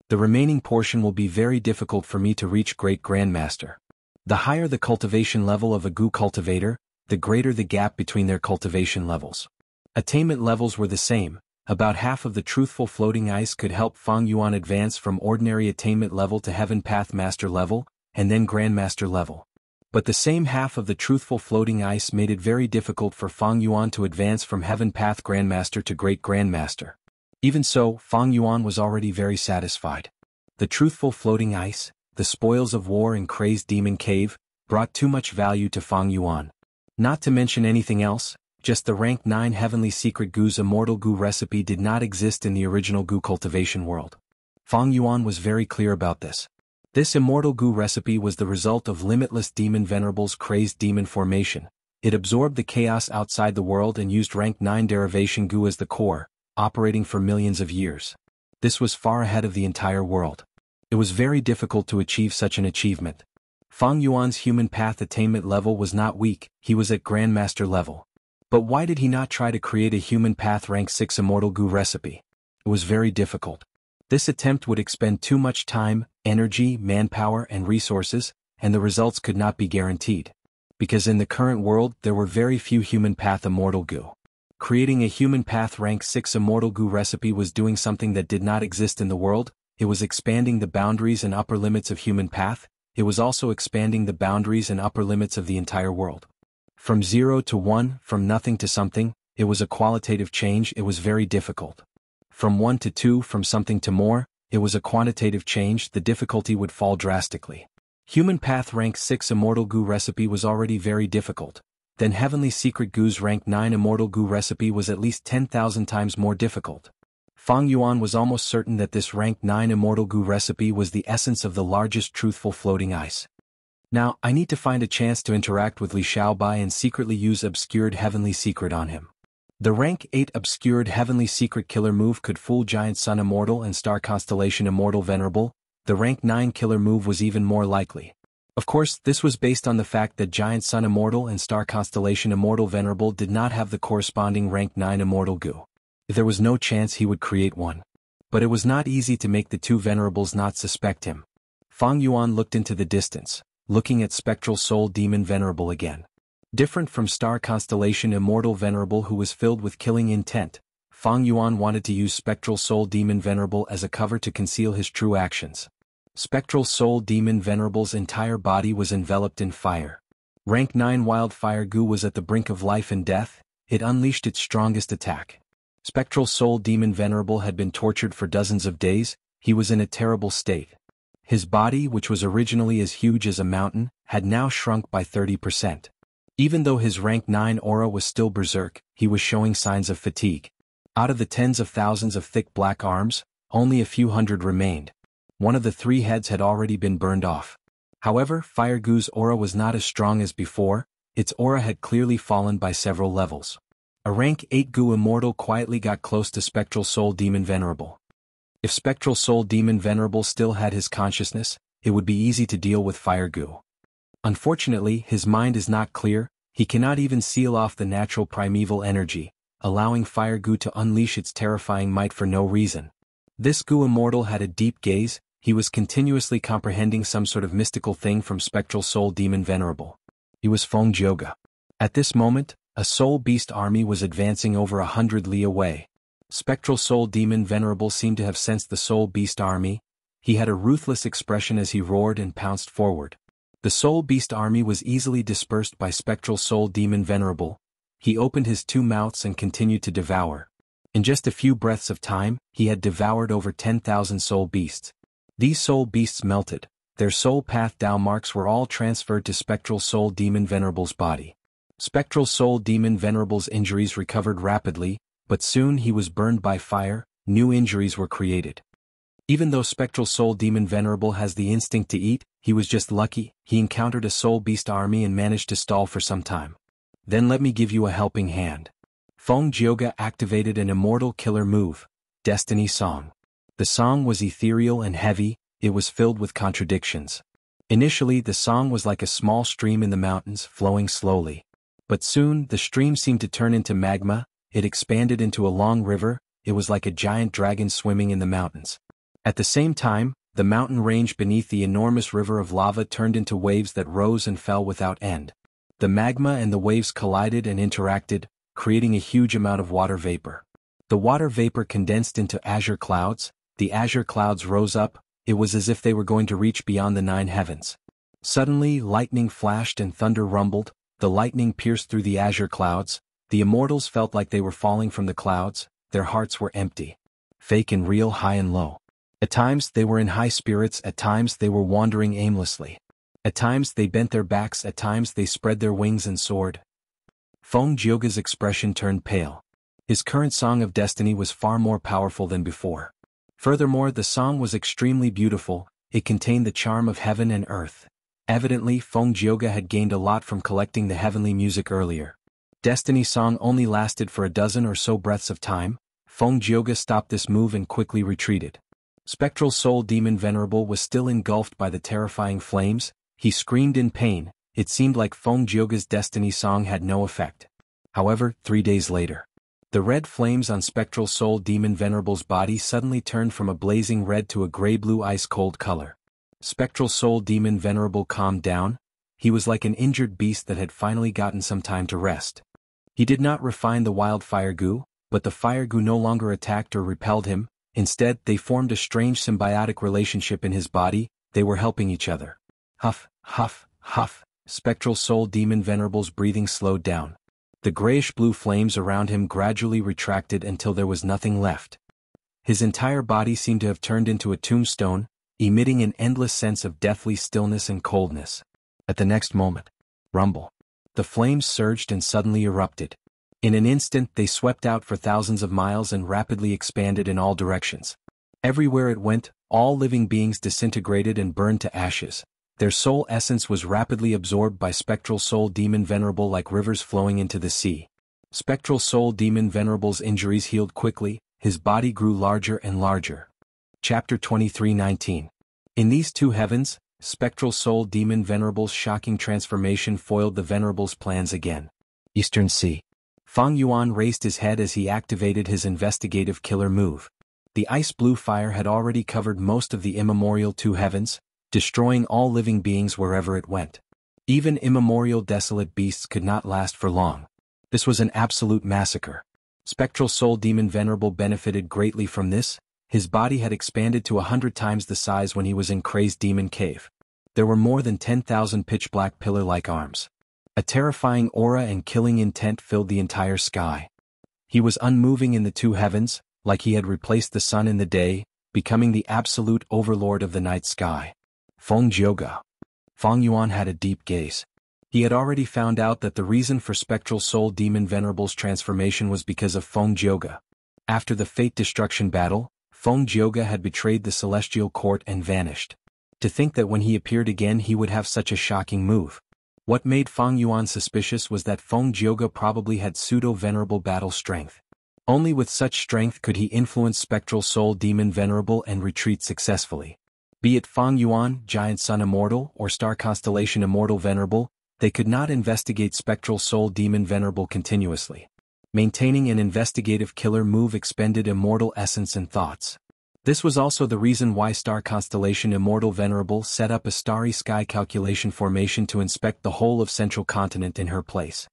The remaining portion will be very difficult for me to reach Great Grandmaster. The higher the cultivation level of a goo cultivator, the greater the gap between their cultivation levels. Attainment levels were the same. About half of the Truthful Floating Ice could help Fang Yuan advance from ordinary attainment level to Heaven Path Master level, and then Grandmaster level. But the same half of the Truthful Floating Ice made it very difficult for Fang Yuan to advance from Heaven Path Grandmaster to Great Grandmaster. Even so, Fang Yuan was already very satisfied. The Truthful Floating Ice, the spoils of war in Crazed Demon Cave, brought too much value to Fang Yuan. Not to mention anything else, just the rank 9 Heavenly Secret Goo's Immortal Goo recipe did not exist in the original goo cultivation world. Fang Yuan was very clear about this. This Immortal Goo recipe was the result of Limitless Demon Venerable's Crazed Demon formation. It absorbed the chaos outside the world and used rank 9 derivation goo as the core, operating for millions of years. This was far ahead of the entire world. It was very difficult to achieve such an achievement. Fang Yuan's Human Path attainment level was not weak, he was at Grandmaster level. But why did he not try to create a Human Path rank 6 Immortal Goo recipe? It was very difficult. This attempt would expend too much time, energy, manpower, and resources, and the results could not be guaranteed. Because in the current world there were very few Human Path Immortal Goo. Creating a Human Path rank 6 Immortal Goo recipe was doing something that did not exist in the world. It was expanding the boundaries and upper limits of Human Path. It was also expanding the boundaries and upper limits of the entire world. From 0 to 1, from nothing to something, it was a qualitative change. It was very difficult. From 1 to 2, from something to more, it was a quantitative change. The difficulty would fall drastically. Human Path rank 6 Immortal Goo recipe was already very difficult. Then Heavenly Secret Goo's rank 9 Immortal Goo recipe was at least 10,000 times more difficult. Fang Yuan was almost certain that this rank 9 Immortal Goo recipe was the essence of the largest Truthful Floating Ice. Now, I need to find a chance to interact with Li Xiaobai and secretly use Obscured Heavenly Secret on him. The rank 8 Obscured Heavenly Secret killer move could fool Giant Sun Immortal and Star Constellation Immortal Venerable. The rank 9 killer move was even more likely. Of course, this was based on the fact that Giant Sun Immortal and Star Constellation Immortal Venerable did not have the corresponding rank 9 Immortal Goo. There was no chance he would create one. But it was not easy to make the two Venerables not suspect him. Fang Yuan looked into the distance, looking at Spectral Soul Demon Venerable again. Different from Star Constellation Immortal Venerable who was filled with killing intent, Fang Yuan wanted to use Spectral Soul Demon Venerable as a cover to conceal his true actions. Spectral Soul Demon Venerable's entire body was enveloped in fire. Rank 9 Wildfire Goo was at the brink of life and death. It unleashed its strongest attack. Spectral Soul Demon Venerable had been tortured for dozens of days. He was in a terrible state. His body, which was originally as huge as a mountain, had now shrunk by 30%. Even though his rank 9 aura was still berserk, he was showing signs of fatigue. Out of the tens of thousands of thick black arms, only a few hundred remained. One of the 3 heads had already been burned off. However, Fire Goo's aura was not as strong as before. Its aura had clearly fallen by several levels. A rank 8 Goo Immortal quietly got close to Spectral Soul Demon Venerable. If Spectral Soul Demon Venerable still had his consciousness, it would be easy to deal with Fire Goo. Unfortunately, his mind is not clear. He cannot even seal off the natural primeval energy, allowing Fire Goo to unleash its terrifying might for no reason. This Gu immortal had a deep gaze, he was continuously comprehending some sort of mystical thing from Spectral Soul Demon Venerable. He was Feng Jioge. At this moment, a soul beast army was advancing over 100 li away. Spectral Soul Demon Venerable seemed to have sensed the soul beast army. He had a ruthless expression as he roared and pounced forward. The soul beast army was easily dispersed by Spectral Soul Demon Venerable. He opened his two mouths and continued to devour. In just a few breaths of time, he had devoured over 10,000 soul beasts. These soul beasts melted. Their soul path Dao marks were all transferred to Spectral Soul Demon Venerable's body. Spectral Soul Demon Venerable's injuries recovered rapidly, but soon he was burned by fire. New injuries were created. Even though Spectral Soul Demon Venerable has the instinct to eat, he was just lucky. He encountered a soul beast army and managed to stall for some time. Then let me give you a helping hand. Feng Jioge activated an immortal killer move, Destiny Song. The song was ethereal and heavy, it was filled with contradictions. Initially the song was like a small stream in the mountains flowing slowly. But soon the stream seemed to turn into magma, it expanded into a long river, it was like a giant dragon swimming in the mountains. At the same time, the mountain range beneath the enormous river of lava turned into waves that rose and fell without end. The magma and the waves collided and interacted, creating a huge amount of water vapor. The water vapor condensed into azure clouds, the azure clouds rose up, it was as if they were going to reach beyond the 9 heavens. Suddenly lightning flashed and thunder rumbled, the lightning pierced through the azure clouds, the immortals felt like they were falling from the clouds, their hearts were empty. Fake and real, high and low. At times they were in high spirits, at times they were wandering aimlessly. At times they bent their backs, at times they spread their wings and soared. Feng Jioge's expression turned pale. His current Song of Destiny was far more powerful than before. Furthermore, the song was extremely beautiful, it contained the charm of heaven and earth. Evidently, Feng Jioge had gained a lot from collecting the heavenly music earlier. Destiny Song only lasted for a dozen or so breaths of time. Feng Jioge stopped this move and quickly retreated. Spectral Soul Demon Venerable was still engulfed by the terrifying flames. He screamed in pain. It seemed like Feng Jioge's Destiny Song had no effect. However, 3 days later, the red flames on Spectral Soul Demon Venerable's body suddenly turned from a blazing red to a gray-blue ice-cold color. Spectral Soul Demon Venerable calmed down. He was like an injured beast that had finally gotten some time to rest. He did not refine the wildfire goo, but the fire goo no longer attacked or repelled him. Instead, they formed a strange symbiotic relationship in his body. They were helping each other. Huff, huff, huff. Spectral Soul Demon Venerable's breathing slowed down. The grayish-blue flames around him gradually retracted until there was nothing left. His entire body seemed to have turned into a tombstone, emitting an endless sense of deathly stillness and coldness. At the next moment, rumble. The flames surged and suddenly erupted. In an instant they swept out for thousands of miles and rapidly expanded in all directions. Everywhere it went, all living beings disintegrated and burned to ashes. Their soul essence was rapidly absorbed by Spectral Soul Demon Venerable like rivers flowing into the sea. Spectral Soul Demon Venerable's injuries healed quickly, his body grew larger and larger. Chapter 23:19. In these two heavens, Spectral Soul Demon Venerable's shocking transformation foiled the Venerable's plans again. Eastern Sea. Fang Yuan raised his head as he activated his investigative killer move. The ice-blue fire had already covered most of the immemorial two heavens, destroying all living beings wherever it went. Even immemorial desolate beasts could not last for long. This was an absolute massacre. Spectral Soul Demon Venerable benefited greatly from this. His body had expanded to 100 times the size when he was in Crazed Demon Cave. There were more than 10,000 pitch-black pillar-like arms. A terrifying aura and killing intent filled the entire sky. He was unmoving in the two heavens, like he had replaced the sun in the day, becoming the absolute overlord of the night sky. Feng Jioge. Fang Yuan had a deep gaze. He had already found out that the reason for Spectral Soul Demon Venerable's transformation was because of Feng Jioge. After the Fate Destruction battle, Feng Jioge had betrayed the Celestial Court and vanished. To think that when he appeared again he would have such a shocking move. What made Fang Yuan suspicious was that Feng Jioge probably had pseudo-venerable battle strength. Only with such strength could he influence Spectral Soul Demon Venerable and retreat successfully. Be it Fang Yuan, Giant Sun Immortal, or Star Constellation Immortal Venerable, they could not investigate Spectral Soul Demon Venerable continuously. Maintaining an investigative killer move expended immortal essence and thoughts. This was also the reason why star constellation Immortal Venerable set up a starry sky calculation formation to inspect the whole of central continent in her place.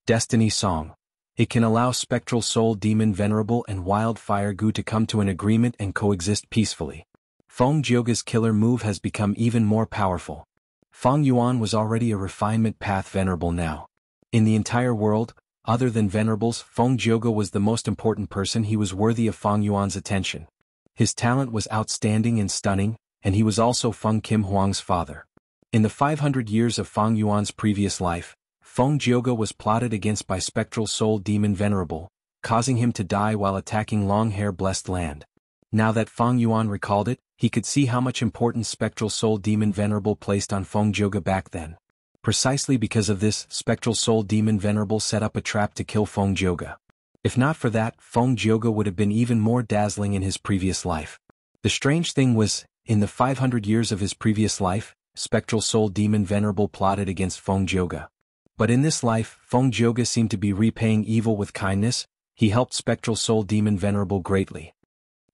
Destiny Song. It can allow spectral soul demon Venerable and wildfire Gu to come to an agreement and coexist peacefully. Feng Jioge's killer move has become even more powerful. Feng Yuan was already a refinement path Venerable now. In the entire world, other than Venerables, Feng Jioge was the most important person. He was worthy of Feng Yuan's attention. His talent was outstanding and stunning, and he was also Feng Kim Huang's father. In the 500 years of Feng Yuan's previous life, Feng Jioge was plotted against by spectral soul demon Venerable, causing him to die while attacking Long-Hair Blessed Land. Now that Feng Yuan recalled it, he could see how much importance spectral soul demon Venerable placed on Feng Jioge back then. Precisely because of this, spectral soul demon Venerable set up a trap to kill Feng Jioge. If not for that, Feng Jioge would have been even more dazzling in his previous life. The strange thing was, in the 500 years of his previous life, spectral soul demon Venerable plotted against Feng Jioge. But in this life, Feng Jioge seemed to be repaying evil with kindness. He helped spectral soul demon Venerable greatly.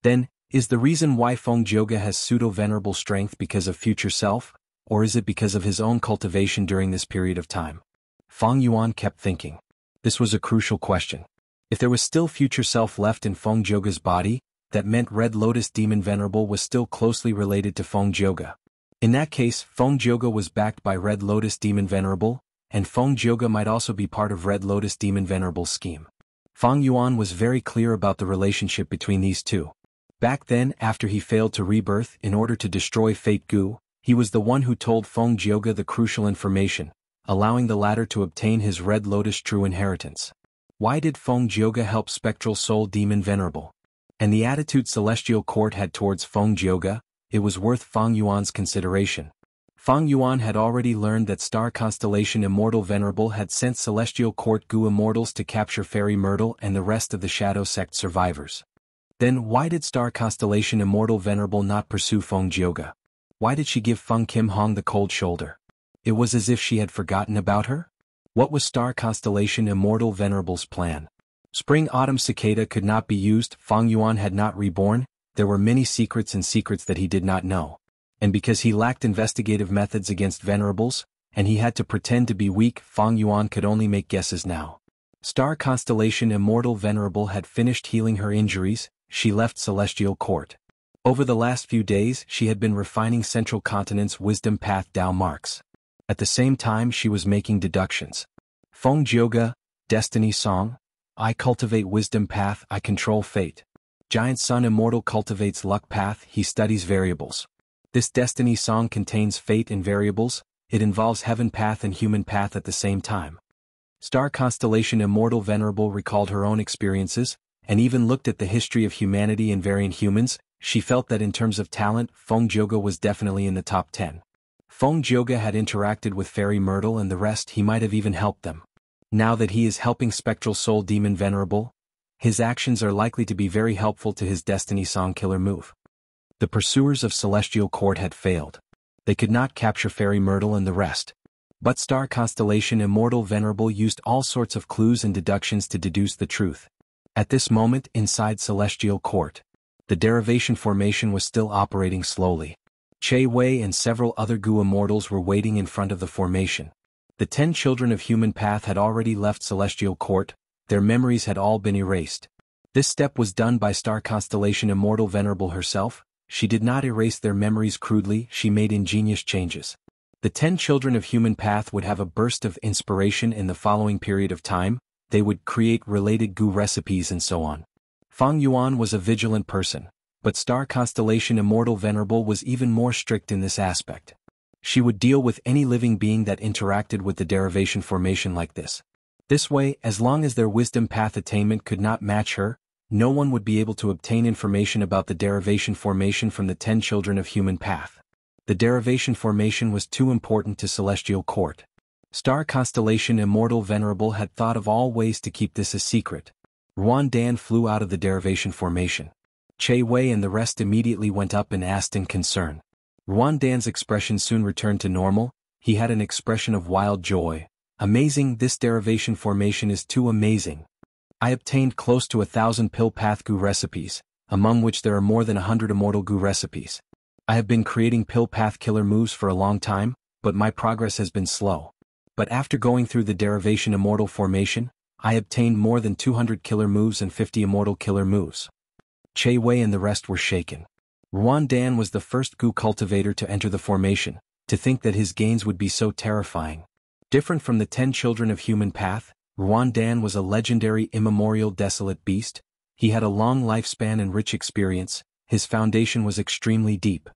Then, is the reason why Feng Jioge has pseudo-venerable strength because of future self, or is it because of his own cultivation during this period of time? Feng Yuan kept thinking. This was a crucial question. If there was still future self left in Feng Jioge's body, that meant Red Lotus Demon Venerable was still closely related to Feng Jioge. In that case, Feng Jioge was backed by Red Lotus Demon Venerable, and Feng Jioge might also be part of Red Lotus Demon Venerable's scheme. Feng Yuan was very clear about the relationship between these two. Back then, after he failed to rebirth in order to destroy Fate Gu, he was the one who told Feng Jioge the crucial information, allowing the latter to obtain his Red Lotus true inheritance. Why did Feng Jioge help spectral soul demon Venerable? And the attitude Celestial Court had towards Feng Jioge, it was worth Feng Yuan's consideration. Feng Yuan had already learned that star constellation Immortal Venerable had sent Celestial Court Gu immortals to capture Fairy Myrtle and the rest of the Shadow Sect survivors. Then why did star constellation Immortal Venerable not pursue Feng Jioge? Why did she give Feng Kim Hong the cold shoulder? It was as if she had forgotten about her? What was star constellation Immortal Venerable's plan? Spring-autumn cicada could not be used. Feng Yuan had not reborn. There were many secrets and secrets that he did not know. And because he lacked investigative methods against Venerables, and he had to pretend to be weak, Feng Yuan could only make guesses now. Star constellation Immortal Venerable had finished healing her injuries. She left Celestial Court. Over the last few days, she had been refining Central Continent's Wisdom Path Dao marks. At the same time, she was making deductions. Feng Jioge, Destiny Song. I cultivate Wisdom Path, I control fate. Giant Sun Immortal cultivates Luck Path, he studies variables. This Destiny Song contains fate and variables, it involves Heaven Path and Human Path at the same time. Star constellation Immortal Venerable recalled her own experiences, and even looked at the history of humanity and variant humans. She felt that in terms of talent, Feng Jioge was definitely in the top 10. Feng Jioge had interacted with Fairy Myrtle and the rest, he might have even helped them. Now that he is helping Spectral Soul Demon Venerable, his actions are likely to be very helpful to his Destiny Song killer move. The pursuers of Celestial Court had failed. They could not capture Fairy Myrtle and the rest. But star constellation Immortal Venerable used all sorts of clues and deductions to deduce the truth. At this moment, inside Celestial Court, the derivation formation was still operating slowly. Che Wei and several other Gu immortals were waiting in front of the formation. The 10 children of Human Path had already left Celestial Court, their memories had all been erased. This step was done by star constellation Immortal Venerable herself. She did not erase their memories crudely, she made ingenious changes. The 10 children of Human Path would have a burst of inspiration in the following period of time, they would create related Gu recipes and so on. Feng Yuan was a vigilant person, but star constellation Immortal Venerable was even more strict in this aspect. She would deal with any living being that interacted with the derivation formation like this. This way, as long as their wisdom path attainment could not match her, no one would be able to obtain information about the derivation formation from the 10 children of Human Path. The derivation formation was too important to Celestial Court. Star constellation Immortal Venerable had thought of all ways to keep this a secret. Yuan Dan flew out of the derivation formation. Che Wei and the rest immediately went up and asked in concern. Yuan Dan's expression soon returned to normal, he had an expression of wild joy. Amazing, this derivation formation is too amazing. I obtained close to 1,000 pill path Gu recipes, among which there are more than 100 immortal goo recipes. I have been creating pill path killer moves for a long time, but my progress has been slow. But after going through the derivation immortal formation, I obtained more than 200 killer moves and 50 immortal killer moves. Che Wei and the rest were shaken. Yuan Dan was the first goo cultivator to enter the formation. To think that his gains would be so terrifying. Different from the 10 children of human path, Yuan Dan was a legendary immemorial desolate beast. He had a long lifespan and rich experience. His foundation was extremely deep.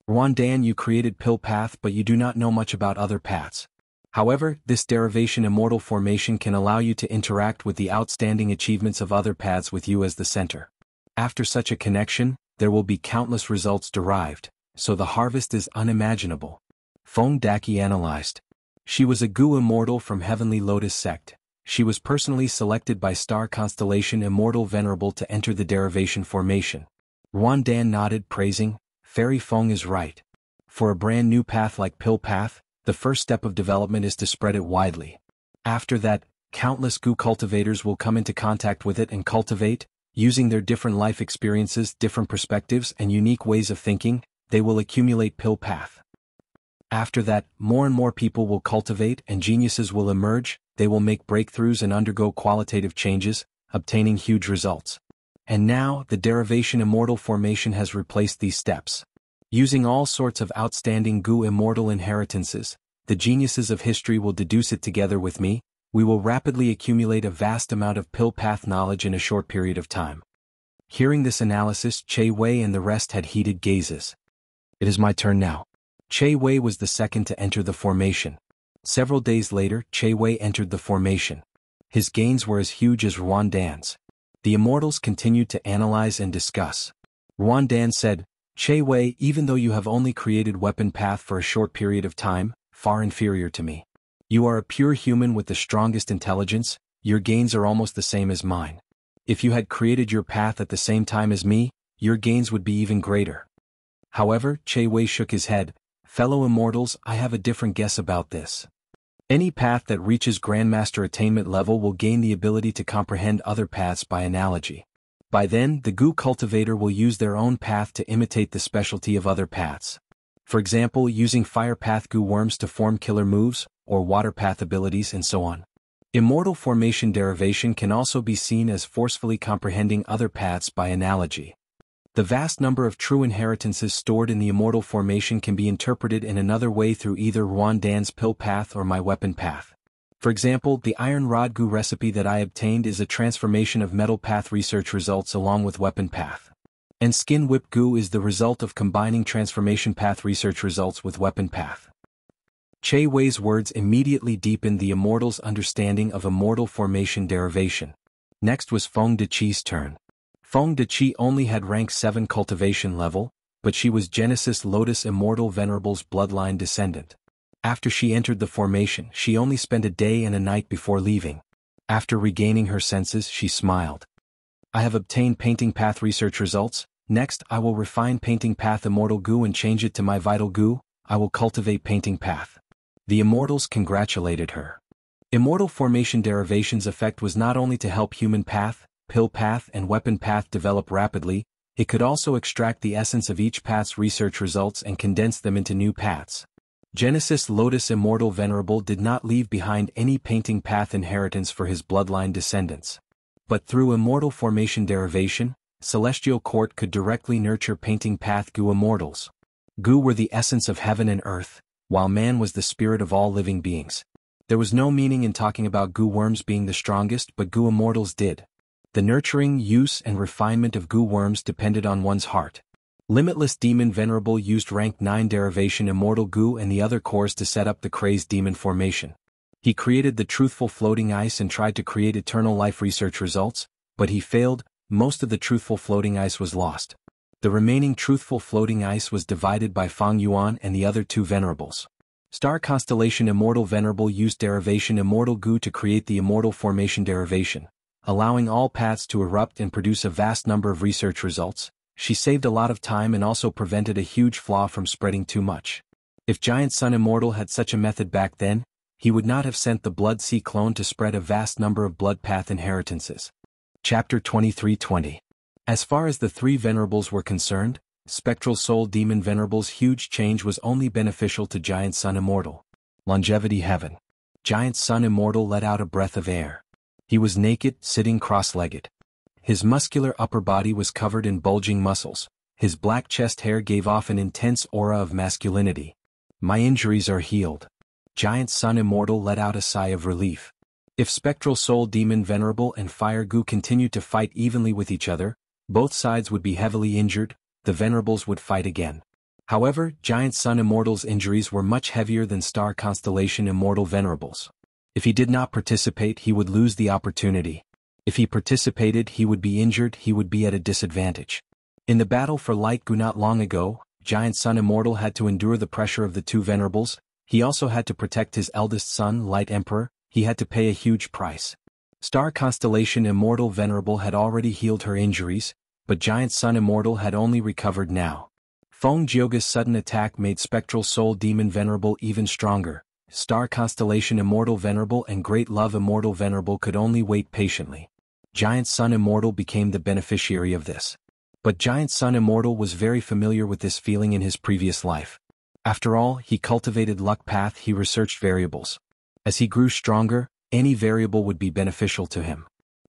Yuan Dan, you created pill path, but you do not know much about other paths. However, this derivation immortal formation can allow you to interact with the outstanding achievements of other paths with you as the center. After such a connection, there will be countless results derived, so the harvest is unimaginable. Feng Daki analyzed. She was a goo immortal from Heavenly Lotus sect. She was personally selected by star constellation Immortal Venerable to enter the derivation formation. Yuan Dan nodded, praising, Fairy Feng is right. For a brand new path like pill path, the first step of development is to spread it widely. After that, countless goo cultivators will come into contact with it and cultivate, using their different life experiences, different perspectives, and unique ways of thinking, they will accumulate pill path. After that, more and more people will cultivate and geniuses will emerge, they will make breakthroughs and undergo qualitative changes, obtaining huge results. And now, the derivation immortal formation has replaced these steps. Using all sorts of outstanding goo immortal inheritances, the geniuses of history will deduce it together with me. We will rapidly accumulate a vast amount of pill path knowledge in a short period of time. Hearing this analysis, Che Wei and the rest had heated gazes. It is my turn now. Che Wei was the second to enter the formation. Several days later, Che Wei entered the formation. His gains were as huge as Yuan Dan's. The immortals continued to analyze and discuss. Yuan Dan said, Che Wei, even though you have only created weapon path for a short period of time, far inferior to me. You are a pure human with the strongest intelligence, your gains are almost the same as mine. If you had created your path at the same time as me, your gains would be even greater. However, Che Wei shook his head, Fellow immortals, I have a different guess about this. Any path that reaches Grandmaster attainment level will gain the ability to comprehend other paths by analogy. By then, the goo cultivator will use their own path to imitate the specialty of other paths. For example, using fire path goo worms to form killer moves, or water path abilities and so on. Immortal formation derivation can also be seen as forcefully comprehending other paths by analogy. The vast number of true inheritances stored in the immortal formation can be interpreted in another way through either Yuan Dan's pill path or my weapon path. For example, the iron rod goo recipe that I obtained is a transformation of metal path research results along with weapon path. And skin whip goo is the result of combining transformation path research results with weapon path. Che Wei's words immediately deepened the immortal's understanding of immortal formation derivation. Next was Feng Deqi's turn. Feng Deqi only had rank 7 cultivation level, but she was Genesis Lotus Immortal Venerable's bloodline descendant. After she entered the formation, she only spent a day and a night before leaving. After regaining her senses, she smiled. I have obtained painting path research results. Next, I will refine painting path immortal goo and change it to my vital goo. I will cultivate painting path. The immortals congratulated her. Immortal formation derivation's effect was not only to help human path, pill path and weapon path develop rapidly, it could also extract the essence of each path's research results and condense them into new paths. Genesis Lotus Immortal Venerable did not leave behind any painting path inheritance for his bloodline descendants. But through immortal formation derivation, Celestial Court could directly nurture painting path goo immortals. Goo were the essence of heaven and earth, while man was the spirit of all living beings. There was no meaning in talking about goo worms being the strongest, but goo immortals did. The nurturing, use and refinement of goo worms depended on one's heart. Limitless Demon Venerable used rank 9 derivation immortal goo and the other cores to set up the crazed demon formation. He created the truthful floating ice and tried to create eternal life research results, but he failed. Most of the truthful floating ice was lost. The remaining truthful floating ice was divided by Fang Yuan and the other 2 venerables. Star Constellation Immortal Venerable used derivation immortal goo to create the immortal formation derivation, allowing all paths to erupt and produce a vast number of research results. She saved a lot of time and also prevented a huge flaw from spreading too much. If Giant Sun Immortal had such a method back then, he would not have sent the Blood Sea clone to spread a vast number of blood path inheritances. Chapter 23:20. As far as the three venerables were concerned, Spectral Soul Demon Venerable's huge change was only beneficial to Giant Sun Immortal. Longevity Heaven. Giant Sun Immortal let out a breath of air. He was naked, sitting cross-legged. His muscular upper body was covered in bulging muscles. His black chest hair gave off an intense aura of masculinity. My injuries are healed. Giant Sun Immortal let out a sigh of relief. If Spectral Soul Demon Venerable and Fire Goo continued to fight evenly with each other, both sides would be heavily injured. The Venerables would fight again. However, Giant Sun Immortal's injuries were much heavier than Star Constellation Immortal Venerables. If he did not participate, he would lose the opportunity. If he participated, he would be injured, he would be at a disadvantage. In the battle for Light Goo not long ago, Giant Sun Immortal had to endure the pressure of the two Venerables. He also had to protect his eldest son, Light Emperor. He had to pay a huge price. Star Constellation Immortal Venerable had already healed her injuries, but Giant Sun Immortal had only recovered now. Feng Jioga's sudden attack made Spectral Soul Demon Venerable even stronger. Star Constellation Immortal Venerable and Great Love Immortal Venerable could only wait patiently. Giant Sun Immortal became the beneficiary of this. But Giant Sun Immortal was very familiar with this feeling in his previous life. After all, he cultivated luck path, he researched variables. As he grew stronger, any variable would be beneficial to him.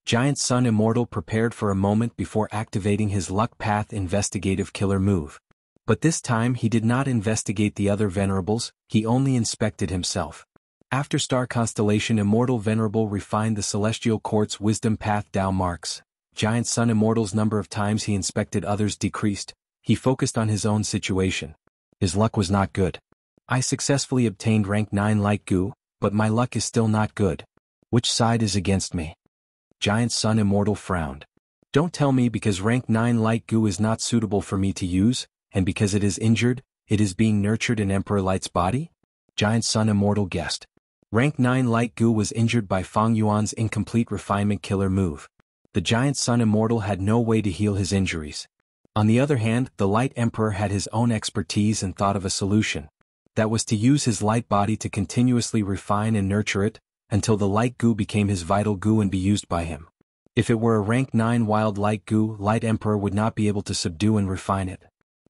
Giant Sun Immortal prepared for a moment before activating his luck path investigative killer move. But this time he did not investigate the other venerables, he only inspected himself. After Star Constellation Immortal Venerable refined the Celestial Court's Wisdom Path Tao marks, Giant Sun Immortal's number of times he inspected others decreased. He focused on his own situation. His luck was not good. I successfully obtained rank 9 Light Goo, but my luck is still not good. Which side is against me? Giant Sun Immortal frowned. Don't tell me because rank 9 Light Goo is not suitable for me to use, and because it is injured, it is being nurtured in Emperor Light's body? Giant Sun Immortal guessed. Rank 9 Light Goo was injured by Fang Yuan's incomplete refinement killer move. The Giant Sun Immortal had no way to heal his injuries. On the other hand, the Light Emperor had his own expertise and thought of a solution. That was to use his light body to continuously refine and nurture it, until the Light Goo became his vital goo and be used by him. If it were a rank 9 Wild Light Goo, Light Emperor would not be able to subdue and refine it.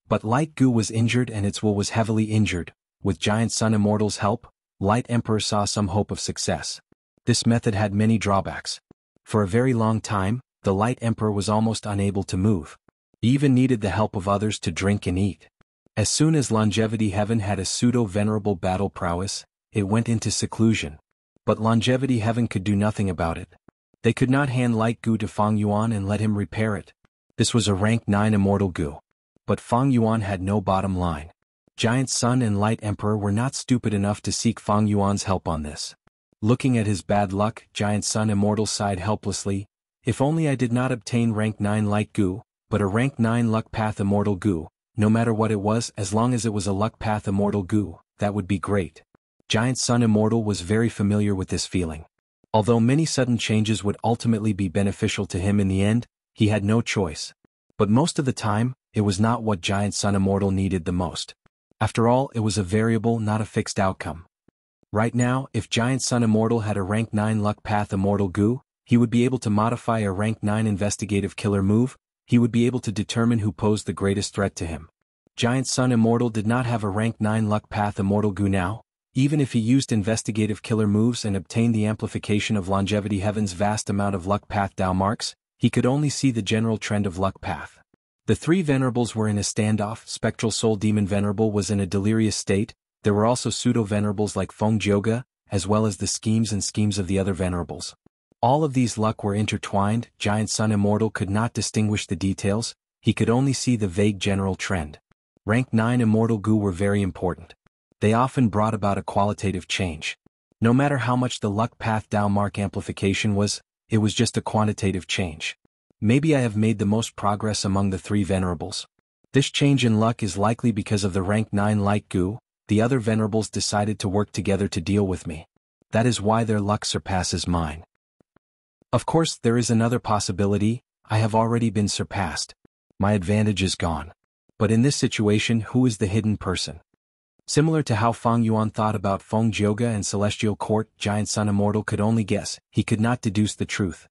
But Light Goo was injured and its will was heavily injured. With Giant Sun Immortal's help, Light Emperor saw some hope of success. This method had many drawbacks. For a very long time, the Light Emperor was almost unable to move. He even needed the help of others to drink and eat. As soon as Longevity Heaven had a pseudo-venerable battle prowess, it went into seclusion. But Longevity Heaven could do nothing about it. They could not hand Light Goo to Fang Yuan and let him repair it. This was a rank 9 Immortal Goo. But Fang Yuan had no bottom line. Giant Sun and Light Emperor were not stupid enough to seek Fang Yuan's help on this. Looking at his bad luck, Giant Sun Immortal sighed helplessly. If only I did not obtain rank 9 Light Goo, but a rank 9 Luck Path Immortal Goo, no matter what it was, as long as it was a Luck Path Immortal Goo, that would be great. Giant Sun Immortal was very familiar with this feeling. Although many sudden changes would ultimately be beneficial to him in the end, he had no choice. But most of the time, it was not what Giant Sun Immortal needed the most. After all, it was a variable, not a fixed outcome. Right now, if Giant Sun Immortal had a rank 9 Luck Path Immortal Goo, he would be able to modify a rank 9 investigative killer move. He would be able to determine who posed the greatest threat to him. Giant Sun Immortal did not have a rank 9 Luck Path Immortal Goo now. Even if he used investigative killer moves and obtained the amplification of Longevity Heaven's vast amount of Luck Path Tao marks, he could only see the general trend of Luck Path. The three venerables were in a standoff. Spectral Soul Demon Venerable was in a delirious state. There were also pseudo-venerables like Feng Jioga, as well as the schemes of the other venerables. All of these luck were intertwined. Giant Sun Immortal could not distinguish the details, he could only see the vague general trend. Rank 9 Immortal Goo were very important. They often brought about a qualitative change. No matter how much the Luck Path Tao mark amplification was, it was just a quantitative change. Maybe I have made the most progress among the three venerables. This change in luck is likely because of the rank 9 Light Goo. The other venerables decided to work together to deal with me. That is why their luck surpasses mine. Of course, there is another possibility. I have already been surpassed. My advantage is gone. But in this situation, who is the hidden person? Similar to how Fang Yuan thought about Feng Jioga and Celestial Court, Giant Sun Immortal could only guess. He could not deduce the truth.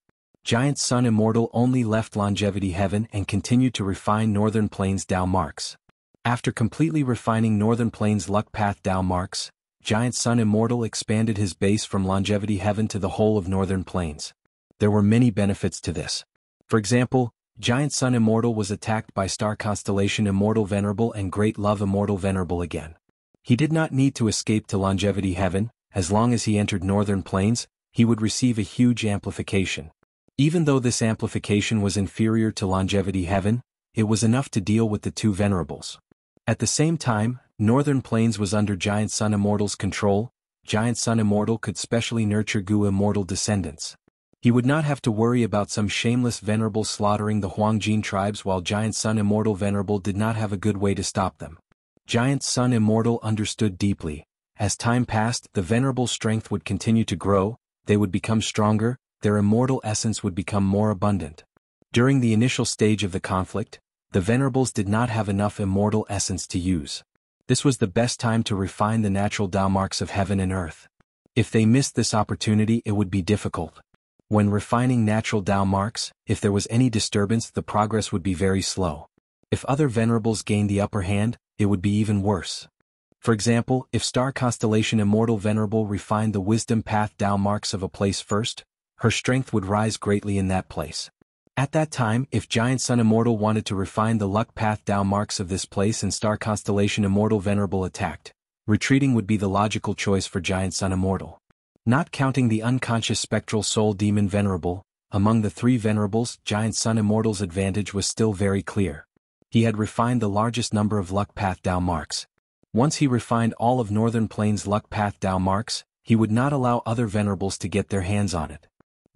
Giant Sun Immortal only left Longevity Heaven and continued to refine Northern Plains Dao marks. After completely refining Northern Plains Luck Path Dao marks, Giant Sun Immortal expanded his base from Longevity Heaven to the whole of Northern Plains. There were many benefits to this. For example, Giant Sun Immortal was attacked by Star Constellation Immortal Venerable and Great Love Immortal Venerable again. He did not need to escape to Longevity Heaven. As long as he entered Northern Plains, he would receive a huge amplification. Even though this amplification was inferior to Longevity Heaven, it was enough to deal with the two venerables. At the same time, Northern Plains was under Giant Sun Immortal's control. Giant Sun Immortal could specially nurture Gu Immortal descendants. He would not have to worry about some shameless venerable slaughtering the Huangjin tribes, while Giant Sun Immortal Venerable did not have a good way to stop them. Giant Sun Immortal understood deeply. As time passed, the venerable's strength would continue to grow, they would become stronger, their immortal essence would become more abundant. During the initial stage of the conflict, the venerables did not have enough immortal essence to use. This was the best time to refine the natural Dao marks of heaven and earth. If they missed this opportunity, it would be difficult. When refining natural Dao marks, if there was any disturbance, the progress would be very slow. If other venerables gained the upper hand, it would be even worse. For example, if Star Constellation Immortal Venerable refined the Wisdom Path Dao marks of a place first, her strength would rise greatly in that place. At that time, if Giant Sun Immortal wanted to refine the Luck Path Dao marks of this place and Star Constellation Immortal Venerable attacked, retreating would be the logical choice for Giant Sun Immortal. Not counting the unconscious Spectral Soul Demon Venerable, among the three venerables, Giant Sun Immortal's advantage was still very clear. He had refined the largest number of Luck Path Dao marks. Once he refined all of Northern Plains Luck Path Dao marks, he would not allow other venerables to get their hands on it.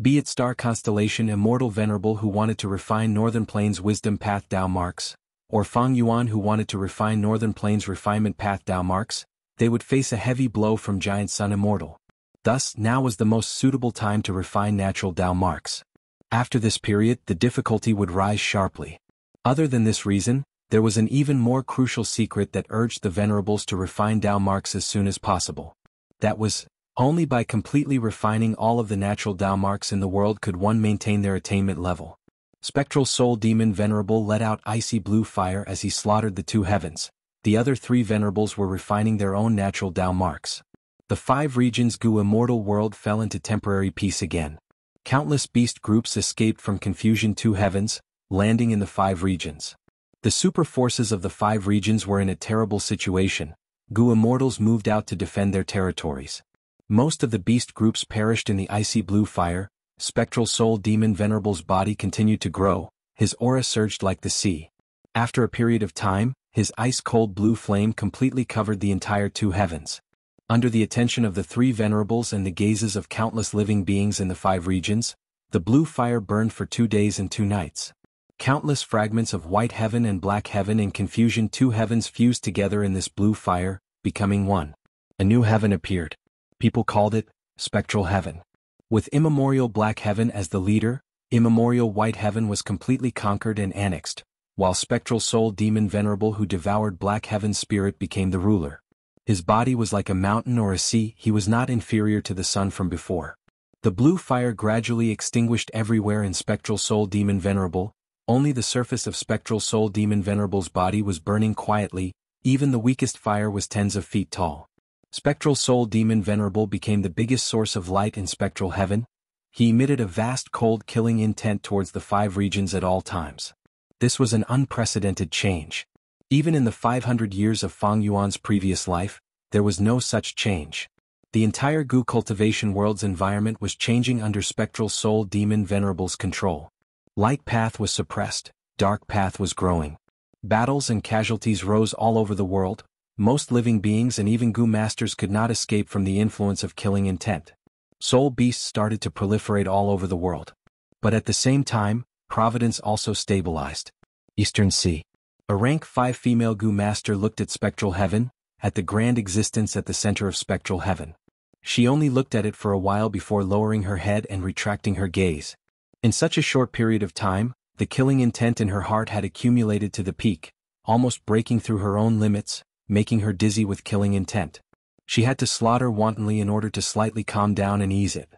Be it Star Constellation Immortal Venerable who wanted to refine Northern Plains Wisdom Path Dao marks, or Fang Yuan who wanted to refine Northern Plains Refinement Path Dao marks, they would face a heavy blow from Giant Sun Immortal. Thus, now was the most suitable time to refine natural Dao marks. After this period, the difficulty would rise sharply. Other than this reason, there was an even more crucial secret that urged the venerables to refine Dao marks as soon as possible. That was, only by completely refining all of the natural Dao marks in the world could one maintain their attainment level. Spectral Soul Demon Venerable let out icy blue fire as he slaughtered the two heavens. The other three venerables were refining their own natural Dao marks. The 5 regions Gu Immortal world fell into temporary peace again. Countless beast groups escaped from Confusion 2 heavens, landing in the 5 regions. The super forces of the 5 regions were in a terrible situation. Gu Immortals moved out to defend their territories. Most of the beast groups perished in the icy blue fire. Spectral Soul Demon Venerable's body continued to grow, his aura surged like the sea. After a period of time, his ice-cold blue flame completely covered the entire 2 heavens. Under the attention of the 3 venerables and the gazes of countless living beings in the 5 regions, the blue fire burned for 2 days and 2 nights. Countless fragments of white heaven and black heaven in Confusion 2 heavens fused together in this blue fire, becoming one. A new heaven appeared. People called it Spectral Heaven. With immemorial black heaven as the leader, immemorial white heaven was completely conquered and annexed, while Spectral Soul Demon Venerable who devoured black heaven's spirit became the ruler. His body was like a mountain or a sea, he was not inferior to the sun from before. The blue fire gradually extinguished everywhere in Spectral Soul Demon Venerable, only the surface of Spectral Soul Demon Venerable's body was burning quietly, even the weakest fire was tens of feet tall. Spectral Soul Demon Venerable became the biggest source of light in Spectral Heaven. He emitted a vast cold killing intent towards the 5 regions at all times. This was an unprecedented change. Even in the 500 years of Fang Yuan's previous life, there was no such change. The entire Gu cultivation world's environment was changing under Spectral Soul Demon Venerable's control. Light path was suppressed, dark path was growing. Battles and casualties rose all over the world. Most living beings and even Gu masters could not escape from the influence of killing intent. Soul beasts started to proliferate all over the world. But at the same time, providence also stabilized. Eastern Sea. A rank 5 female Gu master looked at Spectral Heaven, at the grand existence at the center of Spectral Heaven. She only looked at it for a while before lowering her head and retracting her gaze. In such a short period of time, the killing intent in her heart had accumulated to the peak, almost breaking through her own limits, making her dizzy with killing intent. She had to slaughter wantonly in order to slightly calm down and ease it.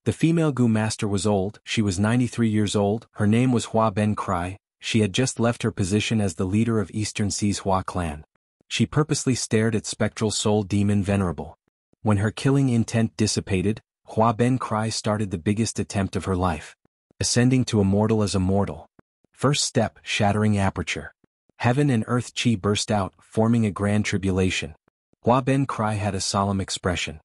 The female Gu master was old, she was 93 years old, her name was Hua Ben Cry, she had just left her position as the leader of Eastern Sea's Hua clan. She purposely stared at spectral soul demon Venerable. When her killing intent dissipated, Hua Ben Cry started the biggest attempt of her life. Ascending to immortal as a mortal. First step, shattering aperture. Heaven and earth chi burst out, forming a grand tribulation. Hua Ben Cry had a solemn expression.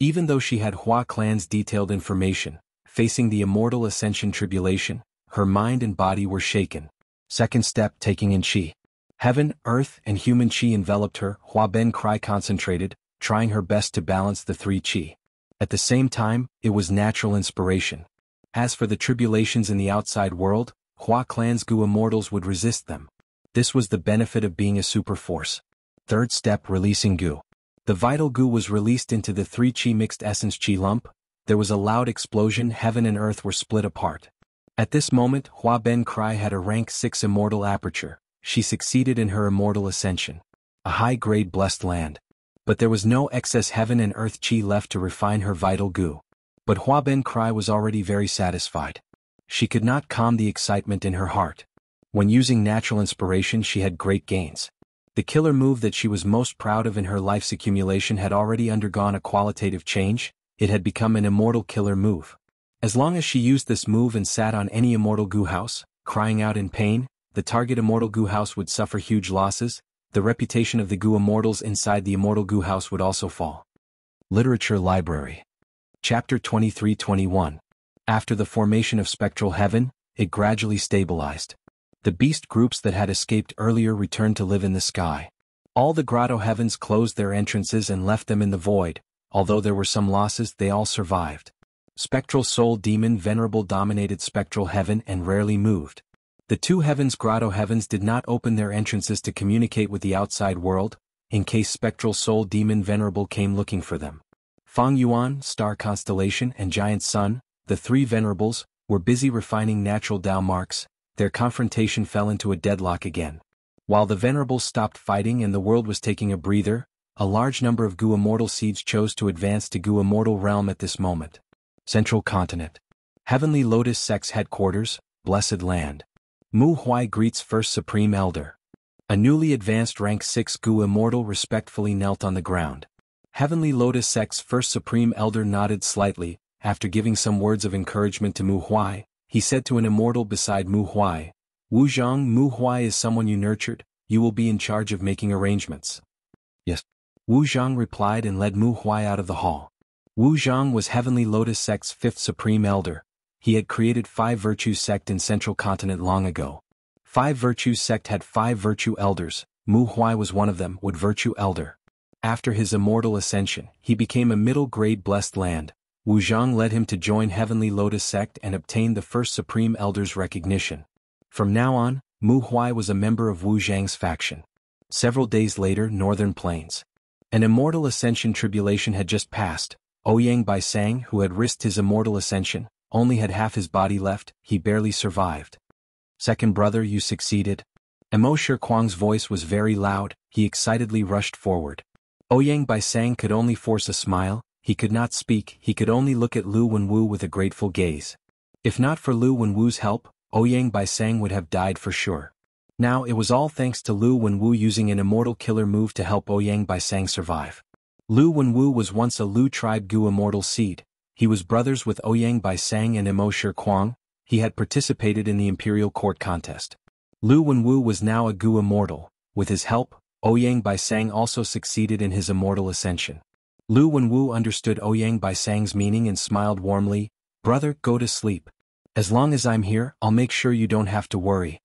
Even though she had Hua clan's detailed information, facing the immortal ascension tribulation, her mind and body were shaken. Second step, taking in chi. Heaven, earth, and human chi enveloped her. Hua Ben Cry concentrated, trying her best to balance the three chi. At the same time, it was natural inspiration. As for the tribulations in the outside world, Hua clan's Gu immortals would resist them. This was the benefit of being a super force. Third step, releasing Gu. The vital Gu was released into the three chi mixed essence chi lump. There was a loud explosion, heaven and earth were split apart. At this moment, Hua Ben Cry had a rank 6 immortal aperture. She succeeded in her immortal ascension. A high-grade blessed land. But there was no excess heaven and earth chi left to refine her vital Gu. But Hua Ben Cry was already very satisfied. She could not calm the excitement in her heart. When using natural inspiration, she had great gains. The killer move that she was most proud of in her life's accumulation had already undergone a qualitative change. It had become an immortal killer move. As long as she used this move and sat on any immortal Gu house, crying out in pain, the target immortal Gu house would suffer huge losses. The reputation of the Gu immortals inside the immortal Gu house would also fall. Literature Library. Chapter 23-21. After the formation of spectral heaven, it gradually stabilized. The beast groups that had escaped earlier returned to live in the sky. All the grotto heavens closed their entrances and left them in the void. Although there were some losses, they all survived. Spectral soul demon Venerable dominated spectral heaven and rarely moved. The two heavens grotto heavens did not open their entrances to communicate with the outside world, in case spectral soul demon Venerable came looking for them. Fang Yuan, star constellation, and giant sun, the three venerables, were busy refining natural Tao marks. Their confrontation fell into a deadlock again. While the venerables stopped fighting and the world was taking a breather, a large number of Gu immortal seeds chose to advance to Gu immortal realm at this moment. Central Continent. Heavenly Lotus Sect's headquarters, Blessed Land. Mu Huai greets First Supreme Elder. A newly advanced rank 6 Gu immortal respectfully knelt on the ground. Heavenly Lotus Sect's First Supreme Elder nodded slightly. After giving some words of encouragement to Mu Huai, he said to an immortal beside Mu Huai, "Wu Zhang, Mu Huai is someone you nurtured, you will be in charge of making arrangements." "Yes." Wu Zhang replied and led Mu Huai out of the hall. Wu Zhang was Heavenly Lotus Sect's 5th Supreme Elder. He had created 5 Virtues Sect in Central Continent long ago. 5 Virtues Sect had 5 Virtue Elders, Mu Huai was one of them, Wood Virtue Elder. After his immortal ascension, he became a middle-grade blessed land. Wu Zhang led him to join Heavenly Lotus Sect and obtain the First Supreme Elder's recognition. From now on, Mu Huai was a member of Wu Zhang's faction. Several days later, Northern Plains. An immortal ascension tribulation had just passed. Ouyang Bai Sang, who had risked his immortal ascension, only had half his body left, he barely survived. "Second brother, you succeeded." Mo Shi Kuang's voice was very loud, he excitedly rushed forward. Ouyang Bai Sang could only force a smile. He could not speak, he could only look at Lu Wenwu with a grateful gaze. If not for Lu Wenwu's help, Ouyang Bai Sang would have died for sure. Now it was all thanks to Lu Wenwu using an immortal killer move to help Ouyang Bai Sang survive. Lu Wenwu was once a Lu tribe Gu immortal seed. He was brothers with Ouyang Bai Sang and Mo Shi Kuang. He had participated in the Imperial Court contest. Lu Wenwu was now a Gu immortal. With his help, Ouyang Bai Sang also succeeded in his immortal ascension. Lu Wenwu understood Ouyang Bai Sang's meaning and smiled warmly. "Brother, go to sleep. As long as I'm here, I'll make sure you don't have to worry."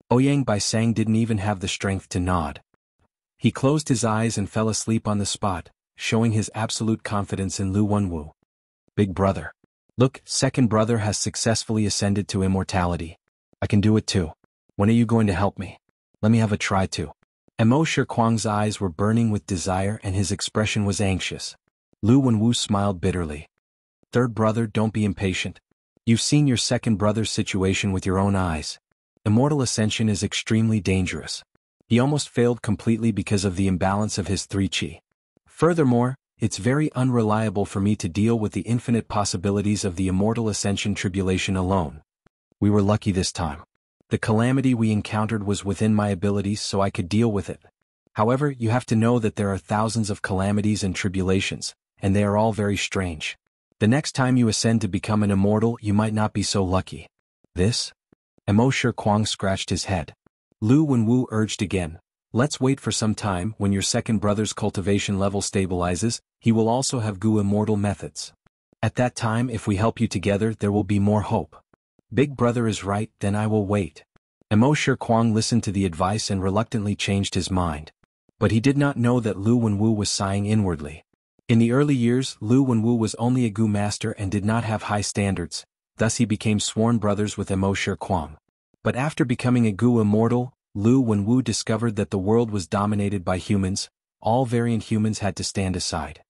Ouyang Bai Sang didn't even have the strength to nod. He closed his eyes and fell asleep on the spot, showing his absolute confidence in Lu Wenwu. "Big brother. Look, second brother has successfully ascended to immortality. I can do it too. When are you going to help me? Let me have a try too." Mo Shi Kuang's eyes were burning with desire and his expression was anxious. Lu Wenwu smiled bitterly. "Third brother, don't be impatient. You've seen your second brother's situation with your own eyes. Immortal ascension is extremely dangerous. He almost failed completely because of the imbalance of his 3 chi. Furthermore, it's very unreliable for me to deal with the infinite possibilities of the immortal ascension tribulation alone. We were lucky this time. The calamity we encountered was within my abilities, so I could deal with it. However, you have to know that there are thousands of calamities and tribulations, and they are all very strange. The next time you ascend to become an immortal, you might not be so lucky. This? Mo Shi-Kuang scratched his head. Lu Wenwu urged again. Let's wait for some time. When your second brother's cultivation level stabilizes, he will also have Gu immortal methods. At that time, if we help you together, there will be more hope. Big brother is right, then I will wait. Mo Shi-Kuang listened to the advice and reluctantly changed his mind. But he did not know that Lu Wenwu was sighing inwardly. In the early years, Lu Wenwu was only a Gu master and did not have high standards, thus he became sworn brothers with Mo Shi-Kuang. But after becoming a Gu immortal, Lu Wenwu discovered that the world was dominated by humans. All variant humans had to stand aside.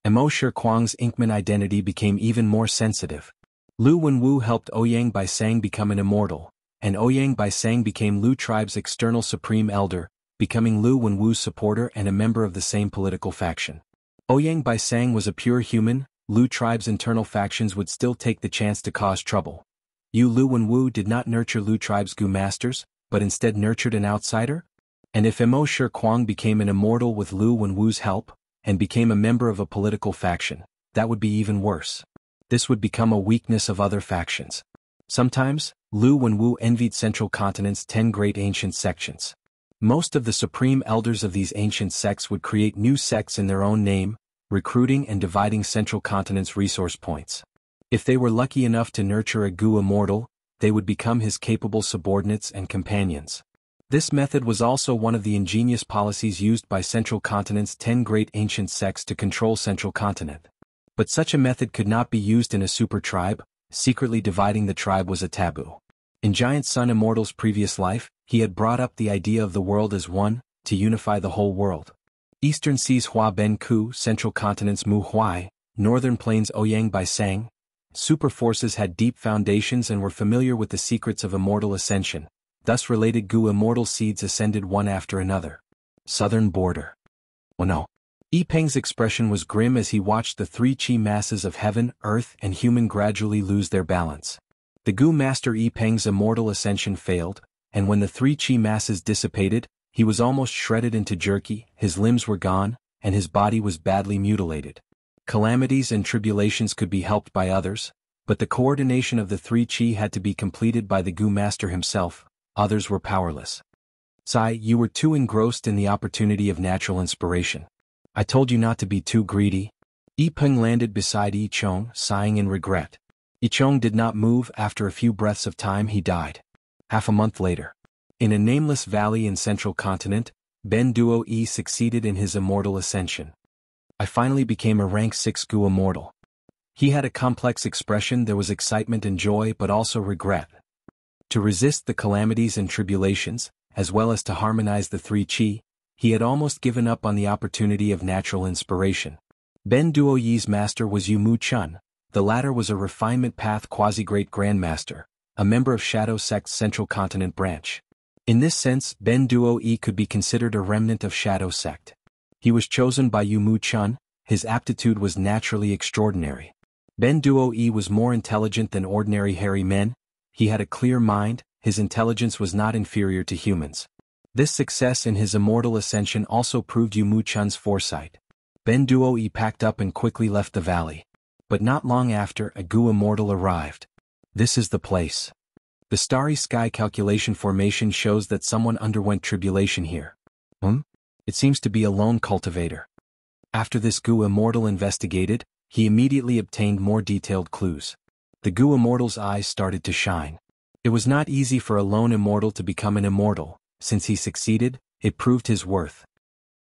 Mo Shi-Kuang's Inkman identity became even more sensitive. Lu Wenwu helped Ouyang Baisang become an immortal, and Ouyang Baisang became Lu tribe's external supreme elder, becoming Lu Wenwu's supporter and a member of the same political faction. Ouyang Baisang was a pure human. Lu tribe's internal factions would still take the chance to cause trouble. Lu Wenwu did not nurture Lu tribe's Gu masters, but instead nurtured an outsider? And if Mo Shi-Kuang became an immortal with Lu Wenwu's help, and became a member of a political faction, that would be even worse. This would become a weakness of other factions. Sometimes, Lu Wenwu envied Central Continent's 10 great ancient sections. Most of the supreme elders of these ancient sects would create new sects in their own name, recruiting and dividing Central Continent's resource points. If they were lucky enough to nurture a Gu immortal, they would become his capable subordinates and companions. This method was also one of the ingenious policies used by Central Continent's 10 great ancient sects to control Central Continent. But such a method could not be used in a super tribe. Secretly dividing the tribe was a taboo. In Giant Sun Immortal's previous life, he had brought up the idea of the world as one, to unify the whole world. Eastern Seas Hua Ben Ku, Central Continent's Mu Huai, Northern Plains Ouyang Baisang. Super forces had deep foundations and were familiar with the secrets of immortal ascension, thus related Gu immortal seeds ascended one after another. Southern border. Oh no. Yi Peng's expression was grim as he watched the three chi masses of heaven, earth, and human gradually lose their balance. The Gu master Yi Peng's immortal ascension failed, and when the three chi masses dissipated, he was almost shredded into jerky, his limbs were gone, and his body was badly mutilated. Calamities and tribulations could be helped by others, but the coordination of the three chi had to be completed by the Gu master himself. Others were powerless. Sai, you were too engrossed in the opportunity of natural inspiration. I told you not to be too greedy. Yi Peng landed beside Yi Chong, sighing in regret. Yi Chong did not move. After a few breaths of time he died. Half a month later. In a nameless valley in Central Continent, Ben Duo Yi succeeded in his immortal ascension. I finally became a rank 6 Gu immortal. He had a complex expression. There was excitement and joy but also regret. To resist the calamities and tribulations, as well as to harmonize the three chi, he had almost given up on the opportunity of natural inspiration. Ben Duo Yi's master was Yu Mu Chun. The latter was a refinement path quasi-great grandmaster, a member of Shadow Sect's Central Continent branch. In this sense, Ben Duo Yi could be considered a remnant of Shadow Sect. He was chosen by Yu Mu Chun. His aptitude was naturally extraordinary. Ben Duo Yi was more intelligent than ordinary hairy men. He had a clear mind. His intelligence was not inferior to humans. This success in his immortal ascension also proved Yu Mu Chun's foresight. Ben Duo Yi packed up and quickly left the valley. But not long after, a Gu immortal arrived. This is the place. The starry sky calculation formation shows that someone underwent tribulation here. It seems to be a lone cultivator. After this Gu immortal investigated, he immediately obtained more detailed clues. The Gu immortal's eyes started to shine. It was not easy for a lone immortal to become an immortal. Since he succeeded, it proved his worth.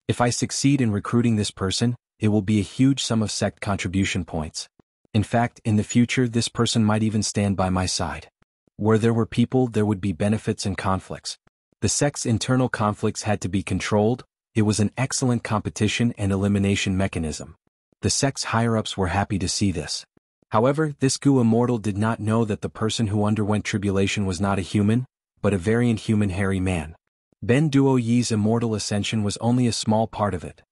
If I succeed in recruiting this person, it will be a huge sum of sect contribution points. In fact, in the future this person might even stand by my side. Where there were people, there would be benefits and conflicts. The sect's internal conflicts had to be controlled. It was an excellent competition and elimination mechanism. The sect's higher-ups were happy to see this. However, this Gu immortal did not know that the person who underwent tribulation was not a human, but a variant human hairy man. Ben Duo Yi's immortal ascension was only a small part of it.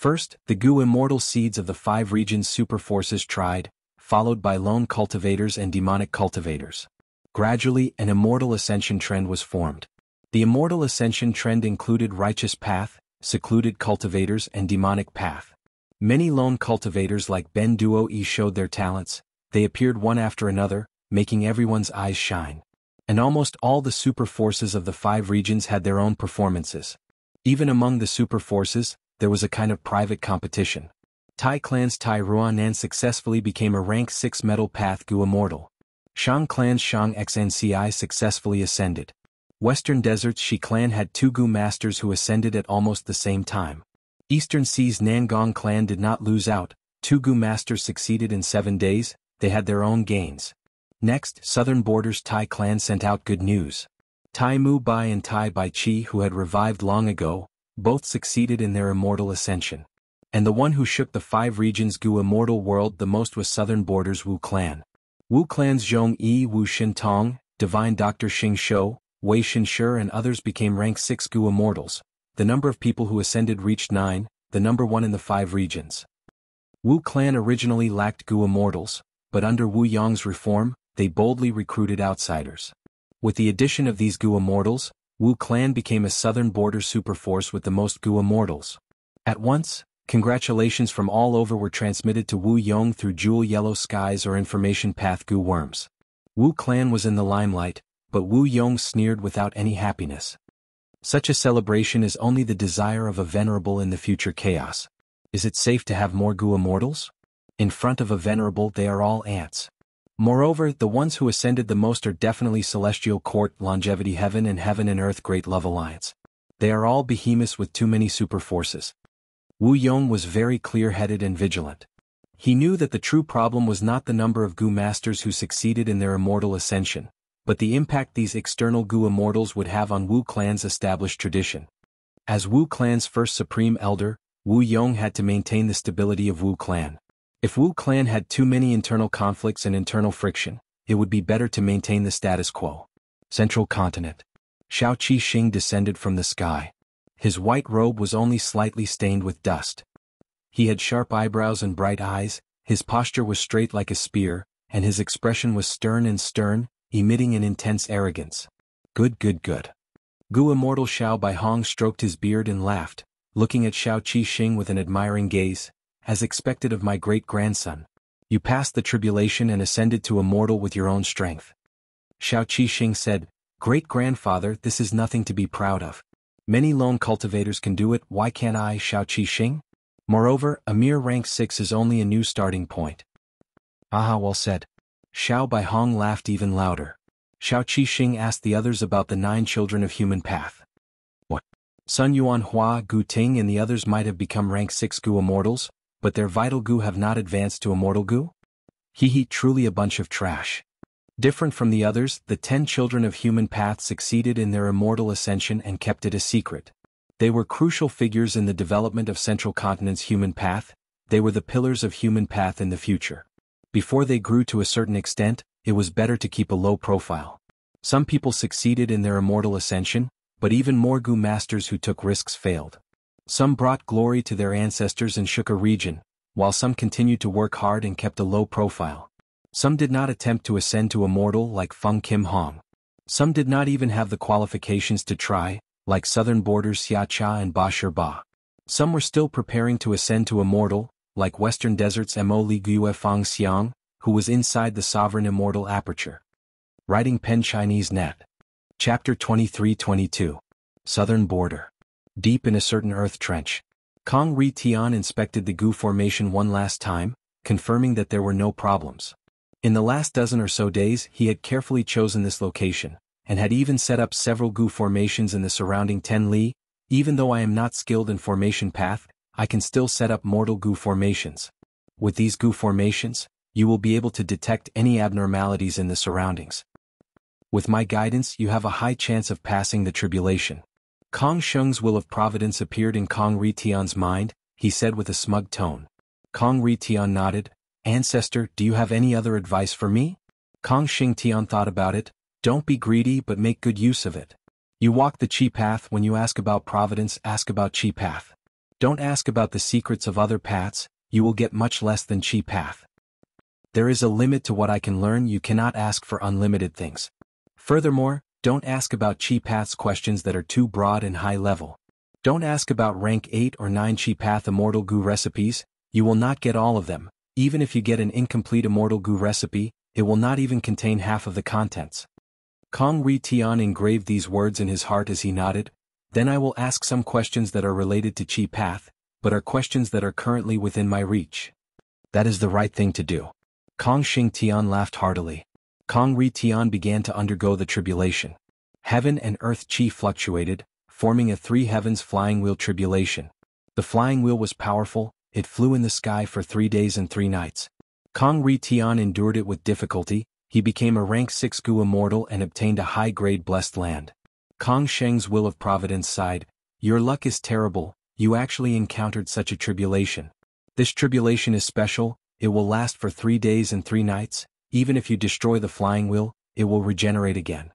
First, the Gu immortal seeds of the 5 regions superforces tried, followed by lone cultivators and demonic cultivators. Gradually, an immortal ascension trend was formed. The immortal ascension trend included righteous path, secluded cultivators and demonic path. Many lone cultivators like Ben Duo E showed their talents, they appeared one after another, making everyone's eyes shine. And almost all the super forces of the 5 regions had their own performances. Even among the super forces, there was a kind of private competition. Tai Clan's Tai Ruanan successfully became a rank 6 metal path Gu immortal. Shang Clan's Shang XNCI successfully ascended. Western Desert's Shi Clan had 2 Gu masters who ascended at almost the same time. Eastern Sea's Nangong Clan did not lose out, 2 Gu masters succeeded in 7 days, they had their own gains. Next, Southern Border's Tai Clan sent out good news. Tai Mu Bai and Tai Bai Chi, who had revived long ago, both succeeded in their immortal ascension. And the one who shook the 5 regions Gu immortal world the most was Southern Border's Wu Clan. Wu Clan's Zhong Yi Wu Xin Tong, Divine Dr. Xing Shou, Wei Shinshi and others became rank 6 Gu immortals. The number of people who ascended reached 9, the number 1 in the 5 regions. Wu Clan originally lacked Gu immortals, but under Wu Yong's reform, they boldly recruited outsiders. With the addition of these Gu immortals, Wu Clan became a Southern Border superforce with the most Gu immortals. At once, congratulations from all over were transmitted to Wu Yong through Jewel Yellow Skies or Information Path Gu worms. Wu Clan was in the limelight, but Wu Yong sneered without any happiness. Such a celebration is only the desire of a venerable in the future chaos. Is it safe to have more Gu immortals? In front of a venerable they are all ants. Moreover, the ones who ascended the most are definitely Celestial Court, Longevity Heaven and Earth Great Love Alliance. They are all behemoths with too many super forces. Wu Yong was very clear-headed and vigilant. He knew that the true problem was not the number of Gu masters who succeeded in their immortal ascension, but the impact these external Gu immortals would have on Wu Clan's established tradition. As Wu Clan's first supreme elder, Wu Yong had to maintain the stability of Wu Clan. If Wu Clan had too many internal conflicts and internal friction, it would be better to maintain the status quo. Central Continent. Shao Qi Xing descended from the sky. His white robe was only slightly stained with dust. He had sharp eyebrows and bright eyes, his posture was straight like a spear, and his expression was stern, emitting an intense arrogance. Good. Gu immortal Xiao Baihong stroked his beard and laughed, looking at Shao Qi Xing with an admiring gaze. As expected of my great-grandson. You passed the tribulation and ascended to immortal with your own strength. Shao Qi Xing said, Great-grandfather, this is nothing to be proud of. Many lone cultivators can do it, why can't I, Shao Qi Xing? Moreover, a mere rank 6 is only a new starting point. Aha, well said. Xiao Baihong laughed even louder. Shao Qi Xing asked the others about the 9 children of human path. What? Sun Yuan Hua, Gu Ting and the others might have become rank 6 Gu immortals, but their vital Gu have not advanced to immortal Gu? Truly a bunch of trash. Different from the others, the 10 children of human path succeeded in their immortal ascension and kept it a secret. They were crucial figures in the development of Central Continent's human path, they were the pillars of human path in the future. Before they grew to a certain extent, it was better to keep a low profile. Some people succeeded in their immortal ascension, but even more Gu masters who took risks failed. Some brought glory to their ancestors and shook a region, while some continued to work hard and kept a low profile. Some did not attempt to ascend to immortal like Feng Kim Hong. Some did not even have the qualifications to try, like Southern Border's Xia Cha and Ba Shi Ba. Some were still preparing to ascend to immortal, like Western Desert's Mo Li Gue Fang Xiang, who was inside the sovereign immortal aperture. Writing Pen Chinese Net. Chapter 23-22. Southern Border. Deep in a certain earth trench. Kong Ri Tian inspected the Gu formation one last time, confirming that there were no problems. In the last dozen or so days he had carefully chosen this location, and had even set up several Gu formations in the surrounding 10 li. Even though I am not skilled in formation path, I can still set up mortal Gu formations. With these Gu formations, you will be able to detect any abnormalities in the surroundings. With my guidance you have a high chance of passing the tribulation. Kong Sheng's will of providence appeared in Kong Ri Tian's mind, he said with a smug tone. Kong Ri Tian nodded. Ancestor, do you have any other advice for me? Kong Xing Tian thought about it. Don't be greedy but make good use of it. You walk the Qi path, when you ask about providence ask about Qi path. Don't ask about the secrets of other paths, you will get much less than Chi path. There is a limit to what I can learn. You cannot ask for unlimited things. Furthermore, don't ask about Chi paths questions that are too broad and high level. Don't ask about rank 8 or 9 Chi path immortal goo recipes, you will not get all of them. Even if you get an incomplete immortal goo recipe, it will not even contain half of the contents. Kong Ri Tian engraved these words in his heart as he nodded. Then I will ask some questions that are related to Chi path, but are questions that are currently within my reach. That is the right thing to do. Kong Xing Tian laughed heartily. Kong Ri Tian began to undergo the tribulation. Heaven and earth Chi fluctuated, forming a 3 heavens flying wheel tribulation. The flying wheel was powerful, it flew in the sky for 3 days and 3 nights. Kong Ri Tian endured it with difficulty, he became a rank 6 Gu immortal and obtained a high-grade blessed land. Kong Sheng's will of providence sighed, "Your luck is terrible, you actually encountered such a tribulation. This tribulation is special, it will last for 3 days and 3 nights, even if you destroy the flying wheel, it will regenerate again.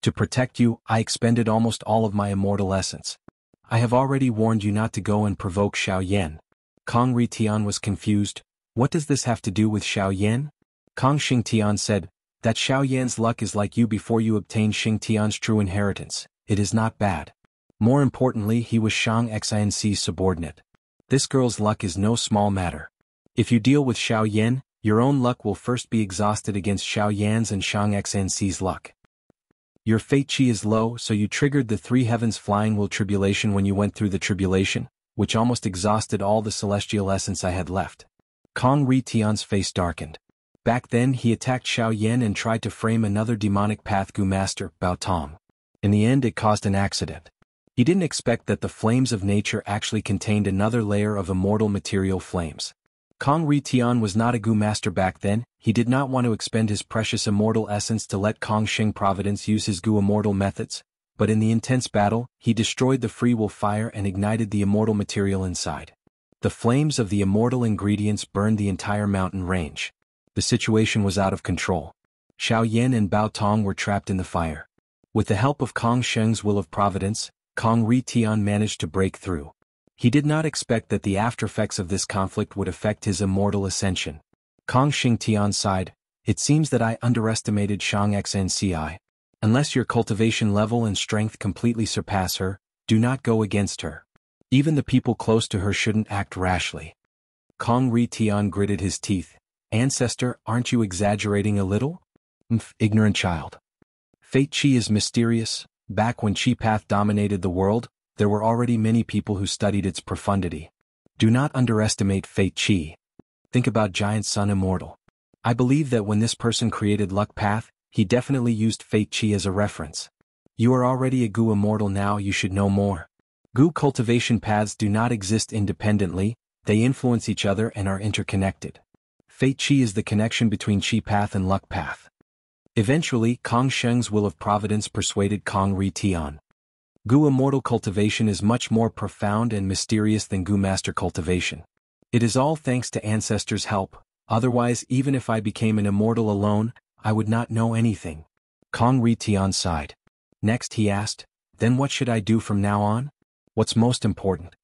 To protect you, I expended almost all of my immortal essence. I have already warned you not to go and provoke Xiao Yan." Kong Ri Tian was confused. What does this have to do with Xiao Yan? Kong Xing Tian said, "That Xiao Yan's luck is like you before you obtained Xing Tian's true inheritance, it is not bad. More importantly, he was Shang Xinc's subordinate. This girl's luck is no small matter. If you deal with Xiao Yan, your own luck will first be exhausted against Xiao Yan's and Shang Xinc's luck. Your fate Chi is low, so you triggered the 3 heavens flying wheel tribulation when you went through the tribulation, which almost exhausted all the celestial essence I had left." Kong Ri Tian's face darkened. Back then he attacked Xiao Yan and tried to frame another demonic path Gu master, Bao Tong. In the end it caused an accident. He didn't expect that the flames of nature actually contained another layer of immortal material flames. Kong Ri Tian was not a Gu master back then, he did not want to expend his precious immortal essence to let Kong Sheng Providence use his Gu immortal methods, but in the intense battle, he destroyed the free will fire and ignited the immortal material inside. The flames of the immortal ingredients burned the entire mountain range. The situation was out of control. Xiao Yan and Bao Tong were trapped in the fire. With the help of Kong Sheng's will of providence, Kong Ri Tian managed to break through. He did not expect that the aftereffects of this conflict would affect his immortal ascension. Kong Xing Tian sighed, "It seems that I underestimated Shang Xnci. Unless your cultivation level and strength completely surpass her, do not go against her. Even the people close to her shouldn't act rashly." Kong Ri Tian gritted his teeth. "Ancestor, aren't you exaggerating a little? Ignorant child. Fate Chi is mysterious. Back when Chi path dominated the world, there were already many people who studied its profundity. Do not underestimate Fate Chi. Think about Giant Sun Immortal. I believe that when this person created Luck Path, he definitely used Fate Chi as a reference. You are already a Gu Immortal now, you should know more. Gu cultivation paths do not exist independently, they influence each other and are interconnected. Fate Chi is the connection between Chi Path and Luck Path." Eventually, Kong Sheng's will of providence persuaded Kong Ri Tian. Gu immortal cultivation is much more profound and mysterious than Gu master cultivation. It is all thanks to ancestors' help, otherwise even if I became an immortal alone, I would not know anything. Kong Ri Tian sighed. Next he asked, "Then what should I do from now on? What's most important?"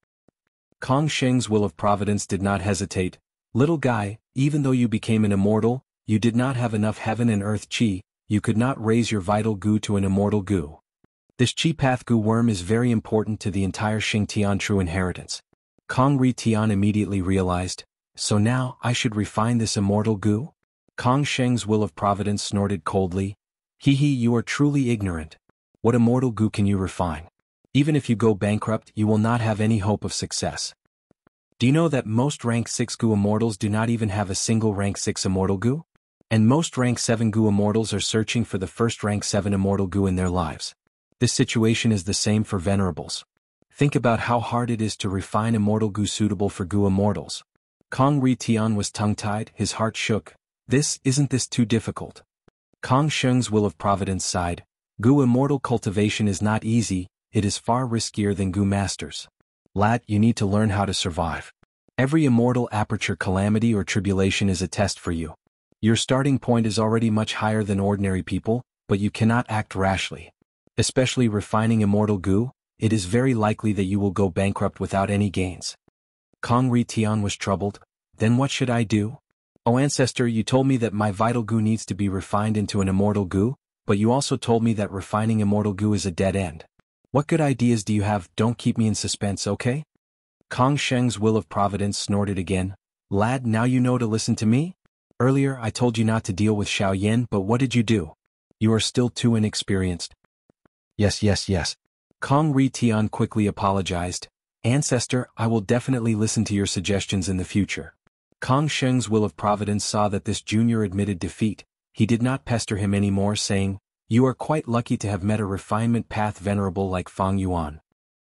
Kong Sheng's will of providence did not hesitate. "Little guy, even though you became an immortal, you did not have enough heaven and earth Chi, you could not raise your vital Gu to an immortal Gu. This Chi Path Gu worm is very important to the entire Xing Tian true inheritance." Kong Ri Tian immediately realized, "So now I should refine this immortal Gu?" Kong Sheng's will of providence snorted coldly, "Hee hee, you are truly ignorant. What immortal Gu can you refine? Even if you go bankrupt, you will not have any hope of success. Do you know that most rank 6 Gu immortals do not even have a single rank 6 immortal Gu? And most rank 7 Gu immortals are searching for the first rank 7 immortal Gu in their lives. This situation is the same for venerables. Think about how hard it is to refine immortal Gu suitable for Gu immortals." Kong Ri Tian was tongue-tied, his heart shook. Isn't this too difficult? Kong Sheng's will of providence sighed. "Gu immortal cultivation is not easy, it is far riskier than Gu masters. Lad, you need to learn how to survive. Every immortal aperture calamity or tribulation is a test for you. Your starting point is already much higher than ordinary people, but you cannot act rashly. Especially refining immortal Gu, it is very likely that you will go bankrupt without any gains. Kong Ri Tian was troubled. Then what should I do? Oh ancestor, you told me that my vital goo needs to be refined into an immortal goo, but you also told me that refining immortal goo is a dead end. What good ideas do you have? Don't keep me in suspense, okay? Kong Sheng's will of providence snorted again. Lad, now you know to listen to me? Earlier I told you not to deal with Xiao Yan, but what did you do? You are still too inexperienced. Yes. Kong Ri Tian quickly apologized. Ancestor, I will definitely listen to your suggestions in the future. Kong Sheng's will of providence saw that this junior admitted defeat. He did not pester him anymore, saying, You are quite lucky to have met a refinement path venerable like Fang Yuan.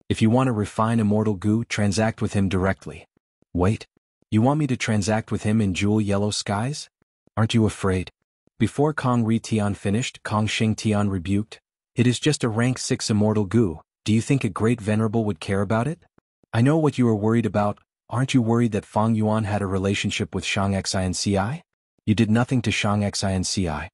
If you want to refine immortal goo, transact with him directly. Wait. You want me to transact with him in jewel yellow skies? Aren't you afraid? Before Kong Ri Tian finished, Kong Sheng Tian rebuked. It is just a rank 6 immortal goo. Do you think a great venerable would care about it? I know what you are worried about. Aren't you worried that Fang Yuan had a relationship with Shang Xinci? You did nothing to Shang Xinci.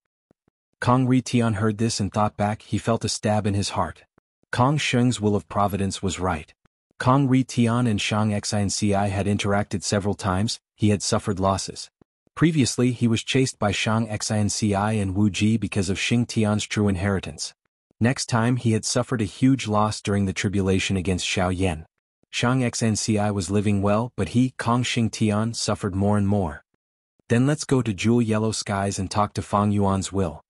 Kong Ri Tian heard this and thought back. He felt a stab in his heart. Kong Sheng's will of providence was right. Kong Ri Tian and Shang Xinci had interacted several times. He had suffered losses. Previously he was chased by Shang Xinci and Wu Ji because of Xing Tian's true inheritance. Next time he had suffered a huge loss during the tribulation against Xiao Yan. Shang Xinci was living well, but he, Kong Xing Tian, suffered more and more. Then let's go to jewel yellow skies and talk to Fang Yuan's will.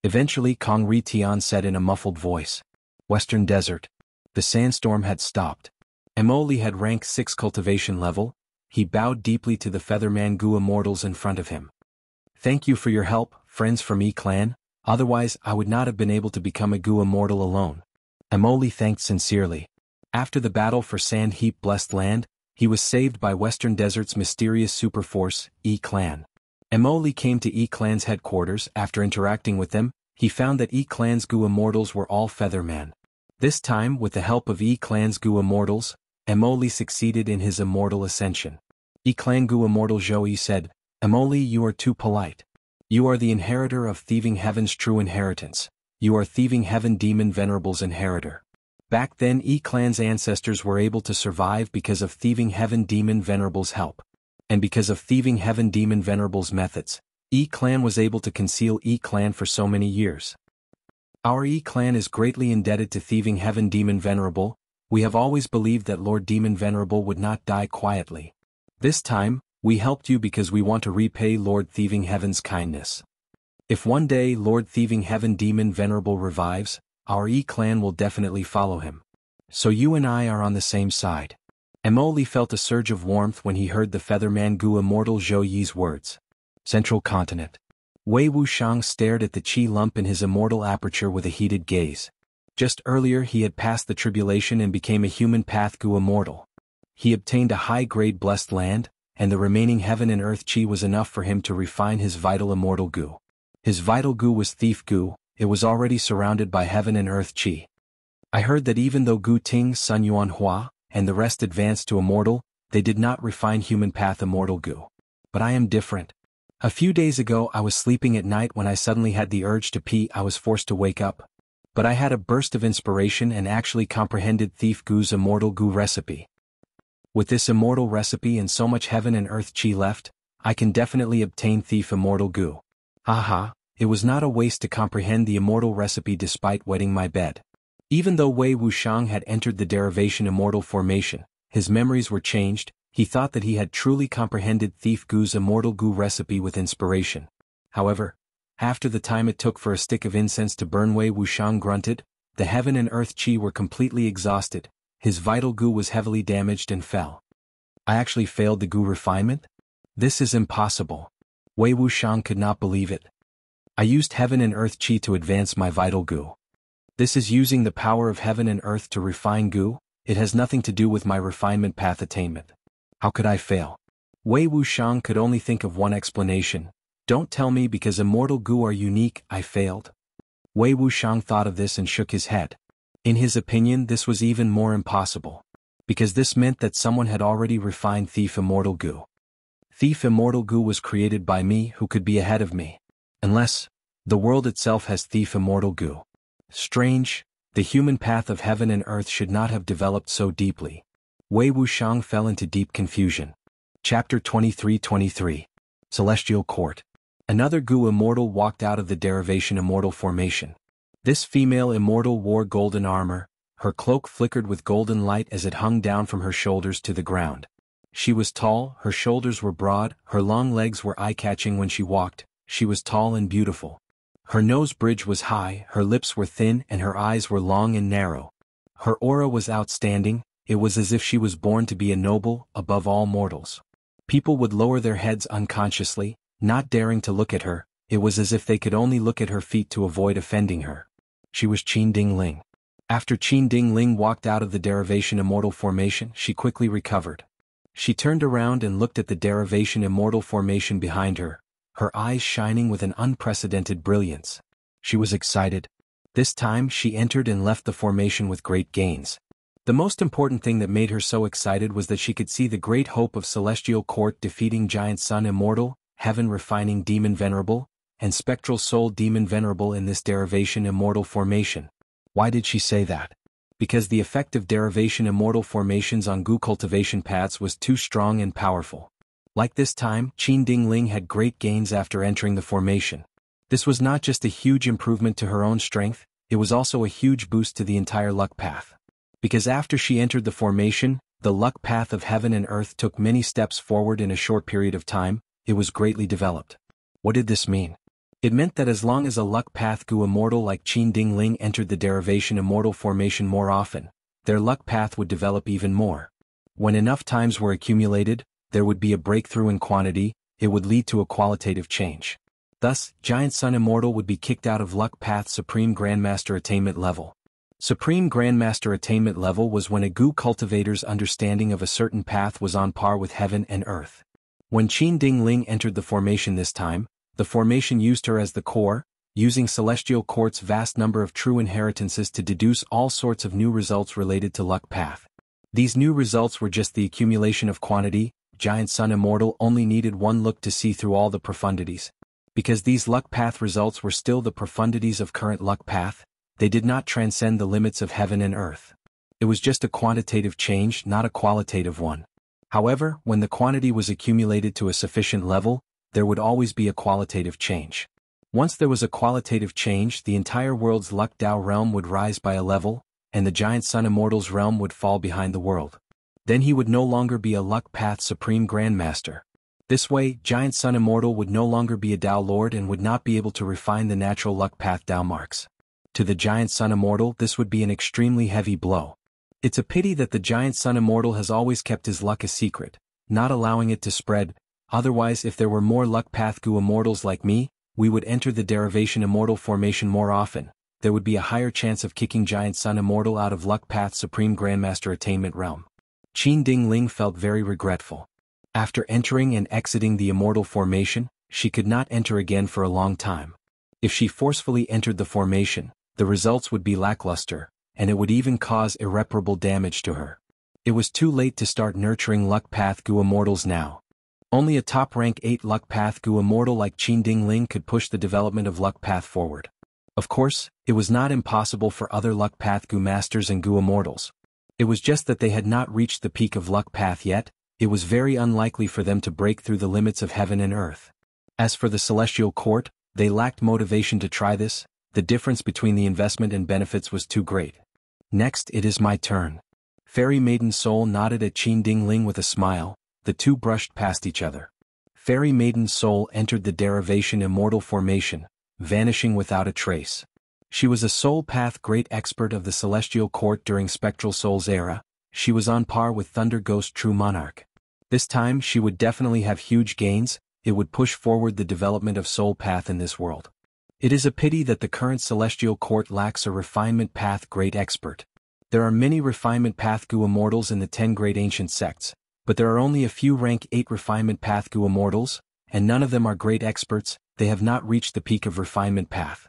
Eventually Kong Ri Tian said in a muffled voice. Western Desert. The sandstorm had stopped. Emoli had rank 6 cultivation level. He bowed deeply to the Featherman Gu immortals in front of him. Thank you for your help, friends from E clan, otherwise I would not have been able to become a Gu immortal alone. Emoli thanked sincerely. After the battle for Sand Heap Blessed Land, he was saved by Western Desert's mysterious superforce, E clan. Emoli came to E clan's headquarters. After interacting with them, he found that E clan's Gu immortals were all Featherman. This time, with the help of E clan's Gu immortals, Emoli succeeded in his immortal ascension. E clan Gu immortal Zhou said, Emoli, you are too polite. You are the inheritor of Thieving Heaven's true inheritance. You are Thieving Heaven Demon Venerable's inheritor. Back then E clan's ancestors were able to survive because of Thieving Heaven Demon Venerable's help. And because of Thieving Heaven Demon Venerable's methods, E clan was able to conceal E clan for so many years. Our E clan is greatly indebted to Thieving Heaven Demon Venerable. We have always believed that Lord Demon Venerable would not die quietly. This time, we helped you because we want to repay Lord Thieving Heaven's kindness. If one day Lord Thieving Heaven Demon Venerable revives, our E clan will definitely follow him. So you and I are on the same side. Emoli felt a surge of warmth when he heard the Featherman Gu immortal Zhou Yi's words. Central Continent. Wei Wuxiang stared at the chi lump in his immortal aperture with a heated gaze. Just earlier he had passed the tribulation and became a human path Gu immortal. He obtained a high-grade blessed land, and the remaining heaven and earth chi was enough for him to refine his vital immortal Gu. His vital Gu was Thief Gu. It was already surrounded by heaven and earth chi. I heard that even though Gu Ting, Sun Yuan Hua, and the rest advanced to immortal, they did not refine human path immortal Gu. But I am different. A few days ago I was sleeping at night when I suddenly had the urge to pee. I was forced to wake up. But I had a burst of inspiration and actually comprehended Thief Gu's immortal Gu recipe. With this immortal recipe and so much heaven and earth chi left, I can definitely obtain Thief immortal Gu. Haha. It was not a waste to comprehend the immortal recipe despite wetting my bed. Even though Wei Wuxiang had entered the derivation immortal formation, his memories were changed. He thought that he had truly comprehended Thief Gu's immortal Gu recipe with inspiration. However, after the time it took for a stick of incense to burn, Wei Wuxiang grunted. The heaven and earth chi were completely exhausted. His vital Gu was heavily damaged and fell. I actually failed the Gu refinement? This is impossible. Wei Wuxiang could not believe it. I used heaven and earth chi to advance my vital Gu. This is using the power of heaven and earth to refine Gu. It has nothing to do with my refinement path attainment. How could I fail? Wei Wuxiang could only think of one explanation. Don't tell me because immortal Gu are unique, I failed. Wei Wuxiang thought of this and shook his head. In his opinion, this was even more impossible. Because this meant that someone had already refined Thief immortal Gu. Thief immortal Gu was created by me. Who could be ahead of me? Unless the world itself has Thief immortal Gu. Strange. The human path of heaven and earth should not have developed so deeply. Wei Wuxiang fell into deep confusion. Chapter 23-23. Celestial Court. Another Gu immortal walked out of the derivation immortal formation. This female immortal wore golden armor, her cloak flickered with golden light as it hung down from her shoulders to the ground. She was tall, her shoulders were broad, her long legs were eye-catching when she walked. She was tall and beautiful. Her nose bridge was high, her lips were thin and her eyes were long and narrow. Her aura was outstanding, it was as if she was born to be a noble, above all mortals. People would lower their heads unconsciously, not daring to look at her. It was as if they could only look at her feet to avoid offending her. She was Qin Ding Ling. After Qin Ding Ling walked out of the derivation immortal formation, she quickly recovered. She turned around and looked at the derivation immortal formation behind her, her eyes shining with an unprecedented brilliance. She was excited. This time she entered and left the formation with great gains. The most important thing that made her so excited was that she could see the great hope of Celestial Court defeating Giant Sun Immortal, Heaven Refining Demon Venerable, and Spectral Soul Demon Venerable in this derivation immortal formation. Why did she say that? Because the effect of derivation immortal formations on Gu cultivation paths was too strong and powerful. Like this time, Qin Ding Ling had great gains after entering the formation. This was not just a huge improvement to her own strength, it was also a huge boost to the entire luck path. Because after she entered the formation, the luck path of heaven and earth took many steps forward in a short period of time. It was greatly developed. What did this mean? It meant that as long as a luck path Gu immortal like Qin Ding Ling entered the derivation immortal formation more often, their luck path would develop even more. When enough times were accumulated, there would be a breakthrough in quantity, it would lead to a qualitative change. Thus, Giant Sun Immortal would be kicked out of luck path Supreme Grandmaster Attainment level. Supreme Grandmaster Attainment level was when a Gu cultivator's understanding of a certain path was on par with heaven and earth. When Qin Ding Ling entered the formation this time, the formation used her as the core, using Celestial Court's vast number of true inheritances to deduce all sorts of new results related to luck path. These new results were just the accumulation of quantity. Giant Sun Immortal only needed one look to see through all the profundities. Because these luck path results were still the profundities of current luck path, they did not transcend the limits of heaven and earth. It was just a quantitative change, not a qualitative one. However, when the quantity was accumulated to a sufficient level, there would always be a qualitative change. Once there was a qualitative change, the entire world's luck Dao realm would rise by a level, and the Giant Sun Immortal's realm would fall behind the world. Then he would no longer be a luck path Supreme Grandmaster. This way, Giant Sun Immortal would no longer be a Dao Lord and would not be able to refine the natural luck path Dao marks. To the Giant Sun Immortal, this would be an extremely heavy blow. It's a pity that the Giant Sun Immortal has always kept his luck a secret, not allowing it to spread. Otherwise, if there were more luck path Gu immortals like me, we would enter the derivation immortal formation more often. There would be a higher chance of kicking Giant Sun Immortal out of luck path Supreme Grandmaster Attainment realm. Qin Ding Ling felt very regretful. After entering and exiting the immortal formation, she could not enter again for a long time. If she forcefully entered the formation, the results would be lackluster, and it would even cause irreparable damage to her. It was too late to start nurturing luck path Gu immortals now. Only a top rank 8 luck path Gu immortal like Qin Ding Ling could push the development of luck path forward. Of course, it was not impossible for other luck path Gu masters and Gu immortals. It was just that they had not reached the peak of luck path yet. It was very unlikely for them to break through the limits of heaven and earth. As for the Celestial Court, they lacked motivation to try this. The difference between the investment and benefits was too great. Next, it is my turn. Fairy Maiden Soul nodded at Qin Ding Ling with a smile. The two brushed past each other. Fairy Maiden Soul entered the derivation immortal formation, vanishing without a trace. She was a soul path great expert of the Celestial Court during Spectral Soul's era. She was on par with Thunder Ghost True Monarch. This time she would definitely have huge gains. It would push forward the development of soul path in this world. It is a pity that the current Celestial Court lacks a refinement path great expert. There are many refinement path Gu immortals in the 10 great ancient sects, but there are only a few rank 8 refinement path Gu immortals, and none of them are great experts. They have not reached the peak of refinement path.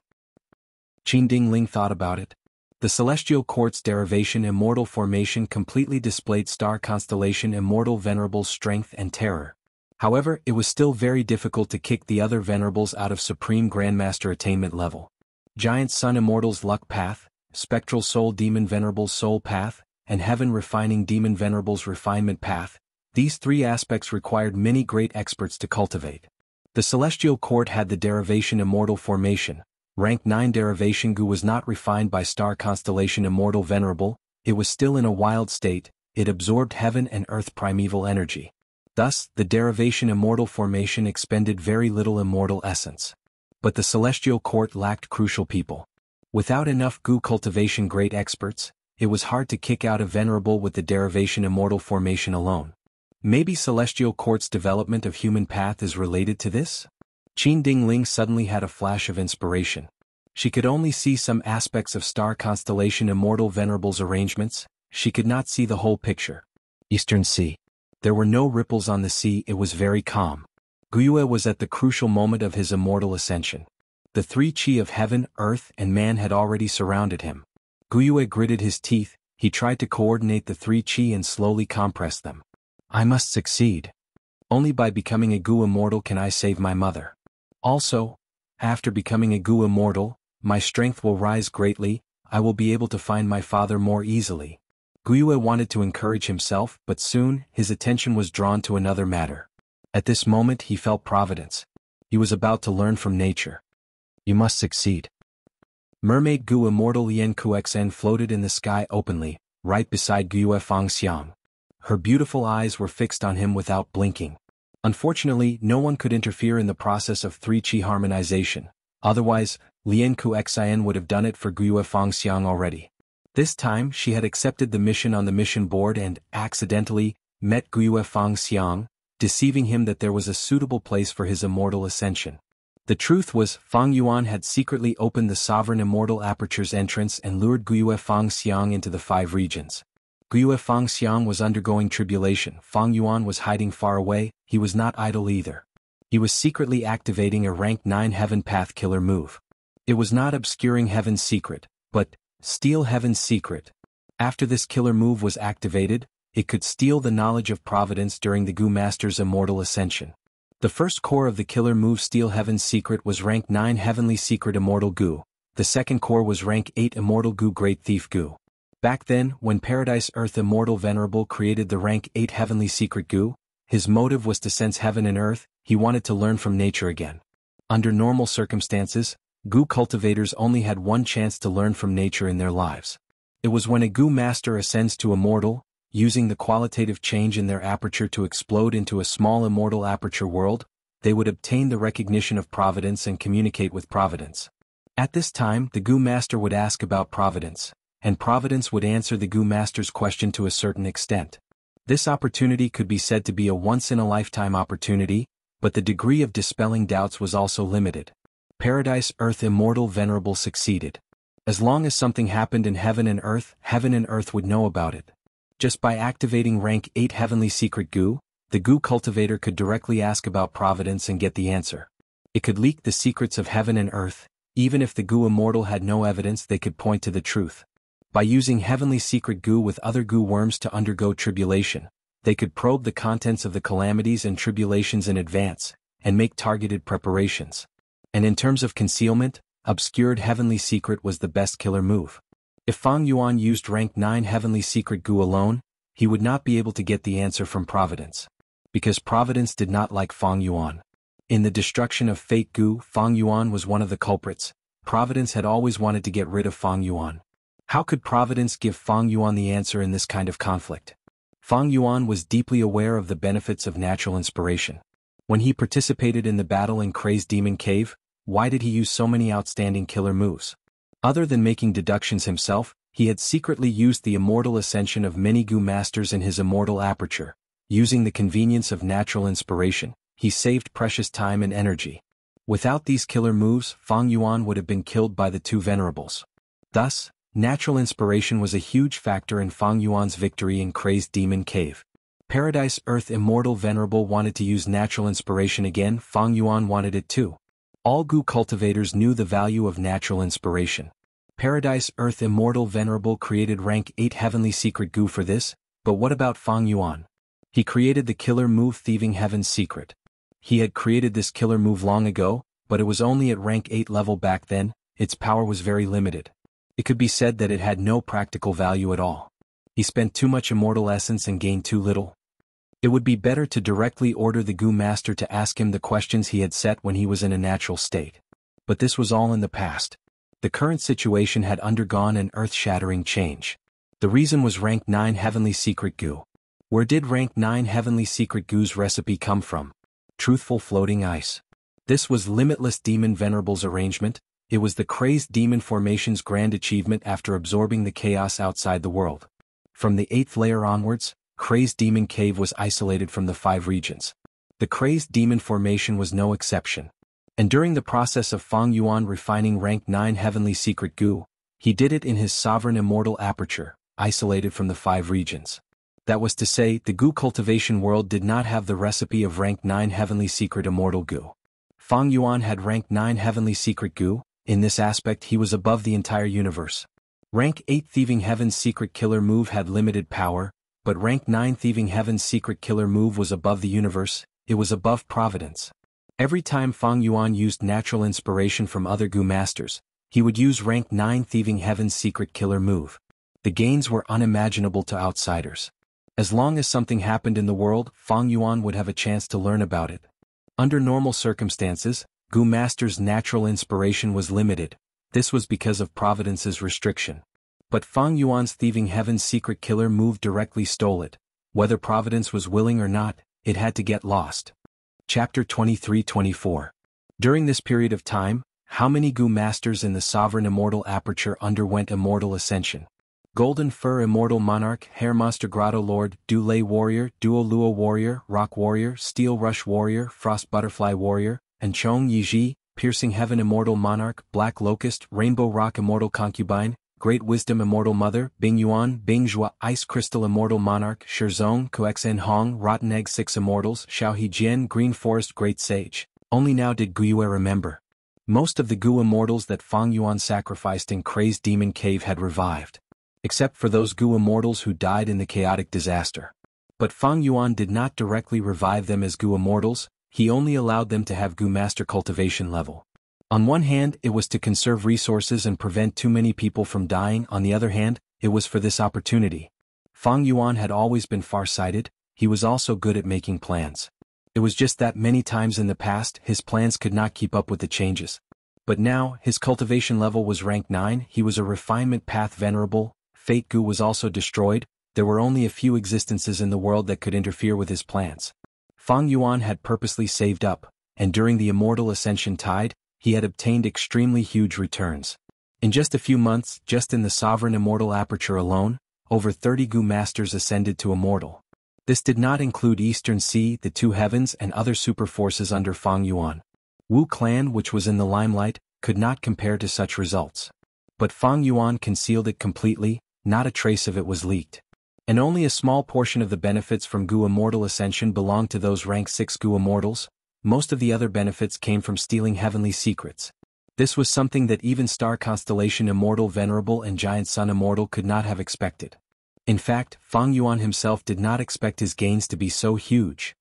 Qin Ding Ling thought about it. The Celestial Court's derivation immortal formation completely displayed star constellation immortal venerables' strength and terror. However, it was still very difficult to kick the other venerables out of Supreme Grandmaster Attainment level. Giant Sun Immortal's luck path, Spectral Soul Demon Venerable's Soul Path, and Heaven Refining Demon Venerable's Refinement Path. These three aspects required many great experts to cultivate. The Celestial Court had the derivation Immortal Formation. Rank 9 derivation Gu was not refined by star constellation Immortal Venerable, it was still in a wild state, it absorbed heaven and earth primeval energy. Thus, the derivation Immortal Formation expended very little immortal essence. But the Celestial Court lacked crucial people. Without enough Gu cultivation great experts, it was hard to kick out a Venerable with the derivation Immortal Formation alone. Maybe Celestial Court's development of human path is related to this? Qin Dingling suddenly had a flash of inspiration. She could only see some aspects of star constellation Immortal Venerable's arrangements, she could not see the whole picture. Eastern Sea. There were no ripples on the sea, it was very calm. Guyue was at the crucial moment of his immortal ascension. The three qi of heaven, earth, and man had already surrounded him. Guyue gritted his teeth, he tried to coordinate the three qi and slowly compress them. I must succeed. Only by becoming a Gu immortal can I save my mother. Also, after becoming a Gu immortal, my strength will rise greatly, I will be able to find my father more easily. Guyue wanted to encourage himself, but soon, his attention was drawn to another matter. At this moment he felt providence. He was about to learn from nature. You must succeed. Mermaid Gu Immortal Yen Kuxn floated in the sky openly, right beside Guyue Fangxiang. Her beautiful eyes were fixed on him without blinking. Unfortunately, no one could interfere in the process of three qi harmonization, otherwise, Lian Kuxin would have done it for Guyue Fangxiang already. This time she had accepted the mission on the mission board and, accidentally, met Guyue Fangxiang, deceiving him that there was a suitable place for his immortal ascension. The truth was, Fang Yuan had secretly opened the sovereign immortal aperture's entrance and lured Guyue Fangxiang into the 5 regions. Guyue Fangxiang was undergoing tribulation, Fang Yuan was hiding far away, he was not idle either. He was secretly activating a rank 9 heaven path killer move. It was not obscuring heaven's secret, but steal heaven's secret. After this killer move was activated, it could steal the knowledge of providence during the Gu Master's immortal ascension. The first core of the killer move Steal Heaven's Secret was rank 9 Heavenly Secret Immortal Gu. The second core was rank 8 Immortal Gu Great Thief Gu. Back then, when Paradise Earth Immortal Venerable created the rank 8 Heavenly Secret Gu, his motive was to sense heaven and earth, he wanted to learn from nature again. Under normal circumstances, Gu cultivators only had one chance to learn from nature in their lives. It was when a Gu Master ascends to Immortal, using the qualitative change in their aperture to explode into a small immortal aperture world, they would obtain the recognition of providence and communicate with providence. At this time, the Gu Master would ask about providence, and providence would answer the Gu Master's question to a certain extent. This opportunity could be said to be a once-in-a-lifetime opportunity, but the degree of dispelling doubts was also limited. Paradise Earth Immortal Venerable succeeded. As long as something happened in heaven and earth would know about it. Just by activating rank 8 Heavenly Secret Gu, the Gu cultivator could directly ask about providence and get the answer. It could leak the secrets of heaven and earth, even if the Gu Immortal had no evidence they could point to the truth. By using Heavenly Secret Gu with other Gu worms to undergo tribulation, they could probe the contents of the calamities and tribulations in advance, and make targeted preparations. And in terms of concealment, obscured Heavenly Secret was the best killer move. If Fang Yuan used rank 9 Heavenly Secret Gu alone, he would not be able to get the answer from Providence. Because Providence did not like Fang Yuan. In the destruction of Fake Gu, Fang Yuan was one of the culprits. Providence had always wanted to get rid of Fang Yuan. How could Providence give Fang Yuan the answer in this kind of conflict? Fang Yuan was deeply aware of the benefits of natural inspiration. When he participated in the battle in Crazed Demon Cave, why did he use so many outstanding killer moves? Other than making deductions himself, he had secretly used the immortal ascension of many Gu Masters in his immortal aperture. Using the convenience of natural inspiration, he saved precious time and energy. Without these killer moves, Fang Yuan would have been killed by the 2 venerables. Thus, natural inspiration was a huge factor in Fang Yuan's victory in Crazed Demon Cave. Paradise Earth Immortal Venerable wanted to use natural inspiration again, Fang Yuan wanted it too. All Gu cultivators knew the value of natural inspiration. Paradise Earth Immortal Venerable created rank 8 Heavenly Secret Gu for this, but what about Fang Yuan? He created the killer move Thieving Heaven's Secret. He had created this killer move long ago, but it was only at rank 8 level back then, its power was very limited. It could be said that it had no practical value at all. He spent too much immortal essence and gained too little. It would be better to directly order the Gu Master to ask him the questions he had set when he was in a natural state. But this was all in the past. The current situation had undergone an earth-shattering change. The reason was rank 9 Heavenly Secret Gu. Where did rank 9 Heavenly Secret Gu's recipe come from? Truthful floating ice. This was Limitless Demon Venerable's arrangement. It was the crazed demon formation's grand achievement after absorbing the chaos outside the world. From the 8th layer onwards, Crazed Demon Cave was isolated from the 5 regions. The Crazed Demon Formation was no exception. And during the process of Fang Yuan refining rank 9 Heavenly Secret Gu, he did it in his sovereign immortal aperture, isolated from the 5 regions. That was to say, the Gu cultivation world did not have the recipe of rank 9 Heavenly Secret Immortal Gu. Fang Yuan had rank 9 Heavenly Secret Gu. In this aspect he was above the entire universe. Rank 8 Thieving Heaven's Secret Killer move had limited power, but rank 9 Thieving Heaven's Secret Killer move was above the universe, it was above providence. Every time Fang Yuan used natural inspiration from other Gu masters, he would use rank 9 Thieving Heaven's Secret Killer move. The gains were unimaginable to outsiders. As long as something happened in the world, Fang Yuan would have a chance to learn about it. Under normal circumstances, Gu Master's natural inspiration was limited. This was because of Providence's restriction. But Fang Yuan's Thieving Heaven's Secret Killer move directly stole it. Whether Providence was willing or not, it had to get lost. Chapter 23-24. During this period of time, how many Gu Masters in the Sovereign Immortal Aperture underwent immortal ascension? Golden Fur Immortal Monarch, Hair Monster Grotto Lord, Dew Lay Warrior, Duo Luo Warrior, Rock Warrior, Steel Rush Warrior, Frost Butterfly Warrior, and Chong Yiji, Piercing Heaven Immortal Monarch, Black Locust, Rainbow Rock Immortal Concubine, Great Wisdom Immortal Mother, Bing Yuan, Bing Zhua, Ice Crystal Immortal Monarch, Shizong, Koexen Hong, Rotten Egg 6 Immortals, Xiaohe Jian, Green Forest Great Sage. Only now did Gu Yue remember. Most of the Gu Immortals that Fang Yuan sacrificed in Crazed Demon Cave had revived. Except for those Gu Immortals who died in the chaotic disaster. But Fang Yuan did not directly revive them as Gu Immortals, he only allowed them to have Gu Master cultivation level. On one hand, it was to conserve resources and prevent too many people from dying, on the other hand, it was for this opportunity. Fang Yuan had always been far-sighted, he was also good at making plans. It was just that many times in the past his plans could not keep up with the changes. But now, his cultivation level was rank 9, he was a refinement path venerable, Fate Gu was also destroyed, there were only a few existences in the world that could interfere with his plans. Fang Yuan had purposely saved up, and during the immortal ascension tide, he had obtained extremely huge returns. In just a few months, just in the Sovereign Immortal Aperture alone, over 30 Gu Masters ascended to Immortal. This did not include Eastern Sea, the 2 Heavens and other super forces under Fang Yuan. Wu Clan, which was in the limelight, could not compare to such results. But Fang Yuan concealed it completely, not a trace of it was leaked. And only a small portion of the benefits from Gu Immortal Ascension belonged to those rank 6 Gu Immortals. Most of the other benefits came from stealing heavenly secrets. This was something that even Star Constellation Immortal Venerable and Giant Sun Immortal could not have expected. In fact, Fang Yuan himself did not expect his gains to be so huge.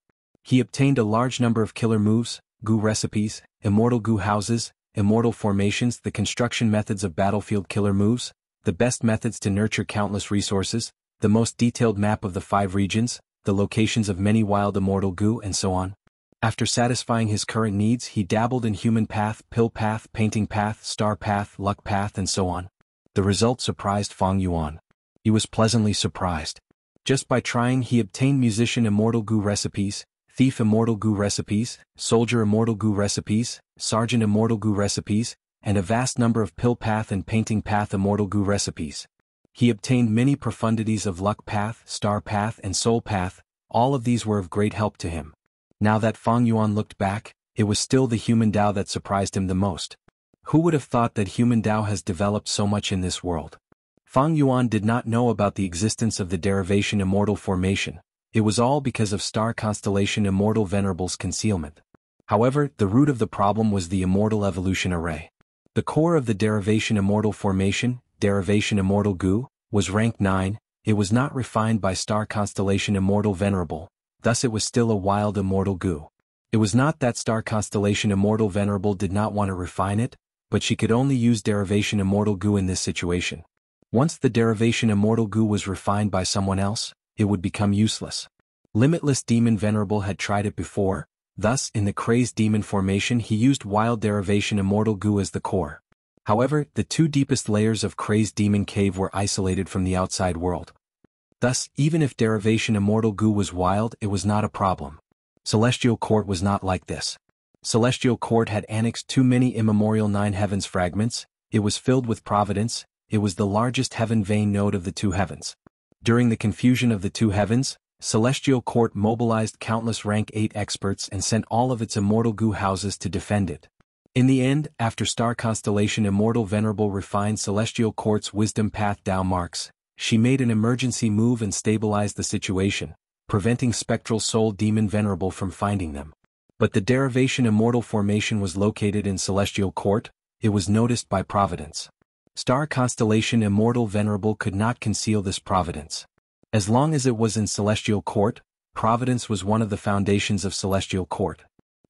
He obtained a large number of killer moves, Gu recipes, immortal Gu houses, immortal formations, the construction methods of battlefield killer moves, the best methods to nurture countless resources, the most detailed map of the 5 regions, the locations of many wild immortal Gu, and so on. After satisfying his current needs, he dabbled in human path, pill path, painting path, star path, luck path, and so on. The result surprised Fang Yuan. He was pleasantly surprised. Just by trying, he obtained musician immortal Gu recipes, thief immortal Gu recipes, soldier immortal Gu recipes, sergeant immortal Gu recipes, and a vast number of pill path and painting path immortal Gu recipes. He obtained many profundities of luck path, star path, and soul path. All of these were of great help to him. Now that Fang Yuan looked back, it was still the human Tao that surprised him the most. Who would have thought that human Tao has developed so much in this world? Fang Yuan did not know about the existence of the derivation immortal formation. It was all because of Star Constellation Immortal Venerable's concealment. However, the root of the problem was the immortal evolution array. The core of the derivation immortal formation, derivation immortal Gu, was rank 9, it was not refined by Star Constellation Immortal Venerable, thus it was still a wild immortal Gu. It was not that Star Constellation Immortal Venerable did not want to refine it, but she could only use derivation immortal goo in this situation. Once the derivation immortal goo was refined by someone else, it would become useless. Limitless Demon Venerable had tried it before, thus in the Crazed Demon formation he used wild derivation immortal goo as the core. However, the two deepest layers of Crazed Demon Cave were isolated from the outside world. Thus, even if derivation immortal goo was wild, it was not a problem. Celestial Court was not like this. Celestial Court had annexed too many immemorial 9 heavens fragments, it was filled with providence, it was the largest heaven vein node of the 2 heavens. During the confusion of the 2 heavens, Celestial Court mobilized countless rank 8 experts and sent all of its immortal goo houses to defend it. In the end, after Star Constellation Immortal Venerable refined Celestial Court's Wisdom Path Dao marks, she made an emergency move and stabilized the situation, preventing Spectral Soul Demon Venerable from finding them. But the derivation immortal formation was located in Celestial Court, it was noticed by Providence. Star Constellation Immortal Venerable could not conceal this providence. As long as it was in Celestial Court, Providence was one of the foundations of Celestial Court.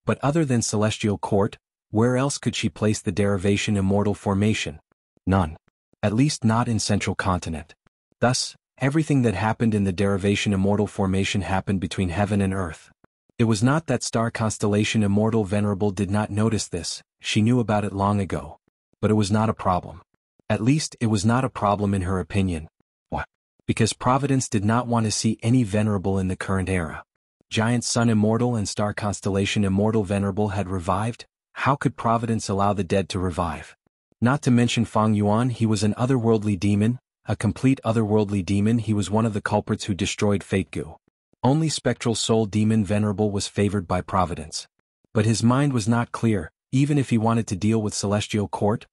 But other than Celestial Court, where else could she place the derivation immortal formation? None. At least not in Central Continent. Thus, everything that happened in the derivation immortal formation happened between heaven and earth. It was not that Star Constellation Immortal Venerable did not notice this, she knew about it long ago. But it was not a problem. At least it was not a problem in her opinion. Why? Because Providence did not want to see any Venerable in the current era. Giant Sun Immortal and Star Constellation Immortal Venerable had revived, how could Providence allow the dead to revive? Not to mention Fang Yuan, he was an otherworldly demon, a complete otherworldly demon, he was one of the culprits who destroyed Fate Goo. Only Spectral Soul Demon Venerable was favored by Providence. But his mind was not clear, even if he wanted to deal with Celestial Court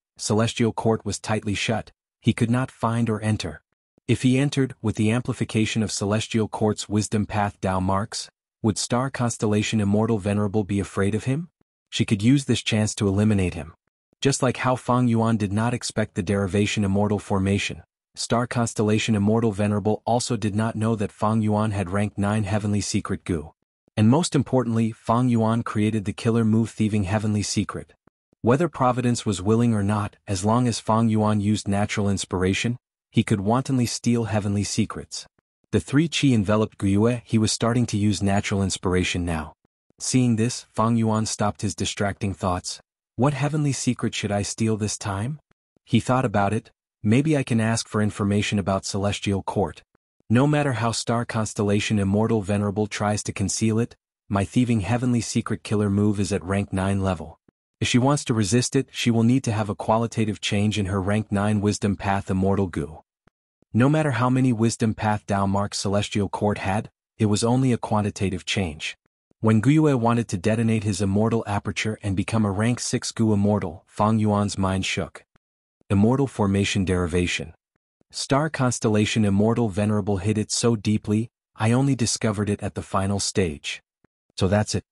was tightly shut, he could not find or enter. If he entered, with the amplification of Celestial Court's Wisdom Path Dao marks, would Star Constellation Immortal Venerable be afraid of him? She could use this chance to eliminate him. Just like how Fang Yuan did not expect the derivation immortal formation, Star Constellation Immortal Venerable also did not know that Fang Yuan had ranked 9 Heavenly Secret Goo. And most importantly, Fang Yuan created the killer move Thieving Heavenly Secret. Whether Providence was willing or not, as long as Fang Yuan used natural inspiration, he could wantonly steal heavenly secrets. The 3 Qi enveloped Gyue, he was starting to use natural inspiration now. Seeing this, Fang Yuan stopped his distracting thoughts. What heavenly secret should I steal this time? He thought about it. Maybe I can ask for information about Celestial Court. No matter how Star Constellation Immortal Venerable tries to conceal it, my Thieving Heavenly Secret killer move is at rank 9 level. If she wants to resist it, she will need to have a qualitative change in her rank 9 Wisdom Path Immortal Goo. No matter how many Wisdom Path Dao marks Celestial Court had, it was only a quantitative change. When Gyue wanted to detonate his immortal aperture and become a rank 6 Goo Immortal, Fang Yuan's mind shook. Immortal Formation Derivation. Star Constellation Immortal Venerable hid it so deeply, I only discovered it at the final stage. So that's it.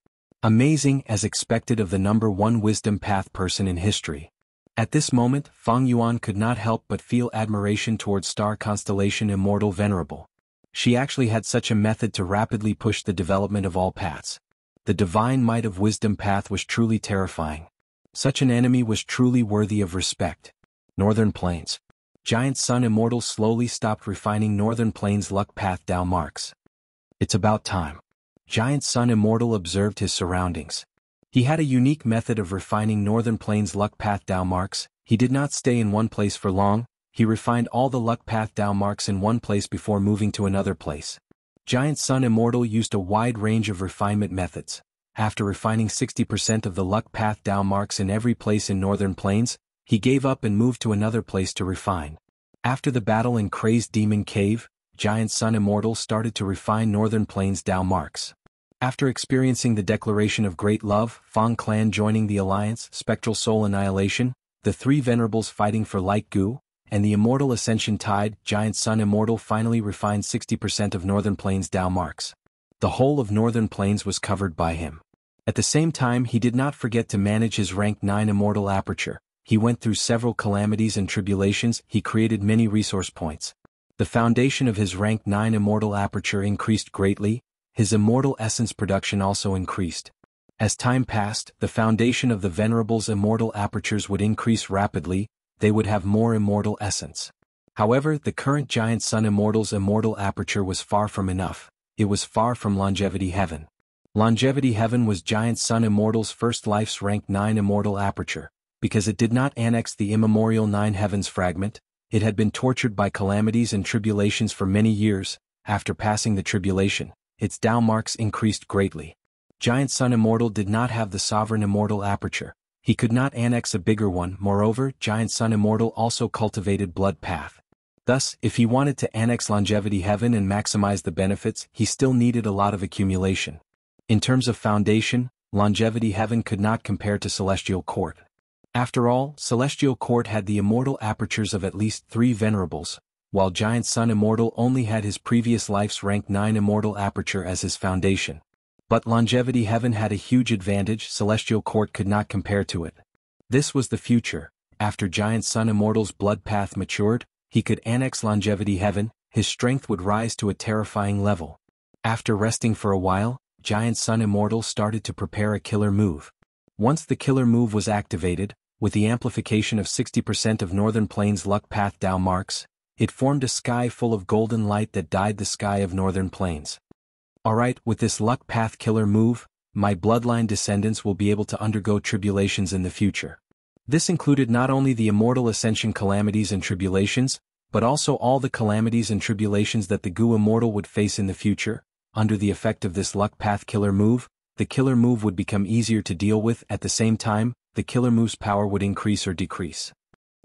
Amazing as expected of the number 1 Wisdom Path person in history. At this moment, Fang Yuan could not help but feel admiration towards Star Constellation Immortal Venerable. She actually had such a method to rapidly push the development of all paths. The divine might of Wisdom Path was truly terrifying. Such an enemy was truly worthy of respect. Northern Plains. Giant Sun Immortal slowly stopped refining Northern Plains Luck Path Dao marks. It's about time. Giant Sun Immortal observed his surroundings. He had a unique method of refining Northern Plains Luck Path Dao marks. He did not stay in one place for long, he refined all the Luck Path Dao marks in one place before moving to another place. Giant Sun Immortal used a wide range of refinement methods. After refining 60% of the Luck Path Dao marks in every place in Northern Plains, he gave up and moved to another place to refine. After the battle in Crazed Demon Cave, Giant Sun Immortal started to refine Northern Plains Dao marks. After experiencing the declaration of great love, Fang clan joining the alliance, Spectral Soul Annihilation, the 3 Venerables fighting for Light Goo, and the Immortal Ascension Tide, Giant Sun Immortal finally refined 60% of Northern Plains Dao marks. The whole of Northern Plains was covered by him. At the same time, he did not forget to manage his rank 9 Immortal Aperture. He went through several calamities and tribulations, he created many resource points. The foundation of his rank 9 Immortal Aperture increased greatly, his Immortal Essence production also increased. As time passed, the foundation of the Venerable's immortal apertures would increase rapidly, they would have more immortal essence. However, the current Giant Sun Immortal's immortal aperture was far from enough, it was far from Longevity Heaven. Longevity Heaven was Giant Sun Immortal's first life's rank 9 immortal aperture. Because it did not annex the immemorial 9 heavens fragment, it had been tortured by calamities and tribulations for many years. After passing the tribulation, its Tao marks increased greatly. Giant Sun Immortal did not have the sovereign immortal aperture. He could not annex a bigger one. Moreover, Giant Sun Immortal also cultivated blood path. Thus, if he wanted to annex Longevity Heaven and maximize the benefits, he still needed a lot of accumulation. In terms of foundation, Longevity Heaven could not compare to Celestial Court. After all, Celestial Court had the immortal apertures of at least 3 Venerables, while Giant Sun Immortal only had his previous life's rank 9 immortal aperture as his foundation. But Longevity Heaven had a huge advantage. Celestial Court could not compare to it. This was the future. After Giant Sun Immortal's blood path matured, he could annex Longevity Heaven, his strength would rise to a terrifying level. After resting for a while, Giant Sun Immortal started to prepare a killer move. Once the killer move was activated, with the amplification of 60% of Northern Plains luck path Tao marks, it formed a sky full of golden light that dyed the sky of Northern Plains. Alright, with this luck path killer move, my bloodline descendants will be able to undergo tribulations in the future. This included not only the immortal ascension calamities and tribulations, but also all the calamities and tribulations that the Gu Immortal would face in the future. Under the effect of this luck path killer move, the killer move would become easier to deal with. At the same time, the killer move's power would increase or decrease.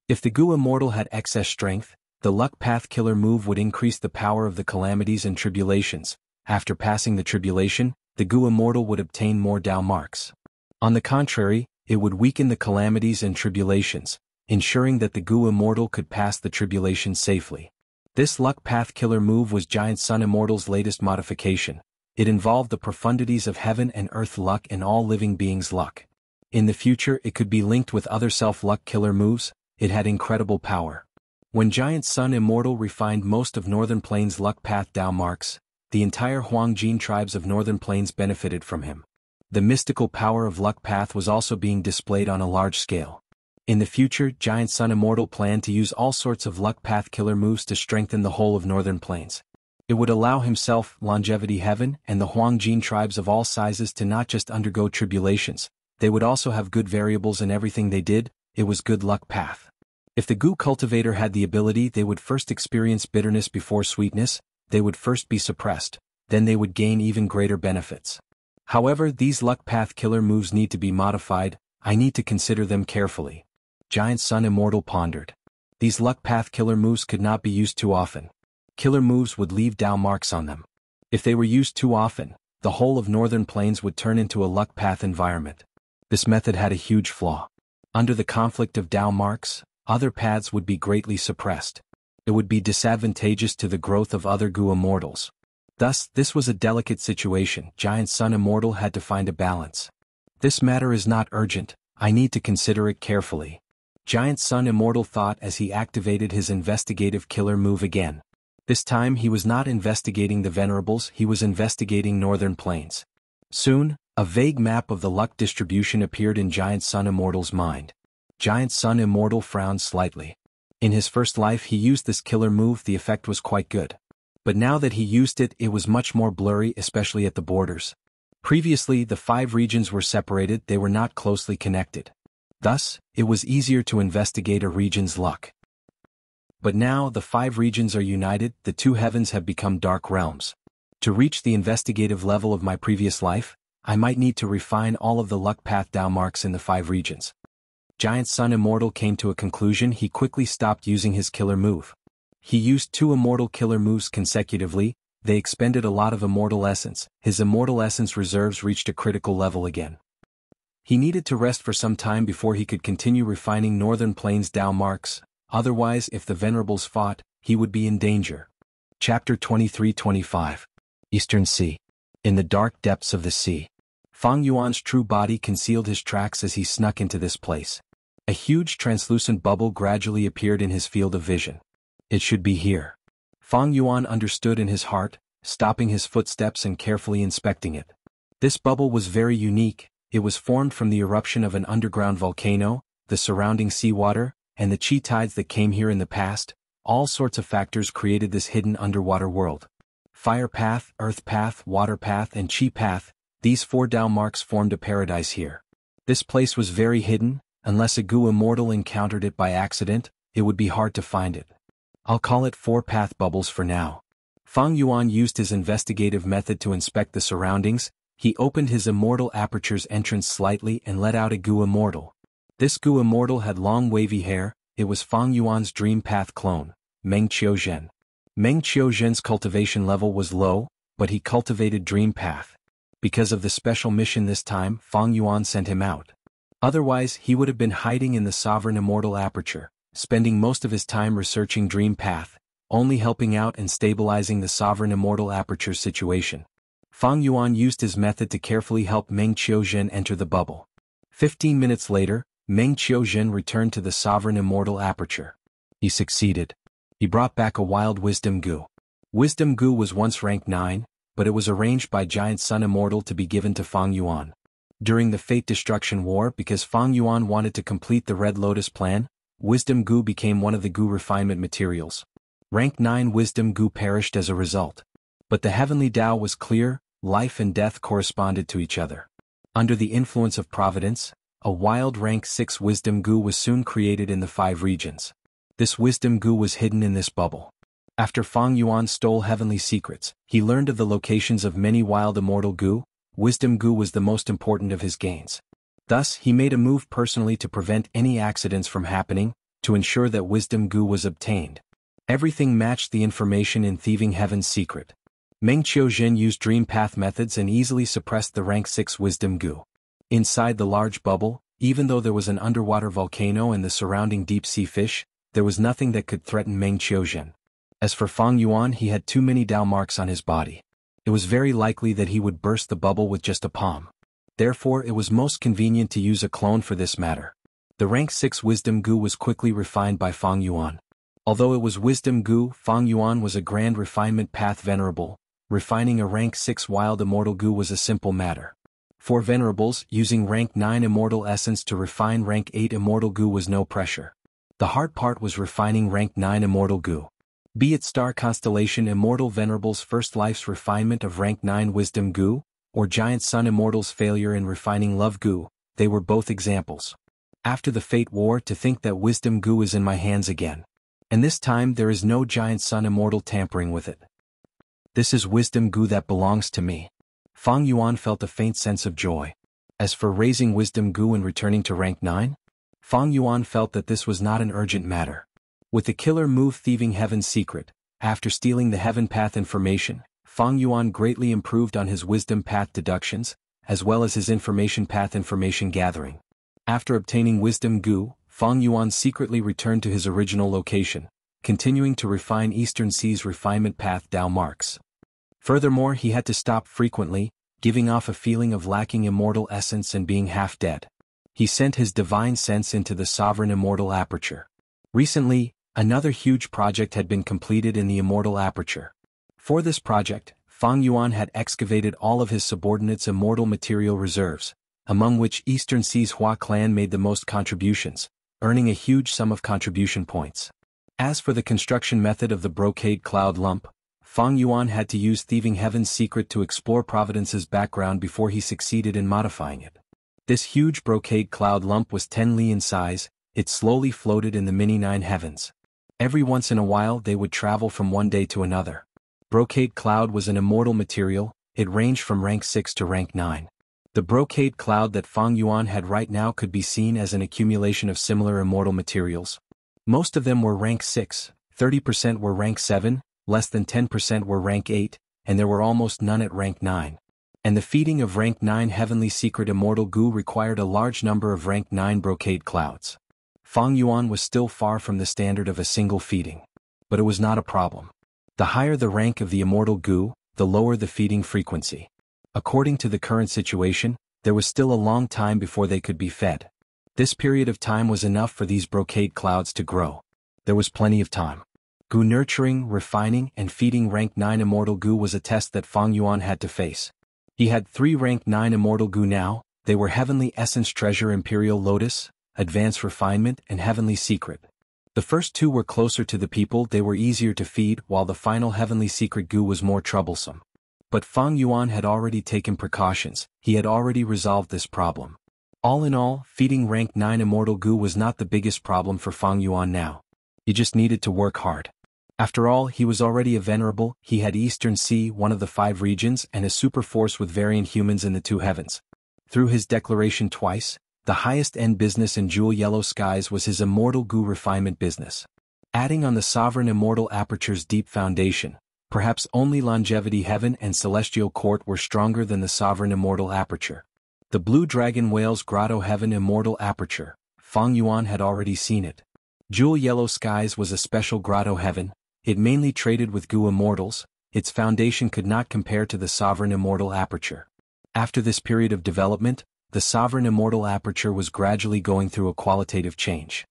If the Gu Immortal had excess strength, the luck path killer move would increase the power of the calamities and tribulations. After passing the tribulation, the Gu Immortal would obtain more Tao marks. On the contrary, it would weaken the calamities and tribulations, ensuring that the Gu Immortal could pass the tribulation safely. This luck path killer move was Giant Sun Immortal's latest modification. It involved the profundities of heaven and earth luck and all living beings' luck. In the future it could be linked with other self-luck killer moves. It had incredible power. When Giant Sun Immortal refined most of Northern Plains luck path Tao marks, the entire Huangjin tribes of Northern Plains benefited from him. The mystical power of luck path was also being displayed on a large scale. In the future, Giant Sun Immortal planned to use all sorts of luck path killer moves to strengthen the whole of Northern Plains. It would allow himself, Longevity Heaven, and the Huangjin tribes of all sizes to not just undergo tribulations, they would also have good variables in everything they did. It was good luck path. If the Gu cultivator had the ability, they would first experience bitterness before sweetness, they would first be suppressed, then they would gain even greater benefits. However, these luck path killer moves need to be modified. I need to consider them carefully. Giant Sun Immortal pondered. These luck path killer moves could not be used too often. Killer moves would leave Tao marks on them. If they were used too often, the whole of Northern Plains would turn into a luck path environment. This method had a huge flaw. Under the conflict of Tao marks, other paths would be greatly suppressed. It would be disadvantageous to the growth of other Gu Immortals. Thus, this was a delicate situation. Giant Sun Immortal had to find a balance. This matter is not urgent, I need to consider it carefully. Giant Sun Immortal thought as he activated his investigative killer move again. This time he was not investigating the Venerables, he was investigating Northern Plains. Soon, a vague map of the luck distribution appeared in Giant Sun Immortal's mind. Giant Sun Immortal frowned slightly. In his first life he used this killer move, the effect was quite good. But now that he used it, it was much more blurry, especially at the borders. Previously, the 5 regions were separated, they were not closely connected. Thus, it was easier to investigate a region's luck. But now the 5 regions are united, the 2 heavens have become dark realms. To reach the investigative level of my previous life, I might need to refine all of the luck path Tao marks in the 5 regions. Giant Sun Immortal came to a conclusion. He quickly stopped using his killer move. He used 2 immortal killer moves consecutively, they expended a lot of immortal essence, his immortal essence reserves reached a critical level again. He needed to rest for some time before he could continue refining Northern Plains Tao marks, otherwise if the Venerables fought, he would be in danger. Chapter 23-25. Eastern Sea. In the dark depths of the sea. Fang Yuan's true body concealed his tracks as he snuck into this place. A huge translucent bubble gradually appeared in his field of vision. It should be here. Fang Yuan understood in his heart, stopping his footsteps and carefully inspecting it. This bubble was very unique, It was formed from the eruption of an underground volcano, the surrounding seawater, and the chi tides that came here in the past. All sorts of factors created this hidden underwater world. Fire path, earth path, water path, and chi path, these 4 Dao marks formed a paradise here. This place was very hidden. Unless a Gu immortal encountered it by accident, it would be hard to find it. I'll call it 4 path bubbles for now. Fang Yuan used his investigative method to inspect the surroundings. He opened his immortal aperture's entrance slightly and let out a Gu immortal. This Gu immortal had long wavy hair. It was Fang Yuan's dream path clone, Meng Qiuzhen. Meng Qiuzhen's cultivation level was low, but he cultivated dream path. Because of the special mission this time, Fang Yuan sent him out. Otherwise, he would have been hiding in the sovereign immortal aperture, spending most of his time researching dream path, only helping out and stabilizing the sovereign immortal aperture situation. Fang Yuan used his method to carefully help Meng Qiuzhen enter the bubble. 15 minutes later, Meng Qiuzhen returned to the sovereign immortal aperture. He succeeded. He brought back a wild wisdom Gu. Wisdom Gu was once rank 9, but it was arranged by Giant Sun Immortal to be given to Fang Yuan. During the Fate Destruction War, because Fang Yuan wanted to complete the Red Lotus plan, Wisdom Gu became one of the Gu refinement materials. Rank 9 Wisdom Gu perished as a result. But the heavenly Tao was clear, life and death corresponded to each other. Under the influence of Providence, a wild rank 6 Wisdom Gu was soon created in the 5 regions. This Wisdom Gu was hidden in this bubble. After Fang Yuan stole heavenly secrets, he learned of the locations of many wild immortal Gu. Wisdom Gu was the most important of his gains. Thus, he made a move personally to prevent any accidents from happening, to ensure that Wisdom Gu was obtained. Everything matched the information in Thieving Heaven's secret. Meng Qiuzhen used dream path methods and easily suppressed the rank 6 Wisdom Gu. Inside the large bubble, even though there was an underwater volcano and the surrounding deep-sea fish, there was nothing that could threaten Meng Qiuzhen. As for Fang Yuan, he had too many Dao marks on his body. It was very likely that he would burst the bubble with just a palm. Therefore, it was most convenient to use a clone for this matter. The rank 6 Wisdom Gu was quickly refined by Fang Yuan. Although it was Wisdom Gu, Fang Yuan was a grand refinement path venerable. Refining a rank 6 wild immortal Gu was a simple matter. For venerables, using rank 9 immortal essence to refine rank 8 immortal Gu was no pressure. The hard part was refining rank 9 immortal Gu. Be it Star Constellation Immortal Venerable's first life's refinement of rank 9 Wisdom Gu, or Giant Sun Immortal's failure in refining Love Gu, they were both examples. After the Fate War, to think that Wisdom Gu is in my hands again. And this time there is no Giant Sun Immortal tampering with it. This is Wisdom Gu that belongs to me. Fang Yuan felt a faint sense of joy. As for raising Wisdom Gu and returning to rank 9, Fang Yuan felt that this was not an urgent matter. With the killer move Thieving Heaven's secret, after stealing the Heaven Path information, Fang Yuan greatly improved on his Wisdom Path deductions, as well as his Information Path information gathering. After obtaining Wisdom Gu, Fang Yuan secretly returned to his original location, continuing to refine Eastern Sea's Refinement Path Dao marks. Furthermore, he had to stop frequently, giving off a feeling of lacking immortal essence and being half dead. He sent his divine sense into the sovereign immortal aperture. Recently, another huge project had been completed in the immortal aperture. For this project, Fang Yuan had excavated all of his subordinates' immortal material reserves, among which Eastern Sea's Hua clan made the most contributions, earning a huge sum of contribution points. As for the construction method of the brocade cloud lump, Fang Yuan had to use Thieving Heaven's secret to explore Providence's background before he succeeded in modifying it. This huge brocade cloud lump was 10 li in size. It slowly floated in the mini 9 heavens. Every once in a while they would travel from one day to another. Brocade cloud was an immortal material. It ranged from rank 6 to rank 9. The brocade cloud that Fang Yuan had right now could be seen as an accumulation of similar immortal materials. Most of them were rank 6, 30% were rank 7, less than 10% were rank 8, and there were almost none at rank 9. And the feeding of rank 9 heavenly secret immortal Gu required a large number of rank 9 brocade clouds. Fang Yuan was still far from the standard of a single feeding. But it was not a problem. The higher the rank of the immortal Gu, the lower the feeding frequency. According to the current situation, there was still a long time before they could be fed. This period of time was enough for these brocade clouds to grow. There was plenty of time. Gu nurturing, refining, and feeding rank 9 immortal Gu was a test that Fang Yuan had to face. He had 3 rank 9 immortal Gu now. They were Heavenly Essence Treasure Imperial Lotus, Advanced Refinement and Heavenly Secret. The first two were closer to the people, they were easier to feed, while the final Heavenly Secret goo was more troublesome. But Fang Yuan had already taken precautions, he had already resolved this problem. All in all, feeding rank 9 immortal goo was not the biggest problem for Fang Yuan now. He just needed to work hard. After all, he was already a venerable, he had Eastern Sea, one of the 5 regions, and a super force with variant humans in the 2 heavens. Through his declaration twice, the highest end business in Jewel Yellow Skies was his immortal goo refinement business. Adding on the sovereign immortal aperture's deep foundation, perhaps only Longevity Heaven and Celestial Court were stronger than the sovereign immortal aperture. The Blue Dragon Whale's Grotto Heaven immortal aperture, Fang Yuan had already seen it. Jewel Yellow Skies was a special grotto heaven, it mainly traded with goo immortals, its foundation could not compare to the sovereign immortal aperture. After this period of development, the sovereign immortal aperture was gradually going through a qualitative change.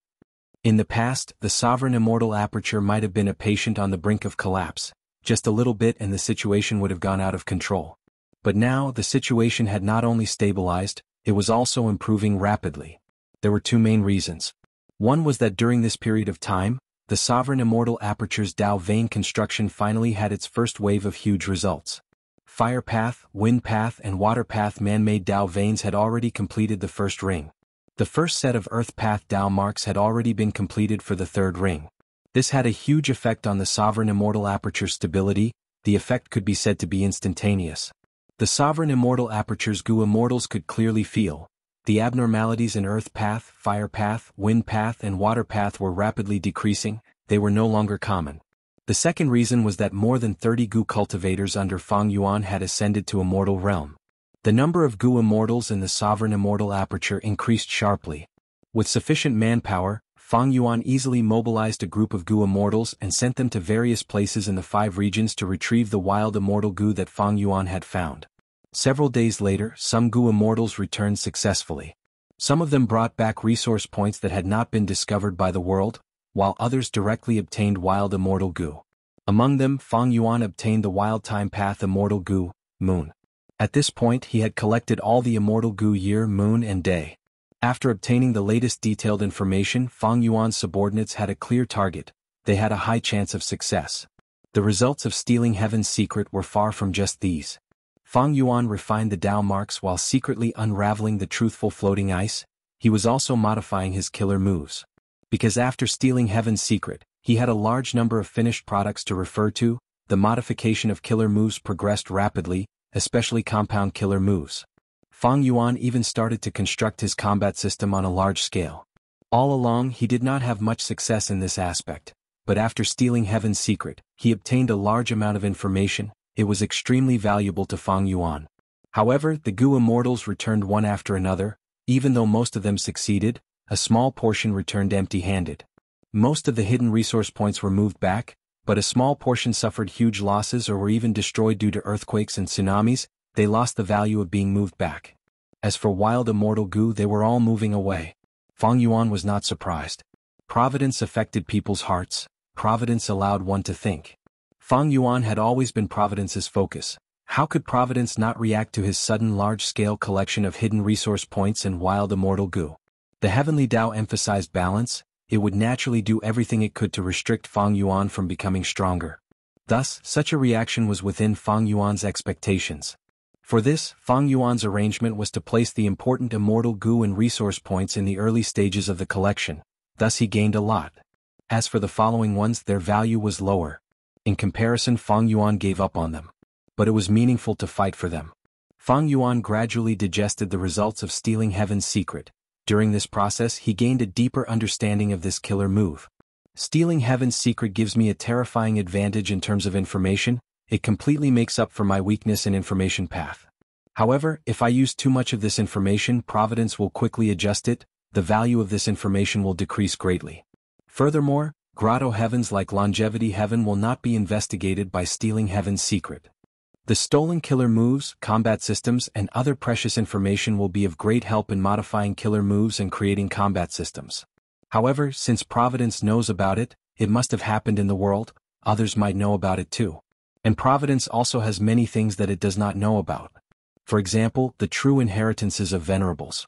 In the past, the sovereign immortal aperture might have been a patient on the brink of collapse, just a little bit and the situation would have gone out of control. But now the situation had not only stabilized, it was also improving rapidly. There were 2 main reasons. One was that during this period of time, the sovereign immortal aperture's Dao vein construction finally had its first wave of huge results. Fire path, wind path and water path man-made Dao veins had already completed the first ring. The first set of earth path Dao marks had already been completed for the 3rd ring. This had a huge effect on the sovereign immortal aperture's stability, the effect could be said to be instantaneous. The sovereign immortal aperture's goo immortals could clearly feel the abnormalities in earth path, fire path, wind path and water path were rapidly decreasing, they were no longer common. The second reason was that more than 30 goo cultivators under Fang Yuan had ascended to immortal realm. The number of goo immortals in the sovereign immortal aperture increased sharply. With sufficient manpower, Fang Yuan easily mobilized a group of goo immortals and sent them to various places in the 5 regions to retrieve the wild immortal goo that Fang Yuan had found. Several days later, some goo immortals returned successfully. Some of them brought back resource points that had not been discovered by the world, while others directly obtained wild immortal goo. Among them, Fang Yuan obtained the wild time path immortal goo, moon. At this point he had collected all the immortal goo year, moon and day. After obtaining the latest detailed information, Fang Yuan's subordinates had a clear target, they had a high chance of success. The results of stealing Heaven's secret were far from just these. Fang Yuan refined the Dao marks while secretly unraveling the truthful floating ice, he was also modifying his killer moves. Because after stealing Heaven's secret, he had a large number of finished products to refer to, the modification of killer moves progressed rapidly, especially compound killer moves. Fang Yuan even started to construct his combat system on a large scale. All along he did not have much success in this aspect, but after stealing Heaven's secret, he obtained a large amount of information, it was extremely valuable to Fang Yuan. However, the goo immortals returned one after another, even though most of them succeeded, a small portion returned empty-handed. Most of the hidden resource points were moved back, but a small portion suffered huge losses or were even destroyed due to earthquakes and tsunamis, they lost the value of being moved back. As for wild immortal goo, they were all moving away. Fang Yuan was not surprised. Providence affected people's hearts, providence allowed one to think. Fang Yuan had always been Providence's focus. How could Providence not react to his sudden large-scale collection of hidden resource points and wild immortal goo? The Heavenly Tao emphasized balance, it would naturally do everything it could to restrict Fang Yuan from becoming stronger. Thus, such a reaction was within Fang Yuan's expectations. For this, Fang Yuan's arrangement was to place the important immortal goo and resource points in the early stages of the collection, thus he gained a lot. As for the following ones, their value was lower. In comparison, Fang Yuan gave up on them. But it was meaningful to fight for them. Fang Yuan gradually digested the results of stealing Heaven's secret. During this process he gained a deeper understanding of this killer move. Stealing Heaven's secret gives me a terrifying advantage in terms of information, it completely makes up for my weakness in information path. However, if I use too much of this information, Providence will quickly adjust it, the value of this information will decrease greatly. Furthermore, grotto heavens like Longevity Heaven will not be investigated by stealing Heaven's secret. The stolen killer moves, combat systems, and other precious information will be of great help in modifying killer moves and creating combat systems. However, since Providence knows about it, it must have happened in the world, others might know about it too. And Providence also has many things that it does not know about. For example, the true inheritances of venerables.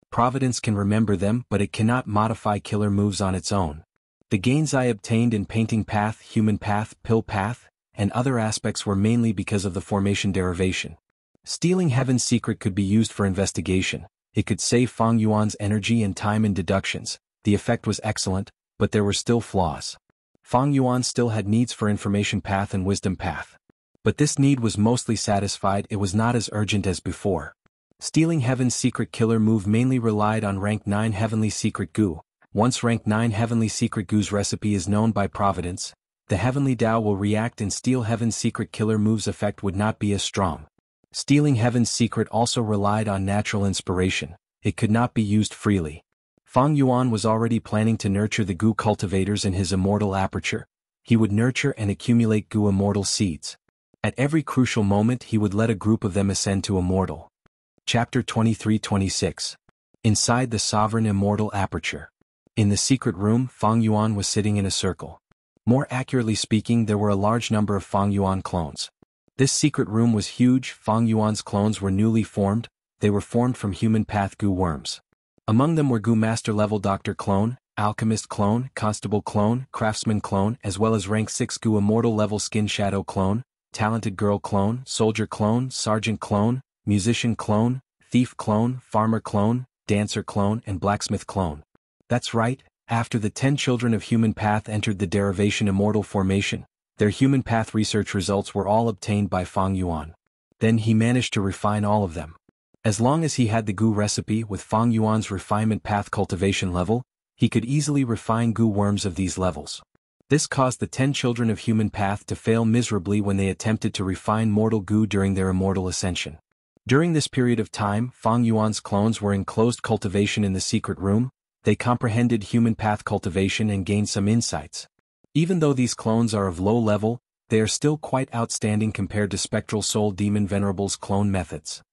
Providence can remember them, but it cannot modify killer moves on its own. The gains I obtained in painting path, human path, pill path, and other aspects were mainly because of the formation derivation. Stealing Heaven's secret could be used for investigation. It could save Fang Yuan's energy and time in deductions. The effect was excellent, but there were still flaws. Fang Yuan still had needs for information path and wisdom path. But this need was mostly satisfied. It was not as urgent as before. Stealing Heaven's secret killer move mainly relied on rank 9 Heavenly Secret Goo. Once rank 9 Heavenly Secret Goo's recipe is known by Providence, the Heavenly Tao will react and Steal Heaven's secret killer move's effect would not be as strong. Stealing Heaven's secret also relied on natural inspiration. It could not be used freely. Fang Yuan was already planning to nurture the Goo cultivators in his immortal aperture. He would nurture and accumulate Goo immortal seeds. At every crucial moment he would let a group of them ascend to immortal. Chapter 23-26. Inside the Sovereign Immortal Aperture. In the secret room, Fang Yuan was sitting in a circle. More accurately speaking, there were a large number of Fang Yuan clones. This secret room was huge. Fang Yuan's clones were newly formed. They were formed from human path Goo worms. Among them were Goo Master level Doctor clone, Alchemist clone, Constable clone, Craftsman clone, as well as rank 6 Goo Immortal level Skin Shadow clone, Talented Girl clone, Soldier clone, Sergeant clone, Musician clone, Thief clone, Farmer clone, Dancer clone, and Blacksmith clone. That's right, after the 10 children of human path entered the derivation immortal formation, their human path research results were all obtained by Fang Yuan. Then he managed to refine all of them. As long as he had the Goo recipe with Fang Yuan's refinement path cultivation level, he could easily refine Goo worms of these levels. This caused the 10 children of human path to fail miserably when they attempted to refine mortal Goo during their immortal ascension. During this period of time, Fang Yuan's clones were in closed cultivation in the secret room. They comprehended human path cultivation and gained some insights. Even though these clones are of low level, they are still quite outstanding compared to Spectral Soul Demon Venerable's clone methods.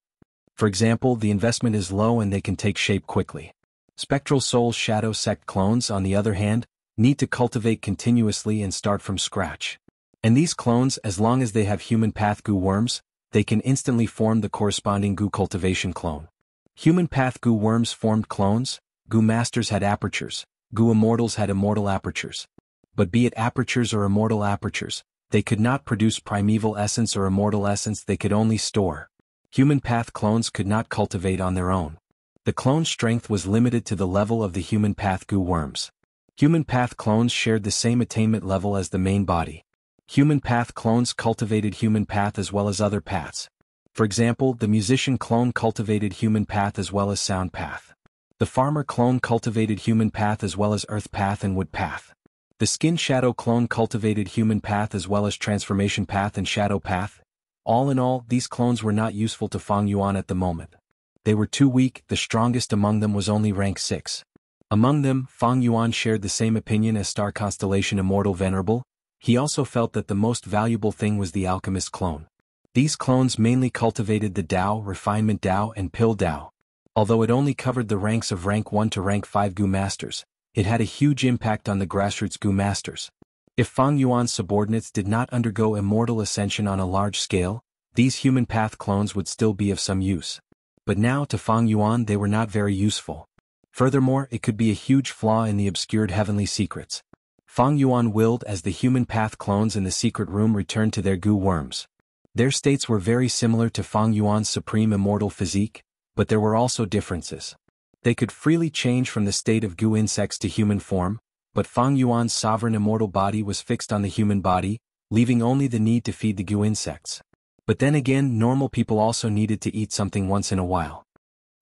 For example, the investment is low and they can take shape quickly. Spectral Soul Shadow Sect clones, on the other hand, need to cultivate continuously and start from scratch. And these clones, as long as they have human path Goo worms, they can instantly form the corresponding Goo cultivation clone. Human path Goo worms formed clones. Goo Masters had apertures. Goo Immortals had immortal apertures. But be it apertures or immortal apertures, they could not produce primeval essence or immortal essence. They could only store. Human path clones could not cultivate on their own. The clone strength was limited to the level of the human path Goo worms. Human path clones shared the same attainment level as the main body. Human path clones cultivated human path as well as other paths. For example, the musician clone cultivated human path as well as sound path. The farmer clone cultivated human path as well as earth path and wood path. The skin shadow clone cultivated human path as well as transformation path and shadow path. All in all, these clones were not useful to Fang Yuan at the moment. They were too weak. The strongest among them was only rank 6. Among them, Fang Yuan shared the same opinion as Star Constellation Immortal Venerable. He also felt that the most valuable thing was the Alchemist clone. These clones mainly cultivated the Tao, Refinement Tao, and Pill Tao. Although it only covered the ranks of rank 1 to rank 5 Goo Masters, it had a huge impact on the grassroots Goo Masters. If Fang Yuan's subordinates did not undergo immortal ascension on a large scale, these human path clones would still be of some use. But now to Fang Yuan they were not very useful. Furthermore, it could be a huge flaw in the obscured heavenly secrets. Fang Yuan willed as the human path clones in the secret room returned to their Goo worms. Their states were very similar to Fang Yuan's supreme immortal physique, but there were also differences. They could freely change from the state of Goo insects to human form, but Fang Yuan's sovereign immortal body was fixed on the human body, leaving only the need to feed the Goo insects. But then again, normal people also needed to eat something once in a while.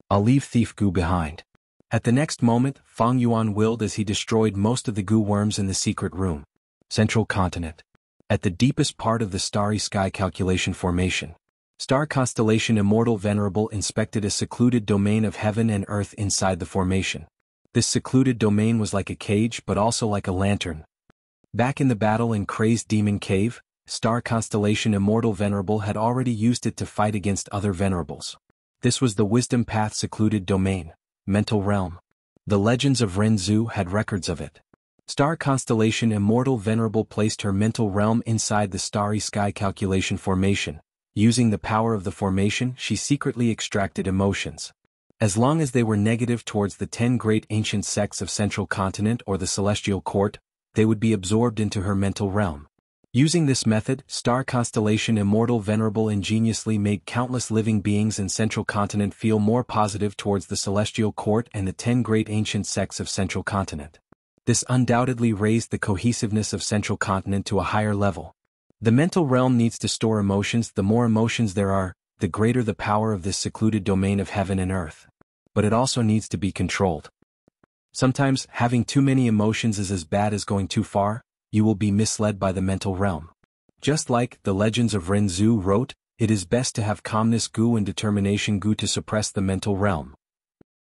I'll leave Thief Goo behind. At the next moment, Fang Yuan willed as he destroyed most of the Goo worms in the secret room. Central Continent. At the deepest part of the starry sky calculation formation, Star Constellation Immortal Venerable inspected a secluded domain of heaven and earth inside the formation. This secluded domain was like a cage but also like a lantern. Back in the battle in Crazed Demon Cave, Star Constellation Immortal Venerable had already used it to fight against other Venerables. This was the Wisdom Path secluded domain, Mental Realm. The legends of Renzu had records of it. Star Constellation Immortal Venerable placed her mental realm inside the starry sky calculation formation, Using the power of the formation, she secretly extracted emotions. As long as they were negative towards the 10 great ancient sects of Central Continent or the Celestial Court, they would be absorbed into her mental realm. Using this method, Star Constellation Immortal Venerable ingeniously made countless living beings in Central Continent feel more positive towards the Celestial Court and the 10 great ancient sects of Central Continent. This undoubtedly raised the cohesiveness of Central Continent to a higher level. The mental realm needs to store emotions. The more emotions there are, the greater the power of this secluded domain of heaven and earth. But it also needs to be controlled. Sometimes, having too many emotions is as bad as going too far. You will be misled by the mental realm. Just like the Legends of Ren Zhu wrote, it is best to have calmness Gu and determination Gu to suppress the mental realm.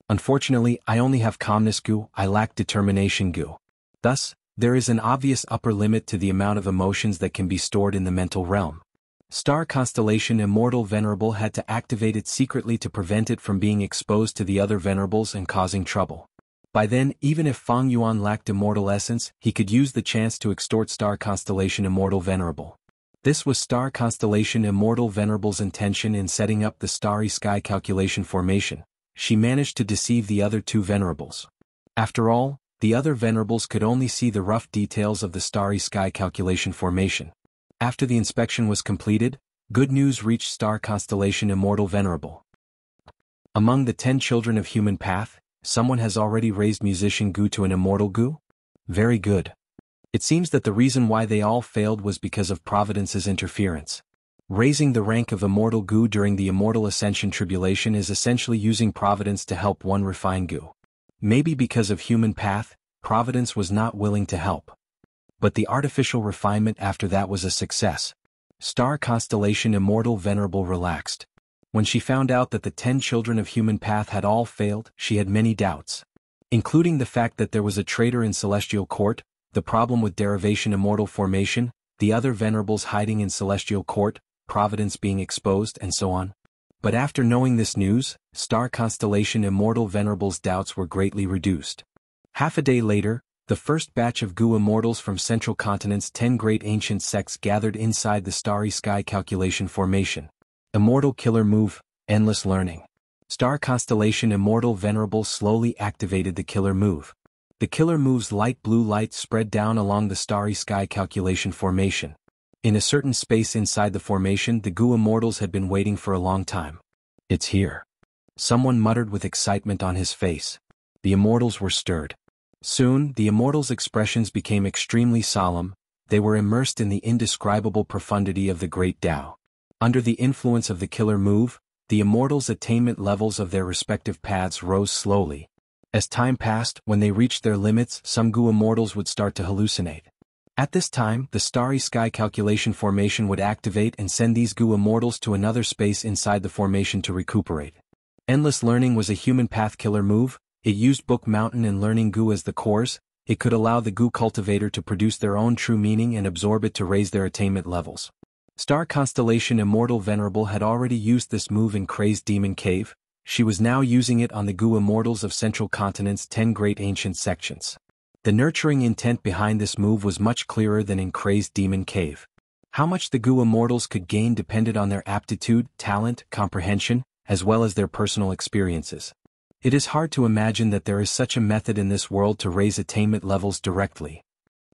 Unfortunately, I only have calmness Gu, I lack determination Gu. Thus, there is an obvious upper limit to the amount of emotions that can be stored in the mental realm. Star Constellation Immortal Venerable had to activate it secretly to prevent it from being exposed to the other venerables and causing trouble. By then, even if Fang Yuan lacked immortal essence, he could use the chance to extort Star Constellation Immortal Venerable. This was Star Constellation Immortal Venerable's intention in setting up the Starry Sky Calculation Formation. She managed to deceive the other two venerables. After all, the other venerables could only see the rough details of the Starry Sky Calculation Formation. After the inspection was completed, good news reached Star Constellation Immortal Venerable. Among the 10 children of Human Path, someone has already raised Musician Gu to an Immortal Gu? Very good. It seems that the reason why they all failed was because of Providence's interference. Raising the rank of Immortal Gu during the Immortal Ascension Tribulation is essentially using Providence to help one refine Gu. Maybe because of Human Path, Providence was not willing to help. But the artificial refinement after that was a success. Star Constellation Immortal Venerable relaxed. When she found out that the 10 children of Human Path had all failed, she had many doubts. Including the fact that there was a traitor in Celestial Court, the problem with Derivation Immortal Formation, the other venerables hiding in Celestial Court, Providence being exposed, and so on. But after knowing this news, Star Constellation Immortal Venerable's doubts were greatly reduced. Half a day later, the first batch of Gu Immortals from Central Continent's 10 great ancient sects gathered inside the Starry Sky Calculation Formation. Immortal Killer Move, Endless Learning. Star Constellation Immortal Venerable slowly activated the Killer Move. The Killer Move's light blue light spread down along the Starry Sky Calculation Formation. In a certain space inside the formation, the Gu Immortals had been waiting for a long time. It's here. Someone muttered with excitement on his face. The Immortals were stirred. Soon, the Immortals' expressions became extremely solemn. They were immersed in the indescribable profundity of the Great Tao. Under the influence of the Killer Move, the Immortals' attainment levels of their respective paths rose slowly. As time passed, when they reached their limits, some Gu Immortals would start to hallucinate. At this time, the Starry Sky Calculation Formation would activate and send these Gu Immortals to another space inside the formation to recuperate. Endless Learning was a Human Path Killer Move. It used Book Mountain and Learning Gu as the cores. It could allow the Gu cultivator to produce their own true meaning and absorb it to raise their attainment levels. Star Constellation Immortal Venerable had already used this move in Crazed Demon Cave. She was now using it on the Gu Immortals of Central Continent's 10 great ancient sections. The nurturing intent behind this move was much clearer than in Crazed Demon Cave. How much the Gu Immortals could gain depended on their aptitude, talent, comprehension, as well as their personal experiences. It is hard to imagine that there is such a method in this world to raise attainment levels directly.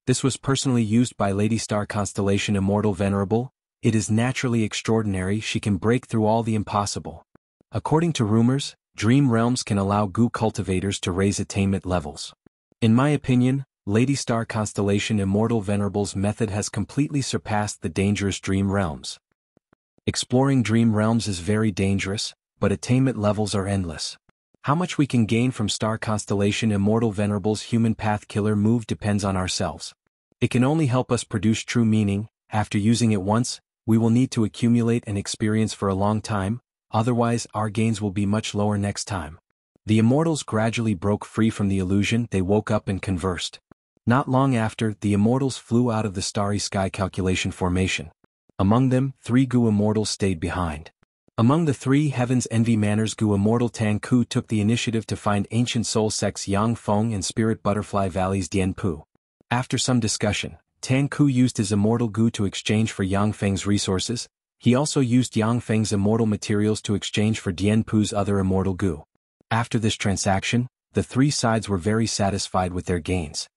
This was personally used by Lady Star Constellation Immortal Venerable. It is naturally extraordinary. She can break through all the impossible. According to rumors, dream realms can allow Gu cultivators to raise attainment levels. In my opinion, Lady Star Constellation Immortal Venerable's method has completely surpassed the dangerous dream realms. Exploring dream realms is very dangerous, but attainment levels are endless. How much we can gain from Star Constellation Immortal Venerable's Human Path Killer Move depends on ourselves. It can only help us produce true meaning. After using it once, we will need to accumulate an experience for a long time, otherwise our gains will be much lower next time. The Immortals gradually broke free from the illusion. They woke up and conversed. Not long after, the Immortals flew out of the Starry Sky Calculation Formation. Among them, 3 Gu Immortals stayed behind. Among the 3 Heaven's Envy Manners Gu Immortal Tang Ku took the initiative to find ancient soul sects Yang Feng and Spirit Butterfly Valley's Dian Pu. After some discussion, Tang Ku used his Immortal Gu to exchange for Yang Feng's resources. He also used Yang Feng's immortal materials to exchange for Dianpu's other immortal goo. After this transaction, the three sides were very satisfied with their gains.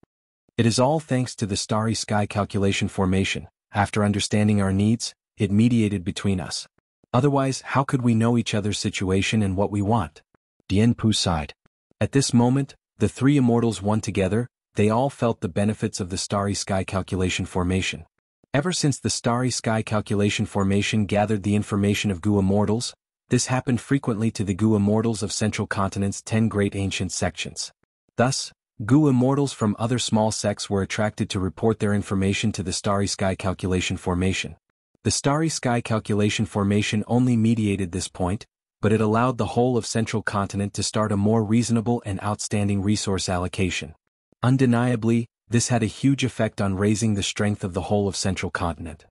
It is all thanks to the Starry Sky calculation formation. After understanding our needs, it mediated between us. Otherwise, how could we know each other's situation and what we want? Dianpu sighed. At this moment, the three immortals won together. They all felt the benefits of the Starry Sky calculation formation. Ever since the Starry Sky calculation formation gathered the information of Gu immortals, this happened frequently to the Gu immortals of Central Continent's 10 great ancient sections. Thus, Gu immortals from other small sects were attracted to report their information to the Starry Sky calculation formation. The Starry Sky calculation formation only mediated this point, but it allowed the whole of Central Continent to start a more reasonable and outstanding resource allocation. Undeniably, this had a huge effect on raising the strength of the whole of Central Continent.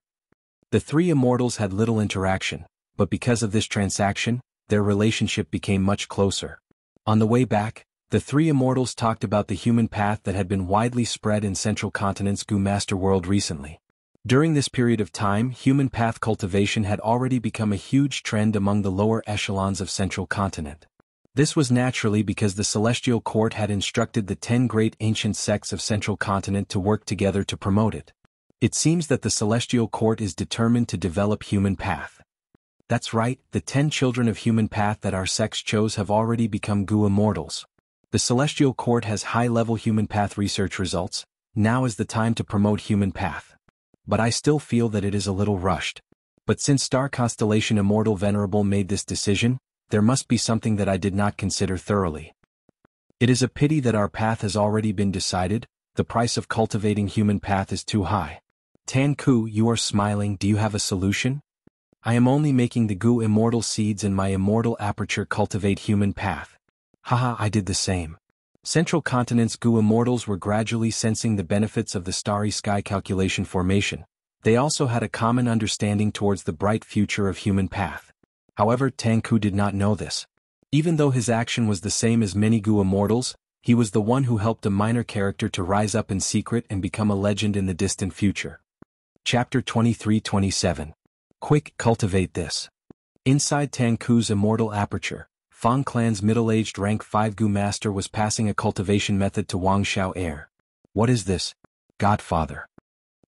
The three immortals had little interaction, but because of this transaction, their relationship became much closer. On the way back, the three immortals talked about the human path that had been widely spread in Central Continent's Gu Master world recently. During this period of time, human path cultivation had already become a huge trend among the lower echelons of Central Continent. This was naturally because the Celestial Court had instructed the 10 great ancient sects of Central Continent to work together to promote it. It seems that the Celestial Court is determined to develop human path. That's right, the 10 children of human path that our sects chose have already become Gu immortals. The Celestial Court has high-level human path research results. Now is the time to promote human path. But I still feel that it is a little rushed. But since Star Constellation Immortal Venerable made this decision, there must be something that I did not consider thoroughly. It is a pity that our path has already been decided. The price of cultivating human path is too high. Tanku, you are smiling. Do you have a solution? I am only making the Gu immortal seeds in my immortal aperture cultivate human path. Haha, I did the same. Central Continent's Gu immortals were gradually sensing the benefits of the Starry Sky calculation formation. They also had a common understanding towards the bright future of human path. However, Tanku did not know this. Even though his action was the same as many Gu immortals, he was the one who helped a minor character to rise up in secret and become a legend in the distant future. Chapter 23-27. Quick, cultivate this. Inside Tanku's immortal aperture, Fang clan's middle-aged rank 5 Gu master was passing a cultivation method to Wang Xiao'er. What is this? Godfather.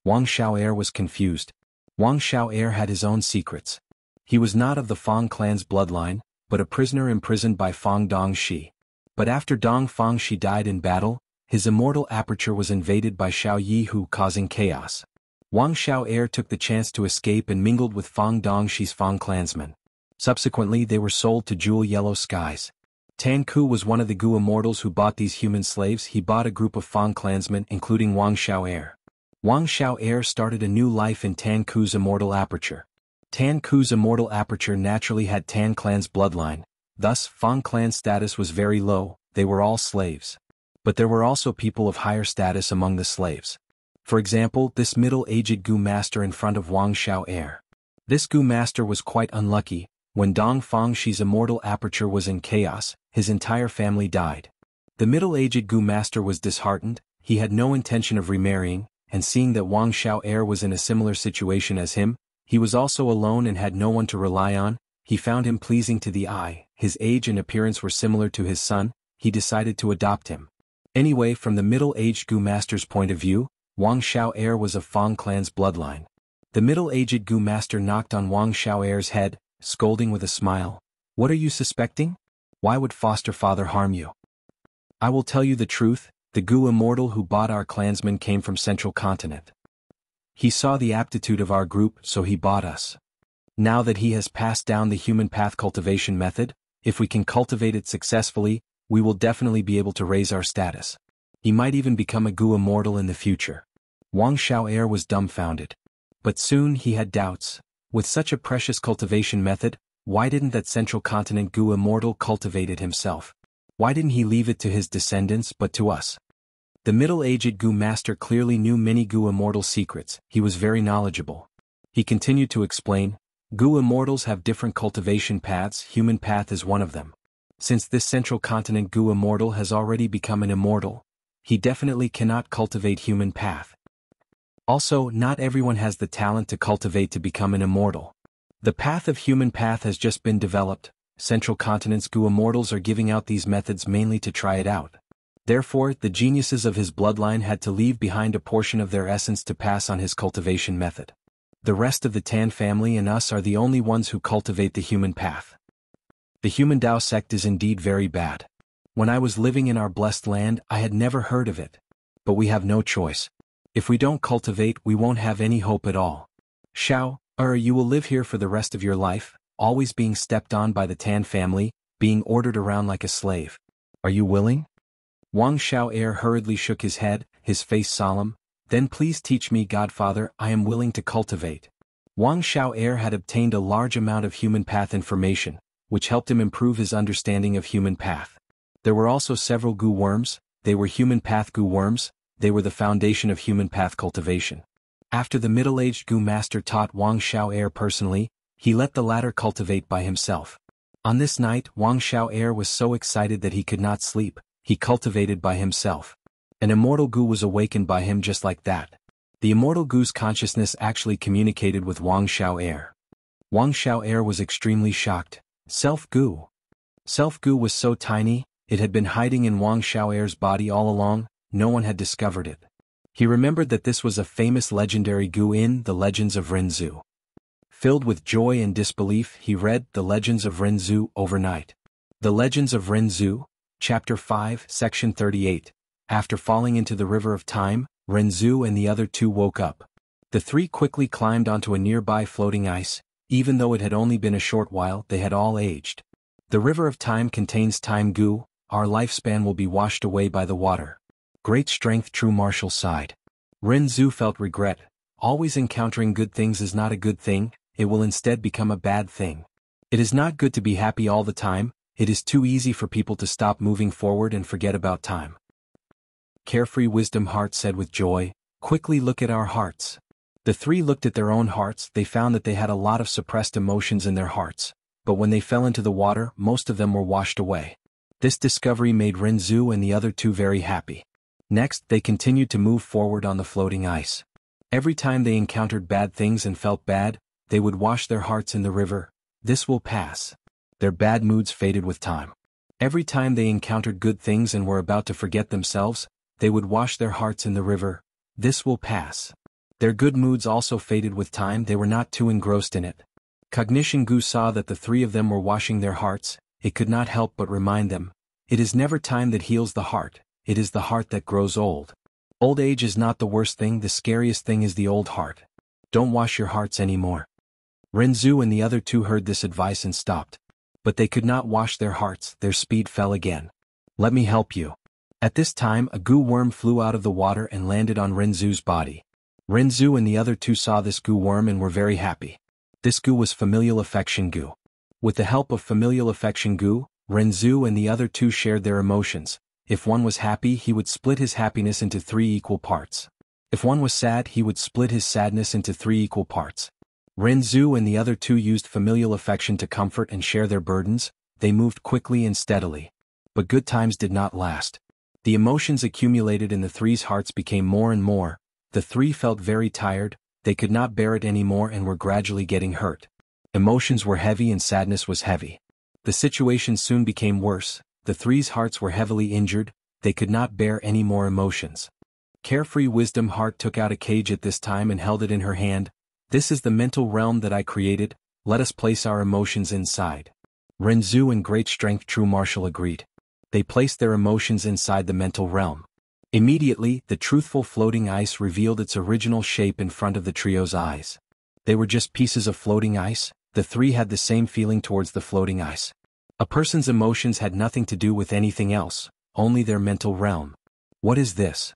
Wang Xiao'er was confused. Wang Xiao'er had his own secrets. He was not of the Fang clan's bloodline, but a prisoner imprisoned by Fang Dongxi. But after Dong Fangxi died in battle, his immortal aperture was invaded by Xiao Yihu, causing chaos. Wang Xiao'er took the chance to escape and mingled with Fang Dongxi's Fang clansmen. Subsequently, they were sold to Jewel Yellow Skies. Tanku was one of the Gu immortals who bought these human slaves. He bought a group of Fang clansmen, including Wang Xiao'er. Wang Xiao'er started a new life in Tanku's immortal aperture. Tanku's immortal aperture naturally had Tan clan's bloodline. Thus, Fang clan's status was very low. They were all slaves. But there were also people of higher status among the slaves. For example, this middle-aged Gu master in front of Wang Xiao'er. This Gu master was quite unlucky. When Dong Fangxi's immortal aperture was in chaos, his entire family died. The middle-aged Gu master was disheartened. He had no intention of remarrying, and seeing that Wang Xiao'er was in a similar situation as him, he was also alone and had no one to rely on. He found him pleasing to the eye. His age and appearance were similar to his son. He decided to adopt him. Anyway, from the middle-aged Gu master's point of view, Wang Xiao'er was of Fang clan's bloodline. The middle-aged Gu master knocked on Wang Xiao'er's head, scolding with a smile. What are you suspecting? Why would foster father harm you? I will tell you the truth. The Gu immortal who bought our clansmen came from Central Continent. He saw the aptitude of our group, so he bought us. Now that he has passed down the human path cultivation method, if we can cultivate it successfully, we will definitely be able to raise our status. He might even become a Gu immortal in the future. Wang Xiao'er was dumbfounded. But soon he had doubts. With such a precious cultivation method, why didn't that Central Continent Gu immortal cultivate it himself? Why didn't he leave it to his descendants but to us? The middle-aged Gu master clearly knew many Gu immortal secrets. He was very knowledgeable. He continued to explain, Gu immortals have different cultivation paths. Human path is one of them. Since this Central Continent Gu immortal has already become an immortal, he definitely cannot cultivate human path. Also, not everyone has the talent to cultivate to become an immortal. The path of human path has just been developed. Central Continent's Gu immortals are giving out these methods mainly to try it out. Therefore, the geniuses of his bloodline had to leave behind a portion of their essence to pass on his cultivation method. The rest of the Tan family and us are the only ones who cultivate the human path. The human Dao sect is indeed very bad. When I was living in our blessed land, I had never heard of it. But we have no choice. If we don't cultivate, we won't have any hope at all. Xiao, you will live here for the rest of your life, always being stepped on by the Tan family, being ordered around like a slave. Are you willing? Wang Xiao hurriedly shook his head, his face solemn. Then please teach me, Godfather, I am willing to cultivate. Wang Xiao had obtained a large amount of human path information, which helped him improve his understanding of human path. There were also several Gu worms. They were human path Gu worms. They were the foundation of human path cultivation. After the middle-aged Gu master taught Wang Xiao personally, he let the latter cultivate by himself. On this night, Wang Xiao was so excited that he could not sleep. He cultivated by himself. An immortal Gu was awakened by him just like that. The immortal Gu's consciousness actually communicated with Wang Xiao. Wang Xiao was extremely shocked. Self-Gu. Self-Gu was so tiny, it had been hiding in Wang Xiao's body all along, no one had discovered it. He remembered that this was a famous legendary Gu in the Legends of Renzu. Filled with joy and disbelief, he read the Legends of Renzu overnight. The Legends of Renzu, Chapter 5, Section 38. After falling into the river of time, Renzu and the other two woke up. The three quickly climbed onto a nearby floating ice. Even though it had only been a short while, they had all aged. The river of time contains time Gu. Our lifespan will be washed away by the water. Great strength, true martial sighed. Renzu felt regret. Always encountering good things is not a good thing, it will instead become a bad thing. It is not good to be happy all the time. It is too easy for people to stop moving forward and forget about time. Carefree Wisdom Heart said with joy, quickly look at our hearts. The three looked at their own hearts. They found that they had a lot of suppressed emotions in their hearts, but when they fell into the water, most of them were washed away. This discovery made Renzu and the other two very happy. Next, they continued to move forward on the floating ice. Every time they encountered bad things and felt bad, they would wash their hearts in the river. This will pass. Their bad moods faded with time. Every time they encountered good things and were about to forget themselves, they would wash their hearts in the river. This will pass. Their good moods also faded with time. They were not too engrossed in it. Cognition Gu saw that the three of them were washing their hearts. It could not help but remind them. It is never time that heals the heart. It is the heart that grows old. Old age is not the worst thing. The scariest thing is the old heart. Don't wash your hearts anymore. Renzu and the other two heard this advice and stopped. But they could not wash their hearts. Their speed fell again. Let me help you. At this time, a Gu worm flew out of the water and landed on Renzu's body. Renzu and the other two saw this Gu worm and were very happy. This Gu was Familial Affection Gu. With the help of Familial Affection Gu, Renzu and the other two shared their emotions. If one was happy, he would split his happiness into 3 equal parts. If one was sad, he would split his sadness into 3 equal parts. Renzu and the other two used familial affection to comfort and share their burdens. They moved quickly and steadily. But good times did not last. The emotions accumulated in the three's hearts became more and more. The three felt very tired. They could not bear it anymore and were gradually getting hurt. Emotions were heavy and sadness was heavy. The situation soon became worse. The three's hearts were heavily injured. They could not bear any more emotions. Carefree Wisdom Heart took out a cage at this time and held it in her hand. This is the mental realm that I created. Let us place our emotions inside. Renzu and Great Strength True Martial agreed. They placed their emotions inside the mental realm. Immediately, the truthful floating ice revealed its original shape in front of the trio's eyes. They were just pieces of floating ice. The three had the same feeling towards the floating ice. A person's emotions had nothing to do with anything else, only their mental realm. What is this?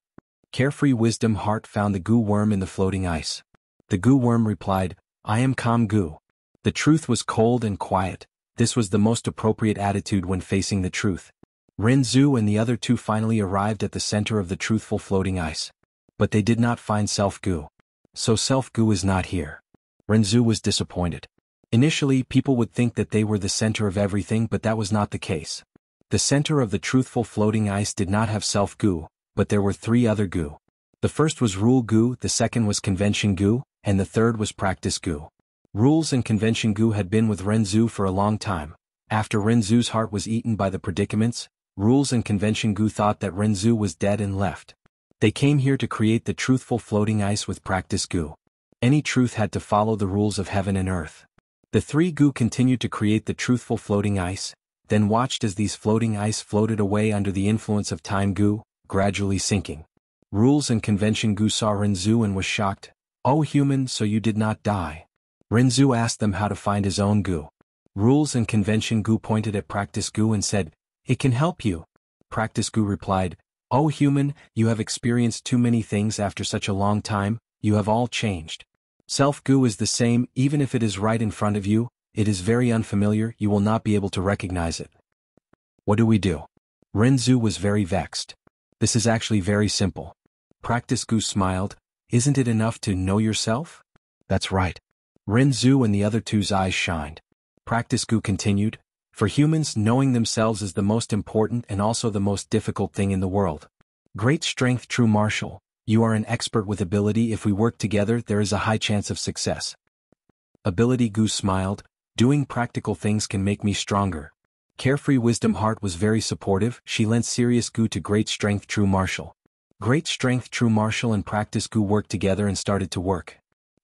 Carefree Wisdom Heart found the Gu worm in the floating ice. The Gu worm replied, I am calm Gu. The truth was cold and quiet. This was the most appropriate attitude when facing the truth. Renzu and the other two finally arrived at the center of the truthful floating ice. But they did not find Self-Gu. So Self-Gu is not here. Renzu was disappointed. Initially, people would think that they were the center of everything, but that was not the case. The center of the truthful floating ice did not have Self-Gu, but there were 3 other Gu. The first was Rule Gu, the second was Convention Gu, and the third was Practice Gu. Rules and convention Gu had been with Renzu for a long time. After Renzu's heart was eaten by the predicaments, Rules and convention Gu thought that Renzu was dead and left. They came here to create the truthful floating ice with practice Gu. Any truth had to follow the rules of heaven and earth. The three Gu continued to create the truthful floating ice, then watched as these floating ice floated away under the influence of time Gu, gradually sinking. Rules and convention Gu saw Renzu and was shocked. "Oh human, so you did not die." Renzu asked them how to find his own Gu. Rules and convention Gu pointed at practice Gu and said, "It can help you." Practice Gu replied, "Oh human, you have experienced too many things after such a long time, you have all changed. Self Gu is the same, even if it is right in front of you, it is very unfamiliar, you will not be able to recognize it. What do we do?" Renzu was very vexed. "This is actually very simple." Practice Gu smiled, "Isn't it enough to know yourself?" "That's right." Renzu and the other two's eyes shined. Practice Gu continued, "For humans, knowing themselves is the most important and also the most difficult thing in the world. Great strength, true martial, you are an expert with ability. If we work together, there is a high chance of success." Ability Gu smiled, "Doing practical things can make me stronger." Carefree Wisdom Heart was very supportive, she lent serious Gu to Great Strength True Martial. Great Strength True Martial and Practice Gu worked together and started to work.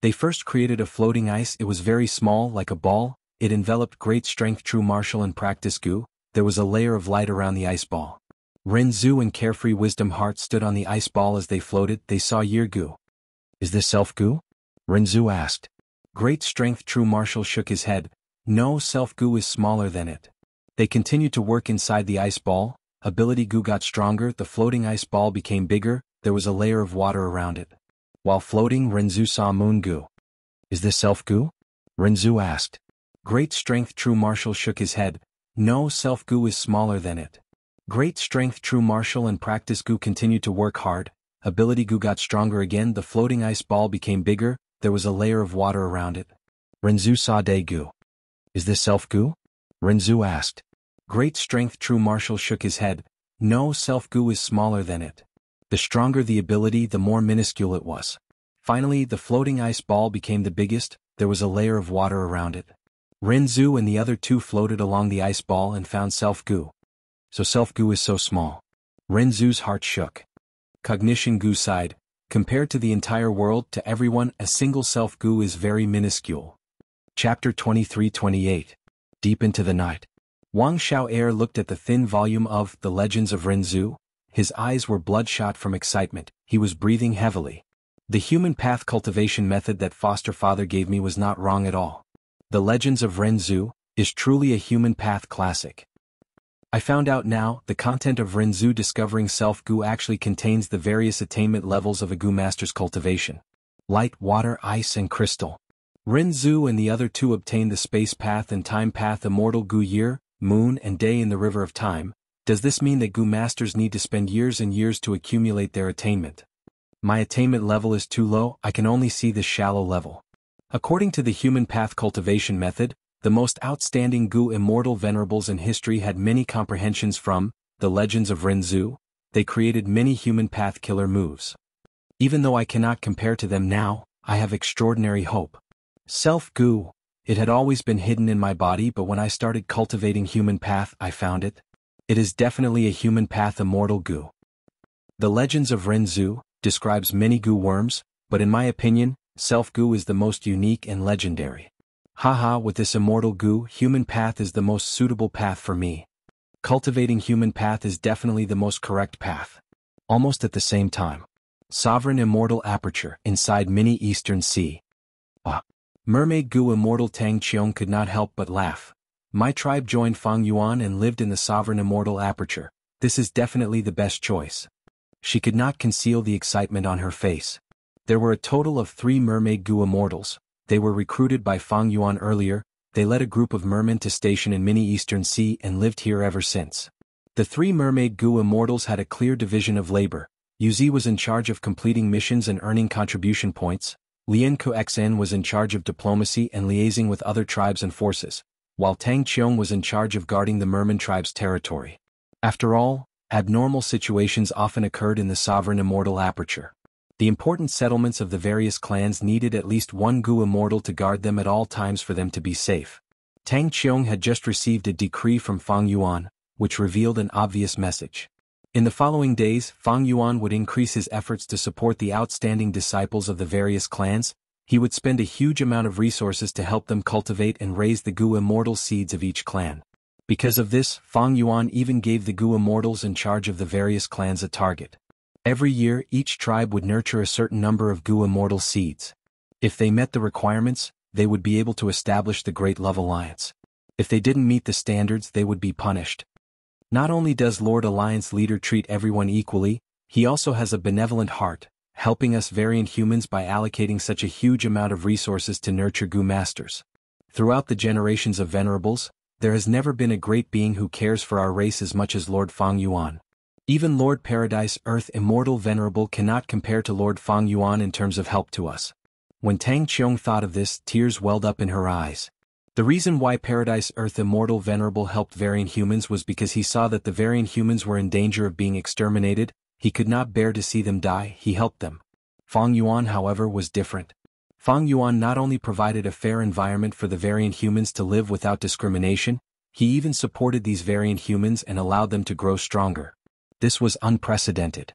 They first created a floating ice, it was very small like a ball, it enveloped Great Strength True Martial and Practice Gu, there was a layer of light around the ice ball. Renzu and Carefree Wisdom Heart stood on the ice ball as they floated, they saw Year Gu. "Is this Self Gu?" Renzu asked. Great Strength True Martial shook his head, "No, Self Gu is smaller than it." They continued to work inside the ice ball, Ability Gu got stronger, the floating ice ball became bigger, there was a layer of water around it. While floating, Renzu saw Moon Gu. "Is this Self Gu?" Renzu asked. Great Strength True Martial shook his head, "No, Self Gu is smaller than it." Great Strength True Martial and Practice Gu continued to work hard, Ability Gu got stronger again, the floating ice ball became bigger, there was a layer of water around it. Renzu saw Day Gu. "Is this Self Gu?" Renzu asked. Great Strength True Martial shook his head, "No, Self Gu is smaller than it." The stronger the ability, the more minuscule it was. Finally, the floating ice ball became the biggest, there was a layer of water around it. Renzu and the other two floated along the ice ball and found Self Gu. So Self Gu is so small. Renzu's heart shook. Cognition Gu sighed, "Compared to the entire world, to everyone, a single Self Gu is very minuscule." Chapter 23-28. Deep into the night. Wang Xiao'er looked at the thin volume of The Legends of Renzu. His eyes were bloodshot from excitement, he was breathing heavily. The human path cultivation method that foster father gave me was not wrong at all. The Legends of Renzu is truly a human path classic. I found out now, the content of Renzu discovering Self Gu actually contains the various attainment levels of a Gu master's cultivation. Light, water, ice and crystal. Renzu and the other two obtained the space path and time path immortal Gu year, moon and day in the river of time. Does this mean that Gu masters need to spend years and years to accumulate their attainment? My attainment level is too low, I can only see the shallow level. According to the human path cultivation method, the most outstanding Gu immortal venerables in history had many comprehensions from The Legends of Renzu. They created many human path killer moves. Even though I cannot compare to them now, I have extraordinary hope. Self Gu. It had always been hidden in my body, but when I started cultivating human path, I found it. It is definitely a human path immortal Gu. The Legends of Renzu describes many Gu worms, but in my opinion, Self Gu is the most unique and legendary. Haha, with this immortal Gu, human path is the most suitable path for me. Cultivating human path is definitely the most correct path. Almost at the same time. Sovereign immortal aperture inside mini Eastern Sea. Mermaid Gu immortal Tang Qiong could not help but laugh. My tribe joined Fang Yuan and lived in the sovereign immortal aperture. This is definitely the best choice. She could not conceal the excitement on her face. There were a total of 3 mermaid Gu immortals. They were recruited by Fang Yuan earlier. They led a group of mermen to station in mini Eastern Sea and lived here ever since. The 3 mermaid Gu immortals had a clear division of labor. Yuzi was in charge of completing missions and earning contribution points. Lian Koxen was in charge of diplomacy and liaising with other tribes and forces, while Tang Qiong was in charge of guarding the merman tribe's territory. After all, abnormal situations often occurred in the sovereign immortal aperture. The important settlements of the various clans needed at least one Gu immortal to guard them at all times for them to be safe. Tang Qiong had just received a decree from Fang Yuan, which revealed an obvious message. In the following days, Fang Yuan would increase his efforts to support the outstanding disciples of the various clans. He would spend a huge amount of resources to help them cultivate and raise the Gu immortal seeds of each clan. Because of this, Fang Yuan even gave the Gu immortals in charge of the various clans a target. Every year, each tribe would nurture a certain number of Gu immortal seeds. If they met the requirements, they would be able to establish the Great Love Alliance. If they didn't meet the standards, they would be punished. Not only does Lord Alliance Leader treat everyone equally, he also has a benevolent heart, helping us variant humans by allocating such a huge amount of resources to nurture Gu Masters. Throughout the generations of Venerables, there has never been a great being who cares for our race as much as Lord Fang Yuan. Even Lord Paradise Earth Immortal Venerable cannot compare to Lord Fang Yuan in terms of help to us. When Tang Qiong thought of this, tears welled up in her eyes. The reason why Paradise Earth Immortal Venerable helped variant humans was because he saw that the variant humans were in danger of being exterminated. He could not bear to see them die. He helped them. Fang Yuan, however, was different. Fang Yuan not only provided a fair environment for the variant humans to live without discrimination, he even supported these variant humans and allowed them to grow stronger. This was unprecedented.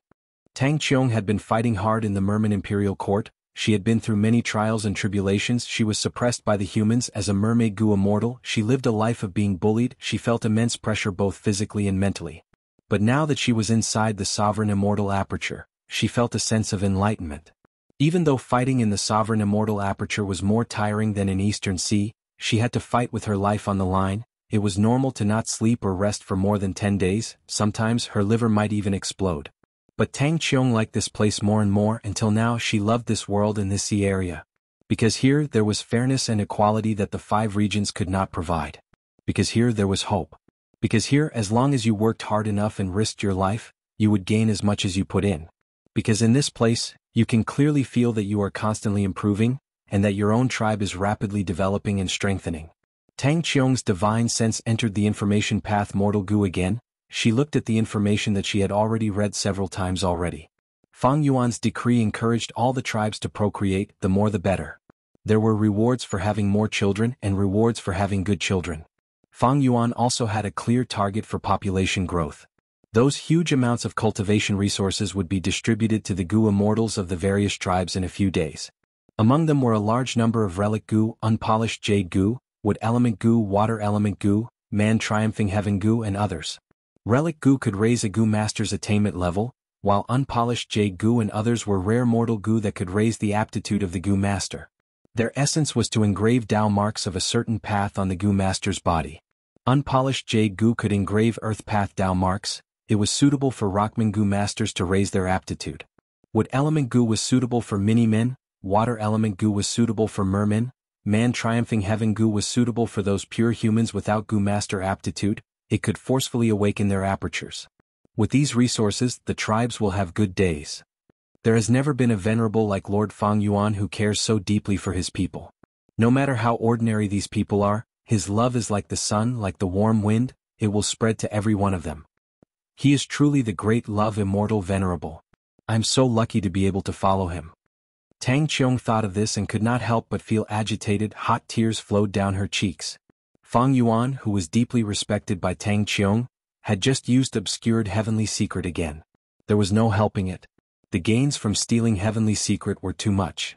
Tang Qiong had been fighting hard in the Merman Imperial Court. She had been through many trials and tribulations. She was suppressed by the humans as a mermaid Gu immortal. She lived a life of being bullied. She felt immense pressure both physically and mentally. But now that she was inside the Sovereign Immortal Aperture, she felt a sense of enlightenment. Even though fighting in the Sovereign Immortal Aperture was more tiring than in Eastern Sea, she had to fight with her life on the line. It was normal to not sleep or rest for more than 10 days. Sometimes her liver might even explode. But Tang Qiong liked this place more and more until now she loved this world and this sea area. Because here there was fairness and equality that the 5 regions could not provide. Because here there was hope. Because here, as long as you worked hard enough and risked your life, you would gain as much as you put in. Because in this place, you can clearly feel that you are constantly improving, and that your own tribe is rapidly developing and strengthening. Tang Qiong's divine sense entered the information path Mortal Gu again. She looked at the information that she had already read several times already. Fang Yuan's decree encouraged all the tribes to procreate, the more the better. There were rewards for having more children and rewards for having good children. Fang Yuan also had a clear target for population growth. Those huge amounts of cultivation resources would be distributed to the Gu immortals of the various tribes in a few days. Among them were a large number of Relic Gu, Unpolished Jade Gu, Wood Element Gu, Water Element Gu, Man Triumphing Heaven Gu and others. Relic Gu could raise a Gu Master's attainment level, while Unpolished Jade Gu and others were rare mortal Gu that could raise the aptitude of the Gu Master. Their essence was to engrave Tao marks of a certain path on the Gu Master's body. Unpolished Jade Gu could engrave Earth Path Tao marks. It was suitable for Rockman Gu Masters to raise their aptitude. Wood Element Gu was suitable for Mini-Men, Water Element Gu was suitable for Mermen, Man Triumphing Heaven Gu was suitable for those pure humans without Gu Master aptitude. It could forcefully awaken their apertures. With these resources, the tribes will have good days. There has never been a venerable like Lord Fang Yuan who cares so deeply for his people. No matter how ordinary these people are, his love is like the sun, like the warm wind, it will spread to every one of them. He is truly the great love immortal venerable. I'm so lucky to be able to follow him. Tang Qiong thought of this and could not help but feel agitated. Hot tears flowed down her cheeks. Fang Yuan, who was deeply respected by Tang Qiong, had just used Obscured Heavenly Secret again. There was no helping it. The gains from stealing Heavenly Secret were too much.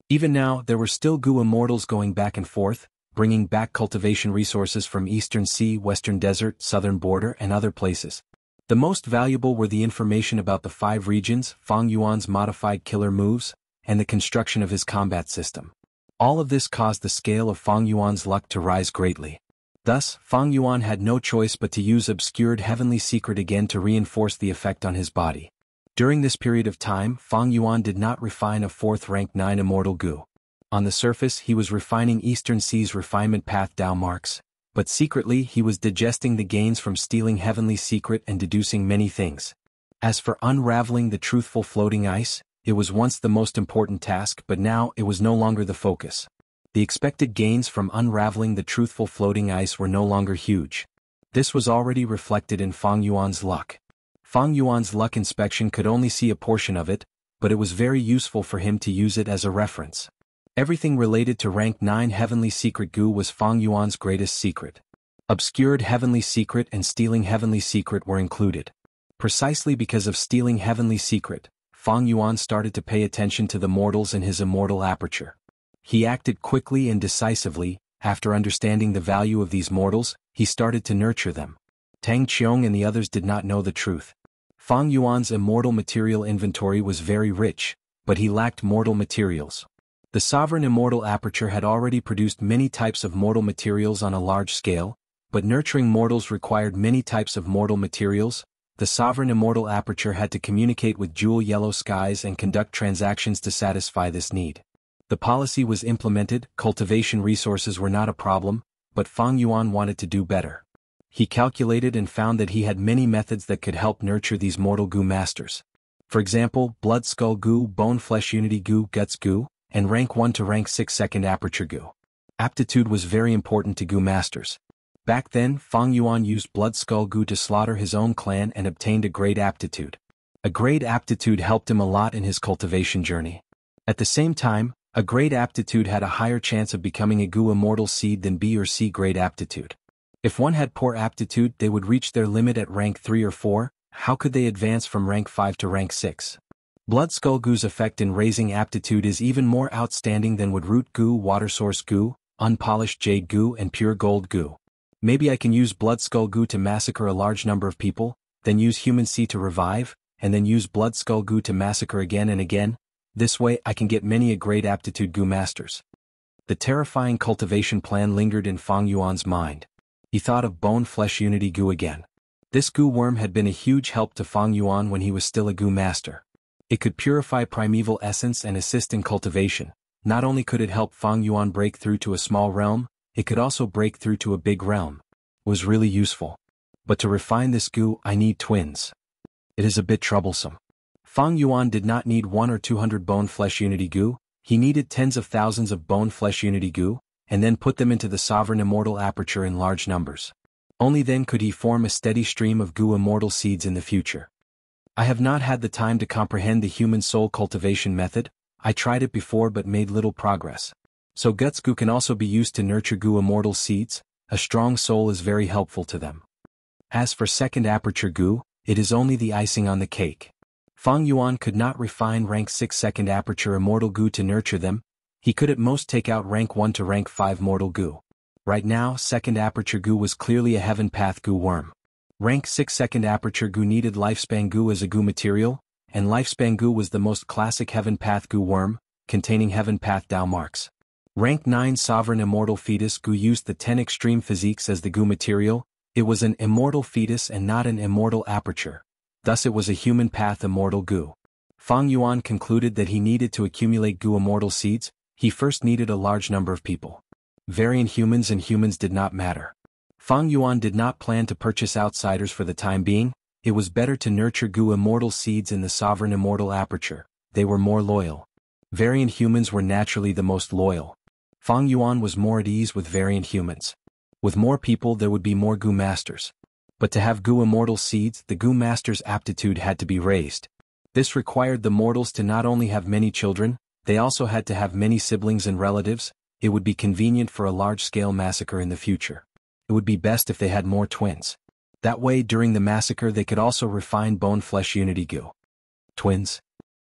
Even now, there were still Gu immortals going back and forth, bringing back cultivation resources from Eastern Sea, Western Desert, Southern Border, and other places. The most valuable were the information about the 5 regions, Fang Yuan's modified killer moves, and the construction of his combat system. All of this caused the scale of Fang Yuan's luck to rise greatly. Thus, Fang Yuan had no choice but to use Obscured Heavenly Secret again to reinforce the effect on his body. During this period of time, Fang Yuan did not refine a 4th rank 9 immortal Gu. On the surface, he was refining Eastern Sea's refinement path Tao marks, but secretly he was digesting the gains from stealing Heavenly Secret and deducing many things. As for unraveling the truthful floating ice, it was once the most important task, but now it was no longer the focus. The expected gains from unraveling the truthful floating ice were no longer huge. This was already reflected in Fang Yuan's luck. Fang Yuan's luck inspection could only see a portion of it, but it was very useful for him to use it as a reference. Everything related to rank 9 Heavenly Secret Gu was Fang Yuan's greatest secret. Obscured Heavenly Secret and Stealing Heavenly Secret were included. Precisely because of Stealing Heavenly Secret, Fang Yuan started to pay attention to the mortals in his immortal aperture. He acted quickly and decisively. After understanding the value of these mortals, he started to nurture them. Tang Qiong and the others did not know the truth. Fang Yuan's immortal material inventory was very rich, but he lacked mortal materials. The sovereign immortal aperture had already produced many types of mortal materials on a large scale, but nurturing mortals required many types of mortal materials. The sovereign immortal aperture had to communicate with jewel yellow skies and conduct transactions to satisfy this need. The policy was implemented, cultivation resources were not a problem, but Fang Yuan wanted to do better. He calculated and found that he had many methods that could help nurture these mortal Gu masters. For example, Blood Skull Gu, Bone Flesh Unity Gu, Guts Gu, and rank 1 to rank 6 second aperture Gu. Aptitude was very important to Gu masters. Back then, Fang Yuan used Blood Skull Gu to slaughter his own clan and obtained a great aptitude. A great aptitude helped him a lot in his cultivation journey. At the same time, a great aptitude had a higher chance of becoming a Gu immortal seed than B or C grade aptitude. If one had poor aptitude, they would reach their limit at rank 3 or 4, how could they advance from rank 5 to rank 6? Blood Skull Gu's effect in raising aptitude is even more outstanding than would Root Gu, Water Source Gu, Unpolished Jade Gu and Pure Gold Gu. Maybe I can use Blood Skull Gu to massacre a large number of people, then use Human C to revive, and then use Blood Skull Gu to massacre again and again. This way I can get many a great aptitude Gu masters. The terrifying cultivation plan lingered in Fang Yuan's mind. He thought of Bone Flesh Unity Gu again. This Gu worm had been a huge help to Fang Yuan when he was still a Gu master. It could purify primeval essence and assist in cultivation. Not only could it help Fang Yuan break through to a small realm, it could also break through to a big realm. It was really useful. But to refine this Gu, I need twins. It is a bit troublesome. Fang Yuan did not need 1 or 200 Bone Flesh Unity Gu, he needed tens of thousands of Bone Flesh Unity Gu, and then put them into the sovereign immortal aperture in large numbers. Only then could he form a steady stream of Gu immortal seeds in the future. I have not had the time to comprehend the human soul cultivation method. I tried it before but made little progress. So Guts Gu can also be used to nurture Gu immortal seeds. A strong soul is very helpful to them. As for second aperture Gu, it is only the icing on the cake. Fang Yuan could not refine rank 6 second aperture immortal Gu to nurture them. He could at most take out rank 1 to rank 5 mortal Gu. Right now, second aperture Gu was clearly a heaven path Gu worm. Rank 6 second aperture Gu needed lifespan Gu as a Gu material, and lifespan Gu was the most classic heaven path Gu worm, containing heaven path Dao marks. Rank 9 sovereign immortal fetus Gu used the 10 extreme physiques as the Gu material. It was an immortal fetus and not an immortal aperture. Thus it was a human path immortal Gu. Fang Yuan concluded that he needed to accumulate Gu immortal seeds. He first needed a large number of people. Variant humans and humans did not matter. Fang Yuan did not plan to purchase outsiders for the time being. It was better to nurture Gu immortal seeds in the sovereign immortal aperture. They were more loyal. Variant humans were naturally the most loyal. Fang Yuan was more at ease with variant humans. With more people there would be more Gu masters. But to have Gu immortal seeds, the Gu master's aptitude had to be raised. This required the mortals to not only have many children, they also had to have many siblings and relatives. It would be convenient for a large-scale massacre in the future. It would be best if they had more twins. That way during the massacre they could also refine Bone Flesh Unity Gu. Twins?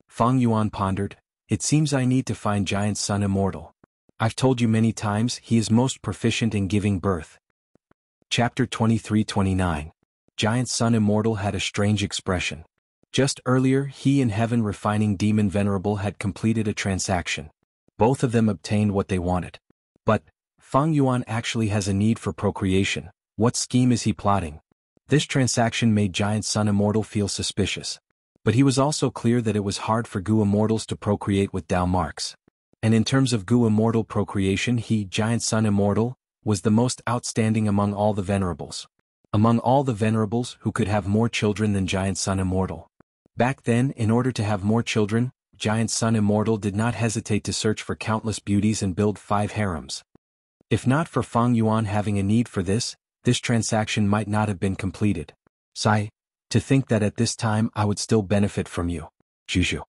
Fang Yuan pondered. It seems I need to find Giant Sun Immortal. I've told you many times he is most proficient in giving birth. Chapter 23-29. Giant Sun Immortal had a strange expression. Just earlier he and Heaven Refining Demon Venerable had completed a transaction. Both of them obtained what they wanted. But Fang Yuan actually has a need for procreation. What scheme is he plotting? This transaction made Giant Sun Immortal feel suspicious. But he was also clear that it was hard for Gu Immortals to procreate with Dao marks. And in terms of Gu Immortal procreation he, Giant Sun Immortal, was the most outstanding among all the Venerables. Among all the Venerables who could have more children than Giant Sun Immortal. Back then, in order to have more children, Giant Sun Immortal did not hesitate to search for countless beauties and build 5 harems. If not for Fang Yuan having a need for this transaction might not have been completed. Sigh, to think that at this time I would still benefit from you. Juju.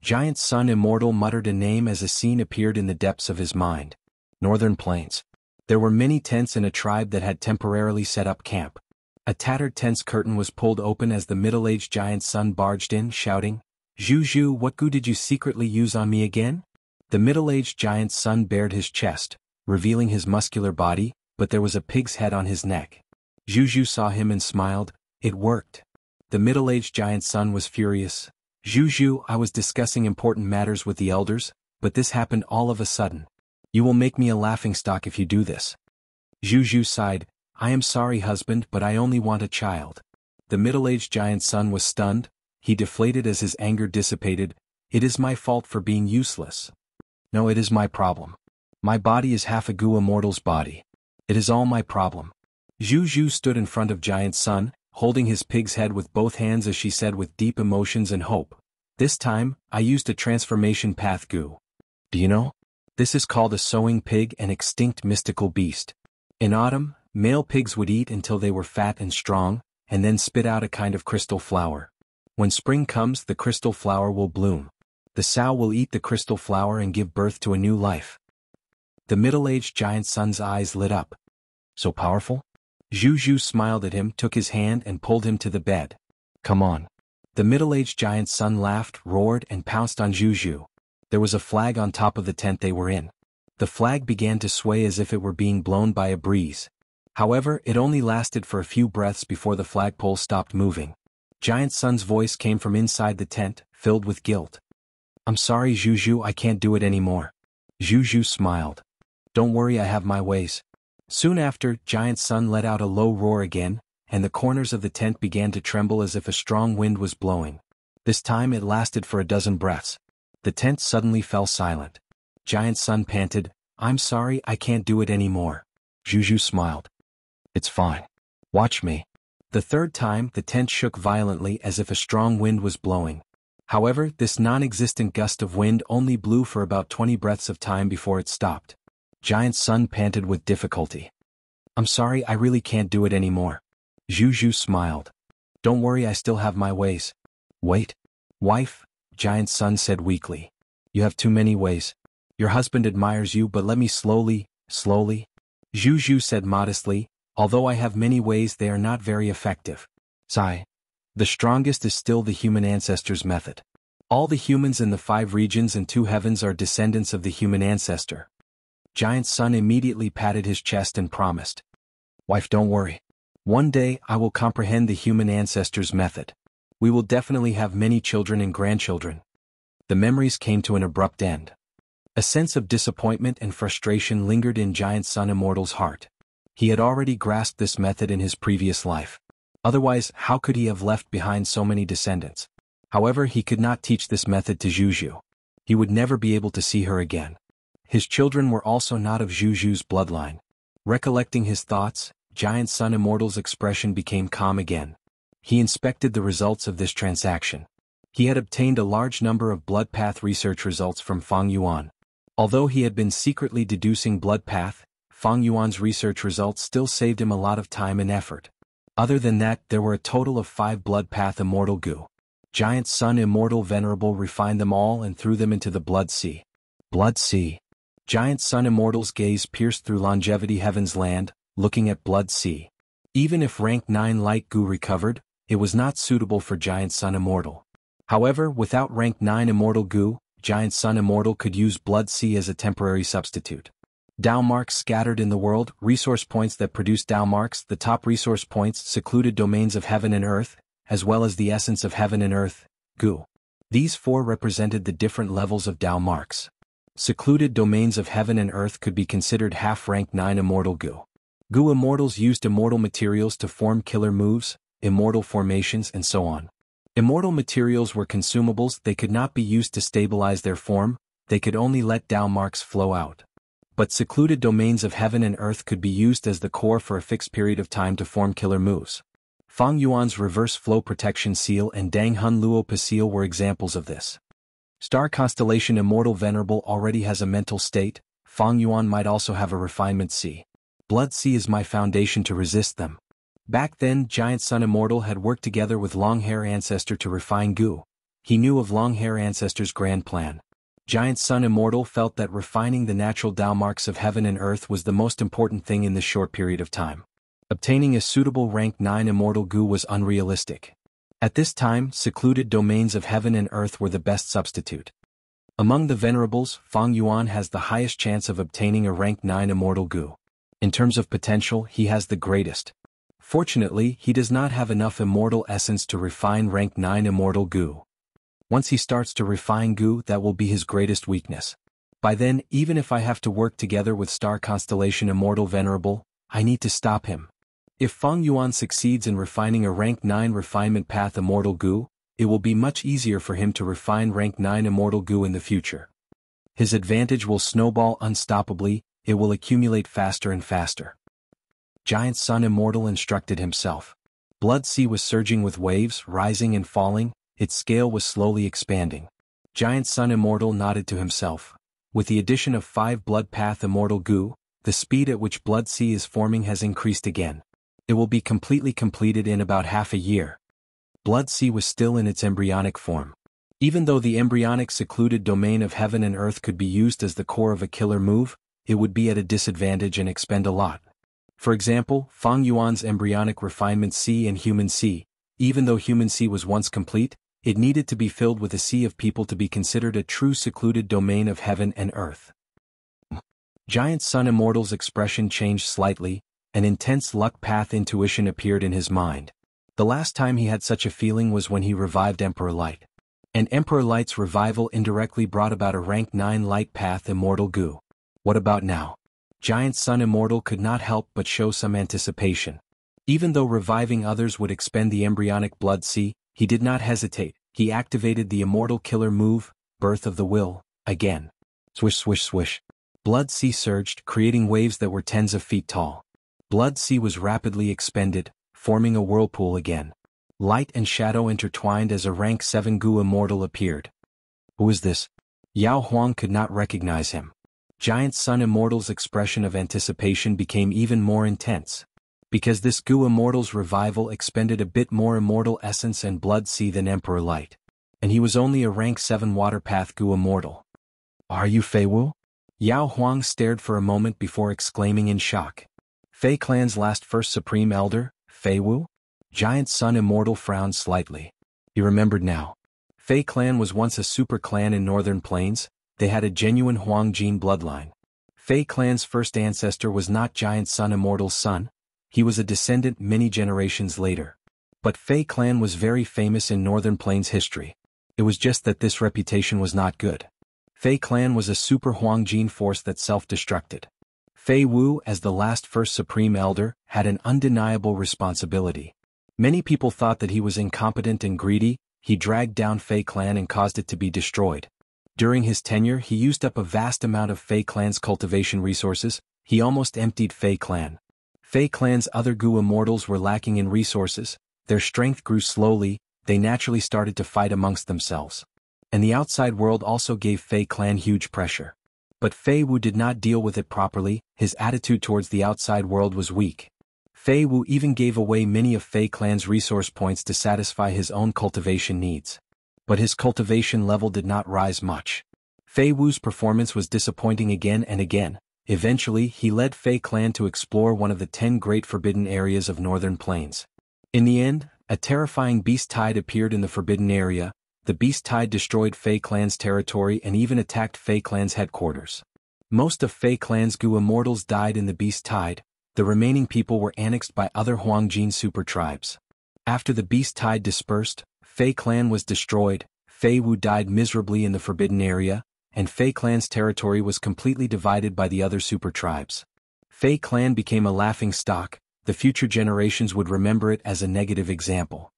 Giant Sun Immortal muttered a name as a scene appeared in the depths of his mind. Northern Plains. There were many tents in a tribe that had temporarily set up camp. A tattered tent's curtain was pulled open as the middle-aged Giant Sun barged in, shouting, "Zhu, what goo did you secretly use on me again?" The middle-aged Giant Sun bared his chest, revealing his muscular body, but there was a pig's head on his neck. Zhu saw him and smiled. It worked. The middle-aged Giant Sun was furious. "Zhu, I was discussing important matters with the elders, but this happened all of a sudden. You will make me a laughingstock if you do this." Zhu sighed. "I am sorry, husband, but I only want a child." The middle-aged Giant Sun was stunned. He deflated as his anger dissipated. "It is my fault for being useless. No, it is my problem. My body is half a Gu Immortal's body. It is all my problem." Zhu stood in front of Giant Sun, holding his pig's head with both hands as she said with deep emotions and hope, "This time, I used a transformation path Gu. Do you know? This is called a sowing pig, an extinct mystical beast. In autumn, male pigs would eat until they were fat and strong, and then spit out a kind of crystal flower. When spring comes, the crystal flower will bloom. The sow will eat the crystal flower and give birth to a new life." The middle-aged Giant Sun's eyes lit up. "So powerful?" Zhu smiled at him, took his hand and pulled him to the bed. "Come on." The middle-aged Giant Sun laughed, roared, and pounced on Zhu. There was a flag on top of the tent they were in. The flag began to sway as if it were being blown by a breeze. However, it only lasted for a few breaths before the flagpole stopped moving. Giant Sun's voice came from inside the tent, filled with guilt. "I'm sorry, Zhu, I can't do it anymore." Zhu smiled. "Don't worry, I have my ways." Soon after, Giant Sun let out a low roar again, and the corners of the tent began to tremble as if a strong wind was blowing. This time it lasted for a dozen breaths. The tent suddenly fell silent. Giant Sun panted, "I'm sorry, I can't do it anymore." Zhu smiled. "It's fine. Watch me." The third time, the tent shook violently as if a strong wind was blowing. However, this non-existent gust of wind only blew for about 20 breaths of time before it stopped. Giant Sun panted with difficulty. "I'm sorry, I really can't do it anymore." Zhu smiled. "Don't worry, I still have my ways." "Wait. Wife," Giant Sun said weakly. "You have too many ways. Your husband admires you, but let me slowly. Zhu said modestly, "Although I have many ways, they are not very effective. Sigh. The strongest is still the human ancestor's method. All the humans in the 5 regions and 2 heavens are descendants of the human ancestor." Giant Sun immediately patted his chest and promised, "Wife, don't worry. One day I will comprehend the human ancestor's method. We will definitely have many children and grandchildren." The memories came to an abrupt end. A sense of disappointment and frustration lingered in Giant Sun Immortal's heart. He had already grasped this method in his previous life. Otherwise, how could he have left behind so many descendants? However, he could not teach this method to Zhu. He would never be able to see her again. His children were also not of Zhu's bloodline. Recollecting his thoughts, Giant Sun Immortal's expression became calm again. He inspected the results of this transaction. He had obtained a large number of blood path research results from Fang Yuan. Although he had been secretly deducing blood path, Fang Yuan's research results still saved him a lot of time and effort. Other than that, there were a total of 5 blood path immortal Gu. Giant Sun Immortal Venerable refined them all and threw them into the blood sea. Blood sea. Giant Sun Immortal's gaze pierced through Longevity Heaven's land, looking at Blood Sea. Even if rank 9 Light Gu recovered, it was not suitable for Giant Sun Immortal. However, without rank 9 Immortal Gu, Giant Sun Immortal could use Blood Sea as a temporary substitute. Dao marks scattered in the world, resource points that produce Dao marks, the top resource points, secluded domains of heaven and earth, as well as the essence of heaven and earth, Gu. These 4 represented the different levels of Dao marks. Secluded domains of heaven and earth could be considered half-rank 9 immortal Gu. Gu immortals used immortal materials to form killer moves, immortal formations and so on. Immortal materials were consumables, they could not be used to stabilize their form, they could only let Dao marks flow out. But secluded domains of heaven and earth could be used as the core for a fixed period of time to form killer moves. Fang Yuan's reverse flow protection seal and Dang Hun Luopa seal were examples of this. Star Constellation Immortal Venerable already has a mental state, Fang Yuan might also have a refinement sea. Blood Sea is my foundation to resist them. Back then, Giant Sun Immortal had worked together with Long Hair Ancestor to refine Gu. he knew of Long-Hair Ancestor's grand plan. Giant Sun Immortal felt that refining the natural Tao marks of heaven and earth was the most important thing in this short period of time. Obtaining a suitable rank 9 immortal gu was unrealistic. At this time, secluded domains of heaven and earth were the best substitute. Among the venerables, Fang Yuan has the highest chance of obtaining a rank 9 immortal gu. In terms of potential, he has the greatest. Fortunately, he does not have enough immortal essence to refine rank 9 immortal gu. Once he starts to refine gu, that will be his greatest weakness. By then, even if I have to work together with Star Constellation Immortal Venerable, I need to stop him. If Fang Yuan succeeds in refining a rank 9 refinement path immortal gu, it will be much easier for him to refine rank 9 immortal gu in the future. His advantage will snowball unstoppably, it will accumulate faster and faster. Giant Sun Immortal instructed himself. Blood Sea was surging with waves, rising and falling, its scale was slowly expanding. Giant Sun Immortal nodded to himself. With the addition of 5 Blood Path Immortal Gu, the speed at which Blood Sea is forming has increased again. It will be completely completed in about half a year. Blood Sea was still in its embryonic form. Even though the embryonic secluded domain of heaven and earth could be used as the core of a killer move, it would be at a disadvantage and expend a lot. For example, Fang Yuan's embryonic refinement Sea and Human Sea, even though Human Sea was once complete, it needed to be filled with a sea of people to be considered a true secluded domain of heaven and earth. Giant Sun Immortal's expression changed slightly, an intense luck path intuition appeared in his mind. The last time he had such a feeling was when he revived Emperor Light. And Emperor Light's revival indirectly brought about a rank 9 light path immortal gu. What about now? Giant Sun Immortal could not help but show some anticipation. Even though reviving others would expend the embryonic Blood Sea, he did not hesitate. He activated the immortal killer move, Birth of the Will, again. Swish swish swish. Blood Sea surged, creating waves that were tens of feet tall. Blood Sea was rapidly expended, forming a whirlpool again. Light and shadow intertwined as a rank 7 gu immortal appeared. Who is this? Yao Huang could not recognize him. Giant Sun Immortal's expression of anticipation became even more intense. Because this gu immortal's revival expended a bit more immortal essence and Blood Sea than Emperor Light. And he was only a rank 7 water path gu immortal. Are you Fei Wu? Yao Huang stared for a moment before exclaiming in shock. Fei Clan's last first supreme elder, Fei Wu? Giant Sun Immortal frowned slightly. He remembered now. Fei Clan was once a super clan in Northern Plains. They had a genuine Huang Jin bloodline. Fei Clan's first ancestor was not Giant Sun Immortal's son. He was a descendant many generations later. But Fei Clan was very famous in Northern Plains history. It was just that this reputation was not good. Fei Clan was a super Huang Jin force that self-destructed. Fei Wu, as the last first supreme elder, had an undeniable responsibility. Many people thought that he was incompetent and greedy. He dragged down Fei Clan and caused it to be destroyed. During his tenure, he used up a vast amount of Fei Clan's cultivation resources. He almost emptied Fei Clan. Fei Clan's other gu immortals were lacking in resources, their strength grew slowly, they naturally started to fight amongst themselves. And the outside world also gave Fei Clan huge pressure. But Fei Wu did not deal with it properly, his attitude towards the outside world was weak. Fei Wu even gave away many of Fei Clan's resource points to satisfy his own cultivation needs. But his cultivation level did not rise much. Fei Wu's performance was disappointing again and again. Eventually, he led Fei Clan to explore one of the 10 great forbidden areas of Northern Plains. In the end, a terrifying beast tide appeared in the forbidden area. The beast tide destroyed Fei Clan's territory and even attacked Fei Clan's headquarters. Most of Fei Clan's gu immortals died in the beast tide. The remaining people were annexed by other Huang Jin super tribes. After the beast tide dispersed, Fei Clan was destroyed. Fei Wu died miserably in the forbidden area, and Fei Clan's territory was completely divided by the other super tribes. Fei Clan became a laughing stock. The future generations would remember it as a negative example.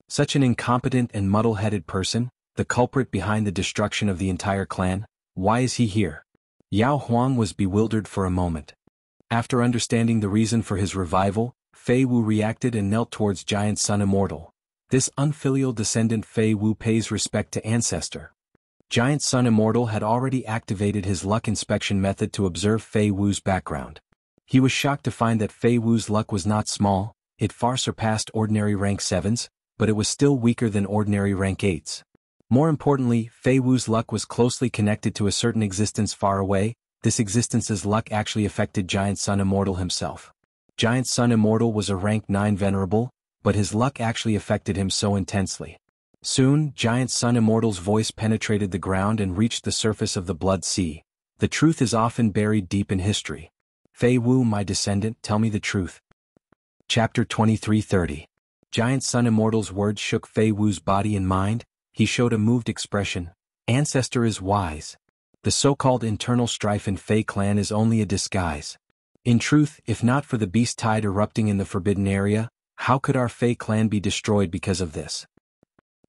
Such an incompetent and muddle-headed person, the culprit behind the destruction of the entire clan, why is he here? Yao Huang was bewildered for a moment. After understanding the reason for his revival, Fei Wu reacted and knelt towards Giant Sun Immortal. This unfilial descendant Fei Wu pays respect to ancestor. Giant Sun Immortal had already activated his luck inspection method to observe Fei Wu's background. He was shocked to find that Fei Wu's luck was not small, it far surpassed ordinary rank 7s, but it was still weaker than ordinary rank 8s. More importantly, Fei Wu's luck was closely connected to a certain existence far away. This existence's luck actually affected Giant Sun Immortal himself. Giant Sun Immortal was a rank 9 venerable, but his luck actually affected him so intensely. Soon, Giant Sun Immortal's voice penetrated the ground and reached the surface of the Blood Sea. The truth is often buried deep in history. Fei Wu, my descendant, tell me the truth. Chapter 23:30. Giant Sun Immortal's words shook Fei Wu's body and mind. He showed a moved expression. Ancestor is wise. The so-called internal strife in Fei clan is only a disguise. In truth, if not for the beast tide erupting in the forbidden area, how could our Fei clan be destroyed because of this?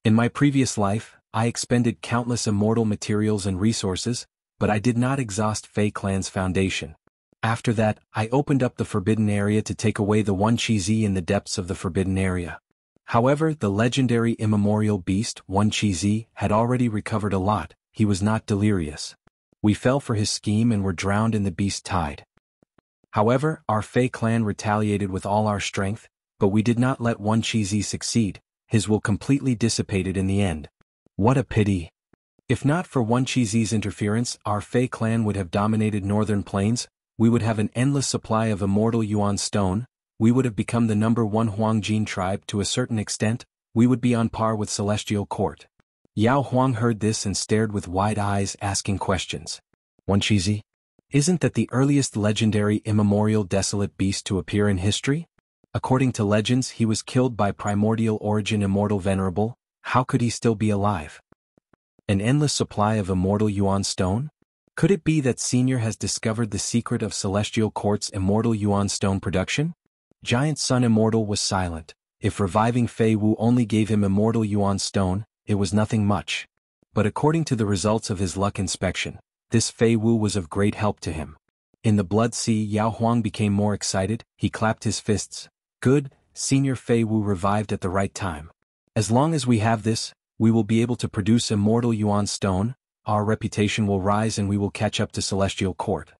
In my previous life, I expended countless immortal materials and resources, but I did not exhaust Fei clan's foundation. After that, I opened up the forbidden area to take away the one Chi-Zi in the depths of the forbidden area. However, the legendary immemorial beast, one Chi-Zi, had already recovered a lot. He was not delirious. We fell for his scheme and were drowned in the beast tide. However, our Fei clan retaliated with all our strength, but we did not let one Chi-Zi succeed. His will completely dissipated in the end. What a pity. If not for one Chi-Zi's interference, our Fei clan would have dominated northern plains. We would have an endless supply of immortal Yuan stone. We would have become the number 1 Huangjin tribe to a certain extent. We would be on par with Celestial Court. Yao Huang heard this and stared with wide eyes, asking questions. One Chi-Zi? Isn't that the earliest legendary immemorial desolate beast to appear in history? According to legends, he was killed by primordial origin immortal venerable. How could he still be alive? An endless supply of immortal Yuan stone? Could it be that Senior has discovered the secret of Celestial Court's immortal Yuan stone production? Giant Sun Immortal was silent. If reviving Fei Wu only gave him immortal Yuan stone, it was nothing much. But according to the results of his luck inspection, this Fei Wu was of great help to him. In the Blood Sea, Yao Huang became more excited. He clapped his fists. Good, Senior Fei Wu revived at the right time. As long as we have this, we will be able to produce immortal Yuan stone. Our reputation will rise and we will catch up to Celestial Court.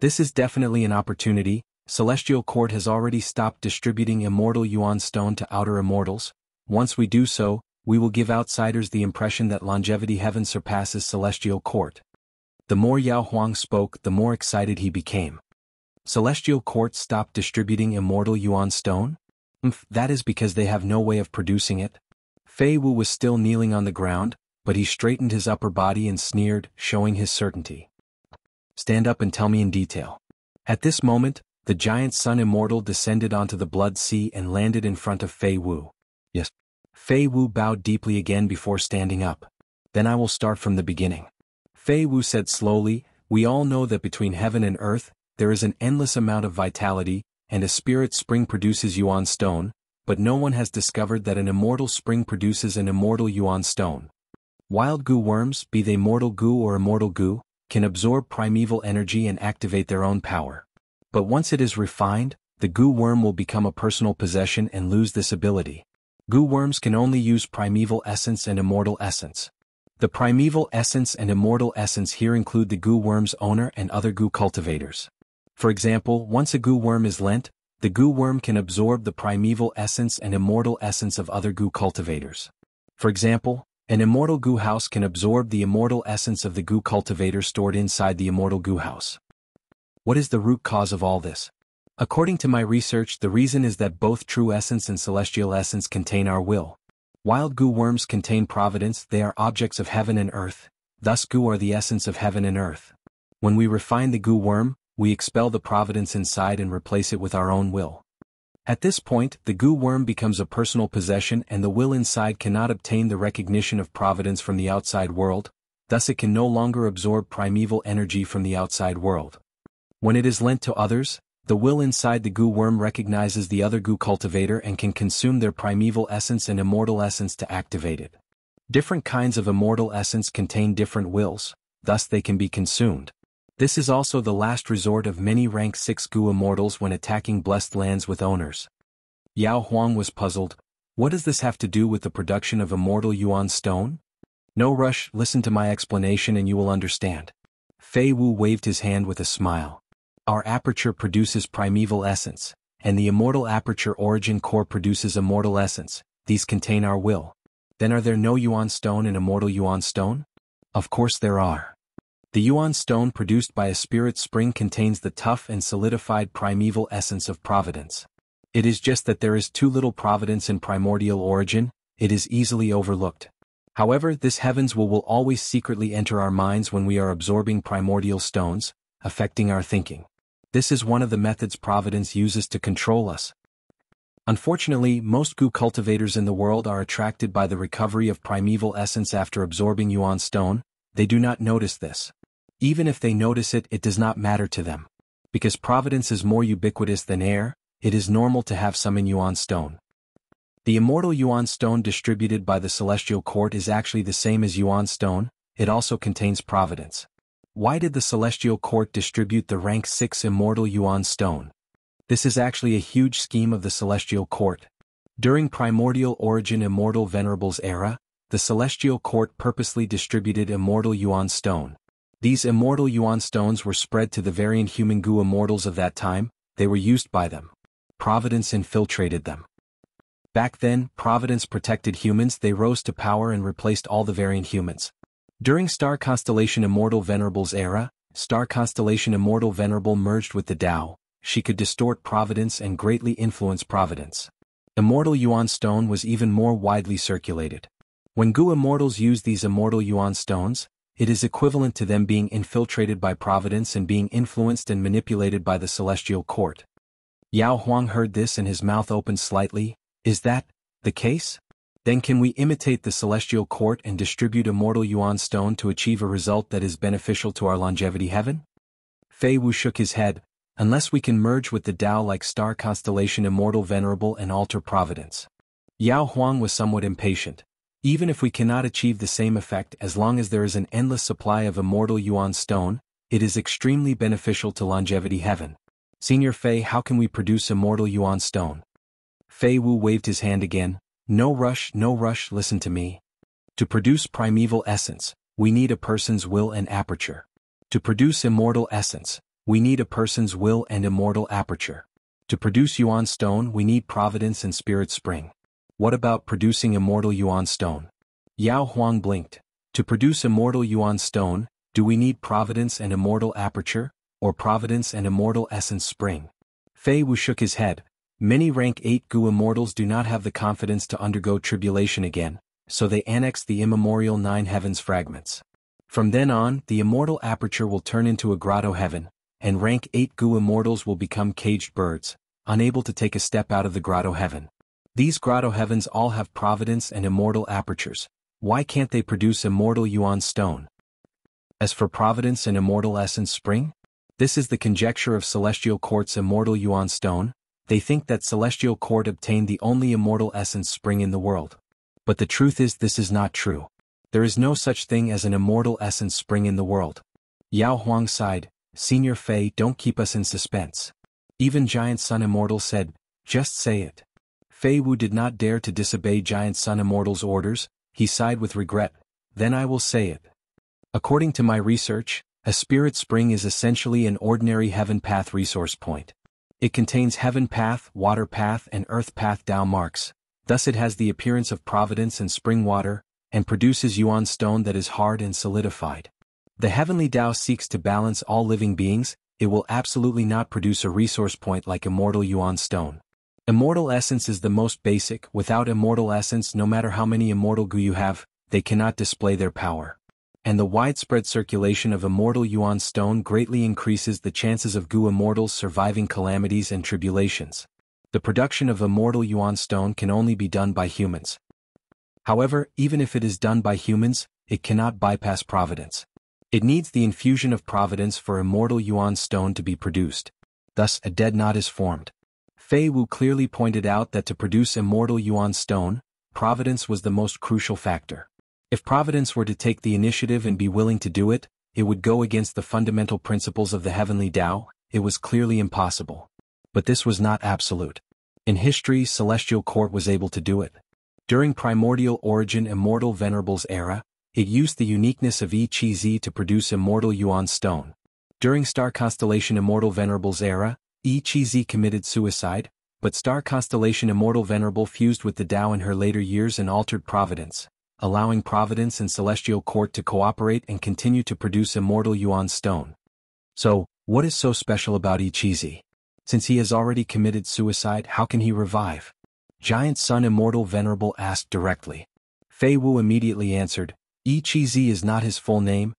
This is definitely an opportunity. Celestial Court has already stopped distributing immortal Yuan stone to outer immortals. Once we do so, we will give outsiders the impression that longevity heaven surpasses Celestial Court. The more Yao Huang spoke, the more excited he became. Celestial Court stopped distributing immortal Yuan stone? That is because they have no way of producing it. Fei Wu was still kneeling on the ground, but he straightened his upper body and sneered, showing his certainty. Stand up and tell me in detail. At this moment, the Giant Sun Immortal descended onto the Blood Sea and landed in front of Fei Wu. Yes. Fei Wu bowed deeply again before standing up. Then I will start from the beginning. Fei Wu said slowly, we all know that between heaven and earth, there is an endless amount of vitality, and a spirit spring produces Yuan stone, but no one has discovered that an immortal spring produces an immortal Yuan stone. Wild goo worms, be they mortal goo or immortal goo, can absorb primeval energy and activate their own power. But once it is refined, the goo worm will become a personal possession and lose this ability. Goo worms can only use primeval essence and immortal essence. The primeval essence and immortal essence here include the goo worm's owner and other goo cultivators. For example, once a goo worm is lent, the goo worm can absorb the primeval essence and immortal essence of other goo cultivators. For example, an immortal goo house can absorb the immortal essence of the goo cultivator stored inside the immortal goo house. What is the root cause of all this? According to my research, the reason is that both true essence and celestial essence contain our will. Wild goo worms contain providence, they are objects of heaven and earth, thus goo are the essence of heaven and earth. When we refine the goo worm, we expel the providence inside and replace it with our own will. At this point, the goo worm becomes a personal possession and the will inside cannot obtain the recognition of providence from the outside world, thus it can no longer absorb primeval energy from the outside world. When it is lent to others, the will inside the goo worm recognizes the other goo cultivator and can consume their primeval essence and immortal essence to activate it. Different kinds of immortal essence contain different wills, thus they can be consumed. This is also the last resort of many rank 6 goo immortals when attacking blessed lands with owners. Yao Huang was puzzled. What does this have to do with the production of immortal Yuan stone? No rush, listen to my explanation and you will understand. Fei Wu waved his hand with a smile. Our aperture produces primeval essence, and the immortal aperture origin core produces immortal essence. These contain our will. Then are there no Yuan stone in immortal Yuan stone? Of course there are. The Yuan stone produced by a spirit spring contains the tough and solidified primeval essence of providence. It is just that there is too little providence in primordial origin, it is easily overlooked. However, this heavens will always secretly enter our minds when we are absorbing primordial stones, affecting our thinking. This is one of the methods providence uses to control us. Unfortunately, most Gu cultivators in the world are attracted by the recovery of primeval essence after absorbing Yuan stone. They do not notice this. Even if they notice it, it does not matter to them. Because providence is more ubiquitous than air, it is normal to have some in Yuan stone. The immortal Yuan stone distributed by the celestial court is actually the same as Yuan stone, it also contains providence. Why did the celestial court distribute the rank 6 immortal Yuan stone? This is actually a huge scheme of the celestial court. During primordial origin immortal venerables era, the celestial court purposely distributed immortal Yuan stone. These immortal Yuan stones were spread to the variant human Gu immortals of that time, they were used by them. Providence infiltrated them. Back then, providence protected humans, they rose to power and replaced all the variant humans. During star constellation immortal venerables era, star constellation immortal venerable merged with the Tao, she could distort providence and greatly influence providence. Immortal Yuan stone was even more widely circulated. When Gu immortals use these immortal Yuan stones, it is equivalent to them being infiltrated by providence and being influenced and manipulated by the celestial court. Yao Huang heard this and his mouth opened slightly. Is that the case? Then can we imitate the celestial court and distribute immortal Yuan stone to achieve a result that is beneficial to our longevity heaven? Fei Wu shook his head. Unless we can merge with the Tao like star constellation immortal venerable and alter providence. Yao Huang was somewhat impatient. Even if we cannot achieve the same effect as long as there is an endless supply of immortal Yuan stone, it is extremely beneficial to longevity heaven. Senior Fei, how can we produce immortal Yuan stone? Fei Wu waved his hand again. No rush, listen to me. To produce primeval essence, we need a person's will and aperture. To produce immortal essence, we need a person's will and immortal aperture. To produce Yuan stone, we need providence and spirit spring. What about producing immortal Yuan stone? Yao Huang blinked. To produce immortal Yuan stone, do we need providence and immortal aperture, or providence and immortal essence spring? Fei Wu shook his head. Many rank 8 Gu immortals do not have the confidence to undergo tribulation again, so they annex the immemorial 9 heavens fragments. From then on, the immortal aperture will turn into a grotto heaven, and rank 8 Gu immortals will become caged birds, unable to take a step out of the grotto heaven. These grotto heavens all have providence and immortal apertures. Why can't they produce immortal Yuan stone? As for providence and immortal essence spring? This is the conjecture of celestial court's immortal Yuan stone. They think that celestial court obtained the only immortal essence spring in the world. But the truth is this is not true. There is no such thing as an immortal essence spring in the world. Yao Huang sighed. Senior Fei, don't keep us in suspense. Even Giant Sun Immortal said, just say it. Fei Wu did not dare to disobey Giant Sun Immortal's orders, he sighed with regret. Then I will say it. According to my research, a spirit spring is essentially an ordinary heaven path resource point. It contains heaven path, water path and earth path Tao marks, thus it has the appearance of providence and spring water, and produces Yuan stone that is hard and solidified. The heavenly Tao seeks to balance all living beings, it will absolutely not produce a resource point like immortal Yuan stone. Immortal essence is the most basic. Without immortal essence, no matter how many immortal Gu you have, they cannot display their power. And the widespread circulation of immortal Yuan stone greatly increases the chances of Gu immortals surviving calamities and tribulations. The production of immortal Yuan stone can only be done by humans. However, even if it is done by humans, it cannot bypass providence. It needs the infusion of providence for immortal Yuan stone to be produced. Thus, a dead knot is formed. Fei Wu clearly pointed out that to produce immortal Yuan stone, providence was the most crucial factor. If providence were to take the initiative and be willing to do it, it would go against the fundamental principles of the heavenly Tao, it was clearly impossible. But this was not absolute. In history, celestial court was able to do it. During primordial origin immortal venerables era, it used the uniqueness of Yi Qi Zi to produce immortal Yuan stone. During star constellation immortal venerables era, Yi Qi Zi committed suicide, but star constellation immortal venerable fused with the Tao in her later years and altered providence, allowing Providence and Celestial Court to cooperate and continue to produce immortal Yuan stone. So, what is so special about Ichizi? Since he has already committed suicide, how can he revive? Giant Sun Immortal Venerable asked directly. Fei Wu immediately answered, Ichizi is not his full name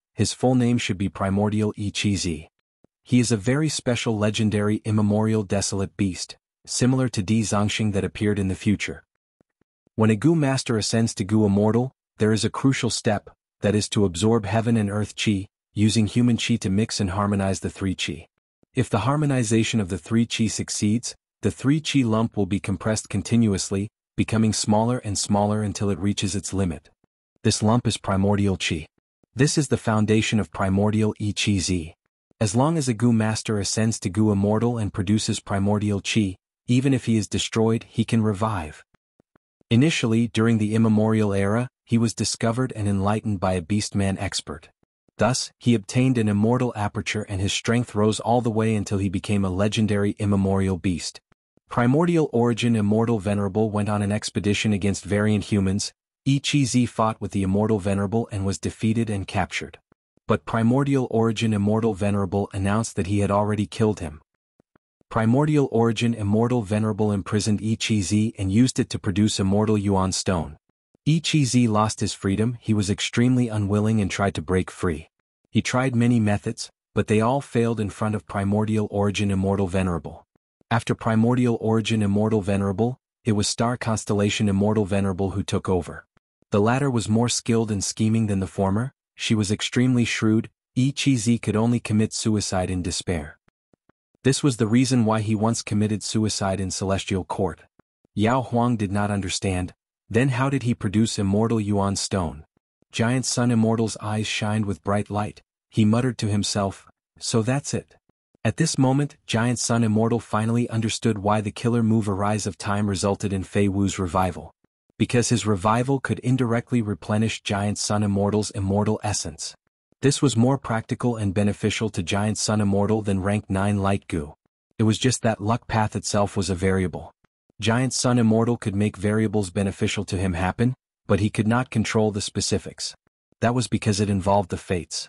should be Primordial Ichizi. He is a very special legendary immemorial desolate beast, similar to Di Zongxing that appeared in the future. When a Gu master ascends to Gu Immortal, there is a crucial step, that is to absorb heaven and earth chi, using human chi to mix and harmonize the three chi. If the harmonization of the three chi succeeds, the three chi lump will be compressed continuously, becoming smaller and smaller until it reaches its limit. This lump is primordial chi. This is the foundation of primordial Ichizi. As long as a Gu master ascends to Gu Immortal and produces primordial chi, even if he is destroyed, he can revive. Initially, during the immemorial era, he was discovered and enlightened by a beastman expert. Thus, he obtained an immortal aperture and his strength rose all the way until he became a legendary immemorial beast. Primordial Origin Immortal Venerable went on an expedition against variant humans. Ichizi fought with the Immortal Venerable and was defeated and captured. But Primordial Origin Immortal Venerable announced that he had already killed him. Primordial Origin Immortal Venerable imprisoned Ichizi and used it to produce immortal Yuan stone. Ichizi lost his freedom, he was extremely unwilling and tried to break free. He tried many methods, but they all failed in front of Primordial Origin Immortal Venerable. After Primordial Origin Immortal Venerable, it was Star Constellation Immortal Venerable who took over. The latter was more skilled in scheming than the former, she was extremely shrewd. Ichizi could only commit suicide in despair. This was the reason why he once committed suicide in Celestial Court. Yao Huang did not understand. Then how did he produce immortal Yuan stone? Giant Sun Immortal's eyes shined with bright light. He muttered to himself, so that's it. At this moment, Giant Sun Immortal finally understood why the killer move Arise of Time resulted in Fei Wu's revival. Because his revival could indirectly replenish Giant Sun Immortal's immortal essence. This was more practical and beneficial to Giant Sun Immortal than rank 9 Light Gu. It was just that luck path itself was a variable. Giant Sun Immortal could make variables beneficial to him happen, but he could not control the specifics. That was because it involved the fates.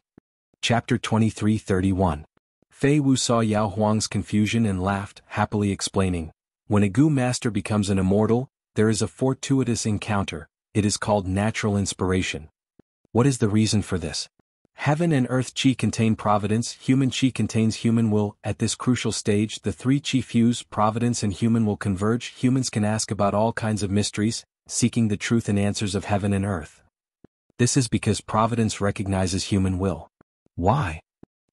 Chapter 23:31. Fei Wu saw Yao Huang's confusion and laughed, happily explaining, when a Gu master becomes an immortal, there is a fortuitous encounter, it is called natural inspiration. What is the reason for this? Heaven and earth chi contain providence, human chi contains human will. At this crucial stage, the three chi fuse, providence and human will converge. Humans can ask about all kinds of mysteries, seeking the truth and answers of heaven and earth. This is because providence recognizes human will. Why?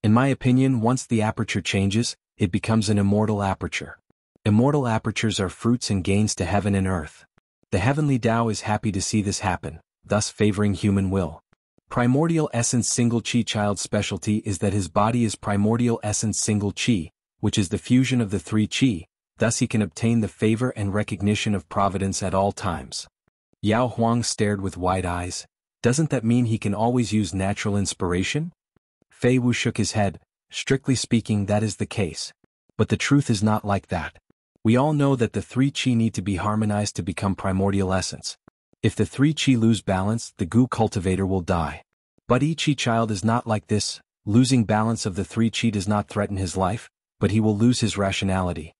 In my opinion, once the aperture changes, it becomes an immortal aperture. Immortal apertures are fruits and gains to heaven and earth. The heavenly Tao is happy to see this happen, thus favoring human will. Primordial Essence Single Chi Child's specialty is that his body is Primordial Essence Single Chi, which is the fusion of the three Chi, thus he can obtain the favor and recognition of providence at all times. Yao Huang stared with wide eyes. Doesn't that mean he can always use natural inspiration? Fei Wu shook his head. Strictly speaking, that is the case. But the truth is not like that. We all know that the three Chi need to be harmonized to become Primordial Essence. If the three Chi lose balance, the Gu cultivator will die. But Ichi child is not like this. Losing balance of the three Chi does not threaten his life, but he will lose his rationality.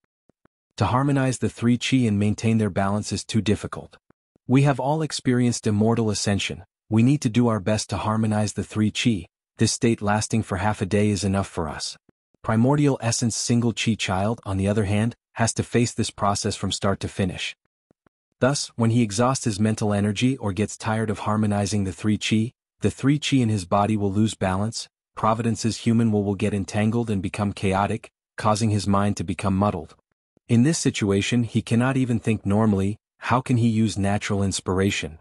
To harmonize the three Chi and maintain their balance is too difficult. We have all experienced immortal ascension. We need to do our best to harmonize the three Chi. This state lasting for half a day is enough for us. Primordial Essence Single Chi Child, on the other hand, has to face this process from start to finish. Thus, when he exhausts his mental energy or gets tired of harmonizing the three Chi in his body will lose balance, Providence's human will get entangled and become chaotic, causing his mind to become muddled. In this situation he cannot even think normally. How can he use natural inspiration?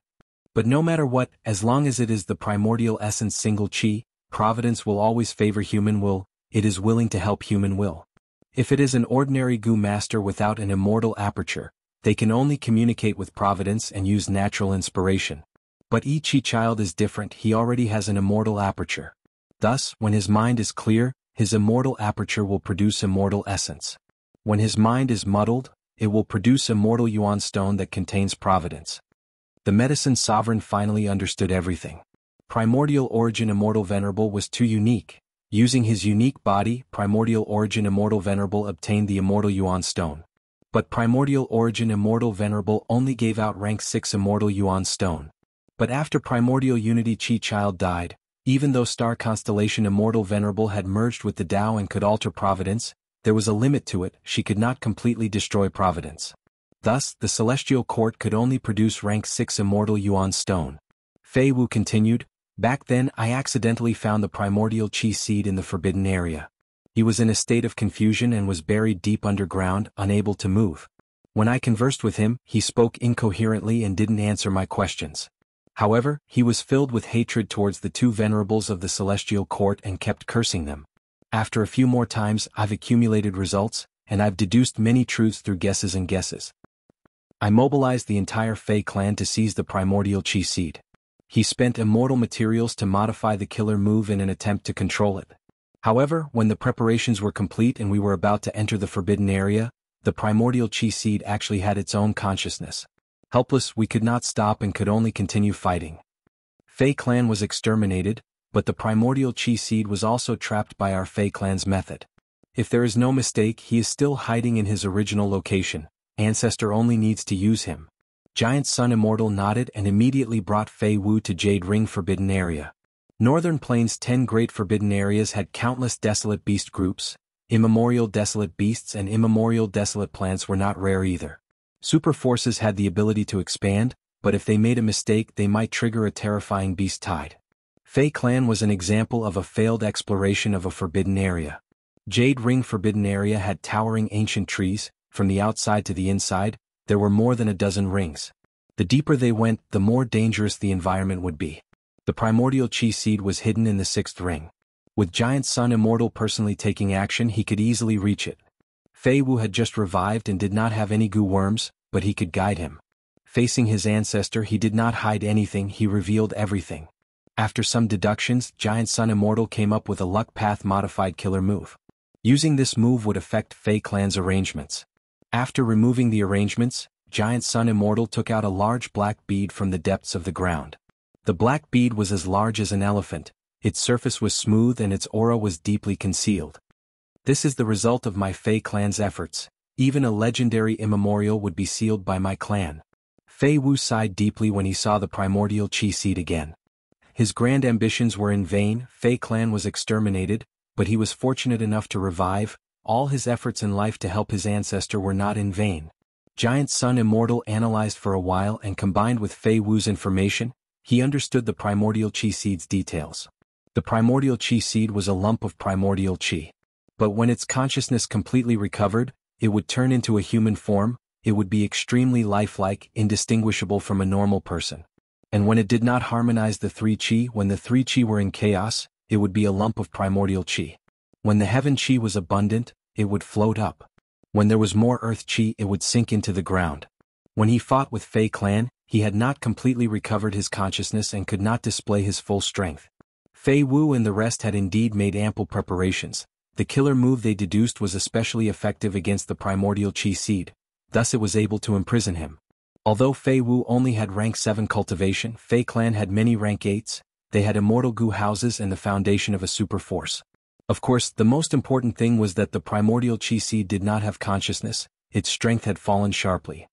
But no matter what, as long as it is the Primordial Essence Single Chi, Providence will always favor human will, it is willing to help human will. If it is an ordinary Gu master without an immortal aperture, they can only communicate with Providence and use natural inspiration. But Ichi child is different, he already has an immortal aperture. Thus, when his mind is clear, his immortal aperture will produce immortal essence. When his mind is muddled, it will produce immortal Yuan stone that contains Providence. The medicine sovereign finally understood everything. Primordial Origin Immortal Venerable was too unique. Using his unique body, Primordial Origin Immortal Venerable obtained the Immortal Yuan Stone. But Primordial Origin Immortal Venerable only gave out rank 6 Immortal Yuan Stone. But after Primordial Unity Chi Child died, even though Star Constellation Immortal Venerable had merged with the Tao and could alter Providence, there was a limit to it. She could not completely destroy Providence. Thus, the Celestial Court could only produce rank 6 Immortal Yuan Stone. Fei Wu continued, "Back then I accidentally found the Primordial Chi Seed in the Forbidden Area. He was in a state of confusion and was buried deep underground, unable to move. When I conversed with him, he spoke incoherently and didn't answer my questions. However, he was filled with hatred towards the two venerables of the Celestial Court and kept cursing them. After a few more times, I've accumulated results, and I've deduced many truths through guesses and guesses. I mobilized the entire Fei clan to seize the Primordial Chi Seed. He spent immortal materials to modify the killer move in an attempt to control it. However, when the preparations were complete and we were about to enter the Forbidden Area, the Primordial Chi Seed actually had its own consciousness. Helpless, we could not stop and could only continue fighting. Fei clan was exterminated, but the Primordial Chi Seed was also trapped by our Fei clan's method. If there is no mistake, he is still hiding in his original location. Ancestor only needs to use him." Giant Sun Immortal nodded and immediately brought Fei Wu to Jade Ring Forbidden Area. Northern Plains' 10 great forbidden areas had countless desolate beast groups. Immemorial desolate beasts and immemorial desolate plants were not rare either. Super forces had the ability to expand, but if they made a mistake they might trigger a terrifying beast tide. Fei clan was an example of a failed exploration of a forbidden area. Jade Ring Forbidden Area had towering ancient trees. From the outside to the inside, there were more than a dozen rings. The deeper they went, the more dangerous the environment would be. The Primordial Chi Seed was hidden in the 6th ring. With Giant Sun Immortal personally taking action, he could easily reach it. Fei Wu had just revived and did not have any goo worms, but he could guide him. Facing his ancestor, he did not hide anything, he revealed everything. After some deductions, Giant Sun Immortal came up with a luck path modified killer move. Using this move would affect Fei clan's arrangements. After removing the arrangements, Giant Sun Immortal took out a large black bead from the depths of the ground. The black bead was as large as an elephant, its surface was smooth and its aura was deeply concealed. This is the result of my Fei clan's efforts. Even a legendary immemorial would be sealed by my clan. Fei Wu sighed deeply when he saw the Primordial Chi Seed again. His grand ambitions were in vain. Fei clan was exterminated, but he was fortunate enough to revive. All his efforts in life to help his ancestor were not in vain. Giant Sun Immortal analyzed for a while and combined with Fei Wu's information, he understood the Primordial Chi Seed's details. The Primordial Chi Seed was a lump of primordial chi. But when its consciousness completely recovered, it would turn into a human form. It would be extremely lifelike, indistinguishable from a normal person. And when it did not harmonize the 3 chi, when the 3 chi were in chaos, it would be a lump of primordial chi. When the heaven chi was abundant, it would float up. When there was more earth chi, it would sink into the ground. When he fought with Fei clan, he had not completely recovered his consciousness and could not display his full strength. Fei Wu and the rest had indeed made ample preparations. The killer move they deduced was especially effective against the Primordial Chi Seed, thus it was able to imprison him. Although Fei Wu only had rank 7 cultivation, Fei clan had many rank 8s, they had immortal goo houses and the foundation of a super force. Of course, the most important thing was that the Primordial Chi Seed did not have consciousness, its strength had fallen sharply.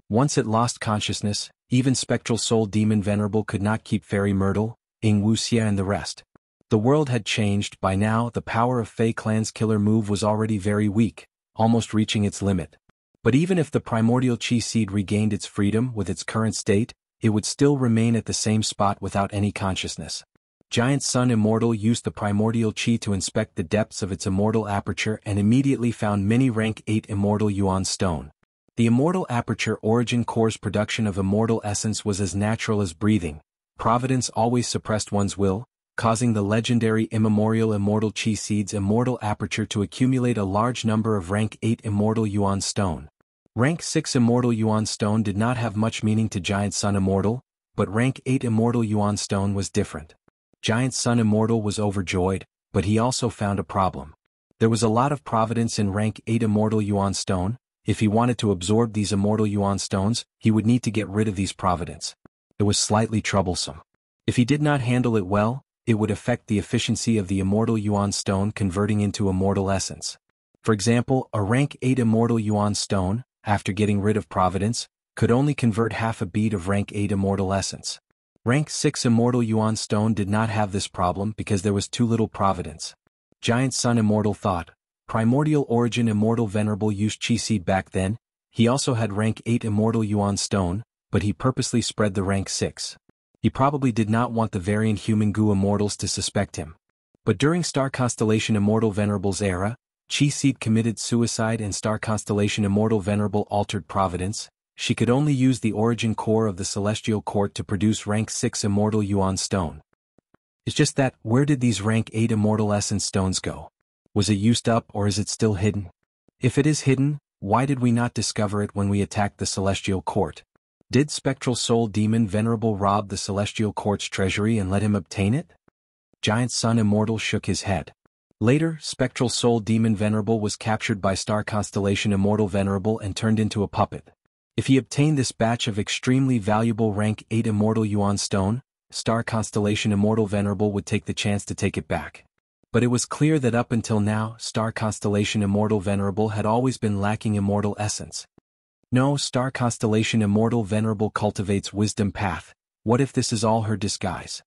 Once it lost consciousness, even Spectral Soul Demon Venerable could not keep Fairy Myrtle, Wuxia and the rest. The world had changed. By now the power of Fei clan's killer move was already very weak, almost reaching its limit. But even if the Primordial Chi Seed regained its freedom with its current state, it would still remain at the same spot without any consciousness. Giant Sun Immortal used the Primordial Chi to inspect the depths of its immortal aperture and immediately found many rank 8 immortal Yuan Stone. The immortal aperture origin core's production of immortal essence was as natural as breathing. Providence always suppressed one's will, causing the legendary immemorial immortal Chi Seed's immortal aperture to accumulate a large number of rank 8 immortal Yuan Stone. Rank 6 immortal Yuan Stone did not have much meaning to Giant Sun Immortal, but rank 8 immortal Yuan Stone was different. Giant Sun Immortal was overjoyed, but he also found a problem. There was a lot of providence in rank 8 immortal Yuan Stone. If he wanted to absorb these immortal Yuan Stones, he would need to get rid of these providence. It was slightly troublesome. If he did not handle it well, it would affect the efficiency of the immortal Yuan stone converting into immortal essence. For example, a rank 8 immortal Yuan stone, after getting rid of providence, could only convert half a bead of rank 8 immortal essence. Rank 6 immortal Yuan stone did not have this problem because there was too little providence. Giant Sun Immortal thought, primordial origin immortal venerable used chi seed back then, he also had rank 8 immortal Yuan stone, but he purposely spread the rank 6. He probably did not want the variant human Gu immortals to suspect him. But during Star Constellation Immortal Venerable's era, Chi Seed committed suicide and Star Constellation Immortal Venerable altered providence. She could only use the origin core of the Celestial Court to produce rank 6 immortal Yuan stone. It's just that, where did these rank 8 immortal essence stones go? Was it used up or is it still hidden? If it is hidden, why did we not discover it when we attacked the Celestial Court? Did Spectral Soul Demon Venerable rob the Celestial Court's treasury and let him obtain it? Giant Sun Immortal shook his head. Later, Spectral Soul Demon Venerable was captured by Star Constellation Immortal Venerable and turned into a puppet. If he obtained this batch of extremely valuable rank 8 immortal Yuan stone, Star Constellation Immortal Venerable would take the chance to take it back. But it was clear that up until now, Star Constellation Immortal Venerable had always been lacking immortal essence. No, Star Constellation Immortal Venerable cultivates wisdom path. What if this is all her disguise?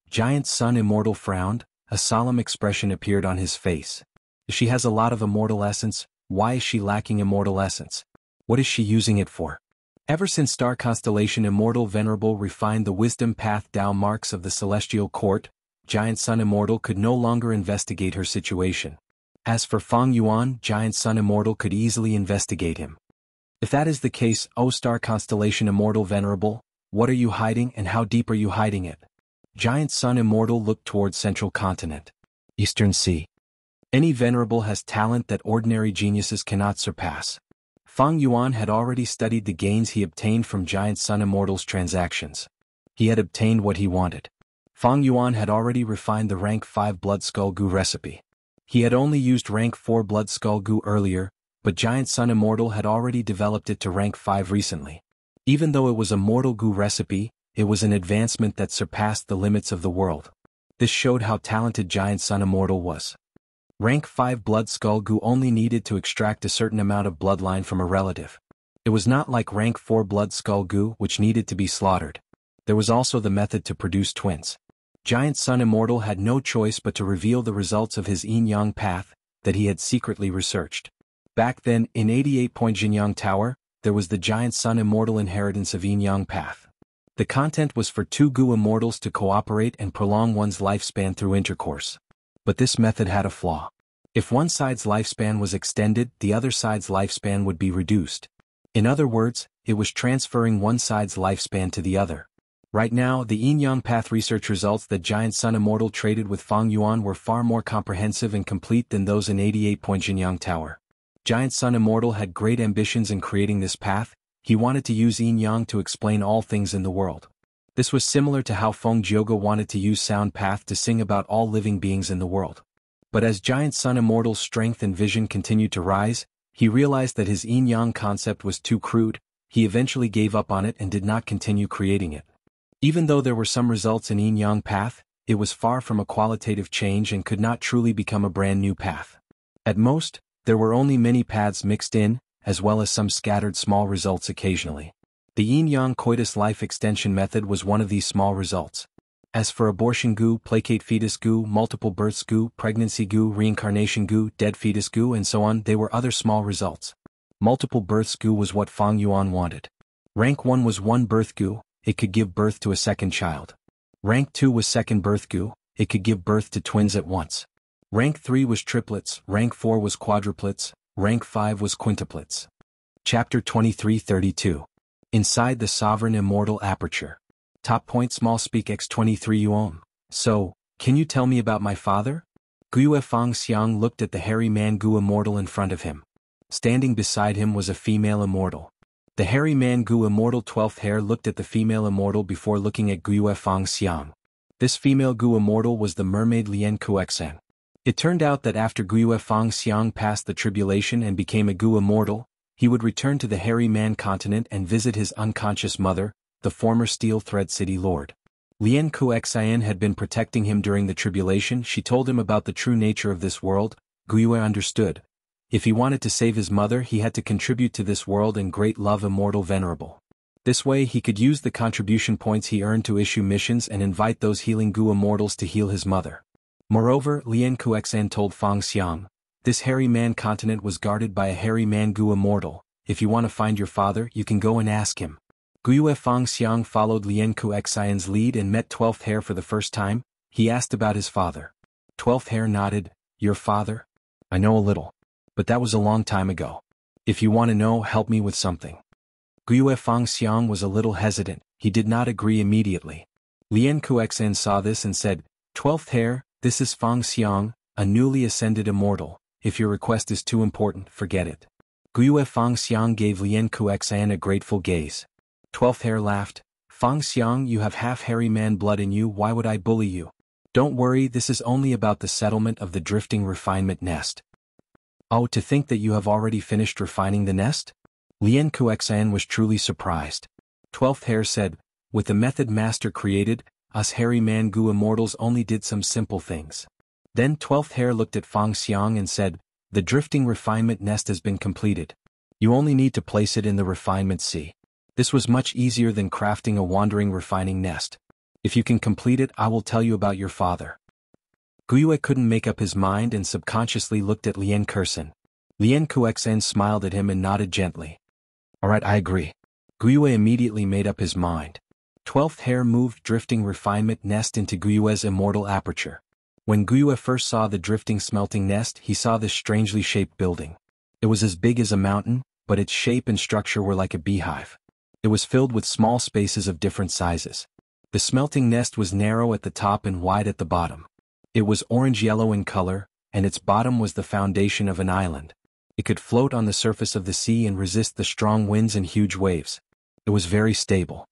Giant Sun Immortal frowned, a solemn expression appeared on his face. If she has a lot of immortal essence, why is she lacking immortal essence? What is she using it for? Ever since Star Constellation Immortal Venerable refined the wisdom path Tao marks of the Celestial Court, Giant Sun Immortal could no longer investigate her situation. As for Fang Yuan, Giant Sun Immortal could easily investigate him. If that is the case, O Star Constellation Immortal Venerable, what are you hiding and how deep are you hiding it? Giant Sun Immortal looked towards Central Continent. Eastern Sea. Any Venerable has talent that ordinary geniuses cannot surpass. Fang Yuan had already studied the gains he obtained from Giant Sun Immortal's transactions. He had obtained what he wanted. Fang Yuan had already refined the rank 5 Blood Skull Gu recipe. He had only used rank 4 Blood Skull Gu earlier, but Giant Sun Immortal had already developed it to rank 5 recently. Even though it was a mortal Gu recipe, it was an advancement that surpassed the limits of the world. This showed how talented Giant Sun Immortal was. Rank 5 Blood Skull Gu only needed to extract a certain amount of bloodline from a relative. It was not like rank 4 Blood Skull Gu which needed to be slaughtered. There was also the method to produce twins. Giant Sun Immortal had no choice but to reveal the results of his yin-yang path that he had secretly researched. Back then, in 88 Point Jinyang Tower, there was the Giant Sun Immortal inheritance of yin-yang path. The content was for 2 Gu immortals to cooperate and prolong one's lifespan through intercourse. But this method had a flaw. If one side's lifespan was extended, the other side's lifespan would be reduced. In other words, it was transferring one side's lifespan to the other. Right now, the yin-yang path research results that Giant Sun Immortal traded with Fang Yuan were far more comprehensive and complete than those in 88 Point Jinyang Tower. Giant Sun Immortal had great ambitions in creating this path. He wanted to use yin-yang to explain all things in the world. This was similar to how Feng Jioge wanted to use sound path to sing about all living beings in the world. But as Giant Sun Immortal's strength and vision continued to rise, he realized that his yin-yang concept was too crude. He eventually gave up on it and did not continue creating it. Even though there were some results in yin-yang path, it was far from a qualitative change and could not truly become a brand new path. At most, there were only many paths mixed in, as well as some scattered small results occasionally. The yin-yang coitus life extension method was one of these small results. As for abortion Gu, placate fetus Gu, multiple births Gu, pregnancy Gu, reincarnation Gu, dead fetus Gu, and so on, they were other small results. Multiple births Gu was what Fang Yuan wanted. Rank 1 was 1 birth Gu, it could give birth to a second child. Rank 2 was second birth Gu, it could give birth to twins at once. Rank 3 was triplets, rank 4 was quadruplets, rank 5 was quintuplets. Chapter 2332. Inside the Sovereign Immortal Aperture. Top point small speak x23 Yuan. So, can you tell me about my father? Guyue Fang Xiang looked at the hairy man Gu Immortal in front of him. Standing beside him was a female immortal. The hairy man Gu Immortal 12th hair looked at the female immortal before looking at Guyue Fang Xiang. This female Gu Immortal was the mermaid Lian Kuexan. It turned out that after Guyue Fang Xiang passed the tribulation and became a Gu Immortal, he would return to the hairy man continent and visit his unconscious mother, the former Steel Thread City Lord. Lien Kuxian had been protecting him during the tribulation. She told him about the true nature of this world. Guyue understood. If he wanted to save his mother, he had to contribute to this world and great love immortal venerable. This way he could use the contribution points he earned to issue missions and invite those healing Gu immortals to heal his mother. Moreover, Lien Kuxian told Fang Xiang, this hairy man continent was guarded by a hairy man Gu immortal. If you want to find your father, you can go and ask him. Guyue Fang Xiang followed Lien Kuxian's lead and met 12th Hair for the first time. He asked about his father. 12th Hair nodded. Your father? I know a little. But that was a long time ago. If you want to know, help me with something. Guyue Fang Xiang was a little hesitant. He did not agree immediately. Lien Kuxian saw this and said, 12th Hair, this is Fang Xiang, a newly ascended immortal. If your request is too important, forget it. Guyue Fang Xiang gave Lien Kuxian a grateful gaze. 12th Hair laughed. Fang Xiang, you have half hairy man blood in you. Why would I bully you? Don't worry, this is only about the settlement of the drifting refinement nest. Oh, to think that you have already finished refining the nest? Lien Kuxian was truly surprised. 12th Hair said, with the method master created, us hairy man Gu immortals only did some simple things. Then 12th Hair looked at Fang Xiang and said, the drifting refinement nest has been completed. You only need to place it in the refinement sea. This was much easier than crafting a wandering refining nest. If you can complete it, I will tell you about your father. Guyue couldn't make up his mind and subconsciously looked at Lien Kuxian. Lien Kuxian smiled at him and nodded gently. Alright, I agree. Guyue immediately made up his mind. 12th Hair moved drifting refinement nest into Guyue's immortal aperture. When Guyue first saw the drifting smelting nest, he saw this strangely shaped building. It was as big as a mountain, but its shape and structure were like a beehive. It was filled with small spaces of different sizes. The smelting nest was narrow at the top and wide at the bottom. It was orange-yellow in color, and its bottom was the foundation of an island. It could float on the surface of the sea and resist the strong winds and huge waves. It was very stable.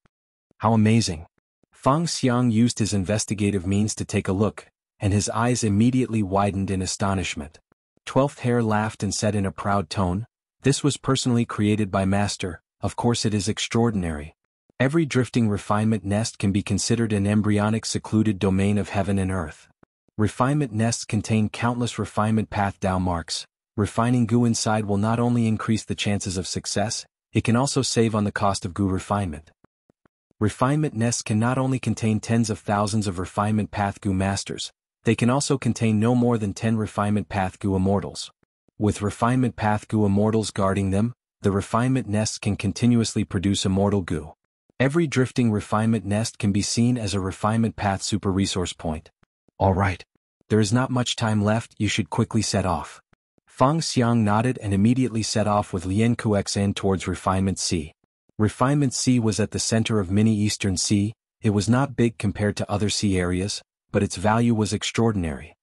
How amazing! Fang Xiang used his investigative means to take a look, and his eyes immediately widened in astonishment. 12th Hair laughed and said in a proud tone, this was personally created by Master. Of course it is extraordinary. Every drifting refinement nest can be considered an embryonic secluded domain of heaven and earth. Refinement nests contain countless refinement path Dao marks. Refining Gu inside will not only increase the chances of success, it can also save on the cost of Gu refinement. Refinement nests can not only contain tens of thousands of refinement path Gu masters, they can also contain no more than 10 refinement path Gu immortals. With refinement path Gu immortals guarding them, the refinement nests can continuously produce immortal Gu. Every drifting refinement nest can be seen as a refinement path super resource point. Alright. There is not much time left, you should quickly set off. Fang Xiang nodded and immediately set off with Lien Kuxian towards Refinement Sea. Refinement Sea was at the center of mini Eastern Sea. It was not big compared to other sea areas, but its value was extraordinary.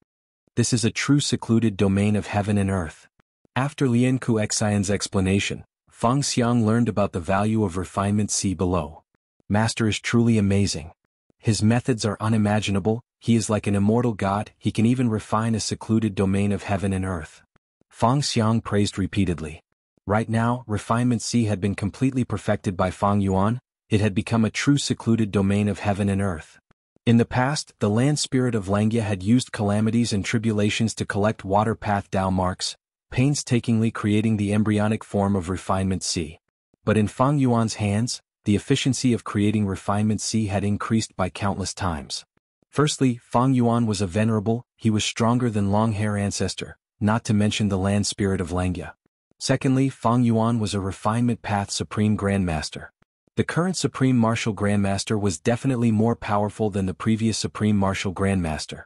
This is a true secluded domain of heaven and earth. After Lien Kuxian's explanation, Fang Xiang learned about the value of Refinement Sea below. Master is truly amazing. His methods are unimaginable, he is like an immortal god, he can even refine a secluded domain of heaven and earth. Fang Xiang praised repeatedly. Right now, Refinement Sea had been completely perfected by Fang Yuan, it had become a true secluded domain of heaven and earth. In the past, the land spirit of Langya had used calamities and tribulations to collect water path Dao marks, painstakingly creating the embryonic form of Refinement Sea. But in Fang Yuan's hands, the efficiency of creating Refinement Sea had increased by countless times. Firstly, Fang Yuan was a venerable, he was stronger than long-hair ancestor, not to mention the land spirit of Langya. Secondly, Fang Yuan was a Refinement Path Supreme Grandmaster. The current Supreme Martial Grandmaster was definitely more powerful than the previous Supreme Martial Grandmaster.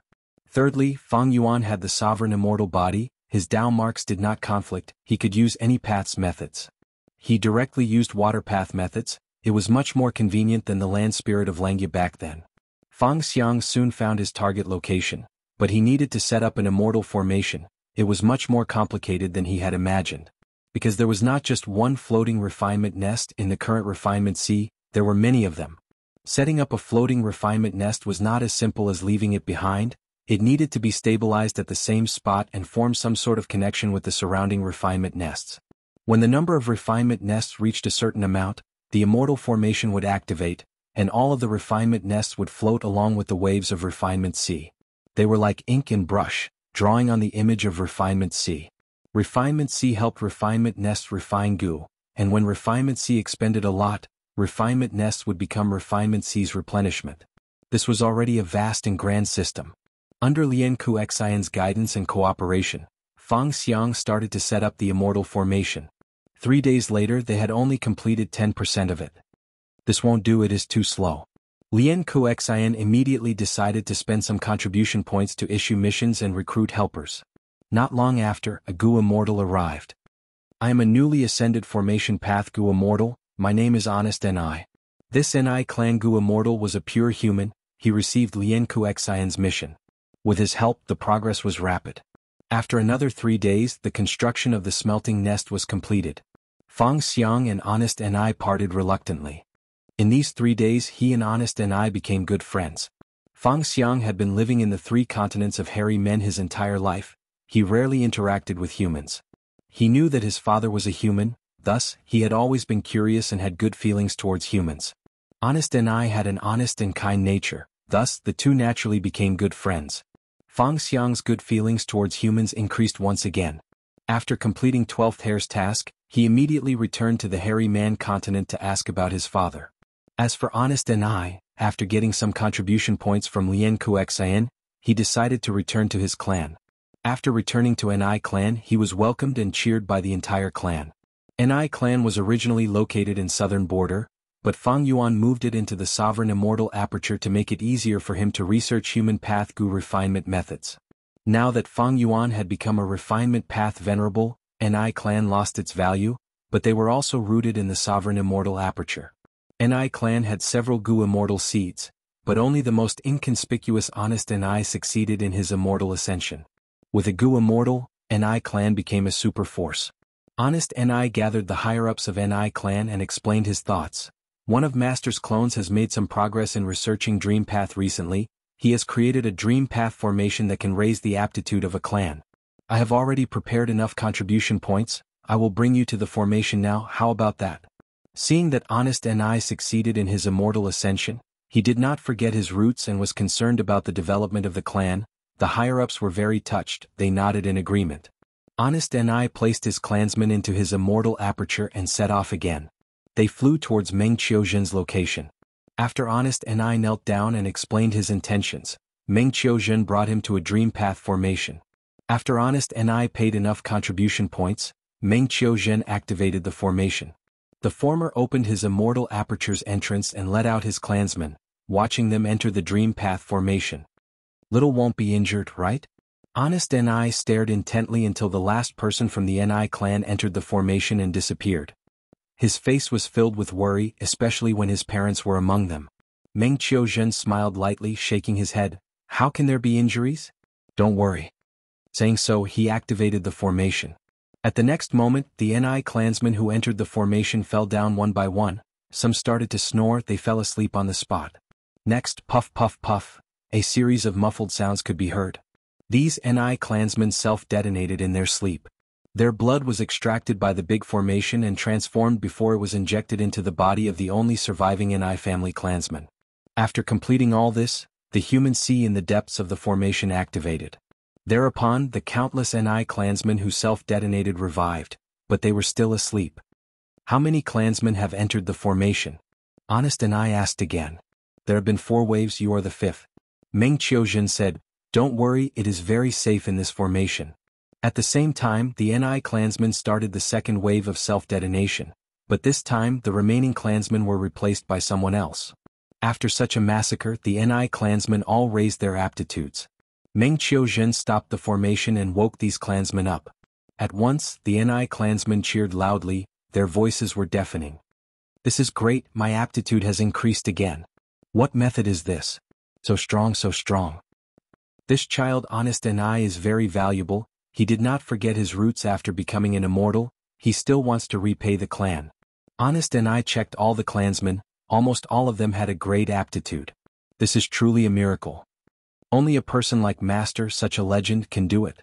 Thirdly, Fang Yuan had the sovereign immortal body, his Dao marks did not conflict, he could use any path's methods. He directly used water path methods, it was much more convenient than the land spirit of Langya back then. Fang Xiang soon found his target location, but he needed to set up an immortal formation, it was much more complicated than he had imagined. Because there was not just one floating refinement nest in the current Refinement Sea, there were many of them. Setting up a floating refinement nest was not as simple as leaving it behind, it needed to be stabilized at the same spot and form some sort of connection with the surrounding refinement nests. When the number of refinement nests reached a certain amount, the immortal formation would activate, and all of the refinement nests would float along with the waves of refinement C. They were like ink and brush, drawing on the image of refinement C. Refinement C helped refinement nests refine goo, and when refinement C expended a lot, refinement nests would become refinement C's replenishment. This was already a vast and grand system. Under Lian Kuxian's guidance and cooperation, Fang Xiang started to set up the immortal formation. 3 days later they had only completed 10% of it. This won't do, it is too slow. Lian Kuxian immediately decided to spend some contribution points to issue missions and recruit helpers. Not long after, a Gu Immortal arrived. I am a newly ascended formation path Gu Immortal, my name is Honest Ni. This Ni clan Gu Immortal was a pure human, he received Lian Kuxian's mission. With his help the progress was rapid. After another 3 days the construction of the smelting nest was completed. Fang Xiang and Honest Ni parted reluctantly. In these 3 days he and Honest Ni became good friends. Fang Xiang had been living in the 3 continents of hairy men his entire life. He rarely interacted with humans. He knew that his father was a human, thus, he had always been curious and had good feelings towards humans. Honest Ni had an honest and kind nature, thus the two naturally became good friends. Fang Xiang's good feelings towards humans increased once again. After completing 12th Hair's task, he immediately returned to the hairy man continent to ask about his father. As for Honest Ni, after getting some contribution points from Lian Kuxian, he decided to return to his clan. After returning to Ni clan he was welcomed and cheered by the entire clan. Ni clan was originally located in southern border, but Fang Yuan moved it into the sovereign immortal aperture to make it easier for him to research human path Gu refinement methods. Now that Fang Yuan had become a refinement path venerable, Ni clan lost its value, but they were also rooted in the sovereign immortal aperture. Ni clan had several Gu immortal seeds, but only the most inconspicuous Honest Ni succeeded in his immortal ascension. With a Gu immortal, Ni clan became a super force. Honest Ni gathered the higher-ups of Ni clan and explained his thoughts. One of Master's clones has made some progress in researching Dream Path recently. He has created a Dream Path formation that can raise the aptitude of a clan. I have already prepared enough contribution points, I will bring you to the formation now, how about that? Seeing that Honest Ni succeeded in his immortal ascension, he did not forget his roots and was concerned about the development of the clan. The higher-ups were very touched, they nodded in agreement. Honest Ni placed his clansmen into his immortal aperture and set off again. They flew towards Meng Qiuzhen's location. After Honest Ni knelt down and explained his intentions, Meng Qiuzhen brought him to a Dream Path formation. After Honest Ni paid enough contribution points, Meng Qiuzhen activated the formation. The former opened his immortal aperture's entrance and let out his clansmen, watching them enter the Dream Path formation. Little won't be injured, right? Honest Ni stared intently until the last person from the Ni clan entered the formation and disappeared. His face was filled with worry, especially when his parents were among them. Meng Qiuzhen smiled lightly, shaking his head. How can there be injuries? Don't worry. Saying so, he activated the formation. At the next moment, the Ni clansmen who entered the formation fell down one by one. Some started to snore, they fell asleep on the spot. Next, puff puff puff. A series of muffled sounds could be heard. These Ni clansmen self-detonated in their sleep. Their blood was extracted by the big formation and transformed before it was injected into the body of the only surviving Ni family clansman. After completing all this, the human sea in the depths of the formation activated. Thereupon, the countless Ni clansmen who self-detonated revived, but they were still asleep. How many clansmen have entered the formation? Honest Ni asked again. There have been 4 waves, you are the 5th. Meng Qiuzhen said, don't worry, it is very safe in this formation. At the same time, the Ni clansmen started the second wave of self-detonation, but this time the remaining clansmen were replaced by someone else. After such a massacre, the Ni clansmen all raised their aptitudes. Meng Qiuzhen stopped the formation and woke these clansmen up. At once, the Ni clansmen cheered loudly, their voices were deafening. This is great, my aptitude has increased again. What method is this? So strong, so strong. This child Honest Ni is very valuable, he did not forget his roots after becoming an immortal, he still wants to repay the clan. Honest Ni checked all the clansmen, almost all of them had a great aptitude. This is truly a miracle. Only a person like Master, such a legend, can do it.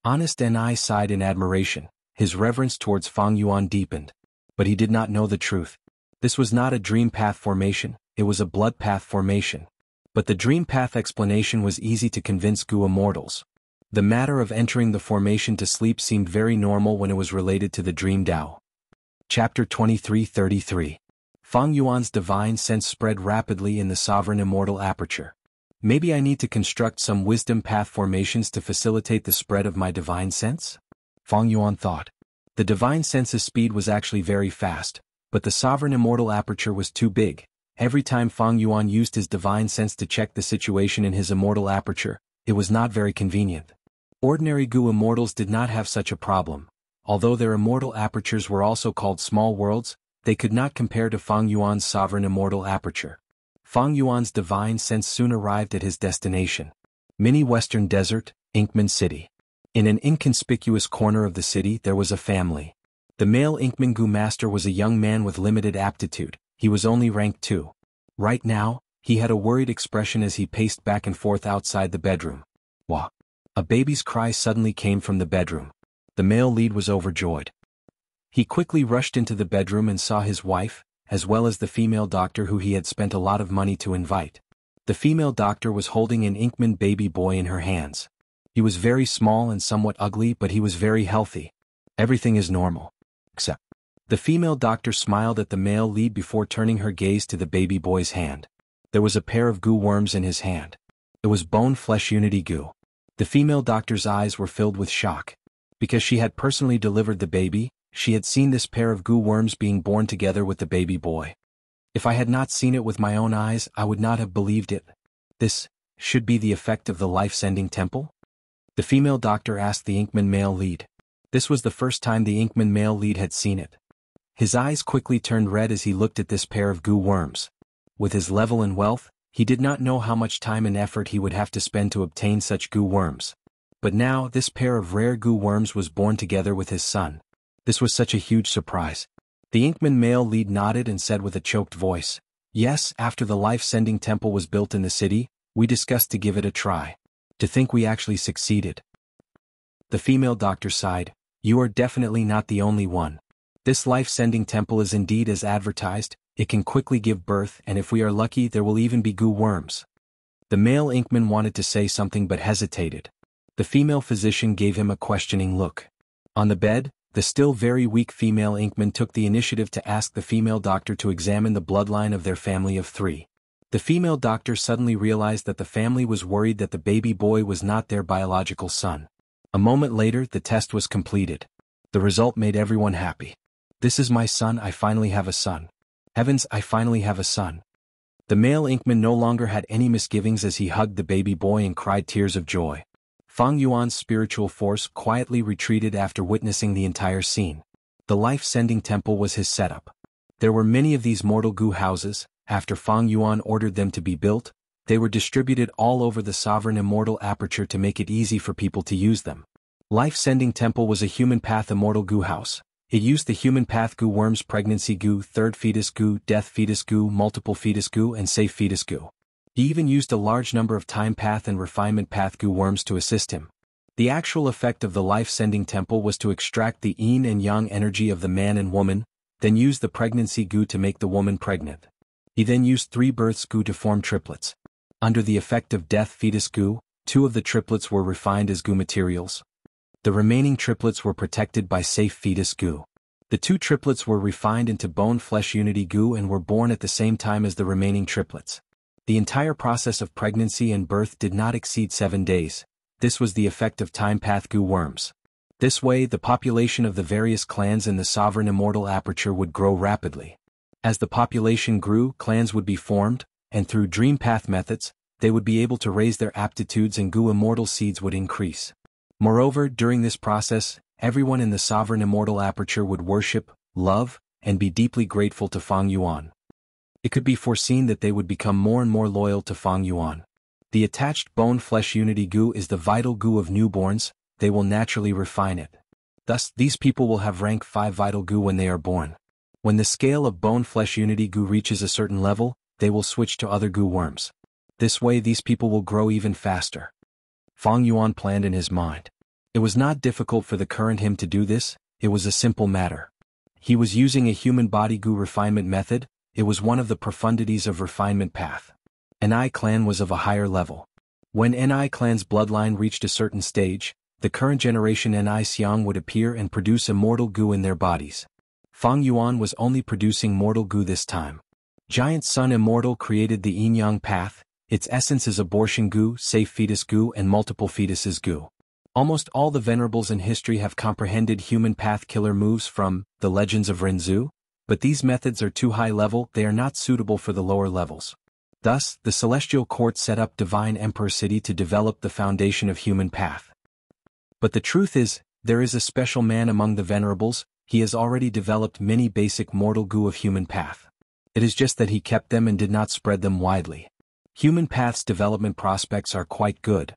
Honest Ni sighed in admiration, his reverence towards Fang Yuan deepened. But he did not know the truth. This was not a dream path formation, it was a blood path formation. But the dream path explanation was easy to convince Gu immortals. The matter of entering the formation to sleep seemed very normal when it was related to the dream Tao. Chapter 23:33. Fang Yuan's divine sense spread rapidly in the sovereign immortal aperture. Maybe I need to construct some wisdom path formations to facilitate the spread of my divine sense? Fang Yuan thought. The divine sense's speed was actually very fast, but the sovereign immortal aperture was too big. Every time Fang Yuan used his divine sense to check the situation in his immortal aperture, it was not very convenient. Ordinary Gu immortals did not have such a problem. Although their immortal apertures were also called small worlds, they could not compare to Fang Yuan's sovereign immortal aperture. Fang Yuan's divine sense soon arrived at his destination. Mini Western Desert, Inkman City. In an inconspicuous corner of the city there was a family. The male Inkman Gu master was a young man with limited aptitude. He was only rank 2. Right now, he had a worried expression as he paced back and forth outside the bedroom. Wah! A baby's cry suddenly came from the bedroom. The male lead was overjoyed. He quickly rushed into the bedroom and saw his wife, as well as the female doctor who he had spent a lot of money to invite. The female doctor was holding an Inkman baby boy in her hands. He was very small and somewhat ugly, but he was very healthy. Everything is normal. Except. The female doctor smiled at the male lead before turning her gaze to the baby boy's hand. There was a pair of Gu worms in his hand. It was bone-flesh unity Gu. The female doctor's eyes were filled with shock. Because she had personally delivered the baby, she had seen this pair of Gu worms being born together with the baby boy. If I had not seen it with my own eyes, I would not have believed it. This should be the effect of the life-sending temple? The female doctor asked the Inkman male lead. This was the first time the Inkman male lead had seen it. His eyes quickly turned red as he looked at this pair of Gu worms. With his level and wealth, he did not know how much time and effort he would have to spend to obtain such Gu worms. But now this pair of rare Gu worms was born together with his son. This was such a huge surprise. The Inkman male lead nodded and said with a choked voice, "Yes, after the life-sending temple was built in the city, we discussed to give it a try. To think we actually succeeded." The female doctor sighed, "You are definitely not the only one. This life-sending temple is indeed as advertised, it can quickly give birth, and if we are lucky there will even be Gu worms." The male Inkman wanted to say something but hesitated. The female physician gave him a questioning look. On the bed, the still very weak female Inkman took the initiative to ask the female doctor to examine the bloodline of their family of 3. The female doctor suddenly realized that the family was worried that the baby boy was not their biological son. A moment later the test was completed. The result made everyone happy. "This is my son, I finally have a son. Heavens, I finally have a son." The male Inkman no longer had any misgivings as he hugged the baby boy and cried tears of joy. Fang Yuan's spiritual force quietly retreated after witnessing the entire scene. The life-sending temple was his setup. There were many of these mortal Gu houses. After Fang Yuan ordered them to be built, they were distributed all over the sovereign immortal aperture to make it easy for people to use them. Life-sending temple was a human path immortal Gu house. It used the human path Gu worms, pregnancy Gu, third fetus Gu, death fetus Gu, multiple fetus Gu, and safe fetus Gu. He even used a large number of time path and refinement path Gu worms to assist him. The actual effect of the life-sending temple was to extract the yin and yang energy of the man and woman, then use the pregnancy Gu to make the woman pregnant. He then used 3 births Gu to form triplets. Under the effect of death fetus Gu, 2 of the triplets were refined as Gu materials. The remaining triplets were protected by safe fetus Gu. The 2 triplets were refined into bone-flesh unity Gu and were born at the same time as the remaining triplets. The entire process of pregnancy and birth did not exceed 7 days. This was the effect of time path Gu worms. This way the population of the various clans in the sovereign immortal aperture would grow rapidly. As the population grew, clans would be formed, and through dream path methods, they would be able to raise their aptitudes and Gu immortal seeds would increase. Moreover, during this process, everyone in the sovereign immortal aperture would worship, love, and be deeply grateful to Fang Yuan. It could be foreseen that they would become more and more loyal to Fang Yuan. The attached bone-flesh unity Gu is the vital Gu of newborns, they will naturally refine it. Thus, these people will have rank 5 vital Gu when they are born. When the scale of bone-flesh unity Gu reaches a certain level, they will switch to other Gu worms. This way these people will grow even faster. Fang Yuan planned in his mind. It was not difficult for the current him to do this, it was a simple matter. He was using a human body goo refinement method. It was one of the profundities of refinement path. Ni clan was of a higher level. When Ni clan's bloodline reached a certain stage, the current generation Ni Xiang would appear and produce immortal goo in their bodies. Fang Yuan was only producing mortal goo this time. Giant Sun Immortal created the yin-yang path. Its essence is abortion goo, safe fetus goo and multiple fetuses goo. Almost all the venerables in history have comprehended human path killer moves from the Legends of Renzu, but these methods are too high level, they are not suitable for the lower levels. Thus, the Celestial Court set up Divine Emperor City to develop the foundation of human path. But the truth is, there is a special man among the venerables. He has already developed many basic mortal goo of human path. It is just that he kept them and did not spread them widely. Human path's development prospects are quite good.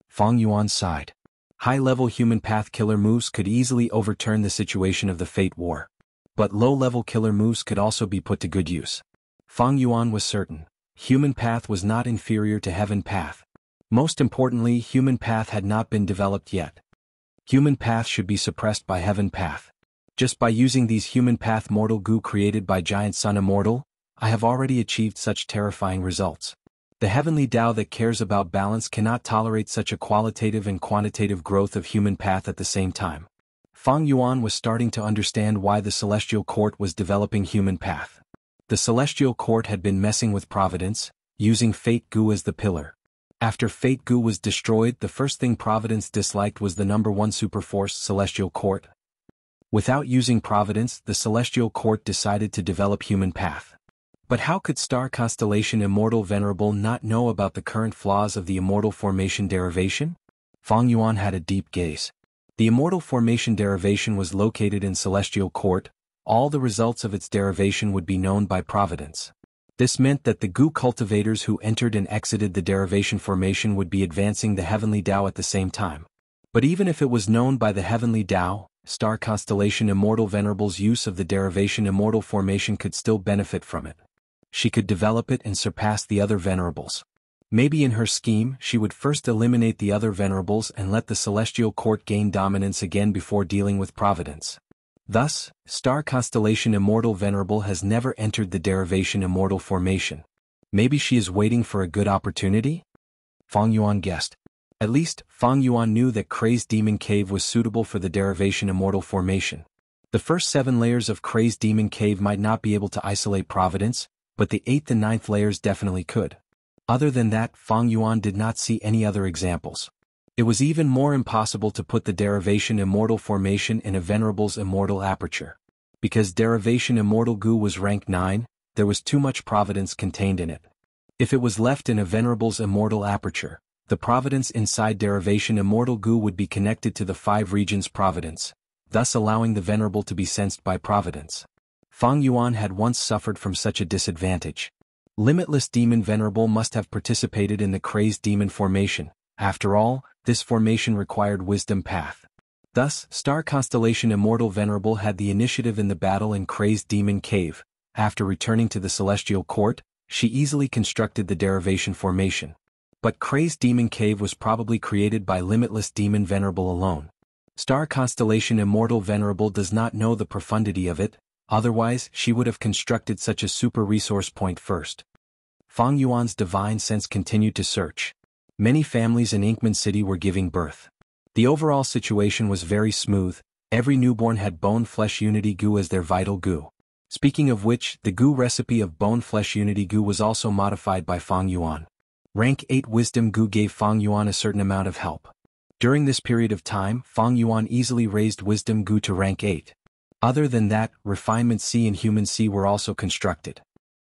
Fang Yuan sighed. High-level human path killer moves could easily overturn the situation of the Fate War. But low-level killer moves could also be put to good use. Fang Yuan was certain. Human path was not inferior to heaven path. Most importantly, human path had not been developed yet. Human path should be suppressed by heaven path. Just by using these human path mortal goo created by Giant Sun Immortal, I have already achieved such terrifying results. The heavenly Tao that cares about balance cannot tolerate such a qualitative and quantitative growth of human path at the same time. Fang Yuan was starting to understand why the Celestial Court was developing human path. The Celestial Court had been messing with Providence, using Fate Goo as the pillar. After Fate Goo was destroyed, the first thing Providence disliked was the #1 superforce Celestial Court. Without using Providence, the Celestial Court decided to develop human path. But how could Star Constellation Immortal Venerable not know about the current flaws of the Immortal Formation derivation? Fang Yuan had a deep gaze. The Immortal Formation derivation was located in Celestial Court. All the results of its derivation would be known by Providence. This meant that the goo cultivators who entered and exited the derivation formation would be advancing the Heavenly Tao at the same time. But even if it was known by the Heavenly Tao, Star Constellation Immortal Venerable's use of the derivation Immortal Formation could still benefit from it. She could develop it and surpass the other venerables. Maybe in her scheme, she would first eliminate the other venerables and let the Celestial Court gain dominance again before dealing with Providence. Thus, Star Constellation Immortal Venerable has never entered the derivation Immortal Formation. Maybe she is waiting for a good opportunity? Fang Yuan guessed. At least, Fang Yuan knew that Crazed Demon Cave was suitable for the derivation Immortal Formation. The first 7 layers of Crazed Demon Cave might not be able to isolate Providence, but the 8th and 9th layers definitely could. Other than that, Fang Yuan did not see any other examples. It was even more impossible to put the derivation Immortal Formation in a Venerable's Immortal Aperture. Because derivation Immortal Goo was rank 9, there was too much Providence contained in it. If it was left in a Venerable's Immortal Aperture, the Providence inside derivation Immortal Goo would be connected to the 5 regions Providence, thus allowing the Venerable to be sensed by Providence. Fang Yuan had once suffered from such a disadvantage. Limitless Demon Venerable must have participated in the Crazed Demon Formation. After all, this formation required Wisdom Path. Thus, Star Constellation Immortal Venerable had the initiative in the battle in Crazed Demon Cave. After returning to the Celestial Court, she easily constructed the derivation formation. But Crazed Demon Cave was probably created by Limitless Demon Venerable alone. Star Constellation Immortal Venerable does not know the profundity of it. Otherwise, she would have constructed such a super resource point first. Fang Yuan's divine sense continued to search. Many families in Inkman City were giving birth. The overall situation was very smooth. Every newborn had bone-flesh unity goo as their vital goo. Speaking of which, the goo recipe of bone-flesh unity goo was also modified by Fang Yuan. Rank 8 wisdom goo gave Fang Yuan a certain amount of help. During this period of time, Fang Yuan easily raised wisdom goo to rank 8. Other than that, Refinement C and Human C were also constructed.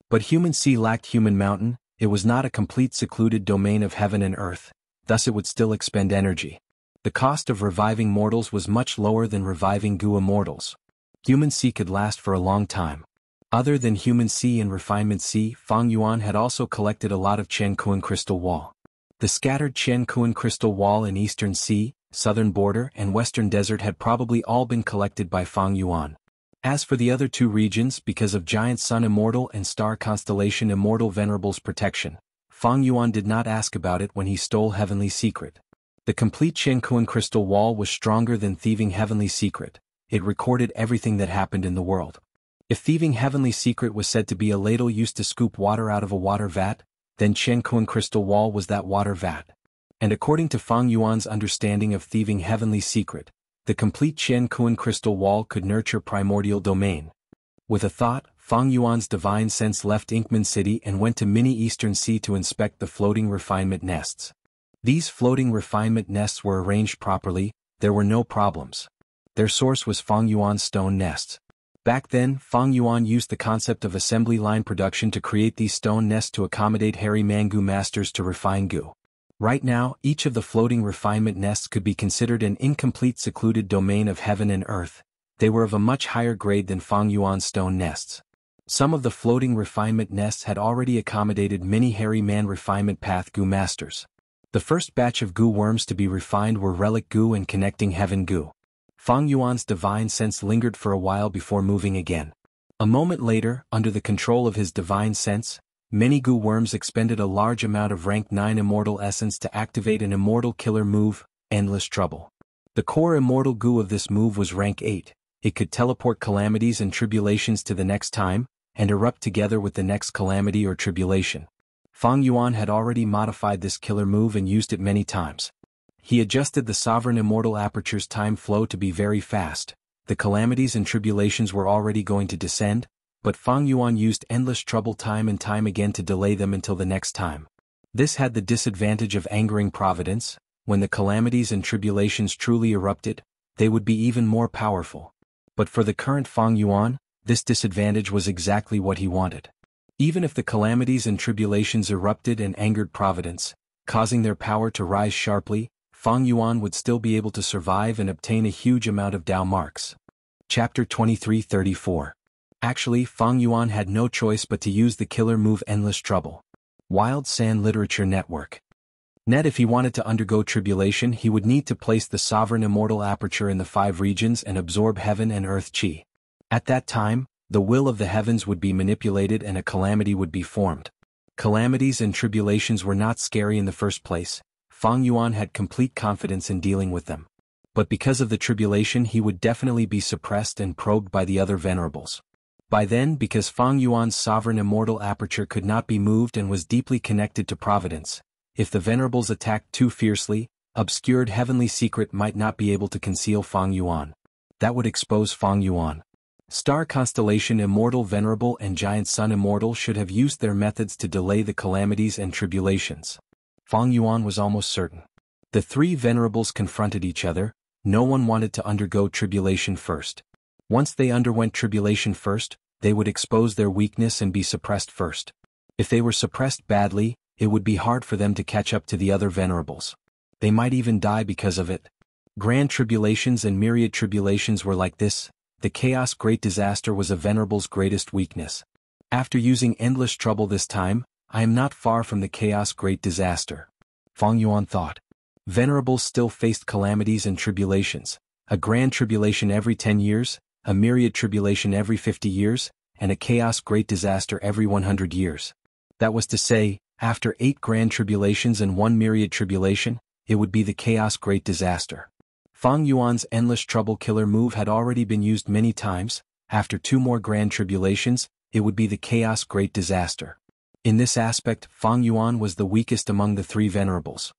But Human C lacked Human Mountain. It was not a complete secluded domain of heaven and earth, thus it would still expend energy. The cost of reviving mortals was much lower than reviving goo immortals. Human C could last for a long time. Other than Human C and Refinement C, Fang Yuan had also collected a lot of Chen Kuan Crystal Wall. The scattered Chen Kuan Crystal Wall in Eastern Sea, Southern Border and Western Desert had probably all been collected by Fang Yuan. As for the other 2 regions, because of Giant Sun Immortal and Star Constellation Immortal Venerable's protection, Fang Yuan did not ask about it when he stole Heavenly Secret. The complete Chen Kuan Crystal Wall was stronger than thieving Heavenly Secret. it recorded everything that happened in the world. If thieving heavenly secret was said to be a ladle used to scoop water out of a water vat, then Qianquan crystal wall was that water vat. And according to Fang Yuan's understanding of thieving heavenly secret, the complete Qianquan crystal wall could nurture primordial domain. With a thought, Fang Yuan's divine sense left Inkman City and went to Mini Eastern Sea to inspect the floating refinement nests. These floating refinement nests were arranged properly, there were no problems. Their source was Fang Yuan's stone nests. Back then, Fang Yuan used the concept of assembly line production to create these stone nests to accommodate hairy Mangu masters to refine goo. Right now, each of the floating refinement nests could be considered an incomplete secluded domain of heaven and earth. They were of a much higher grade than Fang Yuan's stone nests. Some of the floating refinement nests had already accommodated many hairy man refinement path goo masters. The first batch of goo worms to be refined were relic goo and connecting heaven goo. Fang Yuan's divine sense lingered for a while before moving again. A moment later, under the control of his divine sense, many goo worms expended a large amount of rank 9 immortal essence to activate an immortal killer move, Endless Trouble. The core immortal goo of this move was rank 8, it could teleport calamities and tribulations to the next time, and erupt together with the next calamity or tribulation. Fang Yuan had already modified this killer move and used it many times. He adjusted the sovereign immortal aperture's time flow to be very fast. The calamities and tribulations were already going to descend, but Fang Yuan used endless trouble time and time again to delay them until the next time. This had the disadvantage of angering Providence. When the calamities and tribulations truly erupted, they would be even more powerful. But for the current Fang Yuan, this disadvantage was exactly what he wanted. Even if the calamities and tribulations erupted and angered Providence, causing their power to rise sharply, Fang Yuan would still be able to survive and obtain a huge amount of Dao marks. Chapter 23-34. Actually, Fang Yuan had no choice but to use the killer move Endless Trouble. Wild Sand Literature Network. If he wanted to undergo tribulation, he would need to place the sovereign immortal aperture in the 5 regions and absorb heaven and earth chi. At that time, the will of the heavens would be manipulated and a calamity would be formed. Calamities and tribulations were not scary in the first place. Fang Yuan had complete confidence in dealing with them. But because of the tribulation, he would definitely be suppressed and probed by the other venerables. By then, because Fang Yuan's sovereign immortal aperture could not be moved and was deeply connected to Providence, if the venerables attacked too fiercely, obscured heavenly secret might not be able to conceal Fang Yuan. That would expose Fang Yuan. Star Constellation Immortal Venerable and Giant Sun Immortal should have used their methods to delay the calamities and tribulations. Fang Yuan was almost certain. The 3 venerables confronted each other. No one wanted to undergo tribulation first. Once they underwent tribulation first, they would expose their weakness and be suppressed first. If they were suppressed badly, it would be hard for them to catch up to the other venerables. They might even die because of it. Grand tribulations and myriad tribulations were like this. The chaos great disaster was a venerable's greatest weakness. After using endless trouble this time, I am not far from the chaos great disaster. Fang Yuan thought. Venerables still faced calamities and tribulations. A grand tribulation every 10 years, a myriad tribulation every 50 years, and a chaos great disaster every 100 years. That was to say, after 8 grand tribulations and 1 myriad tribulation, it would be the chaos great disaster. Fang Yuan's endless trouble killer move had already been used many times. After 2 more grand tribulations, it would be the chaos great disaster. In this aspect, Fang Yuan was the weakest among the 3 venerables.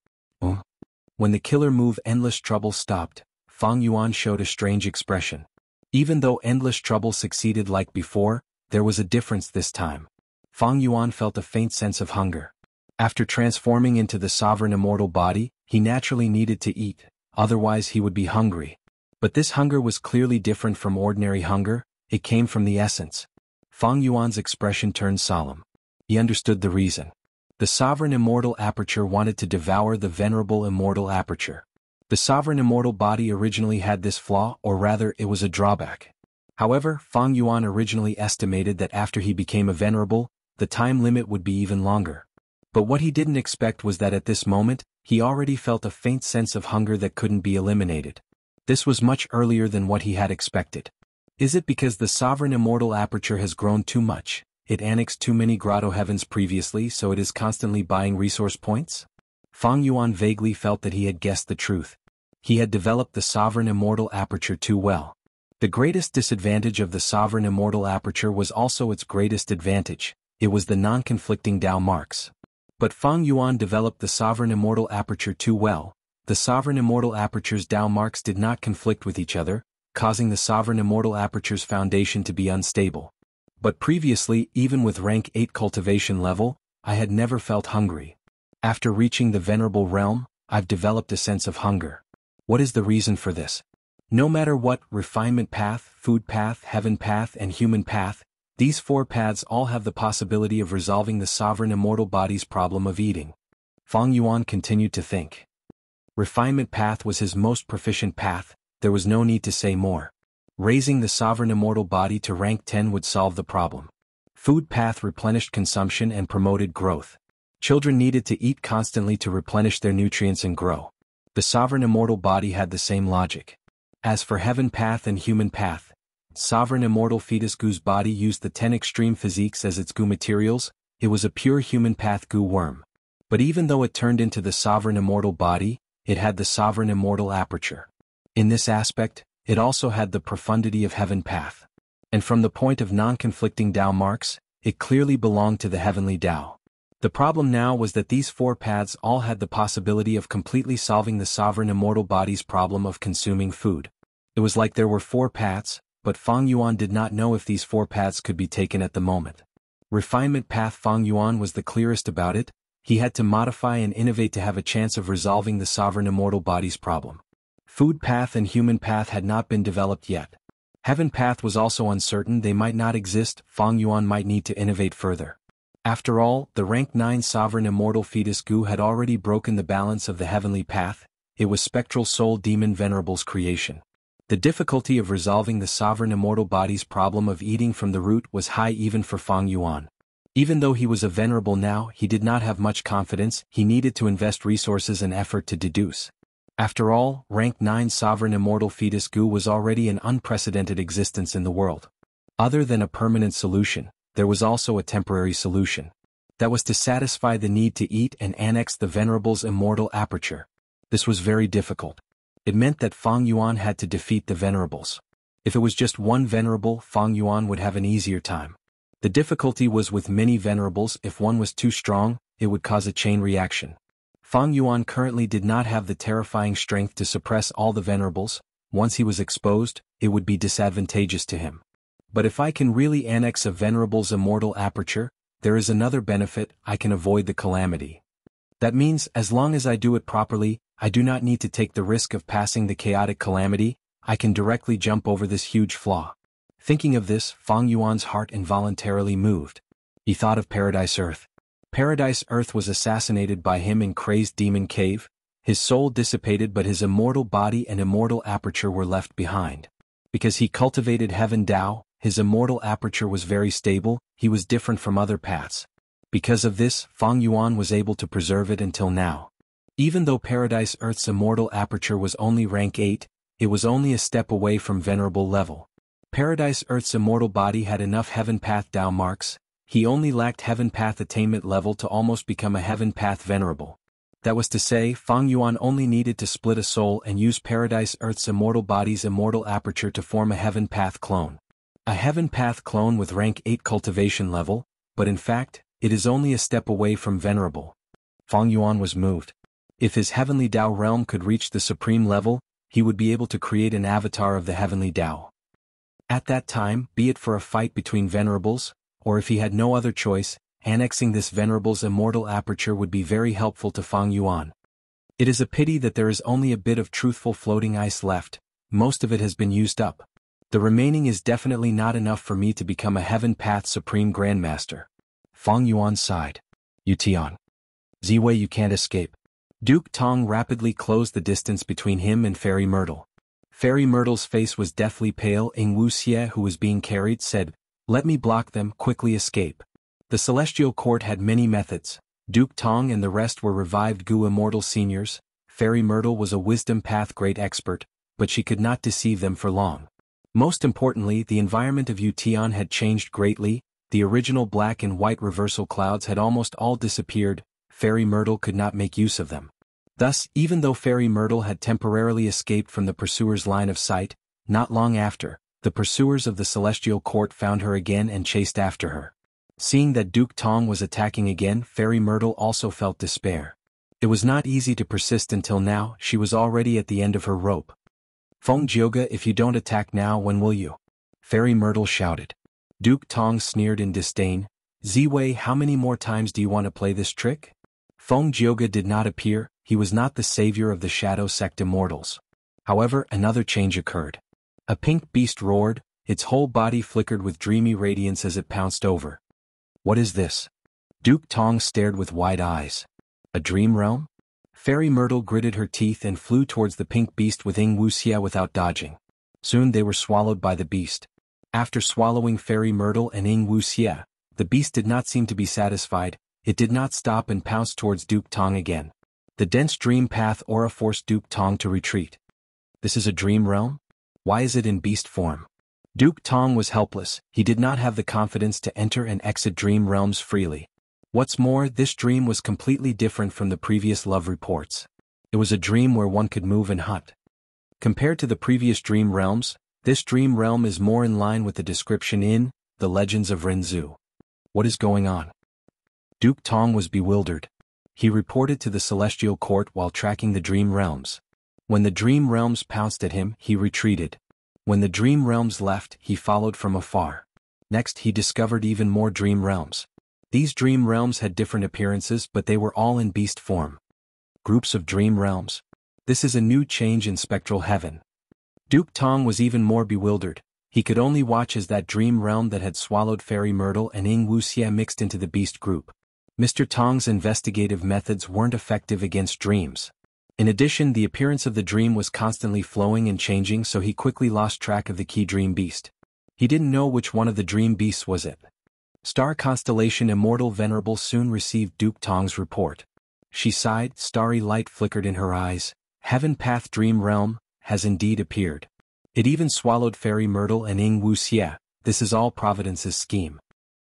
When the killer move Endless Trouble stopped, Fang Yuan showed a strange expression. Even though Endless Trouble succeeded like before, there was a difference this time. Fang Yuan felt a faint sense of hunger. After transforming into the sovereign immortal body, he naturally needed to eat, otherwise he would be hungry. But this hunger was clearly different from ordinary hunger, it came from the essence. Fang Yuan's expression turned solemn. He understood the reason. The sovereign immortal aperture wanted to devour the venerable immortal aperture. The sovereign immortal body originally had this flaw, or rather it was a drawback. However, Fang Yuan originally estimated that after he became a venerable, the time limit would be even longer. But what he didn't expect was that at this moment, he already felt a faint sense of hunger that couldn't be eliminated. This was much earlier than what he had expected. Is it because the sovereign immortal aperture has grown too much? It annexed too many grotto heavens previously, so it is constantly buying resource points? Fang Yuan vaguely felt that he had guessed the truth. He had developed the sovereign immortal aperture too well. The greatest disadvantage of the sovereign immortal aperture was also its greatest advantage. It was the non-conflicting Tao marks. But Fang Yuan developed the sovereign immortal aperture too well. The sovereign immortal aperture's Tao marks did not conflict with each other, causing the sovereign immortal aperture's foundation to be unstable. But previously, even with rank 8 cultivation level, I had never felt hungry. After reaching the venerable realm, I've developed a sense of hunger. What is the reason for this? No matter what, refinement path, food path, heaven path and human path, these 4 paths all have the possibility of resolving the sovereign immortal body's problem of eating. Fang Yuan continued to think. Refinement path was his most proficient path, there was no need to say more. Raising the sovereign immortal body to rank 10 would solve the problem. Food path replenished consumption and promoted growth. Children needed to eat constantly to replenish their nutrients and grow. The sovereign immortal body had the same logic. As for heaven path and human path, sovereign immortal fetus Gu's body used the 10 extreme physiques as its Gu materials. It was a pure human path Gu worm. But even though it turned into the sovereign immortal body, it had the sovereign immortal aperture. In this aspect, it also had the profundity of heaven path. And from the point of non-conflicting Tao marks, it clearly belonged to the heavenly Tao. The problem now was that these 4 paths all had the possibility of completely solving the sovereign immortal body's problem of consuming food. It was like there were 4 paths, but Fang Yuan did not know if these 4 paths could be taken at the moment. Refinement path Fang Yuan was the clearest about it. He had to modify and innovate to have a chance of resolving the sovereign immortal body's problem. Food path and human path had not been developed yet. Heaven path was also uncertain, they might not exist, Fang Yuan might need to innovate further. After all, the rank 9 sovereign immortal fetus Gu had already broken the balance of the heavenly path. It was spectral soul demon Venerable's creation. The difficulty of resolving the sovereign immortal body's problem of eating from the root was high even for Fang Yuan. Even though he was a venerable now, he did not have much confidence, he needed to invest resources and effort to deduce. After all, rank 9 sovereign immortal fetus Gu was already an unprecedented existence in the world. Other than a permanent solution, there was also a temporary solution. That was to satisfy the need to eat and annex the Venerable's immortal aperture. This was very difficult. It meant that Fang Yuan had to defeat the Venerables. If it was just one Venerable, Fang Yuan would have an easier time. The difficulty was with many Venerables. If one was too strong, it would cause a chain reaction. Fang Yuan currently did not have the terrifying strength to suppress all the Venerables. Once he was exposed, it would be disadvantageous to him. But if I can really annex a Venerable's immortal aperture, there is another benefit, I can avoid the calamity. That means, as long as I do it properly, I do not need to take the risk of passing the chaotic calamity, I can directly jump over this huge flaw. Thinking of this, Fang Yuan's heart involuntarily moved. He thought of Paradise Earth. Paradise Earth was assassinated by him in Crazed Demon Cave. His soul dissipated but his immortal body and immortal aperture were left behind. Because he cultivated Heaven Tao, his immortal aperture was very stable, he was different from other paths. Because of this, Fang Yuan was able to preserve it until now. Even though Paradise Earth's immortal aperture was only rank 8, it was only a step away from venerable level. Paradise Earth's immortal body had enough Heaven Path Tao marks, he only lacked Heaven Path attainment level to almost become a Heaven Path Venerable. That was to say, Fang Yuan only needed to split a soul and use Paradise Earth's immortal body's immortal aperture to form a Heaven Path clone. A Heaven Path clone with rank 8 cultivation level, but in fact, it is only a step away from Venerable. Fang Yuan was moved. If his Heavenly Tao realm could reach the supreme level, he would be able to create an avatar of the Heavenly Tao. At that time, be it for a fight between Venerables, or if he had no other choice, annexing this Venerable's immortal aperture would be very helpful to Fang Yuan. It is a pity that there is only a bit of truthful floating ice left, most of it has been used up. The remaining is definitely not enough for me to become a Heaven Path Supreme Grandmaster. Fang Yuan sighed. Yutian. Ziwei, you can't escape. Duke Tong rapidly closed the distance between him and Fairy Myrtle. Fairy Myrtle's face was deathly pale. Wuxia, who was being carried, said, "Let me block them, quickly escape." The Celestial Court had many methods. Duke Tong and the rest were revived Gu Immortal seniors. Fairy Myrtle was a Wisdom Path great expert, but she could not deceive them for long. Most importantly, the environment of Yutian had changed greatly. The original black and white reversal clouds had almost all disappeared. Fairy Myrtle could not make use of them. Thus, even though Fairy Myrtle had temporarily escaped from the pursuer's line of sight, not long after, The pursuers of the celestial court found her again and chased after her. Seeing that Duke Tong was attacking again, Fairy Myrtle also felt despair. It was not easy to persist until now. She was already at the end of her rope. Feng Jioga, if you don't attack now, when will you? Fairy Myrtle shouted. Duke Tong sneered in disdain. Ziwei, how many more times do you want to play this trick? Feng Jioga did not appear. He was not the savior of the Shadow Sect immortals. However, another change occurred. A pink beast roared, its whole body flickered with dreamy radiance as it pounced over. What is this? Duke Tong stared with wide eyes. A dream realm? Fairy Myrtle gritted her teeth and flew towards the pink beast with Wuxia without dodging. Soon they were swallowed by the beast. After swallowing Fairy Myrtle and Wuxia, the beast did not seem to be satisfied. It did not stop and pounced towards Duke Tong again. The dense dream path aura forced Duke Tong to retreat. This is a dream realm? Why is it in beast form? Duke Tong was helpless. He did not have the confidence to enter and exit dream realms freely. What's more, this dream was completely different from the previous love reports. It was a dream where one could move and hunt. Compared to the previous dream realms, this dream realm is more in line with the description in The Legends of Renzu. What is going on? Duke Tong was bewildered. He reported to the Celestial Court while tracking the dream realms. When the dream realms pounced at him, he retreated. When the dream realms left, he followed from afar. Next, he discovered even more dream realms. These dream realms had different appearances, but they were all in beast form. Groups of dream realms. This is a new change in spectral heaven. Duke Tong was even more bewildered. He could only watch as that dream realm that had swallowed Fairy Myrtle and Wuxia mixed into the beast group. Mr. Tong's investigative methods weren't effective against dreams. In addition, the appearance of the dream was constantly flowing and changing, so he quickly lost track of the key dream beast. He didn't know which one of the dream beasts was it. Star Constellation Immortal Venerable soon received Duke Tong's report. She sighed, starry light flickered in her eyes. Heaven Path Dream Realm has indeed appeared. It even swallowed Fairy Myrtle and Wuxia. This is all Providence's scheme.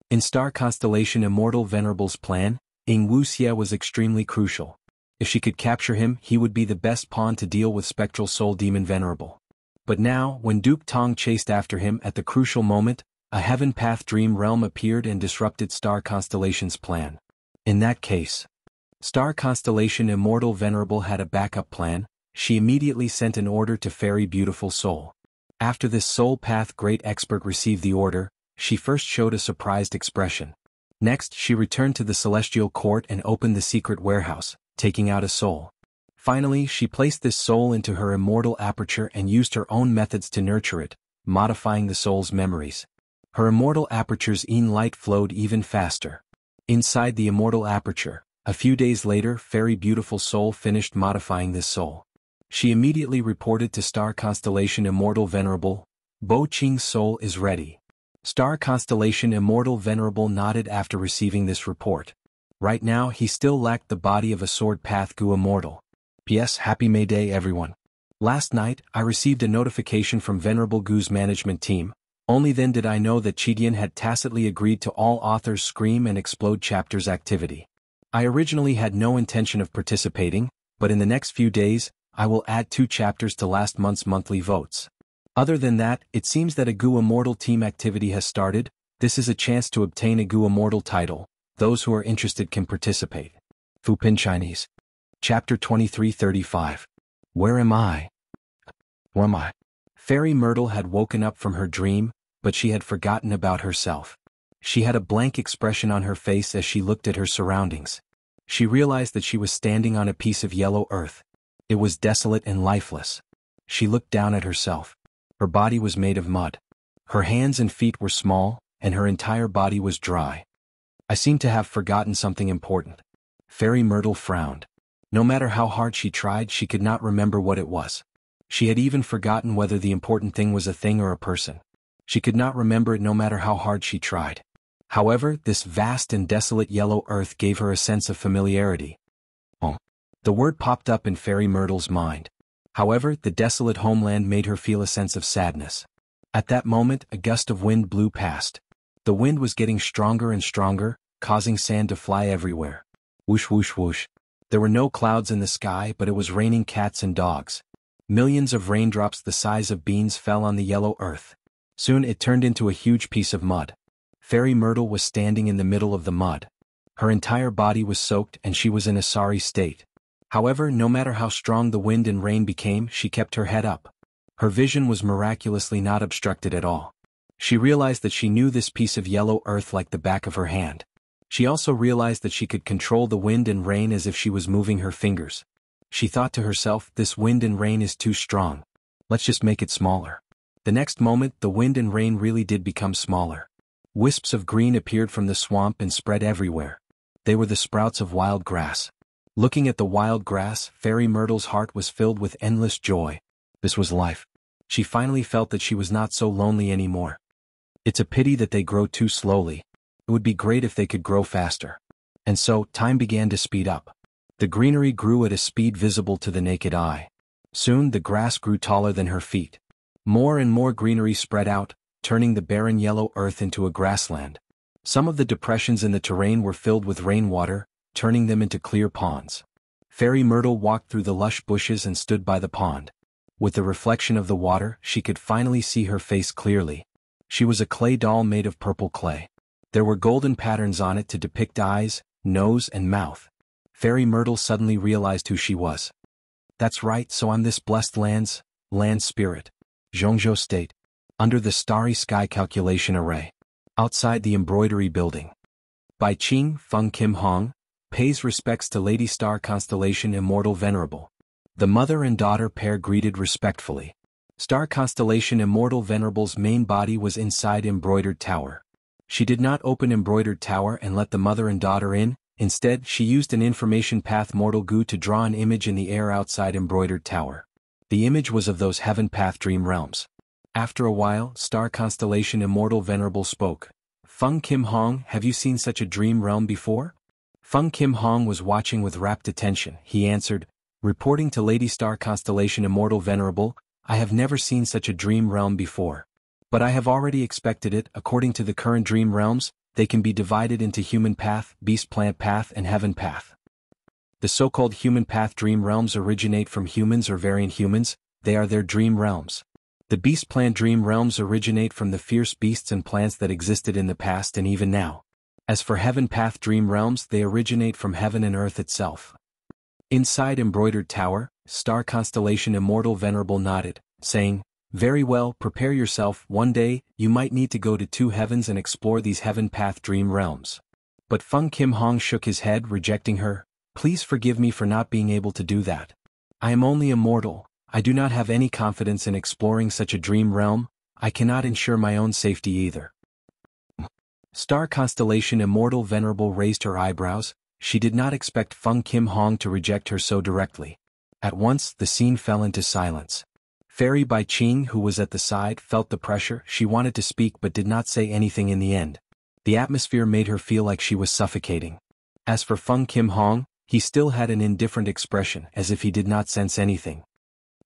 In Star Constellation Immortal Venerable's plan, Wuxia was extremely crucial. If she could capture him, he would be the best pawn to deal with Spectral Soul Demon Venerable. But now, when Duke Tong chased after him at the crucial moment, a Heaven Path Dream Realm appeared and disrupted Star Constellation's plan. In that case, Star Constellation Immortal Venerable had a backup plan. She immediately sent an order to Fairy Beautiful Soul. After this Soul Path Great Expert received the order, she first showed a surprised expression. Next, she returned to the Celestial Court and opened the secret warehouse, taking out a soul. Finally, she placed this soul into her immortal aperture and used her own methods to nurture it, modifying the soul's memories. Her immortal aperture's light flowed even faster. Inside the immortal aperture, a few days later, Fairy Beautiful Soul finished modifying this soul. She immediately reported to Star Constellation Immortal Venerable, Bo Qing's soul is ready. Star Constellation Immortal Venerable nodded after receiving this report. Right now, he still lacked the body of a Sword Path Gu Immortal. P.S. Happy May Day, everyone. Last night, I received a notification from Venerable Gu's management team. Only then did I know that Chidian had tacitly agreed to all authors' Scream and Explode chapters activity. I originally had no intention of participating, but in the next few days, I will add 2 chapters to last month's monthly votes. Other than that, it seems that a Gu Immortal team activity has started. This is a chance to obtain a Gu Immortal title. Those who are interested can participate. Fupin Chinese. Chapter 2335. Where am I? Who am I? Fairy Myrtle had woken up from her dream, but she had forgotten about herself. She had a blank expression on her face as she looked at her surroundings. She realized that she was standing on a piece of yellow earth. It was desolate and lifeless. She looked down at herself. Her body was made of mud. Her hands and feet were small, and her entire body was dry. I seem to have forgotten something important. Fairy Myrtle frowned. No matter how hard she tried, she could not remember what it was. She had even forgotten whether the important thing was a thing or a person. She could not remember it no matter how hard she tried. However, this vast and desolate yellow earth gave her a sense of familiarity. Oh. The word popped up in Fairy Myrtle's mind. However, the desolate homeland made her feel a sense of sadness. At that moment, a gust of wind blew past. The wind was getting stronger and stronger, causing sand to fly everywhere. Whoosh whoosh whoosh. There were no clouds in the sky, but it was raining cats and dogs. Millions of raindrops the size of beans fell on the yellow earth. Soon it turned into a huge piece of mud. Fairy Myrtle was standing in the middle of the mud. Her entire body was soaked and she was in a sorry state. However, no matter how strong the wind and rain became, she kept her head up. Her vision was miraculously not obstructed at all. She realized that she knew this piece of yellow earth like the back of her hand. She also realized that she could control the wind and rain as if she was moving her fingers. She thought to herself, this wind and rain is too strong. Let's just make it smaller. The next moment, the wind and rain really did become smaller. Wisps of green appeared from the swamp and spread everywhere. They were the sprouts of wild grass. Looking at the wild grass, Fairy Myrtle's heart was filled with endless joy. This was life. She finally felt that she was not so lonely anymore. It's a pity that they grow too slowly. It would be great if they could grow faster. And so, time began to speed up. The greenery grew at a speed visible to the naked eye. Soon the grass grew taller than her feet. More and more greenery spread out, turning the barren yellow earth into a grassland. Some of the depressions in the terrain were filled with rainwater, turning them into clear ponds. Fairy Myrtle walked through the lush bushes and stood by the pond. With the reflection of the water, she could finally see her face clearly. She was a clay doll made of purple clay. There were golden patterns on it to depict eyes, nose, and mouth. Fairy Myrtle suddenly realized who she was. That's right, so I'm this blessed land spirit. Zhongzhou State. Under the starry sky calculation array. Outside the embroidery building. By Qing Feng Kim Hong, pays respects to Lady Star Constellation Immortal Venerable. The mother and daughter pair greeted respectfully. Star Constellation Immortal Venerable's main body was inside Embroidered Tower. She did not open Embroidered Tower and let the mother and daughter in. Instead, she used an information path Mortal Goo to draw an image in the air outside Embroidered Tower. The image was of those Heaven Path Dream Realms. After a while, Star Constellation Immortal Venerable spoke. Feng Kim Hong, have you seen such a dream realm before? Feng Kim Hong was watching with rapt attention. He answered, reporting to Lady Star Constellation Immortal Venerable, I have never seen such a dream realm before. But I have already expected it. According to the current dream realms, they can be divided into Human Path, Beast Plant Path, and Heaven Path. The so-called Human Path dream realms originate from humans or variant humans. They are their dream realms. The Beast Plant dream realms originate from the fierce beasts and plants that existed in the past and even now. As for Heaven Path dream realms, they originate from heaven and earth itself. Inside Embroidered Tower, Star Constellation Immortal Venerable nodded, saying, very well, prepare yourself. One day, you might need to go to two heavens and explore these Heaven Path dream realms. But Feng Kim Hong shook his head, rejecting her. Please forgive me for not being able to do that. I am only a mortal. I do not have any confidence in exploring such a dream realm. I cannot ensure my own safety either. Star Constellation Immortal Venerable raised her eyebrows. She did not expect Feng Kim Hong to reject her so directly. At once, the scene fell into silence. Fairy Bai Qing, who was at the side, felt the pressure. She wanted to speak but did not say anything in the end. The atmosphere made her feel like she was suffocating. As for Feng Kim Hong, he still had an indifferent expression, as if he did not sense anything.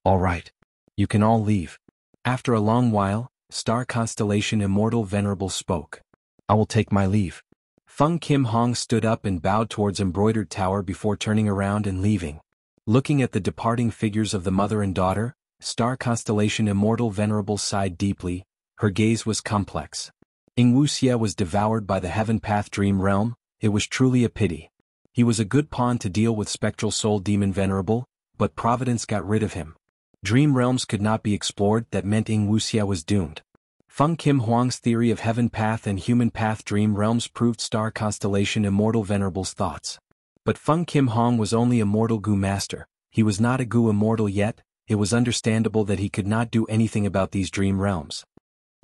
All right. You can all leave. After a long while, Star Constellation Immortal Venerable spoke. I will take my leave. Feng Kim Hong stood up and bowed towards Embroidered Tower before turning around and leaving. Looking at the departing figures of the mother and daughter, Star Constellation Immortal Venerable sighed deeply. Her gaze was complex. Wuxia was devoured by the Heaven Path Dream Realm. It was truly a pity. He was a good pawn to deal with Spectral Soul Demon Venerable, but Providence got rid of him. Dream realms could not be explored. That meant Wuxia was doomed. Feng Kim Huang's theory of Heaven Path and Human Path Dream Realms proved Star Constellation Immortal Venerable's thoughts. But Feng Kim Hong was only a mortal Gu master. He was not a Gu immortal yet. It was understandable that he could not do anything about these dream realms.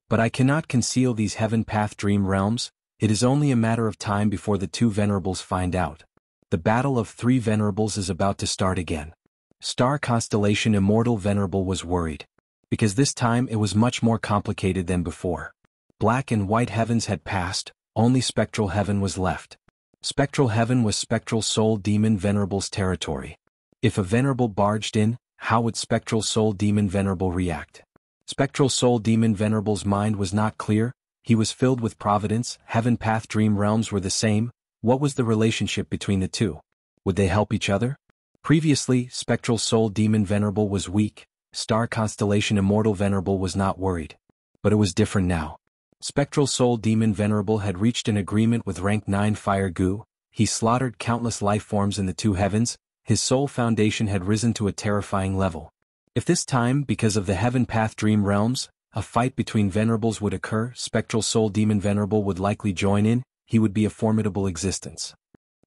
But I cannot conceal these Heaven Path Dream Realms. It is only a matter of time before the two Venerables find out. The battle of three Venerables is about to start again. Star Constellation Immortal Venerable was worried. Because this time it was much more complicated than before. Black and white heavens had passed, only Spectral Heaven was left. Spectral Heaven was Spectral Soul Demon Venerable's territory. If a Venerable barged in, how would Spectral Soul Demon Venerable react? Spectral Soul Demon Venerable's mind was not clear. He was filled with providence. Heaven Path Dream Realms were the same. What was the relationship between the two? Would they help each other? Previously, Spectral Soul Demon Venerable was weak. Star Constellation Immortal Venerable was not worried. But it was different now. Spectral Soul Demon Venerable had reached an agreement with Rank 9 Fire Gu. He slaughtered countless life forms in the two heavens. His soul foundation had risen to a terrifying level. If this time, because of the Heaven Path Dream Realms, a fight between Venerables would occur, Spectral Soul Demon Venerable would likely join in. He would be a formidable existence.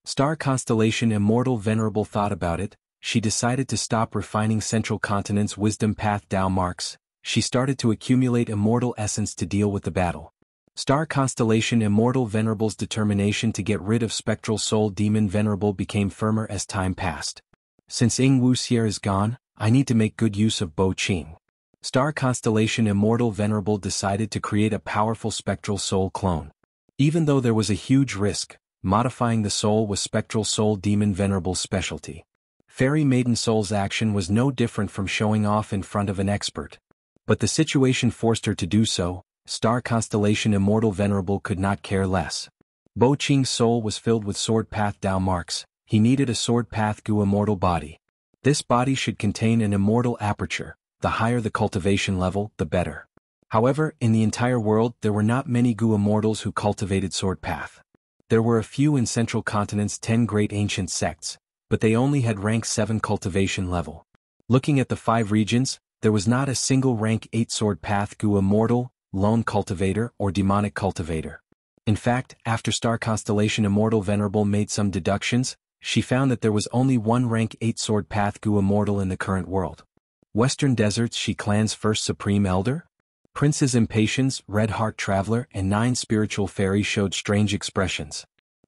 Star Constellation Immortal Venerable thought about it. She decided to stop refining Central Continent's Wisdom Path Dao marks. She started to accumulate immortal essence to deal with the battle. Star Constellation Immortal Venerable's determination to get rid of Spectral Soul Demon Venerable became firmer as time passed. Since Wuxia is gone, I need to make good use of Bo Qing. Star Constellation Immortal Venerable decided to create a powerful Spectral Soul clone. Even though there was a huge risk, modifying the soul was Spectral Soul Demon Venerable's specialty. Fairy Maiden Soul's action was no different from showing off in front of an expert. But the situation forced her to do so. Star Constellation Immortal Venerable could not care less. Bo Qing's soul was filled with Sword Path Dao marks. He needed a Sword Path Gu immortal body. This body should contain an immortal aperture. The higher the cultivation level, the better. However, in the entire world there were not many Gu immortals who cultivated Sword Path. There were a few in Central Continent's 10 great ancient sects, but they only had rank 7 cultivation level. Looking at the 5 regions, there was not a single rank 8 Sword Path Gu immortal, lone cultivator, or demonic cultivator. In fact, after Star Constellation Immortal Venerable made some deductions, she found that there was only one rank 8 Sword Path Gu immortal in the current world. Western Deserts She Clan's first Supreme Elder? Prince's Impatience, Red Heart Traveler, and 9 spiritual fairies showed strange expressions.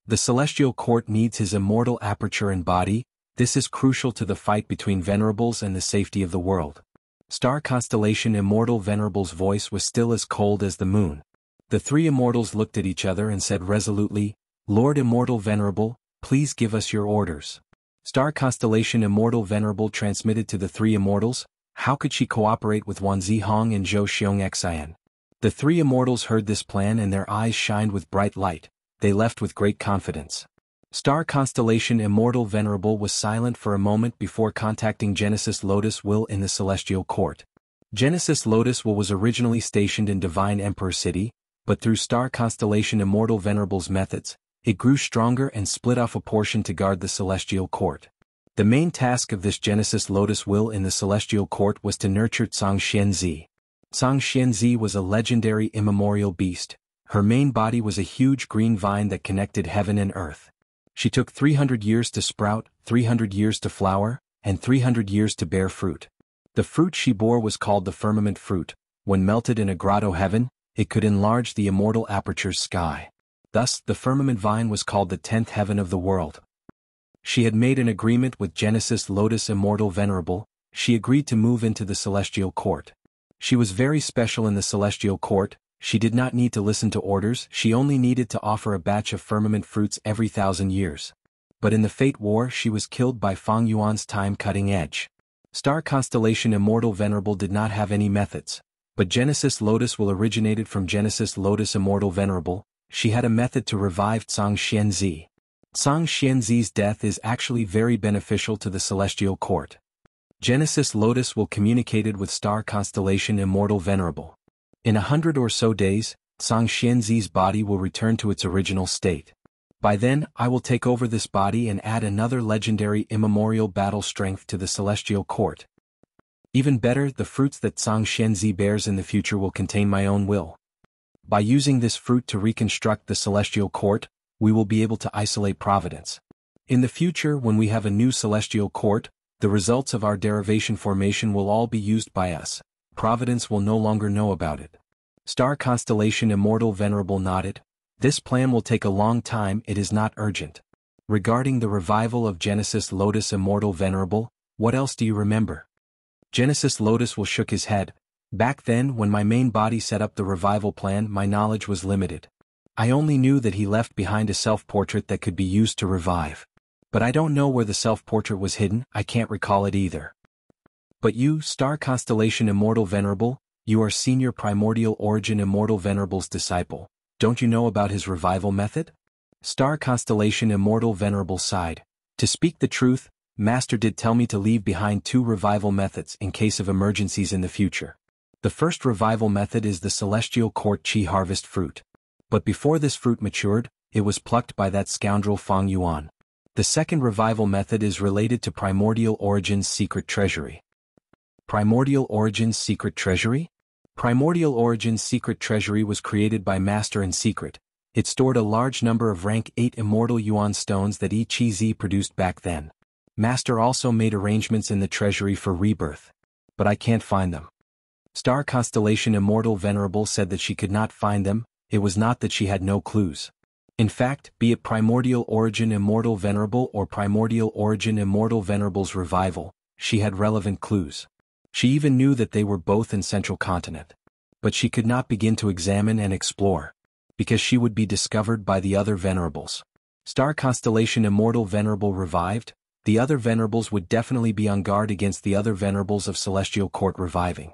The Celestial Court needs his immortal aperture and body. This is crucial to the fight between Venerables and the safety of the world. Star Constellation Immortal Venerable's voice was still as cold as the moon. The 3 immortals looked at each other and said resolutely, "Lord Immortal Venerable, please give us your orders." Star Constellation Immortal Venerable transmitted to the 3 immortals. How could she cooperate with Wan Zihong and Zhou Xiong Xian? The 3 immortals heard this plan and their eyes shined with bright light. They left with great confidence. Star Constellation Immortal Venerable was silent for a moment before contacting Genesis Lotus Will in the Celestial Court. Genesis Lotus Will was originally stationed in Divine Emperor City, but through Star Constellation Immortal Venerable's methods, it grew stronger and split off a portion to guard the Celestial Court. The main task of this Genesis Lotus Will in the Celestial Court was to nurture Zhang Xianzi. Zhang Xianzi was a legendary immemorial beast. Her main body was a huge green vine that connected heaven and earth. She took 300 years to sprout, 300 years to flower, and 300 years to bear fruit. The fruit she bore was called the firmament fruit. When melted in a grotto heaven, it could enlarge the immortal aperture's sky. Thus, the firmament vine was called the 10th heaven of the world. She had made an agreement with Genesis Lotus Immortal Venerable. She agreed to move into the Celestial Court. She was very special in the Celestial Court. She did not need to listen to orders, she only needed to offer a batch of firmament fruits every 1,000 years. But in the Fate War she was killed by Fang Yuan's time-cutting edge. Star Constellation Immortal Venerable did not have any methods. But Genesis Lotus Will originated from Genesis Lotus Immortal Venerable. She had a method to revive Zhang Xianzi. Zhang Xianzi's death is actually very beneficial to the Celestial Court. Genesis Lotus Will communicated with Star Constellation Immortal Venerable. In 100 or so days, Zhang Xianzi's body will return to its original state. By then, I will take over this body and add another legendary immemorial battle strength to the Celestial Court. Even better, the fruits that Zhang Xianzi bears in the future will contain my own will. By using this fruit to reconstruct the Celestial Court, we will be able to isolate Providence. In the future, when we have a new Celestial Court, the results of our derivation formation will all be used by us. Providence will no longer know about it. Star Constellation Immortal Venerable nodded. This plan will take a long time, it is not urgent. Regarding the revival of Genesis Lotus Immortal Venerable, what else do you remember? Genesis Lotus Will shook his head. Back then, when my main body set up the revival plan, my knowledge was limited. I only knew that he left behind a self-portrait that could be used to revive. But I don't know where the self-portrait was hidden, I can't recall it either. But you, Star Constellation Immortal Venerable, you are Senior Primordial Origin Immortal Venerable's disciple. Don't you know about his revival method? Star Constellation Immortal Venerable sighed. To speak the truth, Master did tell me to leave behind 2 revival methods in case of emergencies in the future. The first revival method is the celestial court chi harvest fruit. But before this fruit matured, it was plucked by that scoundrel Fang Yuan. The second revival method is related to Primordial Origin's secret treasury. Primordial Origin's secret treasury? Primordial Origin's secret treasury was created by Master in secret. It stored a large number of rank 8 immortal Yuan stones that Yi Chi Z produced back then. Master also made arrangements in the treasury for rebirth. But I can't find them. Star Constellation Immortal Venerable said that she could not find them. It was not that she had no clues. In fact, be it Primordial Origin Immortal Venerable or Primordial Origin Immortal Venerable's revival, she had relevant clues. She even knew that they were both in Central Continent. But she could not begin to examine and explore, because she would be discovered by the other Venerables. Star Constellation Immortal Venerable revived, the other Venerables would definitely be on guard against the other Venerables of Celestial Court reviving.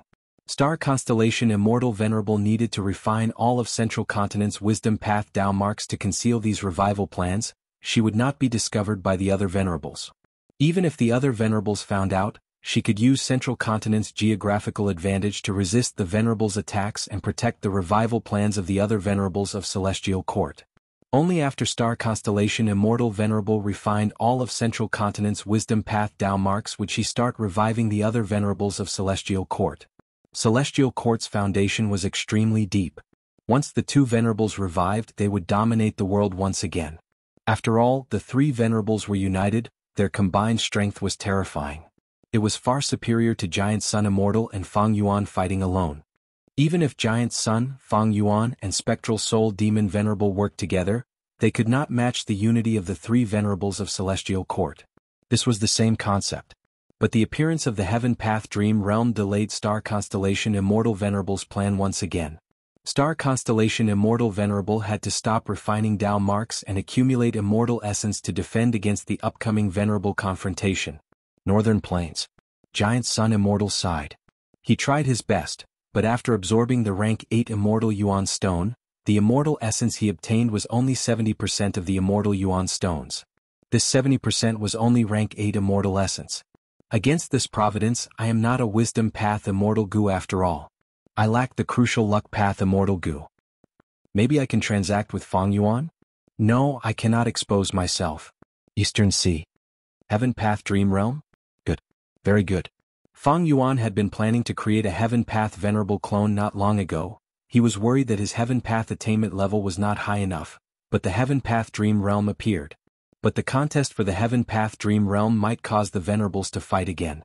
Star Constellation Immortal Venerable needed to refine all of Central Continent's wisdom path Dao marks to conceal these revival plans. She would not be discovered by the other Venerables. Even if the other Venerables found out, she could use Central Continent's geographical advantage to resist the Venerables' attacks and protect the revival plans of the other Venerables of Celestial Court. Only after Star Constellation Immortal Venerable refined all of Central Continent's wisdom path Dao marks would she start reviving the other Venerables of Celestial Court. Celestial Court's foundation was extremely deep. Once the two Venerables revived, they would dominate the world once again. After all, the three Venerables were united, their combined strength was terrifying. It was far superior to Giant Sun Immortal and Fang Yuan fighting alone. Even if Giant Sun, Fang Yuan, and Spectral Soul Demon Venerable worked together, they could not match the unity of the three Venerables of Celestial Court. This was the same concept. But the appearance of the Heaven Path Dream Realm delayed Star Constellation Immortal Venerable's plan once again. Star Constellation Immortal Venerable had to stop refining Dao marks and accumulate immortal essence to defend against the upcoming Venerable confrontation. Northern Plains. Giant Sun Immortal sighed. He tried his best, but after absorbing the rank 8 Immortal Yuan Stone, the immortal essence he obtained was only 70% of the Immortal Yuan Stones. This 70% was only rank 8 Immortal Essence. Against this providence, I am not a Wisdom Path Immortal Gu after all. I lack the crucial Luck Path Immortal Gu. Maybe I can transact with Fang Yuan? No, I cannot expose myself. Eastern Sea. Heaven Path Dream Realm? Good. Very good. Fang Yuan had been planning to create a Heaven Path Venerable clone not long ago. He was worried that his Heaven Path attainment level was not high enough, but the Heaven Path Dream Realm appeared. But the contest for the Heaven Path Dream Realm might cause the Venerables to fight again.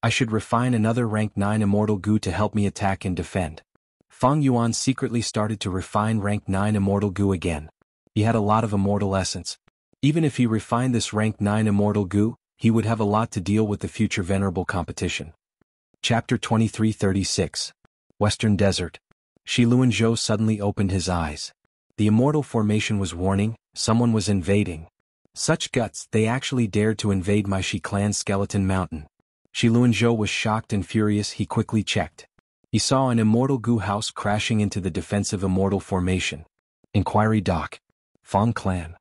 I should refine another rank 9 Immortal Gu to help me attack and defend. Fang Yuan secretly started to refine rank 9 Immortal Gu again. He had a lot of immortal essence. Even if he refined this rank 9 Immortal Gu, he would have a lot to deal with the future Venerable competition. Chapter 2336. Western Desert. Shi Luanzhou suddenly opened his eyes. The immortal formation was warning, someone was invading. Such guts, they actually dared to invade my Shi clan's skeleton mountain. Shi Luanzhou was shocked and furious. He quickly checked. He saw an immortal Gu house crashing into the defensive immortal formation. Inquiry Doc. Fang clan.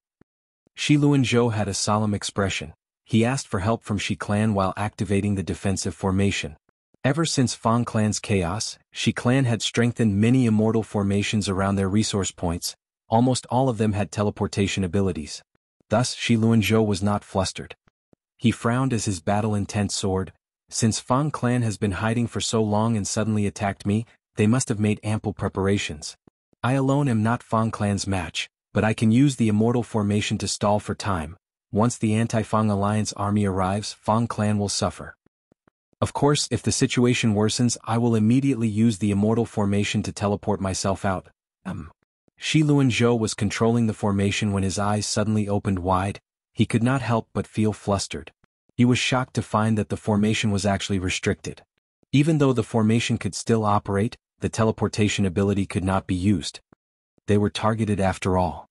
Shi Luanzhou had a solemn expression. He asked for help from Shi clan while activating the defensive formation. Ever since Fang clan's chaos, Shi clan had strengthened many immortal formations around their resource points. Almost all of them had teleportation abilities. Thus, Shi Luanzhou was not flustered. He frowned as his battle intent soared. Since Fang clan has been hiding for so long and suddenly attacked me, they must have made ample preparations. I alone am not Fang clan's match, but I can use the immortal formation to stall for time. Once the anti-Fang Alliance army arrives, Fang clan will suffer. Of course, if the situation worsens, I will immediately use the immortal formation to teleport myself out. Shi Luanzhou was controlling the formation when his eyes suddenly opened wide. He could not help but feel flustered. He was shocked to find that the formation was actually restricted. Even though the formation could still operate, the teleportation ability could not be used. They were targeted after all.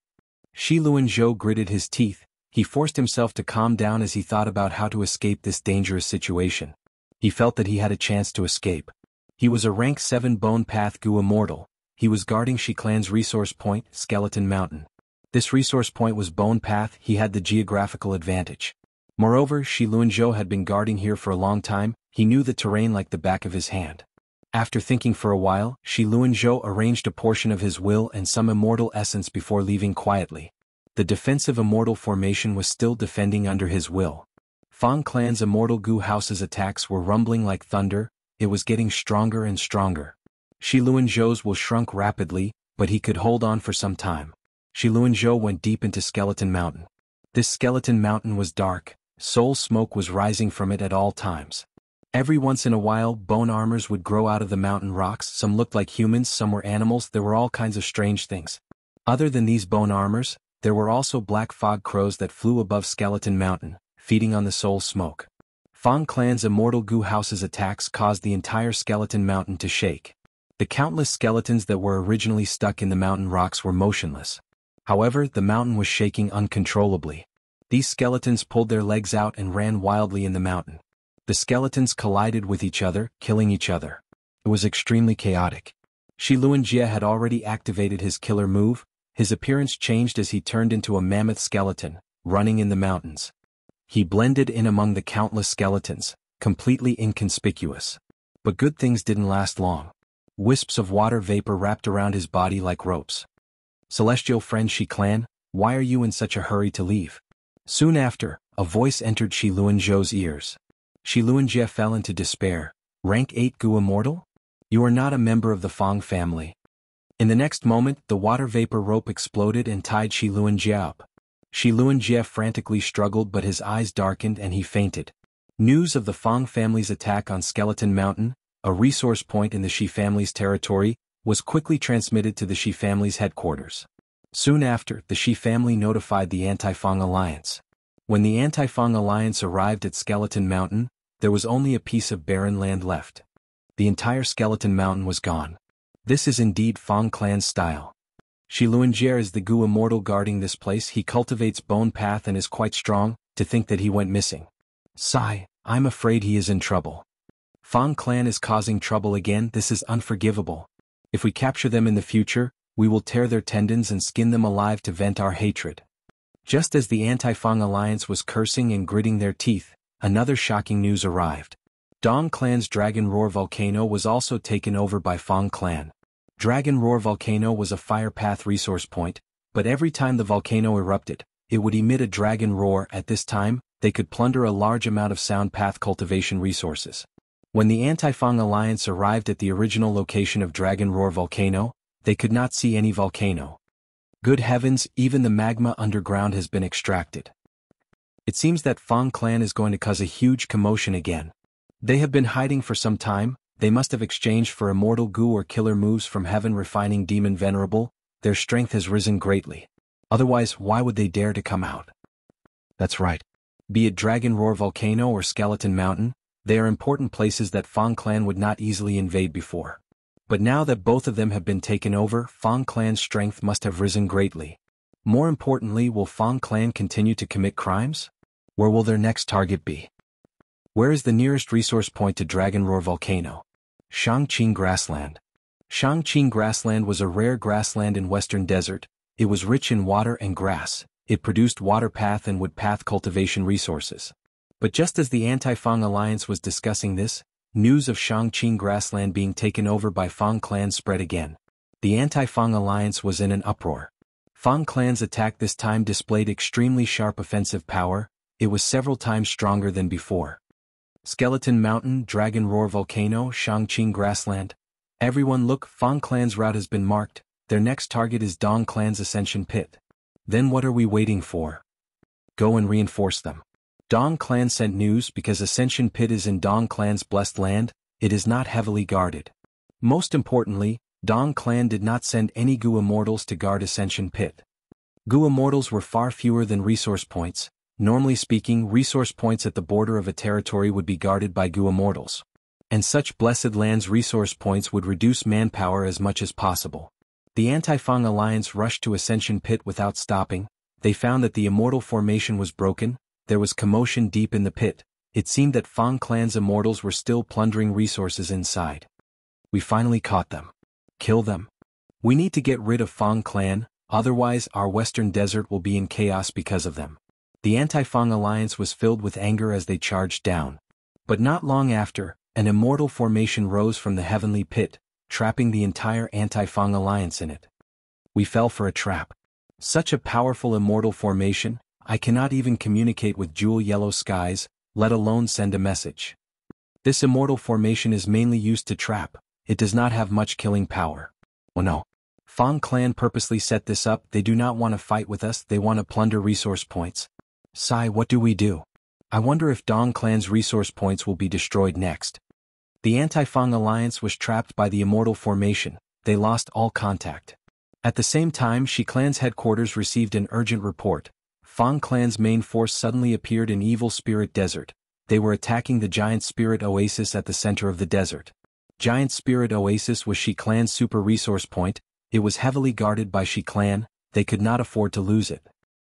Shi Luanzhou gritted his teeth. He forced himself to calm down as he thought about how to escape this dangerous situation. He felt that he had a chance to escape. He was a rank 7 Bone Path Gu Immortal. He was guarding Shi clan's resource point, Skeleton Mountain. This resource point was Bone Path. He had the geographical advantage. Moreover, Shi Luanzhou had been guarding here for a long time. He knew the terrain like the back of his hand. After thinking for a while, Shi Luanzhou arranged a portion of his will and some immortal essence before leaving quietly. The defensive immortal formation was still defending under his will. Fang clan's immortal Gu house's attacks were rumbling like thunder, it was getting stronger and stronger. Shi Luanzhou's will shrunk rapidly, but he could hold on for some time. Shi Luanzhou went deep into Skeleton Mountain. This Skeleton Mountain was dark, soul smoke was rising from it at all times. Every once in a while bone armors would grow out of the mountain rocks, some looked like humans, some were animals, there were all kinds of strange things. Other than these bone armors, there were also black fog crows that flew above Skeleton Mountain, feeding on the soul smoke. Fang clan's immortal Gu house's attacks caused the entire Skeleton Mountain to shake. The countless skeletons that were originally stuck in the mountain rocks were motionless. However, the mountain was shaking uncontrollably. These skeletons pulled their legs out and ran wildly in the mountain. The skeletons collided with each other, killing each other. It was extremely chaotic. Shi Luanjie had already activated his killer move. His appearance changed as he turned into a mammoth skeleton, running in the mountains. He blended in among the countless skeletons, completely inconspicuous. But good things didn't last long. Wisps of water vapor wrapped around his body like ropes. Celestial friend Shi Clan, why are you in such a hurry to leave? Soon after, a voice entered Shi Luanzhou's ears. Shi Luanjie fell into despair. Rank 8 Gu Immortal? You are not a member of the Fang family. In the next moment, the water vapor rope exploded and tied Shi Luanjie up. Shi Luanjie frantically struggled, but his eyes darkened and he fainted. News of the Fang family's attack on Skeleton Mountain, a resource point in the Shi family's territory, was quickly transmitted to the Shi family's headquarters. Soon after, the Shi family notified the Anti-Fang Alliance. When the Anti-Fang Alliance arrived at Skeleton Mountain, there was only a piece of barren land left. The entire Skeleton Mountain was gone. This is indeed Fang clan's style. Shi Luanjie is the Gu immortal guarding this place. He cultivates bone path and is quite strong. To think that he went missing. Sigh, I'm afraid he is in trouble. Fang clan is causing trouble again. This is unforgivable. If we capture them in the future, we will tear their tendons and skin them alive to vent our hatred. Just as the Anti-Fang Alliance was cursing and gritting their teeth, another shocking news arrived. Dong Clan's Dragon Roar volcano was also taken over by Fang Clan. Dragon Roar volcano was a fire path resource point, but every time the volcano erupted, it would emit a dragon roar. At this time, they could plunder a large amount of sound path cultivation resources. When the Anti-Fang Alliance arrived at the original location of Dragon Roar volcano, they could not see any volcano. Good heavens, even the magma underground has been extracted. It seems that Fang Clan is going to cause a huge commotion again. They have been hiding for some time. They must have exchanged for immortal Gu or killer moves from heaven. Refining demon venerable, their strength has risen greatly. Otherwise, why would they dare to come out? That's right. Be it Dragon Roar volcano or Skeleton Mountain, they are important places that Fang Clan would not easily invade before. But now that both of them have been taken over, Fang Clan's strength must have risen greatly. More importantly, will Fang Clan continue to commit crimes? Where will their next target be? Where is the nearest resource point to Dragon Roar volcano? Shangqing Grassland. Shangqing Grassland was a rare grassland in Western Desert. It was rich in water and grass. It produced water path and wood path cultivation resources. But just as the Anti-Fang Alliance was discussing this, news of Shangqing Grassland being taken over by Fang Clan spread again. The Anti-Fang Alliance was in an uproar. Fang Clan's attack this time displayed extremely sharp offensive power. It was several times stronger than before. Skeleton Mountain, Dragon Roar volcano, Shangqing Grassland. Everyone look, Fang Clan's route has been marked. Their next target is Dong Clan's Ascension Pit. Then what are we waiting for? Go and reinforce them. Dong Clan sent news because Ascension Pit is in Dong Clan's blessed land. It is not heavily guarded. Most importantly, Dong Clan did not send any Gu Immortals to guard Ascension Pit. Gu Immortals were far fewer than resource points. Normally speaking, resource points at the border of a territory would be guarded by Gu Immortals. And such blessed lands resource points would reduce manpower as much as possible. The Anti-Fang Alliance rushed to Ascension Pit without stopping. They found that the immortal formation was broken. There was commotion deep in the pit. It seemed that Fang Clan's immortals were still plundering resources inside. We finally caught them. Kill them. We need to get rid of Fang Clan, otherwise our Western Desert will be in chaos because of them. The Anti-Fang Alliance was filled with anger as they charged down. But not long after, An immortal formation rose from the heavenly pit, trapping the entire anti-Fang alliance in it. We fell for a trap. Such a powerful immortal formation, I cannot even communicate with jewel yellow skies, let alone send a message. This immortal formation is mainly used to trap, it does not have much killing power. Oh no. Fang clan purposely set this up, they do not want to fight with us, they want to plunder resource points. Sai, what do we do? I wonder if Dong clan's resource points will be destroyed next. The anti-Fang alliance was trapped by the immortal formation, they lost all contact. At the same time, Shi clan's headquarters received an urgent report. Fang clan's main force suddenly appeared in Evil Spirit Desert. They were attacking the Giant Spirit Oasis at the center of the desert. Giant Spirit Oasis was Shi clan's super resource point, it was heavily guarded by Shi clan, they could not afford to lose it.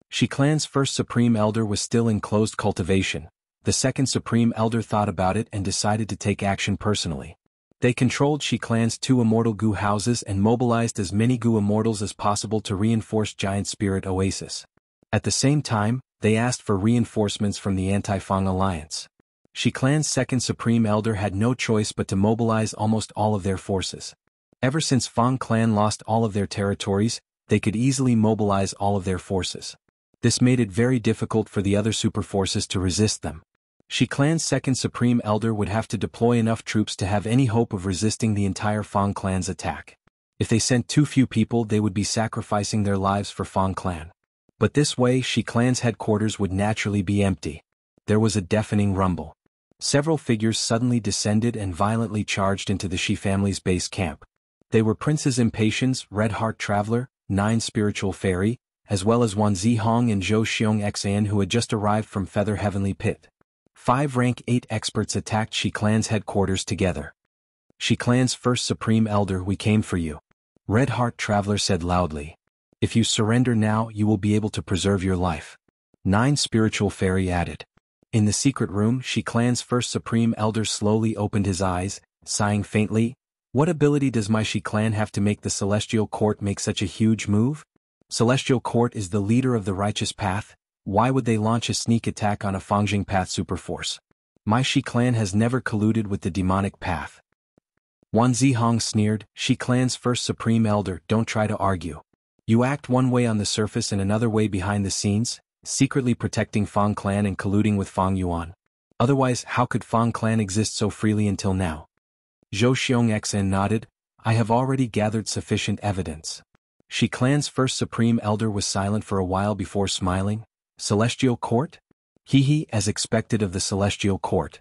Shi clan's first Supreme Elder was still in closed cultivation. The second Supreme Elder thought about it and decided to take action personally. They controlled Shi clan's 2 immortal goo houses and mobilized as many goo immortals as possible to reinforce Giant Spirit Oasis. At the same time, they asked for reinforcements from the anti-Fang alliance. Shi clan's second Supreme Elder had no choice but to mobilize almost all of their forces. Ever since Fang clan lost all of their territories, they could easily mobilize all of their forces. This made it very difficult for the other super forces to resist them. Shi clan's second Supreme Elder would have to deploy enough troops to have any hope of resisting the entire Fang clan's attack. If they sent too few people, they would be sacrificing their lives for Fang clan. But this way, Shi clan's headquarters would naturally be empty. There was a deafening rumble. Several figures suddenly descended and violently charged into the Shi family's base camp. They were Princess Impatience, Red Heart Traveler, 9 Spiritual Fairy, as well as Wan Zihong and Zhou Xiong Xan who had just arrived from Feather Heavenly Pit. 5 rank 8 experts attacked Shi clan's headquarters together. Shi clan's first Supreme Elder, we came for you. Red Heart Traveler said loudly. If you surrender now, you will be able to preserve your life. 9 Spiritual Fairy added. In the secret room, Shi clan's first Supreme Elder slowly opened his eyes, sighing faintly. What ability does my Shi clan have to make the Celestial Court make such a huge move? Celestial Court is the leader of the righteous path. Why would they launch a sneak attack on a Fangjing Path superforce? My Shi clan has never colluded with the demonic path. Wan Zihong sneered, Shi clan's first Supreme Elder, don't try to argue. You act one way on the surface and another way behind the scenes, secretly protecting Fang clan and colluding with Fang Yuan. Otherwise, how could Fang clan exist so freely until now? Zhou Xiong Xan nodded, I have already gathered sufficient evidence. Shi clan's first Supreme Elder was silent for a while before smiling. Celestial Court? As expected of the Celestial Court,